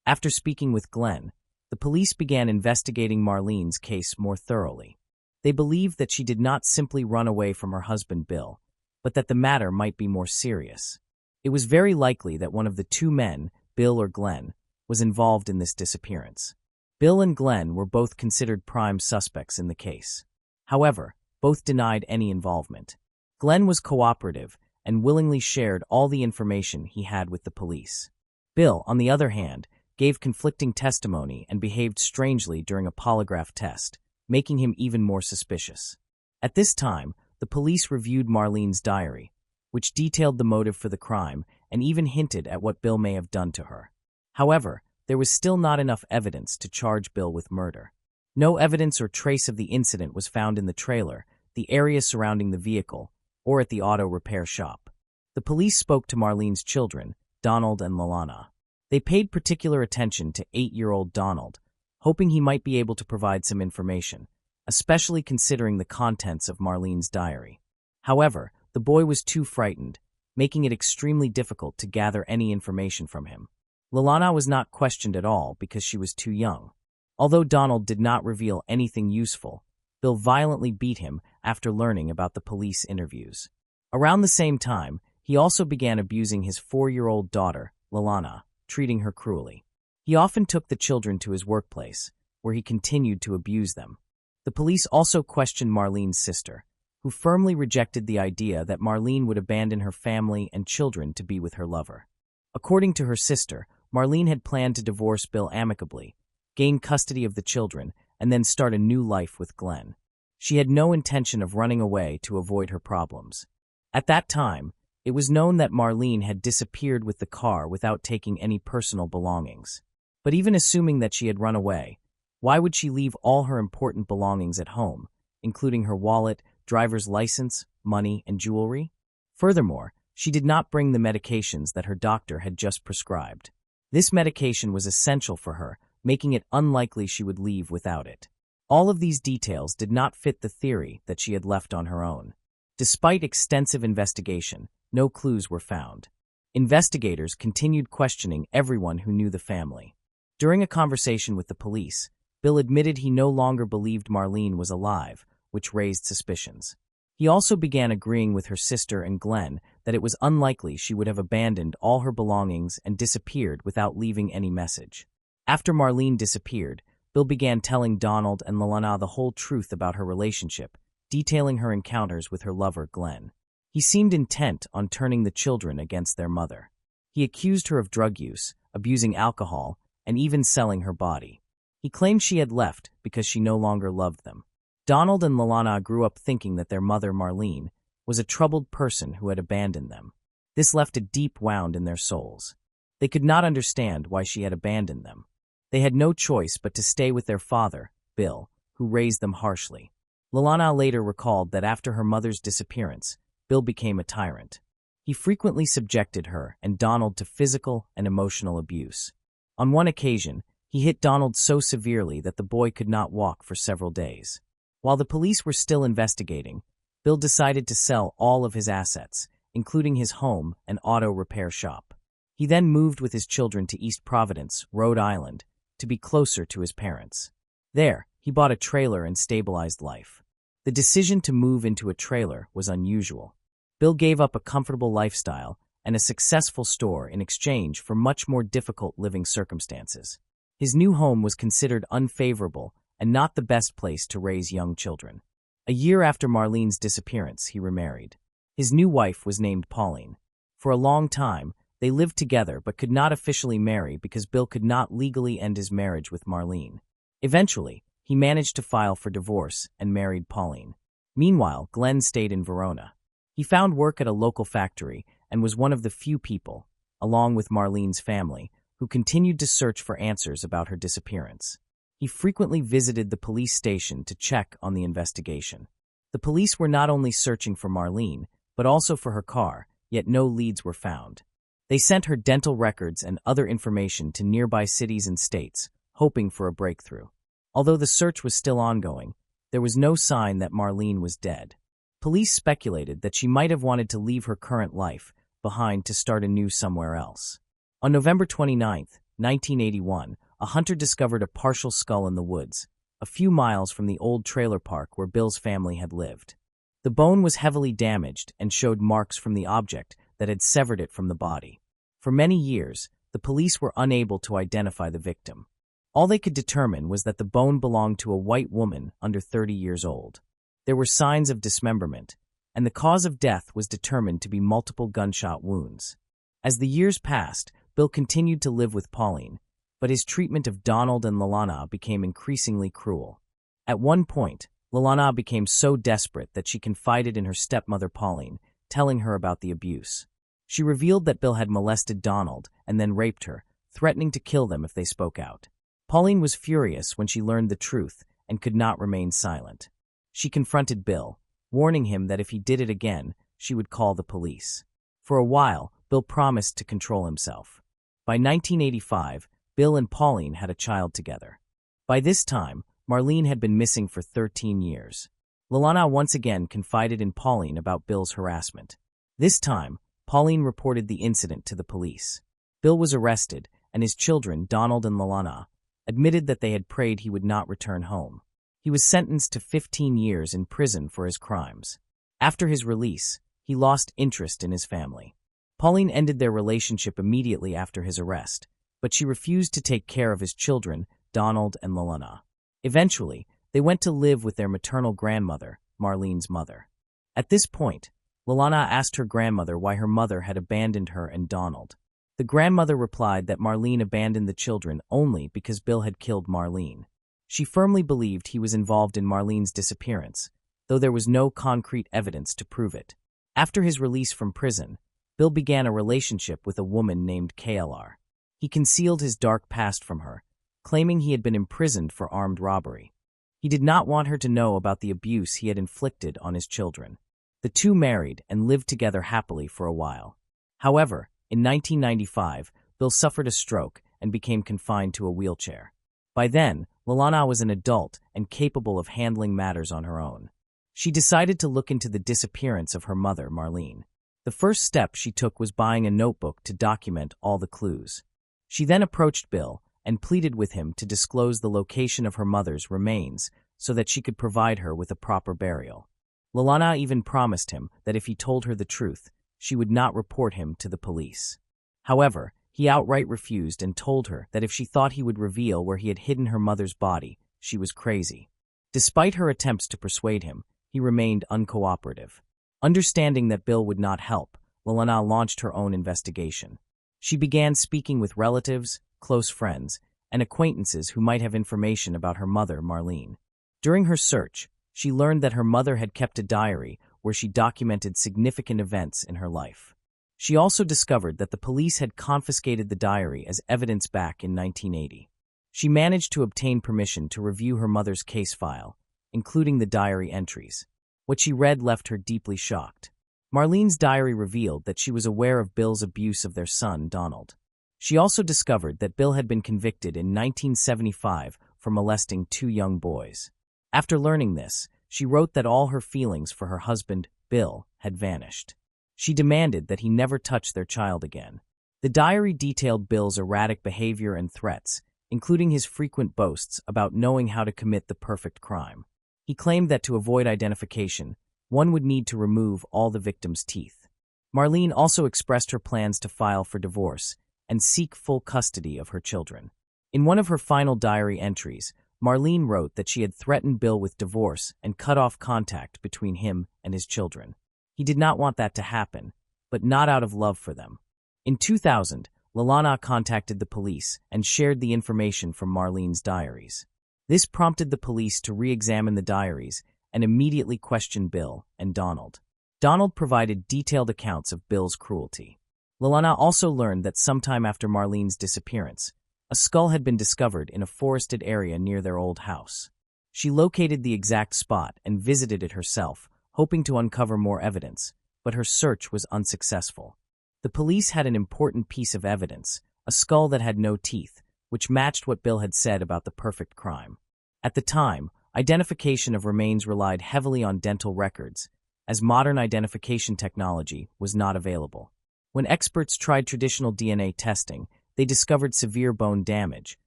Speaker 1: After speaking with Glenn, the police began investigating Marlene's case more thoroughly. They believed that she did not simply run away from her husband Bill, but that the matter might be more serious. It was very likely that one of the two men, Bill or Glenn, was involved in this disappearance. Bill and Glenn were both considered prime suspects in the case. However, both denied any involvement. Glenn was cooperative and willingly shared all the information he had with the police. Bill, on the other hand, gave conflicting testimony and behaved strangely during a polygraph test, making him even more suspicious. At this time, the police reviewed Marlene's diary, which detailed the motive for the crime and even hinted at what Bill may have done to her. However, there was still not enough evidence to charge Bill with murder. No evidence or trace of the incident was found in the trailer, the area surrounding the vehicle, or at the auto repair shop. The police spoke to Marlene's children, Donald and Lalana. They paid particular attention to 8-year-old Donald, hoping he might be able to provide some information, especially considering the contents of Marlene's diary. However, the boy was too frightened, making it extremely difficult to gather any information from him. Lalana was not questioned at all because she was too young. Although Donald did not reveal anything useful, Bill violently beat him after learning about the police interviews. Around the same time, he also began abusing his 4-year-old daughter, Lalana, treating her cruelly. He often took the children to his workplace, where he continued to abuse them. The police also questioned Marlene's sister, who firmly rejected the idea that Marlene would abandon her family and children to be with her lover. According to her sister, Marlene had planned to divorce Bill amicably, gain custody of the children, and then start a new life with Glenn. She had no intention of running away to avoid her problems. At that time, it was known that Marlene had disappeared with the car without taking any personal belongings. But even assuming that she had run away, why would she leave all her important belongings at home, including her wallet, driver's license, money, and jewelry? Furthermore, she did not bring the medications that her doctor had just prescribed. This medication was essential for her, making it unlikely she would leave without it. All of these details did not fit the theory that she had left on her own. Despite extensive investigation, no clues were found. Investigators continued questioning everyone who knew the family. During a conversation with the police, Bill admitted he no longer believed Marlene was alive, which raised suspicions. He also began agreeing with her sister and Glenn that it was unlikely she would have abandoned all her belongings and disappeared without leaving any message. After Marlene disappeared, Bill began telling Donald and Lalana the whole truth about her relationship, detailing her encounters with her lover, Glenn. He seemed intent on turning the children against their mother. He accused her of drug use, abusing alcohol, and even selling her body. He claimed she had left because she no longer loved them. Donald and Lalana grew up thinking that their mother, Marlene, was a troubled person who had abandoned them. This left a deep wound in their souls. They could not understand why she had abandoned them. They had no choice but to stay with their father, Bill, who raised them harshly. Lalana later recalled that after her mother's disappearance, Bill became a tyrant. He frequently subjected her and Donald to physical and emotional abuse. On one occasion, he hit Donald so severely that the boy could not walk for several days. While the police were still investigating, Bill decided to sell all of his assets, including his home and auto repair shop. He then moved with his children to East Providence, Rhode Island, to be closer to his parents. There, he bought a trailer and stabilized life. The decision to move into a trailer was unusual. Bill gave up a comfortable lifestyle and a successful store in exchange for much more difficult living circumstances. His new home was considered unfavorable and not the best place to raise young children. A year after Marlene's disappearance, he remarried. His new wife was named Pauline. For a long time, they lived together but could not officially marry because Bill could not legally end his marriage with Marlene. Eventually, he managed to file for divorce and married Pauline. Meanwhile, Glenn stayed in Verona. He found work at a local factory and was one of the few people, along with Marlene's family, who continued to search for answers about her disappearance. He frequently visited the police station to check on the investigation. The police were not only searching for Marlene, but also for her car, yet no leads were found. They sent her dental records and other information to nearby cities and states, hoping for a breakthrough. Although the search was still ongoing, there was no sign that Marlene was dead. Police speculated that she might have wanted to leave her current life behind to start anew somewhere else. On November 29, 1981, a hunter discovered a partial skull in the woods, a few miles from the old trailer park where Bill's family had lived. The bone was heavily damaged and showed marks from the object that had severed it from the body. For many years, the police were unable to identify the victim. All they could determine was that the bone belonged to a white woman under 30 years old. There were signs of dismemberment, and the cause of death was determined to be multiple gunshot wounds. As the years passed, Bill continued to live with Pauline, but his treatment of Donald and Lalana became increasingly cruel. At one point, Lalana became so desperate that she confided in her stepmother Pauline, telling her about the abuse. She revealed that Bill had molested Donald and then raped her, threatening to kill them if they spoke out. Pauline was furious when she learned the truth and could not remain silent. She confronted Bill, warning him that if he did it again, she would call the police. For a while, Bill promised to control himself. By 1985, Bill and Pauline had a child together. By this time, Marlene had been missing for 13 years. Lalana once again confided in Pauline about Bill's harassment. This time, Pauline reported the incident to the police. Bill was arrested, and his children, Donald and Lalana, admitted that they had prayed he would not return home. He was sentenced to 15 years in prison for his crimes. After his release, he lost interest in his family. Pauline ended their relationship immediately after his arrest, but she refused to take care of his children, Donald and Lalana. Eventually, they went to live with their maternal grandmother, Marlene's mother. At this point, Lalana asked her grandmother why her mother had abandoned her and Donald. The grandmother replied that Marlene abandoned the children only because Bill had killed Marlene. She firmly believed he was involved in Marlene's disappearance, though there was no concrete evidence to prove it. After his release from prison, Bill began a relationship with a woman named KLR. He concealed his dark past from her, claiming he had been imprisoned for armed robbery. He did not want her to know about the abuse he had inflicted on his children. The two married and lived together happily for a while. However, in 1995, Bill suffered a stroke and became confined to a wheelchair. By then, Lalana was an adult and capable of handling matters on her own. She decided to look into the disappearance of her mother, Marlene. The first step she took was buying a notebook to document all the clues. She then approached Bill and pleaded with him to disclose the location of her mother's remains so that she could provide her with a proper burial. Lalana even promised him that if he told her the truth, she would not report him to the police. However, he outright refused and told her that if she thought he would reveal where he had hidden her mother's body, she was crazy. Despite her attempts to persuade him, he remained uncooperative. Understanding that Bill would not help, Lalana launched her own investigation. She began speaking with relatives, close friends, and acquaintances who might have information about her mother, Marlene. During her search, she learned that her mother had kept a diary where she documented significant events in her life. She also discovered that the police had confiscated the diary as evidence back in 1980. She managed to obtain permission to review her mother's case file, including the diary entries. What she read left her deeply shocked. Marlene's diary revealed that she was aware of Bill's abuse of their son, Donald. She also discovered that Bill had been convicted in 1975 for molesting 2 young boys. After learning this, she wrote that all her feelings for her husband, Bill, had vanished. She demanded that he never touch their child again. The diary detailed Bill's erratic behavior and threats, including his frequent boasts about knowing how to commit the perfect crime. He claimed that to avoid identification, one would need to remove all the victim's teeth. Marlene also expressed her plans to file for divorce and seek full custody of her children. In one of her final diary entries, Marlene wrote that she had threatened Bill with divorce and cut off contact between him and his children. He did not want that to happen, but not out of love for them. In 2000, Lalana contacted the police and shared the information from Marlene's diaries. This prompted the police to re-examine the diaries and immediately question Bill and Donald. Donald provided detailed accounts of Bill's cruelty. Lalana also learned that sometime after Marlene's disappearance, a skull had been discovered in a forested area near their old house. She located the exact spot and visited it herself, hoping to uncover more evidence, but her search was unsuccessful. The police had an important piece of evidence, a skull that had no teeth, which matched what Bill had said about the perfect crime. At the time, identification of remains relied heavily on dental records, as modern identification technology was not available. When experts tried traditional DNA testing, they discovered severe bone damage,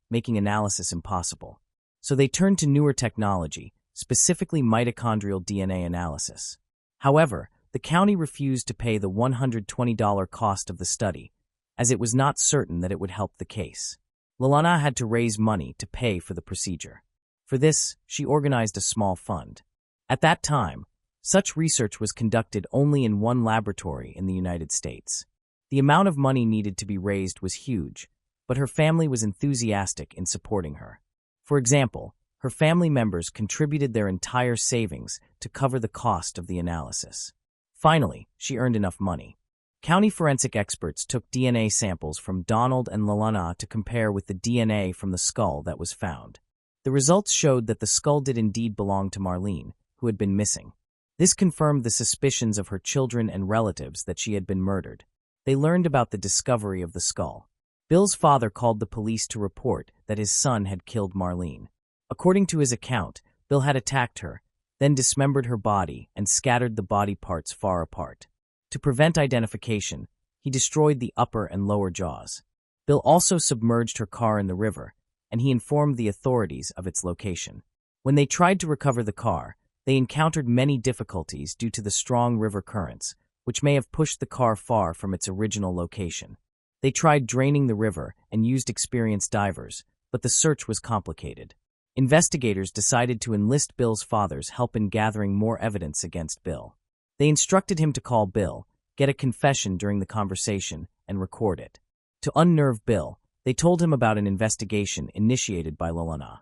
Speaker 1: making analysis impossible. So they turned to newer technology, specifically mitochondrial DNA analysis. However, the county refused to pay the $120 cost of the study, as it was not certain that it would help the case. Lalana had to raise money to pay for the procedure. For this, she organized a small fund. At that time, such research was conducted only in one laboratory in the United States. The amount of money needed to be raised was huge, but her family was enthusiastic in supporting her. For example, her family members contributed their entire savings to cover the cost of the analysis. Finally, she earned enough money. County forensic experts took DNA samples from Donald and Lalana to compare with the DNA from the skull that was found. The results showed that the skull did indeed belong to Marlene, who had been missing. This confirmed the suspicions of her children and relatives that she had been murdered. They learned about the discovery of the skull. Bill's father called the police to report that his son had killed Marlene. According to his account, Bill had attacked her, then dismembered her body and scattered the body parts far apart. To prevent identification, he destroyed the upper and lower jaws. Bill also submerged her car in the river, and he informed the authorities of its location. When they tried to recover the car, they encountered many difficulties due to the strong river currents, which may have pushed the car far from its original location. They tried draining the river and used experienced divers, but the search was complicated. Investigators decided to enlist Bill's father's help in gathering more evidence against Bill. They instructed him to call Bill, get a confession during the conversation, and record it. To unnerve Bill, they told him about an investigation initiated by Lalana.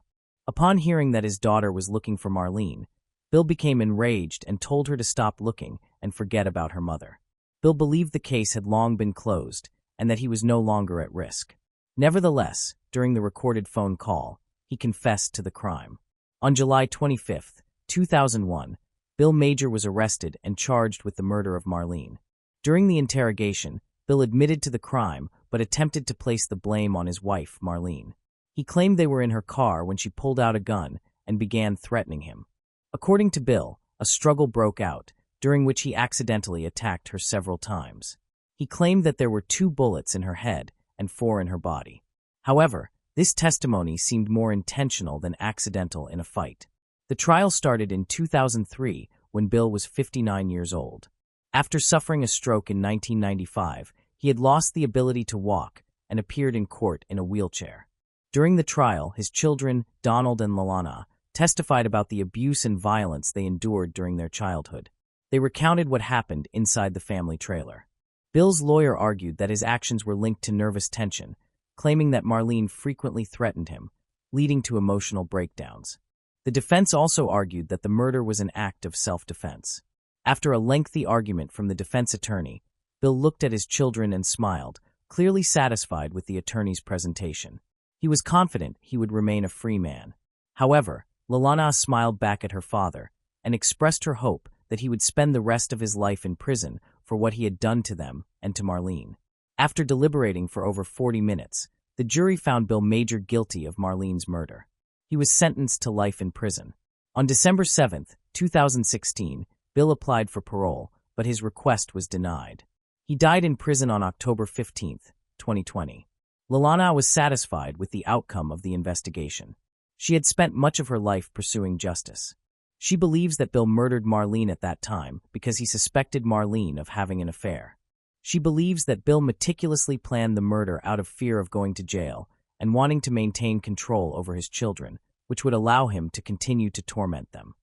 Speaker 1: Upon hearing that his daughter was looking for Marlene, Bill became enraged and told her to stop looking and forget about her mother. Bill believed the case had long been closed and that he was no longer at risk. Nevertheless, during the recorded phone call, he confessed to the crime. On July 25, 2001, Bill Major was arrested and charged with the murder of Marlene. During the interrogation, Bill admitted to the crime but attempted to place the blame on his wife, Marlene. He claimed they were in her car when she pulled out a gun and began threatening him. According to Bill, a struggle broke out, during which he accidentally attacked her several times. He claimed that there were 2 bullets in her head and 4 in her body. However, this testimony seemed more intentional than accidental in a fight. The trial started in 2003 when Bill was 59 years old. After suffering a stroke in 1995, he had lost the ability to walk and appeared in court in a wheelchair. During the trial, his children, Donald and Lalana, testified about the abuse and violence they endured during their childhood. They recounted what happened inside the family trailer. Bill's lawyer argued that his actions were linked to nervous tension, claiming that Marlene frequently threatened him, leading to emotional breakdowns. The defense also argued that the murder was an act of self-defense. After a lengthy argument from the defense attorney, Bill looked at his children and smiled, clearly satisfied with the attorney's presentation. He was confident he would remain a free man. However, Lalana smiled back at her father and expressed her hope that he would spend the rest of his life in prison for what he had done to them and to Marlene. After deliberating for over 40 minutes, the jury found Bill Major guilty of Marlene's murder. He was sentenced to life in prison. On December 7, 2016, Bill applied for parole, but his request was denied. He died in prison on October 15, 2020. Lalana was satisfied with the outcome of the investigation. She had spent much of her life pursuing justice. She believes that Bill murdered Marlene at that time because he suspected Marlene of having an affair. She believes that Bill meticulously planned the murder out of fear of going to jail and wanting to maintain control over his children, which would allow him to continue to torment them.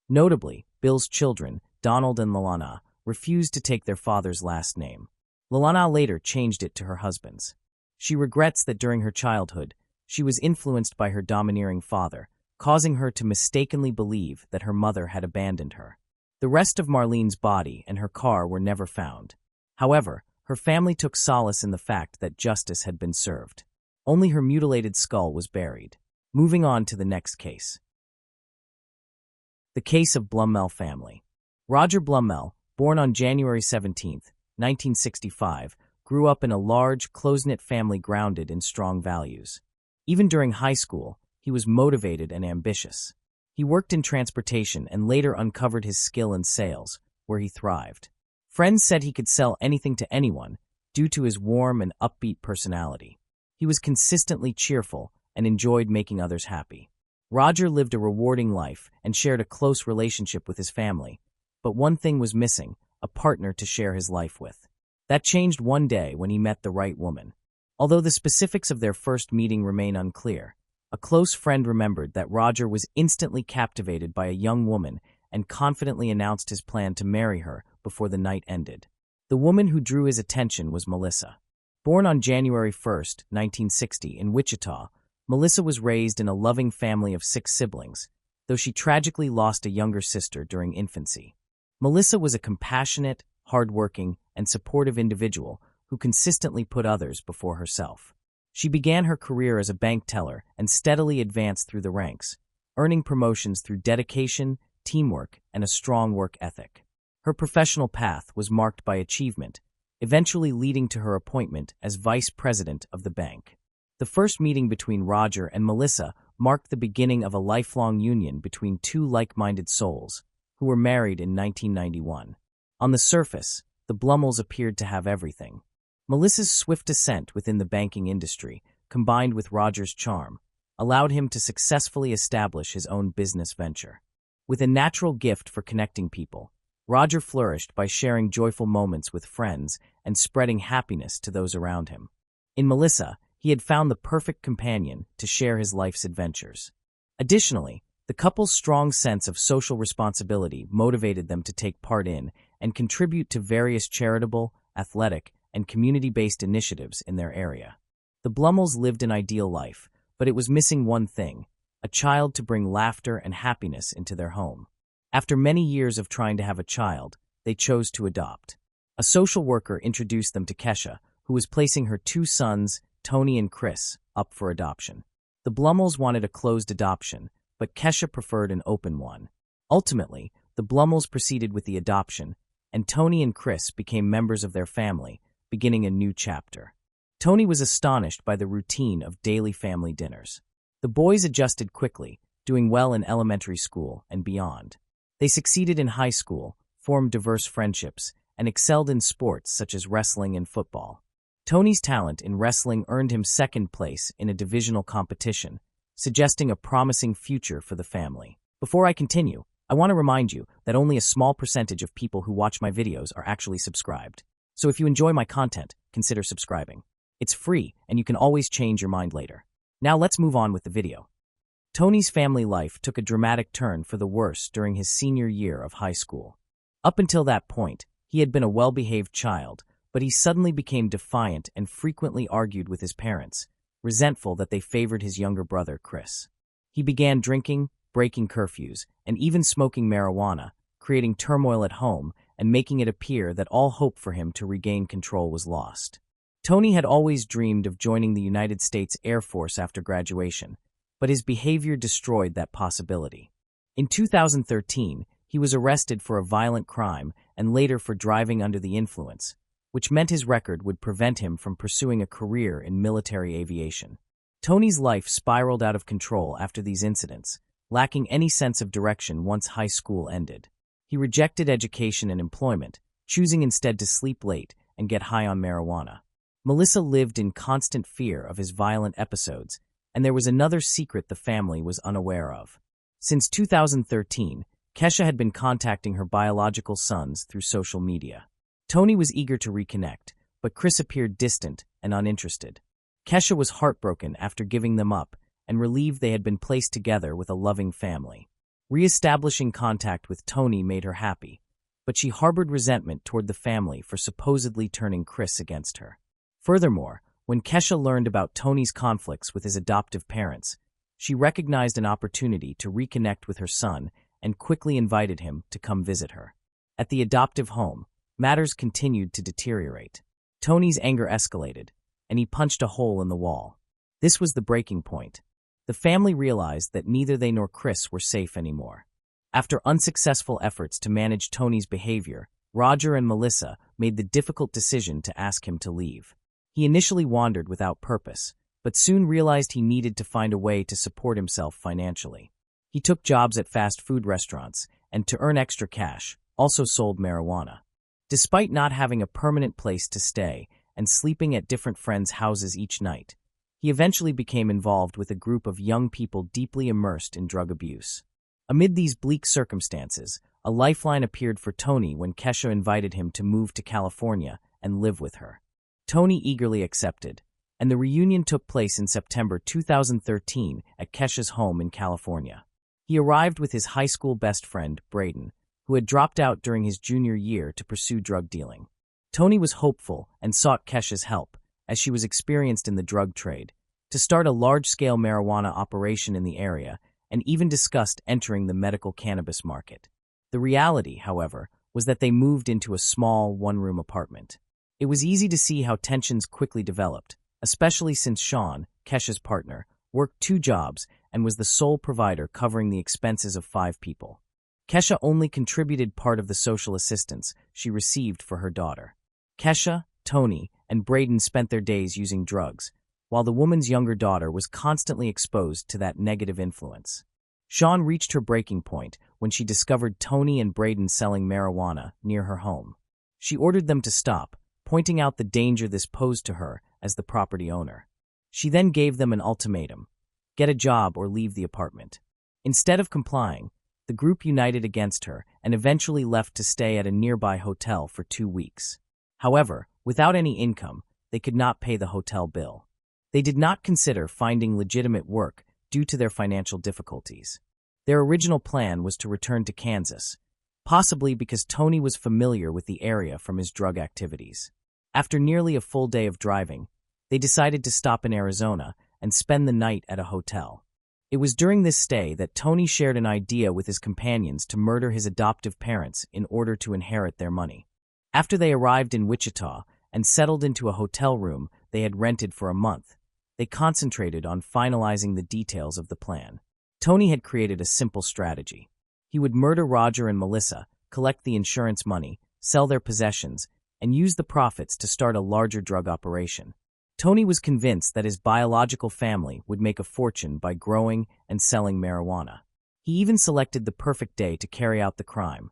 Speaker 1: Notably, Bill's children, Donald and Lalana, refused to take their father's last name. Lalana later changed it to her husband's. She regrets that during her childhood, she was influenced by her domineering father, causing her to mistakenly believe that her mother had abandoned her. The rest of Marlene's body and her car were never found. However, her family took solace in the fact that justice had been served. Only her mutilated skull was buried. Moving on to the next case. The case of Blumell family. Roger Blumell, born on January 17, 1965, grew up in a large, close-knit family grounded in strong values. Even during high school, he was motivated and ambitious. He worked in transportation and later uncovered his skill in sales, where he thrived. Friends said he could sell anything to anyone due to his warm and upbeat personality. He was consistently cheerful and enjoyed making others happy. Roger lived a rewarding life and shared a close relationship with his family, but one thing was missing: a partner to share his life with. That changed one day when he met the right woman. Although the specifics of their first meeting remain unclear, a close friend remembered that Roger was instantly captivated by a young woman and confidently announced his plan to marry her before the night ended. The woman who drew his attention was Melissa. Born on January 1, 1960, in Wichita, Melissa was raised in a loving family of 6 siblings, though she tragically lost a younger sister during infancy. Melissa was a compassionate, hardworking, and supportive individual who consistently put others before herself. She began her career as a bank teller and steadily advanced through the ranks, earning promotions through dedication, teamwork, and a strong work ethic. Her professional path was marked by achievement, eventually leading to her appointment as vice president of the bank. The first meeting between Roger and Melissa marked the beginning of a lifelong union between 2 like-minded souls, who were married in 1991. On the surface, the Blumells appeared to have everything. Melissa's swift ascent within the banking industry, combined with Roger's charm, allowed him to successfully establish his own business venture. With a natural gift for connecting people, Roger flourished by sharing joyful moments with friends and spreading happiness to those around him. In Melissa, he had found the perfect companion to share his life's adventures. Additionally, the couple's strong sense of social responsibility motivated them to take part in and contribute to various charitable, athletic, and community-based initiatives in their area. The Blumels lived an ideal life, but it was missing one thing: a child to bring laughter and happiness into their home. After many years of trying to have a child, they chose to adopt. A social worker introduced them to Kesha, who was placing her two sons, Tony and Chris, up for adoption. The Blumels wanted a closed adoption, but Kesha preferred an open one. Ultimately, the Blumels proceeded with the adoption, and Tony and Chris became members of their family, beginning a new chapter. Tony was astonished by the routine of daily family dinners. The boys adjusted quickly, doing well in elementary school and beyond. They succeeded in high school, formed diverse friendships, and excelled in sports such as wrestling and football. Tony's talent in wrestling earned him second place in a divisional competition, suggesting a promising future for the family. Before I continue, I want to remind you that only a small percentage of people who watch my videos are actually subscribed. So if you enjoy my content, consider subscribing. It's free, and you can always change your mind later. Now let's move on with the video. Tony's family life took a dramatic turn for the worse during his senior year of high school. Up until that point, he had been a well-behaved child, but he suddenly became defiant and frequently argued with his parents, resentful that they favored his younger brother, Chris. He began drinking, breaking curfews, and even smoking marijuana, creating turmoil at home and making it appear that all hope for him to regain control was lost. Tony had always dreamed of joining the United States Air Force after graduation, but his behavior destroyed that possibility. In 2013, he was arrested for a violent crime and later for driving under the influence, which meant his record would prevent him from pursuing a career in military aviation. Tony's life spiraled out of control after these incidents, lacking any sense of direction once high school ended. He rejected education and employment, choosing instead to sleep late and get high on marijuana. Melissa lived in constant fear of his violent episodes, and there was another secret the family was unaware of. Since 2013, Kesha had been contacting her biological sons through social media. Tony was eager to reconnect, but Chris appeared distant and uninterested. Kesha was heartbroken after giving them up and relieved they had been placed together with a loving family. Re-establishing contact with Tony made her happy, but she harbored resentment toward the family for supposedly turning Chris against her. Furthermore, when Kesha learned about Tony's conflicts with his adoptive parents, she recognized an opportunity to reconnect with her son and quickly invited him to come visit her. At the adoptive home, matters continued to deteriorate. Tony's anger escalated, and he punched a hole in the wall. This was the breaking point. The family realized that neither they nor Chris were safe anymore. After unsuccessful efforts to manage Tony's behavior, Roger and Melissa made the difficult decision to ask him to leave. He initially wandered without purpose, but soon realized he needed to find a way to support himself financially. He took jobs at fast food restaurants and, to earn extra cash, also sold marijuana. Despite not having a permanent place to stay and sleeping at different friends' houses each night, he eventually became involved with a group of young people deeply immersed in drug abuse. Amid these bleak circumstances, a lifeline appeared for Tony when Kesha invited him to move to California and live with her. Tony eagerly accepted, and the reunion took place in September 2013 at Kesha's home in California. He arrived with his high school best friend, Braden, who had dropped out during his junior year to pursue drug dealing. Tony was hopeful and sought Kesha's help, as she was experienced in the drug trade, to start a large-scale marijuana operation in the area and even discussed entering the medical cannabis market. The reality, however, was that they moved into a small, one-room apartment. It was easy to see how tensions quickly developed, especially since Sean, Kesha's partner, worked 2 jobs and was the sole provider covering the expenses of 5 people. Kesha only contributed part of the social assistance she received for her daughter. Kesha, Tony, and Braden spent their days using drugs, while the woman's younger daughter was constantly exposed to that negative influence. Sean reached her breaking point when she discovered Tony and Braden selling marijuana near her home. She ordered them to stop, pointing out the danger this posed to her as the property owner. She then gave them an ultimatum: get a job or leave the apartment. Instead of complying, the group united against her and eventually left to stay at a nearby hotel for 2 weeks. However, without any income, they could not pay the hotel bill. They did not consider finding legitimate work due to their financial difficulties. Their original plan was to return to Kansas, possibly because Tony was familiar with the area from his drug activities. After nearly a full day of driving, they decided to stop in Arizona and spend the night at a hotel. It was during this stay that Tony shared an idea with his companions to murder his adoptive parents in order to inherit their money. After they arrived in Wichita and settled into a hotel room they had rented for a month, they concentrated on finalizing the details of the plan. Tony had created a simple strategy. He would murder Roger and Melissa, collect the insurance money, sell their possessions, and use the profits to start a larger drug operation. Tony was convinced that his biological family would make a fortune by growing and selling marijuana. He even selected the perfect day to carry out the crime: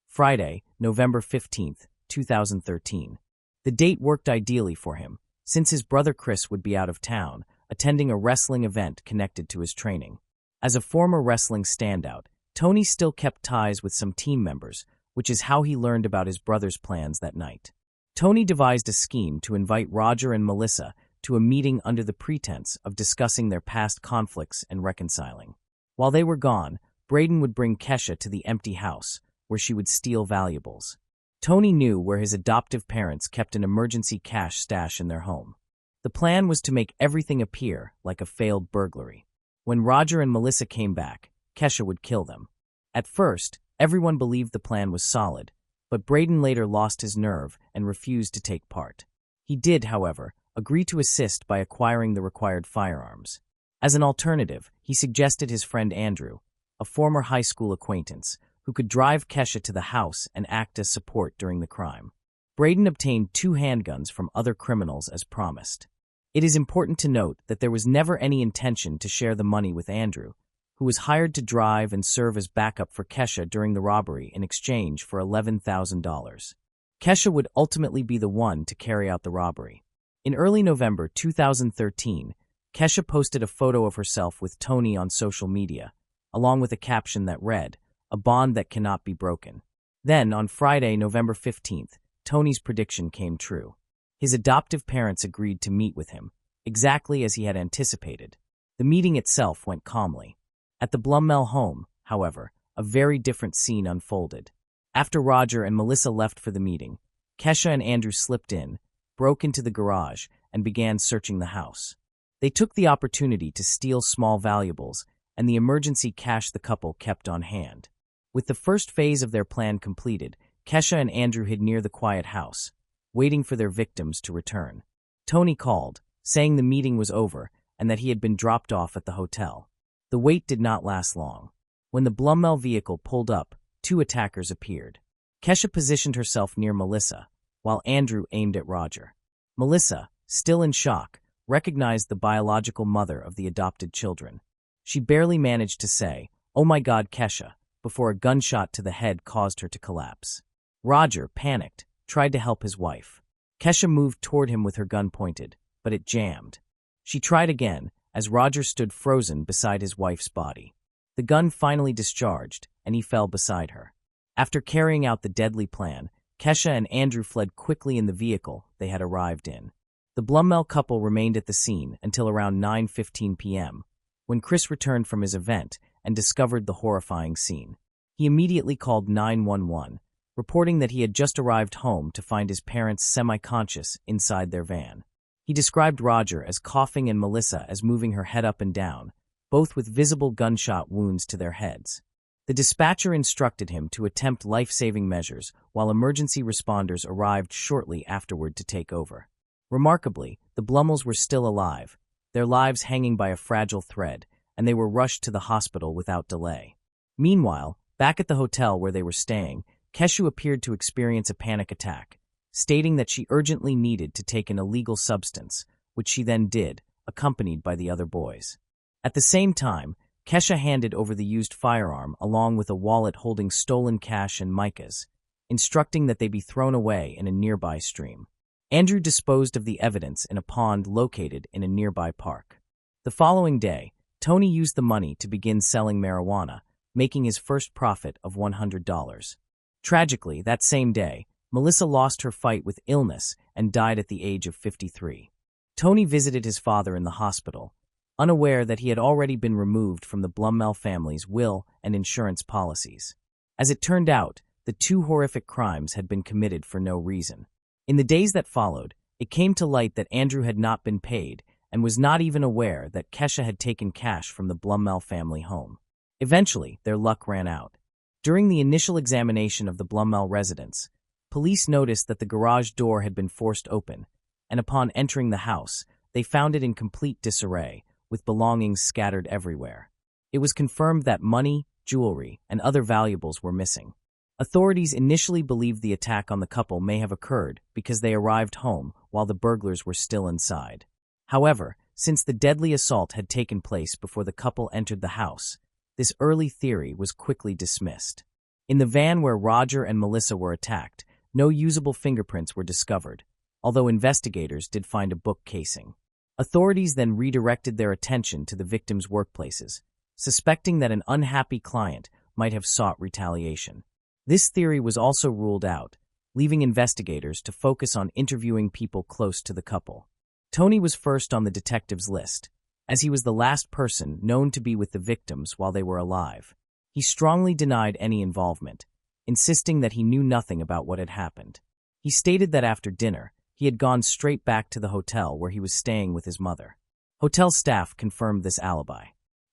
Speaker 1: Friday, November 15, 2013. The date worked ideally for him, since his brother Chris would be out of town, attending a wrestling event connected to his training. As a former wrestling standout, Tony still kept ties with some team members, which is how he learned about his brother's plans that night. Tony devised a scheme to invite Roger and Melissa to a meeting under the pretense of discussing their past conflicts and reconciling. While they were gone, Braden would bring Kesha to the empty house, where she would steal valuables. Tony knew where his adoptive parents kept an emergency cash stash in their home. The plan was to make everything appear like a failed burglary. When Roger and Melissa came back, Kesha would kill them. At first, everyone believed the plan was solid, but Braden later lost his nerve and refused to take part. He did, however, agree to assist by acquiring the required firearms. As an alternative, he suggested his friend Andrew, a former high school acquaintance, who could drive Kesha to the house and act as support during the crime. Braden obtained 2 handguns from other criminals as promised. It is important to note that there was never any intention to share the money with Andrew, who was hired to drive and serve as backup for Kesha during the robbery in exchange for $11,000. Kesha would ultimately be the one to carry out the robbery. In early November 2013, Kesha posted a photo of herself with Tony on social media, along with a caption that read, "A bond that cannot be broken." Then, on Friday, November 15th, Tony's prediction came true. His adoptive parents agreed to meet with him, exactly as he had anticipated. The meeting itself went calmly. At the Blummel home, however, a very different scene unfolded. After Roger and Melissa left for the meeting, Kesha and Andrew slipped in, broke into the garage, and began searching the house. They took the opportunity to steal small valuables and the emergency cash the couple kept on hand. With the first phase of their plan completed, Kesha and Andrew hid near the quiet house, waiting for their victims to return. Tony called, saying the meeting was over and that he had been dropped off at the hotel. The wait did not last long. When the Blummel vehicle pulled up, 2 attackers appeared. Kesha positioned herself near Melissa, while Andrew aimed at Roger. Melissa, still in shock, recognized the biological mother of the adopted children. She barely managed to say, "Oh my God, Kesha," before a gunshot to the head caused her to collapse. Roger, panicked, tried to help his wife. Kesha moved toward him with her gun pointed, but it jammed. She tried again, as Roger stood frozen beside his wife's body. The gun finally discharged, and he fell beside her. After carrying out the deadly plan, Kesha and Andrew fled quickly in the vehicle they had arrived in. The Blummel couple remained at the scene until around 9:15 p.m., when Chris returned from his event and discovered the horrifying scene. He immediately called 911, reporting that he had just arrived home to find his parents semi-conscious inside their van. He described Roger as coughing and Melissa as moving her head up and down, both with visible gunshot wounds to their heads. The dispatcher instructed him to attempt life-saving measures while emergency responders arrived shortly afterward to take over. Remarkably, the Blummels were still alive, their lives hanging by a fragile thread, and they were rushed to the hospital without delay. Meanwhile, back at the hotel where they were staying, Kesha appeared to experience a panic attack, stating that she urgently needed to take an illegal substance, which she then did, accompanied by the other boys. At the same time, Kesha handed over the used firearm along with a wallet holding stolen cash and micas, instructing that they be thrown away in a nearby stream. Andrew disposed of the evidence in a pond located in a nearby park. The following day, Tony used the money to begin selling marijuana, making his first profit of $100. Tragically, that same day, Melissa lost her fight with illness and died at the age of 53. Tony visited his father in the hospital, unaware that he had already been removed from the Blumell family's will and insurance policies. As it turned out, the two horrific crimes had been committed for no reason. In the days that followed, it came to light that Andrew had not been paid and was not even aware that Kesha had taken cash from the Blumell family home. Eventually, their luck ran out. During the initial examination of the Blumell residence, police noticed that the garage door had been forced open, and upon entering the house, they found it in complete disarray, with belongings scattered everywhere. It was confirmed that money, jewelry, and other valuables were missing. Authorities initially believed the attack on the couple may have occurred because they arrived home while the burglars were still inside. However, since the deadly assault had taken place before the couple entered the house, this early theory was quickly dismissed. In the van where Roger and Melissa were attacked, no usable fingerprints were discovered, although investigators did find a book casing. Authorities then redirected their attention to the victims' workplaces, suspecting that an unhappy client might have sought retaliation. This theory was also ruled out, leaving investigators to focus on interviewing people close to the couple. Tony was first on the detectives' list, as he was the last person known to be with the victims while they were alive. He strongly denied any involvement, insisting that he knew nothing about what had happened. He stated that after dinner, he had gone straight back to the hotel where he was staying with his mother. Hotel staff confirmed this alibi.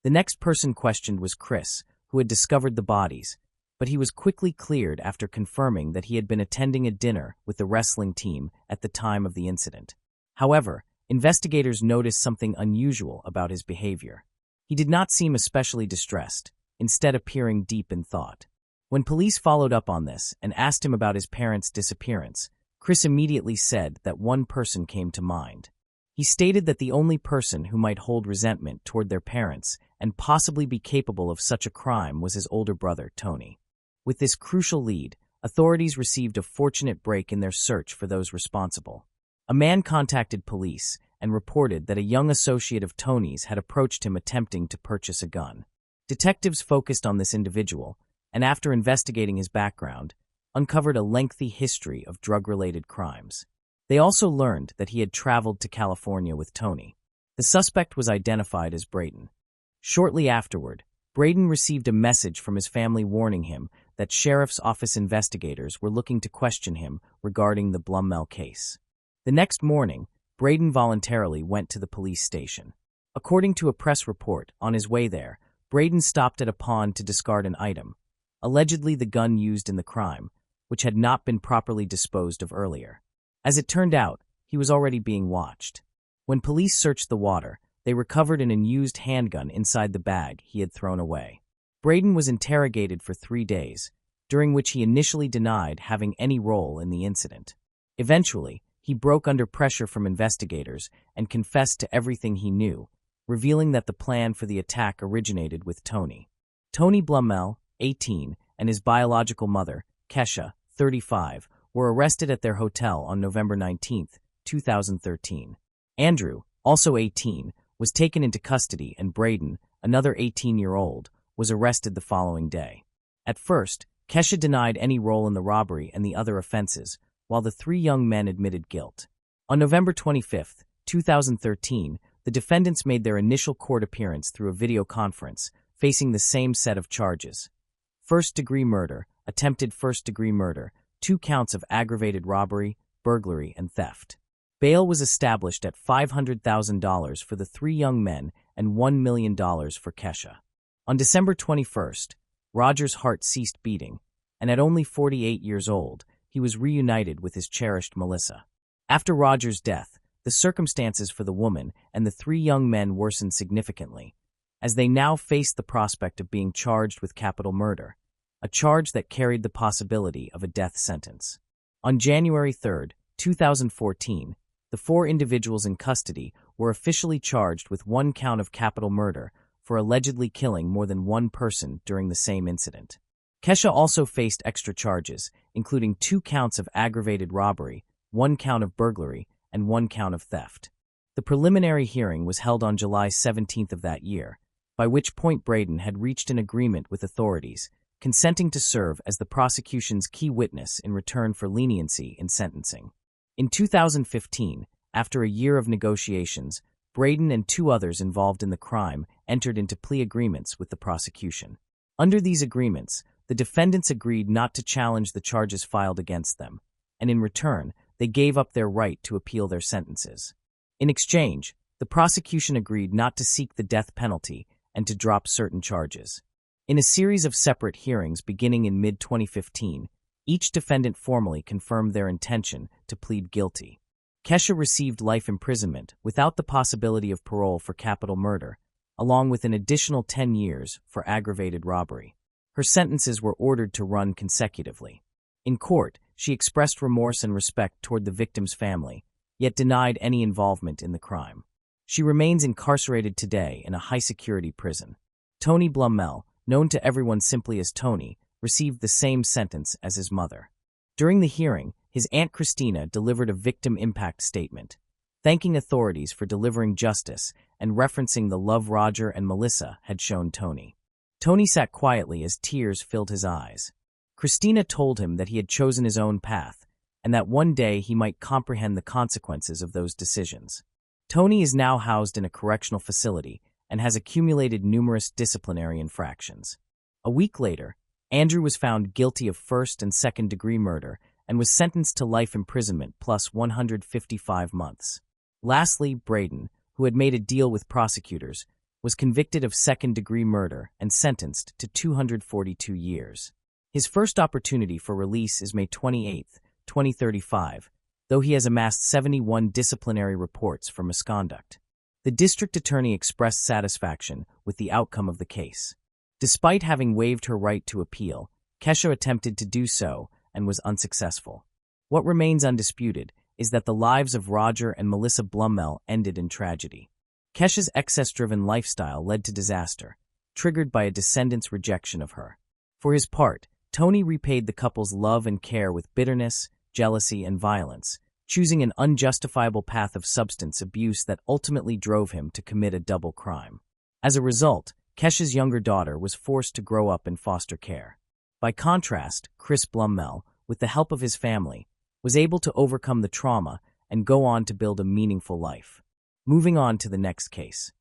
Speaker 1: The next person questioned was Chris, who had discovered the bodies, but he was quickly cleared after confirming that he had been attending a dinner with the wrestling team at the time of the incident. However, investigators noticed something unusual about his behavior. He did not seem especially distressed, instead appearing deep in thought. When police followed up on this and asked him about his parents' disappearance, Chris immediately said that one person came to mind. He stated that the only person who might hold resentment toward their parents and possibly be capable of such a crime was his older brother, Tony. With this crucial lead, authorities received a fortunate break in their search for those responsible. A man contacted police and reported that a young associate of Tony's had approached him attempting to purchase a gun. Detectives focused on this individual, and after investigating his background, uncovered a lengthy history of drug-related crimes. They also learned that he had traveled to California with Tony. The suspect was identified as Braden. Shortly afterward, Braden received a message from his family warning him that sheriff's office investigators were looking to question him regarding the Blumell case. The next morning, Braden voluntarily went to the police station. According to a press report, on his way there, Braden stopped at a pond to discard an item, allegedly the gun used in the crime, which had not been properly disposed of earlier. As it turned out, he was already being watched. When police searched the water, they recovered an unused handgun inside the bag he had thrown away. Braden was interrogated for 3 days, during which he initially denied having any role in the incident. Eventually, he broke under pressure from investigators and confessed to everything he knew, revealing that the plan for the attack originated with Tony. Tony Blumell, 18, and his biological mother, Kesha, 35, were arrested at their hotel on November 19, 2013. Andrew, also 18, was taken into custody, and Braden, another 18-year-old, was arrested the following day. At first, Kesha denied any role in the robbery and the other offenses, while the 3 young men admitted guilt. On November 25, 2013, the defendants made their initial court appearance through a video conference, facing the same set of charges: first-degree murder, attempted first-degree murder, 2 counts of aggravated robbery, burglary, and theft. Bail was established at $500,000 for the 3 young men and $1 million for Kesha. On December 21st, Roger's heart ceased beating, and at only 48 years old, he was reunited with his cherished Melissa. After Roger's death, the circumstances for the woman and the 3 young men worsened significantly, as they now faced the prospect of being charged with capital murder, a charge that carried the possibility of a death sentence. On January 3, 2014, the 4 individuals in custody were officially charged with 1 count of capital murder for allegedly killing more than 1 person during the same incident. Kesha also faced extra charges, including 2 counts of aggravated robbery, 1 count of burglary, and 1 count of theft. The preliminary hearing was held on July 17 of that year, by which point Braden had reached an agreement with authorities consenting to serve as the prosecution's key witness in return for leniency in sentencing. In 2015, after a year of negotiations, Braden and 2 others involved in the crime entered into plea agreements with the prosecution. Under these agreements, the defendants agreed not to challenge the charges filed against them, and in return, they gave up their right to appeal their sentences. In exchange, the prosecution agreed not to seek the death penalty and to drop certain charges. In a series of separate hearings beginning in mid-2015, each defendant formally confirmed their intention to plead guilty. Kesha received life imprisonment without the possibility of parole for capital murder, along with an additional 10 years for aggravated robbery. Her sentences were ordered to run consecutively. In court, she expressed remorse and respect toward the victim's family, yet denied any involvement in the crime. She remains incarcerated today in a high-security prison. Tony Blumell, known to everyone simply as Tony, received the same sentence as his mother. During the hearing, his Aunt Christina delivered a victim impact statement, thanking authorities for delivering justice and referencing the love Roger and Melissa had shown Tony. Tony sat quietly as tears filled his eyes. Christina told him that he had chosen his own path, and that one day he might comprehend the consequences of those decisions. Tony is now housed in a correctional facility and has accumulated numerous disciplinary infractions. A week later, Andrew was found guilty of first and second-degree murder and was sentenced to life imprisonment plus 155 months. Lastly, Braden, who had made a deal with prosecutors, was convicted of second-degree murder and sentenced to 242 years. His first opportunity for release is May 28, 2035, though he has amassed 71 disciplinary reports for misconduct. The district attorney expressed satisfaction with the outcome of the case. Despite having waived her right to appeal, Kesha attempted to do so and was unsuccessful. What remains undisputed is that the lives of Roger and Melissa Blumell ended in tragedy. Kesha's excess-driven lifestyle led to disaster, triggered by a descendant's rejection of her. For his part, Tony repaid the couple's love and care with bitterness, jealousy, and violence, choosing an unjustifiable path of substance abuse that ultimately drove him to commit a double crime. As a result, Kesha's younger daughter was forced to grow up in foster care. By contrast, Chris Blumell, with the help of his family, was able to overcome the trauma and go on to build a meaningful life. Moving on to the next case.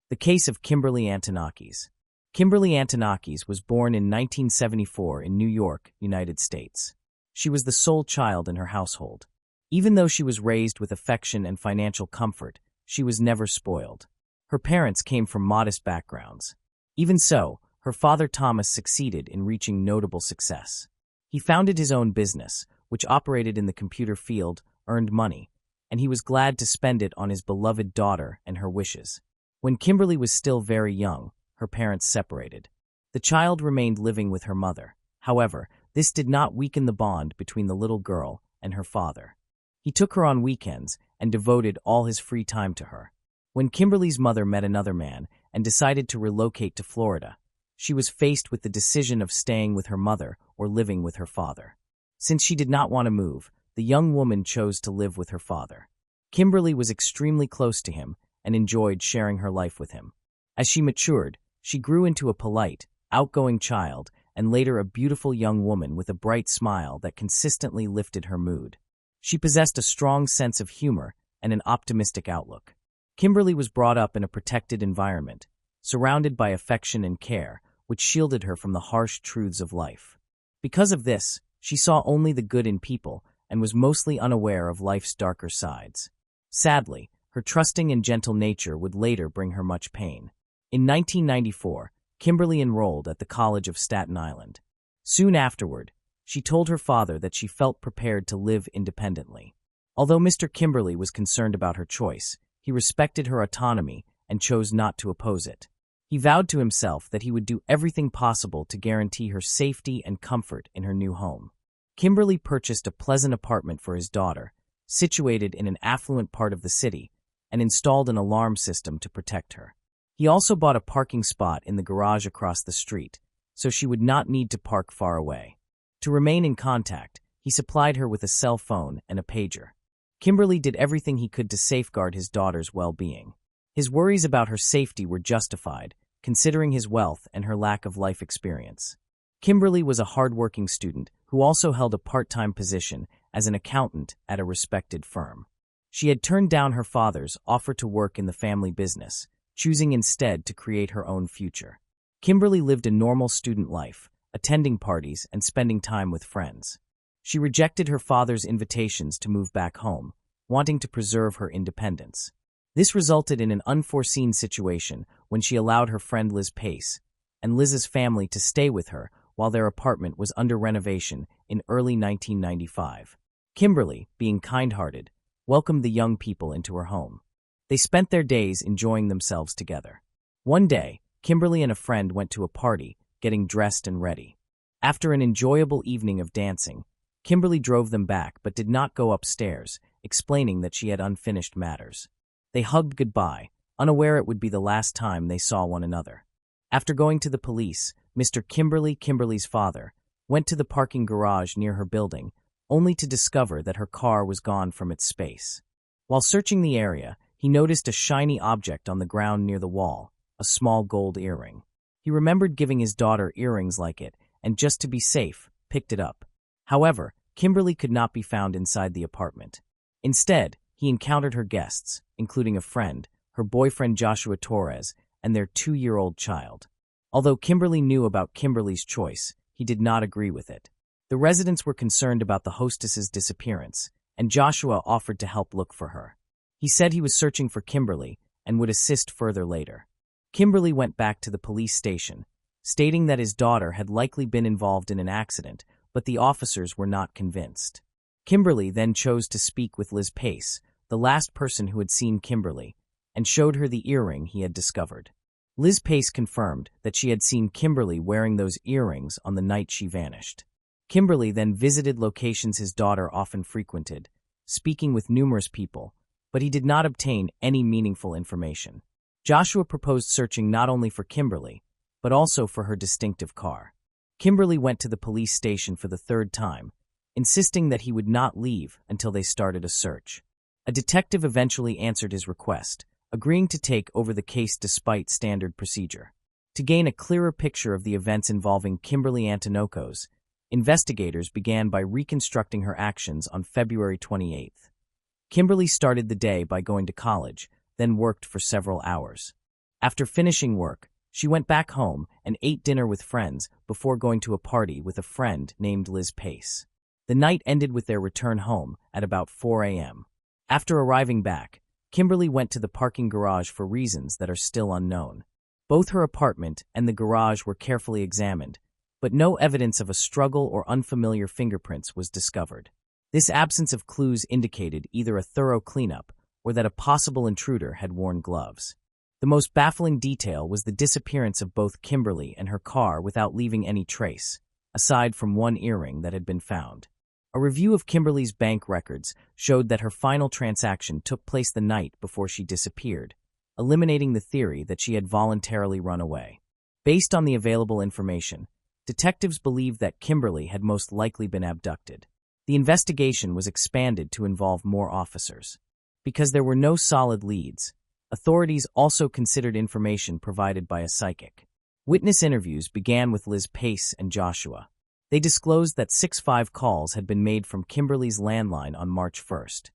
Speaker 1: The case of Kimberly Antonakis. Kimberly Antonakis was born in 1974 in New York, United States. She was the sole child in her household. Even though she was raised with affection and financial comfort, she was never spoiled. Her parents came from modest backgrounds. Even so, her father Thomas succeeded in reaching notable success. He founded his own business, which operated in the computer field, earned money, and he was glad to spend it on his beloved daughter and her wishes. When Kimberly was still very young, her parents separated. The child remained living with her mother. However, this did not weaken the bond between the little girl and her father. He took her on weekends and devoted all his free time to her. When Kimberly's mother met another man and decided to relocate to Florida, she was faced with the decision of staying with her mother or living with her father. Since she did not want to move, the young woman chose to live with her father. Kimberly was extremely close to him and enjoyed sharing her life with him. As she matured, she grew into a polite, outgoing child and later a beautiful young woman with a bright smile that consistently lifted her mood. She possessed a strong sense of humor and an optimistic outlook. Kimberly was brought up in a protected environment, surrounded by affection and care, which shielded her from the harsh truths of life. Because of this, she saw only the good in people and was mostly unaware of life's darker sides. Sadly, her trusting and gentle nature would later bring her much pain. In 1994, Kimberly enrolled at the College of Staten Island. Soon afterward, she told her father that she felt prepared to live independently. Although Mr. Kimberly was concerned about her choice, he respected her autonomy and chose not to oppose it. He vowed to himself that he would do everything possible to guarantee her safety and comfort in her new home. Kimberly purchased a pleasant apartment for his daughter, situated in an affluent part of the city, and installed an alarm system to protect her. He also bought a parking spot in the garage across the street, so she would not need to park far away. To remain in contact, he supplied her with a cell phone and a pager. Kimberly did everything he could to safeguard his daughter's well-being. His worries about her safety were justified, considering his wealth and her lack of life experience. Kimberly was a hardworking student who also held a part-time position as an accountant at a respected firm. She had turned down her father's offer to work in the family business, choosing instead to create her own future. Kimberly lived a normal student life, attending parties and spending time with friends. She rejected her father's invitations to move back home, wanting to preserve her independence. This resulted in an unforeseen situation when she allowed her friend Liz Pace and Liz's family to stay with her while their apartment was under renovation in early 1995. Kimberly, being kind-hearted, welcomed the young people into her home. They spent their days enjoying themselves together. One day, Kimberly and a friend went to a party, getting dressed and ready. After an enjoyable evening of dancing, Kimberly drove them back but did not go upstairs, explaining that she had unfinished matters. They hugged goodbye, unaware it would be the last time they saw one another. After going to the police, Mr. Kimberly's father, went to the parking garage near her building, only to discover that her car was gone from its space. While searching the area, he noticed a shiny object on the ground near the wall, a small gold earring. He remembered giving his daughter earrings like it, and just to be safe, picked it up. However, Kimberly could not be found inside the apartment. Instead, he encountered her guests, including a friend, her boyfriend Joshua Torres, and their 2-year-old child. Although Kimberly knew about Kimberly's choice, he did not agree with it. The residents were concerned about the hostess's disappearance, and Joshua offered to help look for her. He said he was searching for Kimberly and would assist further later. Kimberly went back to the police station, stating that his daughter had likely been involved in an accident, but the officers were not convinced. Kimberly then chose to speak with Liz Pace, the last person who had seen Kimberly, and showed her the earring he had discovered. Liz Pace confirmed that she had seen Kimberly wearing those earrings on the night she vanished. Kimberly then visited locations his daughter often frequented, speaking with numerous people, but he did not obtain any meaningful information. Joshua proposed searching not only for Kimberly, but also for her distinctive car. Kimberly went to the police station for the third time, insisting that he would not leave until they started a search. A detective eventually answered his request, agreeing to take over the case despite standard procedure. To gain a clearer picture of the events involving Kimberly Antonokos, investigators began by reconstructing her actions on February 28th. Kimberly started the day by going to college, then worked for several hours. After finishing work, she went back home and ate dinner with friends before going to a party with a friend named Liz Pace. The night ended with their return home at about 4 a.m. After arriving back, Kimberly went to the parking garage for reasons that are still unknown. Both her apartment and the garage were carefully examined, but no evidence of a struggle or unfamiliar fingerprints was discovered. This absence of clues indicated either a thorough cleanup or that a possible intruder had worn gloves. The most baffling detail was the disappearance of both Kimberly and her car without leaving any trace, aside from one earring that had been found. A review of Kimberly's bank records showed that her final transaction took place the night before she disappeared, eliminating the theory that she had voluntarily run away. Based on the available information, detectives believed that Kimberly had most likely been abducted. The investigation was expanded to involve more officers. Because there were no solid leads, authorities also considered information provided by a psychic. Witness interviews began with Liz Pace and Joshua. They disclosed that 65 calls had been made from Kimberly's landline on March 1st.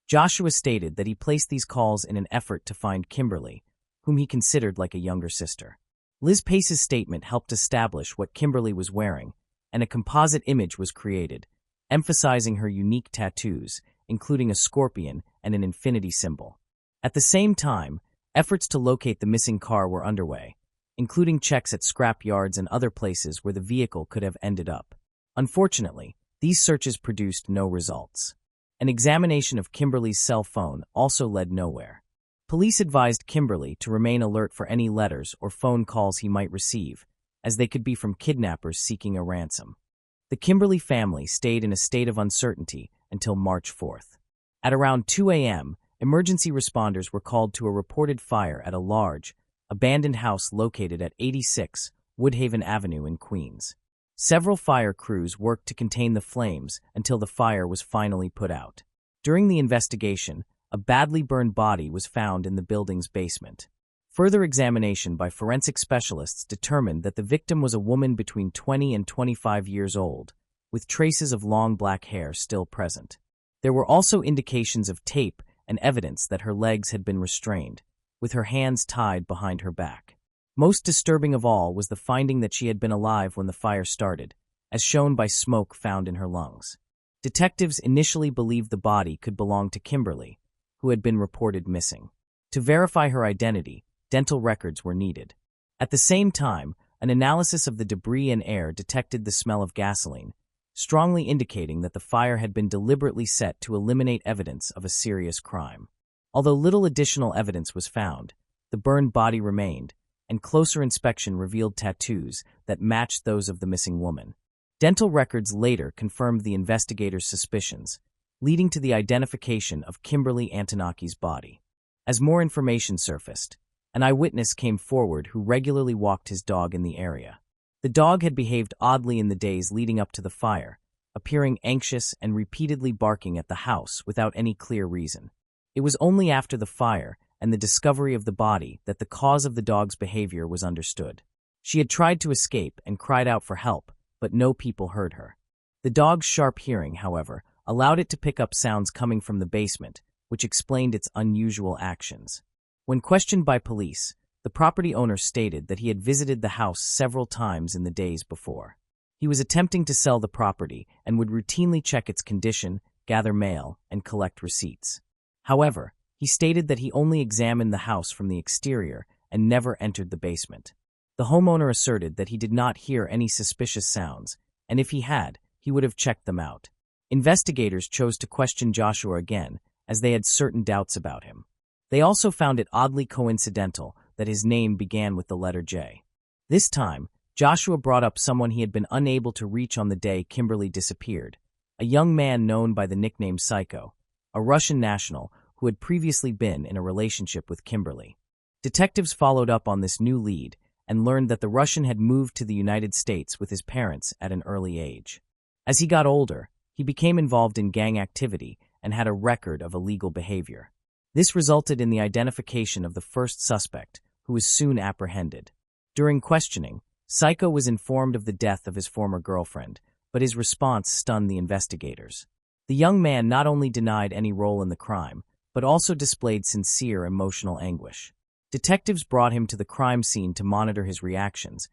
Speaker 1: Joshua stated that he placed these calls in an effort to find Kimberly, whom he considered like a younger sister. Liz Pace's statement helped establish what Kimberly was wearing, and a composite image was created, emphasizing her unique tattoos, including a scorpion and an infinity symbol. At the same time, efforts to locate the missing car were underway, including checks at scrap yards and other places where the vehicle could have ended up. Unfortunately, these searches produced no results. An examination of Kimberly's cell phone also led nowhere. Police advised Kimberly to remain alert for any letters or phone calls he might receive, as they could be from kidnappers seeking a ransom. The Kimberly family stayed in a state of uncertainty until March 4th. At around 2 a.m., emergency responders were called to a reported fire at a large, abandoned house located at 86 Woodhaven Avenue in Queens. Several fire crews worked to contain the flames until the fire was finally put out. During the investigation, a badly burned body was found in the building's basement. Further examination by forensic specialists determined that the victim was a woman between 20 and 25 years old, with traces of long black hair still present. There were also indications of tape and evidence that her legs had been restrained, with her hands tied behind her back. Most disturbing of all was the finding that she had been alive when the fire started, as shown by smoke found in her lungs. Detectives initially believed the body could belong to Kimberly, who had been reported missing. To verify her identity, dental records were needed. At the same time, an analysis of the debris and air detected the smell of gasoline, strongly indicating that the fire had been deliberately set to eliminate evidence of a serious crime. Although little additional evidence was found, the burned body remained, and closer inspection revealed tattoos that matched those of the missing woman. Dental records later confirmed the investigators' suspicions, leading to the identification of Kimberly Antoniakis' body. As more information surfaced, an eyewitness came forward who regularly walked his dog in the area. The dog had behaved oddly in the days leading up to the fire, appearing anxious and repeatedly barking at the house without any clear reason. It was only after the fire and the discovery of the body that the cause of the dog's behavior was understood. She had tried to escape and cried out for help, but no people heard her. The dog's sharp hearing, however, allowed it to pick up sounds coming from the basement, which explained its unusual actions. When questioned by police, the property owner stated that he had visited the house several times in the days before. He was attempting to sell the property and would routinely check its condition, gather mail, and collect receipts. However, he stated that he only examined the house from the exterior and never entered the basement. The homeowner asserted that he did not hear any suspicious sounds, and if he had, he would have checked them out. Investigators chose to question Joshua again, as they had certain doubts about him. They also found it oddly coincidental that his name began with the letter J. This time, Joshua brought up someone he had been unable to reach on the day Kimberly disappeared, a young man known by the nickname Psycho, a Russian national who had previously been in a relationship with Kimberly. Detectives followed up on this new lead and learned that the Russian had moved to the United States with his parents at an early age. As he got older, he became involved in gang activity and had a record of illegal behavior. This resulted in the identification of the first suspect, who was soon apprehended. During questioning, Psycho was informed of the death of his former girlfriend, but his response stunned the investigators. The young man not only denied any role in the crime, but also displayed sincere emotional anguish. Detectives brought him to the crime scene to monitor his reactions,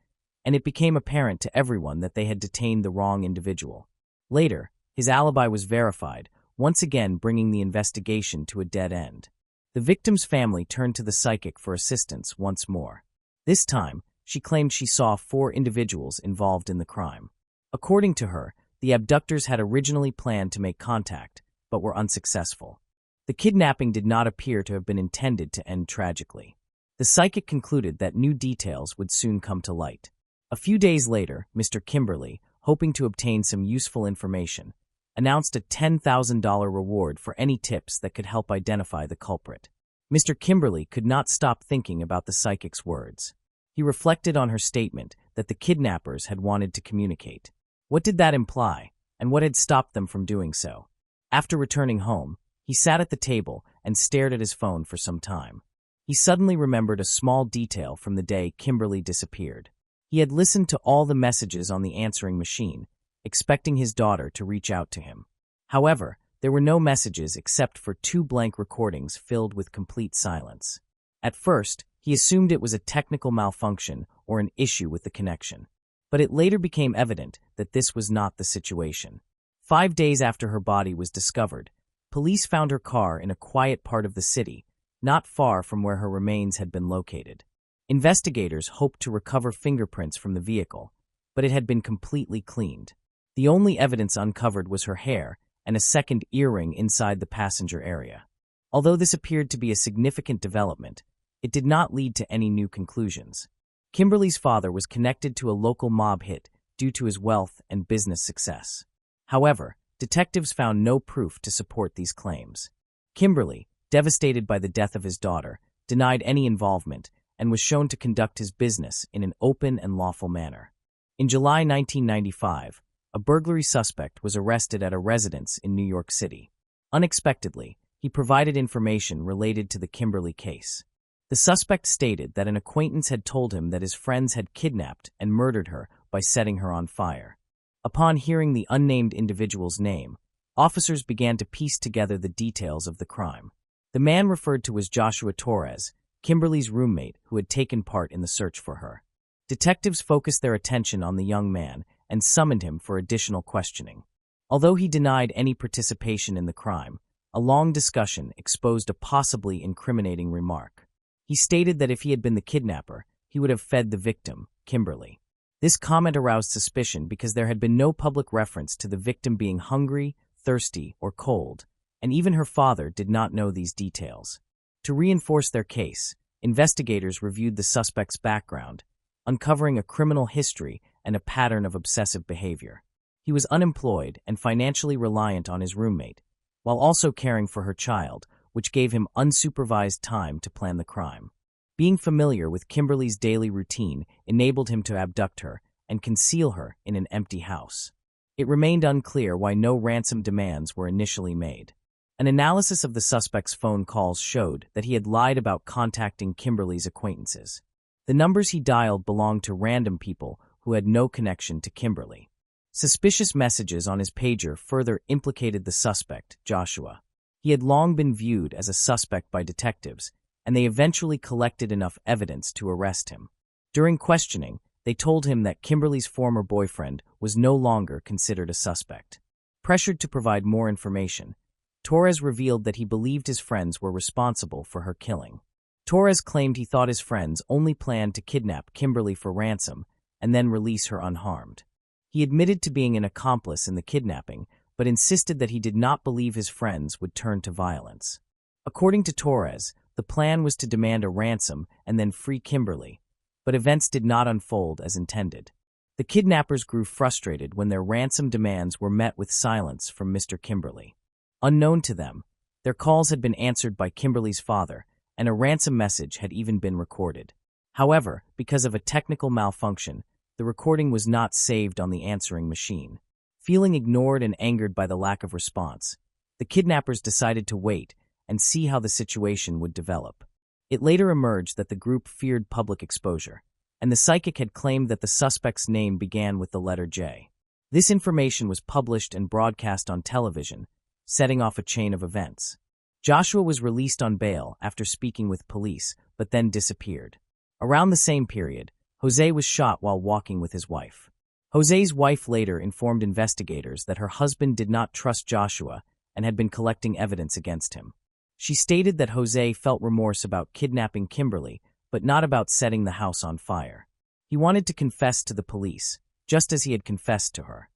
Speaker 1: and it became apparent to everyone that they had detained the wrong individual. Later, his alibi was verified, once again bringing the investigation to a dead end. The victim's family turned to the psychic for assistance once more. This time, she claimed she saw 4 individuals involved in the crime. According to her, the abductors had originally planned to make contact, but were unsuccessful. The kidnapping did not appear to have been intended to end tragically. The psychic concluded that new details would soon come to light. A few days later, Mr. Kimberly, hoping to obtain some useful information, announced a $10,000 reward for any tips that could help identify the culprit. Mr. Kimberly could not stop thinking about the psychic's words. He reflected on her statement that the kidnappers had wanted to communicate. What did that imply, and what had stopped them from doing so? After returning home, he sat at the table and stared at his phone for some time. He suddenly remembered a small detail from the day Kimberly disappeared. He had listened to all the messages on the answering machine, expecting his daughter to reach out to him. However, there were no messages except for 2 blank recordings filled with complete silence. At first, he assumed it was a technical malfunction or an issue with the connection. But it later became evident that this was not the situation. 5 days after her body was discovered, police found her car in a quiet part of the city, not far from where her remains had been located. Investigators hoped to recover fingerprints from the vehicle, but it had been completely cleaned. The only evidence uncovered was her hair and a second earring inside the passenger area. Although this appeared to be a significant development, it did not lead to any new conclusions. Kimberly's father was connected to a local mob hit due to his wealth and business success. However, detectives found no proof to support these claims. Kimberly, devastated by the death of his daughter, denied any involvement and was shown to conduct his business in an open and lawful manner. In July 1995, a burglary suspect was arrested at a residence in New York City. Unexpectedly, he provided information related to the Kimberly case. The suspect stated that an acquaintance had told him that his friends had kidnapped and murdered her by setting her on fire. Upon hearing the unnamed individual's name, officers began to piece together the details of the crime. The man referred to was Joshua Torres, Kimberly's roommate who had taken part in the search for her. Detectives focused their attention on the young man and summoned him for additional questioning. Although he denied any participation in the crime, a long discussion exposed a possibly incriminating remark. He stated that if he had been the kidnapper, he would have fed the victim, Kimberly. This comment aroused suspicion because there had been no public reference to the victim being hungry, thirsty, or cold, and even her father did not know these details. To reinforce their case, investigators reviewed the suspect's background, uncovering a criminal history and a pattern of obsessive behavior. He was unemployed and financially reliant on his roommate, while also caring for her child, which gave him unsupervised time to plan the crime. Being familiar with Kimberly's daily routine enabled him to abduct her and conceal her in an empty house. It remained unclear why no ransom demands were initially made. An analysis of the suspect's phone calls showed that he had lied about contacting Kimberly's acquaintances. The numbers he dialed belonged to random people who had no connection to Kimberly. Suspicious messages on his pager further implicated the suspect, Joshua. He had long been viewed as a suspect by detectives, and they eventually collected enough evidence to arrest him. During questioning, they told him that Kimberly's former boyfriend was no longer considered a suspect. Pressured to provide more information, Torres revealed that he believed his friends were responsible for her killing. Torres claimed he thought his friends only planned to kidnap Kimberly for ransom and then release her unharmed. He admitted to being an accomplice in the kidnapping, but insisted that he did not believe his friends would turn to violence. According to Torres, the plan was to demand a ransom and then free Kimberly, but events did not unfold as intended. The kidnappers grew frustrated when their ransom demands were met with silence from Mr. Kimberly. Unknown to them, their calls had been answered by Kimberly's father, and a ransom message had even been recorded. However, because of a technical malfunction, the recording was not saved on the answering machine. Feeling ignored and angered by the lack of response, the kidnappers decided to wait and see how the situation would develop. It later emerged that the group feared public exposure, and the psychic had claimed that the suspect's name began with the letter J. This information was published and broadcast on television, setting off a chain of events. Joshua was released on bail after speaking with police, but then disappeared. Around the same period, Jose was shot while walking with his wife. Jose's wife later informed investigators that her husband did not trust Joshua and had been collecting evidence against him. She stated that Jose felt remorse about kidnapping Kimberly, but not about setting the house on fire. He wanted to confess to the police, just as he had confessed to her.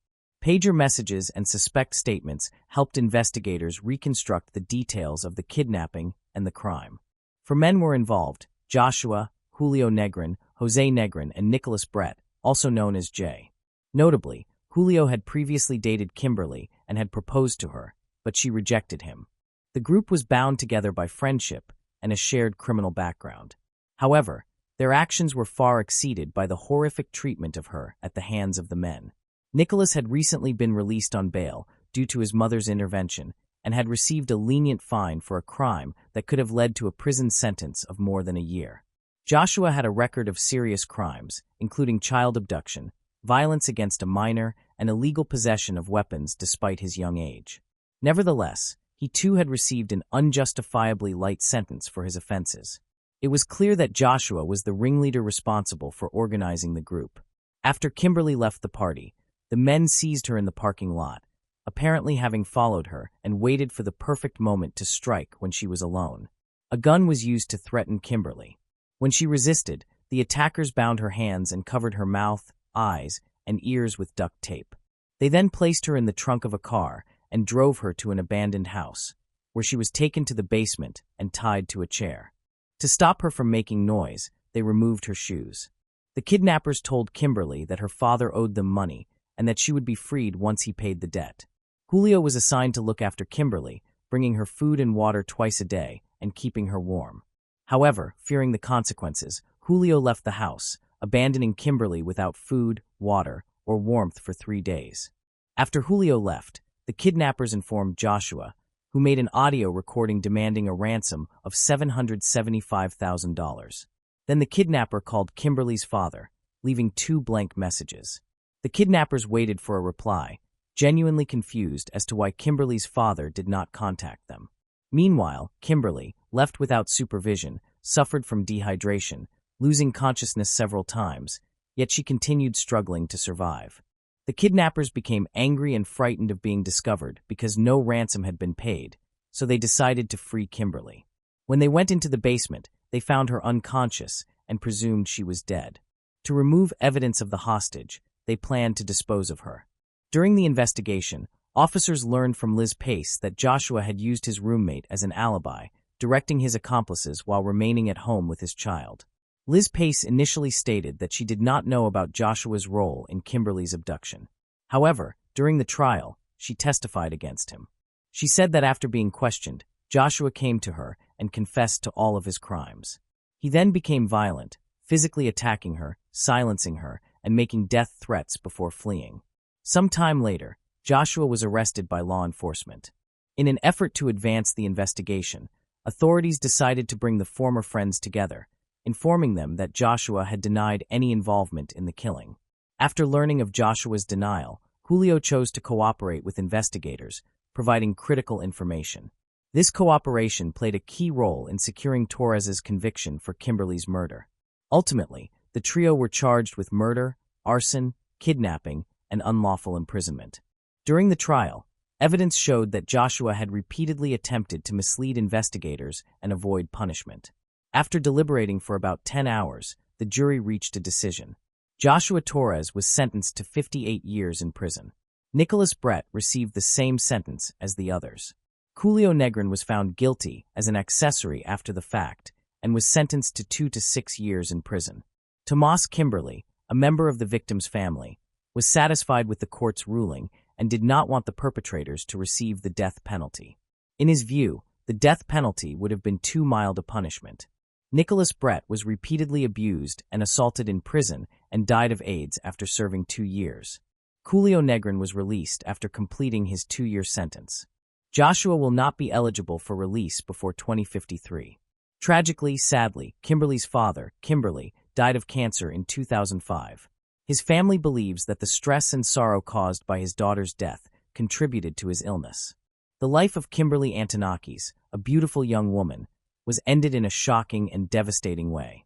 Speaker 1: Pager messages and suspect statements helped investigators reconstruct the details of the kidnapping and the crime. 4 men were involved: Joshua, Julio Negrin, Jose Negrin, and Nicholas Brett, also known as Jay. Notably, Julio had previously dated Kimberly and had proposed to her, but she rejected him. The group was bound together by friendship and a shared criminal background. However, their actions were far exceeded by the horrific treatment of her at the hands of the men. Nicholas had recently been released on bail due to his mother's intervention and had received a lenient fine for a crime that could have led to a prison sentence of more than a year. Joshua had a record of serious crimes, including child abduction, violence against a minor, and illegal possession of weapons despite his young age. Nevertheless, he too had received an unjustifiably light sentence for his offenses. It was clear that Joshua was the ringleader responsible for organizing the group. After Kimberly left the party, the men seized her in the parking lot, apparently having followed her and waited for the perfect moment to strike when she was alone. A gun was used to threaten Kimberly. When she resisted, the attackers bound her hands and covered her mouth, eyes, and ears with duct tape. They then placed her in the trunk of a car and drove her to an abandoned house, where she was taken to the basement and tied to a chair. To stop her from making noise, they removed her shoes. The kidnappers told Kimberly that her father owed them money and that she would be freed once he paid the debt. Julio was assigned to look after Kimberly, bringing her food and water twice a day and keeping her warm. However, fearing the consequences, Julio left the house, abandoning Kimberly without food, water, or warmth for 3 days. After Julio left, the kidnappers informed Joshua, who made an audio recording demanding a ransom of $775,000. Then the kidnapper called Kimberly's father, leaving 2 blank messages. The kidnappers waited for a reply, genuinely confused as to why Kimberly's father did not contact them. Meanwhile, Kimberly, left without supervision, suffered from dehydration, losing consciousness several times, yet she continued struggling to survive. The kidnappers became angry and frightened of being discovered because no ransom had been paid, so they decided to free Kimberly. When they went into the basement, they found her unconscious and presumed she was dead. To remove evidence of the hostage, they planned to dispose of her. During the investigation, officers learned from Liz Pace that Joshua had used his roommate as an alibi, directing his accomplices while remaining at home with his child. Liz Pace initially stated that she did not know about Joshua's role in Kimberly's abduction. However, during the trial, she testified against him. She said that after being questioned, Joshua came to her and confessed to all of his crimes. He then became violent, physically attacking her, silencing her, and making death threats before fleeing. Some time later, Joshua was arrested by law enforcement. In an effort to advance the investigation, authorities decided to bring the former friends together, informing them that Joshua had denied any involvement in the killing. After learning of Joshua's denial, Julio chose to cooperate with investigators, providing critical information. This cooperation played a key role in securing Torres's conviction for Kimberly's murder. Ultimately, the trio were charged with murder, arson, kidnapping, and unlawful imprisonment. During the trial, evidence showed that Joshua had repeatedly attempted to mislead investigators and avoid punishment. After deliberating for about 10 hours, the jury reached a decision. Joshua Torres was sentenced to 58 years in prison. Nicholas Brett received the same sentence as the others. Julio Negrin was found guilty as an accessory after the fact and was sentenced to 2 to 6 years in prison. Tomas Kimberly, a member of the victim's family, was satisfied with the court's ruling and did not want the perpetrators to receive the death penalty. In his view, the death penalty would have been too mild a punishment. Nicholas Brett was repeatedly abused and assaulted in prison and died of AIDS after serving 2 years. Julio Negrin was released after completing his 2-year sentence. Joshua will not be eligible for release before 2053. Tragically, sadly, Kimberly's father, Kimberly, died of cancer in 2005. His family believes that the stress and sorrow caused by his daughter's death contributed to his illness. The life of Kimberly Antonakis, a beautiful young woman, was ended in a shocking and devastating way.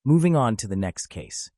Speaker 1: Moving on to the next case.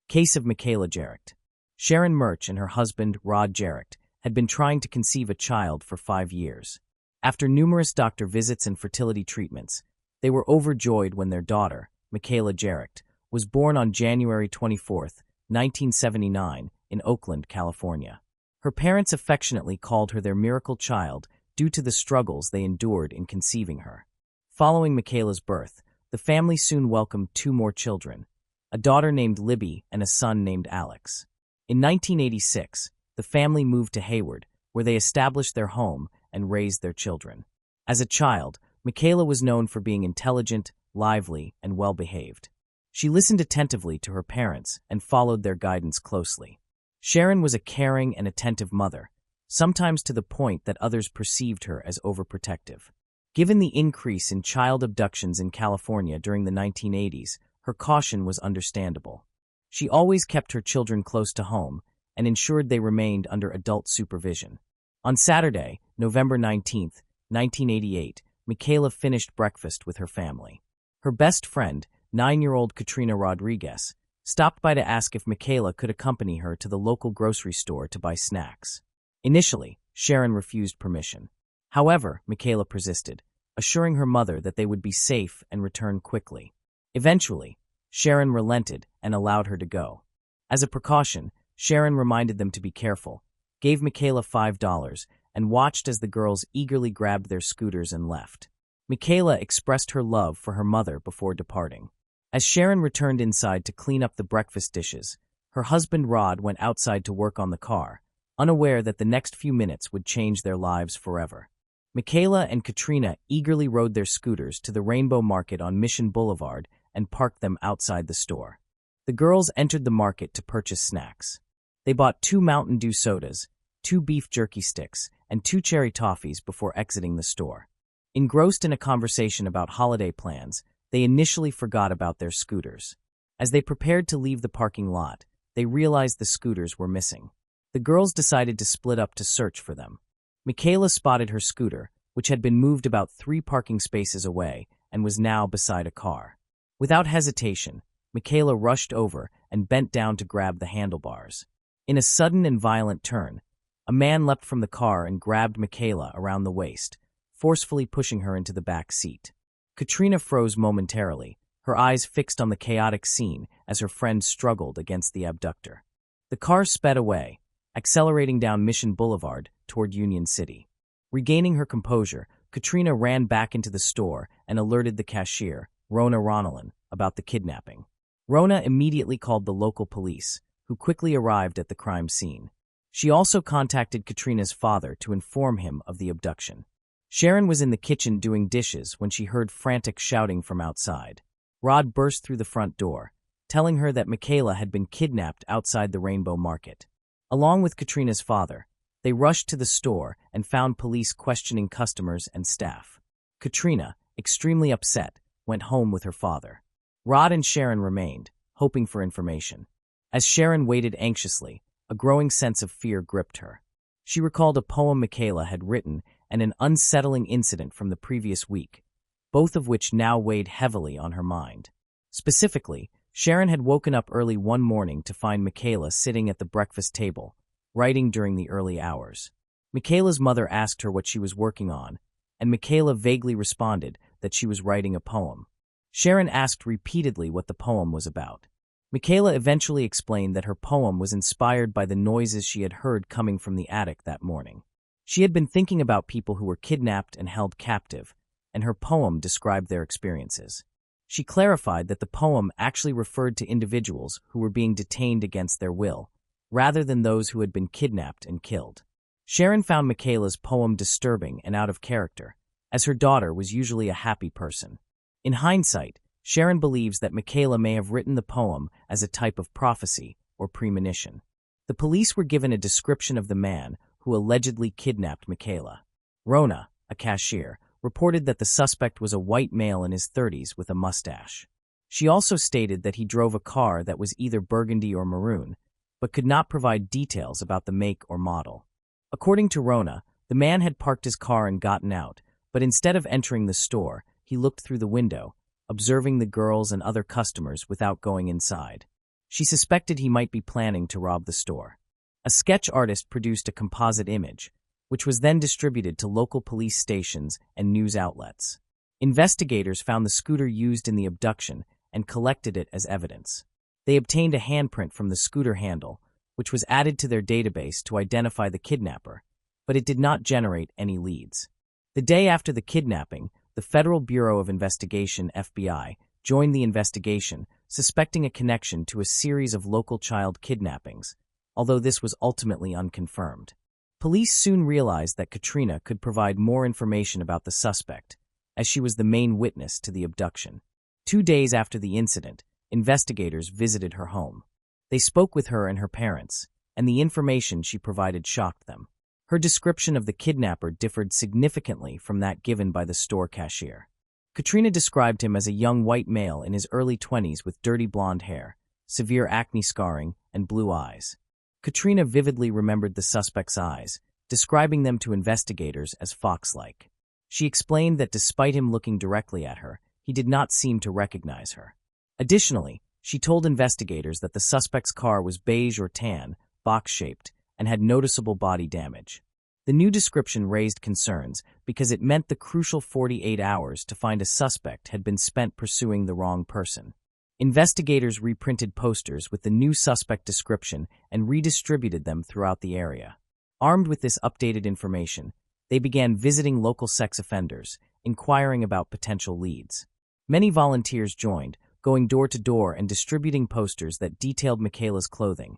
Speaker 1: Case of Michaela Jarrecht. Sharon Murch and her husband, Rod Jarrecht, had been trying to conceive a child for 5 years. After numerous doctor visits and fertility treatments, they were overjoyed when their daughter, Michaela Jarrecht, was born on January 24, 1979, in Oakland, California. Her parents affectionately called her their miracle child due to the struggles they endured in conceiving her. Following Michaela's birth, the family soon welcomed 2 more children, a daughter named Libby and a son named Alex. In 1986, the family moved to Hayward, where they established their home and raised their children. As a child, Michaela was known for being intelligent, lively, and well-behaved. She listened attentively to her parents and followed their guidance closely. Sharon was a caring and attentive mother, sometimes to the point that others perceived her as overprotective. Given the increase in child abductions in California during the 1980s, her caution was understandable. She always kept her children close to home and ensured they remained under adult supervision. On Saturday, November 19, 1988, Michaela finished breakfast with her family. Her best friend, 9-year-old Katrina Rodriguez, stopped by to ask if Michaela could accompany her to the local grocery store to buy snacks. Initially, Sharon refused permission. However, Michaela persisted, assuring her mother that they would be safe and return quickly. Eventually, Sharon relented and allowed her to go. As a precaution, Sharon reminded them to be careful, gave Michaela $5, and watched as the girls eagerly grabbed their scooters and left. Michaela expressed her love for her mother before departing. As Sharon returned inside to clean up the breakfast dishes, her husband Rod went outside to work on the car, unaware that the next few minutes would change their lives forever. Michaela and Katrina eagerly rode their scooters to the Rainbow Market on Mission Boulevard and parked them outside the store. The girls entered the market to purchase snacks. They bought 2 Mountain Dew sodas, 2 beef jerky sticks, and 2 cherry toffees before exiting the store. Engrossed in a conversation about holiday plans, they initially forgot about their scooters. As they prepared to leave the parking lot, they realized the scooters were missing. The girls decided to split up to search for them. Michaela spotted her scooter, which had been moved about 3 parking spaces away and was now beside a car. Without hesitation, Michaela rushed over and bent down to grab the handlebars. In a sudden and violent turn, a man leapt from the car and grabbed Michaela around the waist, forcefully pushing her into the back seat. Katrina froze momentarily, her eyes fixed on the chaotic scene as her friend struggled against the abductor. The car sped away, accelerating down Mission Boulevard toward Union City. Regaining her composure, Katrina ran back into the store and alerted the cashier, Rona Ronalyn, about the kidnapping. Rona immediately called the local police, who quickly arrived at the crime scene. She also contacted Katrina's father to inform him of the abduction. Sharon was in the kitchen doing dishes when she heard frantic shouting from outside. Rod burst through the front door, telling her that Michaela had been kidnapped outside the Rainbow Market. Along with Katrina's father, they rushed to the store and found police questioning customers and staff. Katrina, extremely upset, went home with her father. Rod and Sharon remained, hoping for information. As Sharon waited anxiously, a growing sense of fear gripped her. She recalled a poem Michaela had written and an unsettling incident from the previous week, both of which now weighed heavily on her mind. Specifically, Sharon had woken up early one morning to find Michaela sitting at the breakfast table, writing during the early hours. Michaela's mother asked her what she was working on, and Michaela vaguely responded that she was writing a poem. Sharon asked repeatedly what the poem was about. Michaela eventually explained that her poem was inspired by the noises she had heard coming from the attic that morning. She had been thinking about people who were kidnapped and held captive, and her poem described their experiences. She clarified that the poem actually referred to individuals who were being detained against their will, rather than those who had been kidnapped and killed. Sharon found Michaela's poem disturbing and out of character, as her daughter was usually a happy person. In hindsight, Sharon believes that Michaela may have written the poem as a type of prophecy or premonition. The police were given a description of the man who allegedly kidnapped Michaela. Rona, a cashier, reported that the suspect was a white male in his 30s with a mustache. She also stated that he drove a car that was either burgundy or maroon, but could not provide details about the make or model. According to Rona, the man had parked his car and gotten out, but instead of entering the store, he looked through the window, observing the girls and other customers without going inside. She suspected he might be planning to rob the store. A sketch artist produced a composite image, which was then distributed to local police stations and news outlets. Investigators found the scooter used in the abduction and collected it as evidence. They obtained a handprint from the scooter handle, which was added to their database to identify the kidnapper, but it did not generate any leads. The day after the kidnapping, the Federal Bureau of Investigation, FBI, joined the investigation, suspecting a connection to a series of local child kidnappings, although this was ultimately unconfirmed. Police soon realized that Katrina could provide more information about the suspect, as she was the main witness to the abduction. 2 days after the incident, investigators visited her home. They spoke with her and her parents, and the information she provided shocked them. Her description of the kidnapper differed significantly from that given by the store cashier. Katrina described him as a young white male in his early 20s with dirty blonde hair, severe acne scarring, and blue eyes. Katrina vividly remembered the suspect's eyes, describing them to investigators as fox-like. She explained that despite him looking directly at her, he did not seem to recognize her. Additionally, she told investigators that the suspect's car was beige or tan, box-shaped, and had noticeable body damage. The new description raised concerns because it meant the crucial 48 hours to find a suspect had been spent pursuing the wrong person. Investigators reprinted posters with the new suspect description and redistributed them throughout the area. Armed with this updated information, they began visiting local sex offenders, inquiring about potential leads. Many volunteers joined, going door to door and distributing posters that detailed Michaela's clothing: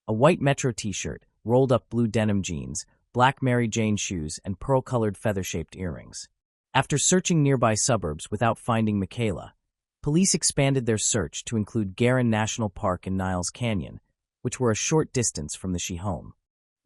Speaker 1: a white Metro t-shirt, rolled-up blue denim jeans, black Mary Jane shoes, and pearl-colored feather-shaped earrings. After searching nearby suburbs without finding Michaela, police expanded their search to include Garin National Park and Niles Canyon, which were a short distance from the home.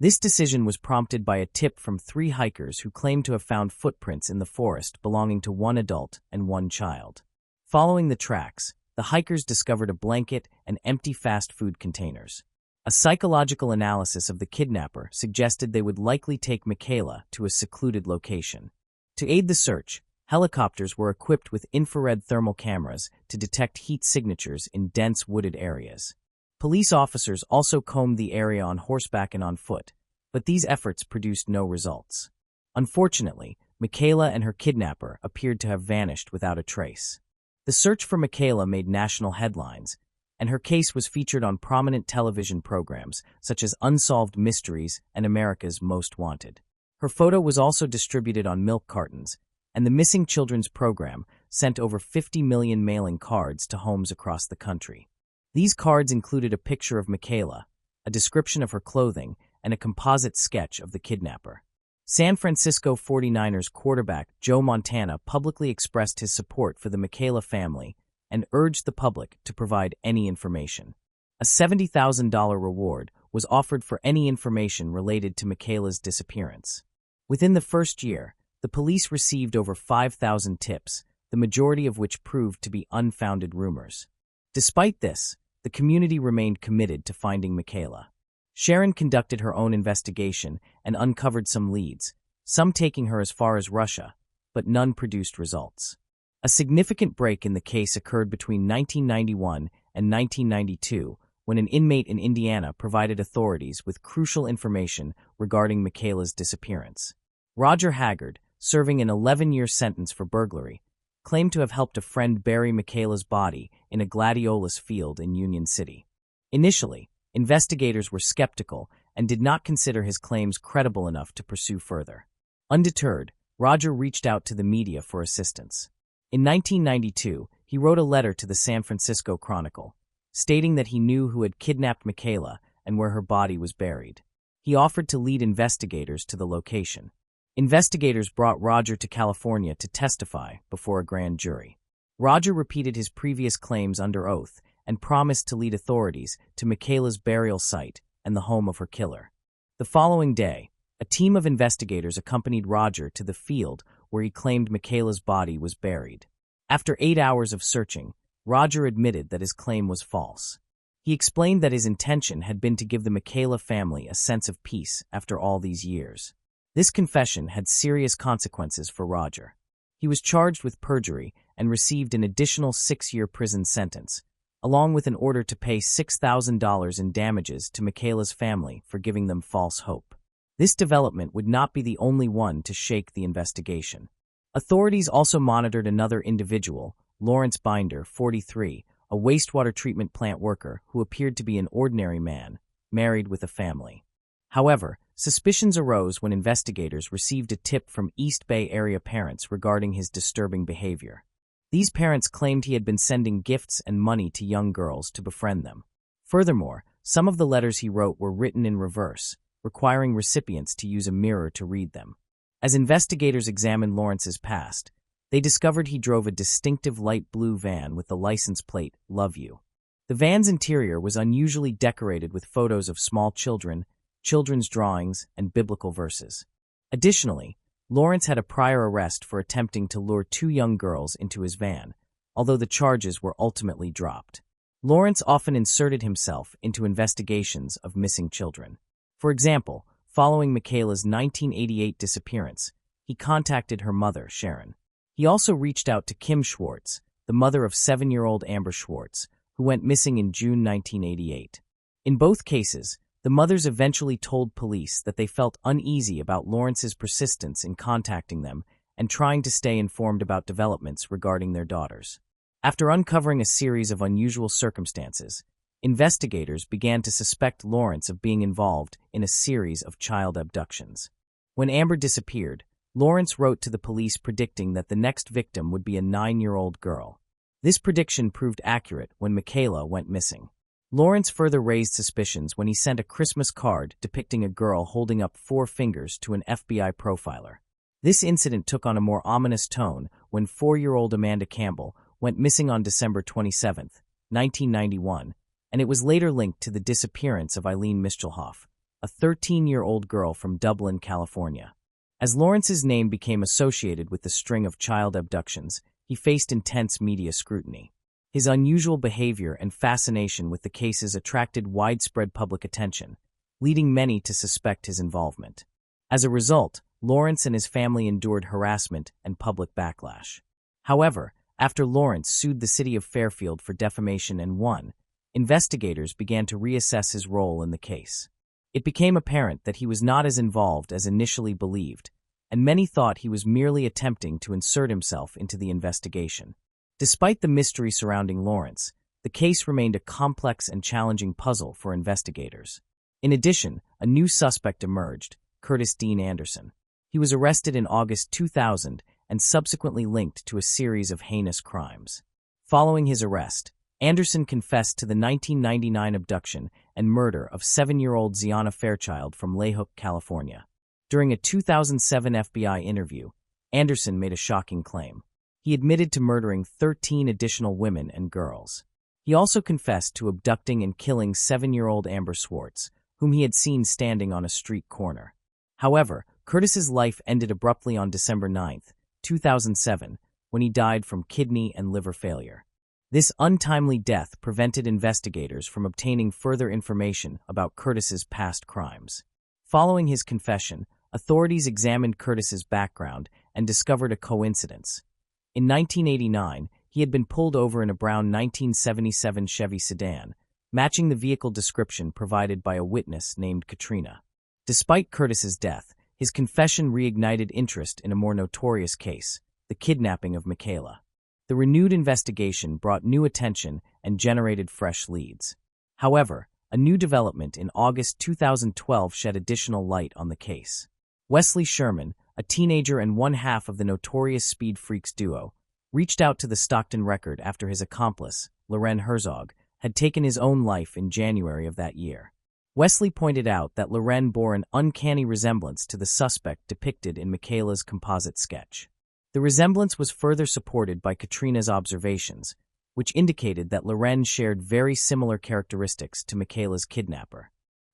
Speaker 1: This decision was prompted by a tip from 3 hikers who claimed to have found footprints in the forest belonging to 1 adult and 1 child. Following the tracks, the hikers discovered a blanket and empty fast food containers. A psychological analysis of the kidnapper suggested they would likely take Michaela to a secluded location. To aid the search, helicopters were equipped with infrared thermal cameras to detect heat signatures in dense wooded areas. Police officers also combed the area on horseback and on foot, but these efforts produced no results. Unfortunately, Michaela and her kidnapper appeared to have vanished without a trace. The search for Michaela made national headlines, and her case was featured on prominent television programs such as Unsolved Mysteries and America's Most Wanted. Her photo was also distributed on milk cartons, and the Missing Children's program sent over 50 million mailing cards to homes across the country. These cards included a picture of Michaela, a description of her clothing, and a composite sketch of the kidnapper. San Francisco 49ers quarterback Joe Montana publicly expressed his support for the Michaela family and urged the public to provide any information. A $70,000 reward was offered for any information related to Michaela's disappearance. Within the first year, the police received over 5,000 tips, the majority of which proved to be unfounded rumors. Despite this, the community remained committed to finding Michaela. Sharon conducted her own investigation and uncovered some leads, some taking her as far as Russia, but none produced results. A significant break in the case occurred between 1991 and 1992 when an inmate in Indiana provided authorities with crucial information regarding Michaela's disappearance. Roger Haggard, serving an 11-year sentence for burglary, claimed to have helped a friend bury Michaela's body in a gladiolus field in Union City. Initially, investigators were skeptical and did not consider his claims credible enough to pursue further. Undeterred, Roger reached out to the media for assistance. In 1992, he wrote a letter to the San Francisco Chronicle, stating that he knew who had kidnapped Michaela and where her body was buried. He offered to lead investigators to the location. Investigators brought Roger to California to testify before a grand jury. Roger repeated his previous claims under oath and promised to lead authorities to Michaela's burial site and the home of her killer. The following day, a team of investigators accompanied Roger to the field where he claimed Michaela's body was buried. After 8 hours of searching, Roger admitted that his claim was false. He explained that his intention had been to give the Michaela family a sense of peace after all these years. This confession had serious consequences for Roger. He was charged with perjury and received an additional 6-year prison sentence, along with an order to pay $6,000 in damages to Michaela's family for giving them false hope. This development would not be the only one to shake the investigation. Authorities also monitored another individual, Lawrence Binder, 43, a wastewater treatment plant worker who appeared to be an ordinary man, married with a family. However, suspicions arose when investigators received a tip from East Bay area parents regarding his disturbing behavior. These parents claimed he had been sending gifts and money to young girls to befriend them. Furthermore, some of the letters he wrote were written in reverse, requiring recipients to use a mirror to read them. As investigators examined Lawrence's past, they discovered he drove a distinctive light blue van with the license plate, "Love You." The van's interior was unusually decorated with photos of small children, children's drawings, and biblical verses. Additionally, Lawrence had a prior arrest for attempting to lure 2 young girls into his van, although the charges were ultimately dropped. Lawrence often inserted himself into investigations of missing children. For example, following Michaela's 1988 disappearance, he contacted her mother, Sharon. He also reached out to Kim Schwartz, the mother of 7-year-old Amber Schwartz, who went missing in June 1988. In both cases, the mothers eventually told police that they felt uneasy about Lawrence's persistence in contacting them and trying to stay informed about developments regarding their daughters. After uncovering a series of unusual circumstances, investigators began to suspect Lawrence of being involved in a series of child abductions. When Amber disappeared, Lawrence wrote to the police predicting that the next victim would be a 9-year-old girl. This prediction proved accurate when Michaela went missing. Lawrence further raised suspicions when he sent a Christmas card depicting a girl holding up 4 fingers to an FBI profiler. This incident took on a more ominous tone when 4-year-old Amanda Campbell went missing on December 27, 1991, and it was later linked to the disappearance of Eileen Michalhoff, a 13-year-old girl from Dublin, California. As Lawrence's name became associated with the string of child abductions, he faced intense media scrutiny. His unusual behavior and fascination with the cases attracted widespread public attention, leading many to suspect his involvement. As a result, Lawrence and his family endured harassment and public backlash. However, after Lawrence sued the city of Fairfield for defamation and won, investigators began to reassess his role in the case. It became apparent that he was not as involved as initially believed, and many thought he was merely attempting to insert himself into the investigation. Despite the mystery surrounding Lawrence, the case remained a complex and challenging puzzle for investigators. In addition, a new suspect emerged, Curtis Dean Anderson. He was arrested in August 2000 and subsequently linked to a series of heinous crimes. Following his arrest, Anderson confessed to the 1999 abduction and murder of 7-year-old Ziana Fairchild from Layhook, California. During a 2007 FBI interview, Anderson made a shocking claim. He admitted to murdering 13 additional women and girls. He also confessed to abducting and killing 7-year-old Amber Swartz, whom he had seen standing on a street corner. However, Curtis's life ended abruptly on December 9, 2007, when he died from kidney and liver failure. This untimely death prevented investigators from obtaining further information about Curtis's past crimes. Following his confession, authorities examined Curtis's background and discovered a coincidence. In 1989, he had been pulled over in a brown 1977 Chevy sedan, matching the vehicle description provided by a witness named Katrina. Despite Curtis's death, his confession reignited interest in a more notorious case, the kidnapping of Michaela. The renewed investigation brought new attention and generated fresh leads. However, a new development in August 2012 shed additional light on the case. Wesley Sherman, a teenager and one-half of the notorious Speed Freaks duo, reached out to the Stockton Record after his accomplice, Loren Herzog, had taken his own life in January of that year. Wesley pointed out that Loren bore an uncanny resemblance to the suspect depicted in Michaela's composite sketch. The resemblance was further supported by Katrina's observations, which indicated that Loren shared very similar characteristics to Michaela's kidnapper.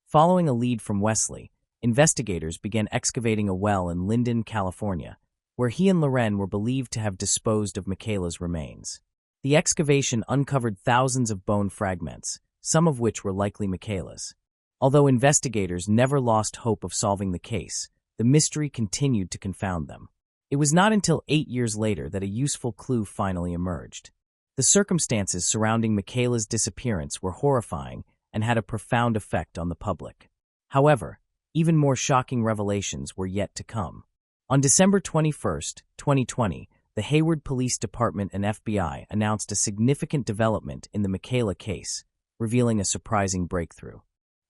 Speaker 1: Following a lead from Wesley, investigators began excavating a well in Linden, California, where he and Loren were believed to have disposed of Michaela's remains. The excavation uncovered thousands of bone fragments, some of which were likely Michaela's. Although investigators never lost hope of solving the case, the mystery continued to confound them. It was not until 8 years later that a useful clue finally emerged. The circumstances surrounding Michaela's disappearance were horrifying and had a profound effect on the public. However, even more shocking revelations were yet to come. On December 21, 2020, the Hayward Police Department and FBI announced a significant development in the Michaela case, revealing a surprising breakthrough.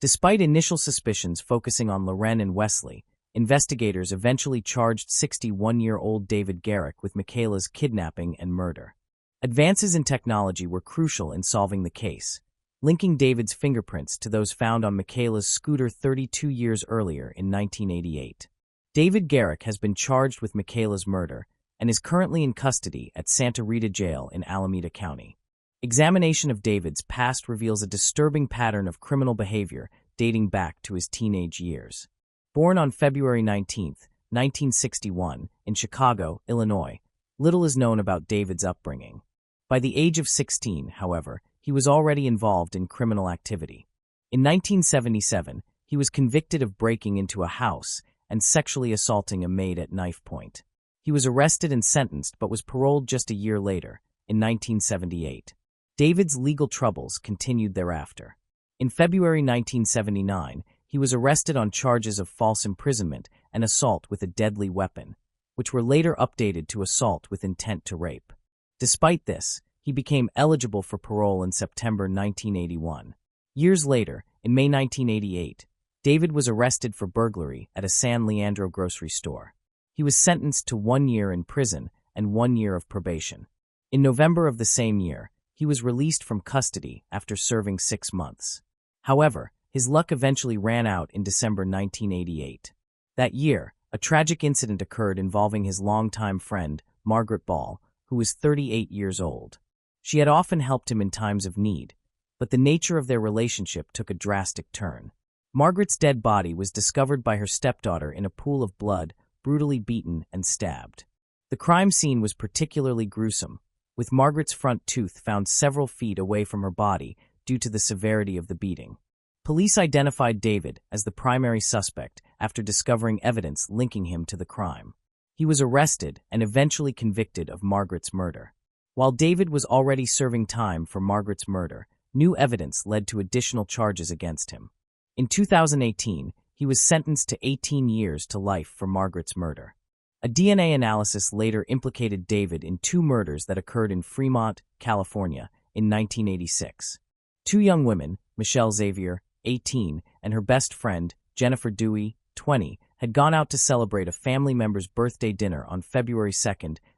Speaker 1: Despite initial suspicions focusing on Loren and Wesley, investigators eventually charged 61-year-old David Garrick with Michaela's kidnapping and murder. Advances in technology were crucial in solving the case, linking David's fingerprints to those found on Michaela's scooter 32 years earlier in 1988. David Garrick has been charged with Michaela's murder and is currently in custody at Santa Rita Jail in Alameda County. Examination of David's past reveals a disturbing pattern of criminal behavior dating back to his teenage years. Born on February 19, 1961, in Chicago, Illinois, little is known about David's upbringing. By the age of 16, however, he was already involved in criminal activity. In 1977, he was convicted of breaking into a house and sexually assaulting a maid at knife point. He was arrested and sentenced but was paroled just a year later, in 1978. David's legal troubles continued thereafter. In February 1979, he was arrested on charges of false imprisonment and assault with a deadly weapon, which were later updated to assault with intent to rape. Despite this, he became eligible for parole in September 1981. Years later, in May 1988, David was arrested for burglary at a San Leandro grocery store. He was sentenced to 1 year in prison and 1 year of probation. In November of the same year, he was released from custody after serving 6 months. However, his luck eventually ran out in December 1988. That year, a tragic incident occurred involving his longtime friend, Margaret Ball, who was 38 years old. She had often helped him in times of need, but the nature of their relationship took a drastic turn. Margaret's dead body was discovered by her stepdaughter in a pool of blood, brutally beaten and stabbed. The crime scene was particularly gruesome, with Margaret's front tooth found several feet away from her body due to the severity of the beating. Police identified David as the primary suspect after discovering evidence linking him to the crime. He was arrested and eventually convicted of Margaret's murder. While David was already serving time for Margaret's murder, new evidence led to additional charges against him. In 2018, he was sentenced to 18 years to life for Margaret's murder. A DNA analysis later implicated David in 2 murders that occurred in Fremont, California, in 1986. 2 young women, Michelle Xavier, 18, and her best friend, Jennifer Dewey, 20, had gone out to celebrate a family member's birthday dinner on February 2,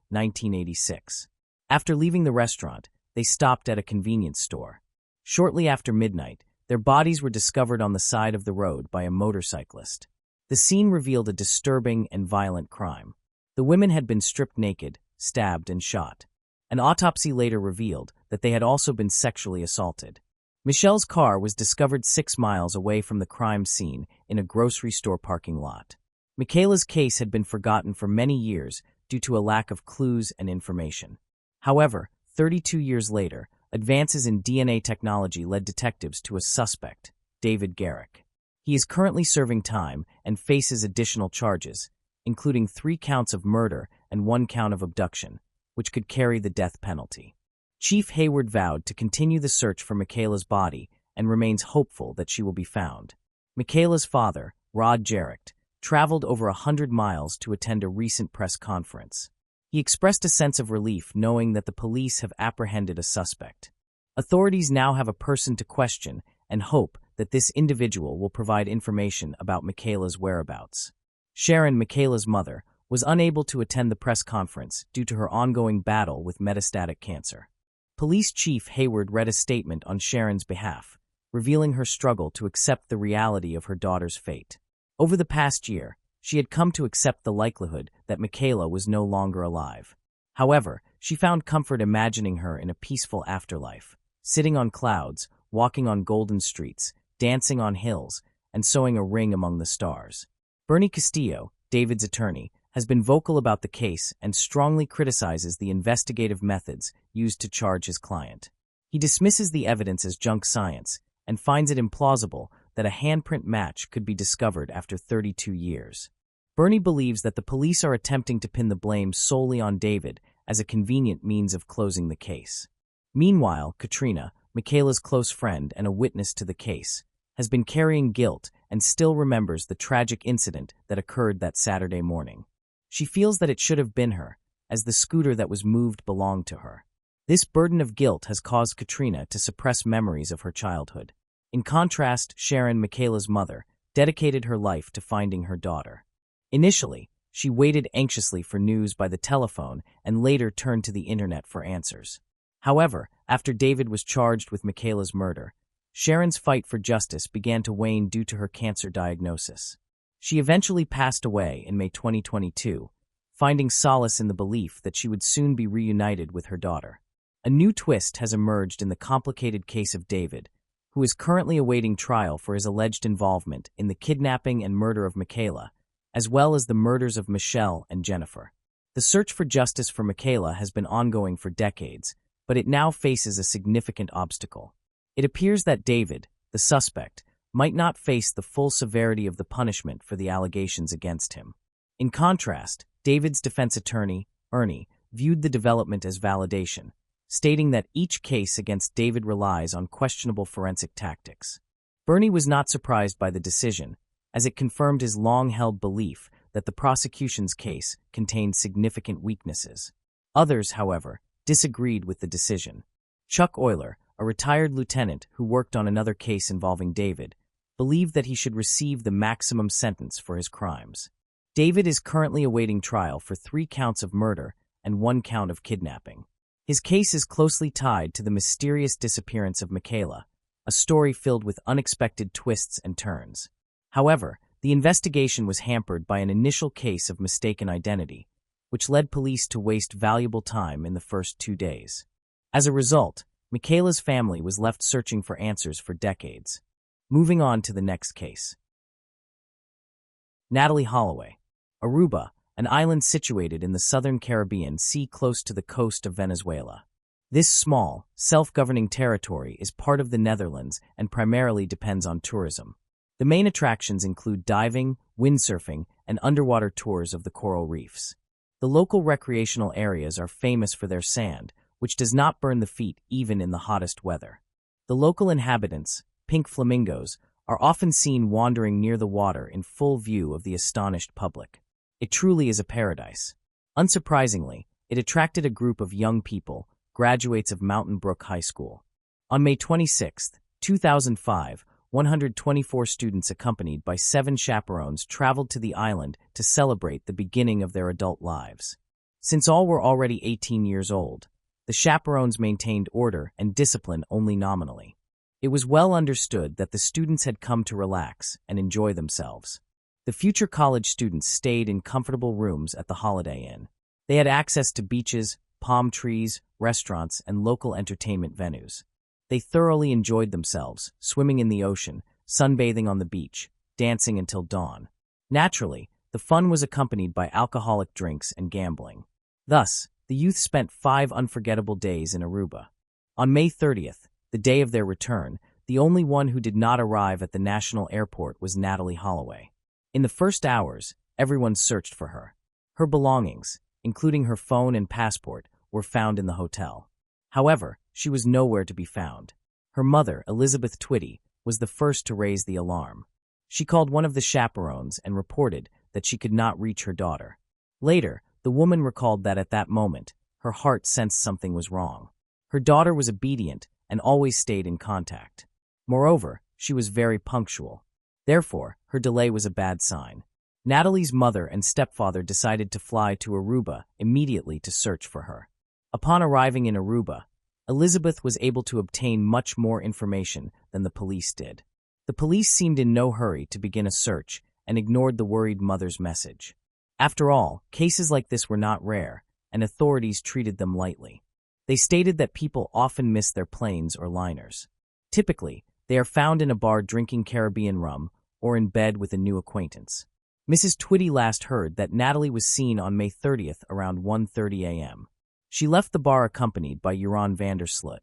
Speaker 1: 1986. After leaving the restaurant, they stopped at a convenience store. Shortly after midnight, their bodies were discovered on the side of the road by a motorcyclist. The scene revealed a disturbing and violent crime. The women had been stripped naked, stabbed, and shot. An autopsy later revealed that they had also been sexually assaulted. Michelle's car was discovered 6 miles away from the crime scene in a grocery store parking lot. Michaela's case had been forgotten for many years due to a lack of clues and information. However, 32 years later, advances in DNA technology led detectives to a suspect, David Garrick. He is currently serving time and faces additional charges, including 3 counts of murder and 1 count of abduction, which could carry the death penalty. Chief Hayward vowed to continue the search for Michaela's body and remains hopeful that she will be found. Michaela's father, Rod Jarrett, traveled over 100 miles to attend a recent press conference. He expressed a sense of relief knowing that the police have apprehended a suspect. Authorities now have a person to question and hope that this individual will provide information about Michaela's whereabouts. Sharon, Michaela's mother, was unable to attend the press conference due to her ongoing battle with metastatic cancer. Police Chief Hayward read a statement on Sharon's behalf, revealing her struggle to accept the reality of her daughter's fate. Over the past year, she had come to accept the likelihood that Michaela was no longer alive. However, she found comfort imagining her in a peaceful afterlife, sitting on clouds, walking on golden streets, dancing on hills, and sewing a ring among the stars. Bernie Castillo, David's attorney, has been vocal about the case and strongly criticizes the investigative methods used to charge his client. He dismisses the evidence as junk science and finds it implausible that a handprint match could be discovered after 32 years. Bernie believes that the police are attempting to pin the blame solely on David as a convenient means of closing the case. Meanwhile, Katrina, Michaela's close friend and a witness to the case, has been carrying guilt and still remembers the tragic incident that occurred that Saturday morning. She feels that it should have been her, as the scooter that was moved belonged to her. This burden of guilt has caused Katrina to suppress memories of her childhood. In contrast, Sharon, Michaela's mother, dedicated her life to finding her daughter. Initially, she waited anxiously for news by the telephone and later turned to the internet for answers. However, after David was charged with Michaela's murder, Sharon's fight for justice began to wane due to her cancer diagnosis. She eventually passed away in May 2022, finding solace in the belief that she would soon be reunited with her daughter. A new twist has emerged in the complicated case of David, who is currently awaiting trial for his alleged involvement in the kidnapping and murder of Michaela, as well as the murders of Michelle and Jennifer. The search for justice for Michaela has been ongoing for decades, but it now faces a significant obstacle. It appears that David, the suspect, might not face the full severity of the punishment for the allegations against him. In contrast, David's defense attorney, Ernie, viewed the development as validation, stating that each case against David relies on questionable forensic tactics. Bernie was not surprised by the decision, as it confirmed his long-held belief that the prosecution's case contained significant weaknesses. Others, however, disagreed with the decision. Chuck Euler, a retired lieutenant who worked on another case involving David, believed that he should receive the maximum sentence for his crimes. David is currently awaiting trial for 3 counts of murder and 1 count of kidnapping. His case is closely tied to the mysterious disappearance of Michaela, a story filled with unexpected twists and turns. However, the investigation was hampered by an initial case of mistaken identity, which led police to waste valuable time in the first 2 days. As a result, Michaela's family was left searching for answers for decades. Moving on to the next case. Natalie Holloway, Aruba, an island situated in the southern Caribbean Sea close to the coast of Venezuela. This small, self-governing territory is part of the Netherlands and primarily depends on tourism. The main attractions include diving, windsurfing, and underwater tours of the coral reefs. The local recreational areas are famous for their sand, which does not burn the feet even in the hottest weather. The local inhabitants, pink flamingos, are often seen wandering near the water in full view of the astonished public. It truly is a paradise. Unsurprisingly, it attracted a group of young people, graduates of Mountain Brook High School. On May 26, 2005, 124 students accompanied by 7 chaperones traveled to the island to celebrate the beginning of their adult lives. Since all were already 18 years old, the chaperones maintained order and discipline only nominally. It was well understood that the students had come to relax and enjoy themselves. The future college students stayed in comfortable rooms at the Holiday Inn. They had access to beaches, palm trees, restaurants, and local entertainment venues. They thoroughly enjoyed themselves, swimming in the ocean, sunbathing on the beach, dancing until dawn. Naturally, the fun was accompanied by alcoholic drinks and gambling. Thus, the youth spent 5 unforgettable days in Aruba. On May 30th, the day of their return, the only one who did not arrive at the national airport was Natalie Holloway. In the first hours, everyone searched for her. Her belongings, including her phone and passport, were found in the hotel. However, she was nowhere to be found. Her mother, Elizabeth Twitty, was the first to raise the alarm. She called one of the chaperones and reported that she could not reach her daughter. Later, the woman recalled that at that moment, her heart sensed something was wrong. Her daughter was obedient and always stayed in contact. Moreover, she was very punctual. Therefore, her delay was a bad sign. Natalie's mother and stepfather decided to fly to Aruba immediately to search for her. Upon arriving in Aruba, Elizabeth was able to obtain much more information than the police did. The police seemed in no hurry to begin a search and ignored the worried mother's message. After all, cases like this were not rare, and authorities treated them lightly. They stated that people often miss their planes or liners. Typically, they are found in a bar drinking Caribbean rum or in bed with a new acquaintance. Mrs. Twitty last heard that Natalie was seen on May 30th around 1:30 a.m. She left the bar accompanied by Jeroen van der Sloot.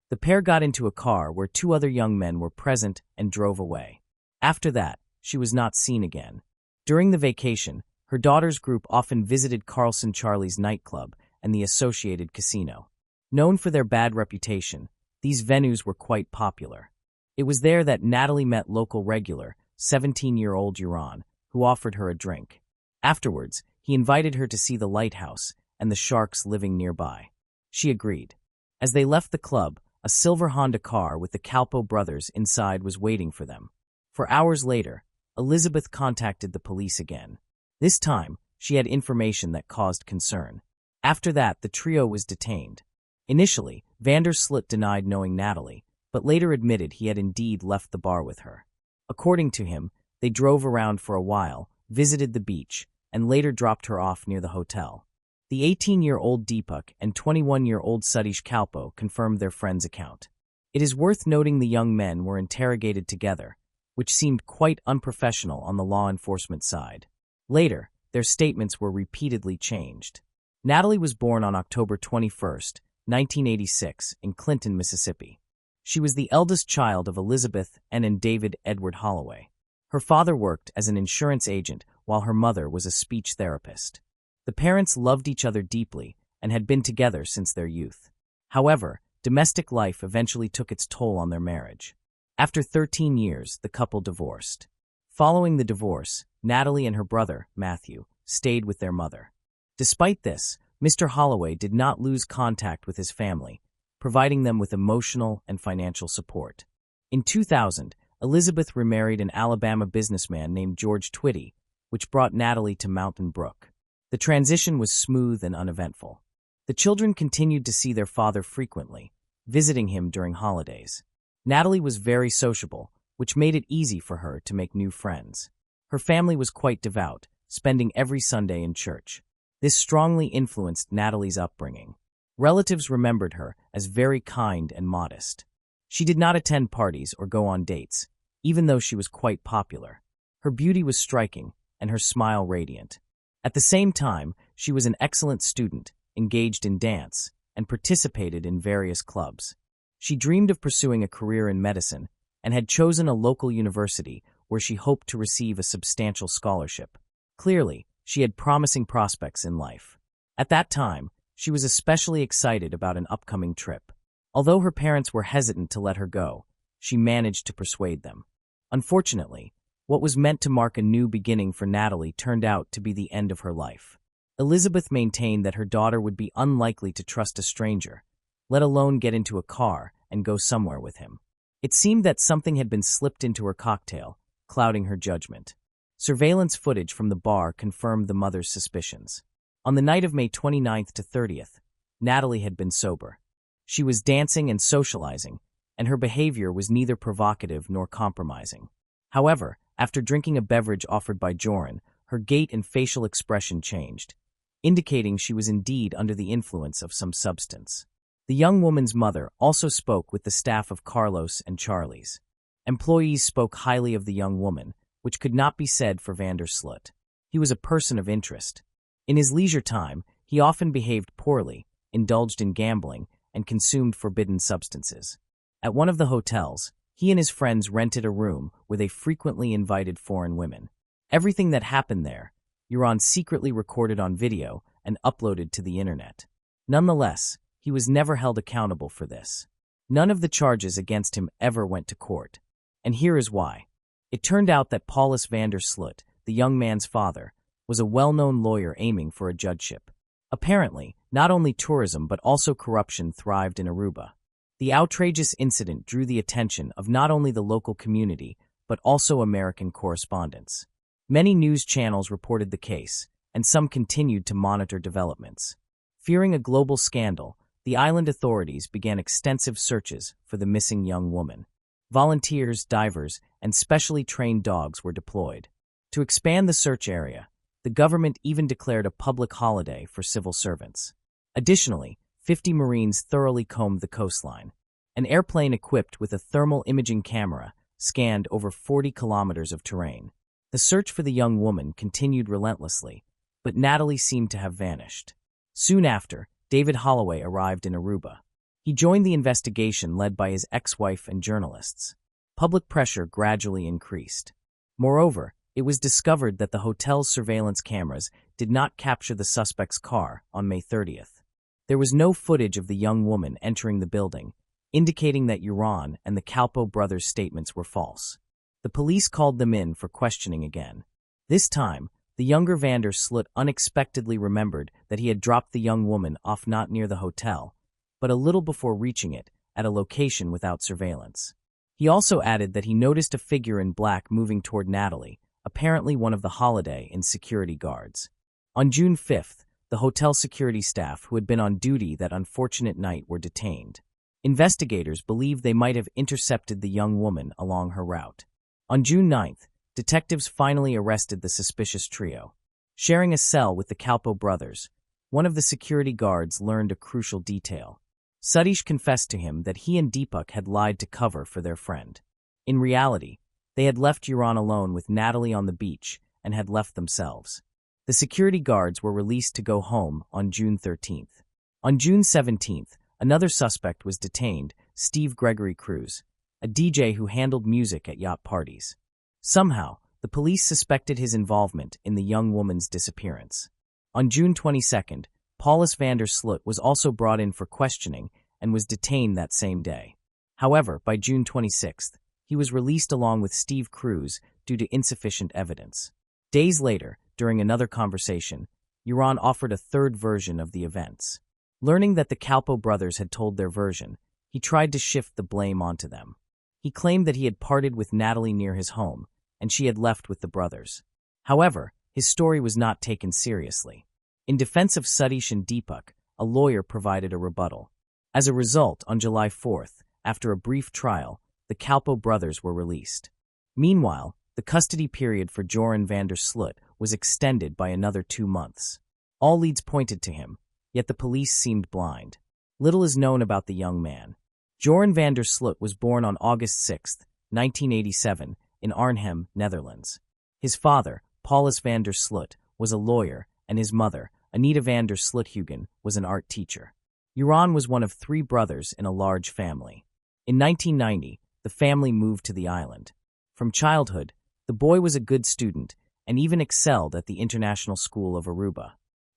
Speaker 1: The pair got into a car where 2 other young men were present and drove away. After that, she was not seen again. During the vacation, her daughter's group often visited Carlson Charlie's nightclub and the associated casino. Known for their bad reputation, these venues were quite popular. It was there that Natalie met local regular, 17-year-old Jeroen, who offered her a drink. Afterwards, he invited her to see the lighthouse and the sharks living nearby. She agreed. As they left the club, a silver Honda car with the Calpo brothers inside was waiting for them. For hours later, Elizabeth contacted the police again. This time, she had information that caused concern. After that, the trio was detained. Initially, van der Sloot denied knowing Natalie, but later admitted he had indeed left the bar with her. According to him, they drove around for a while, visited the beach, and later dropped her off near the hotel. The 18-year-old Deepak and 21-year-old Satish Kalpo confirmed their friend's account. It is worth noting the young men were interrogated together, which seemed quite unprofessional on the law enforcement side. Later, their statements were repeatedly changed. Natalie was born on October 21, 1986, in Clinton, Mississippi. She was the eldest child of Elizabeth and David Edward Holloway. Her father worked as an insurance agent while her mother was a speech therapist. The parents loved each other deeply and had been together since their youth. However, domestic life eventually took its toll on their marriage. After 13 years, the couple divorced. Following the divorce, Natalie and her brother, Matthew, stayed with their mother. Despite this, Mr. Holloway did not lose contact with his family, providing them with emotional and financial support. In 2000, Elizabeth remarried an Alabama businessman named George Twitty, which brought Natalie to Mountain Brook. The transition was smooth and uneventful. The children continued to see their father frequently, visiting him during holidays. Natalie was very sociable, which made it easy for her to make new friends. Her family was quite devout, spending every Sunday in church. This strongly influenced Natalie's upbringing. Relatives remembered her as very kind and modest. She did not attend parties or go on dates, even though she was quite popular. Her beauty was striking, and her smile radiant. At the same time, she was an excellent student, engaged in dance, and participated in various clubs. She dreamed of pursuing a career in medicine and had chosen a local university where she hoped to receive a substantial scholarship. Clearly, she had promising prospects in life. At that time, she was especially excited about an upcoming trip. Although her parents were hesitant to let her go, she managed to persuade them. Unfortunately, what was meant to mark a new beginning for Natalie turned out to be the end of her life. Elizabeth maintained that her daughter would be unlikely to trust a stranger, let alone get into a car and go somewhere with him. It seemed that something had been slipped into her cocktail, clouding her judgment. Surveillance footage from the bar confirmed the mother's suspicions. On the night of May 29th to 30th, Natalie had been sober. She was dancing and socializing, and her behavior was neither provocative nor compromising. However, after drinking a beverage offered by Joran, her gait and facial expression changed, indicating she was indeed under the influence of some substance. The young woman's mother also spoke with the staff of Carlos and Charlie's. Employees spoke highly of the young woman, which could not be said for van der Sloot. He was a person of interest. In his leisure time, he often behaved poorly, indulged in gambling, and consumed forbidden substances. At one of the hotels, he and his friends rented a room where they frequently invited foreign women. Everything that happened there, Joran secretly recorded on video and uploaded to the internet. Nonetheless, he was never held accountable for this. None of the charges against him ever went to court. And here is why. It turned out that Paulus van der Sloot, the young man's father, was a well-known lawyer aiming for a judgeship. Apparently, not only tourism but also corruption thrived in Aruba. The outrageous incident drew the attention of not only the local community but also American correspondents. Many news channels reported the case, and some continued to monitor developments. Fearing a global scandal, the island authorities began extensive searches for the missing young woman. Volunteers, divers, and specially trained dogs were deployed. To expand the search area, the government even declared a public holiday for civil servants. Additionally, 50 Marines thoroughly combed the coastline. An airplane equipped with a thermal imaging camera scanned over 40 kilometers of terrain. The search for the young woman continued relentlessly, but Natalie seemed to have vanished. Soon after, David Holloway arrived in Aruba. He joined the investigation led by his ex-wife and journalists. Public pressure gradually increased. Moreover, it was discovered that the hotel's surveillance cameras did not capture the suspect's car on May 30th. There was no footage of the young woman entering the building, indicating that Joran and the Calpo brothers' statements were false. The police called them in for questioning again. This time, the younger van der Sloot unexpectedly remembered that he had dropped the young woman off not near the hotel, but a little before reaching it, at a location without surveillance. He also added that he noticed a figure in black moving toward Natalie, apparently one of the Holiday Inn's security guards. On June 5th, the hotel security staff who had been on duty that unfortunate night were detained. Investigators believed they might have intercepted the young woman along her route. On June 9th, detectives finally arrested the suspicious trio. Sharing a cell with the Calpo brothers, one of the security guards learned a crucial detail. Satish confessed to him that he and Deepak had lied to cover for their friend. In reality, they had left Joran alone with Natalie on the beach and had left themselves. The security guards were released to go home on June 13th. On June 17th, another suspect was detained, Steve Gregory Cruz, a DJ who handled music at yacht parties. Somehow, the police suspected his involvement in the young woman's disappearance. On June 22nd, Paulus van der Sloot was also brought in for questioning and was detained that same day. However, by June 26th, he was released along with Steve Cruz due to insufficient evidence. Days later, during another conversation, Joran offered a third version of the events. Learning that the Calpo brothers had told their version, he tried to shift the blame onto them. He claimed that he had parted with Natalie near his home, and she had left with the brothers. However, his story was not taken seriously. In defense of Satish and Deepak, a lawyer provided a rebuttal. As a result, on July 4th, after a brief trial, the Calpo brothers were released. Meanwhile, the custody period for Joran van der Sloot was extended by another 2 months. All leads pointed to him, yet the police seemed blind. Little is known about the young man. Joran van der Sloot was born on August 6, 1987, in Arnhem, Netherlands. His father, Paulus van der Sloot, was a lawyer, and his mother, Anita van der Sloothugen, was an art teacher. Jeroen was one of 3 brothers in a large family. In 1990, the family moved to the island. From childhood, the boy was a good student and even excelled at the International School of Aruba.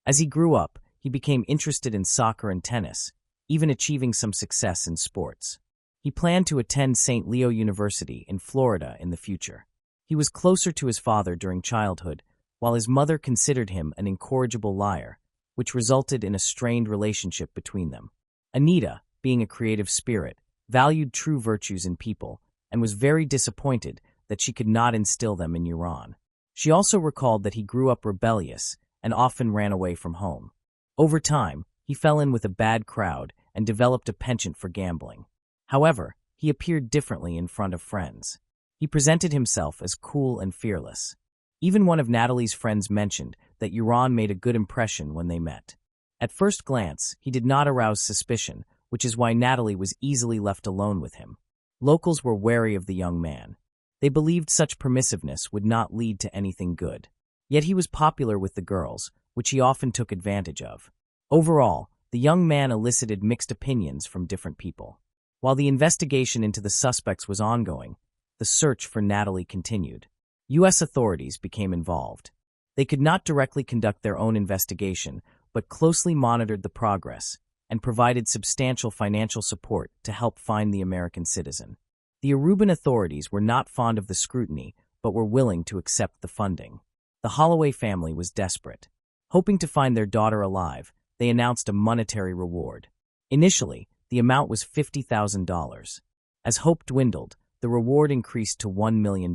Speaker 1: As he grew up, he became interested in soccer and tennis, even achieving some success in sports. He planned to attend St. Leo University in Florida in the future. He was closer to his father during childhood, while his mother considered him an incorrigible liar, which resulted in a strained relationship between them. Anita, being a creative spirit, valued true virtues in people and was very disappointed that she could not instill them in Jeroen. She also recalled that he grew up rebellious and often ran away from home. Over time, he fell in with a bad crowd and developed a penchant for gambling. However, he appeared differently in front of friends. He presented himself as cool and fearless. Even one of Natalie's friends mentioned that Jeroen made a good impression when they met. At first glance, he did not arouse suspicion, which is why Natalie was easily left alone with him. Locals were wary of the young man. They believed such permissiveness would not lead to anything good. Yet he was popular with the girls, which he often took advantage of. Overall, the young man elicited mixed opinions from different people. While the investigation into the suspects was ongoing, the search for Natalie continued. U.S. authorities became involved. They could not directly conduct their own investigation, but closely monitored the progress and provided substantial financial support to help find the American citizen. The Aruban authorities were not fond of the scrutiny, but were willing to accept the funding. The Holloway family was desperate. Hoping to find their daughter alive, they announced a monetary reward. Initially, the amount was $50,000. As hope dwindled, the reward increased to $1 million.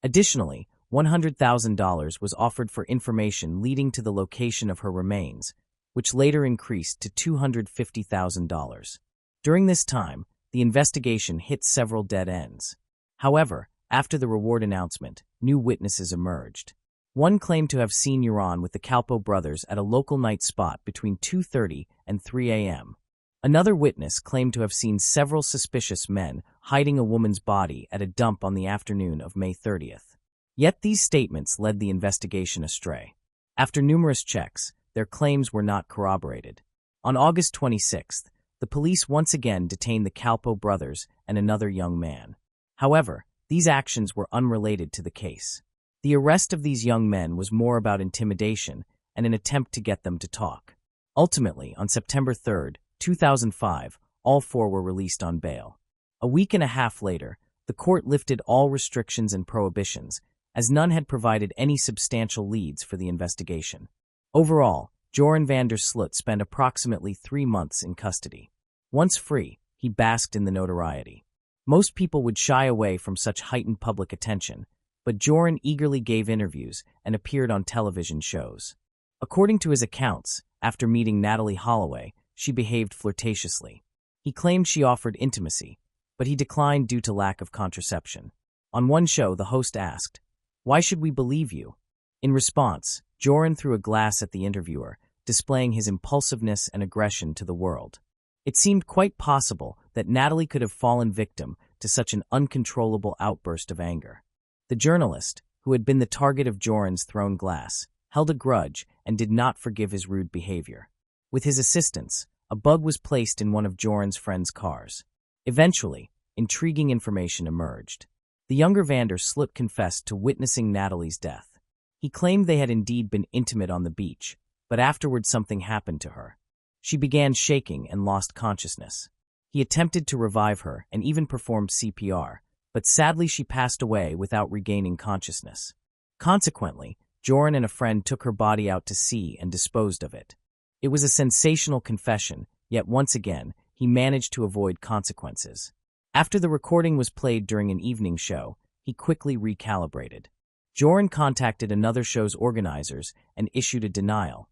Speaker 1: Additionally, $100,000 was offered for information leading to the location of her remains, which later increased to $250,000. During this time, the investigation hit several dead ends. However, after the reward announcement, new witnesses emerged. One claimed to have seen Jeroen with the Calpo brothers at a local night spot between 2:30 and 3 a.m. Another witness claimed to have seen several suspicious men hiding a woman's body at a dump on the afternoon of May 30th. Yet these statements led the investigation astray. After numerous checks, their claims were not corroborated. On August 26th, the police once again detained the Calpo brothers and another young man. However, these actions were unrelated to the case. The arrest of these young men was more about intimidation and an attempt to get them to talk. Ultimately, on September 3, 2005, all 4 were released on bail. A week and a half later, the court lifted all restrictions and prohibitions, as none had provided any substantial leads for the investigation. Overall, Jeroen van der Sloot spent approximately 3 months in custody. Once free, he basked in the notoriety. Most people would shy away from such heightened public attention, but Jeroen eagerly gave interviews and appeared on television shows. According to his accounts, after meeting Natalie Holloway, she behaved flirtatiously. He claimed she offered intimacy, but he declined due to lack of contraception. On one show, the host asked, "Why should we believe you?" In response, Jeroen threw a glass at the interviewer, displaying his impulsiveness and aggression to the world. It seemed quite possible that Natalie could have fallen victim to such an uncontrollable outburst of anger. The journalist, who had been the target of Jeroen's thrown glass, held a grudge and did not forgive his rude behavior. With his assistance, a bug was placed in one of Jeroen's friends' cars. Eventually, intriguing information emerged. The younger van der Sloot confessed to witnessing Natalie's death. He claimed they had indeed been intimate on the beach, but afterward something happened to her. She began shaking and lost consciousness. He attempted to revive her and even performed CPR, but sadly she passed away without regaining consciousness. Consequently, Jeroen and a friend took her body out to sea and disposed of it. It was a sensational confession, yet once again, he managed to avoid consequences. After the recording was played during an evening show, he quickly recalibrated. Jeroen contacted another show's organizers and issued a denial,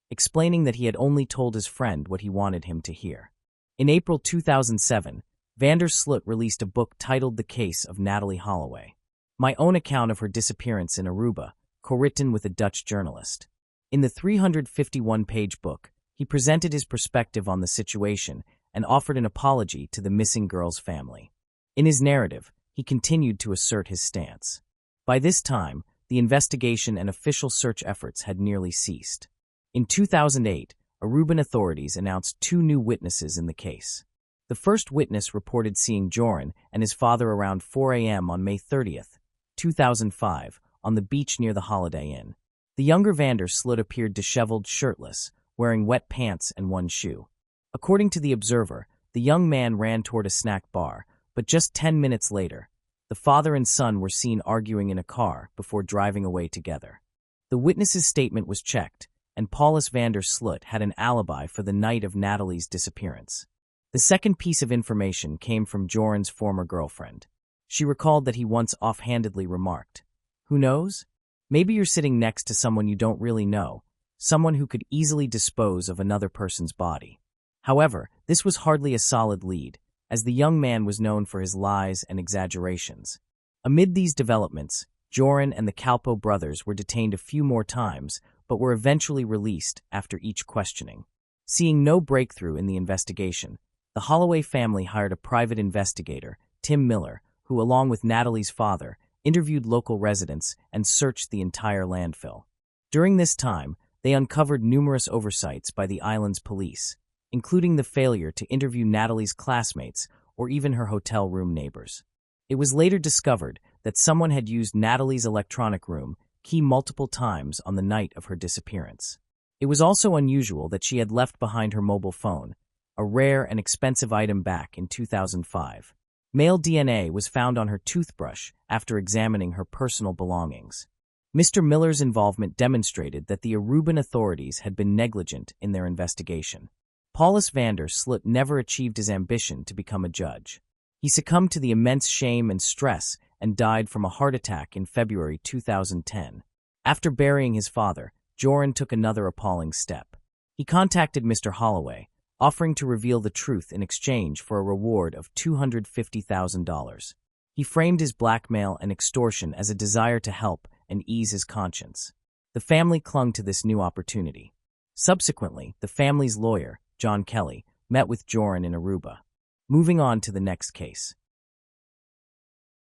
Speaker 1: explaining that he had only told his friend what he wanted him to hear. In April 2007, van der Sloot released a book titled The Case of Natalie Holloway, my own account of her disappearance in Aruba, co-written with a Dutch journalist. In the 351-page book, he presented his perspective on the situation and offered an apology to the missing girl's family. In his narrative, he continued to assert his stance. By this time, the investigation and official search efforts had nearly ceased. In 2008, Aruban authorities announced 2 new witnesses in the case. The first witness reported seeing Joran and his father around 4 a.m. on May 30, 2005, on the beach near the Holiday Inn. The younger Vander Sloot appeared disheveled, shirtless, wearing wet pants and one shoe. According to the Observer, the young man ran toward a snack bar, but just 10 minutes later, the father and son were seen arguing in a car before driving away together. The witness's statement was checked, and Paulus Vander Sloot had an alibi for the night of Natalie's disappearance. The second piece of information came from Joran's former girlfriend. She recalled that he once offhandedly remarked, "Who knows? Maybe you're sitting next to someone you don't really know, someone who could easily dispose of another person's body." However, this was hardly a solid lead, as the young man was known for his lies and exaggerations. Amid these developments, Joran and the Kalpoe brothers were detained a few more times, but were eventually released after each questioning. Seeing no breakthrough in the investigation, the Holloway family hired a private investigator, Tim Miller, who, along with Natalie's father, interviewed local residents and searched the entire landfill. During this time, they uncovered numerous oversights by the island's police, including the failure to interview Natalie's classmates or even her hotel room neighbors. It was later discovered that someone had used Natalie's electronic room key multiple times on the night of her disappearance. It was also unusual that she had left behind her mobile phone, a rare and expensive item back in 2005. Male DNA was found on her toothbrush after examining her personal belongings. Mr. Miller's involvement demonstrated that the Aruban authorities had been negligent in their investigation. Paulus Vander Sloot never achieved his ambition to become a judge. He succumbed to the immense shame and stress and died from a heart attack in February 2010. After burying his father, Joran took another appalling step. He contacted Mr. Holloway, offering to reveal the truth in exchange for a reward of $250,000. He framed his blackmail and extortion as a desire to help and ease his conscience. The family clung to this new opportunity. Subsequently, the family's lawyer, John Kelly, met with Joran in Aruba. Moving on to the next case.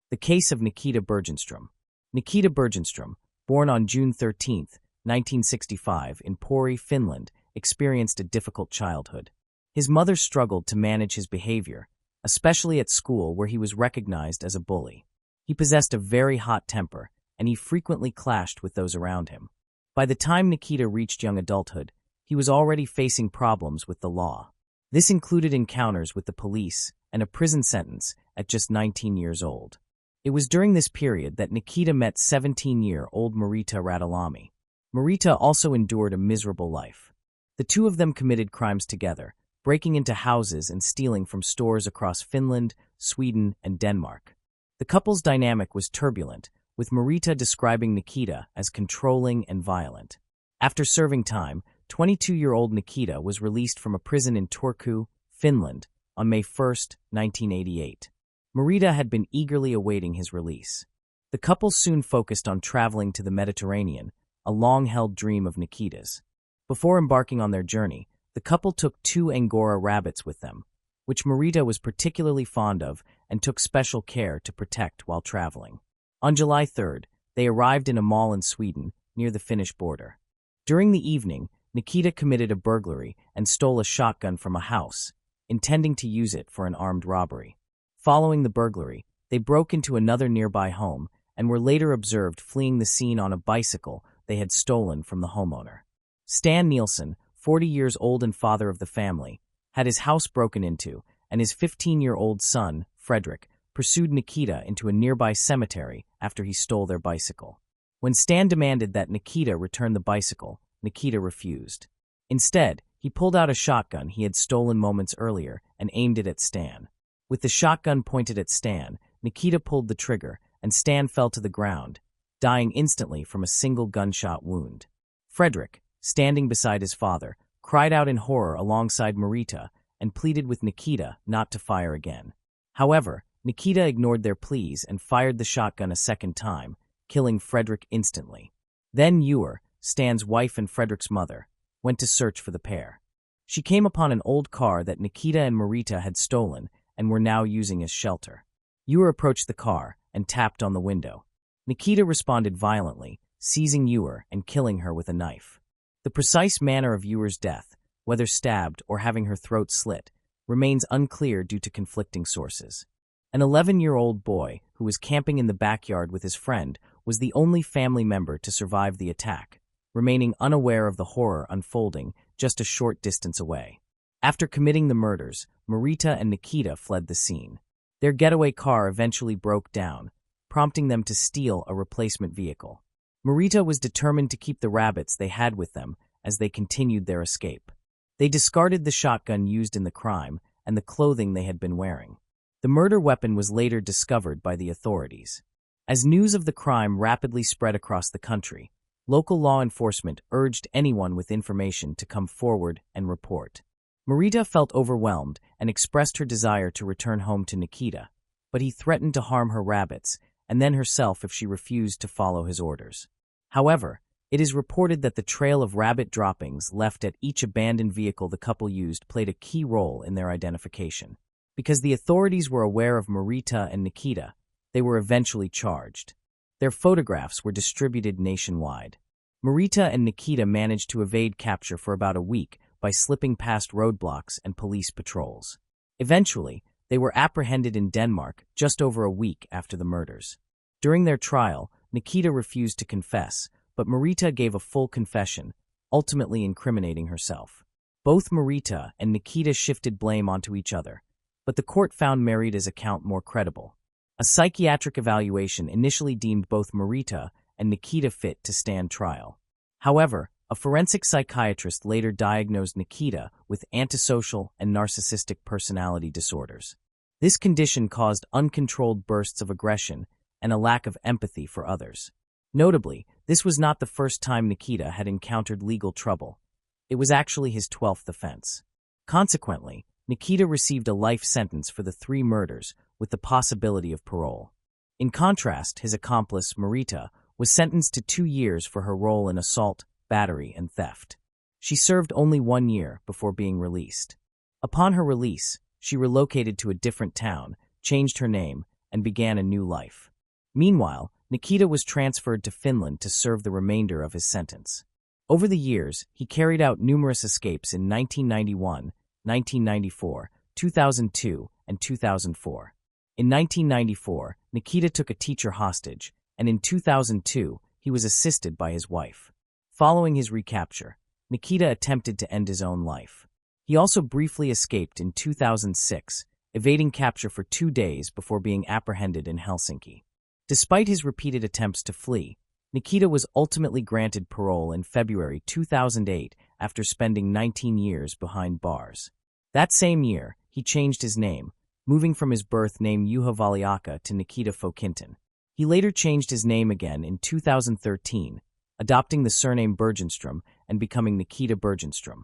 Speaker 1: The case of Nikita Bergenstrom. Nikita Bergenstrom, born on June 13, 1965, in Pori, Finland, experienced a difficult childhood. His mother struggled to manage his behavior, especially at school where he was recognized as a bully. He possessed a very hot temper, and he frequently clashed with those around him. By the time Nikita reached young adulthood, he was already facing problems with the law. This included encounters with the police and a prison sentence at just 19 years old. It was during this period that Nikita met 17-year-old Marita Radulami. Marita also endured a miserable life. The two of them committed crimes together, breaking into houses and stealing from stores across Finland, Sweden, and Denmark. The couple's dynamic was turbulent, with Marita describing Nikita as controlling and violent. After serving time, 22-year-old Nikita was released from a prison in Turku, Finland, on May 1, 1988. Marita had been eagerly awaiting his release. The couple soon focused on traveling to the Mediterranean, a long-held dream of Nikita's. Before embarking on their journey, the couple took 2 Angora rabbits with them, which Marita was particularly fond of and took special care to protect while traveling. On July 3rd, they arrived in a mall in Sweden, near the Finnish border. During the evening, Nikita committed a burglary and stole a shotgun from a house, intending to use it for an armed robbery. Following the burglary, they broke into another nearby home and were later observed fleeing the scene on a bicycle they had stolen from the homeowner. Stan Nielsen, 40 years old and father of the family, had his house broken into, and his 15-year-old son, Frederick, pursued Nikita into a nearby cemetery after he stole their bicycle. When Stan demanded that Nikita return the bicycle, Nikita refused. Instead, he pulled out a shotgun he had stolen moments earlier and aimed it at Stan. With the shotgun pointed at Stan, Nikita pulled the trigger, and Stan fell to the ground, dying instantly from a single gunshot wound. Frederick, standing beside his father, cried out in horror alongside Marita and pleaded with Nikita not to fire again. However, Nikita ignored their pleas and fired the shotgun a second time, killing Frederick instantly. Then Ewer, Stan's wife and Frederick's mother, went to search for the pair. She came upon an old car that Nikita and Marita had stolen and were now using as shelter. Ewer approached the car and tapped on the window. Nikita responded violently, seizing Ewer and killing her with a knife. The precise manner of Ewer's death, whether stabbed or having her throat slit, remains unclear due to conflicting sources. An 11-year-old boy who was camping in the backyard with his friend was the only family member to survive the attack, remaining unaware of the horror unfolding just a short distance away. After committing the murders, Marita and Nikita fled the scene. Their getaway car eventually broke down, prompting them to steal a replacement vehicle. Marita was determined to keep the rabbits they had with them as they continued their escape. They discarded the shotgun used in the crime and the clothing they had been wearing. The murder weapon was later discovered by the authorities. As news of the crime rapidly spread across the country, local law enforcement urged anyone with information to come forward and report. Marita felt overwhelmed and expressed her desire to return home to Nikita, but he threatened to harm her rabbits and then herself if she refused to follow his orders. However, it is reported that the trail of rabbit droppings left at each abandoned vehicle the couple used played a key role in their identification. Because the authorities were aware of Marita and Nikita, they were eventually charged. Their photographs were distributed nationwide. Marita and Nikita managed to evade capture for about a week by slipping past roadblocks and police patrols. Eventually, they were apprehended in Denmark just over a week after the murders. During their trial, Nikita refused to confess, but Marita gave a full confession, ultimately incriminating herself. Both Marita and Nikita shifted blame onto each other, but the court found Marita's account more credible. A psychiatric evaluation initially deemed both Marita and Nikita fit to stand trial. However, a forensic psychiatrist later diagnosed Nikita with antisocial and narcissistic personality disorders. This condition caused uncontrolled bursts of aggression and a lack of empathy for others. Notably, this was not the first time Nikita had encountered legal trouble. It was actually his 12th offense. Consequently, Nikita received a life sentence for the 3 murders with the possibility of parole. In contrast, his accomplice, Marita, was sentenced to 2 years for her role in assault, battery, and theft. She served only 1 year before being released. Upon her release, she relocated to a different town, changed her name, and began a new life. Meanwhile, Nikita was transferred to Finland to serve the remainder of his sentence. Over the years, he carried out numerous escapes in 1991, 1994, 2002, and 2004. In 1994, Nikita took a teacher hostage, and in 2002, he was assisted by his wife. Following his recapture, Nikita attempted to end his own life. He also briefly escaped in 2006, evading capture for 2 days before being apprehended in Helsinki. Despite his repeated attempts to flee, Nikita was ultimately granted parole in February 2008 after spending 19 years behind bars. That same year, he changed his name, moving from his birth name Juha Valiaka to Nikita Fokinton. He later changed his name again in 2013, adopting the surname Bergenström and becoming Nikita Bergenström.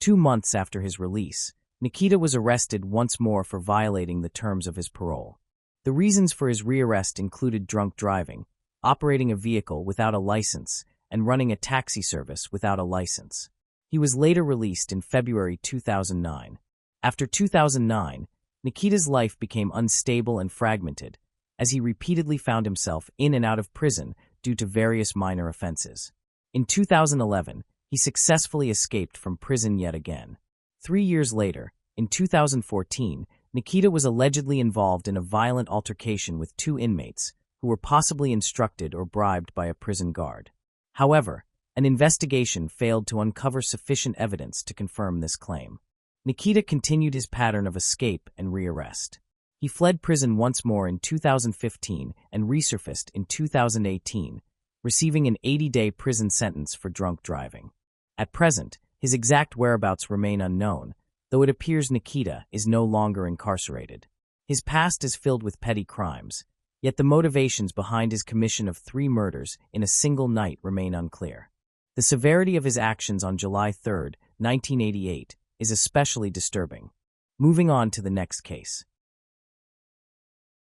Speaker 1: 2 months after his release, Nikita was arrested once more for violating the terms of his parole. The reasons for his rearrest included drunk driving, operating a vehicle without a license, and running a taxi service without a license. He was later released in February 2009. After 2009, Nikita's life became unstable and fragmented, as he repeatedly found himself in and out of prison due to various minor offenses. In 2011, he successfully escaped from prison yet again. 3 years later, in 2014, Nikita was allegedly involved in a violent altercation with 2 inmates who were possibly instructed or bribed by a prison guard. However, an investigation failed to uncover sufficient evidence to confirm this claim. Nikita continued his pattern of escape and rearrest. He fled prison once more in 2015 and resurfaced in 2018, receiving an 80-day prison sentence for drunk driving. At present, his exact whereabouts remain unknown, though it appears Nikita is no longer incarcerated. His past is filled with petty crimes, yet the motivations behind his commission of 3 murders in a single night remain unclear. The severity of his actions on July 3, 1988, is especially disturbing. Moving on to the next case.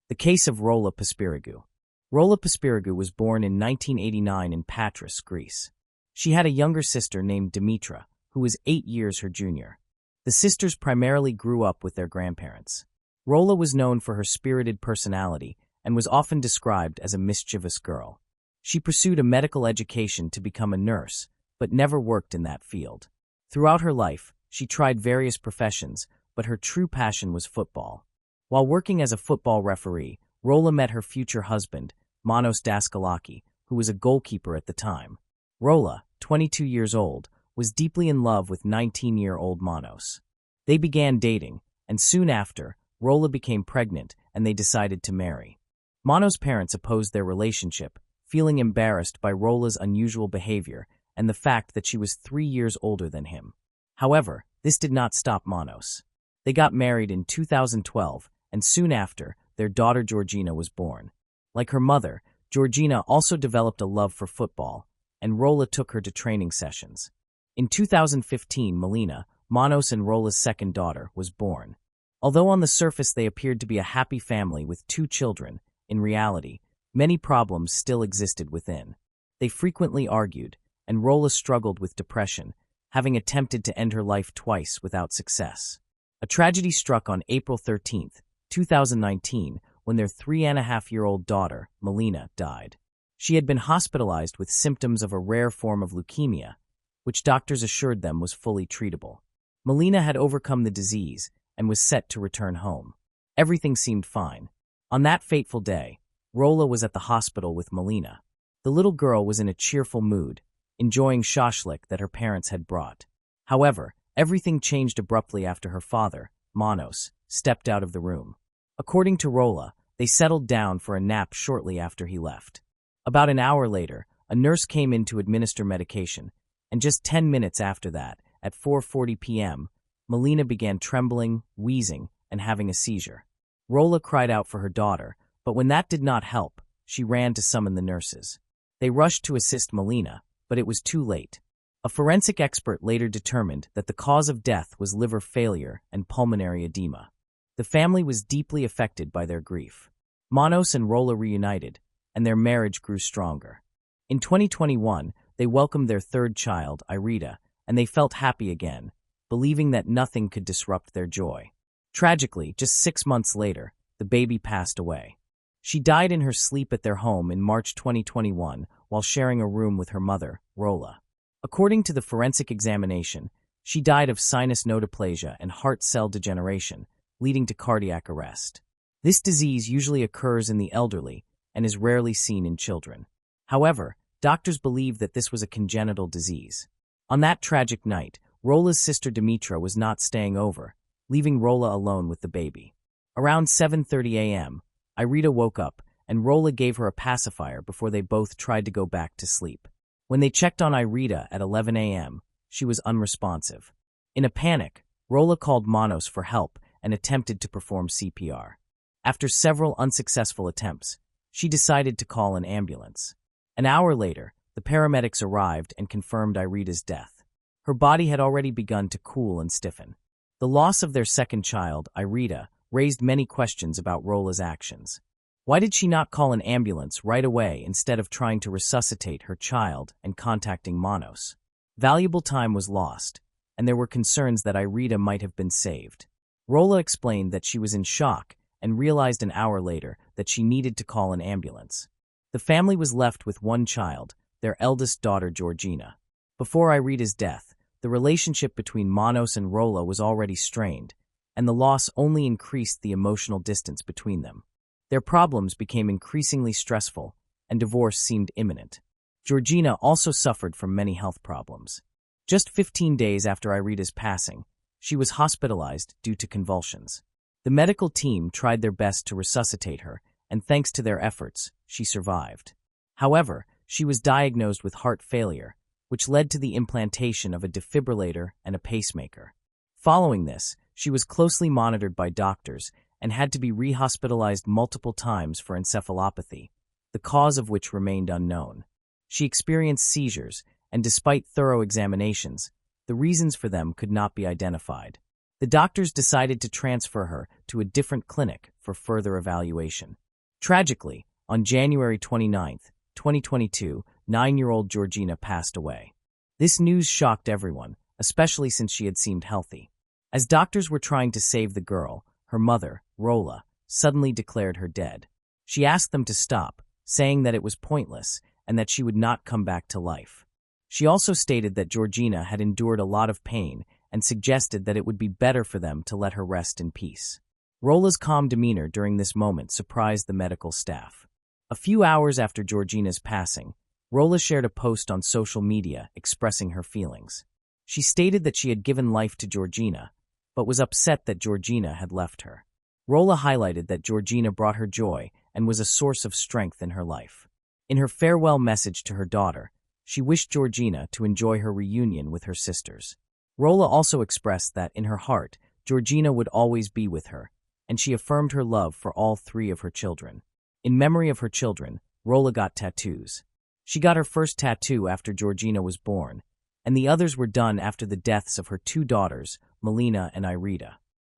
Speaker 1: The case of Rola Paspiragou. Rola Paspiragou was born in 1989 in Patras, Greece. She had a younger sister named Dimitra, who was 8 years her junior. The sisters primarily grew up with their grandparents. Rolla was known for her spirited personality and was often described as a mischievous girl. She pursued a medical education to become a nurse, but never worked in that field. Throughout her life, she tried various professions, but her true passion was football. While working as a football referee, Rolla met her future husband, Manos Daskalaki, who was a goalkeeper at the time. Rolla, 22 years old, was deeply in love with 19-year-old Manos. They began dating, and soon after, Rolla became pregnant and they decided to marry. Manos' parents opposed their relationship, feeling embarrassed by Rolla's unusual behavior and the fact that she was 3 years older than him. However, this did not stop Manos. They got married in 2012, and soon after, their daughter Georgina was born. Like her mother, Georgina also developed a love for football, and Rolla took her to training sessions. In 2015, Melina, Manos and Rolla's second daughter, was born. Although on the surface they appeared to be a happy family with 2 children, in reality, many problems still existed within. They frequently argued, and Rolla struggled with depression, having attempted to end her life twice without success. A tragedy struck on April 13, 2019, when their 3.5-year-old daughter, Melina, died. She had been hospitalized with symptoms of a rare form of leukemia, which doctors assured them was fully treatable. Melina had overcome the disease and was set to return home. Everything seemed fine. On that fateful day, Rolla was at the hospital with Melina. The little girl was in a cheerful mood, enjoying shashlik that her parents had brought. However, everything changed abruptly after her father, Manos, stepped out of the room. According to Rolla, they settled down for a nap shortly after he left. About an hour later, a nurse came in to administer medication, and just 10 minutes after that, at 4:40 p.m., Melina began trembling, wheezing, and having a seizure. Rolla cried out for her daughter, but when that did not help, she ran to summon the nurses. They rushed to assist Melina, but it was too late. A forensic expert later determined that the cause of death was liver failure and pulmonary edema. The family was deeply affected by their grief. Manos and Rolla reunited, and their marriage grew stronger. In 2021, they welcomed their third child, Irita, and they felt happy again, believing that nothing could disrupt their joy. Tragically, just 6 months later, the baby passed away. She died in her sleep at their home in March 2021 while sharing a room with her mother, Rolla. According to the forensic examination, she died of sinus nodoplasia and heart cell degeneration, leading to cardiac arrest. This disease usually occurs in the elderly and is rarely seen in children. However, doctors believe that this was a congenital disease. On that tragic night, Rolla's sister Dimitra was not staying over, leaving Rolla alone with the baby. Around 7:30 a.m., Irita woke up, and Rolla gave her a pacifier before they both tried to go back to sleep. When they checked on Irita at 11 a.m., she was unresponsive. In a panic, Rolla called Manos for help and attempted to perform CPR. After several unsuccessful attempts, she decided to call an ambulance. An hour later, the paramedics arrived and confirmed Irita's death. Her body had already begun to cool and stiffen. The loss of their second child, Irita, raised many questions about Rolla's actions. Why did she not call an ambulance right away instead of trying to resuscitate her child and contacting Manos? Valuable time was lost, and there were concerns that Irita might have been saved. Rolla explained that she was in shock and realized an hour later that she needed to call an ambulance. The family was left with one child, their eldest daughter Georgina. Before Irita's death, the relationship between Manos and Rolla was already strained, and the loss only increased the emotional distance between them. Their problems became increasingly stressful, and divorce seemed imminent. Georgina also suffered from many health problems. Just 15 days after Irita's passing, she was hospitalized due to convulsions. The medical team tried their best to resuscitate her, and thanks to their efforts, she survived. However, she was diagnosed with heart failure, which led to the implantation of a defibrillator and a pacemaker. Following this, she was closely monitored by doctors and had to be rehospitalized multiple times for encephalopathy, the cause of which remained unknown. She experienced seizures, and despite thorough examinations, the reasons for them could not be identified. The doctors decided to transfer her to a different clinic for further evaluation. Tragically, on January 29, 2022, 9-year-old Georgina passed away. This news shocked everyone, especially since she had seemed healthy. As doctors were trying to save the girl, her mother, Rolla, suddenly declared her dead. She asked them to stop, saying that it was pointless and that she would not come back to life. She also stated that Georgina had endured a lot of pain and suggested that it would be better for them to let her rest in peace. Rolla's calm demeanor during this moment surprised the medical staff. A few hours after Georgina's passing, Rolla shared a post on social media expressing her feelings. She stated that she had given life to Georgina, but was upset that Georgina had left her. Rolla highlighted that Georgina brought her joy and was a source of strength in her life. In her farewell message to her daughter, she wished Georgina to enjoy her reunion with her sisters. Rolla also expressed that, in her heart, Georgina would always be with her, and she affirmed her love for all three of her children. In memory of her children, Rolla got tattoos. She got her first tattoo after Georgina was born, and the others were done after the deaths of her two daughters, Melina and Irida.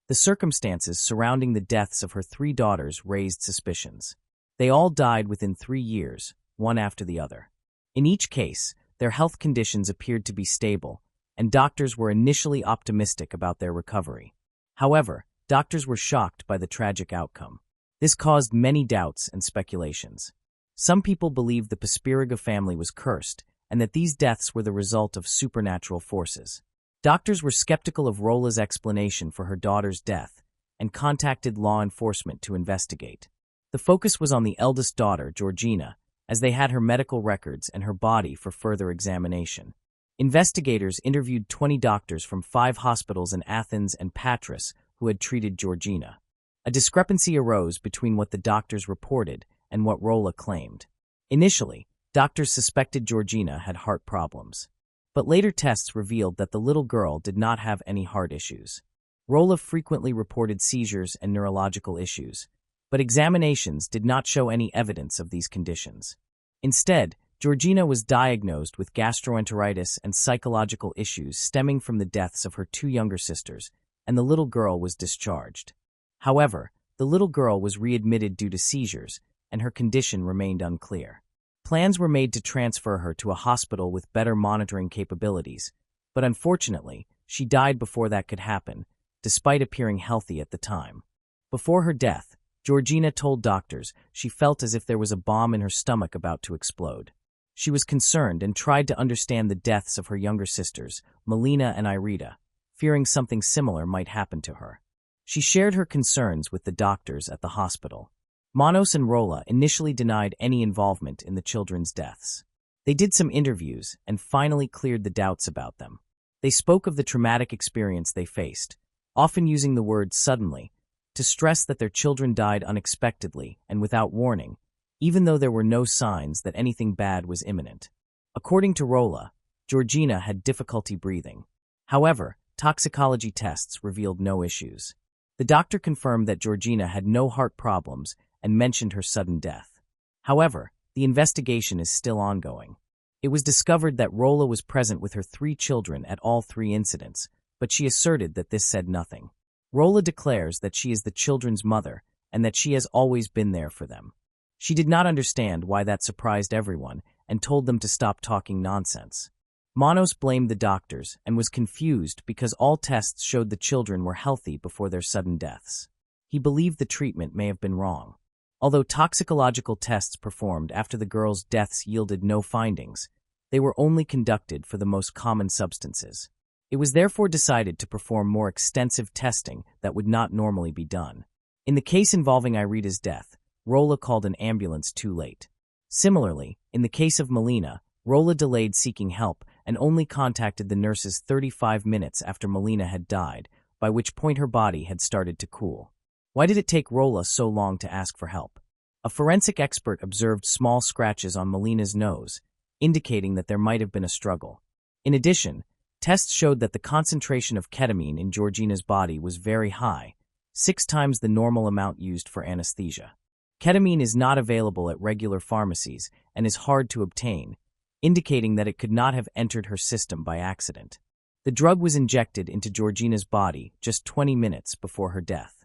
Speaker 1: The circumstances surrounding the deaths of her three daughters raised suspicions. They all died within 3 years, one after the other. In each case, their health conditions appeared to be stable, and doctors were initially optimistic about their recovery. However, doctors were shocked by the tragic outcome. This caused many doubts and speculations. Some people believed the Paspiriga family was cursed, and that these deaths were the result of supernatural forces. Doctors were skeptical of Rolla's explanation for her daughter's death and contacted law enforcement to investigate. The focus was on the eldest daughter, Georgina, as they had her medical records and her body for further examination. Investigators interviewed 20 doctors from 5 hospitals in Athens and Patras who had treated Georgina. A discrepancy arose between what the doctors reported and what Rolla claimed. Initially, doctors suspected Georgina had heart problems, but later tests revealed that the little girl did not have any heart issues. Rolla frequently reported seizures and neurological issues, but examinations did not show any evidence of these conditions. Instead, Georgina was diagnosed with gastroenteritis and psychological issues stemming from the deaths of her 2 younger sisters, and the little girl was discharged. However, the little girl was readmitted due to seizures, and her condition remained unclear. Plans were made to transfer her to a hospital with better monitoring capabilities, but unfortunately, she died before that could happen, despite appearing healthy at the time. Before her death, Georgina told doctors she felt as if there was a bomb in her stomach about to explode. She was concerned and tried to understand the deaths of her younger sisters, Melina and Irida, fearing something similar might happen to her. She shared her concerns with the doctors at the hospital. Manos and Rolla initially denied any involvement in the children's deaths. They did some interviews and finally cleared the doubts about them. They spoke of the traumatic experience they faced, often using the word suddenly, to stress that their children died unexpectedly and without warning, even though there were no signs that anything bad was imminent. According to Rolla, Georgina had difficulty breathing. However, toxicology tests revealed no issues. The doctor confirmed that Georgina had no heart problems and mentioned her sudden death. However, the investigation is still ongoing. It was discovered that Rolla was present with her 3 children at all 3 incidents, but she asserted that this said nothing. Rolla declares that she is the children's mother and that she has always been there for them. She did not understand why that surprised everyone and told them to stop talking nonsense. Manos blamed the doctors and was confused because all tests showed the children were healthy before their sudden deaths. He believed the treatment may have been wrong. Although toxicological tests performed after the girls' deaths yielded no findings, they were only conducted for the most common substances. It was therefore decided to perform more extensive testing that would not normally be done. In the case involving Irida's death, Rolla called an ambulance too late. Similarly, in the case of Melina, Rolla delayed seeking help and only contacted the nurses 35 minutes after Melina had died, by which point her body had started to cool. Why did it take Rolla so long to ask for help? A forensic expert observed small scratches on Melina's nose, indicating that there might have been a struggle. In addition, tests showed that the concentration of ketamine in Georgina's body was very high, 6 times the normal amount used for anesthesia. Ketamine is not available at regular pharmacies and is hard to obtain, indicating that it could not have entered her system by accident. The drug was injected into Georgina's body just 20 minutes before her death.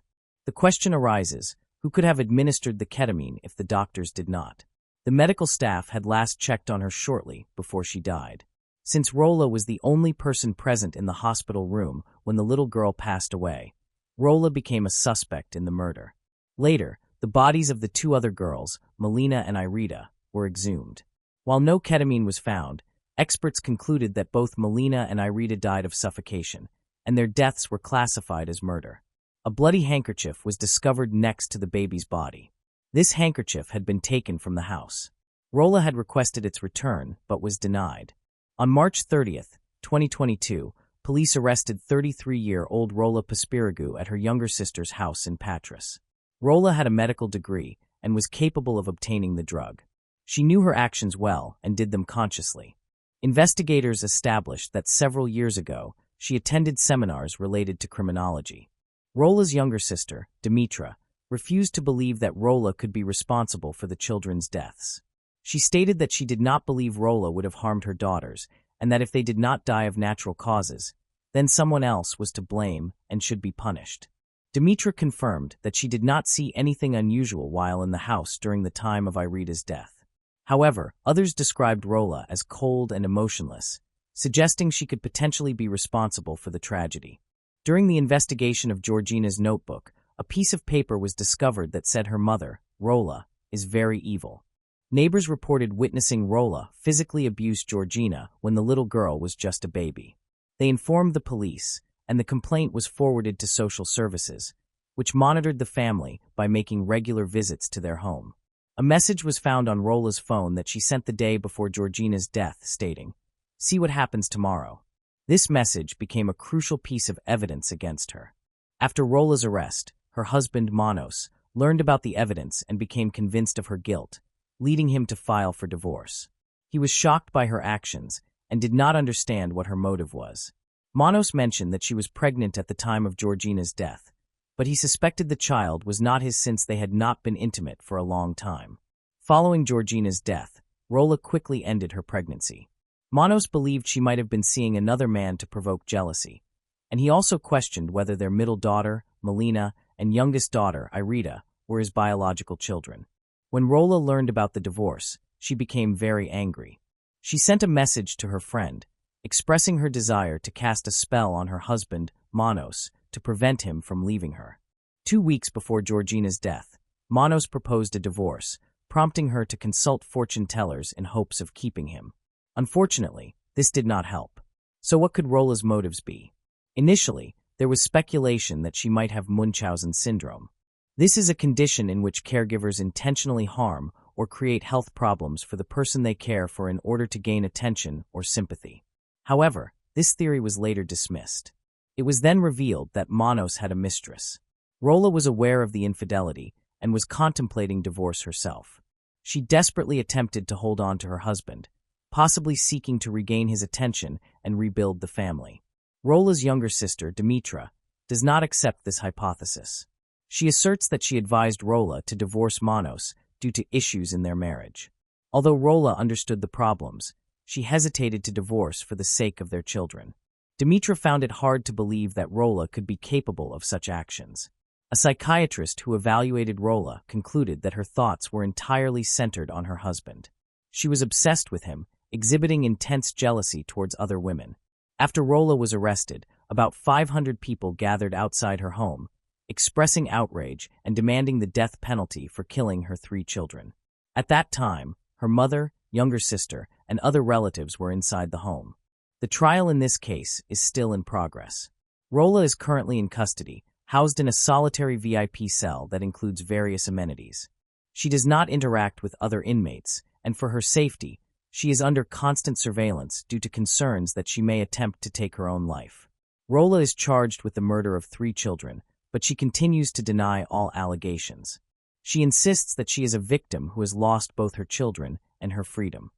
Speaker 1: The question arises, who could have administered the ketamine if the doctors did not? The medical staff had last checked on her shortly before she died. Since Rolla was the only person present in the hospital room when the little girl passed away, Rolla became a suspect in the murder. Later, the bodies of the two other girls, Melina and Irita, were exhumed. While no ketamine was found, experts concluded that both Melina and Irita died of suffocation, and their deaths were classified as murder. A bloody handkerchief was discovered next to the baby's body. This handkerchief had been taken from the house. Rolla had requested its return, but was denied. On March 30, 2022, police arrested 33-year-old Rolla Paspiragou at her younger sister's house in Patras. Rolla had a medical degree and was capable of obtaining the drug. She knew her actions well and did them consciously. Investigators established that several years ago, she attended seminars related to criminology. Rolla's younger sister, Dimitra, refused to believe that Rolla could be responsible for the children's deaths. She stated that she did not believe Rolla would have harmed her daughters, and that if they did not die of natural causes, then someone else was to blame and should be punished. Dimitra confirmed that she did not see anything unusual while in the house during the time of Irita's death. However, others described Rolla as cold and emotionless, suggesting she could potentially be responsible for the tragedy. During the investigation of Georgina's notebook, a piece of paper was discovered that said her mother, Rolla, is very evil. Neighbors reported witnessing Rolla physically abuse Georgina when the little girl was just a baby. They informed the police, and the complaint was forwarded to social services, which monitored the family by making regular visits to their home. A message was found on Rolla's phone that she sent the day before Georgina's death, stating, "See what happens tomorrow." This message became a crucial piece of evidence against her. After Rolla's arrest, her husband, Manos, learned about the evidence and became convinced of her guilt, leading him to file for divorce. He was shocked by her actions and did not understand what her motive was. Manos mentioned that she was pregnant at the time of Georgina's death, but he suspected the child was not his since they had not been intimate for a long time. Following Georgina's death, Rolla quickly ended her pregnancy. Manos believed she might have been seeing another man to provoke jealousy, and he also questioned whether their middle daughter, Melina, and youngest daughter, Irita, were his biological children. When Rolla learned about the divorce, she became very angry. She sent a message to her friend, expressing her desire to cast a spell on her husband, Manos, to prevent him from leaving her. 2 weeks before Georgina's death, Manos proposed a divorce, prompting her to consult fortune tellers in hopes of keeping him. Unfortunately, this did not help. So what could Rolla's motives be? Initially, there was speculation that she might have Munchausen syndrome. This is a condition in which caregivers intentionally harm or create health problems for the person they care for in order to gain attention or sympathy. However, this theory was later dismissed. It was then revealed that Manos had a mistress. Rolla was aware of the infidelity and was contemplating divorce herself. She desperately attempted to hold on to her husband, possibly seeking to regain his attention and rebuild the family. Rolla's younger sister, Dimitra, does not accept this hypothesis. She asserts that she advised Rolla to divorce Manos due to issues in their marriage. Although Rolla understood the problems, she hesitated to divorce for the sake of their children. Dimitra found it hard to believe that Rolla could be capable of such actions. A psychiatrist who evaluated Rolla concluded that her thoughts were entirely centered on her husband. She was obsessed with him, exhibiting intense jealousy towards other women. After Rolla was arrested, about 500 people gathered outside her home, expressing outrage and demanding the death penalty for killing her 3 children. At that time, her mother, younger sister, and other relatives were inside the home. The trial in this case is still in progress. Rolla is currently in custody, housed in a solitary VIP cell that includes various amenities. She does not interact with other inmates, and for her safety, she is under constant surveillance due to concerns that she may attempt to take her own life. Rolla is charged with the murder of 3 children, but she continues to deny all allegations. She insists that she is a victim who has lost both her children and her freedom.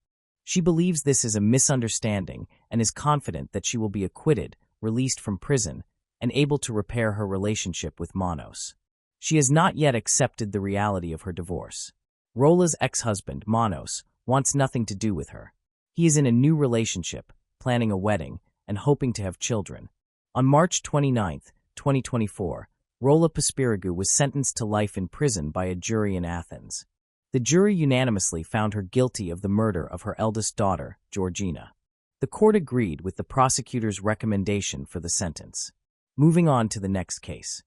Speaker 1: She believes this is a misunderstanding and is confident that she will be acquitted, released from prison, and able to repair her relationship with Manos. She has not yet accepted the reality of her divorce. Rolla's ex-husband, Manos, wants nothing to do with her. He is in a new relationship, planning a wedding, and hoping to have children. On March 29, 2024, Rolla Paspiragou was sentenced to life in prison by a jury in Athens. The jury unanimously found her guilty of the murder of her eldest daughter, Georgina. The court agreed with the prosecutor's recommendation for the sentence. Moving on to the next case.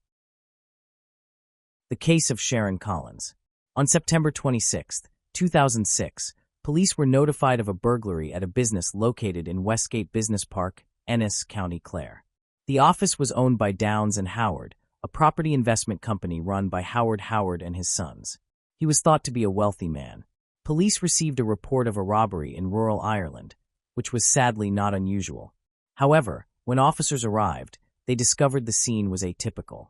Speaker 1: The case of Sharon Collins. On September 26, 2006, police were notified of a burglary at a business located in Westgate Business Park, Ennis, County Clare. The office was owned by Downs and Howard, a property investment company run by Howard Howard and his sons. He was thought to be a wealthy man. Police received a report of a robbery in rural Ireland, which was sadly not unusual. However, when officers arrived, they discovered the scene was atypical.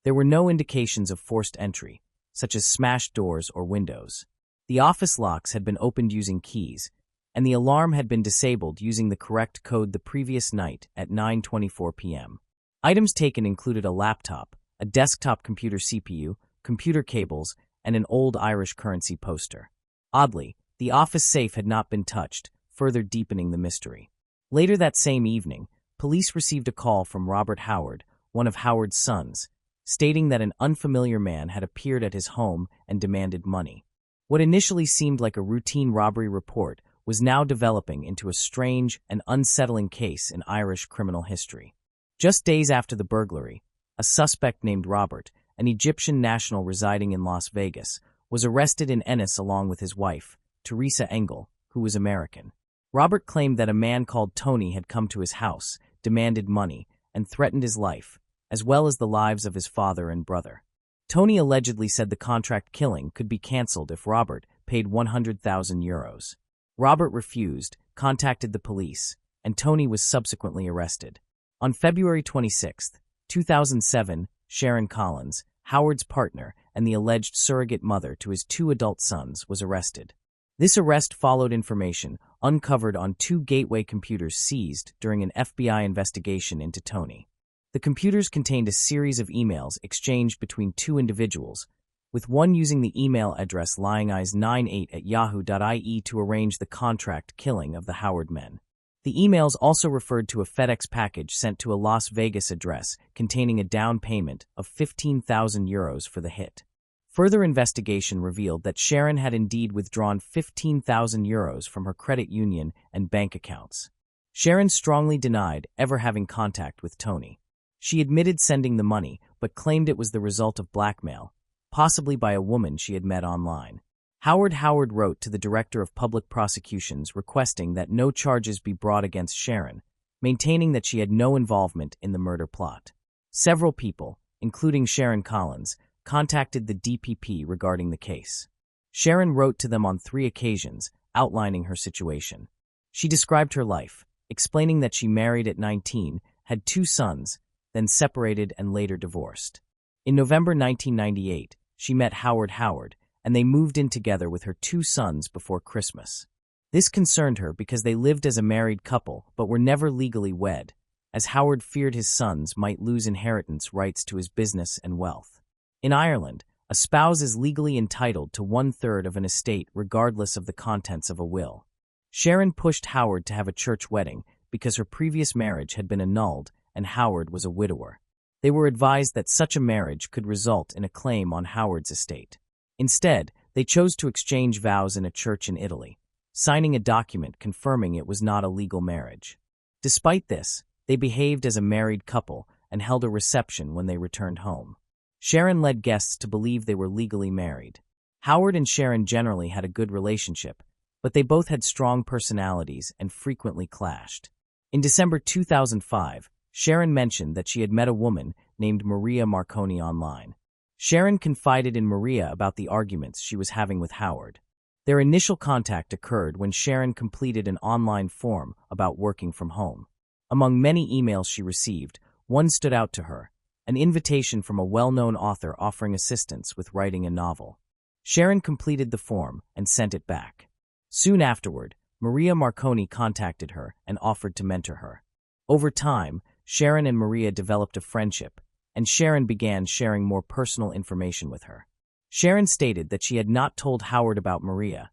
Speaker 1: There were no indications of forced entry, such as smashed doors or windows. The office locks had been opened using keys, and the alarm had been disabled using the correct code the previous night at 9:24 p.m. Items taken included a laptop, a desktop computer CPU, computer cables, and an old Irish currency poster. Oddly, the office safe had not been touched, further deepening the mystery. Later that same evening, police received a call from Robert Howard, one of Howard's sons, stating that an unfamiliar man had appeared at his home and demanded money. What initially seemed like a routine robbery report was now developing into a strange and unsettling case in Irish criminal history. Just days after the burglary, a suspect named Robert, an Egyptian national residing in Las Vegas, was arrested in Ennis along with his wife, Teresa Engel, who was American. Robert claimed that a man called Tony had come to his house, demanded money, and threatened his life, as well as the lives of his father and brother. Tony allegedly said the contract killing could be cancelled if Robert paid 100,000 euros. Robert refused, contacted the police, and Tony was subsequently arrested. On February 26, 2007, Sharon Collins, Howard's partner and the alleged surrogate mother to his two adult sons, was arrested. This arrest followed information uncovered on two Gateway computers seized during an FBI investigation into Tony. The computers contained a series of emails exchanged between two individuals, with one using the email address lyingeyes98@yahoo.ie to arrange the contract killing of the Howard men. The emails also referred to a FedEx package sent to a Las Vegas address containing a down payment of 15,000 euros for the hit. Further investigation revealed that Sharon had indeed withdrawn 15,000 euros from her credit union and bank accounts. Sharon strongly denied ever having contact with Tony. She admitted sending the money, but claimed it was the result of blackmail, possibly by a woman she had met online. Howard wrote to the Director of Public Prosecutions requesting that no charges be brought against Sharon, maintaining that she had no involvement in the murder plot. Several people, including Sharon Collins, contacted the DPP regarding the case. Sharon wrote to them on 3 occasions, outlining her situation. She described her life, explaining that she married at 19, had 2 sons, then separated and later divorced. In November 1998, she met Howard, and they moved in together with her 2 sons before Christmas. This concerned her because they lived as a married couple but were never legally wed, as Howard feared his sons might lose inheritance rights to his business and wealth. In Ireland, a spouse is legally entitled to 1/3 of an estate regardless of the contents of a will. Sharon pushed Howard to have a church wedding because her previous marriage had been annulled and Howard was a widower. They were advised that such a marriage could result in a claim on Howard's estate. Instead, they chose to exchange vows in a church in Italy, signing a document confirming it was not a legal marriage. Despite this, they behaved as a married couple and held a reception when they returned home. Sharon led guests to believe they were legally married. Howard and Sharon generally had a good relationship, but they both had strong personalities and frequently clashed. In December 2005, Sharon mentioned that she had met a woman named Maria Marconi online. Sharon confided in Maria about the arguments she was having with Howard. Their initial contact occurred when Sharon completed an online form about working from home. Among many emails she received, one stood out to her, an invitation from a well-known author offering assistance with writing a novel. Sharon completed the form and sent it back. Soon afterward, Maria Marconi contacted her and offered to mentor her. Over time, Sharon and Maria developed a friendship, and Sharon began sharing more personal information with her. Sharon stated that she had not told Howard about Maria,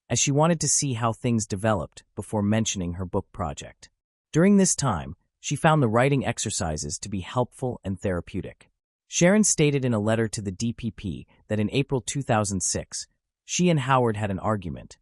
Speaker 1: as she wanted to see how things developed before mentioning her book project. During this time, she found the writing exercises to be helpful and therapeutic. Sharon stated in a letter to the DPP that in April 2006, she and Howard had an argument,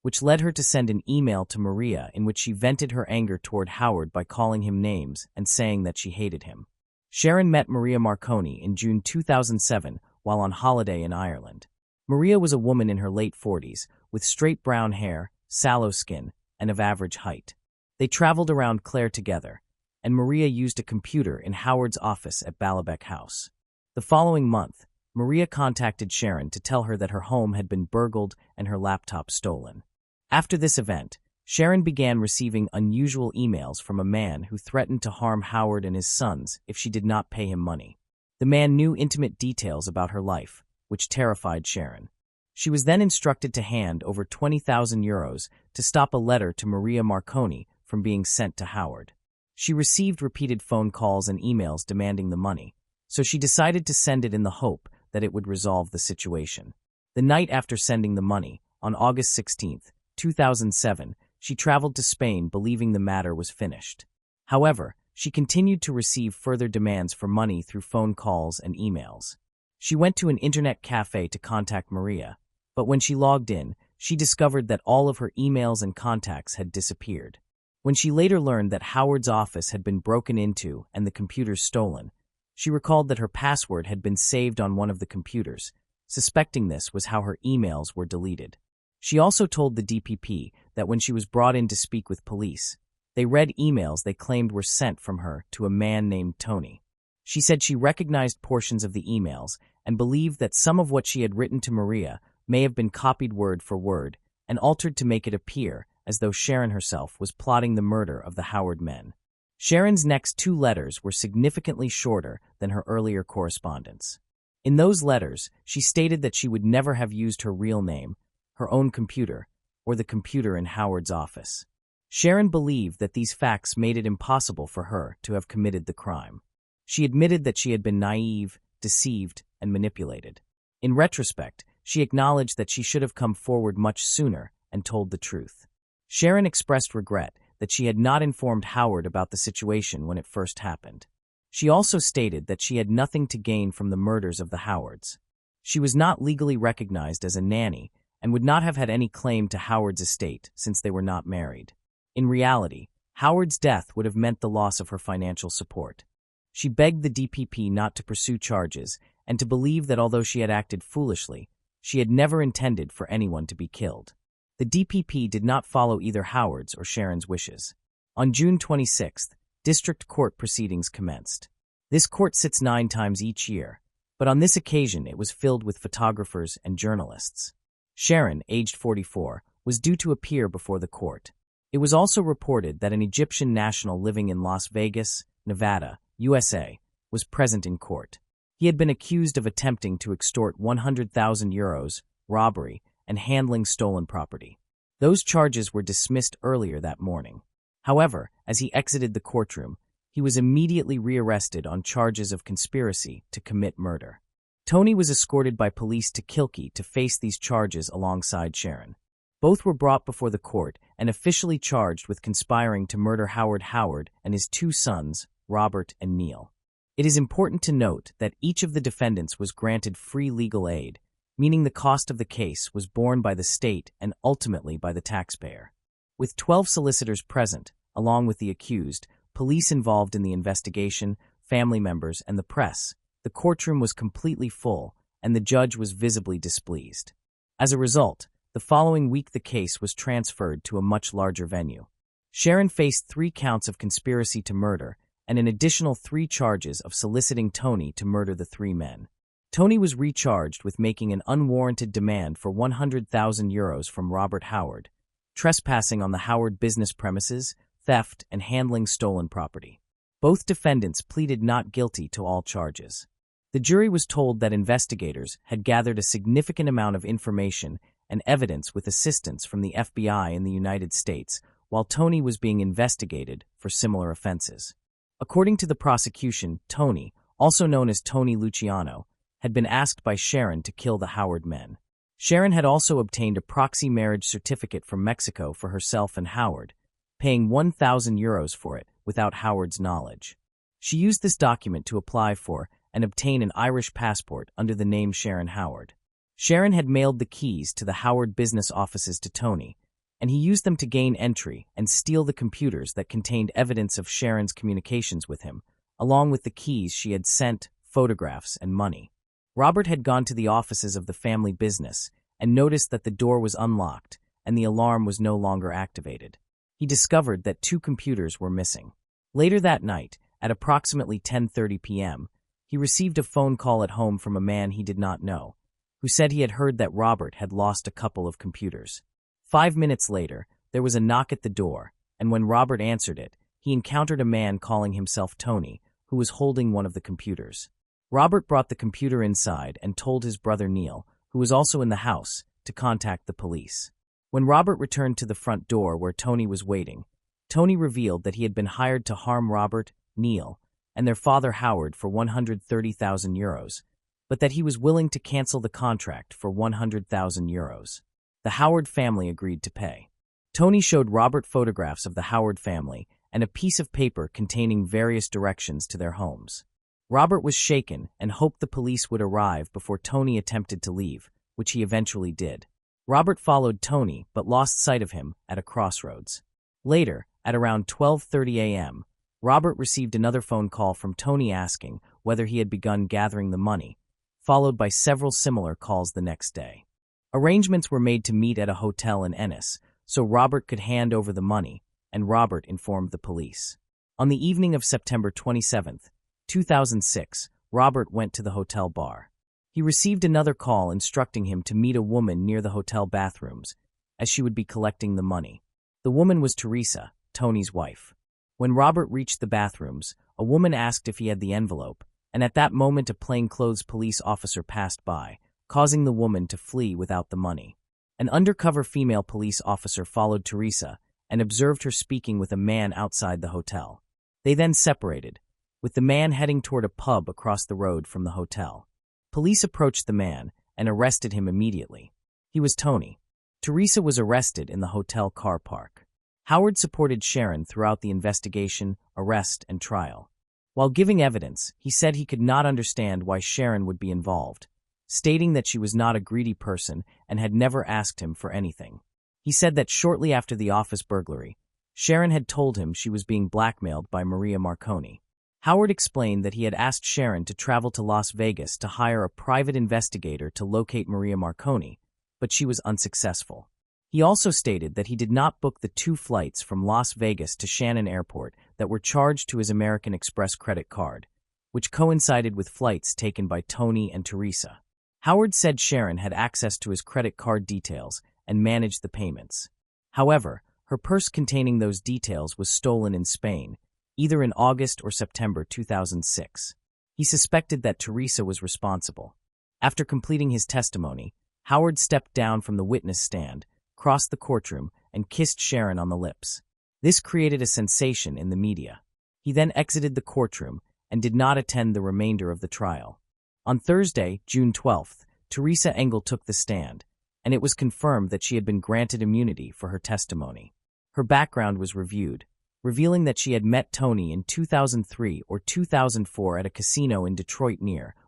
Speaker 1: which led her to send an email to Maria in which she vented her anger toward Howard by calling him names and saying that she hated him. Sharon met Maria Marconi in June 2007 while on holiday in Ireland. Maria was a woman in her late 40s, with straight brown hair, sallow skin, and of average height. They traveled around Clare together, and Maria used a computer in Howard's office at Balabec House. The following month, Maria contacted Sharon to tell her that her home had been burgled and her laptop stolen. After this event, Sharon began receiving unusual emails from a man who threatened to harm Howard and his sons if she did not pay him money. The man knew intimate details about her life, which terrified Sharon. She was then instructed to hand over 20,000 euros to stop a letter to Maria Marconi from being sent to Howard. She received repeated phone calls and emails demanding the money, so she decided to send it in the hope that it would resolve the situation. The night after sending the money, on August 16, 2007, she traveled to Spain believing the matter was finished. However, she continued to receive further demands for money through phone calls and emails. She went to an internet cafe to contact Maria, but when she logged in, she discovered that all of her emails and contacts had disappeared. When she later learned that Howard's office had been broken into and the computers stolen, she recalled that her password had been saved on one of the computers. Suspecting this was how her emails were deleted. She also told the DPP that when she was brought in to speak with police, they read emails they claimed were sent from her to a man named Tony. She said she recognized portions of the emails and believed that some of what she had written to Maria may have been copied word for word and altered to make it appear as though Sharon herself was plotting the murder of the Howard men. Sharon's next 2 letters were significantly shorter than her earlier correspondence. In those letters, she stated that she would never have used her real name, her own computer, or the computer in Howard's office. Sharon believed that these facts made it impossible for her to have committed the crime. She admitted that she had been naive, deceived, and manipulated. In retrospect, she acknowledged that she should have come forward much sooner and told the truth. Sharon expressed regret that she had not informed Howard about the situation when it first happened. She also stated that she had nothing to gain from the murders of the Howards. She was not legally recognized as a nanny and would not have had any claim to Howard's estate since they were not married. In reality, Howard's death would have meant the loss of her financial support. She begged the DPP not to pursue charges and to believe that although she had acted foolishly, she had never intended for anyone to be killed. The DPP did not follow either Howard's or Sharon's wishes. On June 26th, district court proceedings commenced. This court sits 9 times each year, but on this occasion it was filled with photographers and journalists. Sharon, aged 44, was due to appear before the court. It was also reported that an Egyptian national living in Las Vegas, Nevada, USA, was present in court. He had been accused of attempting to extort 100,000 euros, robbery, and handling stolen property. Those charges were dismissed earlier that morning. However, as he exited the courtroom, he was immediately rearrested on charges of conspiracy to commit murder. Tony was escorted by police to Kilkee to face these charges alongside Sharon. Both were brought before the court and officially charged with conspiring to murder Howard and his 2 sons, Robert and Neil. It is important to note that each of the defendants was granted free legal aid, meaning the cost of the case was borne by the state and ultimately by the taxpayer. With 12 solicitors present, along with the accused, police involved in the investigation, family members, and the press, the courtroom was completely full, and the judge was visibly displeased. As a result, the following week the case was transferred to a much larger venue. Sharon faced 3 counts of conspiracy to murder and an additional 3 charges of soliciting Tony to murder the 3 men. Tony was recharged with making an unwarranted demand for 100,000 euros from Robert Howard, trespassing on the Howard business premises, theft, and handling stolen property. Both defendants pleaded not guilty to all charges. The jury was told that investigators had gathered a significant amount of information and evidence with assistance from the FBI in the United States, while Tony was being investigated for similar offenses. According to the prosecution, Tony, also known as Tony Luciano, had been asked by Sharon to kill the Howard men. Sharon had also obtained a proxy marriage certificate from Mexico for herself and Howard, paying 1,000 euros for it without Howard's knowledge. She used this document to apply for and obtain an Irish passport under the name Sharon Howard. Sharon had mailed the keys to the Howard business offices to Tony, and he used them to gain entry and steal the computers that contained evidence of Sharon's communications with him, along with the keys she had sent, photographs, and money. Robert had gone to the offices of the family business and noticed that the door was unlocked and the alarm was no longer activated. He discovered that 2 computers were missing. Later that night, at approximately 10:30 p.m., he received a phone call at home from a man he did not know, who said he had heard that Robert had lost a couple of computers. 5 minutes later, there was a knock at the door, and when Robert answered it, he encountered a man calling himself Tony, who was holding one of the computers. Robert brought the computer inside and told his brother Neil, who was also in the house, to contact the police. When Robert returned to the front door where Tony was waiting, Tony revealed that he had been hired to harm Robert, Neil, and their father Howard for 130,000 euros, but that he was willing to cancel the contract for 100,000 euros. The Howard family agreed to pay. Tony showed Robert photographs of the Howard family and a piece of paper containing various directions to their homes. Robert was shaken and hoped the police would arrive before Tony attempted to leave, which he eventually did. Robert followed Tony but lost sight of him at a crossroads. Later, at around 12:30 a.m., Robert received another phone call from Tony asking whether he had begun gathering the money, followed by several similar calls the next day. Arrangements were made to meet at a hotel in Ennis, so Robert could hand over the money, and Robert informed the police. On the evening of September 27, 2006, Robert went to the hotel bar. He received another call instructing him to meet a woman near the hotel bathrooms, as she would be collecting the money. The woman was Teresa, Tony's wife. When Robert reached the bathrooms, a woman asked if he had the envelope, and at that moment a plainclothes police officer passed by, causing the woman to flee without the money. An undercover female police officer followed Teresa and observed her speaking with a man outside the hotel. They then separated, with the man heading toward a pub across the road from the hotel. Police approached the man and arrested him immediately. He was Tony. Teresa was arrested in the hotel car park. Howard supported Sharon throughout the investigation, arrest, and trial. While giving evidence, he said he could not understand why Sharon would be involved, stating that she was not a greedy person and had never asked him for anything. He said that shortly after the office burglary, Sharon had told him she was being blackmailed by Maria Marconi. Howard explained that he had asked Sharon to travel to Las Vegas to hire a private investigator to locate Maria Marconi, but she was unsuccessful. He also stated that he did not book the 2 flights from Las Vegas to Shannon Airport that were charged to his American Express credit card, which coincided with flights taken by Tony and Teresa. Howard said Sharon had access to his credit card details and managed the payments. However, her purse containing those details was stolen in Spain, either in August or September 2006. He suspected that Teresa was responsible. After completing his testimony, Howard stepped down from the witness stand, crossed the courtroom, and kissed Sharon on the lips. This created a sensation in the media. He then exited the courtroom and did not attend the remainder of the trial. On Thursday, June 12th, Teresa Engel took the stand, and it was confirmed that she had been granted immunity for her testimony. Her background was reviewed, revealing that she had met Tony in 2003 or 2004 at a casino in Detroit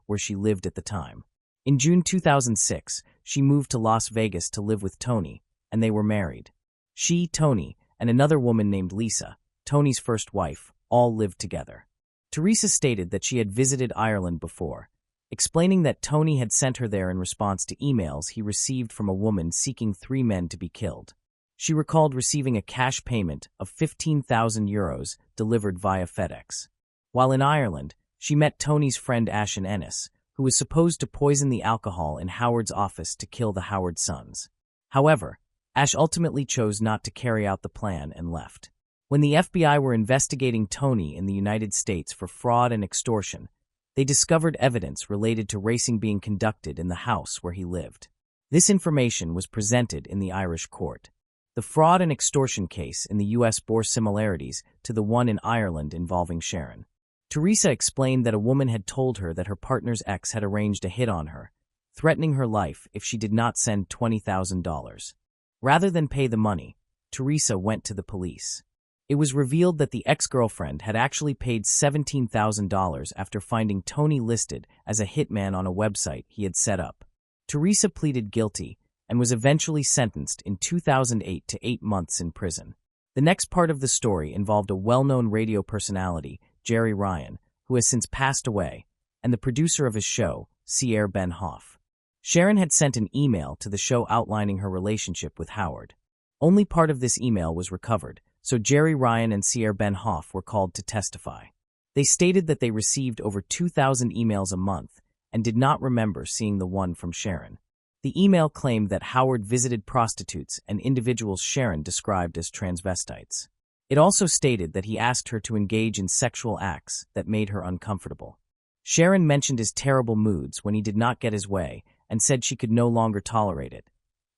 Speaker 1: where she lived at the time. In June 2006, she moved to Las Vegas to live with Tony, and they were married. She, Tony, and another woman named Lisa, Tony's first wife, all lived together. Teresa stated that she had visited Ireland before, explaining that Tony had sent her there in response to emails he received from a woman seeking 3 men to be killed. She recalled receiving a cash payment of 15,000 euros delivered via FedEx. While in Ireland, she met Tony's friend Ash in Ennis, who was supposed to poison the alcohol in Howard's office to kill the Howard sons. However, Ash ultimately chose not to carry out the plan and left. When the FBI were investigating Tony in the United States for fraud and extortion, they discovered evidence related to racing being conducted in the house where he lived. This information was presented in the Irish court. The fraud and extortion case in the U.S. bore similarities to the one in Ireland involving Sharon. Teresa explained that a woman had told her that her partner's ex had arranged a hit on her, threatening her life if she did not send $20,000. Rather than pay the money, Teresa went to the police. It was revealed that the ex-girlfriend had actually paid $17,000 after finding Tony listed as a hitman on a website he had set up. Teresa pleaded guilty and was eventually sentenced in 2008 to 8 months in prison. The next part of the story involved a well-known radio personality, Jerry Ryan, who has since passed away, and the producer of his show, Sierra Ben Hoff. Sharon had sent an email to the show outlining her relationship with Howard. Only part of this email was recovered, so Jerry Ryan and Sierra Ben Hoff were called to testify. They stated that they received over 2,000 emails a month and did not remember seeing the one from Sharon. The email claimed that Howard visited prostitutes and individuals Sharon described as transvestites. It also stated that he asked her to engage in sexual acts that made her uncomfortable. Sharon mentioned his terrible moods when he did not get his way and said she could no longer tolerate it,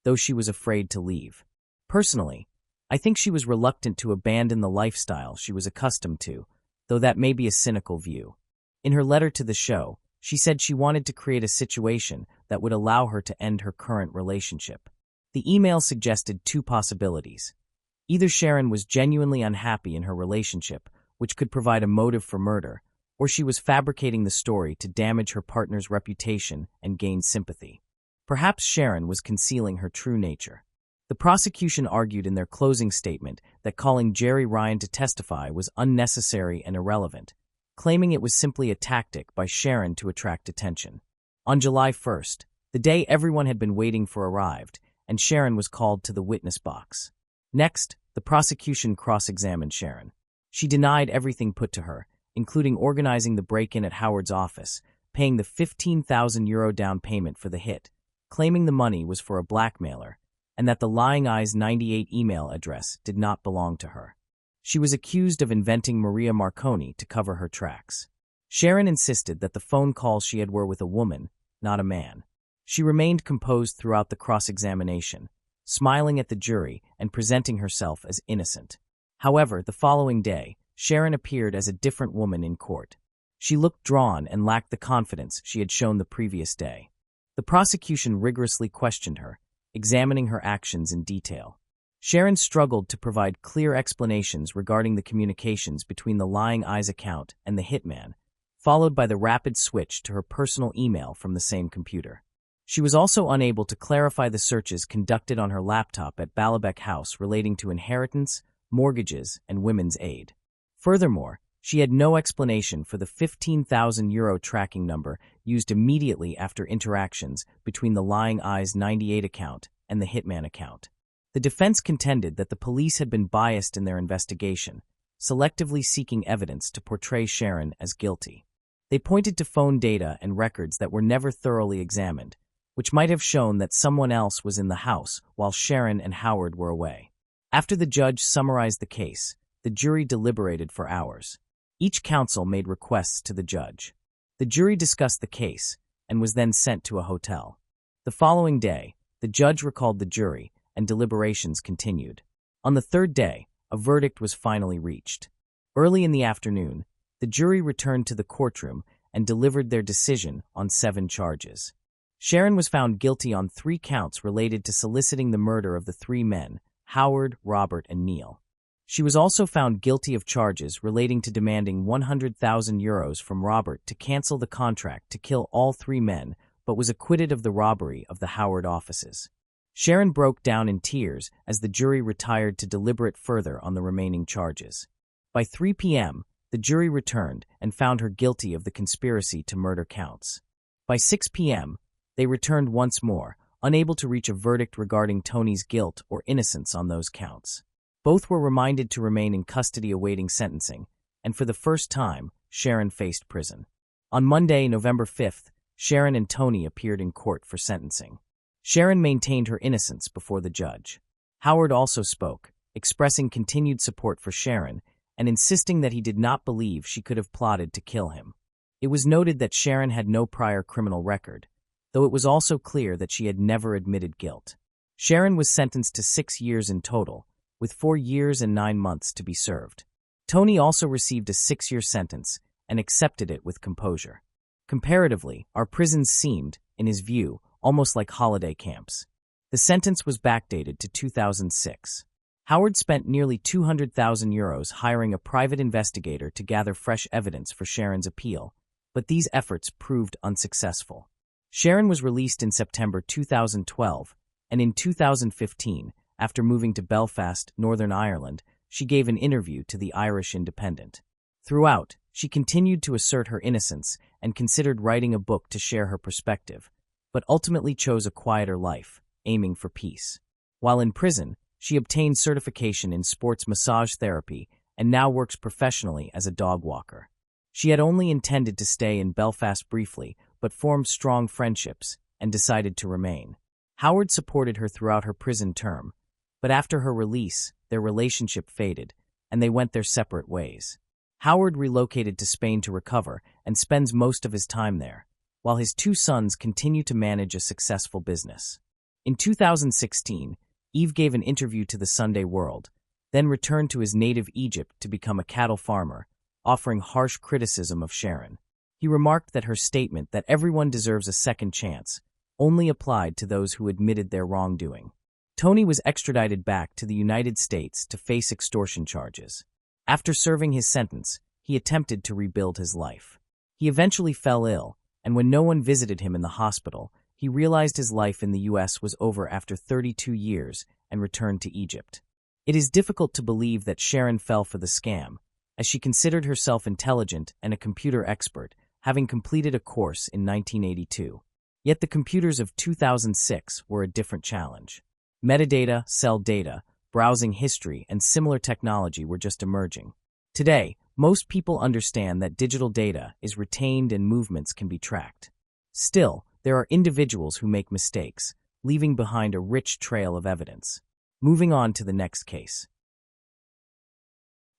Speaker 1: though she was afraid to leave. Personally, I think she was reluctant to abandon the lifestyle she was accustomed to, though that may be a cynical view. In her letter to the show, she said she wanted to create a situation that would allow her to end her current relationship. The email suggested two possibilities. Either Sharon was genuinely unhappy in her relationship, which could provide a motive for murder, or she was fabricating the story to damage her partner's reputation and gain sympathy. Perhaps Sharon was concealing her true nature. The prosecution argued in their closing statement that calling Jerry Ryan to testify was unnecessary and irrelevant, claiming it was simply a tactic by Sharon to attract attention. On July 1st, the day everyone had been waiting for arrived, and Sharon was called to the witness box. Next, the prosecution cross-examined Sharon. She denied everything put to her, including organizing the break-in at Howard's office, paying the €15,000 down payment for the hit, claiming the money was for a blackmailer, and that the Lying Eyes 98 email address did not belong to her. She was accused of inventing Maria Marconi to cover her tracks. Sharon insisted that the phone calls she had were with a woman, not a man. She remained composed throughout the cross-examination, smiling at the jury and presenting herself as innocent. However, the following day, Sharon appeared as a different woman in court. She looked drawn and lacked the confidence she had shown the previous day. The prosecution rigorously questioned her, examining her actions in detail. Sharon struggled to provide clear explanations regarding the communications between the Lying Eyes account and the hitman, followed by the rapid switch to her personal email from the same computer. She was also unable to clarify the searches conducted on her laptop at Balabec House relating to inheritance, mortgages, and women's aid. Furthermore, she had no explanation for the €15,000 tracking number used immediately after interactions between the Lying Eyes 98 account and the Hitman account. The defense contended that the police had been biased in their investigation, selectively seeking evidence to portray Sharon as guilty. They pointed to phone data and records that were never thoroughly examined, which might have shown that someone else was in the house while Sharon and Howard were away. After the judge summarized the case, the jury deliberated for hours. Each counsel made requests to the judge. The jury discussed the case and was then sent to a hotel. The following day, the judge recalled the jury and deliberations continued. On the third day, a verdict was finally reached. Early in the afternoon, the jury returned to the courtroom and delivered their decision on 7 charges. Sharon was found guilty on 3 counts related to soliciting the murder of the 3 men, Howard, Robert, and Neil. She was also found guilty of charges relating to demanding €100,000 from Robert to cancel the contract to kill all 3 men, but was acquitted of the robbery of the Howard offices. Sharon broke down in tears as the jury retired to deliberate further on the remaining charges. By 3 p.m., the jury returned and found her guilty of the conspiracy to murder counts. By 6 p.m., they returned once more, unable to reach a verdict regarding Tony's guilt or innocence on those counts. Both were reminded to remain in custody awaiting sentencing, and for the first time, Sharon faced prison. On Monday, November 5th, Sharon and Tony appeared in court for sentencing. Sharon maintained her innocence before the judge. Howard also spoke, expressing continued support for Sharon and insisting that he did not believe she could have plotted to kill him. It was noted that Sharon had no prior criminal record, though it was also clear that she had never admitted guilt. Sharon was sentenced to 6 years in total, with 4 years and 9 months to be served. Tony also received a 6-year sentence and accepted it with composure. Comparatively, our prisons seemed, in his view, almost like holiday camps. The sentence was backdated to 2006. Howard spent nearly €200,000 hiring a private investigator to gather fresh evidence for Sharon's appeal, but these efforts proved unsuccessful. Sharon was released in September 2012, and in 2015, after moving to Belfast, Northern Ireland, she gave an interview to the Irish Independent. Throughout, she continued to assert her innocence and considered writing a book to share her perspective, but ultimately chose a quieter life, aiming for peace. While in prison, she obtained certification in sports massage therapy and now works professionally as a dog walker. She had only intended to stay in Belfast briefly, but formed strong friendships and decided to remain. Howard supported her throughout her prison term, but after her release, their relationship faded, and they went their separate ways. Howard relocated to Spain to recover and spends most of his time there, while his two sons continue to manage a successful business. In 2016, Eve gave an interview to the Sunday World, then returned to his native Egypt to become a cattle farmer, offering harsh criticism of Sharon. He remarked that her statement that everyone deserves a second chance only applied to those who admitted their wrongdoing. Tony was extradited back to the United States to face extortion charges. After serving his sentence, he attempted to rebuild his life. He eventually fell ill, and when no one visited him in the hospital, he realized his life in the U.S. was over after 32 years and returned to Egypt. It is difficult to believe that Sharon fell for the scam, as she considered herself intelligent and a computer expert, having completed a course in 1982. Yet the computers of 2006 were a different challenge. Metadata, cell data, browsing history, and similar technology were just emerging. Today, most people understand that digital data is retained and movements can be tracked. Still, there are individuals who make mistakes, leaving behind a rich trail of evidence. Moving on to the next case.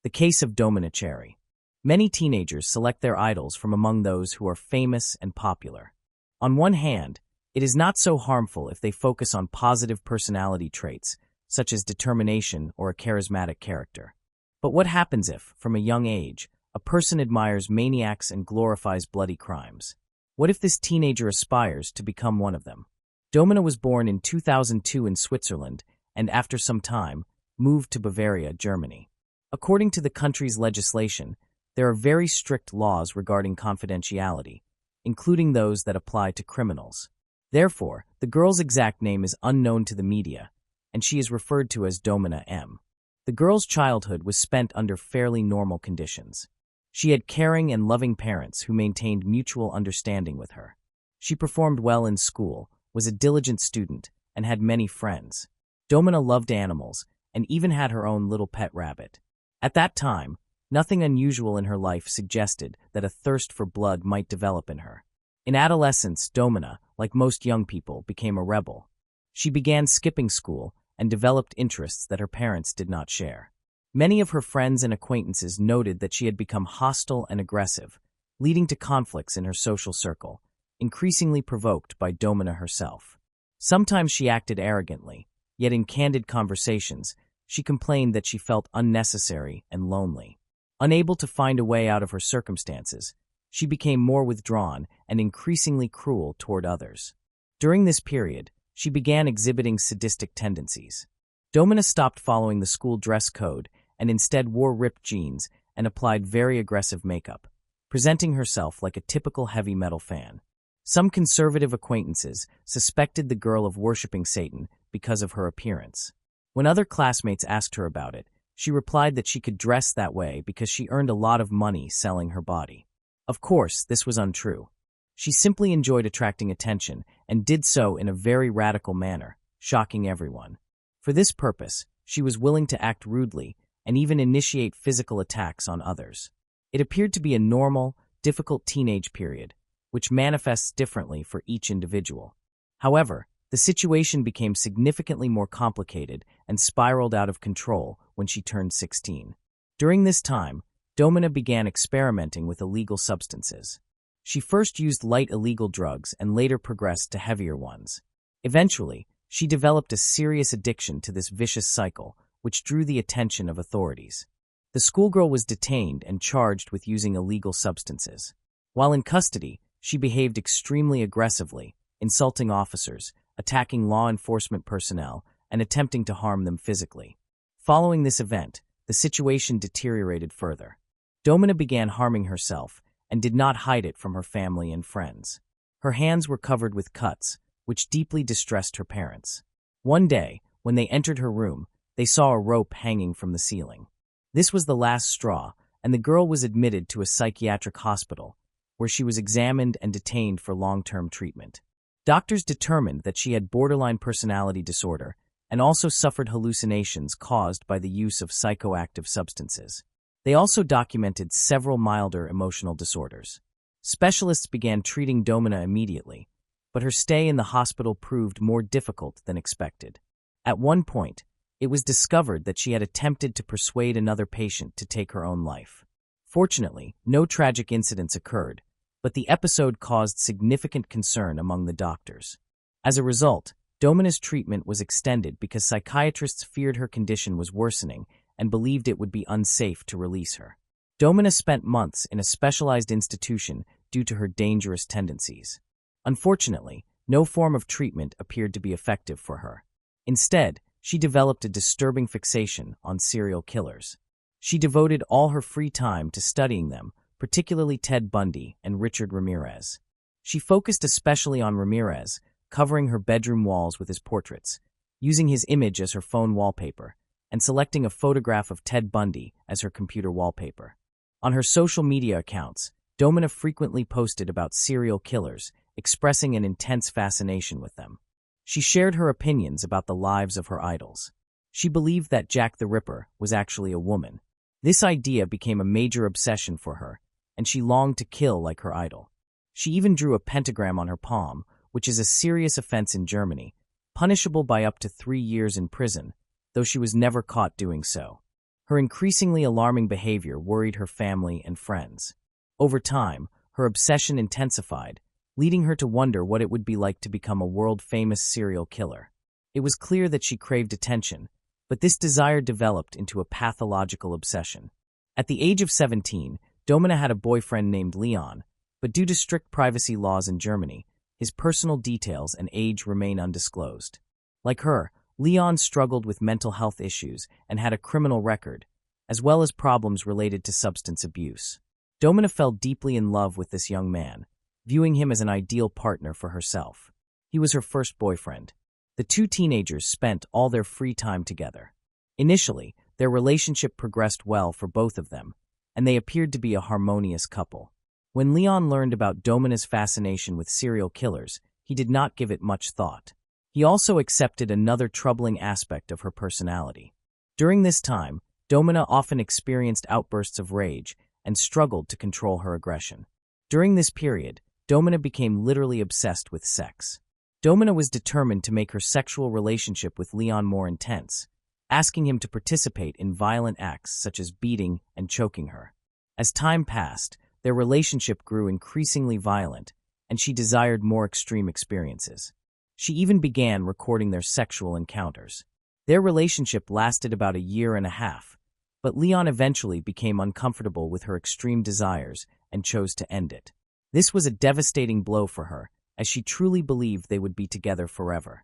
Speaker 1: The case of Domina Cherry. Many teenagers select their idols from among those who are famous and popular. On one hand, it is not so harmful if they focus on positive personality traits, such as determination or a charismatic character. But what happens if, from a young age, a person admires maniacs and glorifies bloody crimes? What if this teenager aspires to become one of them? Domina was born in 2002 in Switzerland and, after some time, moved to Bavaria, Germany. According to the country's legislation, there are very strict laws regarding confidentiality, including those that apply to criminals. Therefore, the girl's exact name is unknown to the media, and she is referred to as Domina M. The girl's childhood was spent under fairly normal conditions. She had caring and loving parents who maintained mutual understanding with her. She performed well in school, was a diligent student, and had many friends. Domina loved animals and even had her own little pet rabbit. At that time, nothing unusual in her life suggested that a thirst for blood might develop in her. In adolescence, Domina, like most young people, became a rebel. She began skipping school and developed interests that her parents did not share. Many of her friends and acquaintances noted that she had become hostile and aggressive, leading to conflicts in her social circle, increasingly provoked by Domina herself. Sometimes she acted arrogantly, yet in candid conversations, she complained that she felt unnecessary and lonely. Unable to find a way out of her circumstances, she became more withdrawn and increasingly cruel toward others. During this period, she began exhibiting sadistic tendencies. Domina stopped following the school dress code and instead wore ripped jeans and applied very aggressive makeup, presenting herself like a typical heavy metal fan. Some conservative acquaintances suspected the girl of worshiping Satan because of her appearance. When other classmates asked her about it, she replied that she could dress that way because she earned a lot of money selling her body. Of course, this was untrue. She simply enjoyed attracting attention and did so in a very radical manner, shocking everyone. For this purpose, she was willing to act rudely and even initiate physical attacks on others. It appeared to be a normal, difficult teenage period, which manifests differently for each individual. However, the situation became significantly more complicated and spiraled out of control when she turned 16. During this time, Domina began experimenting with illegal substances. She first used light illegal drugs and later progressed to heavier ones. Eventually, she developed a serious addiction to this vicious cycle, which drew the attention of authorities. The schoolgirl was detained and charged with using illegal substances. While in custody, she behaved extremely aggressively, insulting officers, attacking law enforcement personnel, and attempting to harm them physically. Following this event, the situation deteriorated further. Domina began harming herself and did not hide it from her family and friends. Her hands were covered with cuts, which deeply distressed her parents. One day, when they entered her room, they saw a rope hanging from the ceiling. This was the last straw, and the girl was admitted to a psychiatric hospital, where she was examined and detained for long-term treatment. Doctors determined that she had borderline personality disorder and also suffered hallucinations caused by the use of psychoactive substances. They also documented several milder emotional disorders. Specialists began treating Domina immediately, but her stay in the hospital proved more difficult than expected. At one point, it was discovered that she had attempted to persuade another patient to take her own life. Fortunately, no tragic incidents occurred, but the episode caused significant concern among the doctors. As a result, Domina's treatment was extended because psychiatrists feared her condition was worsening and believed it would be unsafe to release her. Domina spent months in a specialized institution due to her dangerous tendencies. Unfortunately, no form of treatment appeared to be effective for her. Instead, she developed a disturbing fixation on serial killers. She devoted all her free time to studying them, particularly Ted Bundy and Richard Ramirez. She focused especially on Ramirez, covering her bedroom walls with his portraits, using his image as her phone wallpaper, and selecting a photograph of Ted Bundy as her computer wallpaper. On her social media accounts, Domina frequently posted about serial killers, expressing an intense fascination with them. She shared her opinions about the lives of her idols. She believed that Jack the Ripper was actually a woman. This idea became a major obsession for her, and she longed to kill like her idol. She even drew a pentagram on her palm, which is a serious offense in Germany, punishable by up to 3 years in prison, though she was never caught doing so. Her increasingly alarming behavior worried her family and friends. Over time, her obsession intensified, leading her to wonder what it would be like to become a world-famous serial killer. It was clear that she craved attention, but this desire developed into a pathological obsession. At the age of 17, Domina had a boyfriend named Leon, but due to strict privacy laws in Germany, his personal details and age remain undisclosed. Like her, Leon struggled with mental health issues and had a criminal record, as well as problems related to substance abuse. Domina fell deeply in love with this young man, viewing him as an ideal partner for herself. He was her first boyfriend. The two teenagers spent all their free time together. Initially, their relationship progressed well for both of them, and they appeared to be a harmonious couple. When Leon learned about Domina's fascination with serial killers, he did not give it much thought. He also accepted another troubling aspect of her personality. During this time, Domina often experienced outbursts of rage and struggled to control her aggression. During this period, Domina became literally obsessed with sex. Domina was determined to make her sexual relationship with Leon more intense, asking him to participate in violent acts such as beating and choking her. As time passed, their relationship grew increasingly violent, and she desired more extreme experiences. She even began recording their sexual encounters. Their relationship lasted about 1.5 years, but Leon eventually became uncomfortable with her extreme desires and chose to end it. This was a devastating blow for her, as she truly believed they would be together forever.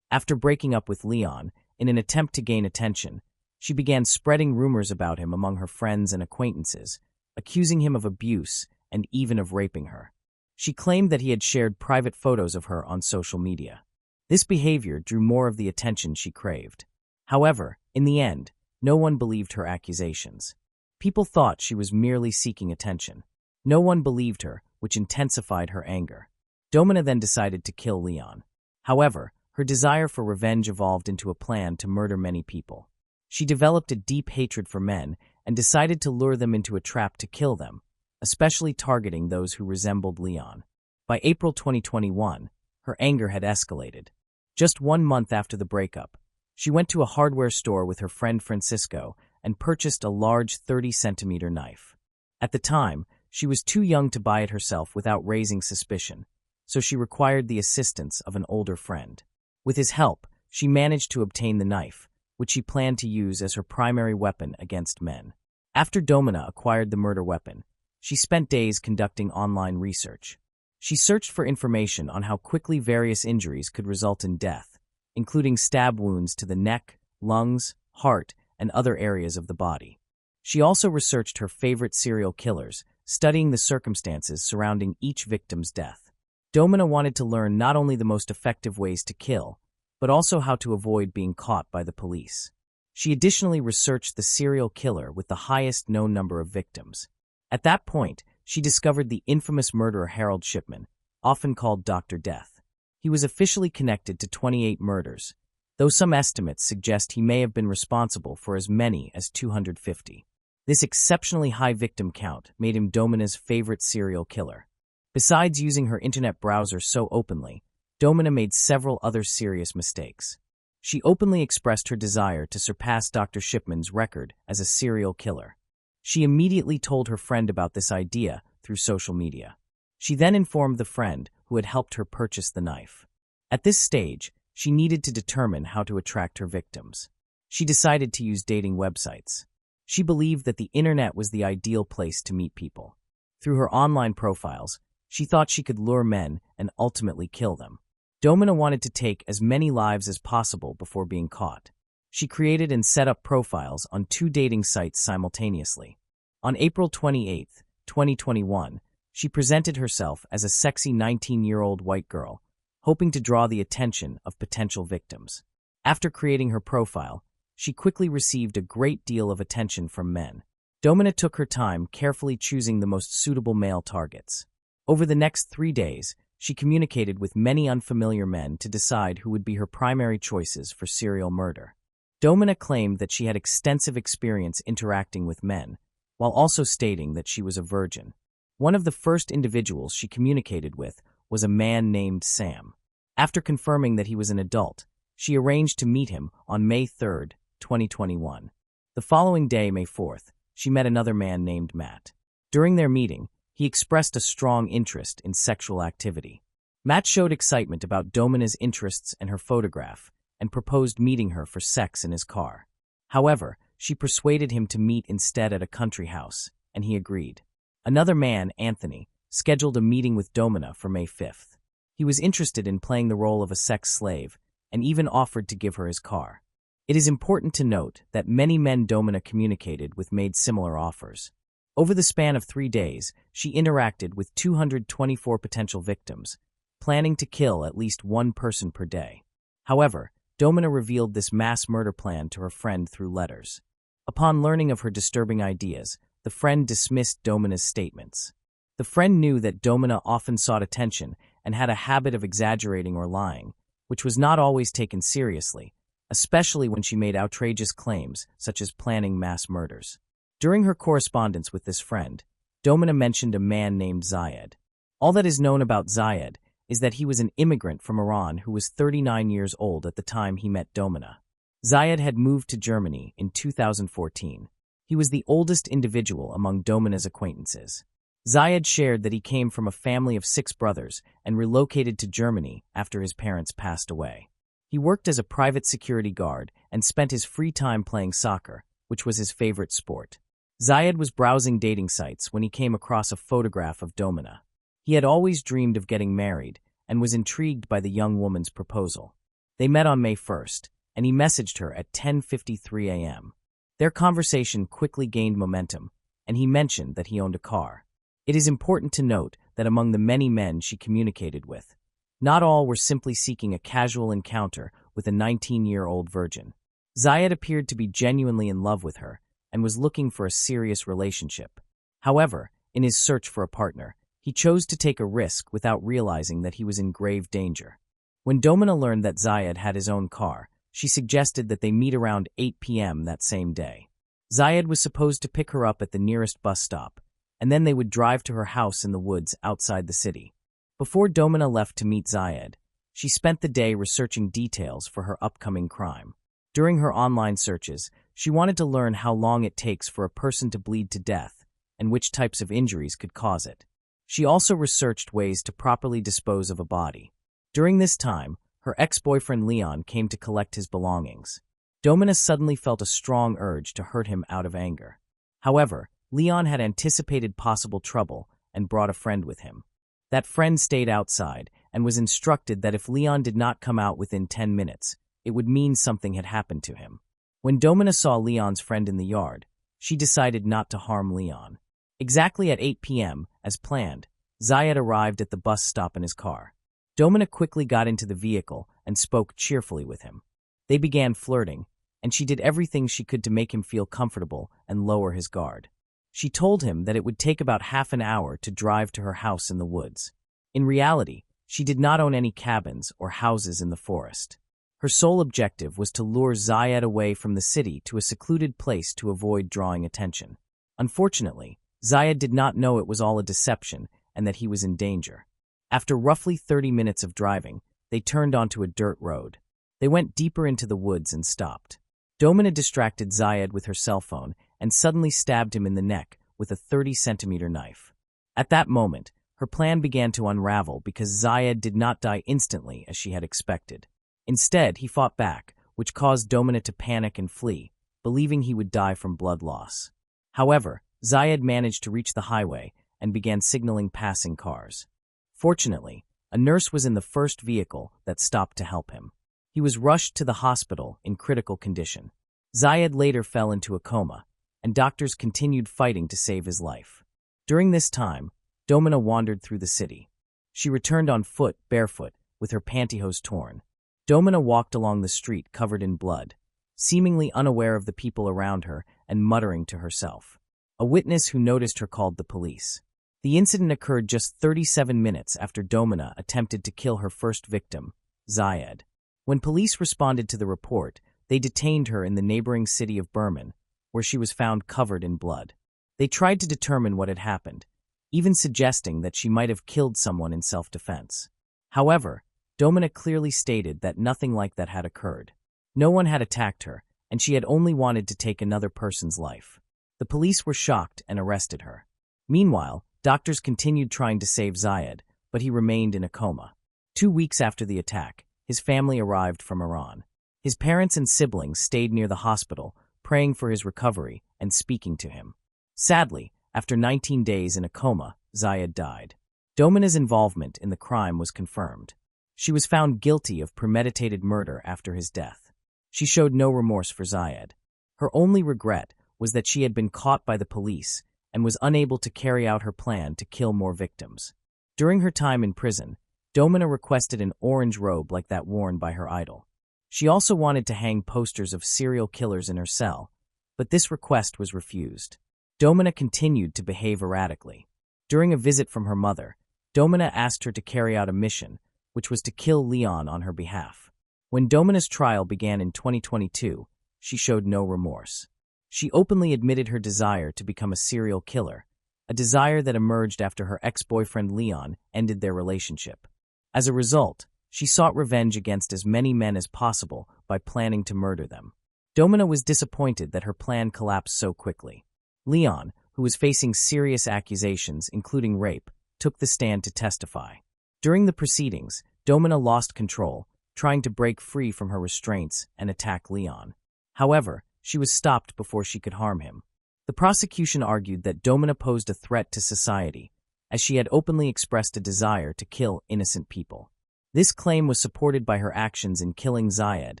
Speaker 1: After breaking up with Leon, in an attempt to gain attention, she began spreading rumors about him among her friends and acquaintances, accusing him of abuse and even of raping her. She claimed that he had shared private photos of her on social media. This behavior drew more of the attention she craved. However, in the end, no one believed her accusations. People thought she was merely seeking attention. No one believed her, which intensified her anger. Domina then decided to kill Leon. However, her desire for revenge evolved into a plan to murder many people. She developed a deep hatred for men and decided to lure them into a trap to kill them, especially targeting those who resembled Leon. By April 2021, her anger had escalated. Just 1 month after the breakup, she went to a hardware store with her friend Francisco and purchased a large 30-centimeter knife. At the time, she was too young to buy it herself without raising suspicion, so she required the assistance of an older friend. With his help, she managed to obtain the knife, which she planned to use as her primary weapon against men. After Domina acquired the murder weapon, she spent days conducting online research. She searched for information on how quickly various injuries could result in death, including stab wounds to the neck, lungs, heart, and other areas of the body. She also researched her favorite serial killers, studying the circumstances surrounding each victim's death. Domina wanted to learn not only the most effective ways to kill, but also how to avoid being caught by the police. She additionally researched the serial killer with the highest known number of victims. At that point, she discovered the infamous murderer Harold Shipman, often called Dr. Death. He was officially connected to 28 murders, though some estimates suggest he may have been responsible for as many as 250. This exceptionally high victim count made him Domina's favorite serial killer. Besides using her internet browser so openly, Domina made several other serious mistakes. She openly expressed her desire to surpass Dr. Shipman's record as a serial killer. She immediately told her friend about this idea through social media. She then informed the friend who had helped her purchase the knife. At this stage, she needed to determine how to attract her victims. She decided to use dating websites. She believed that the internet was the ideal place to meet people. Through her online profiles, she thought she could lure men and ultimately kill them. Domina wanted to take as many lives as possible before being caught. She created and set up profiles on 2 dating sites simultaneously. On April 28, 2021, she presented herself as a sexy 19-year-old white girl, hoping to draw the attention of potential victims. After creating her profile, she quickly received a great deal of attention from men. Domina took her time carefully choosing the most suitable male targets. Over the next 3 days, she communicated with many unfamiliar men to decide who would be her primary choices for serial murder. Domina claimed that she had extensive experience interacting with men, while also stating that she was a virgin. One of the first individuals she communicated with was a man named Sam. After confirming that he was an adult, she arranged to meet him on May 3, 2021. The following day, May 4th, she met another man named Matt. During their meeting, he expressed a strong interest in sexual activity. Matt showed excitement about Domina's interests and her photograph, and proposed meeting her for sex in his car. However, she persuaded him to meet instead at a country house, and he agreed. Another man, Anthony, scheduled a meeting with Domina for May 5th. He was interested in playing the role of a sex slave, and even offered to give her his car. It is important to note that many men Domina communicated with made similar offers. Over the span of 3 days, she interacted with 224 potential victims, planning to kill at least 1 person per day. However, Domina revealed this mass murder plan to her friend through letters. Upon learning of her disturbing ideas, the friend dismissed Domina's statements. The friend knew that Domina often sought attention and had a habit of exaggerating or lying, which was not always taken seriously, especially when she made outrageous claims such as planning mass murders. During her correspondence with this friend, Domina mentioned a man named Zayed. All that is known about Zayed is that he was an immigrant from Iran who was 39 years old at the time he met Domina. Zayed had moved to Germany in 2014. He was the oldest individual among Domina's acquaintances. Zayed shared that he came from a family of 6 brothers and relocated to Germany after his parents passed away. He worked as a private security guard and spent his free time playing soccer, which was his favorite sport. Zayed was browsing dating sites when he came across a photograph of Domina. He had always dreamed of getting married and was intrigued by the young woman's proposal. They met on May 1st, and he messaged her at 10:53 a.m. Their conversation quickly gained momentum, and he mentioned that he owned a car. It is important to note that among the many men she communicated with, not all were simply seeking a casual encounter with a 19-year-old virgin. Zayed appeared to be genuinely in love with her and was looking for a serious relationship. However, in his search for a partner, he chose to take a risk without realizing that he was in grave danger. When Domina learned that Zayed had his own car, she suggested that they meet around 8 p.m. that same day. Zayed was supposed to pick her up at the nearest bus stop, and then they would drive to her house in the woods outside the city. Before Domina left to meet Zayed, she spent the day researching details for her upcoming crime. During her online searches, she wanted to learn how long it takes for a person to bleed to death and which types of injuries could cause it. She also researched ways to properly dispose of a body. During this time, her ex-boyfriend Leon came to collect his belongings. Domina suddenly felt a strong urge to hurt him out of anger. However, Leon had anticipated possible trouble and brought a friend with him. That friend stayed outside and was instructed that if Leon did not come out within 10 minutes, it would mean something had happened to him. When Domina saw Leon's friend in the yard, she decided not to harm Leon. Exactly at 8 p.m., as planned, Zayed arrived at the bus stop in his car. Domina quickly got into the vehicle and spoke cheerfully with him. They began flirting, and she did everything she could to make him feel comfortable and lower his guard. She told him that it would take about half an hour to drive to her house in the woods. In reality, she did not own any cabins or houses in the forest. Her sole objective was to lure Zayed away from the city to a secluded place to avoid drawing attention. Unfortunately, Zayed did not know it was all a deception and that he was in danger. After roughly 30 minutes of driving, they turned onto a dirt road. They went deeper into the woods and stopped. Domina distracted Zayed with her cell phone and suddenly stabbed him in the neck with a 30-centimeter knife. At that moment, her plan began to unravel because Zayed did not die instantly as she had expected. Instead, he fought back, which caused Domina to panic and flee, believing he would die from blood loss. However, Zayed managed to reach the highway and began signaling passing cars. Fortunately, a nurse was in the first vehicle that stopped to help him. He was rushed to the hospital in critical condition. Zayed later fell into a coma, and doctors continued fighting to save his life. During this time, Domina wandered through the city. She returned on foot, barefoot, with her pantyhose torn. Domina walked along the street covered in blood, seemingly unaware of the people around her and muttering to herself. A witness who noticed her called the police. The incident occurred just 37 minutes after Domina attempted to kill her first victim, Zayed. When police responded to the report, they detained her in the neighboring city of Berman, where she was found covered in blood. They tried to determine what had happened, even suggesting that she might have killed someone in self-defense. However, Domina clearly stated that nothing like that had occurred. No one had attacked her, and she had only wanted to take another person's life. The police were shocked and arrested her. Meanwhile, doctors continued trying to save Zayed, but he remained in a coma. 2 weeks after the attack, his family arrived from Iran. His parents and siblings stayed near the hospital, praying for his recovery and speaking to him. Sadly, after 19 days in a coma, Zayed died. Domina's involvement in the crime was confirmed. She was found guilty of premeditated murder after his death. She showed no remorse for Zayed. Her only regret was that she had been caught by the police and was unable to carry out her plan to kill more victims. During her time in prison, Domina requested an orange robe like that worn by her idol. She also wanted to hang posters of serial killers in her cell, but this request was refused. Domina continued to behave erratically. During a visit from her mother, Domina asked her to carry out a mission, which was to kill Leon on her behalf. When Domina's trial began in 2022, she showed no remorse. She openly admitted her desire to become a serial killer, a desire that emerged after her ex-boyfriend Leon ended their relationship. As a result, she sought revenge against as many men as possible by planning to murder them. Domina was disappointed that her plan collapsed so quickly. Leon, who was facing serious accusations, including rape, took the stand to testify. During the proceedings, Domina lost control, trying to break free from her restraints and attack Leon. However, she was stopped before she could harm him. The prosecution argued that Domina posed a threat to society, as she had openly expressed a desire to kill innocent people. This claim was supported by her actions in killing Zayed,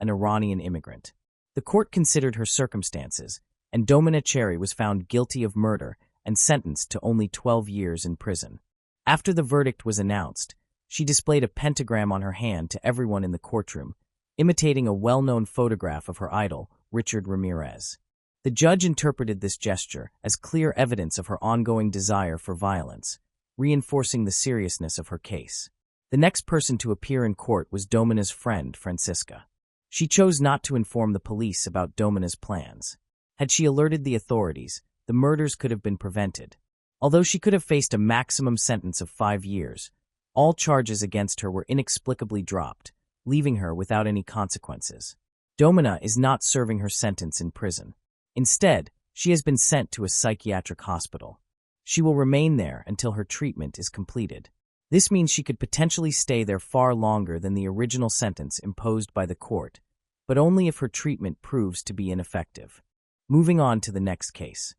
Speaker 1: an Iranian immigrant. The court considered her circumstances, and Domina Cherry was found guilty of murder and sentenced to only 12 years in prison. After the verdict was announced, she displayed a pentagram on her hand to everyone in the courtroom, imitating a well-known photograph of her idol, Richard Ramirez. The judge interpreted this gesture as clear evidence of her ongoing desire for violence, reinforcing the seriousness of her case. The next person to appear in court was Domina's friend, Francisca. She chose not to inform the police about Domina's plans. Had she alerted the authorities, the murders could have been prevented. Although she could have faced a maximum sentence of 5 years, all charges against her were inexplicably dropped, leaving her without any consequences. Domina is not serving her sentence in prison. Instead, she has been sent to a psychiatric hospital. She will remain there until her treatment is completed. This means she could potentially stay there far longer than the original sentence imposed by the court, but only if her treatment proves to be ineffective. Moving on to the next case.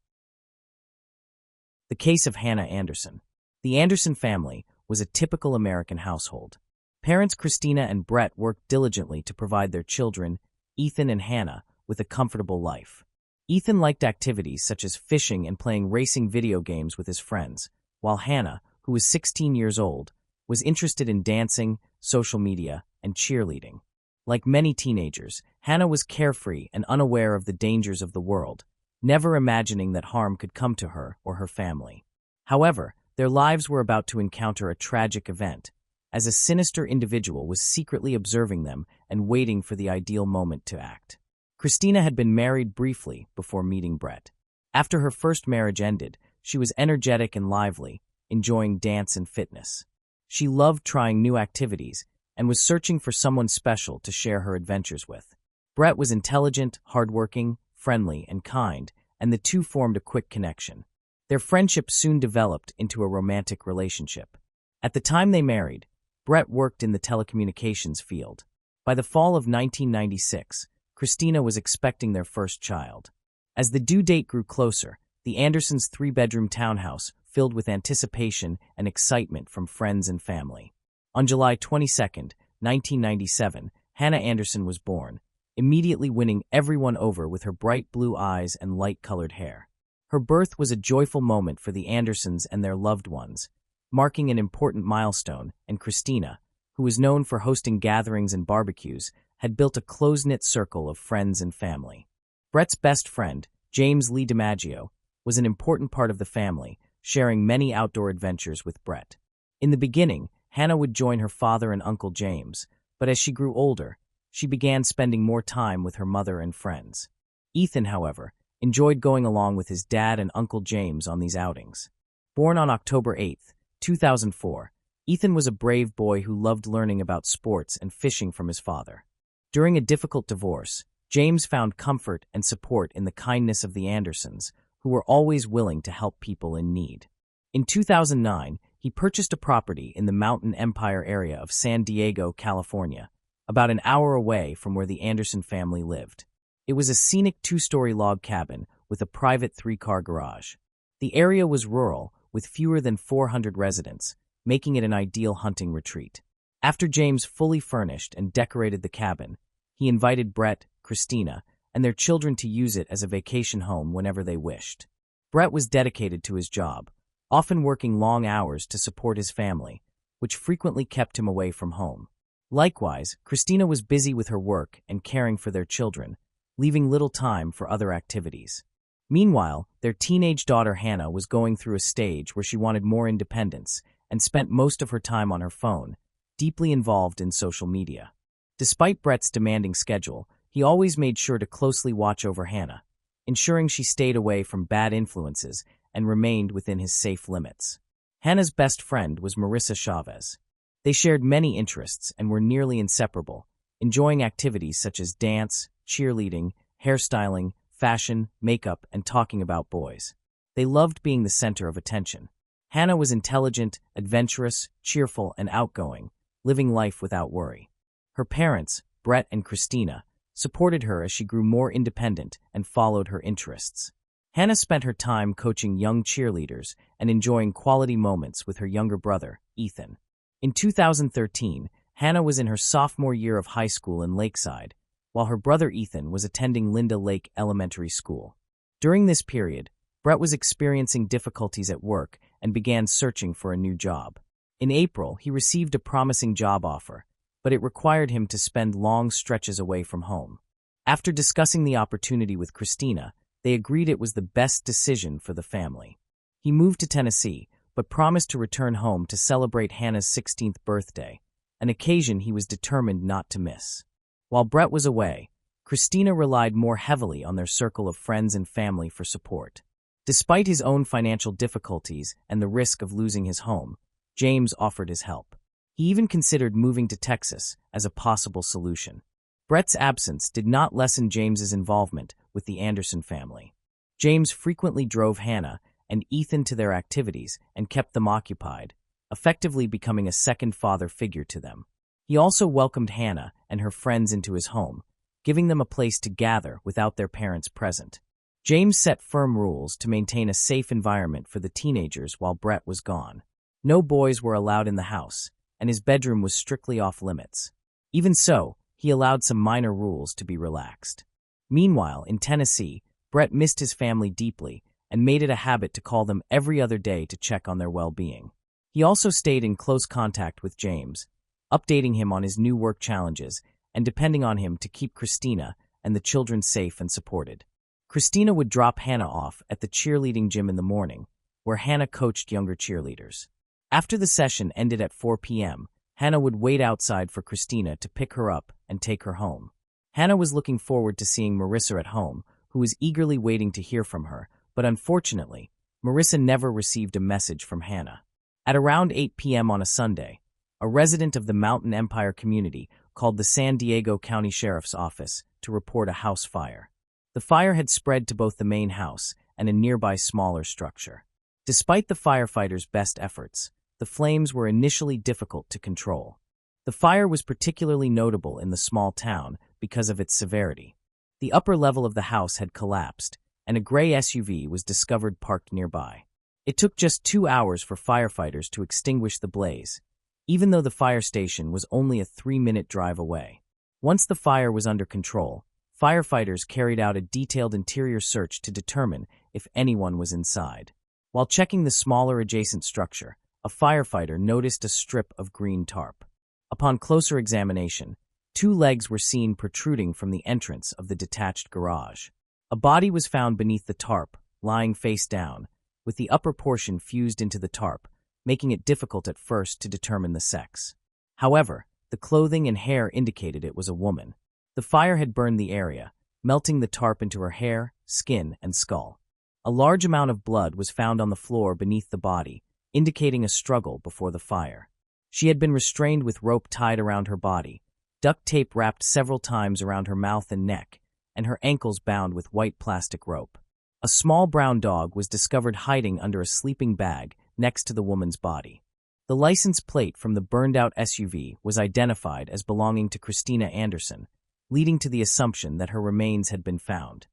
Speaker 1: The case of Hannah Anderson. The Anderson family was a typical American household. Parents Christina and Brett worked diligently to provide their children, Ethan and Hannah, with a comfortable life. Ethan liked activities such as fishing and playing racing video games with his friends, while Hannah, who was 16 years old, was interested in dancing, social media, and cheerleading. Like many teenagers, Hannah was carefree and unaware of the dangers of the world, never imagining that harm could come to her or her family. However, their lives were about to encounter a tragic event, as a sinister individual was secretly observing them and waiting for the ideal moment to act. Christina had been married briefly before meeting Brett. After her first marriage ended, she was energetic and lively, enjoying dance and fitness. She loved trying new activities and was searching for someone special to share her adventures with. Brett was intelligent, hardworking, friendly, and kind, and the two formed a quick connection. Their friendship soon developed into a romantic relationship. At the time they married, Brett worked in the telecommunications field. By the fall of 1996, Christina was expecting their first child. As the due date grew closer, the Andersons' three-bedroom townhouse filled with anticipation and excitement from friends and family. On July 22, 1997, Hannah Anderson was born, immediately winning everyone over with her bright blue eyes and light-colored hair. Her birth was a joyful moment for the Andersons and their loved ones, marking an important milestone, and Christina, who was known for hosting gatherings and barbecues, had built a close-knit circle of friends and family. Brett's best friend, James Lee DiMaggio, was an important part of the family, sharing many outdoor adventures with Brett. In the beginning, Hannah would join her father and Uncle James, but as she grew older, she began spending more time with her mother and friends. Ethan, however, enjoyed going along with his dad and Uncle James on these outings. Born on October 8, 2004, Ethan was a brave boy who loved learning about sports and fishing from his father. During a difficult divorce, James found comfort and support in the kindness of the Andersons, who were always willing to help people in need. In 2009, he purchased a property in the Mountain Empire area of San Diego, California, about an hour away from where the Anderson family lived. It was a scenic two-story log cabin with a private three-car garage. The area was rural, with fewer than 400 residents, making it an ideal hunting retreat. After James fully furnished and decorated the cabin, he invited Brett, Christina, and their children to use it as a vacation home whenever they wished. Brett was dedicated to his job, often working long hours to support his family, which frequently kept him away from home. Likewise, Christina was busy with her work and caring for their children, leaving little time for other activities. Meanwhile, their teenage daughter Hannah was going through a stage where she wanted more independence and spent most of her time on her phone, deeply involved in social media. Despite Brett's demanding schedule, he always made sure to closely watch over Hannah, ensuring she stayed away from bad influences and remained within his safe limits. Hannah's best friend was Marissa Chavez. They shared many interests and were nearly inseparable, enjoying activities such as dance, cheerleading, hairstyling, fashion, makeup, and talking about boys. They loved being the center of attention. Hannah was intelligent, adventurous, cheerful, and outgoing, living life without worry. Her parents, Brett and Christina, supported her as she grew more independent and followed her interests. Hannah spent her time coaching young cheerleaders and enjoying quality moments with her younger brother, Ethan. In 2013, Hannah was in her sophomore year of high school in Lakeside, while her brother Ethan was attending Linda Lake Elementary School. During this period, Brett was experiencing difficulties at work and began searching for a new job. In April, he received a promising job offer, but it required him to spend long stretches away from home. After discussing the opportunity with Christina, they agreed it was the best decision for the family. He moved to Tennessee, but promised to return home to celebrate Hannah's 16th birthday, an occasion he was determined not to miss. While Brett was away, Christina relied more heavily on their circle of friends and family for support. Despite his own financial difficulties and the risk of losing his home, James offered his help. He even considered moving to Texas as a possible solution. Brett's absence did not lessen James's involvement with the Anderson family. James frequently drove Hannah and Ethan to their activities and kept them occupied, effectively becoming a second father figure to them. He also welcomed Hannah and her friends into his home, giving them a place to gather without their parents present. James set firm rules to maintain a safe environment for the teenagers while Brett was gone. No boys were allowed in the house, and his bedroom was strictly off-limits. Even so, he allowed some minor rules to be relaxed. Meanwhile, in Tennessee, Brett missed his family deeply and made it a habit to call them every other day to check on their well-being. He also stayed in close contact with James, updating him on his new work challenges and depending on him to keep Christina and the children safe and supported. Christina would drop Hannah off at the cheerleading gym in the morning, where Hannah coached younger cheerleaders. After the session ended at 4 p.m., Hannah would wait outside for Christina to pick her up and take her home. Hannah was looking forward to seeing Marissa at home, who was eagerly waiting to hear from her, but unfortunately, Marissa never received a message from Hannah. At around 8 p.m. on a Sunday, a resident of the Mountain Empire community called the San Diego County Sheriff's Office to report a house fire. The fire had spread to both the main house and a nearby smaller structure. Despite the firefighters' best efforts, the flames were initially difficult to control. The fire was particularly notable in the small town because of its severity. The upper level of the house had collapsed, and a gray SUV was discovered parked nearby. It took just 2 hours for firefighters to extinguish the blaze, even though the fire station was only a 3-minute drive away. Once the fire was under control, firefighters carried out a detailed interior search to determine if anyone was inside. While checking the smaller adjacent structure, a firefighter noticed a strip of green tarp. Upon closer examination, 2 legs were seen protruding from the entrance of the detached garage. A body was found beneath the tarp, lying face down, with the upper portion fused into the tarp, making it difficult at first to determine the sex. However, the clothing and hair indicated it was a woman. The fire had burned the area, melting the tarp into her hair, skin, and skull. A large amount of blood was found on the floor beneath the body, indicating a struggle before the fire. She had been restrained with rope tied around her body, duct tape wrapped several times around her mouth and neck, and her ankles bound with white plastic rope. A small brown dog was discovered hiding under a sleeping bag next to the woman's body. The license plate from the burned-out SUV was identified as belonging to Christina Anderson, leading to the assumption that her remains had been found.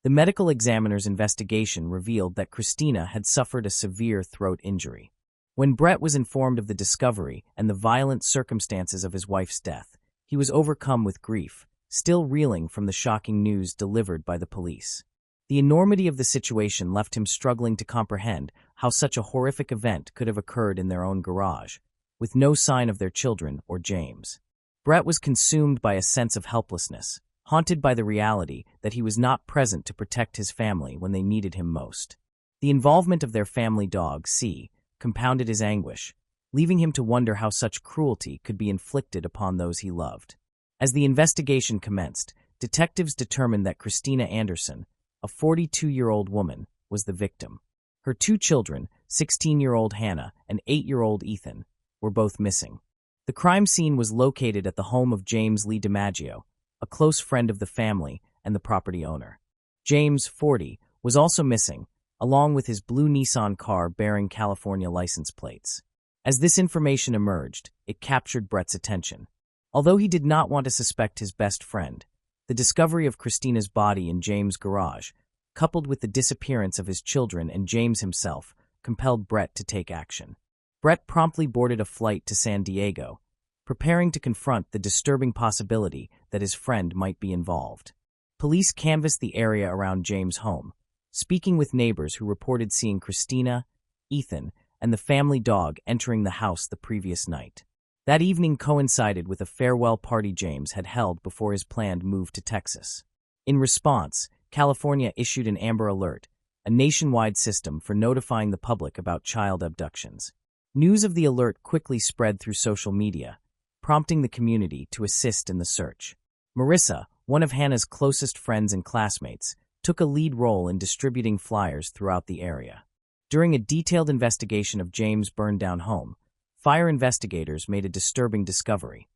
Speaker 1: The medical examiner's investigation revealed that Christina had suffered a severe throat injury. When Brett was informed of the discovery and the violent circumstances of his wife's death, he was overcome with grief, still reeling from the shocking news delivered by the police. The enormity of the situation left him struggling to comprehend how such a horrific event could have occurred in their own garage, with no sign of their children or James. Brett was consumed by a sense of helplessness, haunted by the reality that he was not present to protect his family when they needed him most. The involvement of their family dog, C, compounded his anguish, leaving him to wonder how such cruelty could be inflicted upon those he loved. As the investigation commenced, detectives determined that Christina Anderson, a 42-year-old woman, was the victim. Her 2 children, 16-year-old Hannah and 8-year-old Ethan, were both missing. The crime scene was located at the home of James Lee DiMaggio, a close friend of the family and the property owner. James, 40, was also missing, along with his blue Nissan car bearing California license plates. As this information emerged, it captured Brett's attention. Although he did not want to suspect his best friend, the discovery of Christina's body in James' garage, coupled with the disappearance of his children and James himself, compelled Brett to take action. Brett promptly boarded a flight to San Diego, preparing to confront the disturbing possibility that his friend might be involved. Police canvassed the area around James' home, speaking with neighbors who reported seeing Christina, Ethan, and the family dog entering the house the previous night. That evening coincided with a farewell party James had held before his planned move to Texas. In response, California issued an Amber Alert, a nationwide system for notifying the public about child abductions. News of the alert quickly spread through social media, prompting the community to assist in the search. Marissa, one of Hannah's closest friends and classmates, took a lead role in distributing flyers throughout the area. During a detailed investigation of James' burned-down home, fire investigators made a disturbing discovery: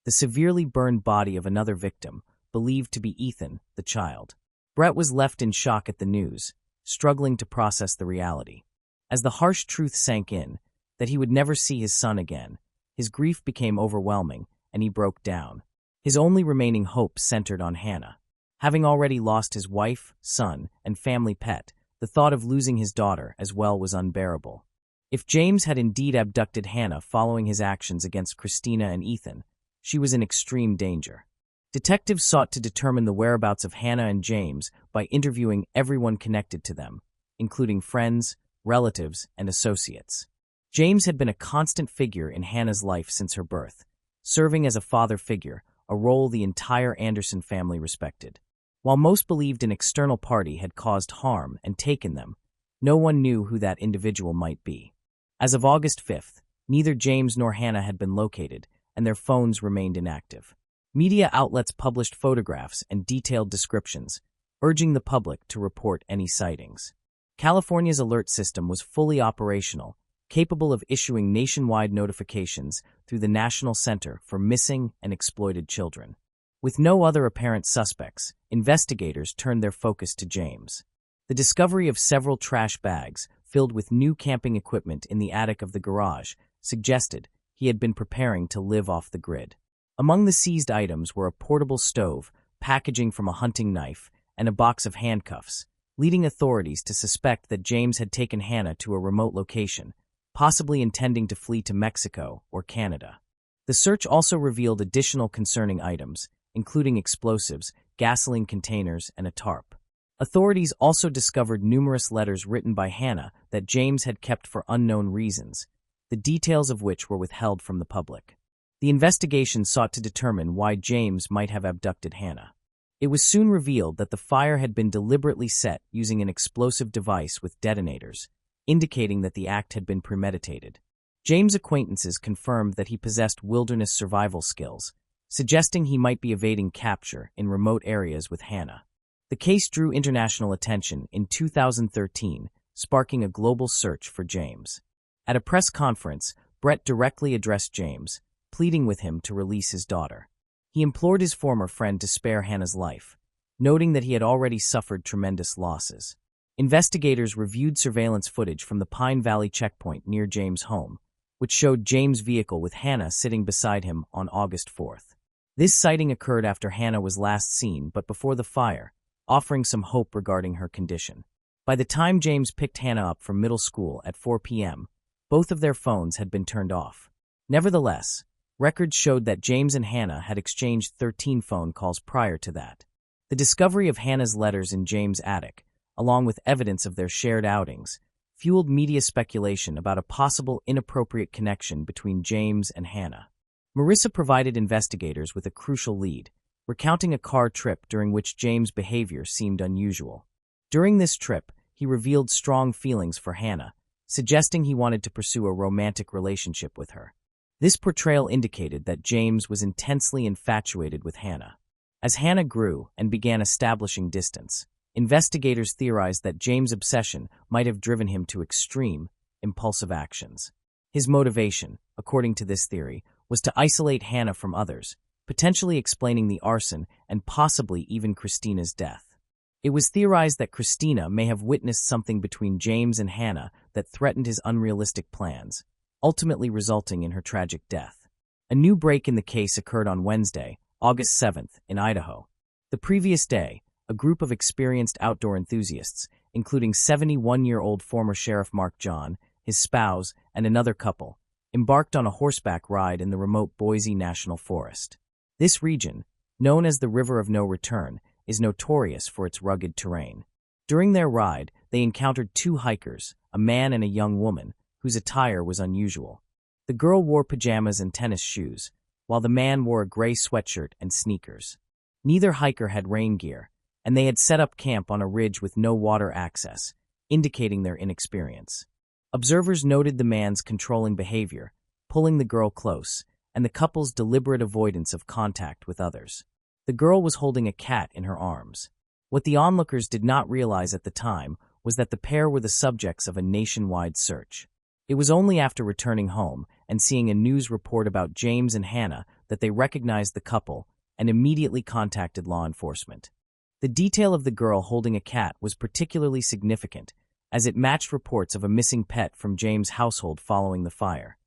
Speaker 1: the severely burned body of another victim, believed to be Ethan, the child. Brett was left in shock at the news, struggling to process the reality. As the harsh truth sank in, that he would never see his son again, his grief became overwhelming, and he broke down. His only remaining hope centered on Hannah. Having already lost his wife, son, and family pet, the thought of losing his daughter as well was unbearable. If James had indeed abducted Hannah following his actions against Christina and Ethan, she was in extreme danger. Detectives sought to determine the whereabouts of Hannah and James by interviewing everyone connected to them, including friends, relatives, and associates. James had been a constant figure in Hannah's life since her birth, serving as a father figure, a role the entire Anderson family respected. While most believed an external party had caused harm and taken them, no one knew who that individual might be. As of August 5th, neither James nor Hannah had been located, and their phones remained inactive. Media outlets published photographs and detailed descriptions, urging the public to report any sightings. California's alert system was fully operational, capable of issuing nationwide notifications through the National Center for Missing and Exploited Children. With no other apparent suspects, investigators turned their focus to James. The discovery of several trash bags filled with new camping equipment in the attic of the garage suggested he had been preparing to live off the grid. Among the seized items were a portable stove, packaging from a hunting knife, and a box of handcuffs, leading authorities to suspect that James had taken Hannah to a remote location, possibly intending to flee to Mexico or Canada. The search also revealed additional concerning items, including explosives, gasoline containers, and a tarp. Authorities also discovered numerous letters written by Hannah that James had kept for unknown reasons, the details of which were withheld from the public. The investigation sought to determine why James might have abducted Hannah. It was soon revealed that the fire had been deliberately set using an explosive device with detonators, indicating that the act had been premeditated. James' acquaintances confirmed that he possessed wilderness survival skills, suggesting he might be evading capture in remote areas with Hannah. The case drew international attention in 2013, sparking a global search for James. At a press conference, Brett directly addressed James, pleading with him to release his daughter. He implored his former friend to spare Hannah's life, noting that he had already suffered tremendous losses. Investigators reviewed surveillance footage from the Pine Valley checkpoint near James' home, which showed James' vehicle with Hannah sitting beside him on August 4th. This sighting occurred after Hannah was last seen but before the fire, offering some hope regarding her condition. By the time James picked Hannah up from middle school at 4 p.m., both of their phones had been turned off. Nevertheless, records showed that James and Hannah had exchanged 13 phone calls prior to that. The discovery of Hannah's letters in James' attic, along with evidence of their shared outings, fueled media speculation about a possible inappropriate connection between James and Hannah. Marissa provided investigators with a crucial lead, recounting a car trip during which James' behavior seemed unusual. During this trip, he revealed strong feelings for Hannah, suggesting he wanted to pursue a romantic relationship with her. This portrayal indicated that James was intensely infatuated with Hannah. As Hannah grew and began establishing distance, investigators theorized that James' obsession might have driven him to extreme, impulsive actions. His motivation, according to this theory, was to isolate Hannah from others, potentially explaining the arson and possibly even Christina's death. It was theorized that Christina may have witnessed something between James and Hannah that threatened his unrealistic plans, ultimately resulting in her tragic death. A new break in the case occurred on Wednesday, August 7th, in Idaho. The previous day, a group of experienced outdoor enthusiasts, including 71-year-old former Sheriff Mark John, his spouse, and another couple, embarked on a horseback ride in the remote Boise National Forest. This region, known as the River of No Return, is notorious for its rugged terrain. During their ride, they encountered two hikers, a man and a young woman, whose attire was unusual. The girl wore pajamas and tennis shoes, while the man wore a gray sweatshirt and sneakers. Neither hiker had rain gear, and they had set up camp on a ridge with no water access, indicating their inexperience. Observers noted the man's controlling behavior, pulling the girl close, and the couple's deliberate avoidance of contact with others. The girl was holding a cat in her arms. What the onlookers did not realize at the time was that the pair were the subjects of a nationwide search. It was only after returning home and seeing a news report about James and Hannah that they recognized the couple and immediately contacted law enforcement. The detail of the girl holding a cat was particularly significant, as it matched reports of a missing pet from James' household following the fire,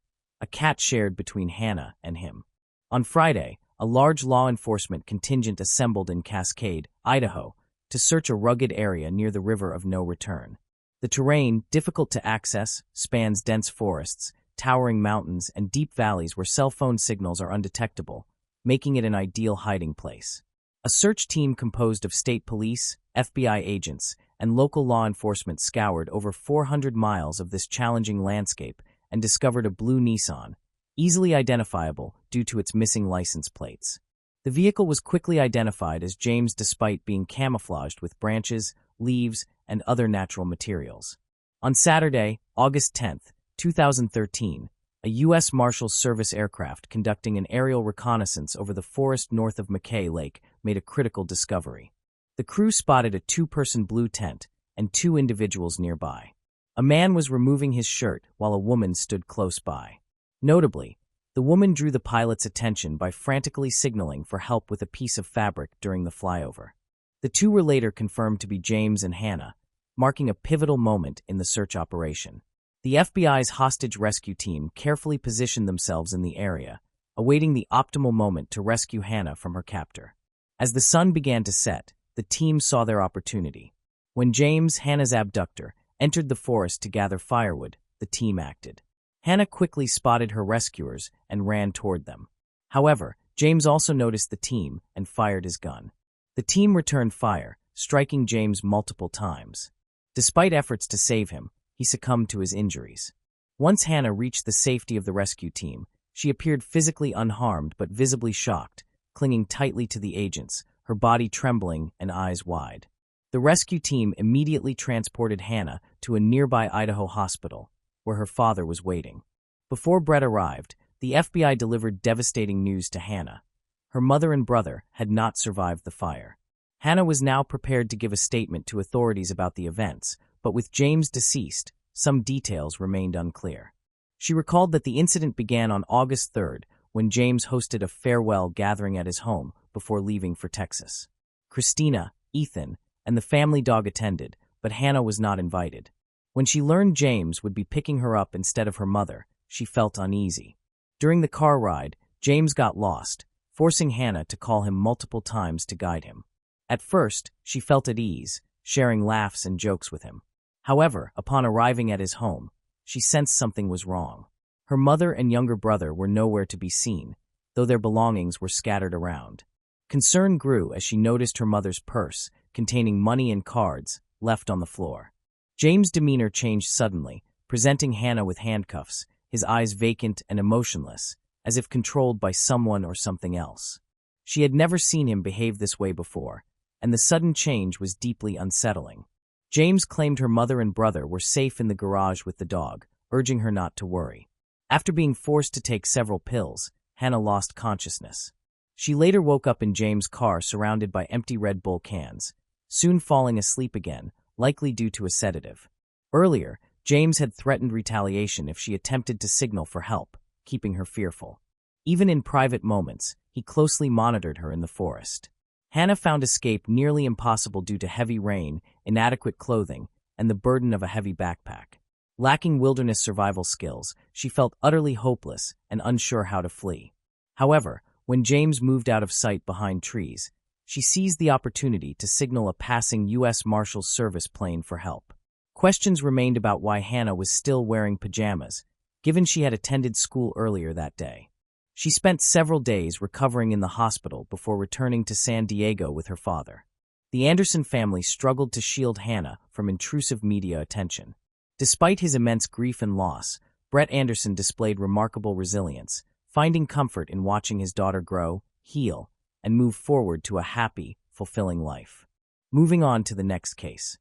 Speaker 1: a cat shared between Hannah and him. On Friday, a large law enforcement contingent assembled in Cascade, Idaho, to search a rugged area near the River of No Return. The terrain, difficult to access, spans dense forests, towering mountains, and deep valleys where cell phone signals are undetectable, making it an ideal hiding place. A search team composed of state police, FBI agents, and local law enforcement scoured over 400 miles of this challenging landscape and discovered a blue Nissan, easily identifiable due to its missing license plates. The vehicle was quickly identified as James despite being camouflaged with branches, leaves, and other natural materials. On Saturday, August 10, 2013, a U.S. Marshals Service aircraft conducting an aerial reconnaissance over the forest north of McKay Lake made a critical discovery. The crew spotted a two-person blue tent and two individuals nearby. A man was removing his shirt while a woman stood close by. Notably, the woman drew the pilot's attention by frantically signaling for help with a piece of fabric during the flyover. The two were later confirmed to be James and Hannah, marking a pivotal moment in the search operation. The FBI's hostage rescue team carefully positioned themselves in the area, awaiting the optimal moment to rescue Hannah from her captor. As the sun began to set, the team saw their opportunity. When James, Hannah's abductor, entered the forest to gather firewood, the team acted. Hannah quickly spotted her rescuers and ran toward them. However, James also noticed the team and fired his gun. The team returned fire, striking James multiple times. Despite efforts to save him, he succumbed to his injuries. Once Hannah reached the safety of the rescue team, she appeared physically unharmed but visibly shocked, clinging tightly to the agents, her body trembling and eyes wide. The rescue team immediately transported Hannah to a nearby Idaho hospital, where her father was waiting. Before Brett arrived, the FBI delivered devastating news to Hannah. Her mother and brother had not survived the fire. Hannah was now prepared to give a statement to authorities about the events, but with James deceased, some details remained unclear. She recalled that the incident began on August 3rd, when James hosted a farewell gathering at his home before leaving for Texas. Christina, Ethan, and the family dog attended, but Hannah was not invited. When she learned James would be picking her up instead of her mother, she felt uneasy. During the car ride, James got lost, forcing Hannah to call him multiple times to guide him. At first, she felt at ease, sharing laughs and jokes with him. However, upon arriving at his home, she sensed something was wrong. Her mother and younger brother were nowhere to be seen, though their belongings were scattered around. Concern grew as she noticed her mother's purse, containing money and cards, left on the floor. James' demeanor changed suddenly, presenting Hannah with handcuffs, his eyes vacant and emotionless, as if controlled by someone or something else. She had never seen him behave this way before, and the sudden change was deeply unsettling. James claimed her mother and brother were safe in the garage with the dog, urging her not to worry. After being forced to take several pills, Hannah lost consciousness. She later woke up in James' car surrounded by empty Red Bull cans, soon falling asleep again, likely due to a sedative. Earlier, James had threatened retaliation if she attempted to signal for help, keeping her fearful. Even in private moments, he closely monitored her in the forest. Hannah found escape nearly impossible due to heavy rain, inadequate clothing, and the burden of a heavy backpack. Lacking wilderness survival skills, she felt utterly hopeless and unsure how to flee. However, when James moved out of sight behind trees, she seized the opportunity to signal a passing U.S. Marshals Service plane for help. Questions remained about why Hannah was still wearing pajamas, given she had attended school earlier that day. She spent several days recovering in the hospital before returning to San Diego with her father. The Anderson family struggled to shield Hannah from intrusive media attention. Despite his immense grief and loss, Brett Anderson displayed remarkable resilience, finding comfort in watching his daughter grow, heal, and move forward to a happy, fulfilling life. Moving on to the next case.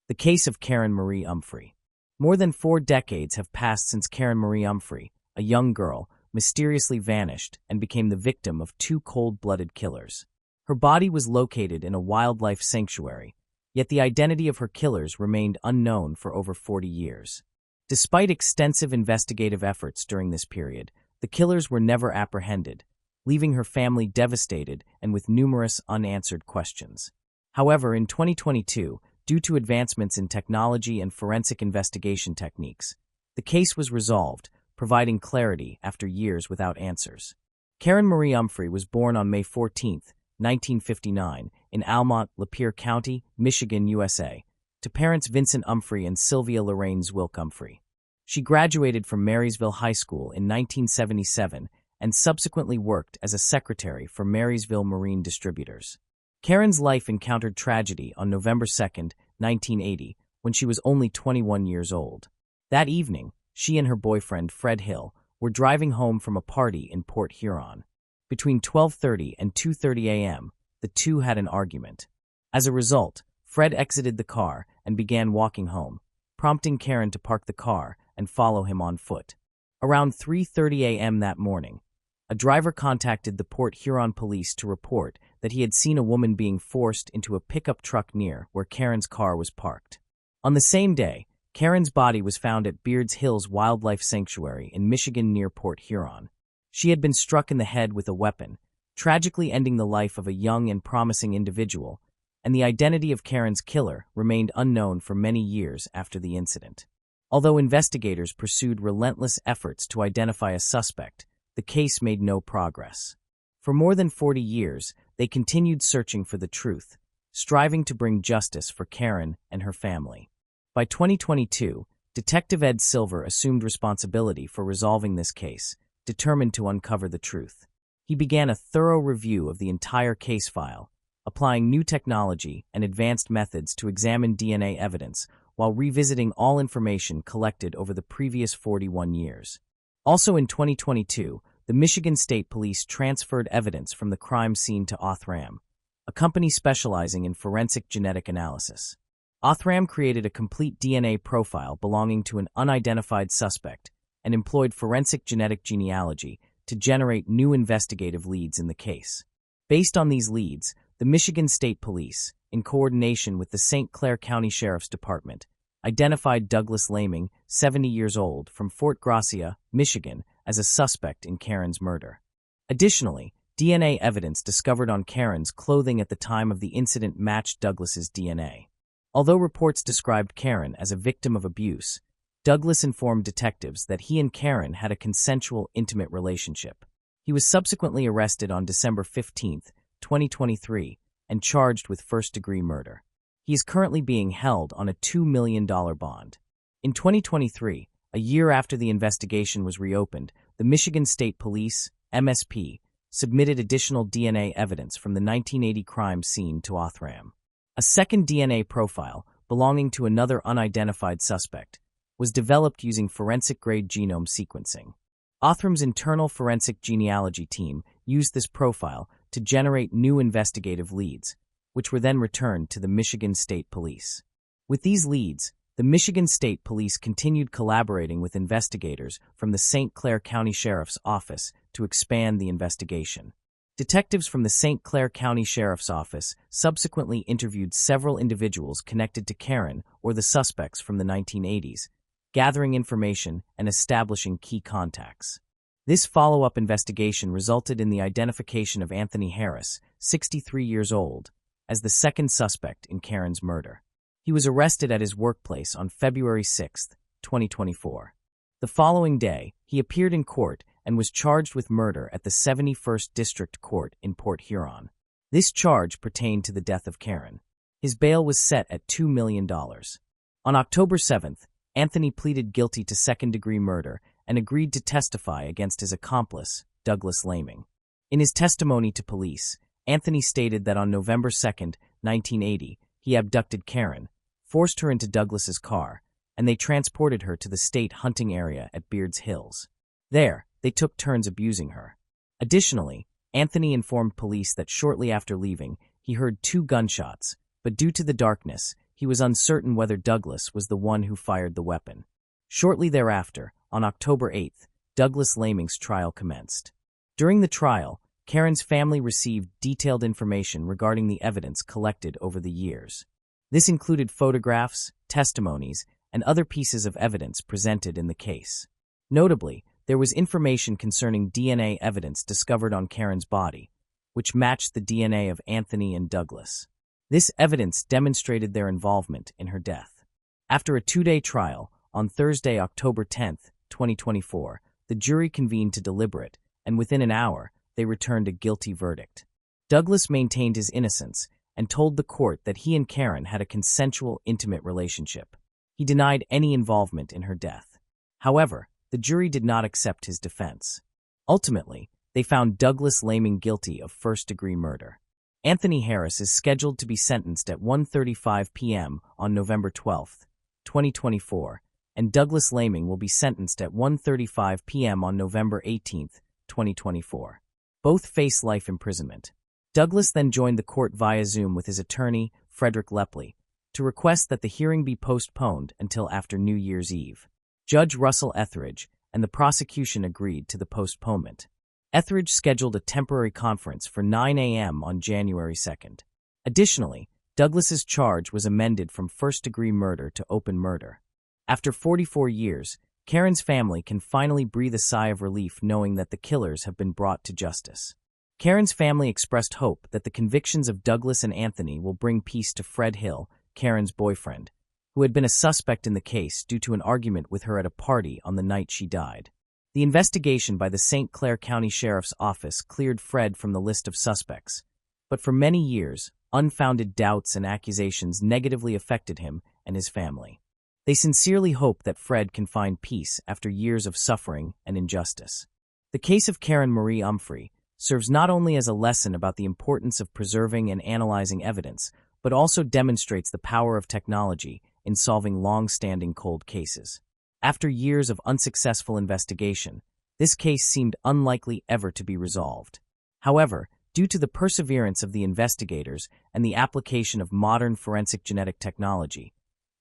Speaker 1: The case of Karen Marie Umphry. More than 4 decades have passed since Karen Marie Umphry, a young girl, mysteriously vanished and became the victim of 2 cold-blooded killers. Her body was located in a wildlife sanctuary, yet the identity of her killers remained unknown for over 40 years. Despite extensive investigative efforts during this period, the killers were never apprehended, leaving her family devastated and with numerous unanswered questions. However, in 2022, due to advancements in technology and forensic investigation techniques, the case was resolved, providing clarity after years without answers. Karen Marie Umphry was born on May 14, 1959, in Almont, Lapeer County, Michigan, USA, to parents Vincent Umphry and Sylvia Lorraine Zwilk Umphry. She graduated from Marysville High School in 1977 and subsequently worked as a secretary for Marysville Marine Distributors. Karen's life encountered tragedy on November 2, 1980, when she was only 21 years old. That evening, she and her boyfriend, Fred Hill, were driving home from a party in Port Huron. Between 12:30 and 2:30 a.m., the two had an argument. As a result, Fred exited the car and began walking home, prompting Karen to park the car and follow him on foot. Around 3:30 a.m. that morning, a driver contacted the Port Huron police to report that he had seen a woman being forced into a pickup truck near where Karen's car was parked. On the same day, Karen's body was found at Beards Hills Wildlife Sanctuary in Michigan near Port Huron. She had been struck in the head with a weapon, tragically ending the life of a young and promising individual, and the identity of Karen's killer remained unknown for many years after the incident. Although investigators pursued relentless efforts to identify a suspect, the case made no progress. For more than 40 years, they continued searching for the truth, striving to bring justice for Karen and her family. By 2022, Detective Ed Silver assumed responsibility for resolving this case, determined to uncover the truth. He began a thorough review of the entire case file, applying new technology and advanced methods to examine DNA evidence while revisiting all information collected over the previous 41 years. Also in 2022, the Michigan State Police transferred evidence from the crime scene to Othram, a company specializing in forensic genetic analysis. Othram created a complete DNA profile belonging to an unidentified suspect and employed forensic genetic genealogy to generate new investigative leads in the case. Based on these leads, the Michigan State Police, in coordination with the St. Clair County Sheriff's Department, identified Douglas Laming, 70 years old, from Fort Gracia, Michigan, as a suspect in Karen's murder. Additionally, DNA evidence discovered on Karen's clothing at the time of the incident matched Douglas's DNA. Although reports described Karen as a victim of abuse, Douglas informed detectives that he and Karen had a consensual, intimate relationship. He was subsequently arrested on December 15, 2023, and charged with first-degree murder. He is currently being held on a $2 million bond. In 2023, a year after the investigation was reopened, the Michigan State Police, MSP, submitted additional DNA evidence from the 1980 crime scene to Othram. A second DNA profile, belonging to another unidentified suspect, was developed using forensic-grade genome sequencing. Othram's internal forensic genealogy team used this profile to generate new investigative leads, which were then returned to the Michigan State Police. With these leads, the Michigan State Police continued collaborating with investigators from the St. Clair County Sheriff's Office to expand the investigation. Detectives from the St. Clair County Sheriff's Office subsequently interviewed several individuals connected to Karen or the suspects from the 1980s, gathering information and establishing key contacts. This follow-up investigation resulted in the identification of Anthony Harris, 63 years old, as the second suspect in Karen's murder. He was arrested at his workplace on February 6, 2024. The following day, he appeared in court and was charged with murder at the 71st District Court in Port Huron. This charge pertained to the death of Karen. His bail was set at $2 million. On October 7th, Anthony pleaded guilty to second-degree murder and agreed to testify against his accomplice, Douglas Laming. In his testimony to police, Anthony stated that on November 2, 1980, he abducted Karen, forced her into Douglas's car, and they transported her to the state hunting area at Beards Hills. There, they took turns abusing her. Additionally, Anthony informed police that shortly after leaving, he heard 2 gunshots, but due to the darkness, he was uncertain whether Douglas was the one who fired the weapon. Shortly thereafter, on October 8, Douglas Laming's trial commenced. During the trial, Karen's family received detailed information regarding the evidence collected over the years. This included photographs, testimonies, and other pieces of evidence presented in the case. Notably, there was information concerning DNA evidence discovered on Karen's body, which matched the DNA of Anthony and Douglas. This evidence demonstrated their involvement in her death. After a 2-day trial, on Thursday, October 10, 2024, the jury convened to deliberate, and within an hour, they returned a guilty verdict. Douglas maintained his innocence and told the court that he and Karen had a consensual, intimate relationship. He denied any involvement in her death. However, the jury did not accept his defense. Ultimately, they found Douglas Laming guilty of first-degree murder. Anthony Harris is scheduled to be sentenced at 1:35 p.m. on November 12, 2024, and Douglas Laming will be sentenced at 1:35 p.m. on November 18, 2024. Both face life imprisonment. Douglas then joined the court via Zoom with his attorney, Frederick Lepley, to request that the hearing be postponed until after New Year's Eve. Judge Russell Etheridge and the prosecution agreed to the postponement. Etheridge scheduled a temporary conference for 9 a.m. on January 2nd. Additionally, Douglas's charge was amended from first-degree murder to open murder. After 44 years, Karen's family can finally breathe a sigh of relief knowing that the killers have been brought to justice. Karen's family expressed hope that the convictions of Douglas and Anthony will bring peace to Fred Hill, Karen's boyfriend, who had been a suspect in the case due to an argument with her at a party on the night she died. The investigation by the St. Clair County Sheriff's Office cleared Fred from the list of suspects, but for many years, unfounded doubts and accusations negatively affected him and his family. They sincerely hope that Fred can find peace after years of suffering and injustice. The case of Karen Marie Humphrey serves not only as a lesson about the importance of preserving and analyzing evidence, but also demonstrates the power of technology in solving long-standing cold cases. After years of unsuccessful investigation, this case seemed unlikely ever to be resolved. However, due to the perseverance of the investigators and the application of modern forensic genetic technology,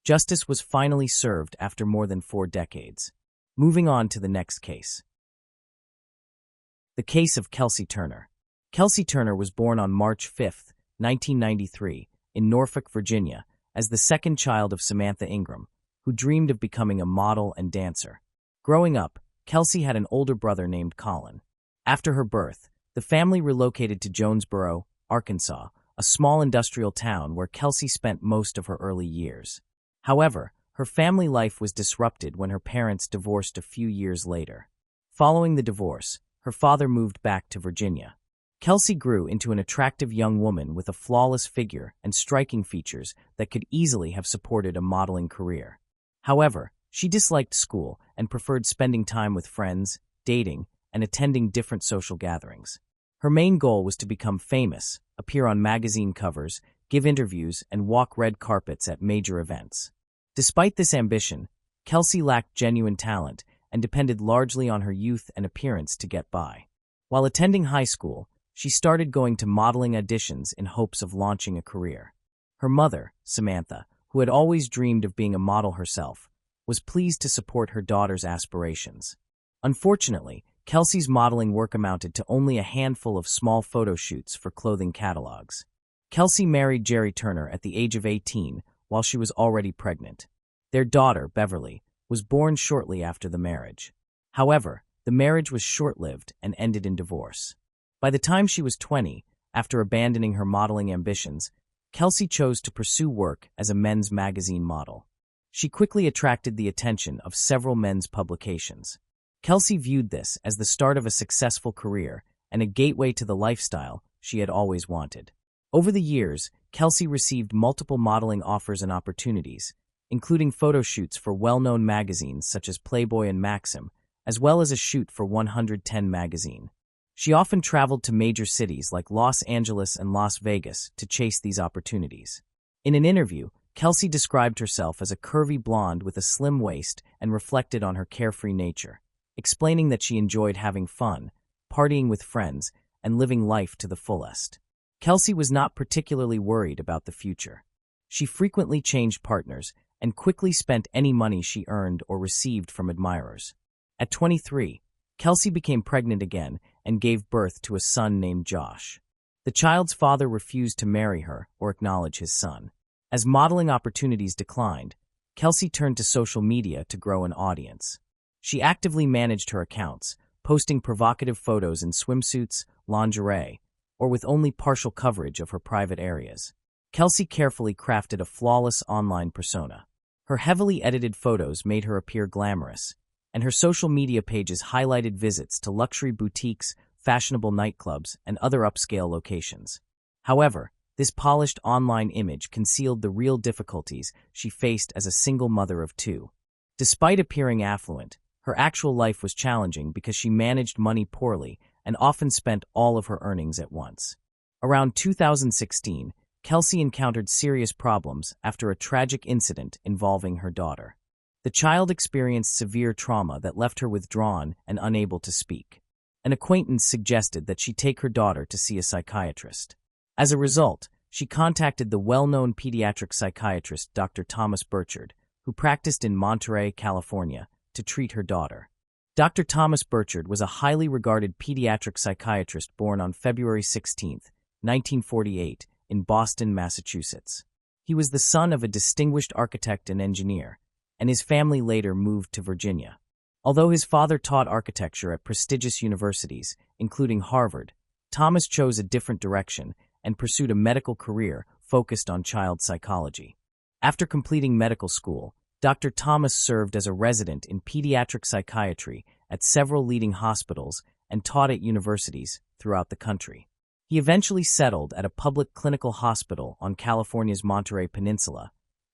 Speaker 1: justice was finally served after more than 4 decades. Moving on to the next case. The case of Kelsey Turner. Kelsey Turner was born on March 5, 1993, in Norfolk, Virginia, as the second child of Samantha Ingram, who dreamed of becoming a model and dancer. Growing up, Kelsey had an older brother named Colin. After her birth, the family relocated to Jonesboro, Arkansas, a small industrial town where Kelsey spent most of her early years. However, her family life was disrupted when her parents divorced a few years later. Following the divorce, her father moved back to Virginia. Kelsey grew into an attractive young woman with a flawless figure and striking features that could easily have supported a modeling career. However, she disliked school and preferred spending time with friends, dating, and attending different social gatherings. Her main goal was to become famous, appear on magazine covers, give interviews, and walk red carpets at major events. Despite this ambition, Kelsey lacked genuine talent and depended largely on her youth and appearance to get by. While attending high school, she started going to modeling auditions in hopes of launching a career. Her mother, Samantha, who had always dreamed of being a model herself, was pleased to support her daughter's aspirations. Unfortunately, Kelsey's modeling work amounted to only a handful of small photo shoots for clothing catalogs. Kelsey married Jerry Turner at the age of 18 while she was already pregnant. Their daughter, Beverly, was born shortly after the marriage. However, the marriage was short-lived and ended in divorce. By the time she was 20, after abandoning her modeling ambitions, Kelsey chose to pursue work as a men's magazine model. She quickly attracted the attention of several men's publications. Kelsey viewed this as the start of a successful career and a gateway to the lifestyle she had always wanted. Over the years, Kelsey received multiple modeling offers and opportunities, including photo shoots for well-known magazines such as Playboy and Maxim, as well as a shoot for 110 magazine. She often traveled to major cities like Los Angeles and Las Vegas to chase these opportunities. In an interview, Kelsey described herself as a curvy blonde with a slim waist and reflected on her carefree nature, explaining that she enjoyed having fun, partying with friends, and living life to the fullest. Kelsey was not particularly worried about the future. She frequently changed partners and quickly spent any money she earned or received from admirers. At 23, Kelsey became pregnant again and gave birth to a son named Josh. The child's father refused to marry her or acknowledge his son. As modeling opportunities declined, Kelsey turned to social media to grow an audience. She actively managed her accounts, posting provocative photos in swimsuits, lingerie, or with only partial coverage of her private areas. Kelsey carefully crafted a flawless online persona. Her heavily edited photos made her appear glamorous, and her social media pages highlighted visits to luxury boutiques, fashionable nightclubs, and other upscale locations. However, this polished online image concealed the real difficulties she faced as a single mother of 2. Despite appearing affluent, her actual life was challenging because she managed money poorly and often spent all of her earnings at once. Around 2016, Kelsey encountered serious problems after a tragic incident involving her daughter. The child experienced severe trauma that left her withdrawn and unable to speak. An acquaintance suggested that she take her daughter to see a psychiatrist. As a result, she contacted the well-known pediatric psychiatrist Dr. Thomas Burchard, who practiced in Monterey, California, to treat her daughter. Dr. Thomas Burchard was a highly regarded pediatric psychiatrist born on February 16, 1948, in Boston, Massachusetts. He was the son of a distinguished architect and engineer, and his family later moved to Virginia. Although his father taught architecture at prestigious universities, including Harvard, Thomas chose a different direction and pursued a medical career focused on child psychology. After completing medical school, Dr. Thomas served as a resident in pediatric psychiatry at several leading hospitals and taught at universities throughout the country. He eventually settled at a public clinical hospital on California's Monterey Peninsula,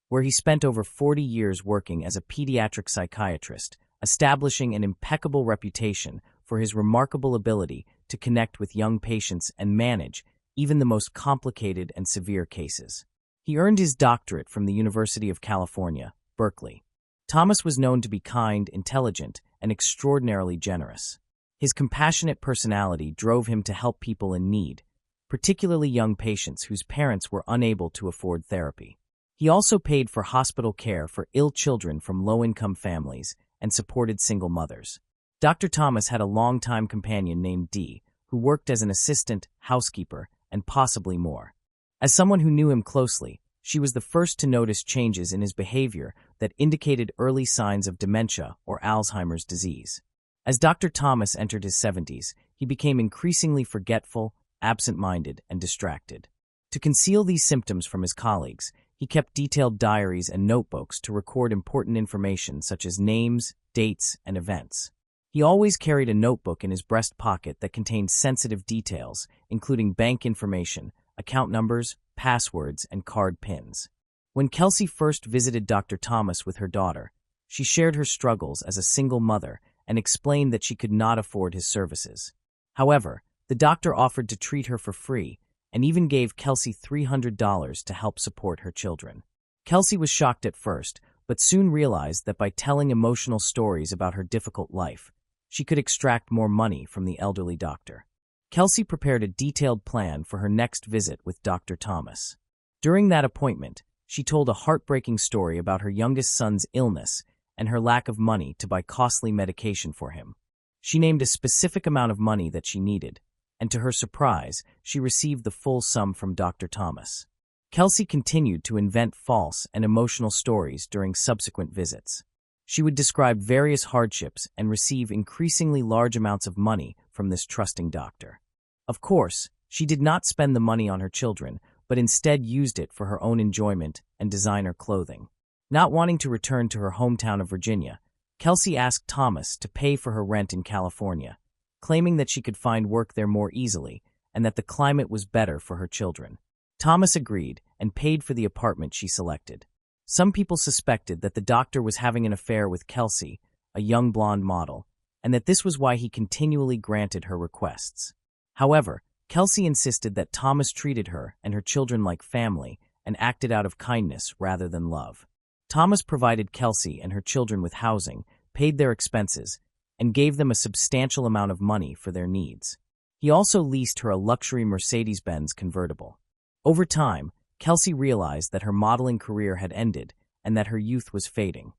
Speaker 1: where he spent over 40 years working as a pediatric psychiatrist, establishing an impeccable reputation for his remarkable ability to connect with young patients and manage even the most complicated and severe cases. He earned his doctorate from the University of California, Berkeley. Thomas was known to be kind, intelligent, and extraordinarily generous. His compassionate personality drove him to help people in need, particularly young patients whose parents were unable to afford therapy. He also paid for hospital care for ill children from low-income families and supported single mothers. Dr. Thomas had a longtime companion named Dee, who worked as an assistant, housekeeper, and possibly more. As someone who knew him closely, she was the first to notice changes in his behavior that indicated early signs of dementia or Alzheimer's disease. As Dr. Thomas entered his 70s, he became increasingly forgetful, absent-minded, and distracted. To conceal these symptoms from his colleagues, he kept detailed diaries and notebooks to record important information such as names, dates, and events. He always carried a notebook in his breast pocket that contained sensitive details, including bank information, account numbers, passwords, and card pins. When Kelsey first visited Dr. Thomas with her daughter, she shared her struggles as a single mother and explained that she could not afford his services. However, the doctor offered to treat her for free and even gave Kelsey $300 to help support her children. Kelsey was shocked at first, but soon realized that by telling emotional stories about her difficult life, she could extract more money from the elderly doctor. Kelsey prepared a detailed plan for her next visit with Dr. Thomas. During that appointment, she told a heartbreaking story about her youngest son's illness and her lack of money to buy costly medication for him. She named a specific amount of money that she needed, and to her surprise, she received the full sum from Dr. Thomas. Kelsey continued to invent false and emotional stories during subsequent visits. She would describe various hardships and receive increasingly large amounts of money from this trusting doctor. Of course, she did not spend the money on her children, but instead used it for her own enjoyment and designer clothing. Not wanting to return to her hometown of Virginia, Kelsey asked Thomas to pay for her rent in California, claiming that she could find work there more easily and that the climate was better for her children. Thomas agreed and paid for the apartment she selected. Some people suspected that the doctor was having an affair with Kelsey, a young blonde model, and that this was why he continually granted her requests. However, Kelsey insisted that Thomas treated her and her children like family and acted out of kindness rather than love. Thomas provided Kelsey and her children with housing, paid their expenses, and gave them a substantial amount of money for their needs. He also leased her a luxury Mercedes-Benz convertible. Over time, Kelsey realized that her modeling career had ended and that her youth was fading.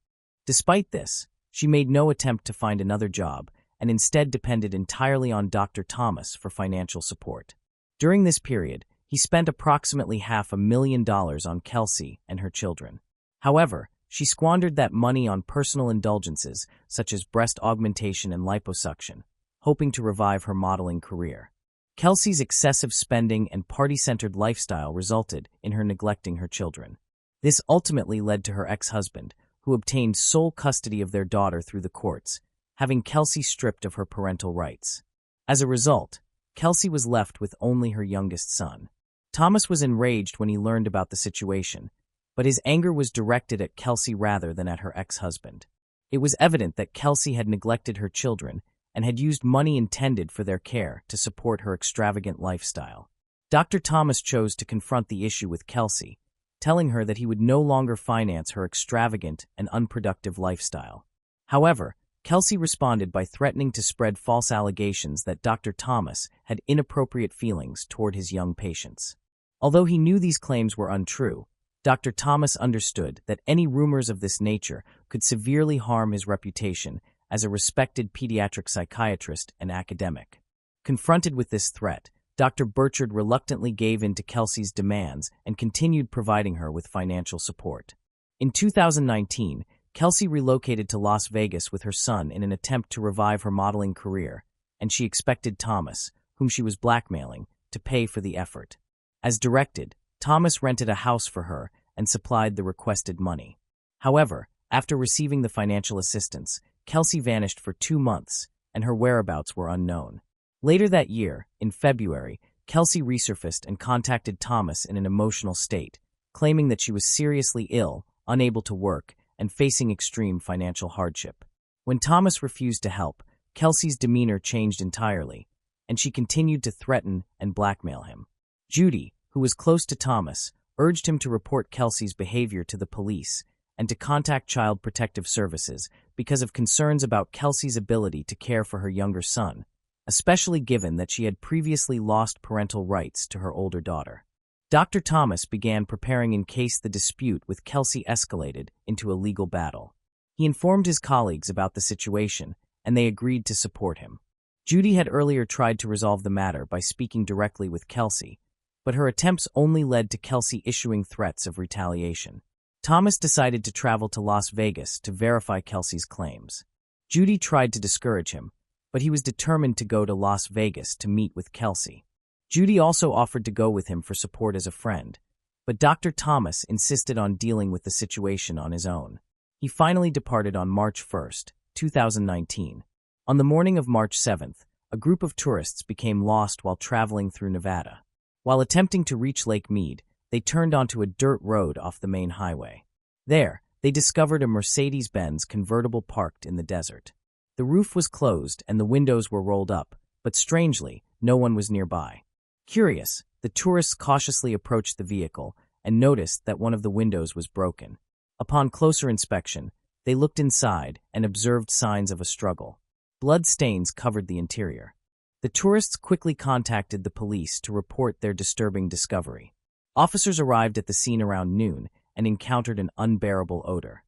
Speaker 1: Despite this, she made no attempt to find another job and instead depended entirely on Dr. Thomas for financial support. During this period, he spent approximately $500,000 on Kelsey and her children. However, she squandered that money on personal indulgences such as breast augmentation and liposuction, hoping to revive her modeling career. Kelsey's excessive spending and party-centered lifestyle resulted in her neglecting her children. This ultimately led to her ex-husband, who obtained sole custody of their daughter through the courts, having Kelsey stripped of her parental rights. As a result, Kelsey was left with only her youngest son. Thomas was enraged when he learned about the situation, but his anger was directed at Kelsey rather than at her ex-husband. It was evident that Kelsey had neglected her children and had used money intended for their care to support her extravagant lifestyle. Dr. Thomas chose to confront the issue with Kelsey, telling her that he would no longer finance her extravagant and unproductive lifestyle. However, Kelsey responded by threatening to spread false allegations that Dr. Thomas had inappropriate feelings toward his young patients. Although he knew these claims were untrue, Dr. Thomas understood that any rumors of this nature could severely harm his reputation as a respected pediatric psychiatrist and academic. Confronted with this threat, Dr. Burchard reluctantly gave in to Kelsey's demands and continued providing her with financial support. In 2019, Kelsey relocated to Las Vegas with her son in an attempt to revive her modeling career, and she expected Thomas, whom she was blackmailing, to pay for the effort. As directed, Thomas rented a house for her and supplied the requested money. However, after receiving the financial assistance, Kelsey vanished for 2 months, and her whereabouts were unknown. Later that year, in February, Kelsey resurfaced and contacted Thomas in an emotional state, claiming that she was seriously ill, unable to work, and facing extreme financial hardship. When Thomas refused to help, Kelsey's demeanor changed entirely, and she continued to threaten and blackmail him. Judy, who was close to Thomas, urged him to report Kelsey's behavior to the police and to contact Child Protective Services because of concerns about Kelsey's ability to care for her younger son, especially given that she had previously lost parental rights to her older daughter. Dr. Thomas began preparing in case the dispute with Kelsey escalated into a legal battle. He informed his colleagues about the situation, and they agreed to support him. Judy had earlier tried to resolve the matter by speaking directly with Kelsey, but her attempts only led to Kelsey issuing threats of retaliation. Thomas decided to travel to Las Vegas to verify Kelsey's claims. Judy tried to discourage him, but he was determined to go to Las Vegas to meet with Kelsey. Judy also offered to go with him for support as a friend, but Dr. Thomas insisted on dealing with the situation on his own. He finally departed on March 1, 2019. On the morning of March 7th, a group of tourists became lost while traveling through Nevada. While attempting to reach Lake Mead, they turned onto a dirt road off the main highway. There, they discovered a Mercedes-Benz convertible parked in the desert. The roof was closed and the windows were rolled up, but strangely, no one was nearby. Curious, the tourists cautiously approached the vehicle and noticed that one of the windows was broken. Upon closer inspection, they looked inside and observed signs of a struggle. Blood stains covered the interior. The tourists quickly contacted the police to report their disturbing discovery. Officers arrived at the scene around noon and encountered an unbearable odor.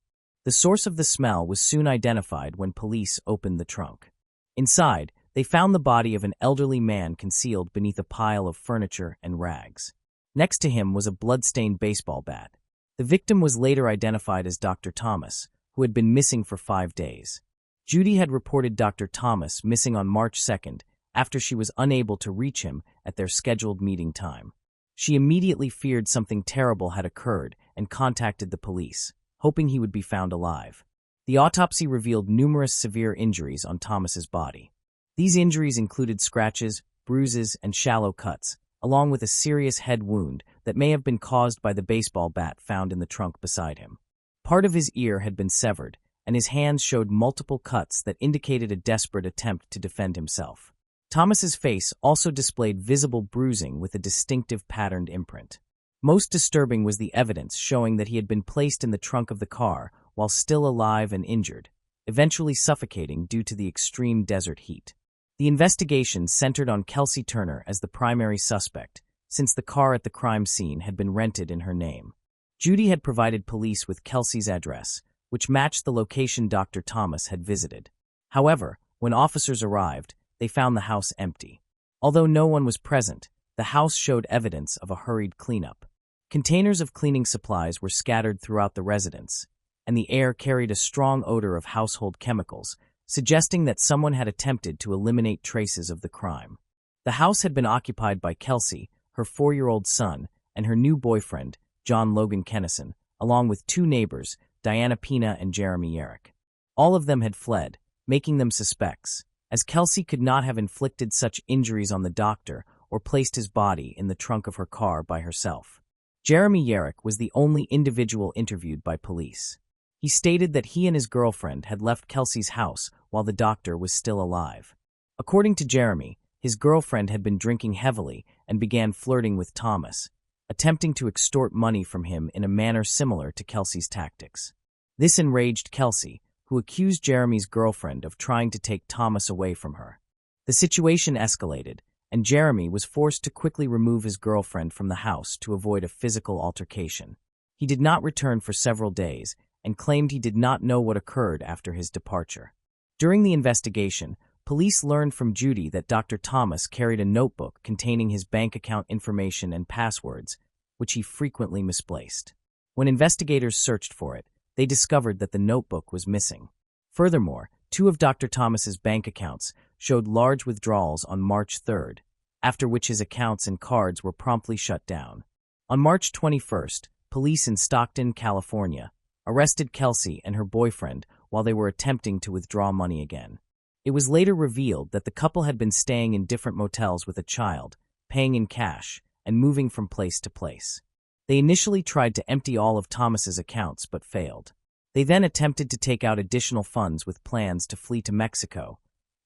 Speaker 1: The source of the smell was soon identified when police opened the trunk. Inside, they found the body of an elderly man concealed beneath a pile of furniture and rags. Next to him was a blood-stained baseball bat. The victim was later identified as Dr. Thomas, who had been missing for 5 days. Judy had reported Dr. Thomas missing on March 2nd after she was unable to reach him at their scheduled meeting time. She immediately feared something terrible had occurred and contacted the police, hoping he would be found alive. The autopsy revealed numerous severe injuries on Thomas's body. These injuries included scratches, bruises, and shallow cuts, along with a serious head wound that may have been caused by the baseball bat found in the trunk beside him. Part of his ear had been severed, and his hands showed multiple cuts that indicated a desperate attempt to defend himself. Thomas's face also displayed visible bruising with a distinctive patterned imprint. Most disturbing was the evidence showing that he had been placed in the trunk of the car while still alive and injured, eventually suffocating due to the extreme desert heat. The investigation centered on Kelsey Turner as the primary suspect, since the car at the crime scene had been rented in her name. Judy had provided police with Kelsey's address, which matched the location Dr. Thomas had visited. However, when officers arrived, they found the house empty. Although no one was present, the house showed evidence of a hurried cleanup. Containers of cleaning supplies were scattered throughout the residence, and the air carried a strong odor of household chemicals, suggesting that someone had attempted to eliminate traces of the crime. The house had been occupied by Kelsey, her 4-year-old son, and her new boyfriend, John Logan Kennison, along with 2 neighbors, Diana Pina and Jeremy Yerrick. All of them had fled, making them suspects, as Kelsey could not have inflicted such injuries on the doctor or placed his body in the trunk of her car by herself. Jeremy Yerrick was the only individual interviewed by police. He stated that he and his girlfriend had left Kelsey's house while the doctor was still alive. According to Jeremy, his girlfriend had been drinking heavily and began flirting with Thomas, attempting to extort money from him in a manner similar to Kelsey's tactics. This enraged Kelsey, who accused Jeremy's girlfriend of trying to take Thomas away from her. The situation escalated, and Jeremy was forced to quickly remove his girlfriend from the house to avoid a physical altercation. He did not return for several days and claimed he did not know what occurred after his departure. During the investigation, police learned from Judy that Dr. Thomas carried a notebook containing his bank account information and passwords, which he frequently misplaced. When investigators searched for it, they discovered that the notebook was missing. Furthermore, 2 of Dr. Thomas's bank accounts showed large withdrawals on March 3rd, after which his accounts and cards were promptly shut down. On March 21st, police in Stockton, California, arrested Kelsey and her boyfriend while they were attempting to withdraw money again. It was later revealed that the couple had been staying in different motels with a child, paying in cash, and moving from place to place. They initially tried to empty all of Thomas's accounts but failed. They then attempted to take out additional funds with plans to flee to Mexico,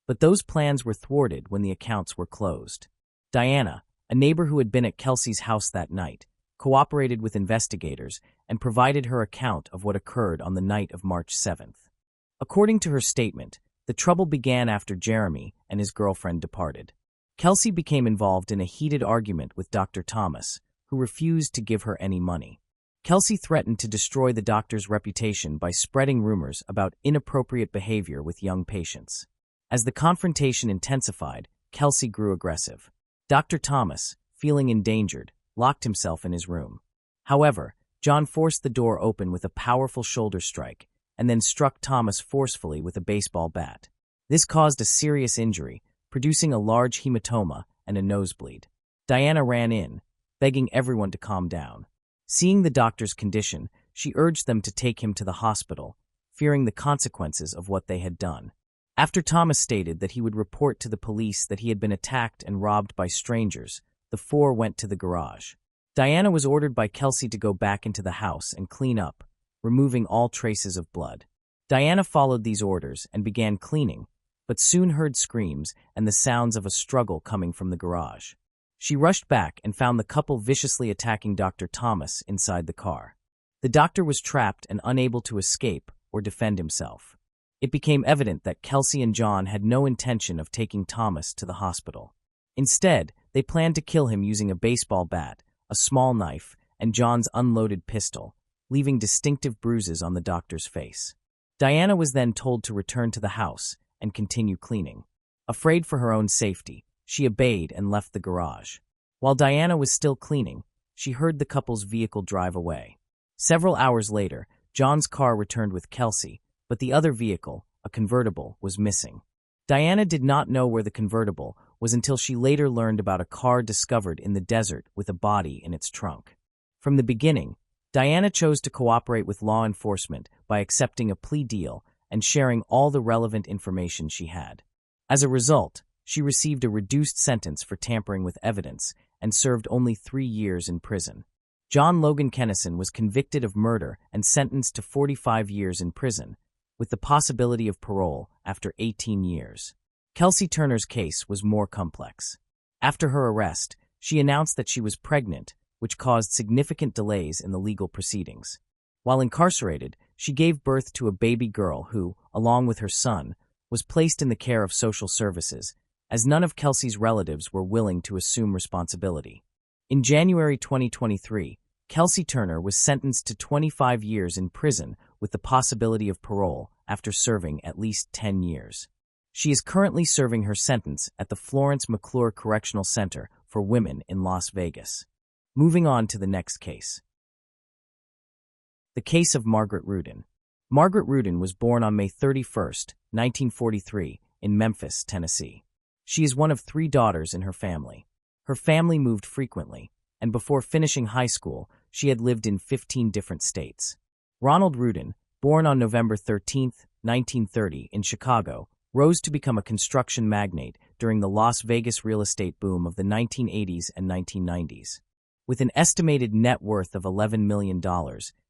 Speaker 1: but those plans were thwarted when the accounts were closed. Diana, a neighbor who had been at Kelsey's house that night, cooperated with investigators and provided her account of what occurred on the night of March 7th. According to her statement, the trouble began after Jeremy and his girlfriend departed. Kelsey became involved in a heated argument with Dr. Thomas, who refused to give her any money. Kelsey threatened to destroy the doctor's reputation by spreading rumors about inappropriate behavior with young patients. As the confrontation intensified, Kelsey grew aggressive. Dr. Thomas, feeling endangered, locked himself in his room. However, John forced the door open with a powerful shoulder strike and then struck Thomas forcefully with a baseball bat. This caused a serious injury, producing a large hematoma and a nosebleed. Diana ran in, begging everyone to calm down. Seeing the doctor's condition, she urged them to take him to the hospital, fearing the consequences of what they had done. After Thomas stated that he would report to the police that he had been attacked and robbed by strangers, the 4 went to the garage. Diana was ordered by Kelsey to go back into the house and clean up, removing all traces of blood. Diana followed these orders and began cleaning, but soon heard screams and the sounds of a struggle coming from the garage. She rushed back and found the couple viciously attacking Dr. Thomas inside the car. The doctor was trapped and unable to escape or defend himself. It became evident that Kelsey and John had no intention of taking Thomas to the hospital. Instead, they planned to kill him using a baseball bat, a small knife, and John's unloaded pistol, leaving distinctive bruises on the doctor's face. Diana was then told to return to the house and continue cleaning. Afraid for her own safety, she obeyed and left the garage. While Diana was still cleaning, she heard the couple's vehicle drive away. Several hours later, John's car returned with Kelsey, but the other vehicle, a convertible, was missing. Diana did not know where the convertible was until she later learned about a car discovered in the desert with a body in its trunk. From the beginning, Diana chose to cooperate with law enforcement by accepting a plea deal and sharing all the relevant information she had. As a result, she received a reduced sentence for tampering with evidence and served only 3 years in prison. John Logan Kennison was convicted of murder and sentenced to 45 years in prison, with the possibility of parole after 18 years. Kelsey Turner's case was more complex. After her arrest, she announced that she was pregnant, which caused significant delays in the legal proceedings. While incarcerated, she gave birth to a baby girl who, along with her son, was placed in the care of social services, as none of Kelsey's relatives were willing to assume responsibility. In January 2023, Kelsey Turner was sentenced to 25 years in prison with the possibility of parole after serving at least 10 years. She is currently serving her sentence at the Florence McClure Correctional Center for Women in Las Vegas. Moving on to the next case. The case of Margaret Rudin. Margaret Rudin was born on May 31, 1943, in Memphis, Tennessee. She is one of 3 daughters in her family. Her family moved frequently, and before finishing high school, she had lived in 15 different states. Ronald Rudin, born on November 13, 1930, in Chicago, rose to become a construction magnate during the Las Vegas real estate boom of the 1980s and 1990s. With an estimated net worth of $11 million,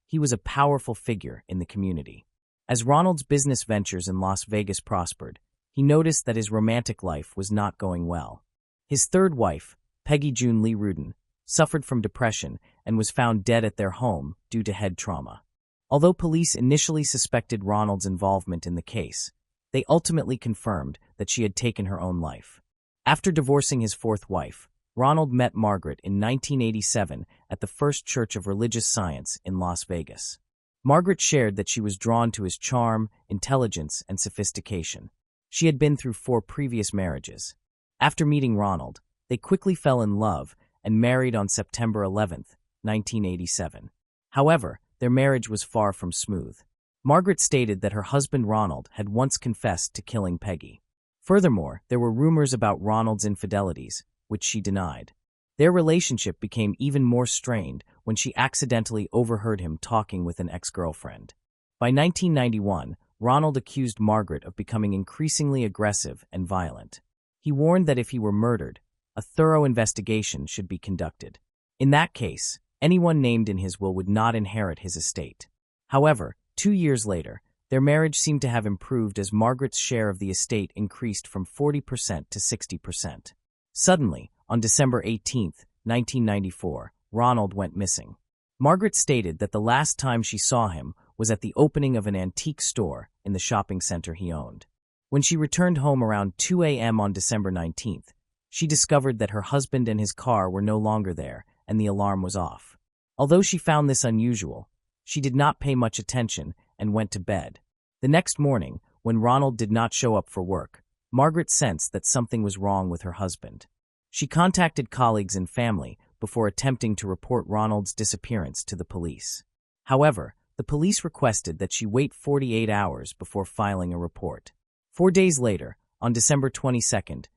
Speaker 1: he was a powerful figure in the community. As Ronald's business ventures in Las Vegas prospered, he noticed that his romantic life was not going well. His third wife, Peggy June Lee Rudin, suffered from depression and was found dead at their home due to head trauma. Although police initially suspected Ronald's involvement in the case, they ultimately confirmed that she had taken her own life. After divorcing his fourth wife, Ronald met Margaret in 1987 at the First Church of Religious Science in Las Vegas. Margaret shared that she was drawn to his charm, intelligence, and sophistication. She had been through 4 previous marriages. After meeting Ronald, they quickly fell in love and married on September 11, 1987. However, their marriage was far from smooth. Margaret stated that her husband Ronald had once confessed to killing Peggy. Furthermore, there were rumors about Ronald's infidelities, which she denied. Their relationship became even more strained when she accidentally overheard him talking with an ex-girlfriend. By 1991, Ronald accused Margaret of becoming increasingly aggressive and violent. He warned that if he were murdered, a thorough investigation should be conducted. In that case, anyone named in his will would not inherit his estate. However, 2 years later, their marriage seemed to have improved as Margaret's share of the estate increased from 40% to 60%. Suddenly, on December 18, 1994, Ronald went missing. Margaret stated that the last time she saw him was at the opening of an antique store in the shopping center he owned. When she returned home around 2 a.m. on December 19th, she discovered that her husband and his car were no longer there and the alarm was off. Although she found this unusual, she did not pay much attention and went to bed. The next morning, when Ronald did not show up for work, Margaret sensed that something was wrong with her husband. She contacted colleagues and family before attempting to report Ronald's disappearance to the police. However, the police requested that she wait 48 hours before filing a report. 4 days later, on December 22,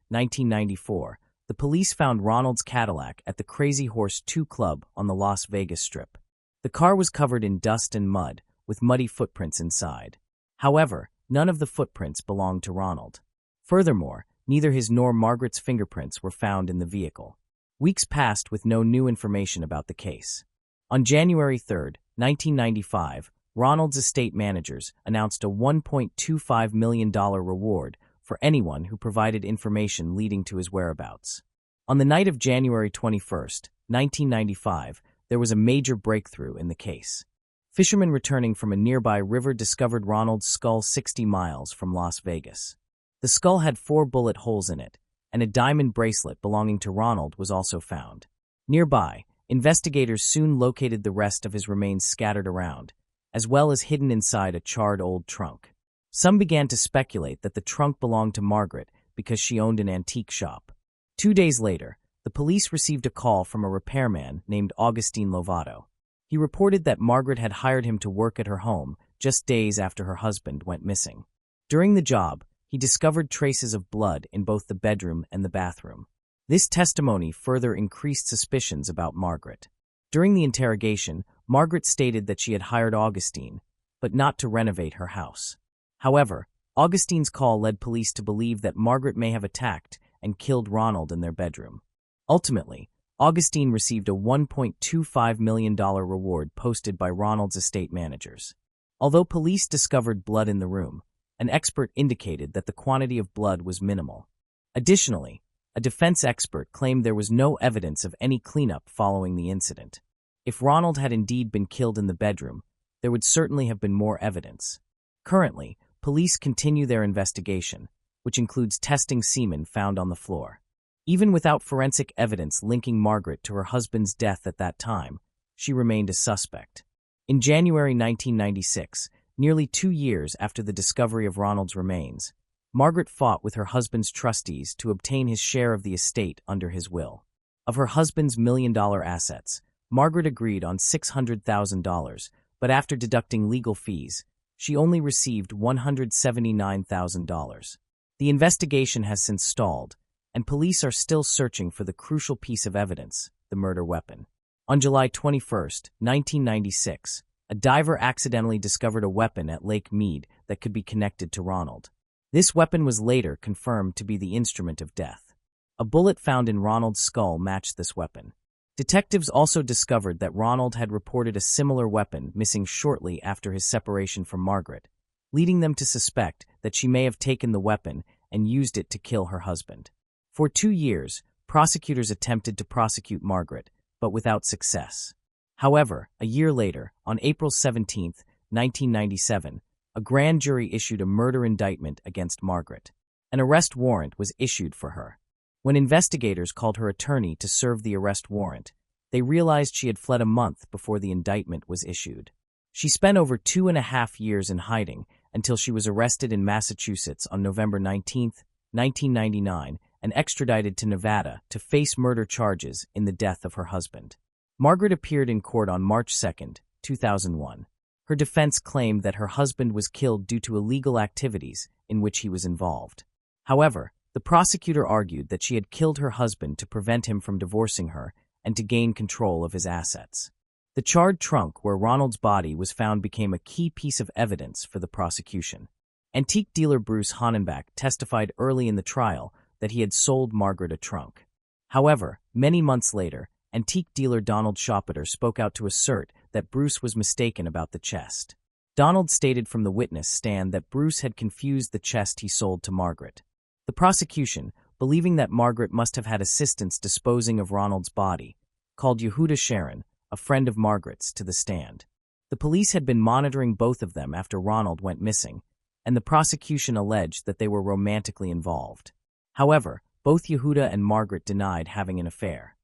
Speaker 1: 1994, the police found Ronald's Cadillac at the Crazy Horse 2 Club on the Las Vegas Strip. The car was covered in dust and mud, with muddy footprints inside. However, none of the footprints belonged to Ronald. Furthermore, neither his nor Margaret's fingerprints were found in the vehicle. Weeks passed with no new information about the case. On January 3, 1995, Ronald's estate managers announced a $1.25 million reward for anyone who provided information leading to his whereabouts. On the night of January 21, 1995, there was a major breakthrough in the case. Fishermen returning from a nearby river discovered Ronald's skull 60 miles from Las Vegas. The skull had 4 bullet holes in it, and a diamond bracelet belonging to Ronald was also found. Nearby, investigators soon located the rest of his remains scattered around, as well as hidden inside a charred old trunk. Some began to speculate that the trunk belonged to Margaret because she owned an antique shop. 2 days later, the police received a call from a repairman named Augustine Lovato. He reported that Margaret had hired him to work at her home just days after her husband went missing. During the job, he discovered traces of blood in both the bedroom and the bathroom. This testimony further increased suspicions about Margaret. During the interrogation, Margaret stated that she had hired Augustine, but not to renovate her house. However, Augustine's call led police to believe that Margaret may have attacked and killed Ronald in their bedroom. Ultimately, Augustine received a $1.25 million reward posted by Ronald's estate managers. Although police discovered blood in the room, an expert indicated that the quantity of blood was minimal. Additionally, a defense expert claimed there was no evidence of any cleanup following the incident. If Ronald had indeed been killed in the bedroom, there would certainly have been more evidence. Currently, police continue their investigation, which includes testing semen found on the floor. Even without forensic evidence linking Margaret to her husband's death at that time, she remained a suspect. In January 1996, nearly 2 years after the discovery of Ronald's remains, Margaret fought with her husband's trustees to obtain his share of the estate under his will. Of her husband's $1 million assets, Margaret agreed on $600,000, but after deducting legal fees, she only received $179,000. The investigation has since stalled, and police are still searching for the crucial piece of evidence, the murder weapon. On July 21, 1996, a diver accidentally discovered a weapon at Lake Mead that could be connected to Ronald. This weapon was later confirmed to be the instrument of death. A bullet found in Ronald's skull matched this weapon. Detectives also discovered that Ronald had reported a similar weapon missing shortly after his separation from Margaret, leading them to suspect that she may have taken the weapon and used it to kill her husband. For 2 years, prosecutors attempted to prosecute Margaret, but without success. However, a year later, on April 17, 1997, a grand jury issued a murder indictment against Margaret. An arrest warrant was issued for her. When investigators called her attorney to serve the arrest warrant, they realized she had fled a month before the indictment was issued. She spent over 2.5 years in hiding until she was arrested in Massachusetts on November 19, 1999, and extradited to Nevada to face murder charges in the death of her husband. Margaret appeared in court on March 2, 2001. Her defense claimed that her husband was killed due to illegal activities in which he was involved. However, the prosecutor argued that she had killed her husband to prevent him from divorcing her and to gain control of his assets. The charred trunk where Ronald's body was found became a key piece of evidence for the prosecution. Antique dealer Bruce Honenbach testified early in the trial that he had sold Margaret a trunk. However, many months later, antique dealer Donald Schoppeter spoke out to assert that Bruce was mistaken about the chest. Donald stated from the witness stand that Bruce had confused the chest he sold to Margaret. The prosecution, believing that Margaret must have had assistance disposing of Ronald's body, called Yehuda Sharon, a friend of Margaret's, to the stand. The police had been monitoring both of them after Ronald went missing, and the prosecution alleged that they were romantically involved. However, both Yehuda and Margaret denied having an affair.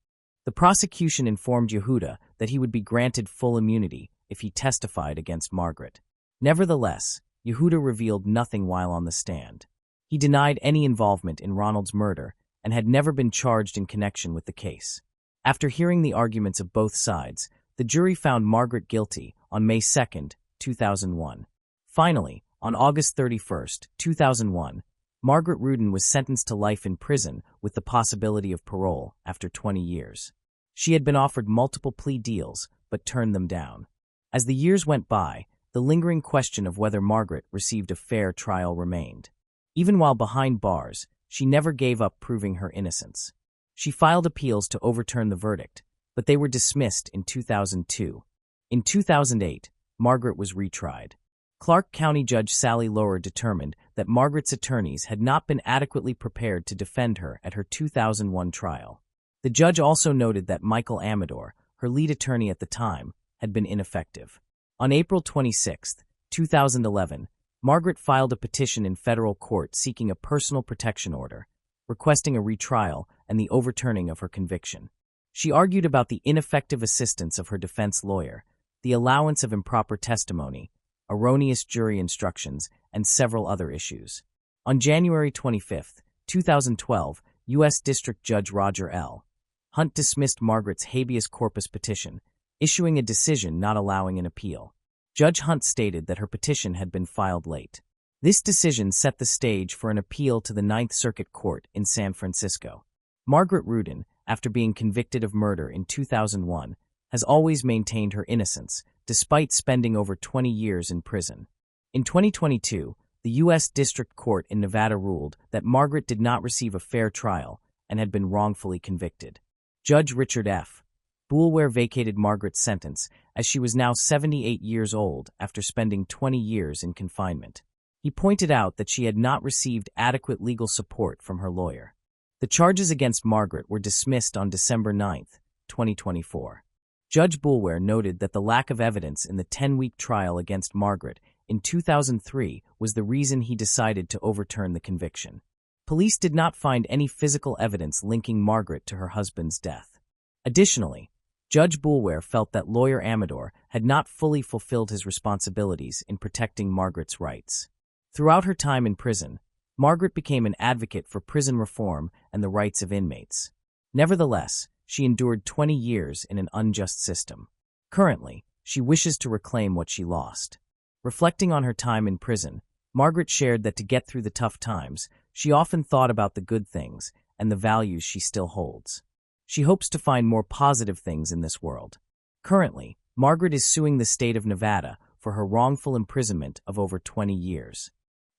Speaker 1: The prosecution informed Yehuda that he would be granted full immunity if he testified against Margaret. Nevertheless, Yehuda revealed nothing while on the stand. He denied any involvement in Ronald's murder and had never been charged in connection with the case. After hearing the arguments of both sides, the jury found Margaret guilty on May 2, 2001. Finally, on August 31, 2001, Margaret Rudin was sentenced to life in prison with the possibility of parole after 20 years. She had been offered multiple plea deals, but turned them down. As the years went by, the lingering question of whether Margaret received a fair trial remained. Even while behind bars, she never gave up proving her innocence. She filed appeals to overturn the verdict, but they were dismissed in 2002. In 2008, Margaret was retried. Clark County Judge Sally Lower determined that Margaret's attorneys had not been adequately prepared to defend her at her 2001 trial. The judge also noted that Michael Amador, her lead attorney at the time, had been ineffective. On April 26, 2011, Margaret filed a petition in federal court seeking a personal protection order, requesting a retrial and the overturning of her conviction. She argued about the ineffective assistance of her defense lawyer, the allowance of improper testimony, erroneous jury instructions, and several other issues. On January 25, 2012, U.S. District Judge Roger L. Hunt dismissed Margaret's habeas corpus petition, issuing a decision not allowing an appeal. Judge Hunt stated that her petition had been filed late. This decision set the stage for an appeal to the Ninth Circuit Court in San Francisco. Margaret Rudin, after being convicted of murder in 2001, has always maintained her innocence, despite spending over 20 years in prison. In 2022, the U.S. District Court in Nevada ruled that Margaret did not receive a fair trial and had been wrongfully convicted. Judge Richard F. Boulware vacated Margaret's sentence, as she was now 78 years old after spending 20 years in confinement. He pointed out that she had not received adequate legal support from her lawyer. The charges against Margaret were dismissed on December 9, 2024. Judge Boulware noted that the lack of evidence in the 10-week trial against Margaret in 2003 was the reason he decided to overturn the conviction. Police did not find any physical evidence linking Margaret to her husband's death. Additionally, Judge Boulware felt that lawyer Amador had not fully fulfilled his responsibilities in protecting Margaret's rights. Throughout her time in prison, Margaret became an advocate for prison reform and the rights of inmates. Nevertheless, she endured 20 years in an unjust system. Currently, she wishes to reclaim what she lost. Reflecting on her time in prison, Margaret shared that to get through the tough times, she often thought about the good things and the values she still holds. She hopes to find more positive things in this world. Currently, Margaret is suing the state of Nevada for her wrongful imprisonment of over 20 years.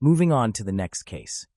Speaker 1: Moving on to the next case.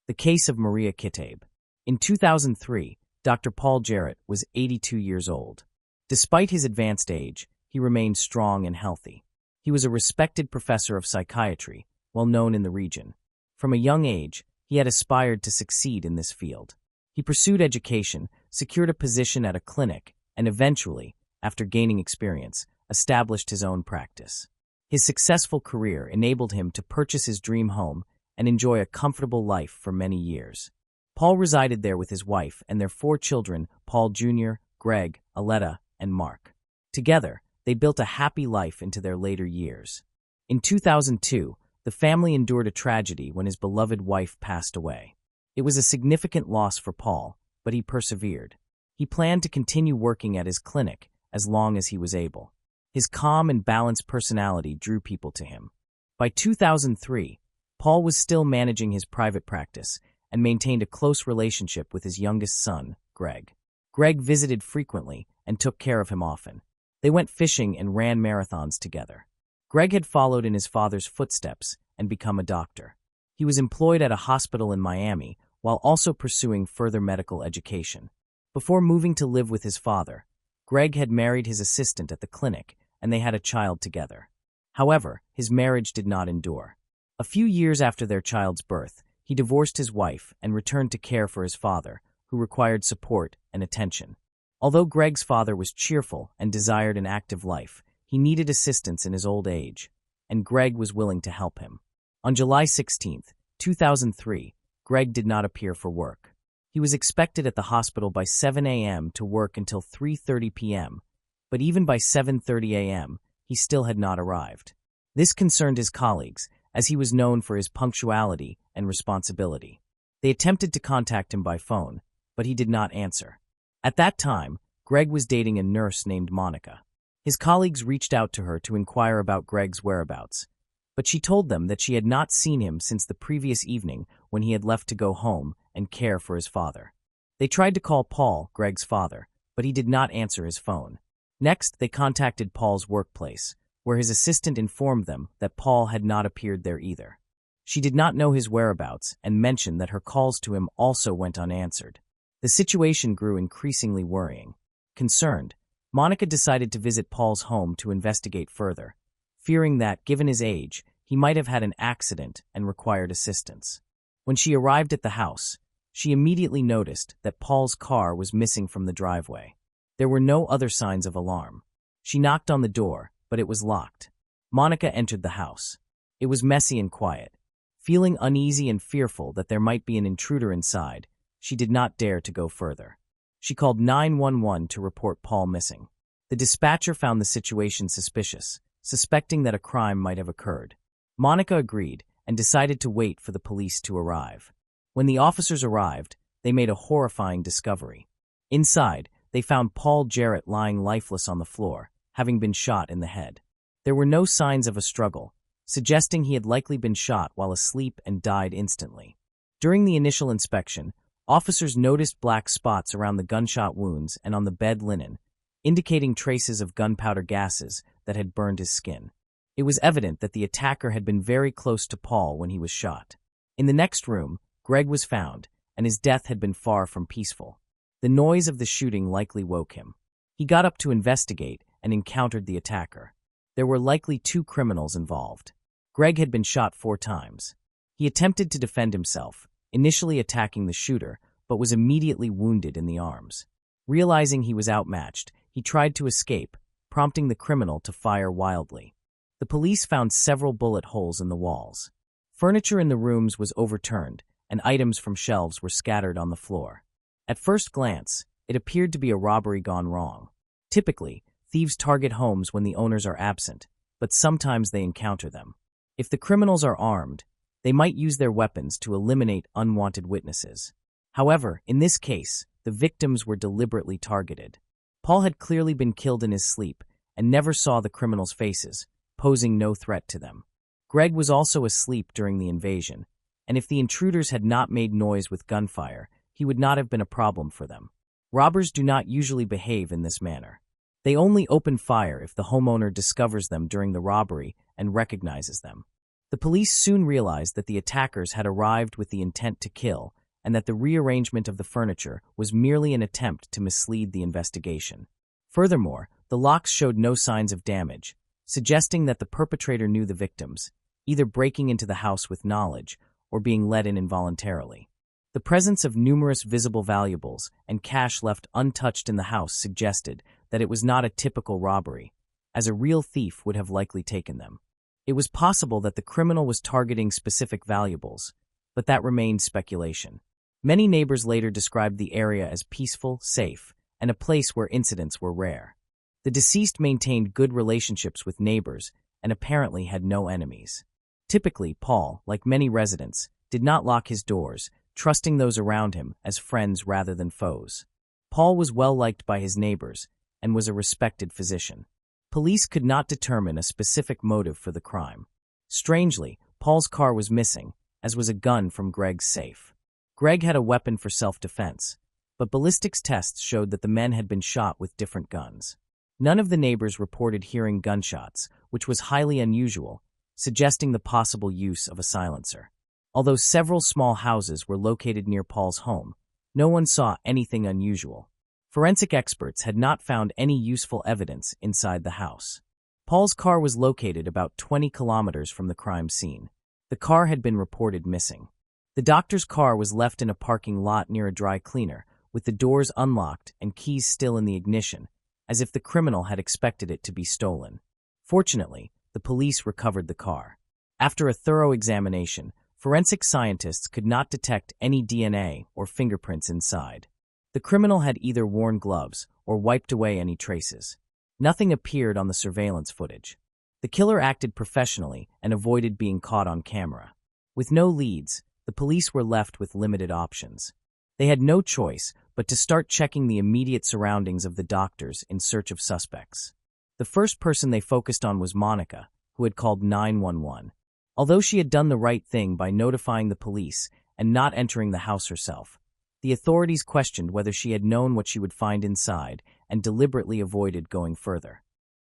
Speaker 1: The case of Maria Kitabe. In 2003, Dr. Paul Jarrett was 82 years old. Despite his advanced age, he remained strong and healthy. He was a respected professor of psychiatry, well known in the region. From a young age, he had aspired to succeed in this field. He pursued education, secured a position at a clinic, and eventually, after gaining experience, established his own practice. His successful career enabled him to purchase his dream home and enjoy a comfortable life for many years. Paul resided there with his wife and their 4 children, Paul Jr., Greg, Aletta, and Mark. Together, they built a happy life into their later years. In 2002, the family endured a tragedy when his beloved wife passed away. It was a significant loss for Paul, but he persevered. He planned to continue working at his clinic as long as he was able. His calm and balanced personality drew people to him. By 2003, Paul was still managing his private practice and maintained a close relationship with his youngest son, Greg. Greg visited frequently and took care of him often. They went fishing and ran marathons together. Greg had followed in his father's footsteps and become a doctor. He was employed at a hospital in Miami while also pursuing further medical education. Before moving to live with his father, Greg had married his assistant at the clinic and they had a child together. However, his marriage did not endure. A few years after their child's birth, he divorced his wife and returned to care for his father, who required support and attention. Although Greg's father was cheerful and desired an active life, he needed assistance in his old age, and Greg was willing to help him. On July 16, 2003, Greg did not appear for work. He was expected at the hospital by 7 a.m. to work until 3:30 p.m., but even by 7:30 a.m., he still had not arrived. This concerned his colleagues, as he was known for his punctuality and responsibility. They attempted to contact him by phone, but he did not answer. At that time, Greg was dating a nurse named Monica. His colleagues reached out to her to inquire about Greg's whereabouts, but she told them that she had not seen him since the previous evening when he had left to go home and care for his father. They tried to call Paul, Greg's father, but he did not answer his phone. Next, they contacted Paul's workplace, where his assistant informed them that Paul had not appeared there either. She did not know his whereabouts and mentioned that her calls to him also went unanswered. The situation grew increasingly worrying. Concerned, Monica decided to visit Paul's home to investigate further, fearing that, given his age, he might have had an accident and required assistance. When she arrived at the house, she immediately noticed that Paul's car was missing from the driveway. There were no other signs of alarm. She knocked on the door, but it was locked. Monica entered the house. It was messy and quiet. Feeling uneasy and fearful that there might be an intruder inside, she did not dare to go further. She called 911 to report Paul missing. The dispatcher found the situation suspicious, suspecting that a crime might have occurred. Monica agreed and decided to wait for the police to arrive. When the officers arrived, they made a horrifying discovery. Inside, they found Paul Jarrett lying lifeless on the floor, having been shot in the head. There were no signs of a struggle, suggesting he had likely been shot while asleep and died instantly. During the initial inspection, officers noticed black spots around the gunshot wounds and on the bed linen, indicating traces of gunpowder gases that had burned his skin. It was evident that the attacker had been very close to Paul when he was shot. In the next room, Greg was found, and his death had been far from peaceful. The noise of the shooting likely woke him. He got up to investigate and encountered the attacker. There were likely 2 criminals involved. Greg had been shot 4 times. He attempted to defend himself, initially attacking the shooter, but was immediately wounded in the arms. Realizing he was outmatched, he tried to escape, prompting the criminal to fire wildly. The police found several bullet holes in the walls. Furniture in the rooms was overturned, and items from shelves were scattered on the floor. At first glance, it appeared to be a robbery gone wrong. Typically, thieves target homes when the owners are absent, but sometimes they encounter them. If the criminals are armed, they might use their weapons to eliminate unwanted witnesses. However, in this case, the victims were deliberately targeted. Paul had clearly been killed in his sleep and never saw the criminals' faces, posing no threat to them. Greg was also asleep during the invasion, and if the intruders had not made noise with gunfire, he would not have been a problem for them. Robbers do not usually behave in this manner. They only open fire if the homeowner discovers them during the robbery and recognizes them. The police soon realized that the attackers had arrived with the intent to kill, and that the rearrangement of the furniture was merely an attempt to mislead the investigation. Furthermore, the locks showed no signs of damage, suggesting that the perpetrator knew the victims, either breaking into the house with knowledge or being let in involuntarily. The presence of numerous visible valuables and cash left untouched in the house suggested that it was not a typical robbery, as a real thief would have likely taken them. It was possible that the criminal was targeting specific valuables, but that remained speculation. Many neighbors later described the area as peaceful, safe, and a place where incidents were rare. The deceased maintained good relationships with neighbors and apparently had no enemies. Typically, Paul, like many residents, did not lock his doors, trusting those around him as friends rather than foes. Paul was well liked by his neighbors and was a respected physician. Police could not determine a specific motive for the crime. Strangely, Paul's car was missing, as was a gun from Greg's safe. Greg had a weapon for self-defense, but ballistics tests showed that the men had been shot with different guns. None of the neighbors reported hearing gunshots, which was highly unusual, suggesting the possible use of a silencer. Although several small houses were located near Paul's home, no one saw anything unusual. Forensic experts had not found any useful evidence inside the house. Paul's car was located about 20 kilometers from the crime scene. The car had been reported missing. The doctor's car was left in a parking lot near a dry cleaner, with the doors unlocked and keys still in the ignition, as if the criminal had expected it to be stolen. Fortunately, the police recovered the car. After a thorough examination, forensic scientists could not detect any DNA or fingerprints inside. The criminal had either worn gloves or wiped away any traces. Nothing appeared on the surveillance footage. The killer acted professionally and avoided being caught on camera. With no leads, the police were left with limited options. They had no choice but to start checking the immediate surroundings of the doctors in search of suspects. The first person they focused on was Monica, who had called 911. Although she had done the right thing by notifying the police and not entering the house herself, the authorities questioned whether she had known what she would find inside and deliberately avoided going further.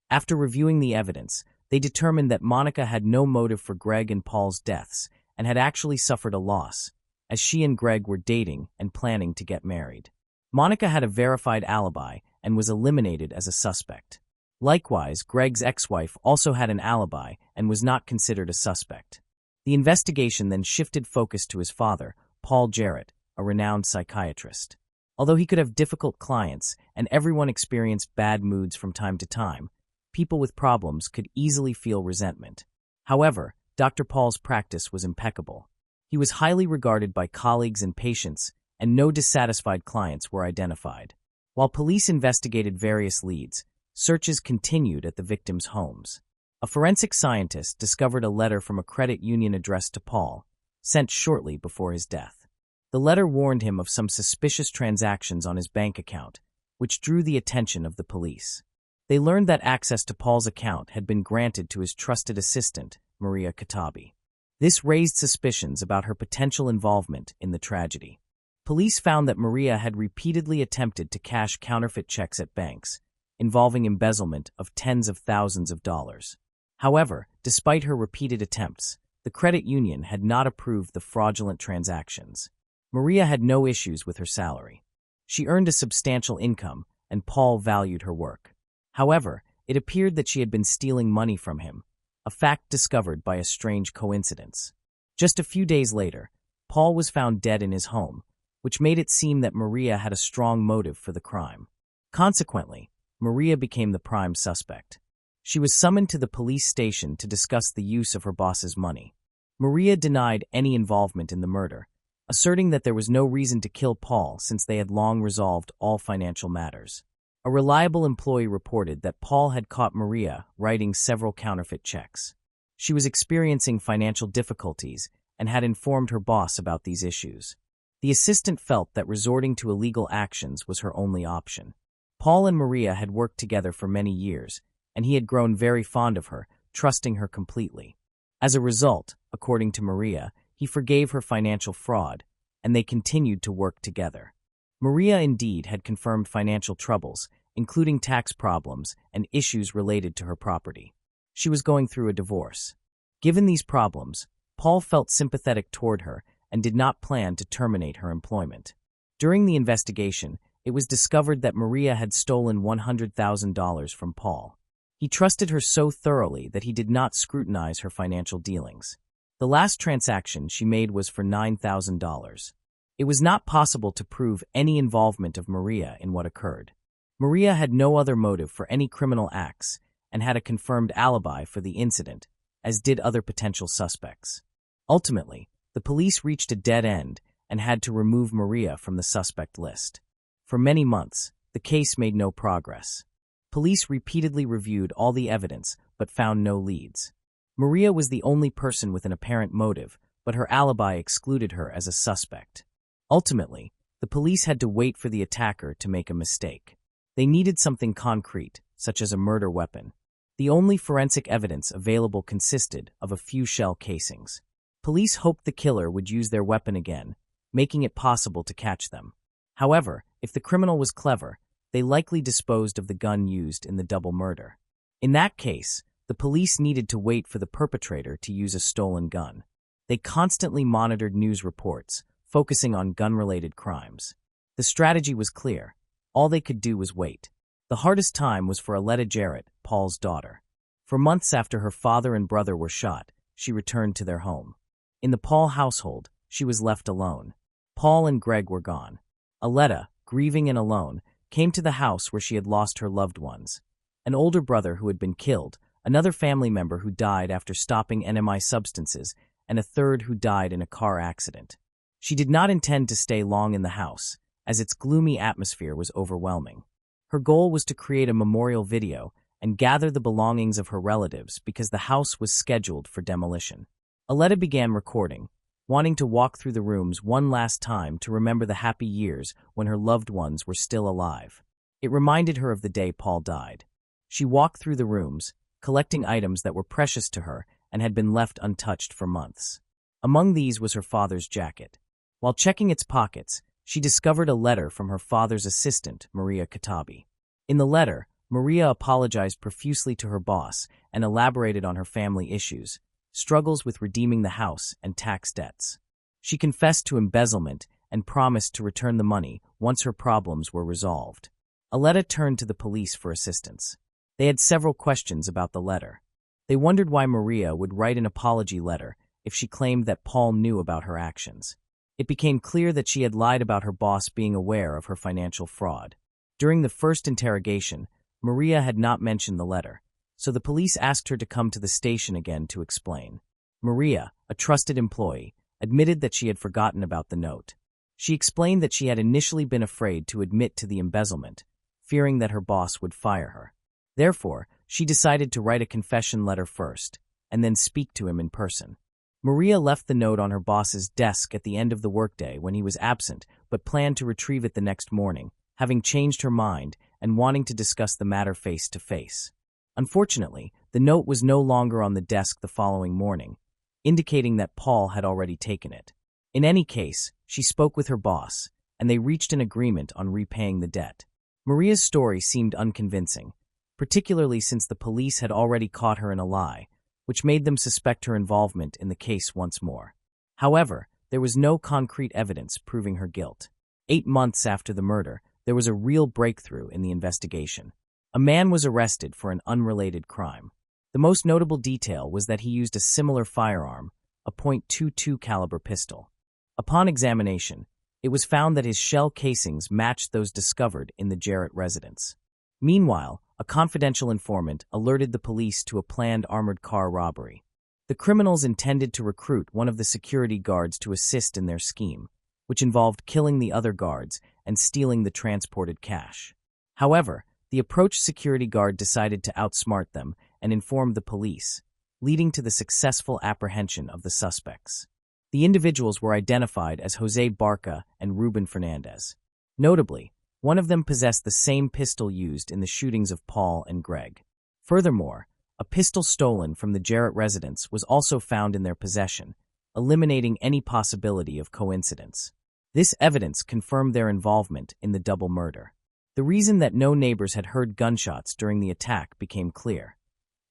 Speaker 1: After reviewing the evidence, they determined that Monica had no motive for Greg and Paul's deaths and had actually suffered a loss, as she and Greg were dating and planning to get married. Monica had a verified alibi and was eliminated as a suspect. Likewise, Greg's ex-wife also had an alibi and was not considered a suspect. The investigation then shifted focus to his father, Paul Jarrett, a renowned psychiatrist. Although he could have difficult clients and everyone experienced bad moods from time to time, people with problems could easily feel resentment. However, Dr. Paul's practice was impeccable. He was highly regarded by colleagues and patients, and no dissatisfied clients were identified. While police investigated various leads, searches continued at the victims' homes. A forensic scientist discovered a letter from a credit union addressed to Paul, sent shortly before his death. The letter warned him of some suspicious transactions on his bank account, which drew the attention of the police. They learned that access to Paul's account had been granted to his trusted assistant, Maria Katabi. This raised suspicions about her potential involvement in the tragedy. Police found that Maria had repeatedly attempted to cash counterfeit checks at banks, involving embezzlement of tens of thousands of dollars. However, despite her repeated attempts, the credit union had not approved the fraudulent transactions. Maria had no issues with her salary. She earned a substantial income, and Paul valued her work. However, it appeared that she had been stealing money from him, a fact discovered by a strange coincidence. Just a few days later, Paul was found dead in his home, which made it seem that Maria had a strong motive for the crime. Consequently, Maria became the prime suspect. She was summoned to the police station to discuss the use of her boss's money. Maria denied any involvement in the murder, asserting that there was no reason to kill Paul since they had long resolved all financial matters. A reliable employee reported that Paul had caught Maria writing several counterfeit checks. She was experiencing financial difficulties and had informed her boss about these issues. The assistant felt that resorting to illegal actions was her only option. Paul and Maria had worked together for many years, and he had grown very fond of her, trusting her completely. As a result, according to Maria, he forgave her financial fraud, and they continued to work together. Maria indeed had confirmed financial troubles, including tax problems and issues related to her property. She was going through a divorce. Given these problems, Paul felt sympathetic toward her and did not plan to terminate her employment. During the investigation, it was discovered that Maria had stolen $100,000 from Paul. He trusted her so thoroughly that he did not scrutinize her financial dealings. The last transaction she made was for $9,000. It was not possible to prove any involvement of Maria in what occurred. Maria had no other motive for any criminal acts, and had a confirmed alibi for the incident, as did other potential suspects. Ultimately, the police reached a dead end and had to remove Maria from the suspect list. For many months, the case made no progress. Police repeatedly reviewed all the evidence but found no leads. Maria was the only person with an apparent motive, but her alibi excluded her as a suspect. Ultimately, the police had to wait for the attacker to make a mistake. They needed something concrete, such as a murder weapon. The only forensic evidence available consisted of a few shell casings. Police hoped the killer would use their weapon again, making it possible to catch them. However, if the criminal was clever, they likely disposed of the gun used in the double murder. In that case, the police needed to wait for the perpetrator to use a stolen gun. They constantly monitored news reports, focusing on gun-related crimes. The strategy was clear. All they could do was wait. The hardest time was for Aletta Jarrett, Paul's daughter. For months after her father and brother were shot, she returned to their home. In the Paul household, she was left alone. Paul and Greg were gone. Aletta, grieving and alone, came to the house where she had lost her loved ones. An older brother who had been killed, another family member who died after stopping NMI substances, and a third who died in a car accident. She did not intend to stay long in the house, as its gloomy atmosphere was overwhelming. Her goal was to create a memorial video and gather the belongings of her relatives because the house was scheduled for demolition. Aletta began recording, wanting to walk through the rooms one last time to remember the happy years when her loved ones were still alive. It reminded her of the day Paul died. She walked through the rooms, collecting items that were precious to her and had been left untouched for months. Among these was her father's jacket. While checking its pockets, she discovered a letter from her father's assistant, Maria Katabi. In the letter, Maria apologized profusely to her boss and elaborated on her family issues, struggles with redeeming the house, and tax debts. She confessed to embezzlement and promised to return the money once her problems were resolved. Aletta turned to the police for assistance. They had several questions about the letter. They wondered why Maria would write an apology letter if she claimed that Paul knew about her actions. It became clear that she had lied about her boss being aware of her financial fraud. During the first interrogation, Maria had not mentioned the letter, so the police asked her to come to the station again to explain. Maria, a trusted employee, admitted that she had forgotten about the note. She explained that she had initially been afraid to admit to the embezzlement, fearing that her boss would fire her. Therefore, she decided to write a confession letter first, and then speak to him in person. Maria left the note on her boss's desk at the end of the workday when he was absent, but planned to retrieve it the next morning, having changed her mind and wanting to discuss the matter face to face. Unfortunately, the note was no longer on the desk the following morning, indicating that Paul had already taken it. In any case, she spoke with her boss, and they reached an agreement on repaying the debt. Maria's story seemed unconvincing, particularly since the police had already caught her in a lie, which made them suspect her involvement in the case once more. However, there was no concrete evidence proving her guilt. 8 months after the murder, there was a real breakthrough in the investigation. A man was arrested for an unrelated crime. The most notable detail was that he used a similar firearm, a .22 caliber pistol. Upon examination, it was found that his shell casings matched those discovered in the Jarrett residence. Meanwhile, a confidential informant alerted the police to a planned armored car robbery. The criminals intended to recruit one of the security guards to assist in their scheme, which involved killing the other guards and stealing the transported cash. However, the approached security guard decided to outsmart them and informed the police, leading to the successful apprehension of the suspects. The individuals were identified as Jose Barca and Ruben Fernandez. Notably, one of them possessed the same pistol used in the shootings of Paul and Greg. Furthermore, a pistol stolen from the Jarrett residence was also found in their possession, eliminating any possibility of coincidence. This evidence confirmed their involvement in the double murder. The reason that no neighbors had heard gunshots during the attack became clear.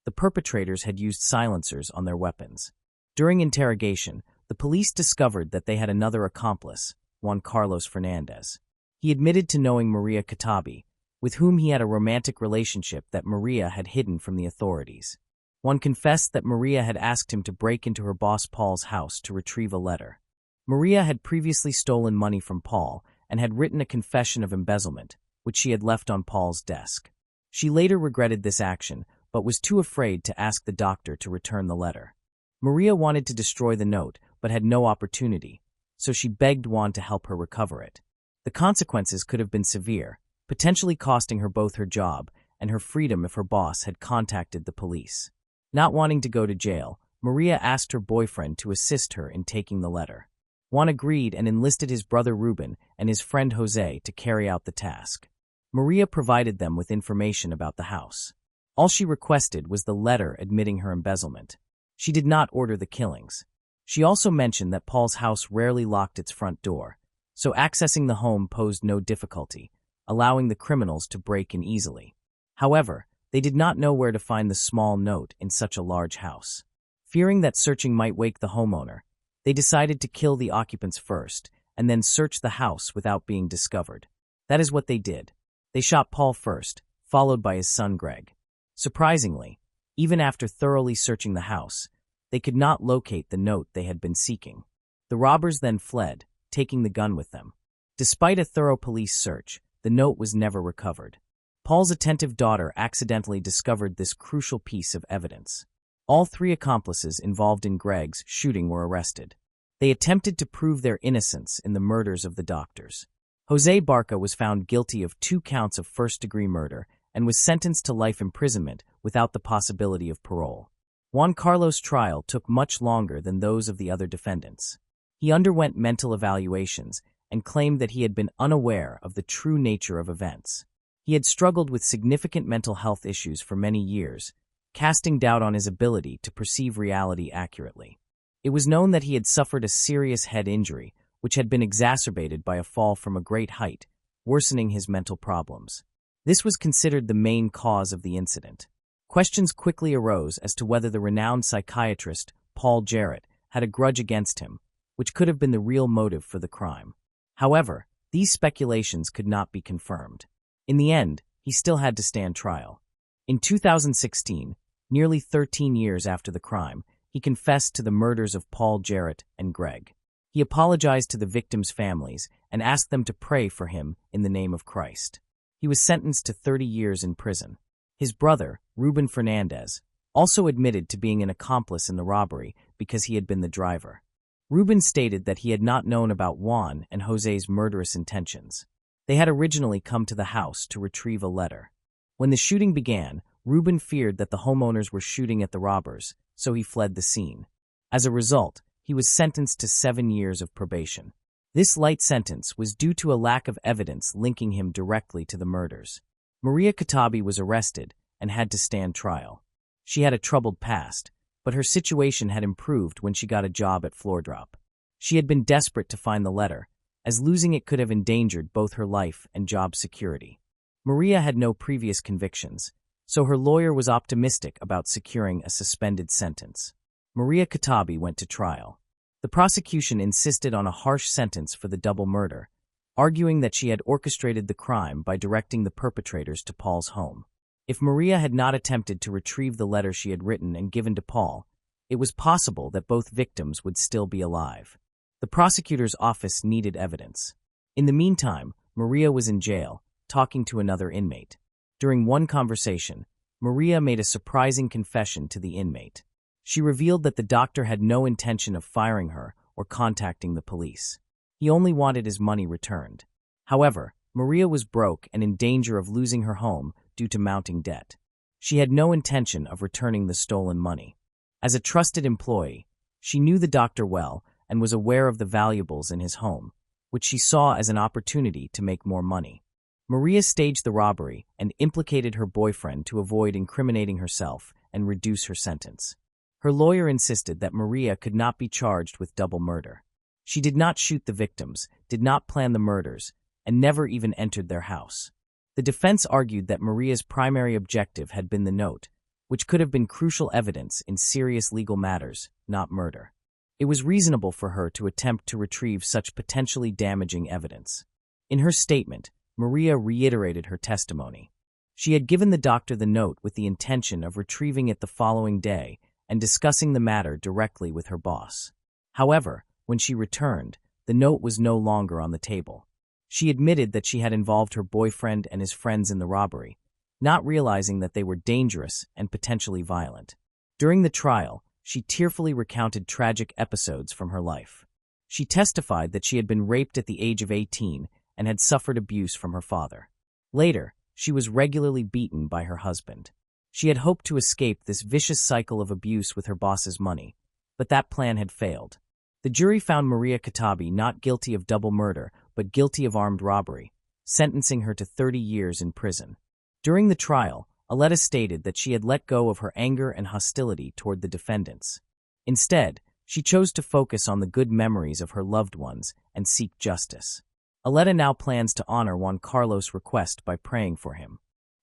Speaker 1: The perpetrators had used silencers on their weapons. During interrogation, the police discovered that they had another accomplice, Juan Carlos Fernandez. He admitted to knowing Maria Katabi, with whom he had a romantic relationship that Maria had hidden from the authorities. Juan confessed that Maria had asked him to break into her boss Paul's house to retrieve a letter. Maria had previously stolen money from Paul and had written a confession of embezzlement, which she had left on Paul's desk. She later regretted this action, but was too afraid to ask the doctor to return the letter. Maria wanted to destroy the note, but had no opportunity, so she begged Juan to help her recover it. The consequences could have been severe, potentially costing her both her job and her freedom if her boss had contacted the police. Not wanting to go to jail, Maria asked her boyfriend to assist her in taking the letter. Juan agreed and enlisted his brother Ruben and his friend Jose to carry out the task. Maria provided them with information about the house. All she requested was the letter admitting her embezzlement. She did not order the killings. She also mentioned that Paul's house rarely locked its front door, so accessing the home posed no difficulty, allowing the criminals to break in easily. However, they did not know where to find the small note in such a large house. Fearing that searching might wake the homeowner, they decided to kill the occupants first and then search the house without being discovered. That is what they did. They shot Paul first, followed by his son Greg. Surprisingly, even after thoroughly searching the house, they could not locate the note they had been seeking. The robbers then fled, taking the gun with them. Despite a thorough police search, the note was never recovered. Paul's attentive daughter accidentally discovered this crucial piece of evidence. All three accomplices involved in Greg's shooting were arrested. They attempted to prove their innocence in the murders of the doctors. Jose Barca was found guilty of 2 counts of first-degree murder and was sentenced to life imprisonment without the possibility of parole. Juan Carlos' trial took much longer than those of the other defendants. He underwent mental evaluations and claimed that he had been unaware of the true nature of events. He had struggled with significant mental health issues for many years, casting doubt on his ability to perceive reality accurately. It was known that he had suffered a serious head injury, which had been exacerbated by a fall from a great height, worsening his mental problems. This was considered the main cause of the incident. Questions quickly arose as to whether the renowned psychiatrist, Paul Jarrett, had a grudge against him, which could have been the real motive for the crime. However, these speculations could not be confirmed. In the end, he still had to stand trial. In 2016, nearly 13 years after the crime, he confessed to the murders of Paul Jarrett and Greg. He apologized to the victims' families and asked them to pray for him in the name of Christ. He was sentenced to 30 years in prison. His brother, Ruben Fernandez, also admitted to being an accomplice in the robbery because he had been the driver. Ruben stated that he had not known about Juan and Jose's murderous intentions. They had originally come to the house to retrieve a letter. When the shooting began, Ruben feared that the homeowners were shooting at the robbers, so he fled the scene. As a result, he was sentenced to 7 years of probation. This light sentence was due to a lack of evidence linking him directly to the murders. Maria Katabi was arrested and had to stand trial. She had a troubled past, but her situation had improved when she got a job at Floordrop. She had been desperate to find the letter, as losing it could have endangered both her life and job security. Maria had no previous convictions, so her lawyer was optimistic about securing a suspended sentence. Maria Katabi went to trial. The prosecution insisted on a harsh sentence for the double murder, arguing that she had orchestrated the crime by directing the perpetrators to Paul's home. If Maria had not attempted to retrieve the letter she had written and given to Paul, it was possible that both victims would still be alive. The prosecutor's office needed evidence. In the meantime, Maria was in jail, talking to another inmate. During one conversation, Maria made a surprising confession to the inmate. She revealed that the doctor had no intention of firing her or contacting the police. He only wanted his money returned. However, Maria was broke and in danger of losing her home due to mounting debt. She had no intention of returning the stolen money. As a trusted employee, she knew the doctor well and was aware of the valuables in his home, which she saw as an opportunity to make more money. Maria staged the robbery and implicated her boyfriend to avoid incriminating herself and reduce her sentence. Her lawyer insisted that Maria could not be charged with double murder. She did not shoot the victims, did not plan the murders, and never even entered their house. The defense argued that Maria's primary objective had been the note, which could have been crucial evidence in serious legal matters, not murder. It was reasonable for her to attempt to retrieve such potentially damaging evidence. In her statement, Maria reiterated her testimony. She had given the doctor the note with the intention of retrieving it the following day and discussing the matter directly with her boss. However, when she returned, the note was no longer on the table. She admitted that she had involved her boyfriend and his friends in the robbery, not realizing that they were dangerous and potentially violent. During the trial, she tearfully recounted tragic episodes from her life. She testified that she had been raped at the age of 18 and had suffered abuse from her father. Later, she was regularly beaten by her husband. She had hoped to escape this vicious cycle of abuse with her boss's money, but that plan had failed. The jury found Maria Katabi not guilty of double murder, but guilty of armed robbery, sentencing her to 30 years in prison. During the trial, Aletta stated that she had let go of her anger and hostility toward the defendants. Instead, she chose to focus on the good memories of her loved ones and seek justice. Aletta now plans to honor Juan Carlos' request by praying for him.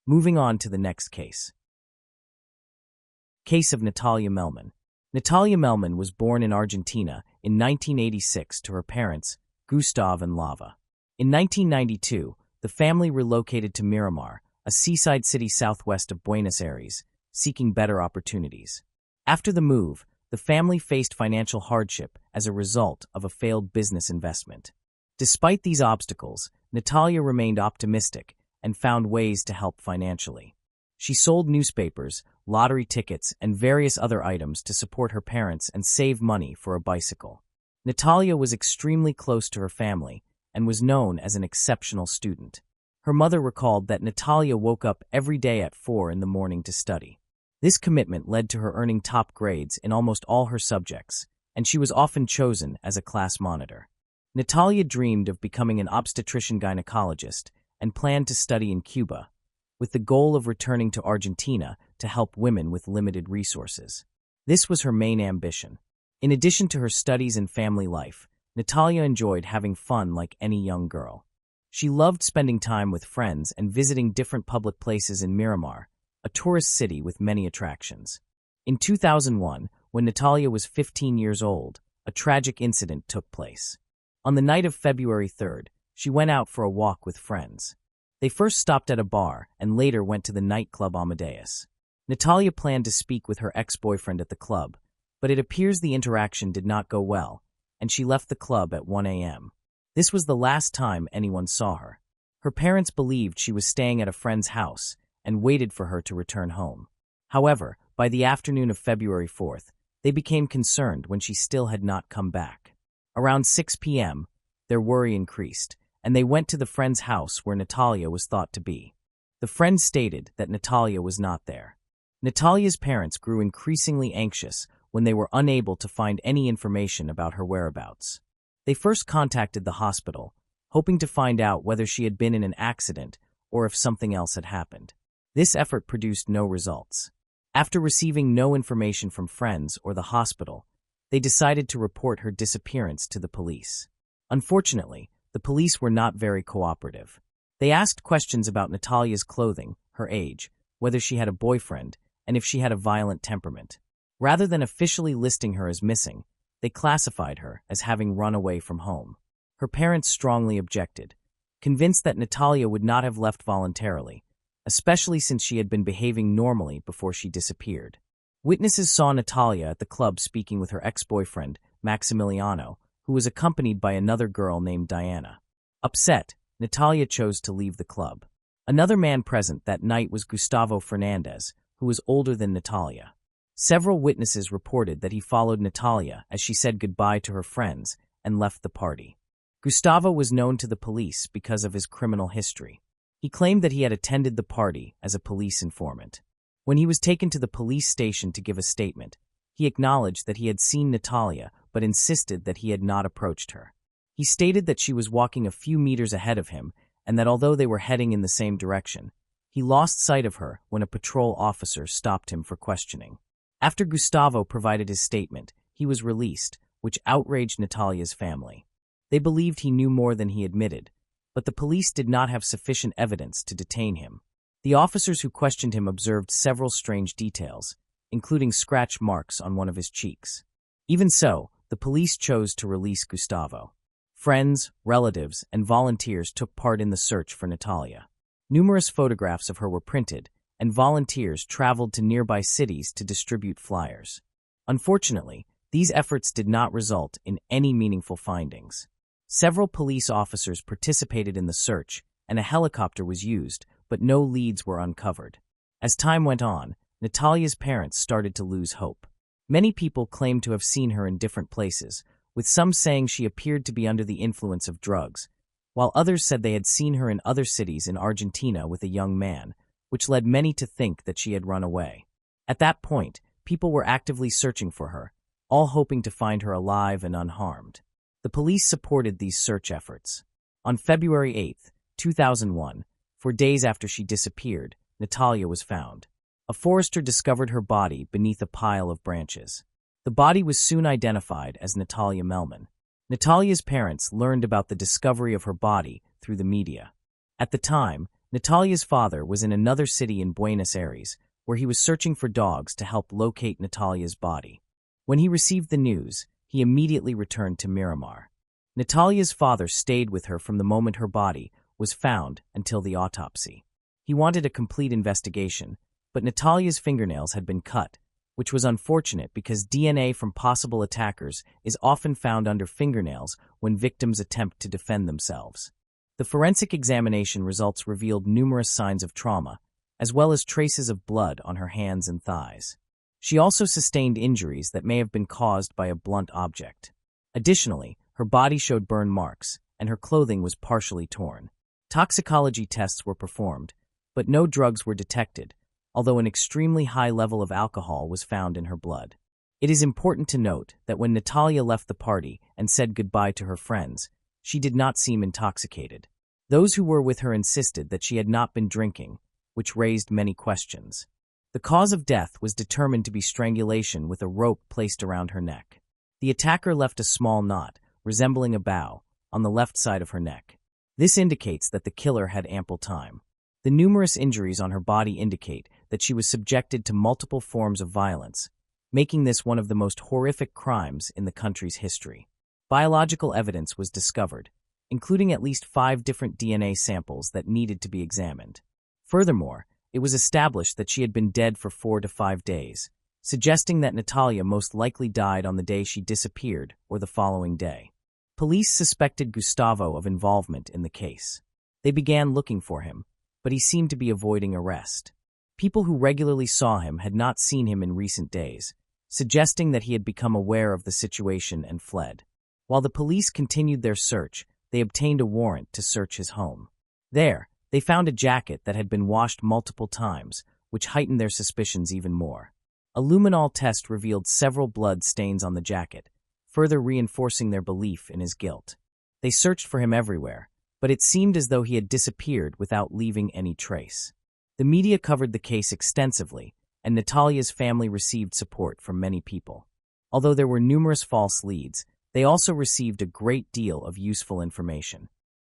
Speaker 1: Moving on to the next case. Case of Natalia Melman. Natalia Melman was born in Argentina in 1986 to her parents, Gustav and Lava. In 1992, the family relocated to Miramar, a seaside city southwest of Buenos Aires, seeking better opportunities. After the move, the family faced financial hardship as a result of a failed business investment. Despite these obstacles, Natalia remained optimistic and found ways to help financially. She sold newspapers, lottery tickets, and various other items to support her parents and save money for a bicycle. Natalia was extremely close to her family and was known as an exceptional student. Her mother recalled that Natalia woke up every day at 4 in the morning to study. This commitment led to her earning top grades in almost all her subjects, and she was often chosen as a class monitor. Natalia dreamed of becoming an obstetrician-gynecologist and planned to study in Cuba, with the goal of returning to Argentina to help women with limited resources. This was her main ambition. In addition to her studies and family life, Natalia enjoyed having fun like any young girl. She loved spending time with friends and visiting different public places in Miramar, a tourist city with many attractions. In 2001, when Natalia was 15 years old, a tragic incident took place. On the night of February 3rd, she went out for a walk with friends. They first stopped at a bar and later went to the nightclub Amadeus. Natalia planned to speak with her ex-boyfriend at the club, but it appears the interaction did not go well, and she left the club at 1 a.m. This was the last time anyone saw her. Her parents believed she was staying at a friend's house and waited for her to return home. However, by the afternoon of February 4th, they became concerned when she still had not come back. Around 6 p.m., their worry increased, and they went to the friend's house where Natalia was thought to be. The friend stated that Natalia was not there. Natalia's parents grew increasingly anxious when they were unable to find any information about her whereabouts. They first contacted the hospital, hoping to find out whether she had been in an accident or if something else had happened. This effort produced no results. After receiving no information from friends or the hospital, they decided to report her disappearance to the police. Unfortunately, the police were not very cooperative. They asked questions about Natalia's clothing, her age, whether she had a boyfriend, and if she had a violent temperament. Rather than officially listing her as missing, they classified her as having run away from home. Her parents strongly objected, convinced that Natalia would not have left voluntarily, especially since she had been behaving normally before she disappeared. Witnesses saw Natalia at the club speaking with her ex-boyfriend, Maximiliano, who was accompanied by another girl named Diana. Upset, Natalia chose to leave the club. Another man present that night was Gustavo Fernandez, who was older than Natalia. Several witnesses reported that he followed Natalia as she said goodbye to her friends and left the party. Gustavo was known to the police because of his criminal history. He claimed that he had attended the party as a police informant. When he was taken to the police station to give a statement, he acknowledged that he had seen Natalia but insisted that he had not approached her. He stated that she was walking a few meters ahead of him and that although they were heading in the same direction, he lost sight of her when a patrol officer stopped him for questioning. After Gustavo provided his statement, he was released, which outraged Natalia's family. They believed he knew more than he admitted, but the police did not have sufficient evidence to detain him. The officers who questioned him observed several strange details, including scratch marks on one of his cheeks. Even so, the police chose to release Gustavo. Friends, relatives, and volunteers took part in the search for Natalia. Numerous photographs of her were printed, and volunteers traveled to nearby cities to distribute flyers. Unfortunately, these efforts did not result in any meaningful findings. Several police officers participated in the search, and a helicopter was used, but no leads were uncovered. As time went on, Natalia's parents started to lose hope. Many people claimed to have seen her in different places, with some saying she appeared to be under the influence of drugs, while others said they had seen her in other cities in Argentina with a young man, which led many to think that she had run away. At that point, people were actively searching for her, all hoping to find her alive and unharmed. The police supported these search efforts. On February 8, 2001, 4 days after she disappeared, Natalia was found. A forester discovered her body beneath a pile of branches. The body was soon identified as Natalia Melman. Natalia's parents learned about the discovery of her body through the media. At the time, Natalia's father was in another city in Buenos Aires, where he was searching for dogs to help locate Natalia's body. When he received the news, he immediately returned to Miramar. Natalia's father stayed with her from the moment her body was found until the autopsy. He wanted a complete investigation, but Natalia's fingernails had been cut, which was unfortunate because DNA from possible attackers is often found under fingernails when victims attempt to defend themselves. The forensic examination results revealed numerous signs of trauma, as well as traces of blood on her hands and thighs. She also sustained injuries that may have been caused by a blunt object. Additionally, her body showed burn marks, and her clothing was partially torn. Toxicology tests were performed, but no drugs were detected, although an extremely high level of alcohol was found in her blood. It is important to note that when Natalia left the party and said goodbye to her friends, she did not seem intoxicated. Those who were with her insisted that she had not been drinking, which raised many questions. The cause of death was determined to be strangulation with a rope placed around her neck. The attacker left a small knot, resembling a bow, on the left side of her neck. This indicates that the killer had ample time. The numerous injuries on her body indicate that she was subjected to multiple forms of violence, making this one of the most horrific crimes in the country's history. Biological evidence was discovered, including at least 5 different DNA samples that needed to be examined. Furthermore, it was established that she had been dead for 4 to 5 days, suggesting that Natalia most likely died on the day she disappeared or the following day. Police suspected Gustavo of involvement in the case. They began looking for him, but he seemed to be avoiding arrest. People who regularly saw him had not seen him in recent days, suggesting that he had become aware of the situation and fled. While the police continued their search, they obtained a warrant to search his home. There, they found a jacket that had been washed multiple times, which heightened their suspicions even more. A luminol test revealed several blood stains on the jacket, further reinforcing their belief in his guilt. They searched for him everywhere, but it seemed as though he had disappeared without leaving any trace. The media covered the case extensively, and Natalia's family received support from many people. Although there were numerous false leads, they also received a great deal of useful information.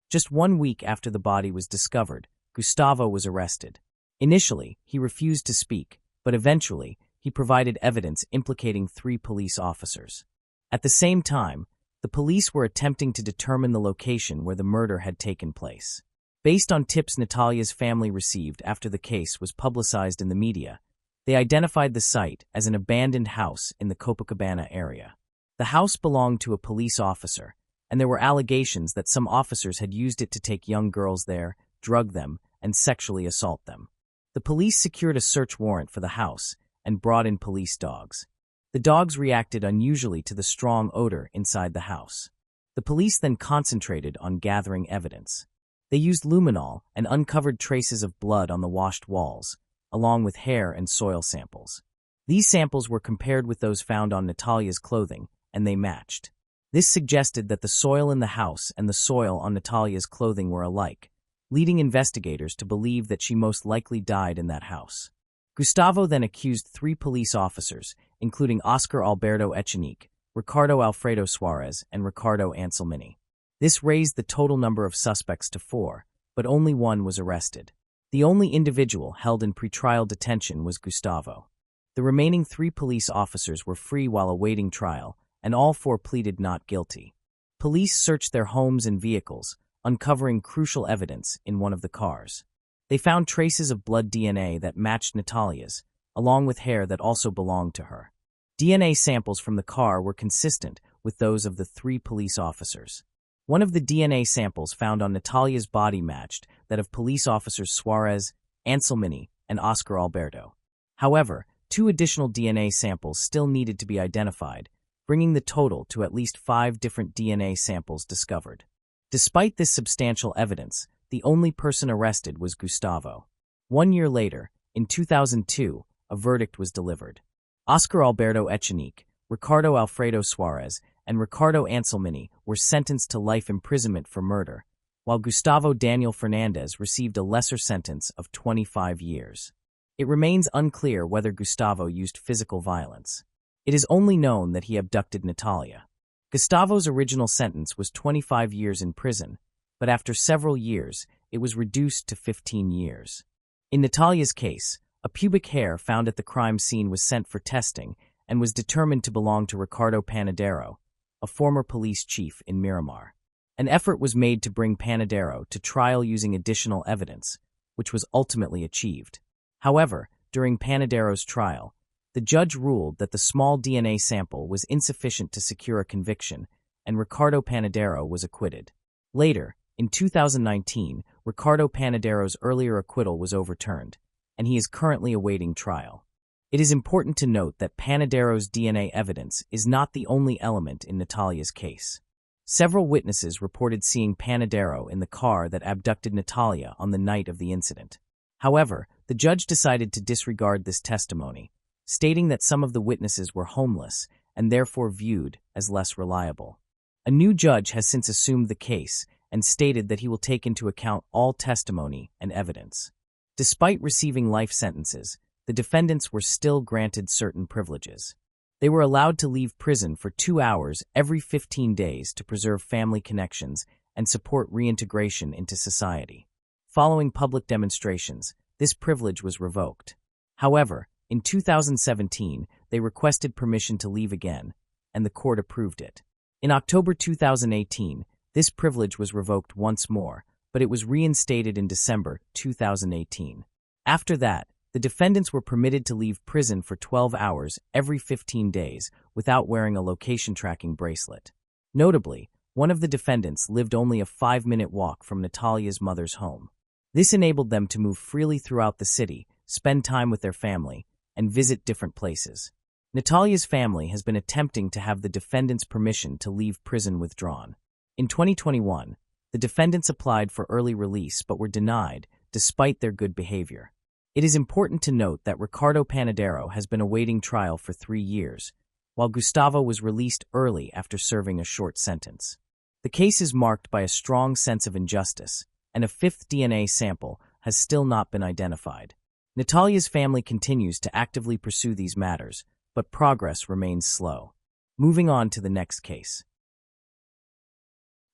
Speaker 1: Just 1 week after the body was discovered, Gustavo was arrested. Initially, he refused to speak, but eventually, he provided evidence implicating 3 police officers. At the same time, the police were attempting to determine the location where the murder had taken place. Based on tips Natalia's family received after the case was publicized in the media, they identified the site as an abandoned house in the Copacabana area. The house belonged to a police officer, and there were allegations that some officers had used it to take young girls there, drug them, and sexually assault them. The police secured a search warrant for the house and brought in police dogs. The dogs reacted unusually to the strong odor inside the house. The police then concentrated on gathering evidence. They used luminol and uncovered traces of blood on the washed walls, along with hair and soil samples. These samples were compared with those found on Natalia's clothing, and they matched. This suggested that the soil in the house and the soil on Natalia's clothing were alike, leading investigators to believe that she most likely died in that house. Gustavo then accused 3 police officers, including Oscar Alberto Echenique, Ricardo Alfredo Suarez, and Ricardo Anselmini. This raised the total number of suspects to 4, but only 1 was arrested. The only individual held in pretrial detention was Gustavo. The remaining 3 police officers were free while awaiting trial, and all 4 pleaded not guilty. Police searched their homes and vehicles, uncovering crucial evidence in one of the cars. They found traces of blood DNA that matched Natalia's, along with hair that also belonged to her. DNA samples from the car were consistent with those of the 3 police officers. One of the DNA samples found on Natalia's body matched that of police officers Suarez, Anselmini, and Oscar Alberto. However, 2 additional DNA samples still needed to be identified, bringing the total to at least 5 different DNA samples discovered. Despite this substantial evidence, the only person arrested was Gustavo. 1 year later, in 2002, a verdict was delivered. Oscar Alberto Echenique, Ricardo Alfredo Suarez, and Ricardo Anselmini were sentenced to life imprisonment for murder, while Gustavo Daniel Fernandez received a lesser sentence of 25 years. It remains unclear whether Gustavo used physical violence. It is only known that he abducted Natalia. Gustavo's original sentence was 25 years in prison, but after several years, it was reduced to 15 years. In Natalia's case, a pubic hair found at the crime scene was sent for testing and was determined to belong to Ricardo Panadero, a former police chief in Miramar. An effort was made to bring Panadero to trial using additional evidence, which was ultimately achieved. However, during Panadero's trial, the judge ruled that the small DNA sample was insufficient to secure a conviction, and Ricardo Panadero was acquitted. Later, in 2019, Ricardo Panadero's earlier acquittal was overturned, and he is currently awaiting trial. It is important to note that Panadero's DNA evidence is not the only element in Natalia's case. Several witnesses reported seeing Panadero in the car that abducted Natalia on the night of the incident. However, the judge decided to disregard this testimony, stating that some of the witnesses were homeless and therefore viewed as less reliable. A new judge has since assumed the case and stated that he will take into account all testimony and evidence. Despite receiving life sentences, the defendants were still granted certain privileges. They were allowed to leave prison for 2 hours every 15 days to preserve family connections and support reintegration into society. Following public demonstrations, this privilege was revoked. However, in 2017, they requested permission to leave again, and the court approved it. In October 2018, this privilege was revoked once more, but it was reinstated in December 2018. After that, the defendants were permitted to leave prison for 12 hours every 15 days without wearing a location tracking bracelet. Notably, one of the defendants lived only a 5-minute walk from Natalia's mother's home. This enabled them to move freely throughout the city, spend time with their family, and visit different places. Natalia's family has been attempting to have the defendants' permission to leave prison withdrawn. In 2021, the defendants applied for early release but were denied, despite their good behavior. It is important to note that Ricardo Panadero has been awaiting trial for 3 years, while Gustavo was released early after serving a short sentence. The case is marked by a strong sense of injustice, and a 5th DNA sample has still not been identified. Natalia's family continues to actively pursue these matters, but progress remains slow. Moving on to the next case.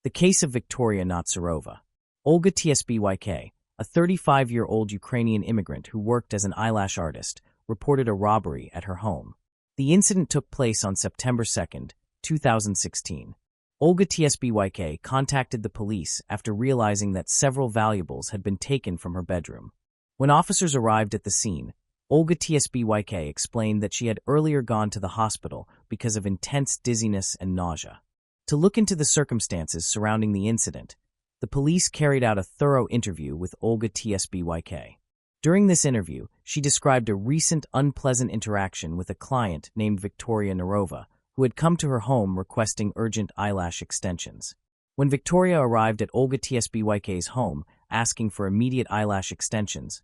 Speaker 1: The case of Victoria Natsarova. Olga Tsbyk, a 35-year-old Ukrainian immigrant who worked as an eyelash artist, reported a robbery at her home. The incident took place on September 2, 2016. Olga Tsbyk contacted the police after realizing that several valuables had been taken from her bedroom. When officers arrived at the scene, Olga Tsbyk explained that she had earlier gone to the hospital because of intense dizziness and nausea. To look into the circumstances surrounding the incident, the police carried out a thorough interview with Olga Tsbyk. During this interview, she described a recent unpleasant interaction with a client named Victoria Narova, who had come to her home requesting urgent eyelash extensions. When Victoria arrived at Olga Tsbyk's home asking for immediate eyelash extensions,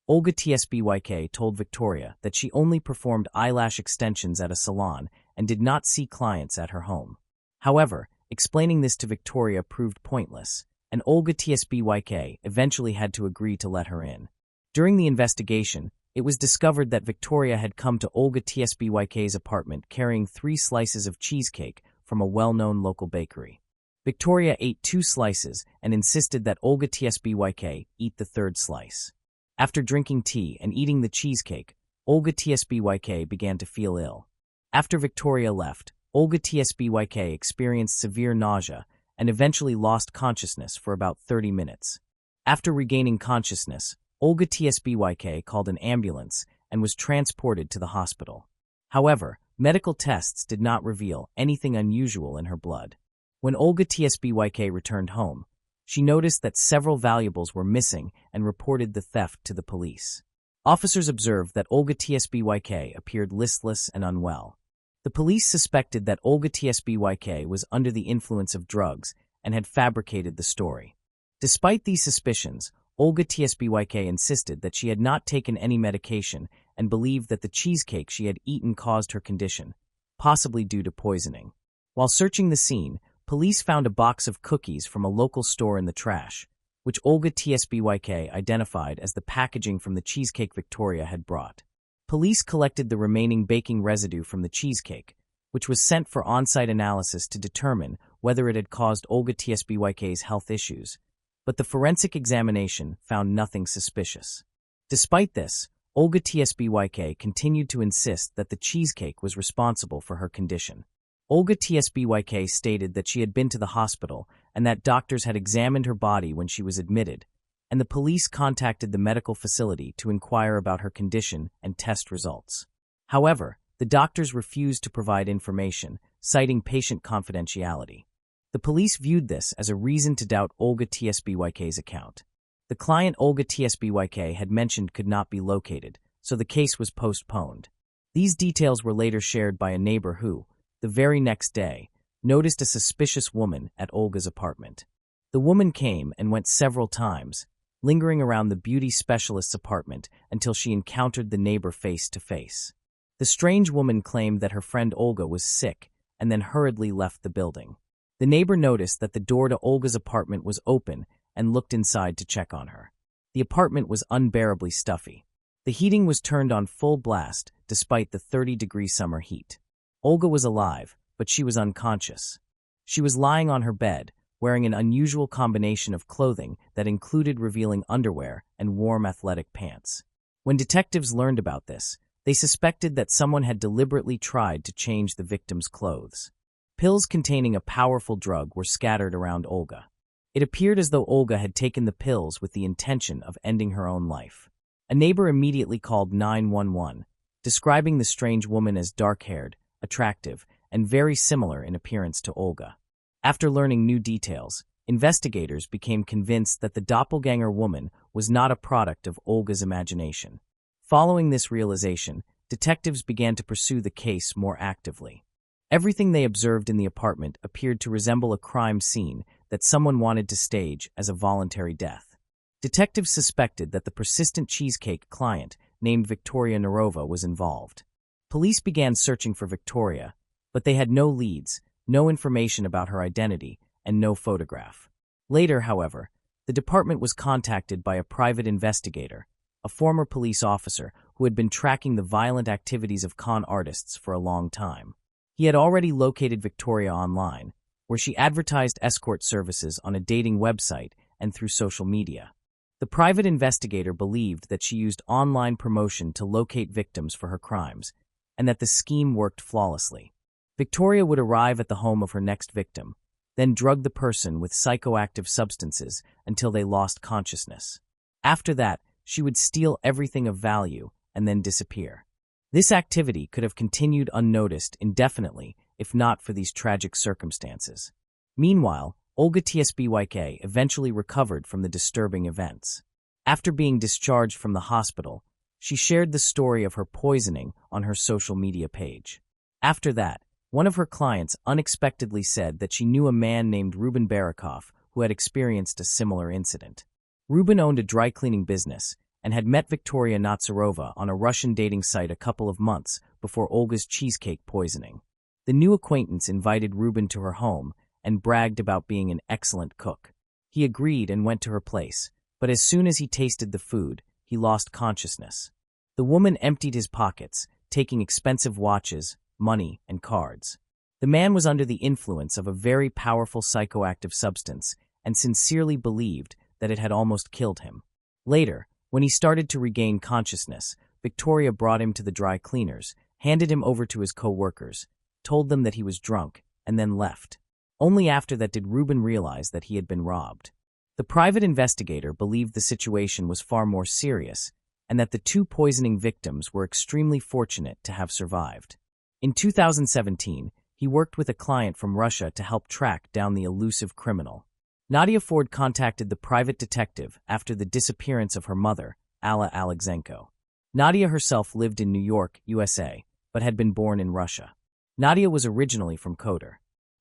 Speaker 1: Olga Tsbyk told Victoria that she only performed eyelash extensions at a salon and did not see clients at her home. However, explaining this to Victoria proved pointless, and Olga Tsbyk eventually had to agree to let her in. During the investigation, it was discovered that Victoria had come to Olga Tsbyk's apartment carrying 3 slices of cheesecake from a well-known local bakery. Victoria ate 2 slices and insisted that Olga Tsbyk eat the 3rd slice. After drinking tea and eating the cheesecake, Olga Tsbyk began to feel ill. After Victoria left, Olga Tsbyk experienced severe nausea and eventually lost consciousness for about 30 minutes. After regaining consciousness, Olga Tsbyk called an ambulance and was transported to the hospital. However, medical tests did not reveal anything unusual in her blood. When Olga Tsbyk returned home, she noticed that several valuables were missing and reported the theft to the police. Officers observed that Olga Tsbyk appeared listless and unwell. The police suspected that Olga Tsbyk was under the influence of drugs and had fabricated the story. Despite these suspicions, Olga Tsbyk insisted that she had not taken any medication and believed that the cheesecake she had eaten caused her condition, possibly due to poisoning. While searching the scene, police found a box of cookies from a local store in the trash, which Olga Tsbyk identified as the packaging from the cheesecake Victoria had brought. Police collected the remaining baking residue from the cheesecake, which was sent for on-site analysis to determine whether it had caused Olga Tsbyk's health issues, but the forensic examination found nothing suspicious. Despite this, Olga Tsbyk continued to insist that the cheesecake was responsible for her condition. Olga Tsbyk stated that she had been to the hospital and that doctors had examined her body when she was admitted, and the police contacted the medical facility to inquire about her condition and test results. However, the doctors refused to provide information, citing patient confidentiality. The police viewed this as a reason to doubt Olga Tsbyk's account. The client Olga Tsbyk had mentioned could not be located, so the case was postponed. These details were later shared by a neighbor who, the very next day, noticed a suspicious woman at Olga's apartment. The woman came and went several times, lingering around the beauty specialist's apartment until she encountered the neighbor face to face. The strange woman claimed that her friend Olga was sick and then hurriedly left the building. The neighbor noticed that the door to Olga's apartment was open and looked inside to check on her. The apartment was unbearably stuffy. The heating was turned on full blast despite the 30-degree summer heat. Olga was alive, but she was unconscious. She was lying on her bed, wearing an unusual combination of clothing that included revealing underwear and warm athletic pants. When detectives learned about this, they suspected that someone had deliberately tried to change the victim's clothes. Pills containing a powerful drug were scattered around Olga. It appeared as though Olga had taken the pills with the intention of ending her own life. A neighbor immediately called 911, describing the strange woman as dark-haired, attractive, and very similar in appearance to Olga. After learning new details, investigators became convinced that the doppelganger woman was not a product of Olga's imagination. Following this realization, detectives began to pursue the case more actively. Everything they observed in the apartment appeared to resemble a crime scene that someone wanted to stage as a voluntary death. Detectives suspected that the persistent cheesecake client named Victoria Nerova was involved. Police began searching for Victoria, but they had no leads, no information about her identity, and no photograph. Later, however, the department was contacted by a private investigator, a former police officer who had been tracking the violent activities of con artists for a long time. He had already located Victoria online, where she advertised escort services on a dating website and through social media. The private investigator believed that she used online promotion to locate victims for her crimes, and that the scheme worked flawlessly. Victoria would arrive at the home of her next victim, then drug the person with psychoactive substances until they lost consciousness. After that, she would steal everything of value and then disappear. This activity could have continued unnoticed indefinitely if not for these tragic circumstances. Meanwhile, Olga Tsbyk eventually recovered from the disturbing events. After being discharged from the hospital, she shared the story of her poisoning on her social media page. After that, one of her clients unexpectedly said that she knew a man named Ruben Barakov who had experienced a similar incident. Ruben owned a dry cleaning business and had met Victoria Nazarova on a Russian dating site a couple of months before Olga's cheesecake poisoning. The new acquaintance invited Ruben to her home and bragged about being an excellent cook. He agreed and went to her place, but as soon as he tasted the food, he lost consciousness. The woman emptied his pockets, taking expensive watches, money, and cards. The man was under the influence of a very powerful psychoactive substance and sincerely believed that it had almost killed him. Later, when he started to regain consciousness, Victoria brought him to the dry cleaners, handed him over to his co-workers, told them that he was drunk, and then left. Only after that did Ruben realize that he had been robbed. The private investigator believed the situation was far more serious, and that the two poisoning victims were extremely fortunate to have survived. In 2017, he worked with a client from Russia to help track down the elusive criminal. Nadia Ford contacted the private detective after the disappearance of her mother, Alla Alexenko. Nadia herself lived in New York, USA, but had been born in Russia. Nadia was originally from Kotar.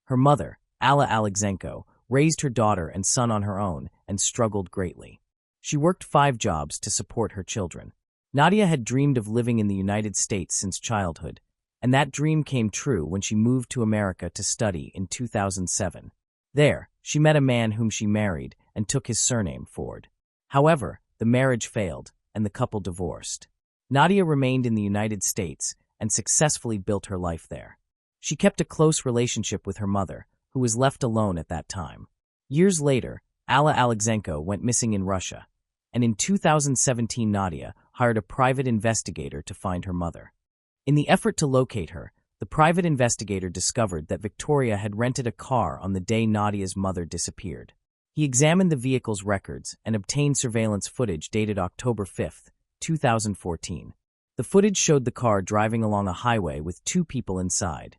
Speaker 1: Her mother, Alla Alexenko, raised her daughter and son on her own and struggled greatly. She worked 5 jobs to support her children. Nadia had dreamed of living in the United States since childhood, and that dream came true when she moved to America to study in 2007. There, she met a man whom she married and took his surname, Ford. However, the marriage failed, and the couple divorced. Nadia remained in the United States and successfully built her life there. She kept a close relationship with her mother, who was left alone at that time. Years later, Alla Alexenko went missing in Russia, and in 2017 Nadia hired a private investigator to find her mother. In the effort to locate her, the private investigator discovered that Victoria had rented a car on the day Nadia's mother disappeared. He examined the vehicle's records and obtained surveillance footage dated October 5, 2014. The footage showed the car driving along a highway with 2 people inside.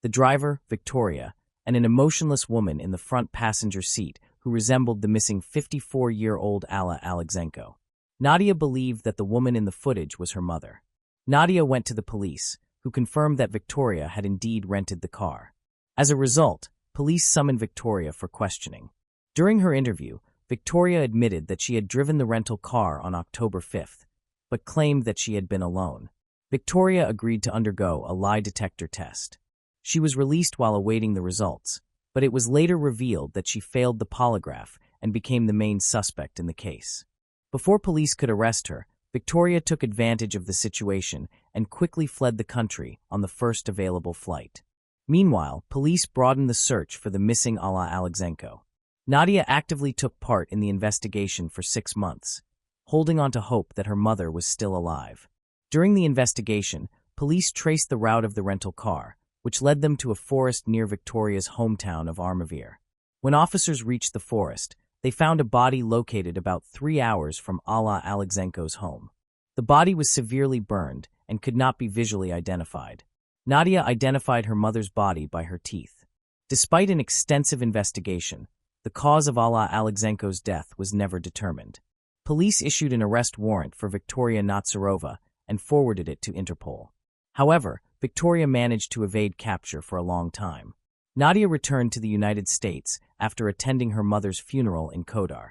Speaker 1: The driver, Victoria, and an emotionless woman in the front passenger seat who resembled the missing 54-year-old Alla Alexenko. Nadia believed that the woman in the footage was her mother. Nadia went to the police, who confirmed that Victoria had indeed rented the car. As a result, police summoned Victoria for questioning. During her interview, Victoria admitted that she had driven the rental car on October 5, but claimed that she had been alone. Victoria agreed to undergo a lie detector test. She was released while awaiting the results, but it was later revealed that she failed the polygraph and became the main suspect in the case. Before police could arrest her, Victoria took advantage of the situation and quickly fled the country on the first available flight. Meanwhile, police broadened the search for the missing Alla Alexenko. Nadia actively took part in the investigation for 6 months, holding on to hope that her mother was still alive. During the investigation, police traced the route of the rental car, which led them to a forest near Victoria's hometown of Armavir. When officers reached the forest, they found a body located about 3 hours from Alla Alexenko's home. The body was severely burned and could not be visually identified. Nadia identified her mother's body by her teeth. Despite an extensive investigation, the cause of Alla Alexenko's death was never determined. Police issued an arrest warrant for Victoria Nazarova and forwarded it to Interpol. However, Victoria managed to evade capture for a long time. Nadia returned to the United States after attending her mother's funeral in Kotar.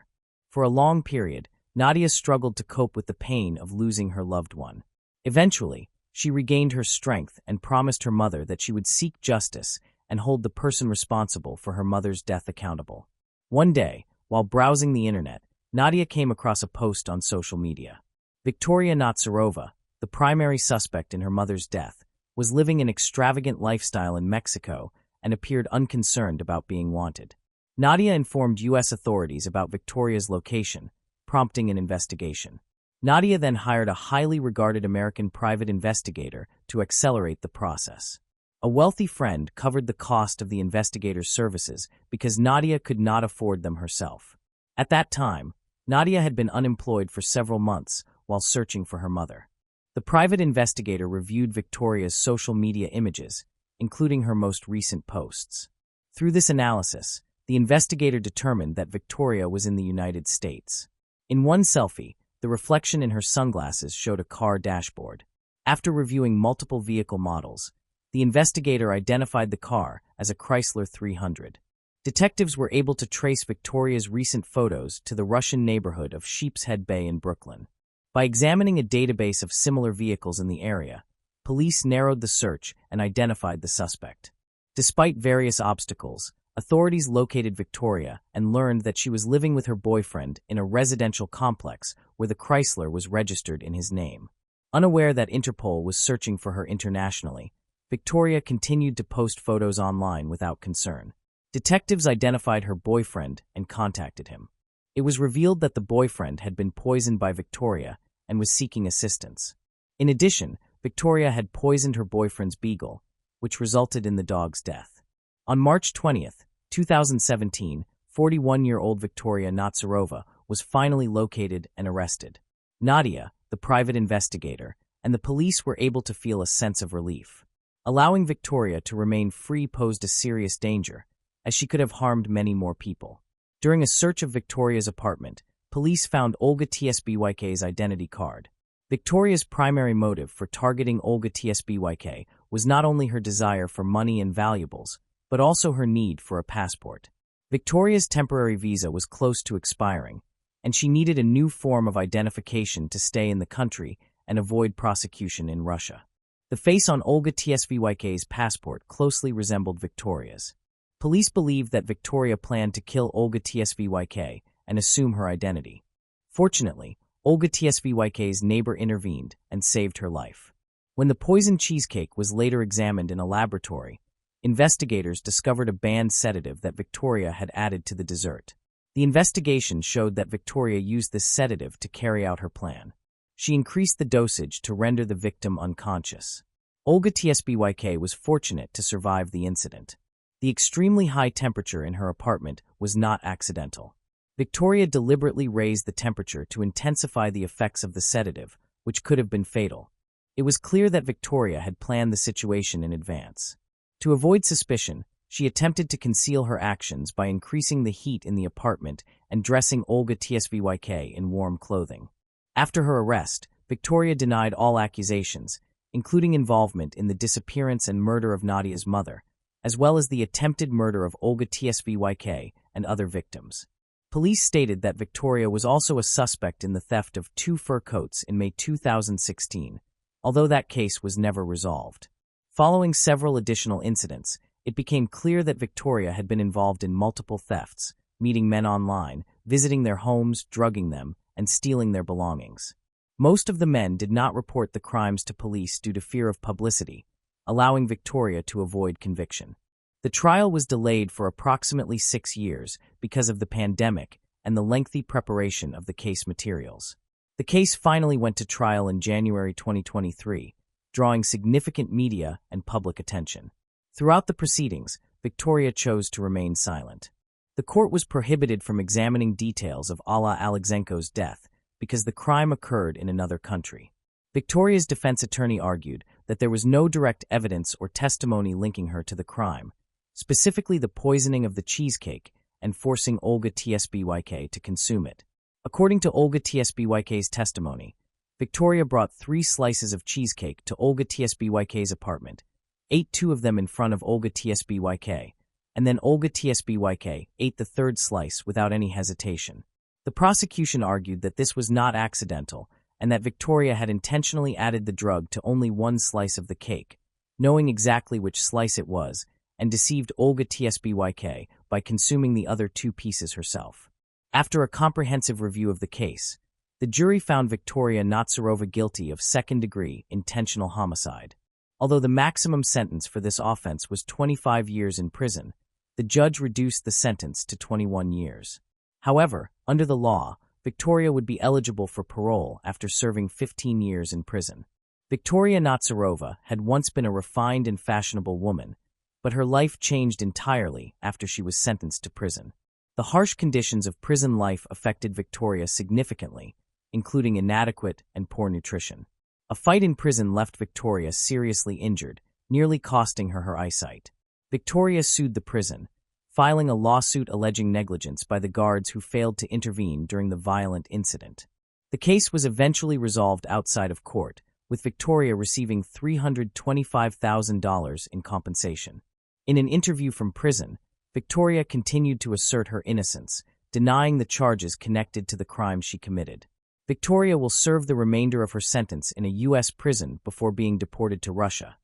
Speaker 1: For a long period, Nadia struggled to cope with the pain of losing her loved one. Eventually, she regained her strength and promised her mother that she would seek justice and hold the person responsible for her mother's death accountable. One day, while browsing the internet, Nadia came across a post on social media. Victoria Nazarova, the primary suspect in her mother's death, was living an extravagant lifestyle in Mexico and appeared unconcerned about being wanted. Nadia informed U.S. authorities about Victoria's location, prompting an investigation. Nadia then hired a highly regarded American private investigator to accelerate the process. A wealthy friend covered the cost of the investigator's services because Nadia could not afford them herself. At that time, Nadia had been unemployed for several months while searching for her mother. The private investigator reviewed Victoria's social media images, including her most recent posts. Through this analysis, the investigator determined that Victoria was in the United States. In one selfie, the reflection in her sunglasses showed a car dashboard. After reviewing multiple vehicle models, the investigator identified the car as a Chrysler 300. Detectives were able to trace Victoria's recent photos to the Russian neighborhood of Sheepshead Bay in Brooklyn. By examining a database of similar vehicles in the area, police narrowed the search and identified the suspect. Despite various obstacles, authorities located Victoria and learned that she was living with her boyfriend in a residential complex where the Chrysler was registered in his name. Unaware that Interpol was searching for her internationally, Victoria continued to post photos online without concern. Detectives identified her boyfriend and contacted him. It was revealed that the boyfriend had been poisoned by Victoria and was seeking assistance. In addition, Victoria had poisoned her boyfriend's beagle, which resulted in the dog's death. On March 20, 2017, 41-year-old Victoria Nazarova was finally located and arrested. Nadia, the private investigator, and the police were able to feel a sense of relief. Allowing Victoria to remain free posed a serious danger, as she could have harmed many more people. During a search of Victoria's apartment, police found Olga Tsbyk's identity card. Victoria's primary motive for targeting Olga Tsbyk was not only her desire for money and valuables, but also her need for a passport. Victoria's temporary visa was close to expiring, and she needed a new form of identification to stay in the country and avoid prosecution in Russia. The face on Olga Tsbyk's passport closely resembled Victoria's. Police believed that Victoria planned to kill Olga Tsbyk and assume her identity. Fortunately, Olga Tsbyk's neighbor intervened and saved her life. When the poisoned cheesecake was later examined in a laboratory, investigators discovered a banned sedative that Victoria had added to the dessert. The investigation showed that Victoria used this sedative to carry out her plan. She increased the dosage to render the victim unconscious. Olga Tsbyk was fortunate to survive the incident. The extremely high temperature in her apartment was not accidental. Victoria deliberately raised the temperature to intensify the effects of the sedative, which could have been fatal. It was clear that Victoria had planned the situation in advance. To avoid suspicion, she attempted to conceal her actions by increasing the heat in the apartment and dressing Olga Tsbyk in warm clothing. After her arrest, Victoria denied all accusations, including involvement in the disappearance and murder of Nadia's mother, as well as the attempted murder of Olga Tsbyk and other victims. Police stated that Victoria was also a suspect in the theft of 2 fur coats in May 2016, although that case was never resolved. Following several additional incidents, it became clear that Victoria had been involved in multiple thefts, meeting men online, visiting their homes, drugging them, and stealing their belongings. Most of the men did not report the crimes to police due to fear of publicity, allowing Victoria to avoid conviction. The trial was delayed for approximately 6 years because of the pandemic and the lengthy preparation of the case materials. The case finally went to trial in January 2023, drawing significant media and public attention. Throughout the proceedings, Victoria chose to remain silent. The court was prohibited from examining details of Alla Alexenko's death because the crime occurred in another country. Victoria's defense attorney argued that there was no direct evidence or testimony linking her to the crime, specifically the poisoning of the cheesecake and forcing Olga Tsbyk to consume it. According to Olga Tsbyk's testimony, Victoria brought 3 slices of cheesecake to Olga Tsbyk's apartment, ate 2 of them in front of Olga Tsbyk, and then Olga Tsbyk ate the 3rd slice without any hesitation. The prosecution argued that this was not accidental and that Victoria had intentionally added the drug to only 1 slice of the cake, knowing exactly which slice it was, and deceived Olga Tsbyk by consuming the other 2 pieces herself. After a comprehensive review of the case, the jury found Victoria Nazarova guilty of second-degree intentional homicide. Although the maximum sentence for this offense was 25 years in prison, the judge reduced the sentence to 21 years. However, under the law, Victoria would be eligible for parole after serving 15 years in prison. Victoria Nazarova had once been a refined and fashionable woman, but her life changed entirely after she was sentenced to prison. The harsh conditions of prison life affected Victoria significantly, including inadequate and poor nutrition. A fight in prison left Victoria seriously injured, nearly costing her her eyesight. Victoria sued the prison, filing a lawsuit alleging negligence by the guards who failed to intervene during the violent incident. The case was eventually resolved outside of court, with Victoria receiving $325,000 in compensation. In an interview from prison, Victoria continued to assert her innocence, denying the charges connected to the crime she committed. Victoria will serve the remainder of her sentence in a U.S. prison before being deported to Russia,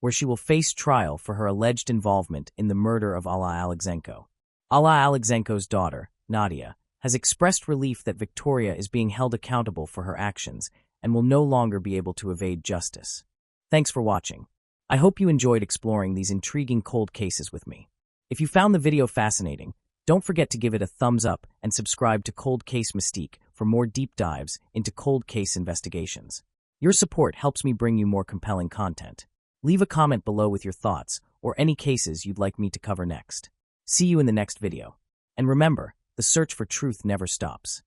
Speaker 1: where she will face trial for her alleged involvement in the murder of Alla Alexenko. Alla Alexenko's daughter, Nadia, has expressed relief that Victoria is being held accountable for her actions and will no longer be able to evade justice. Thanks for watching. I hope you enjoyed exploring these intriguing cold cases with me. If you found the video fascinating, don't forget to give it a thumbs up and subscribe to Cold Case Mystique for more deep dives into cold case investigations. Your support helps me bring you more compelling content. Leave a comment below with your thoughts or any cases you'd like me to cover next. See you in the next video. And remember, the search for truth never stops.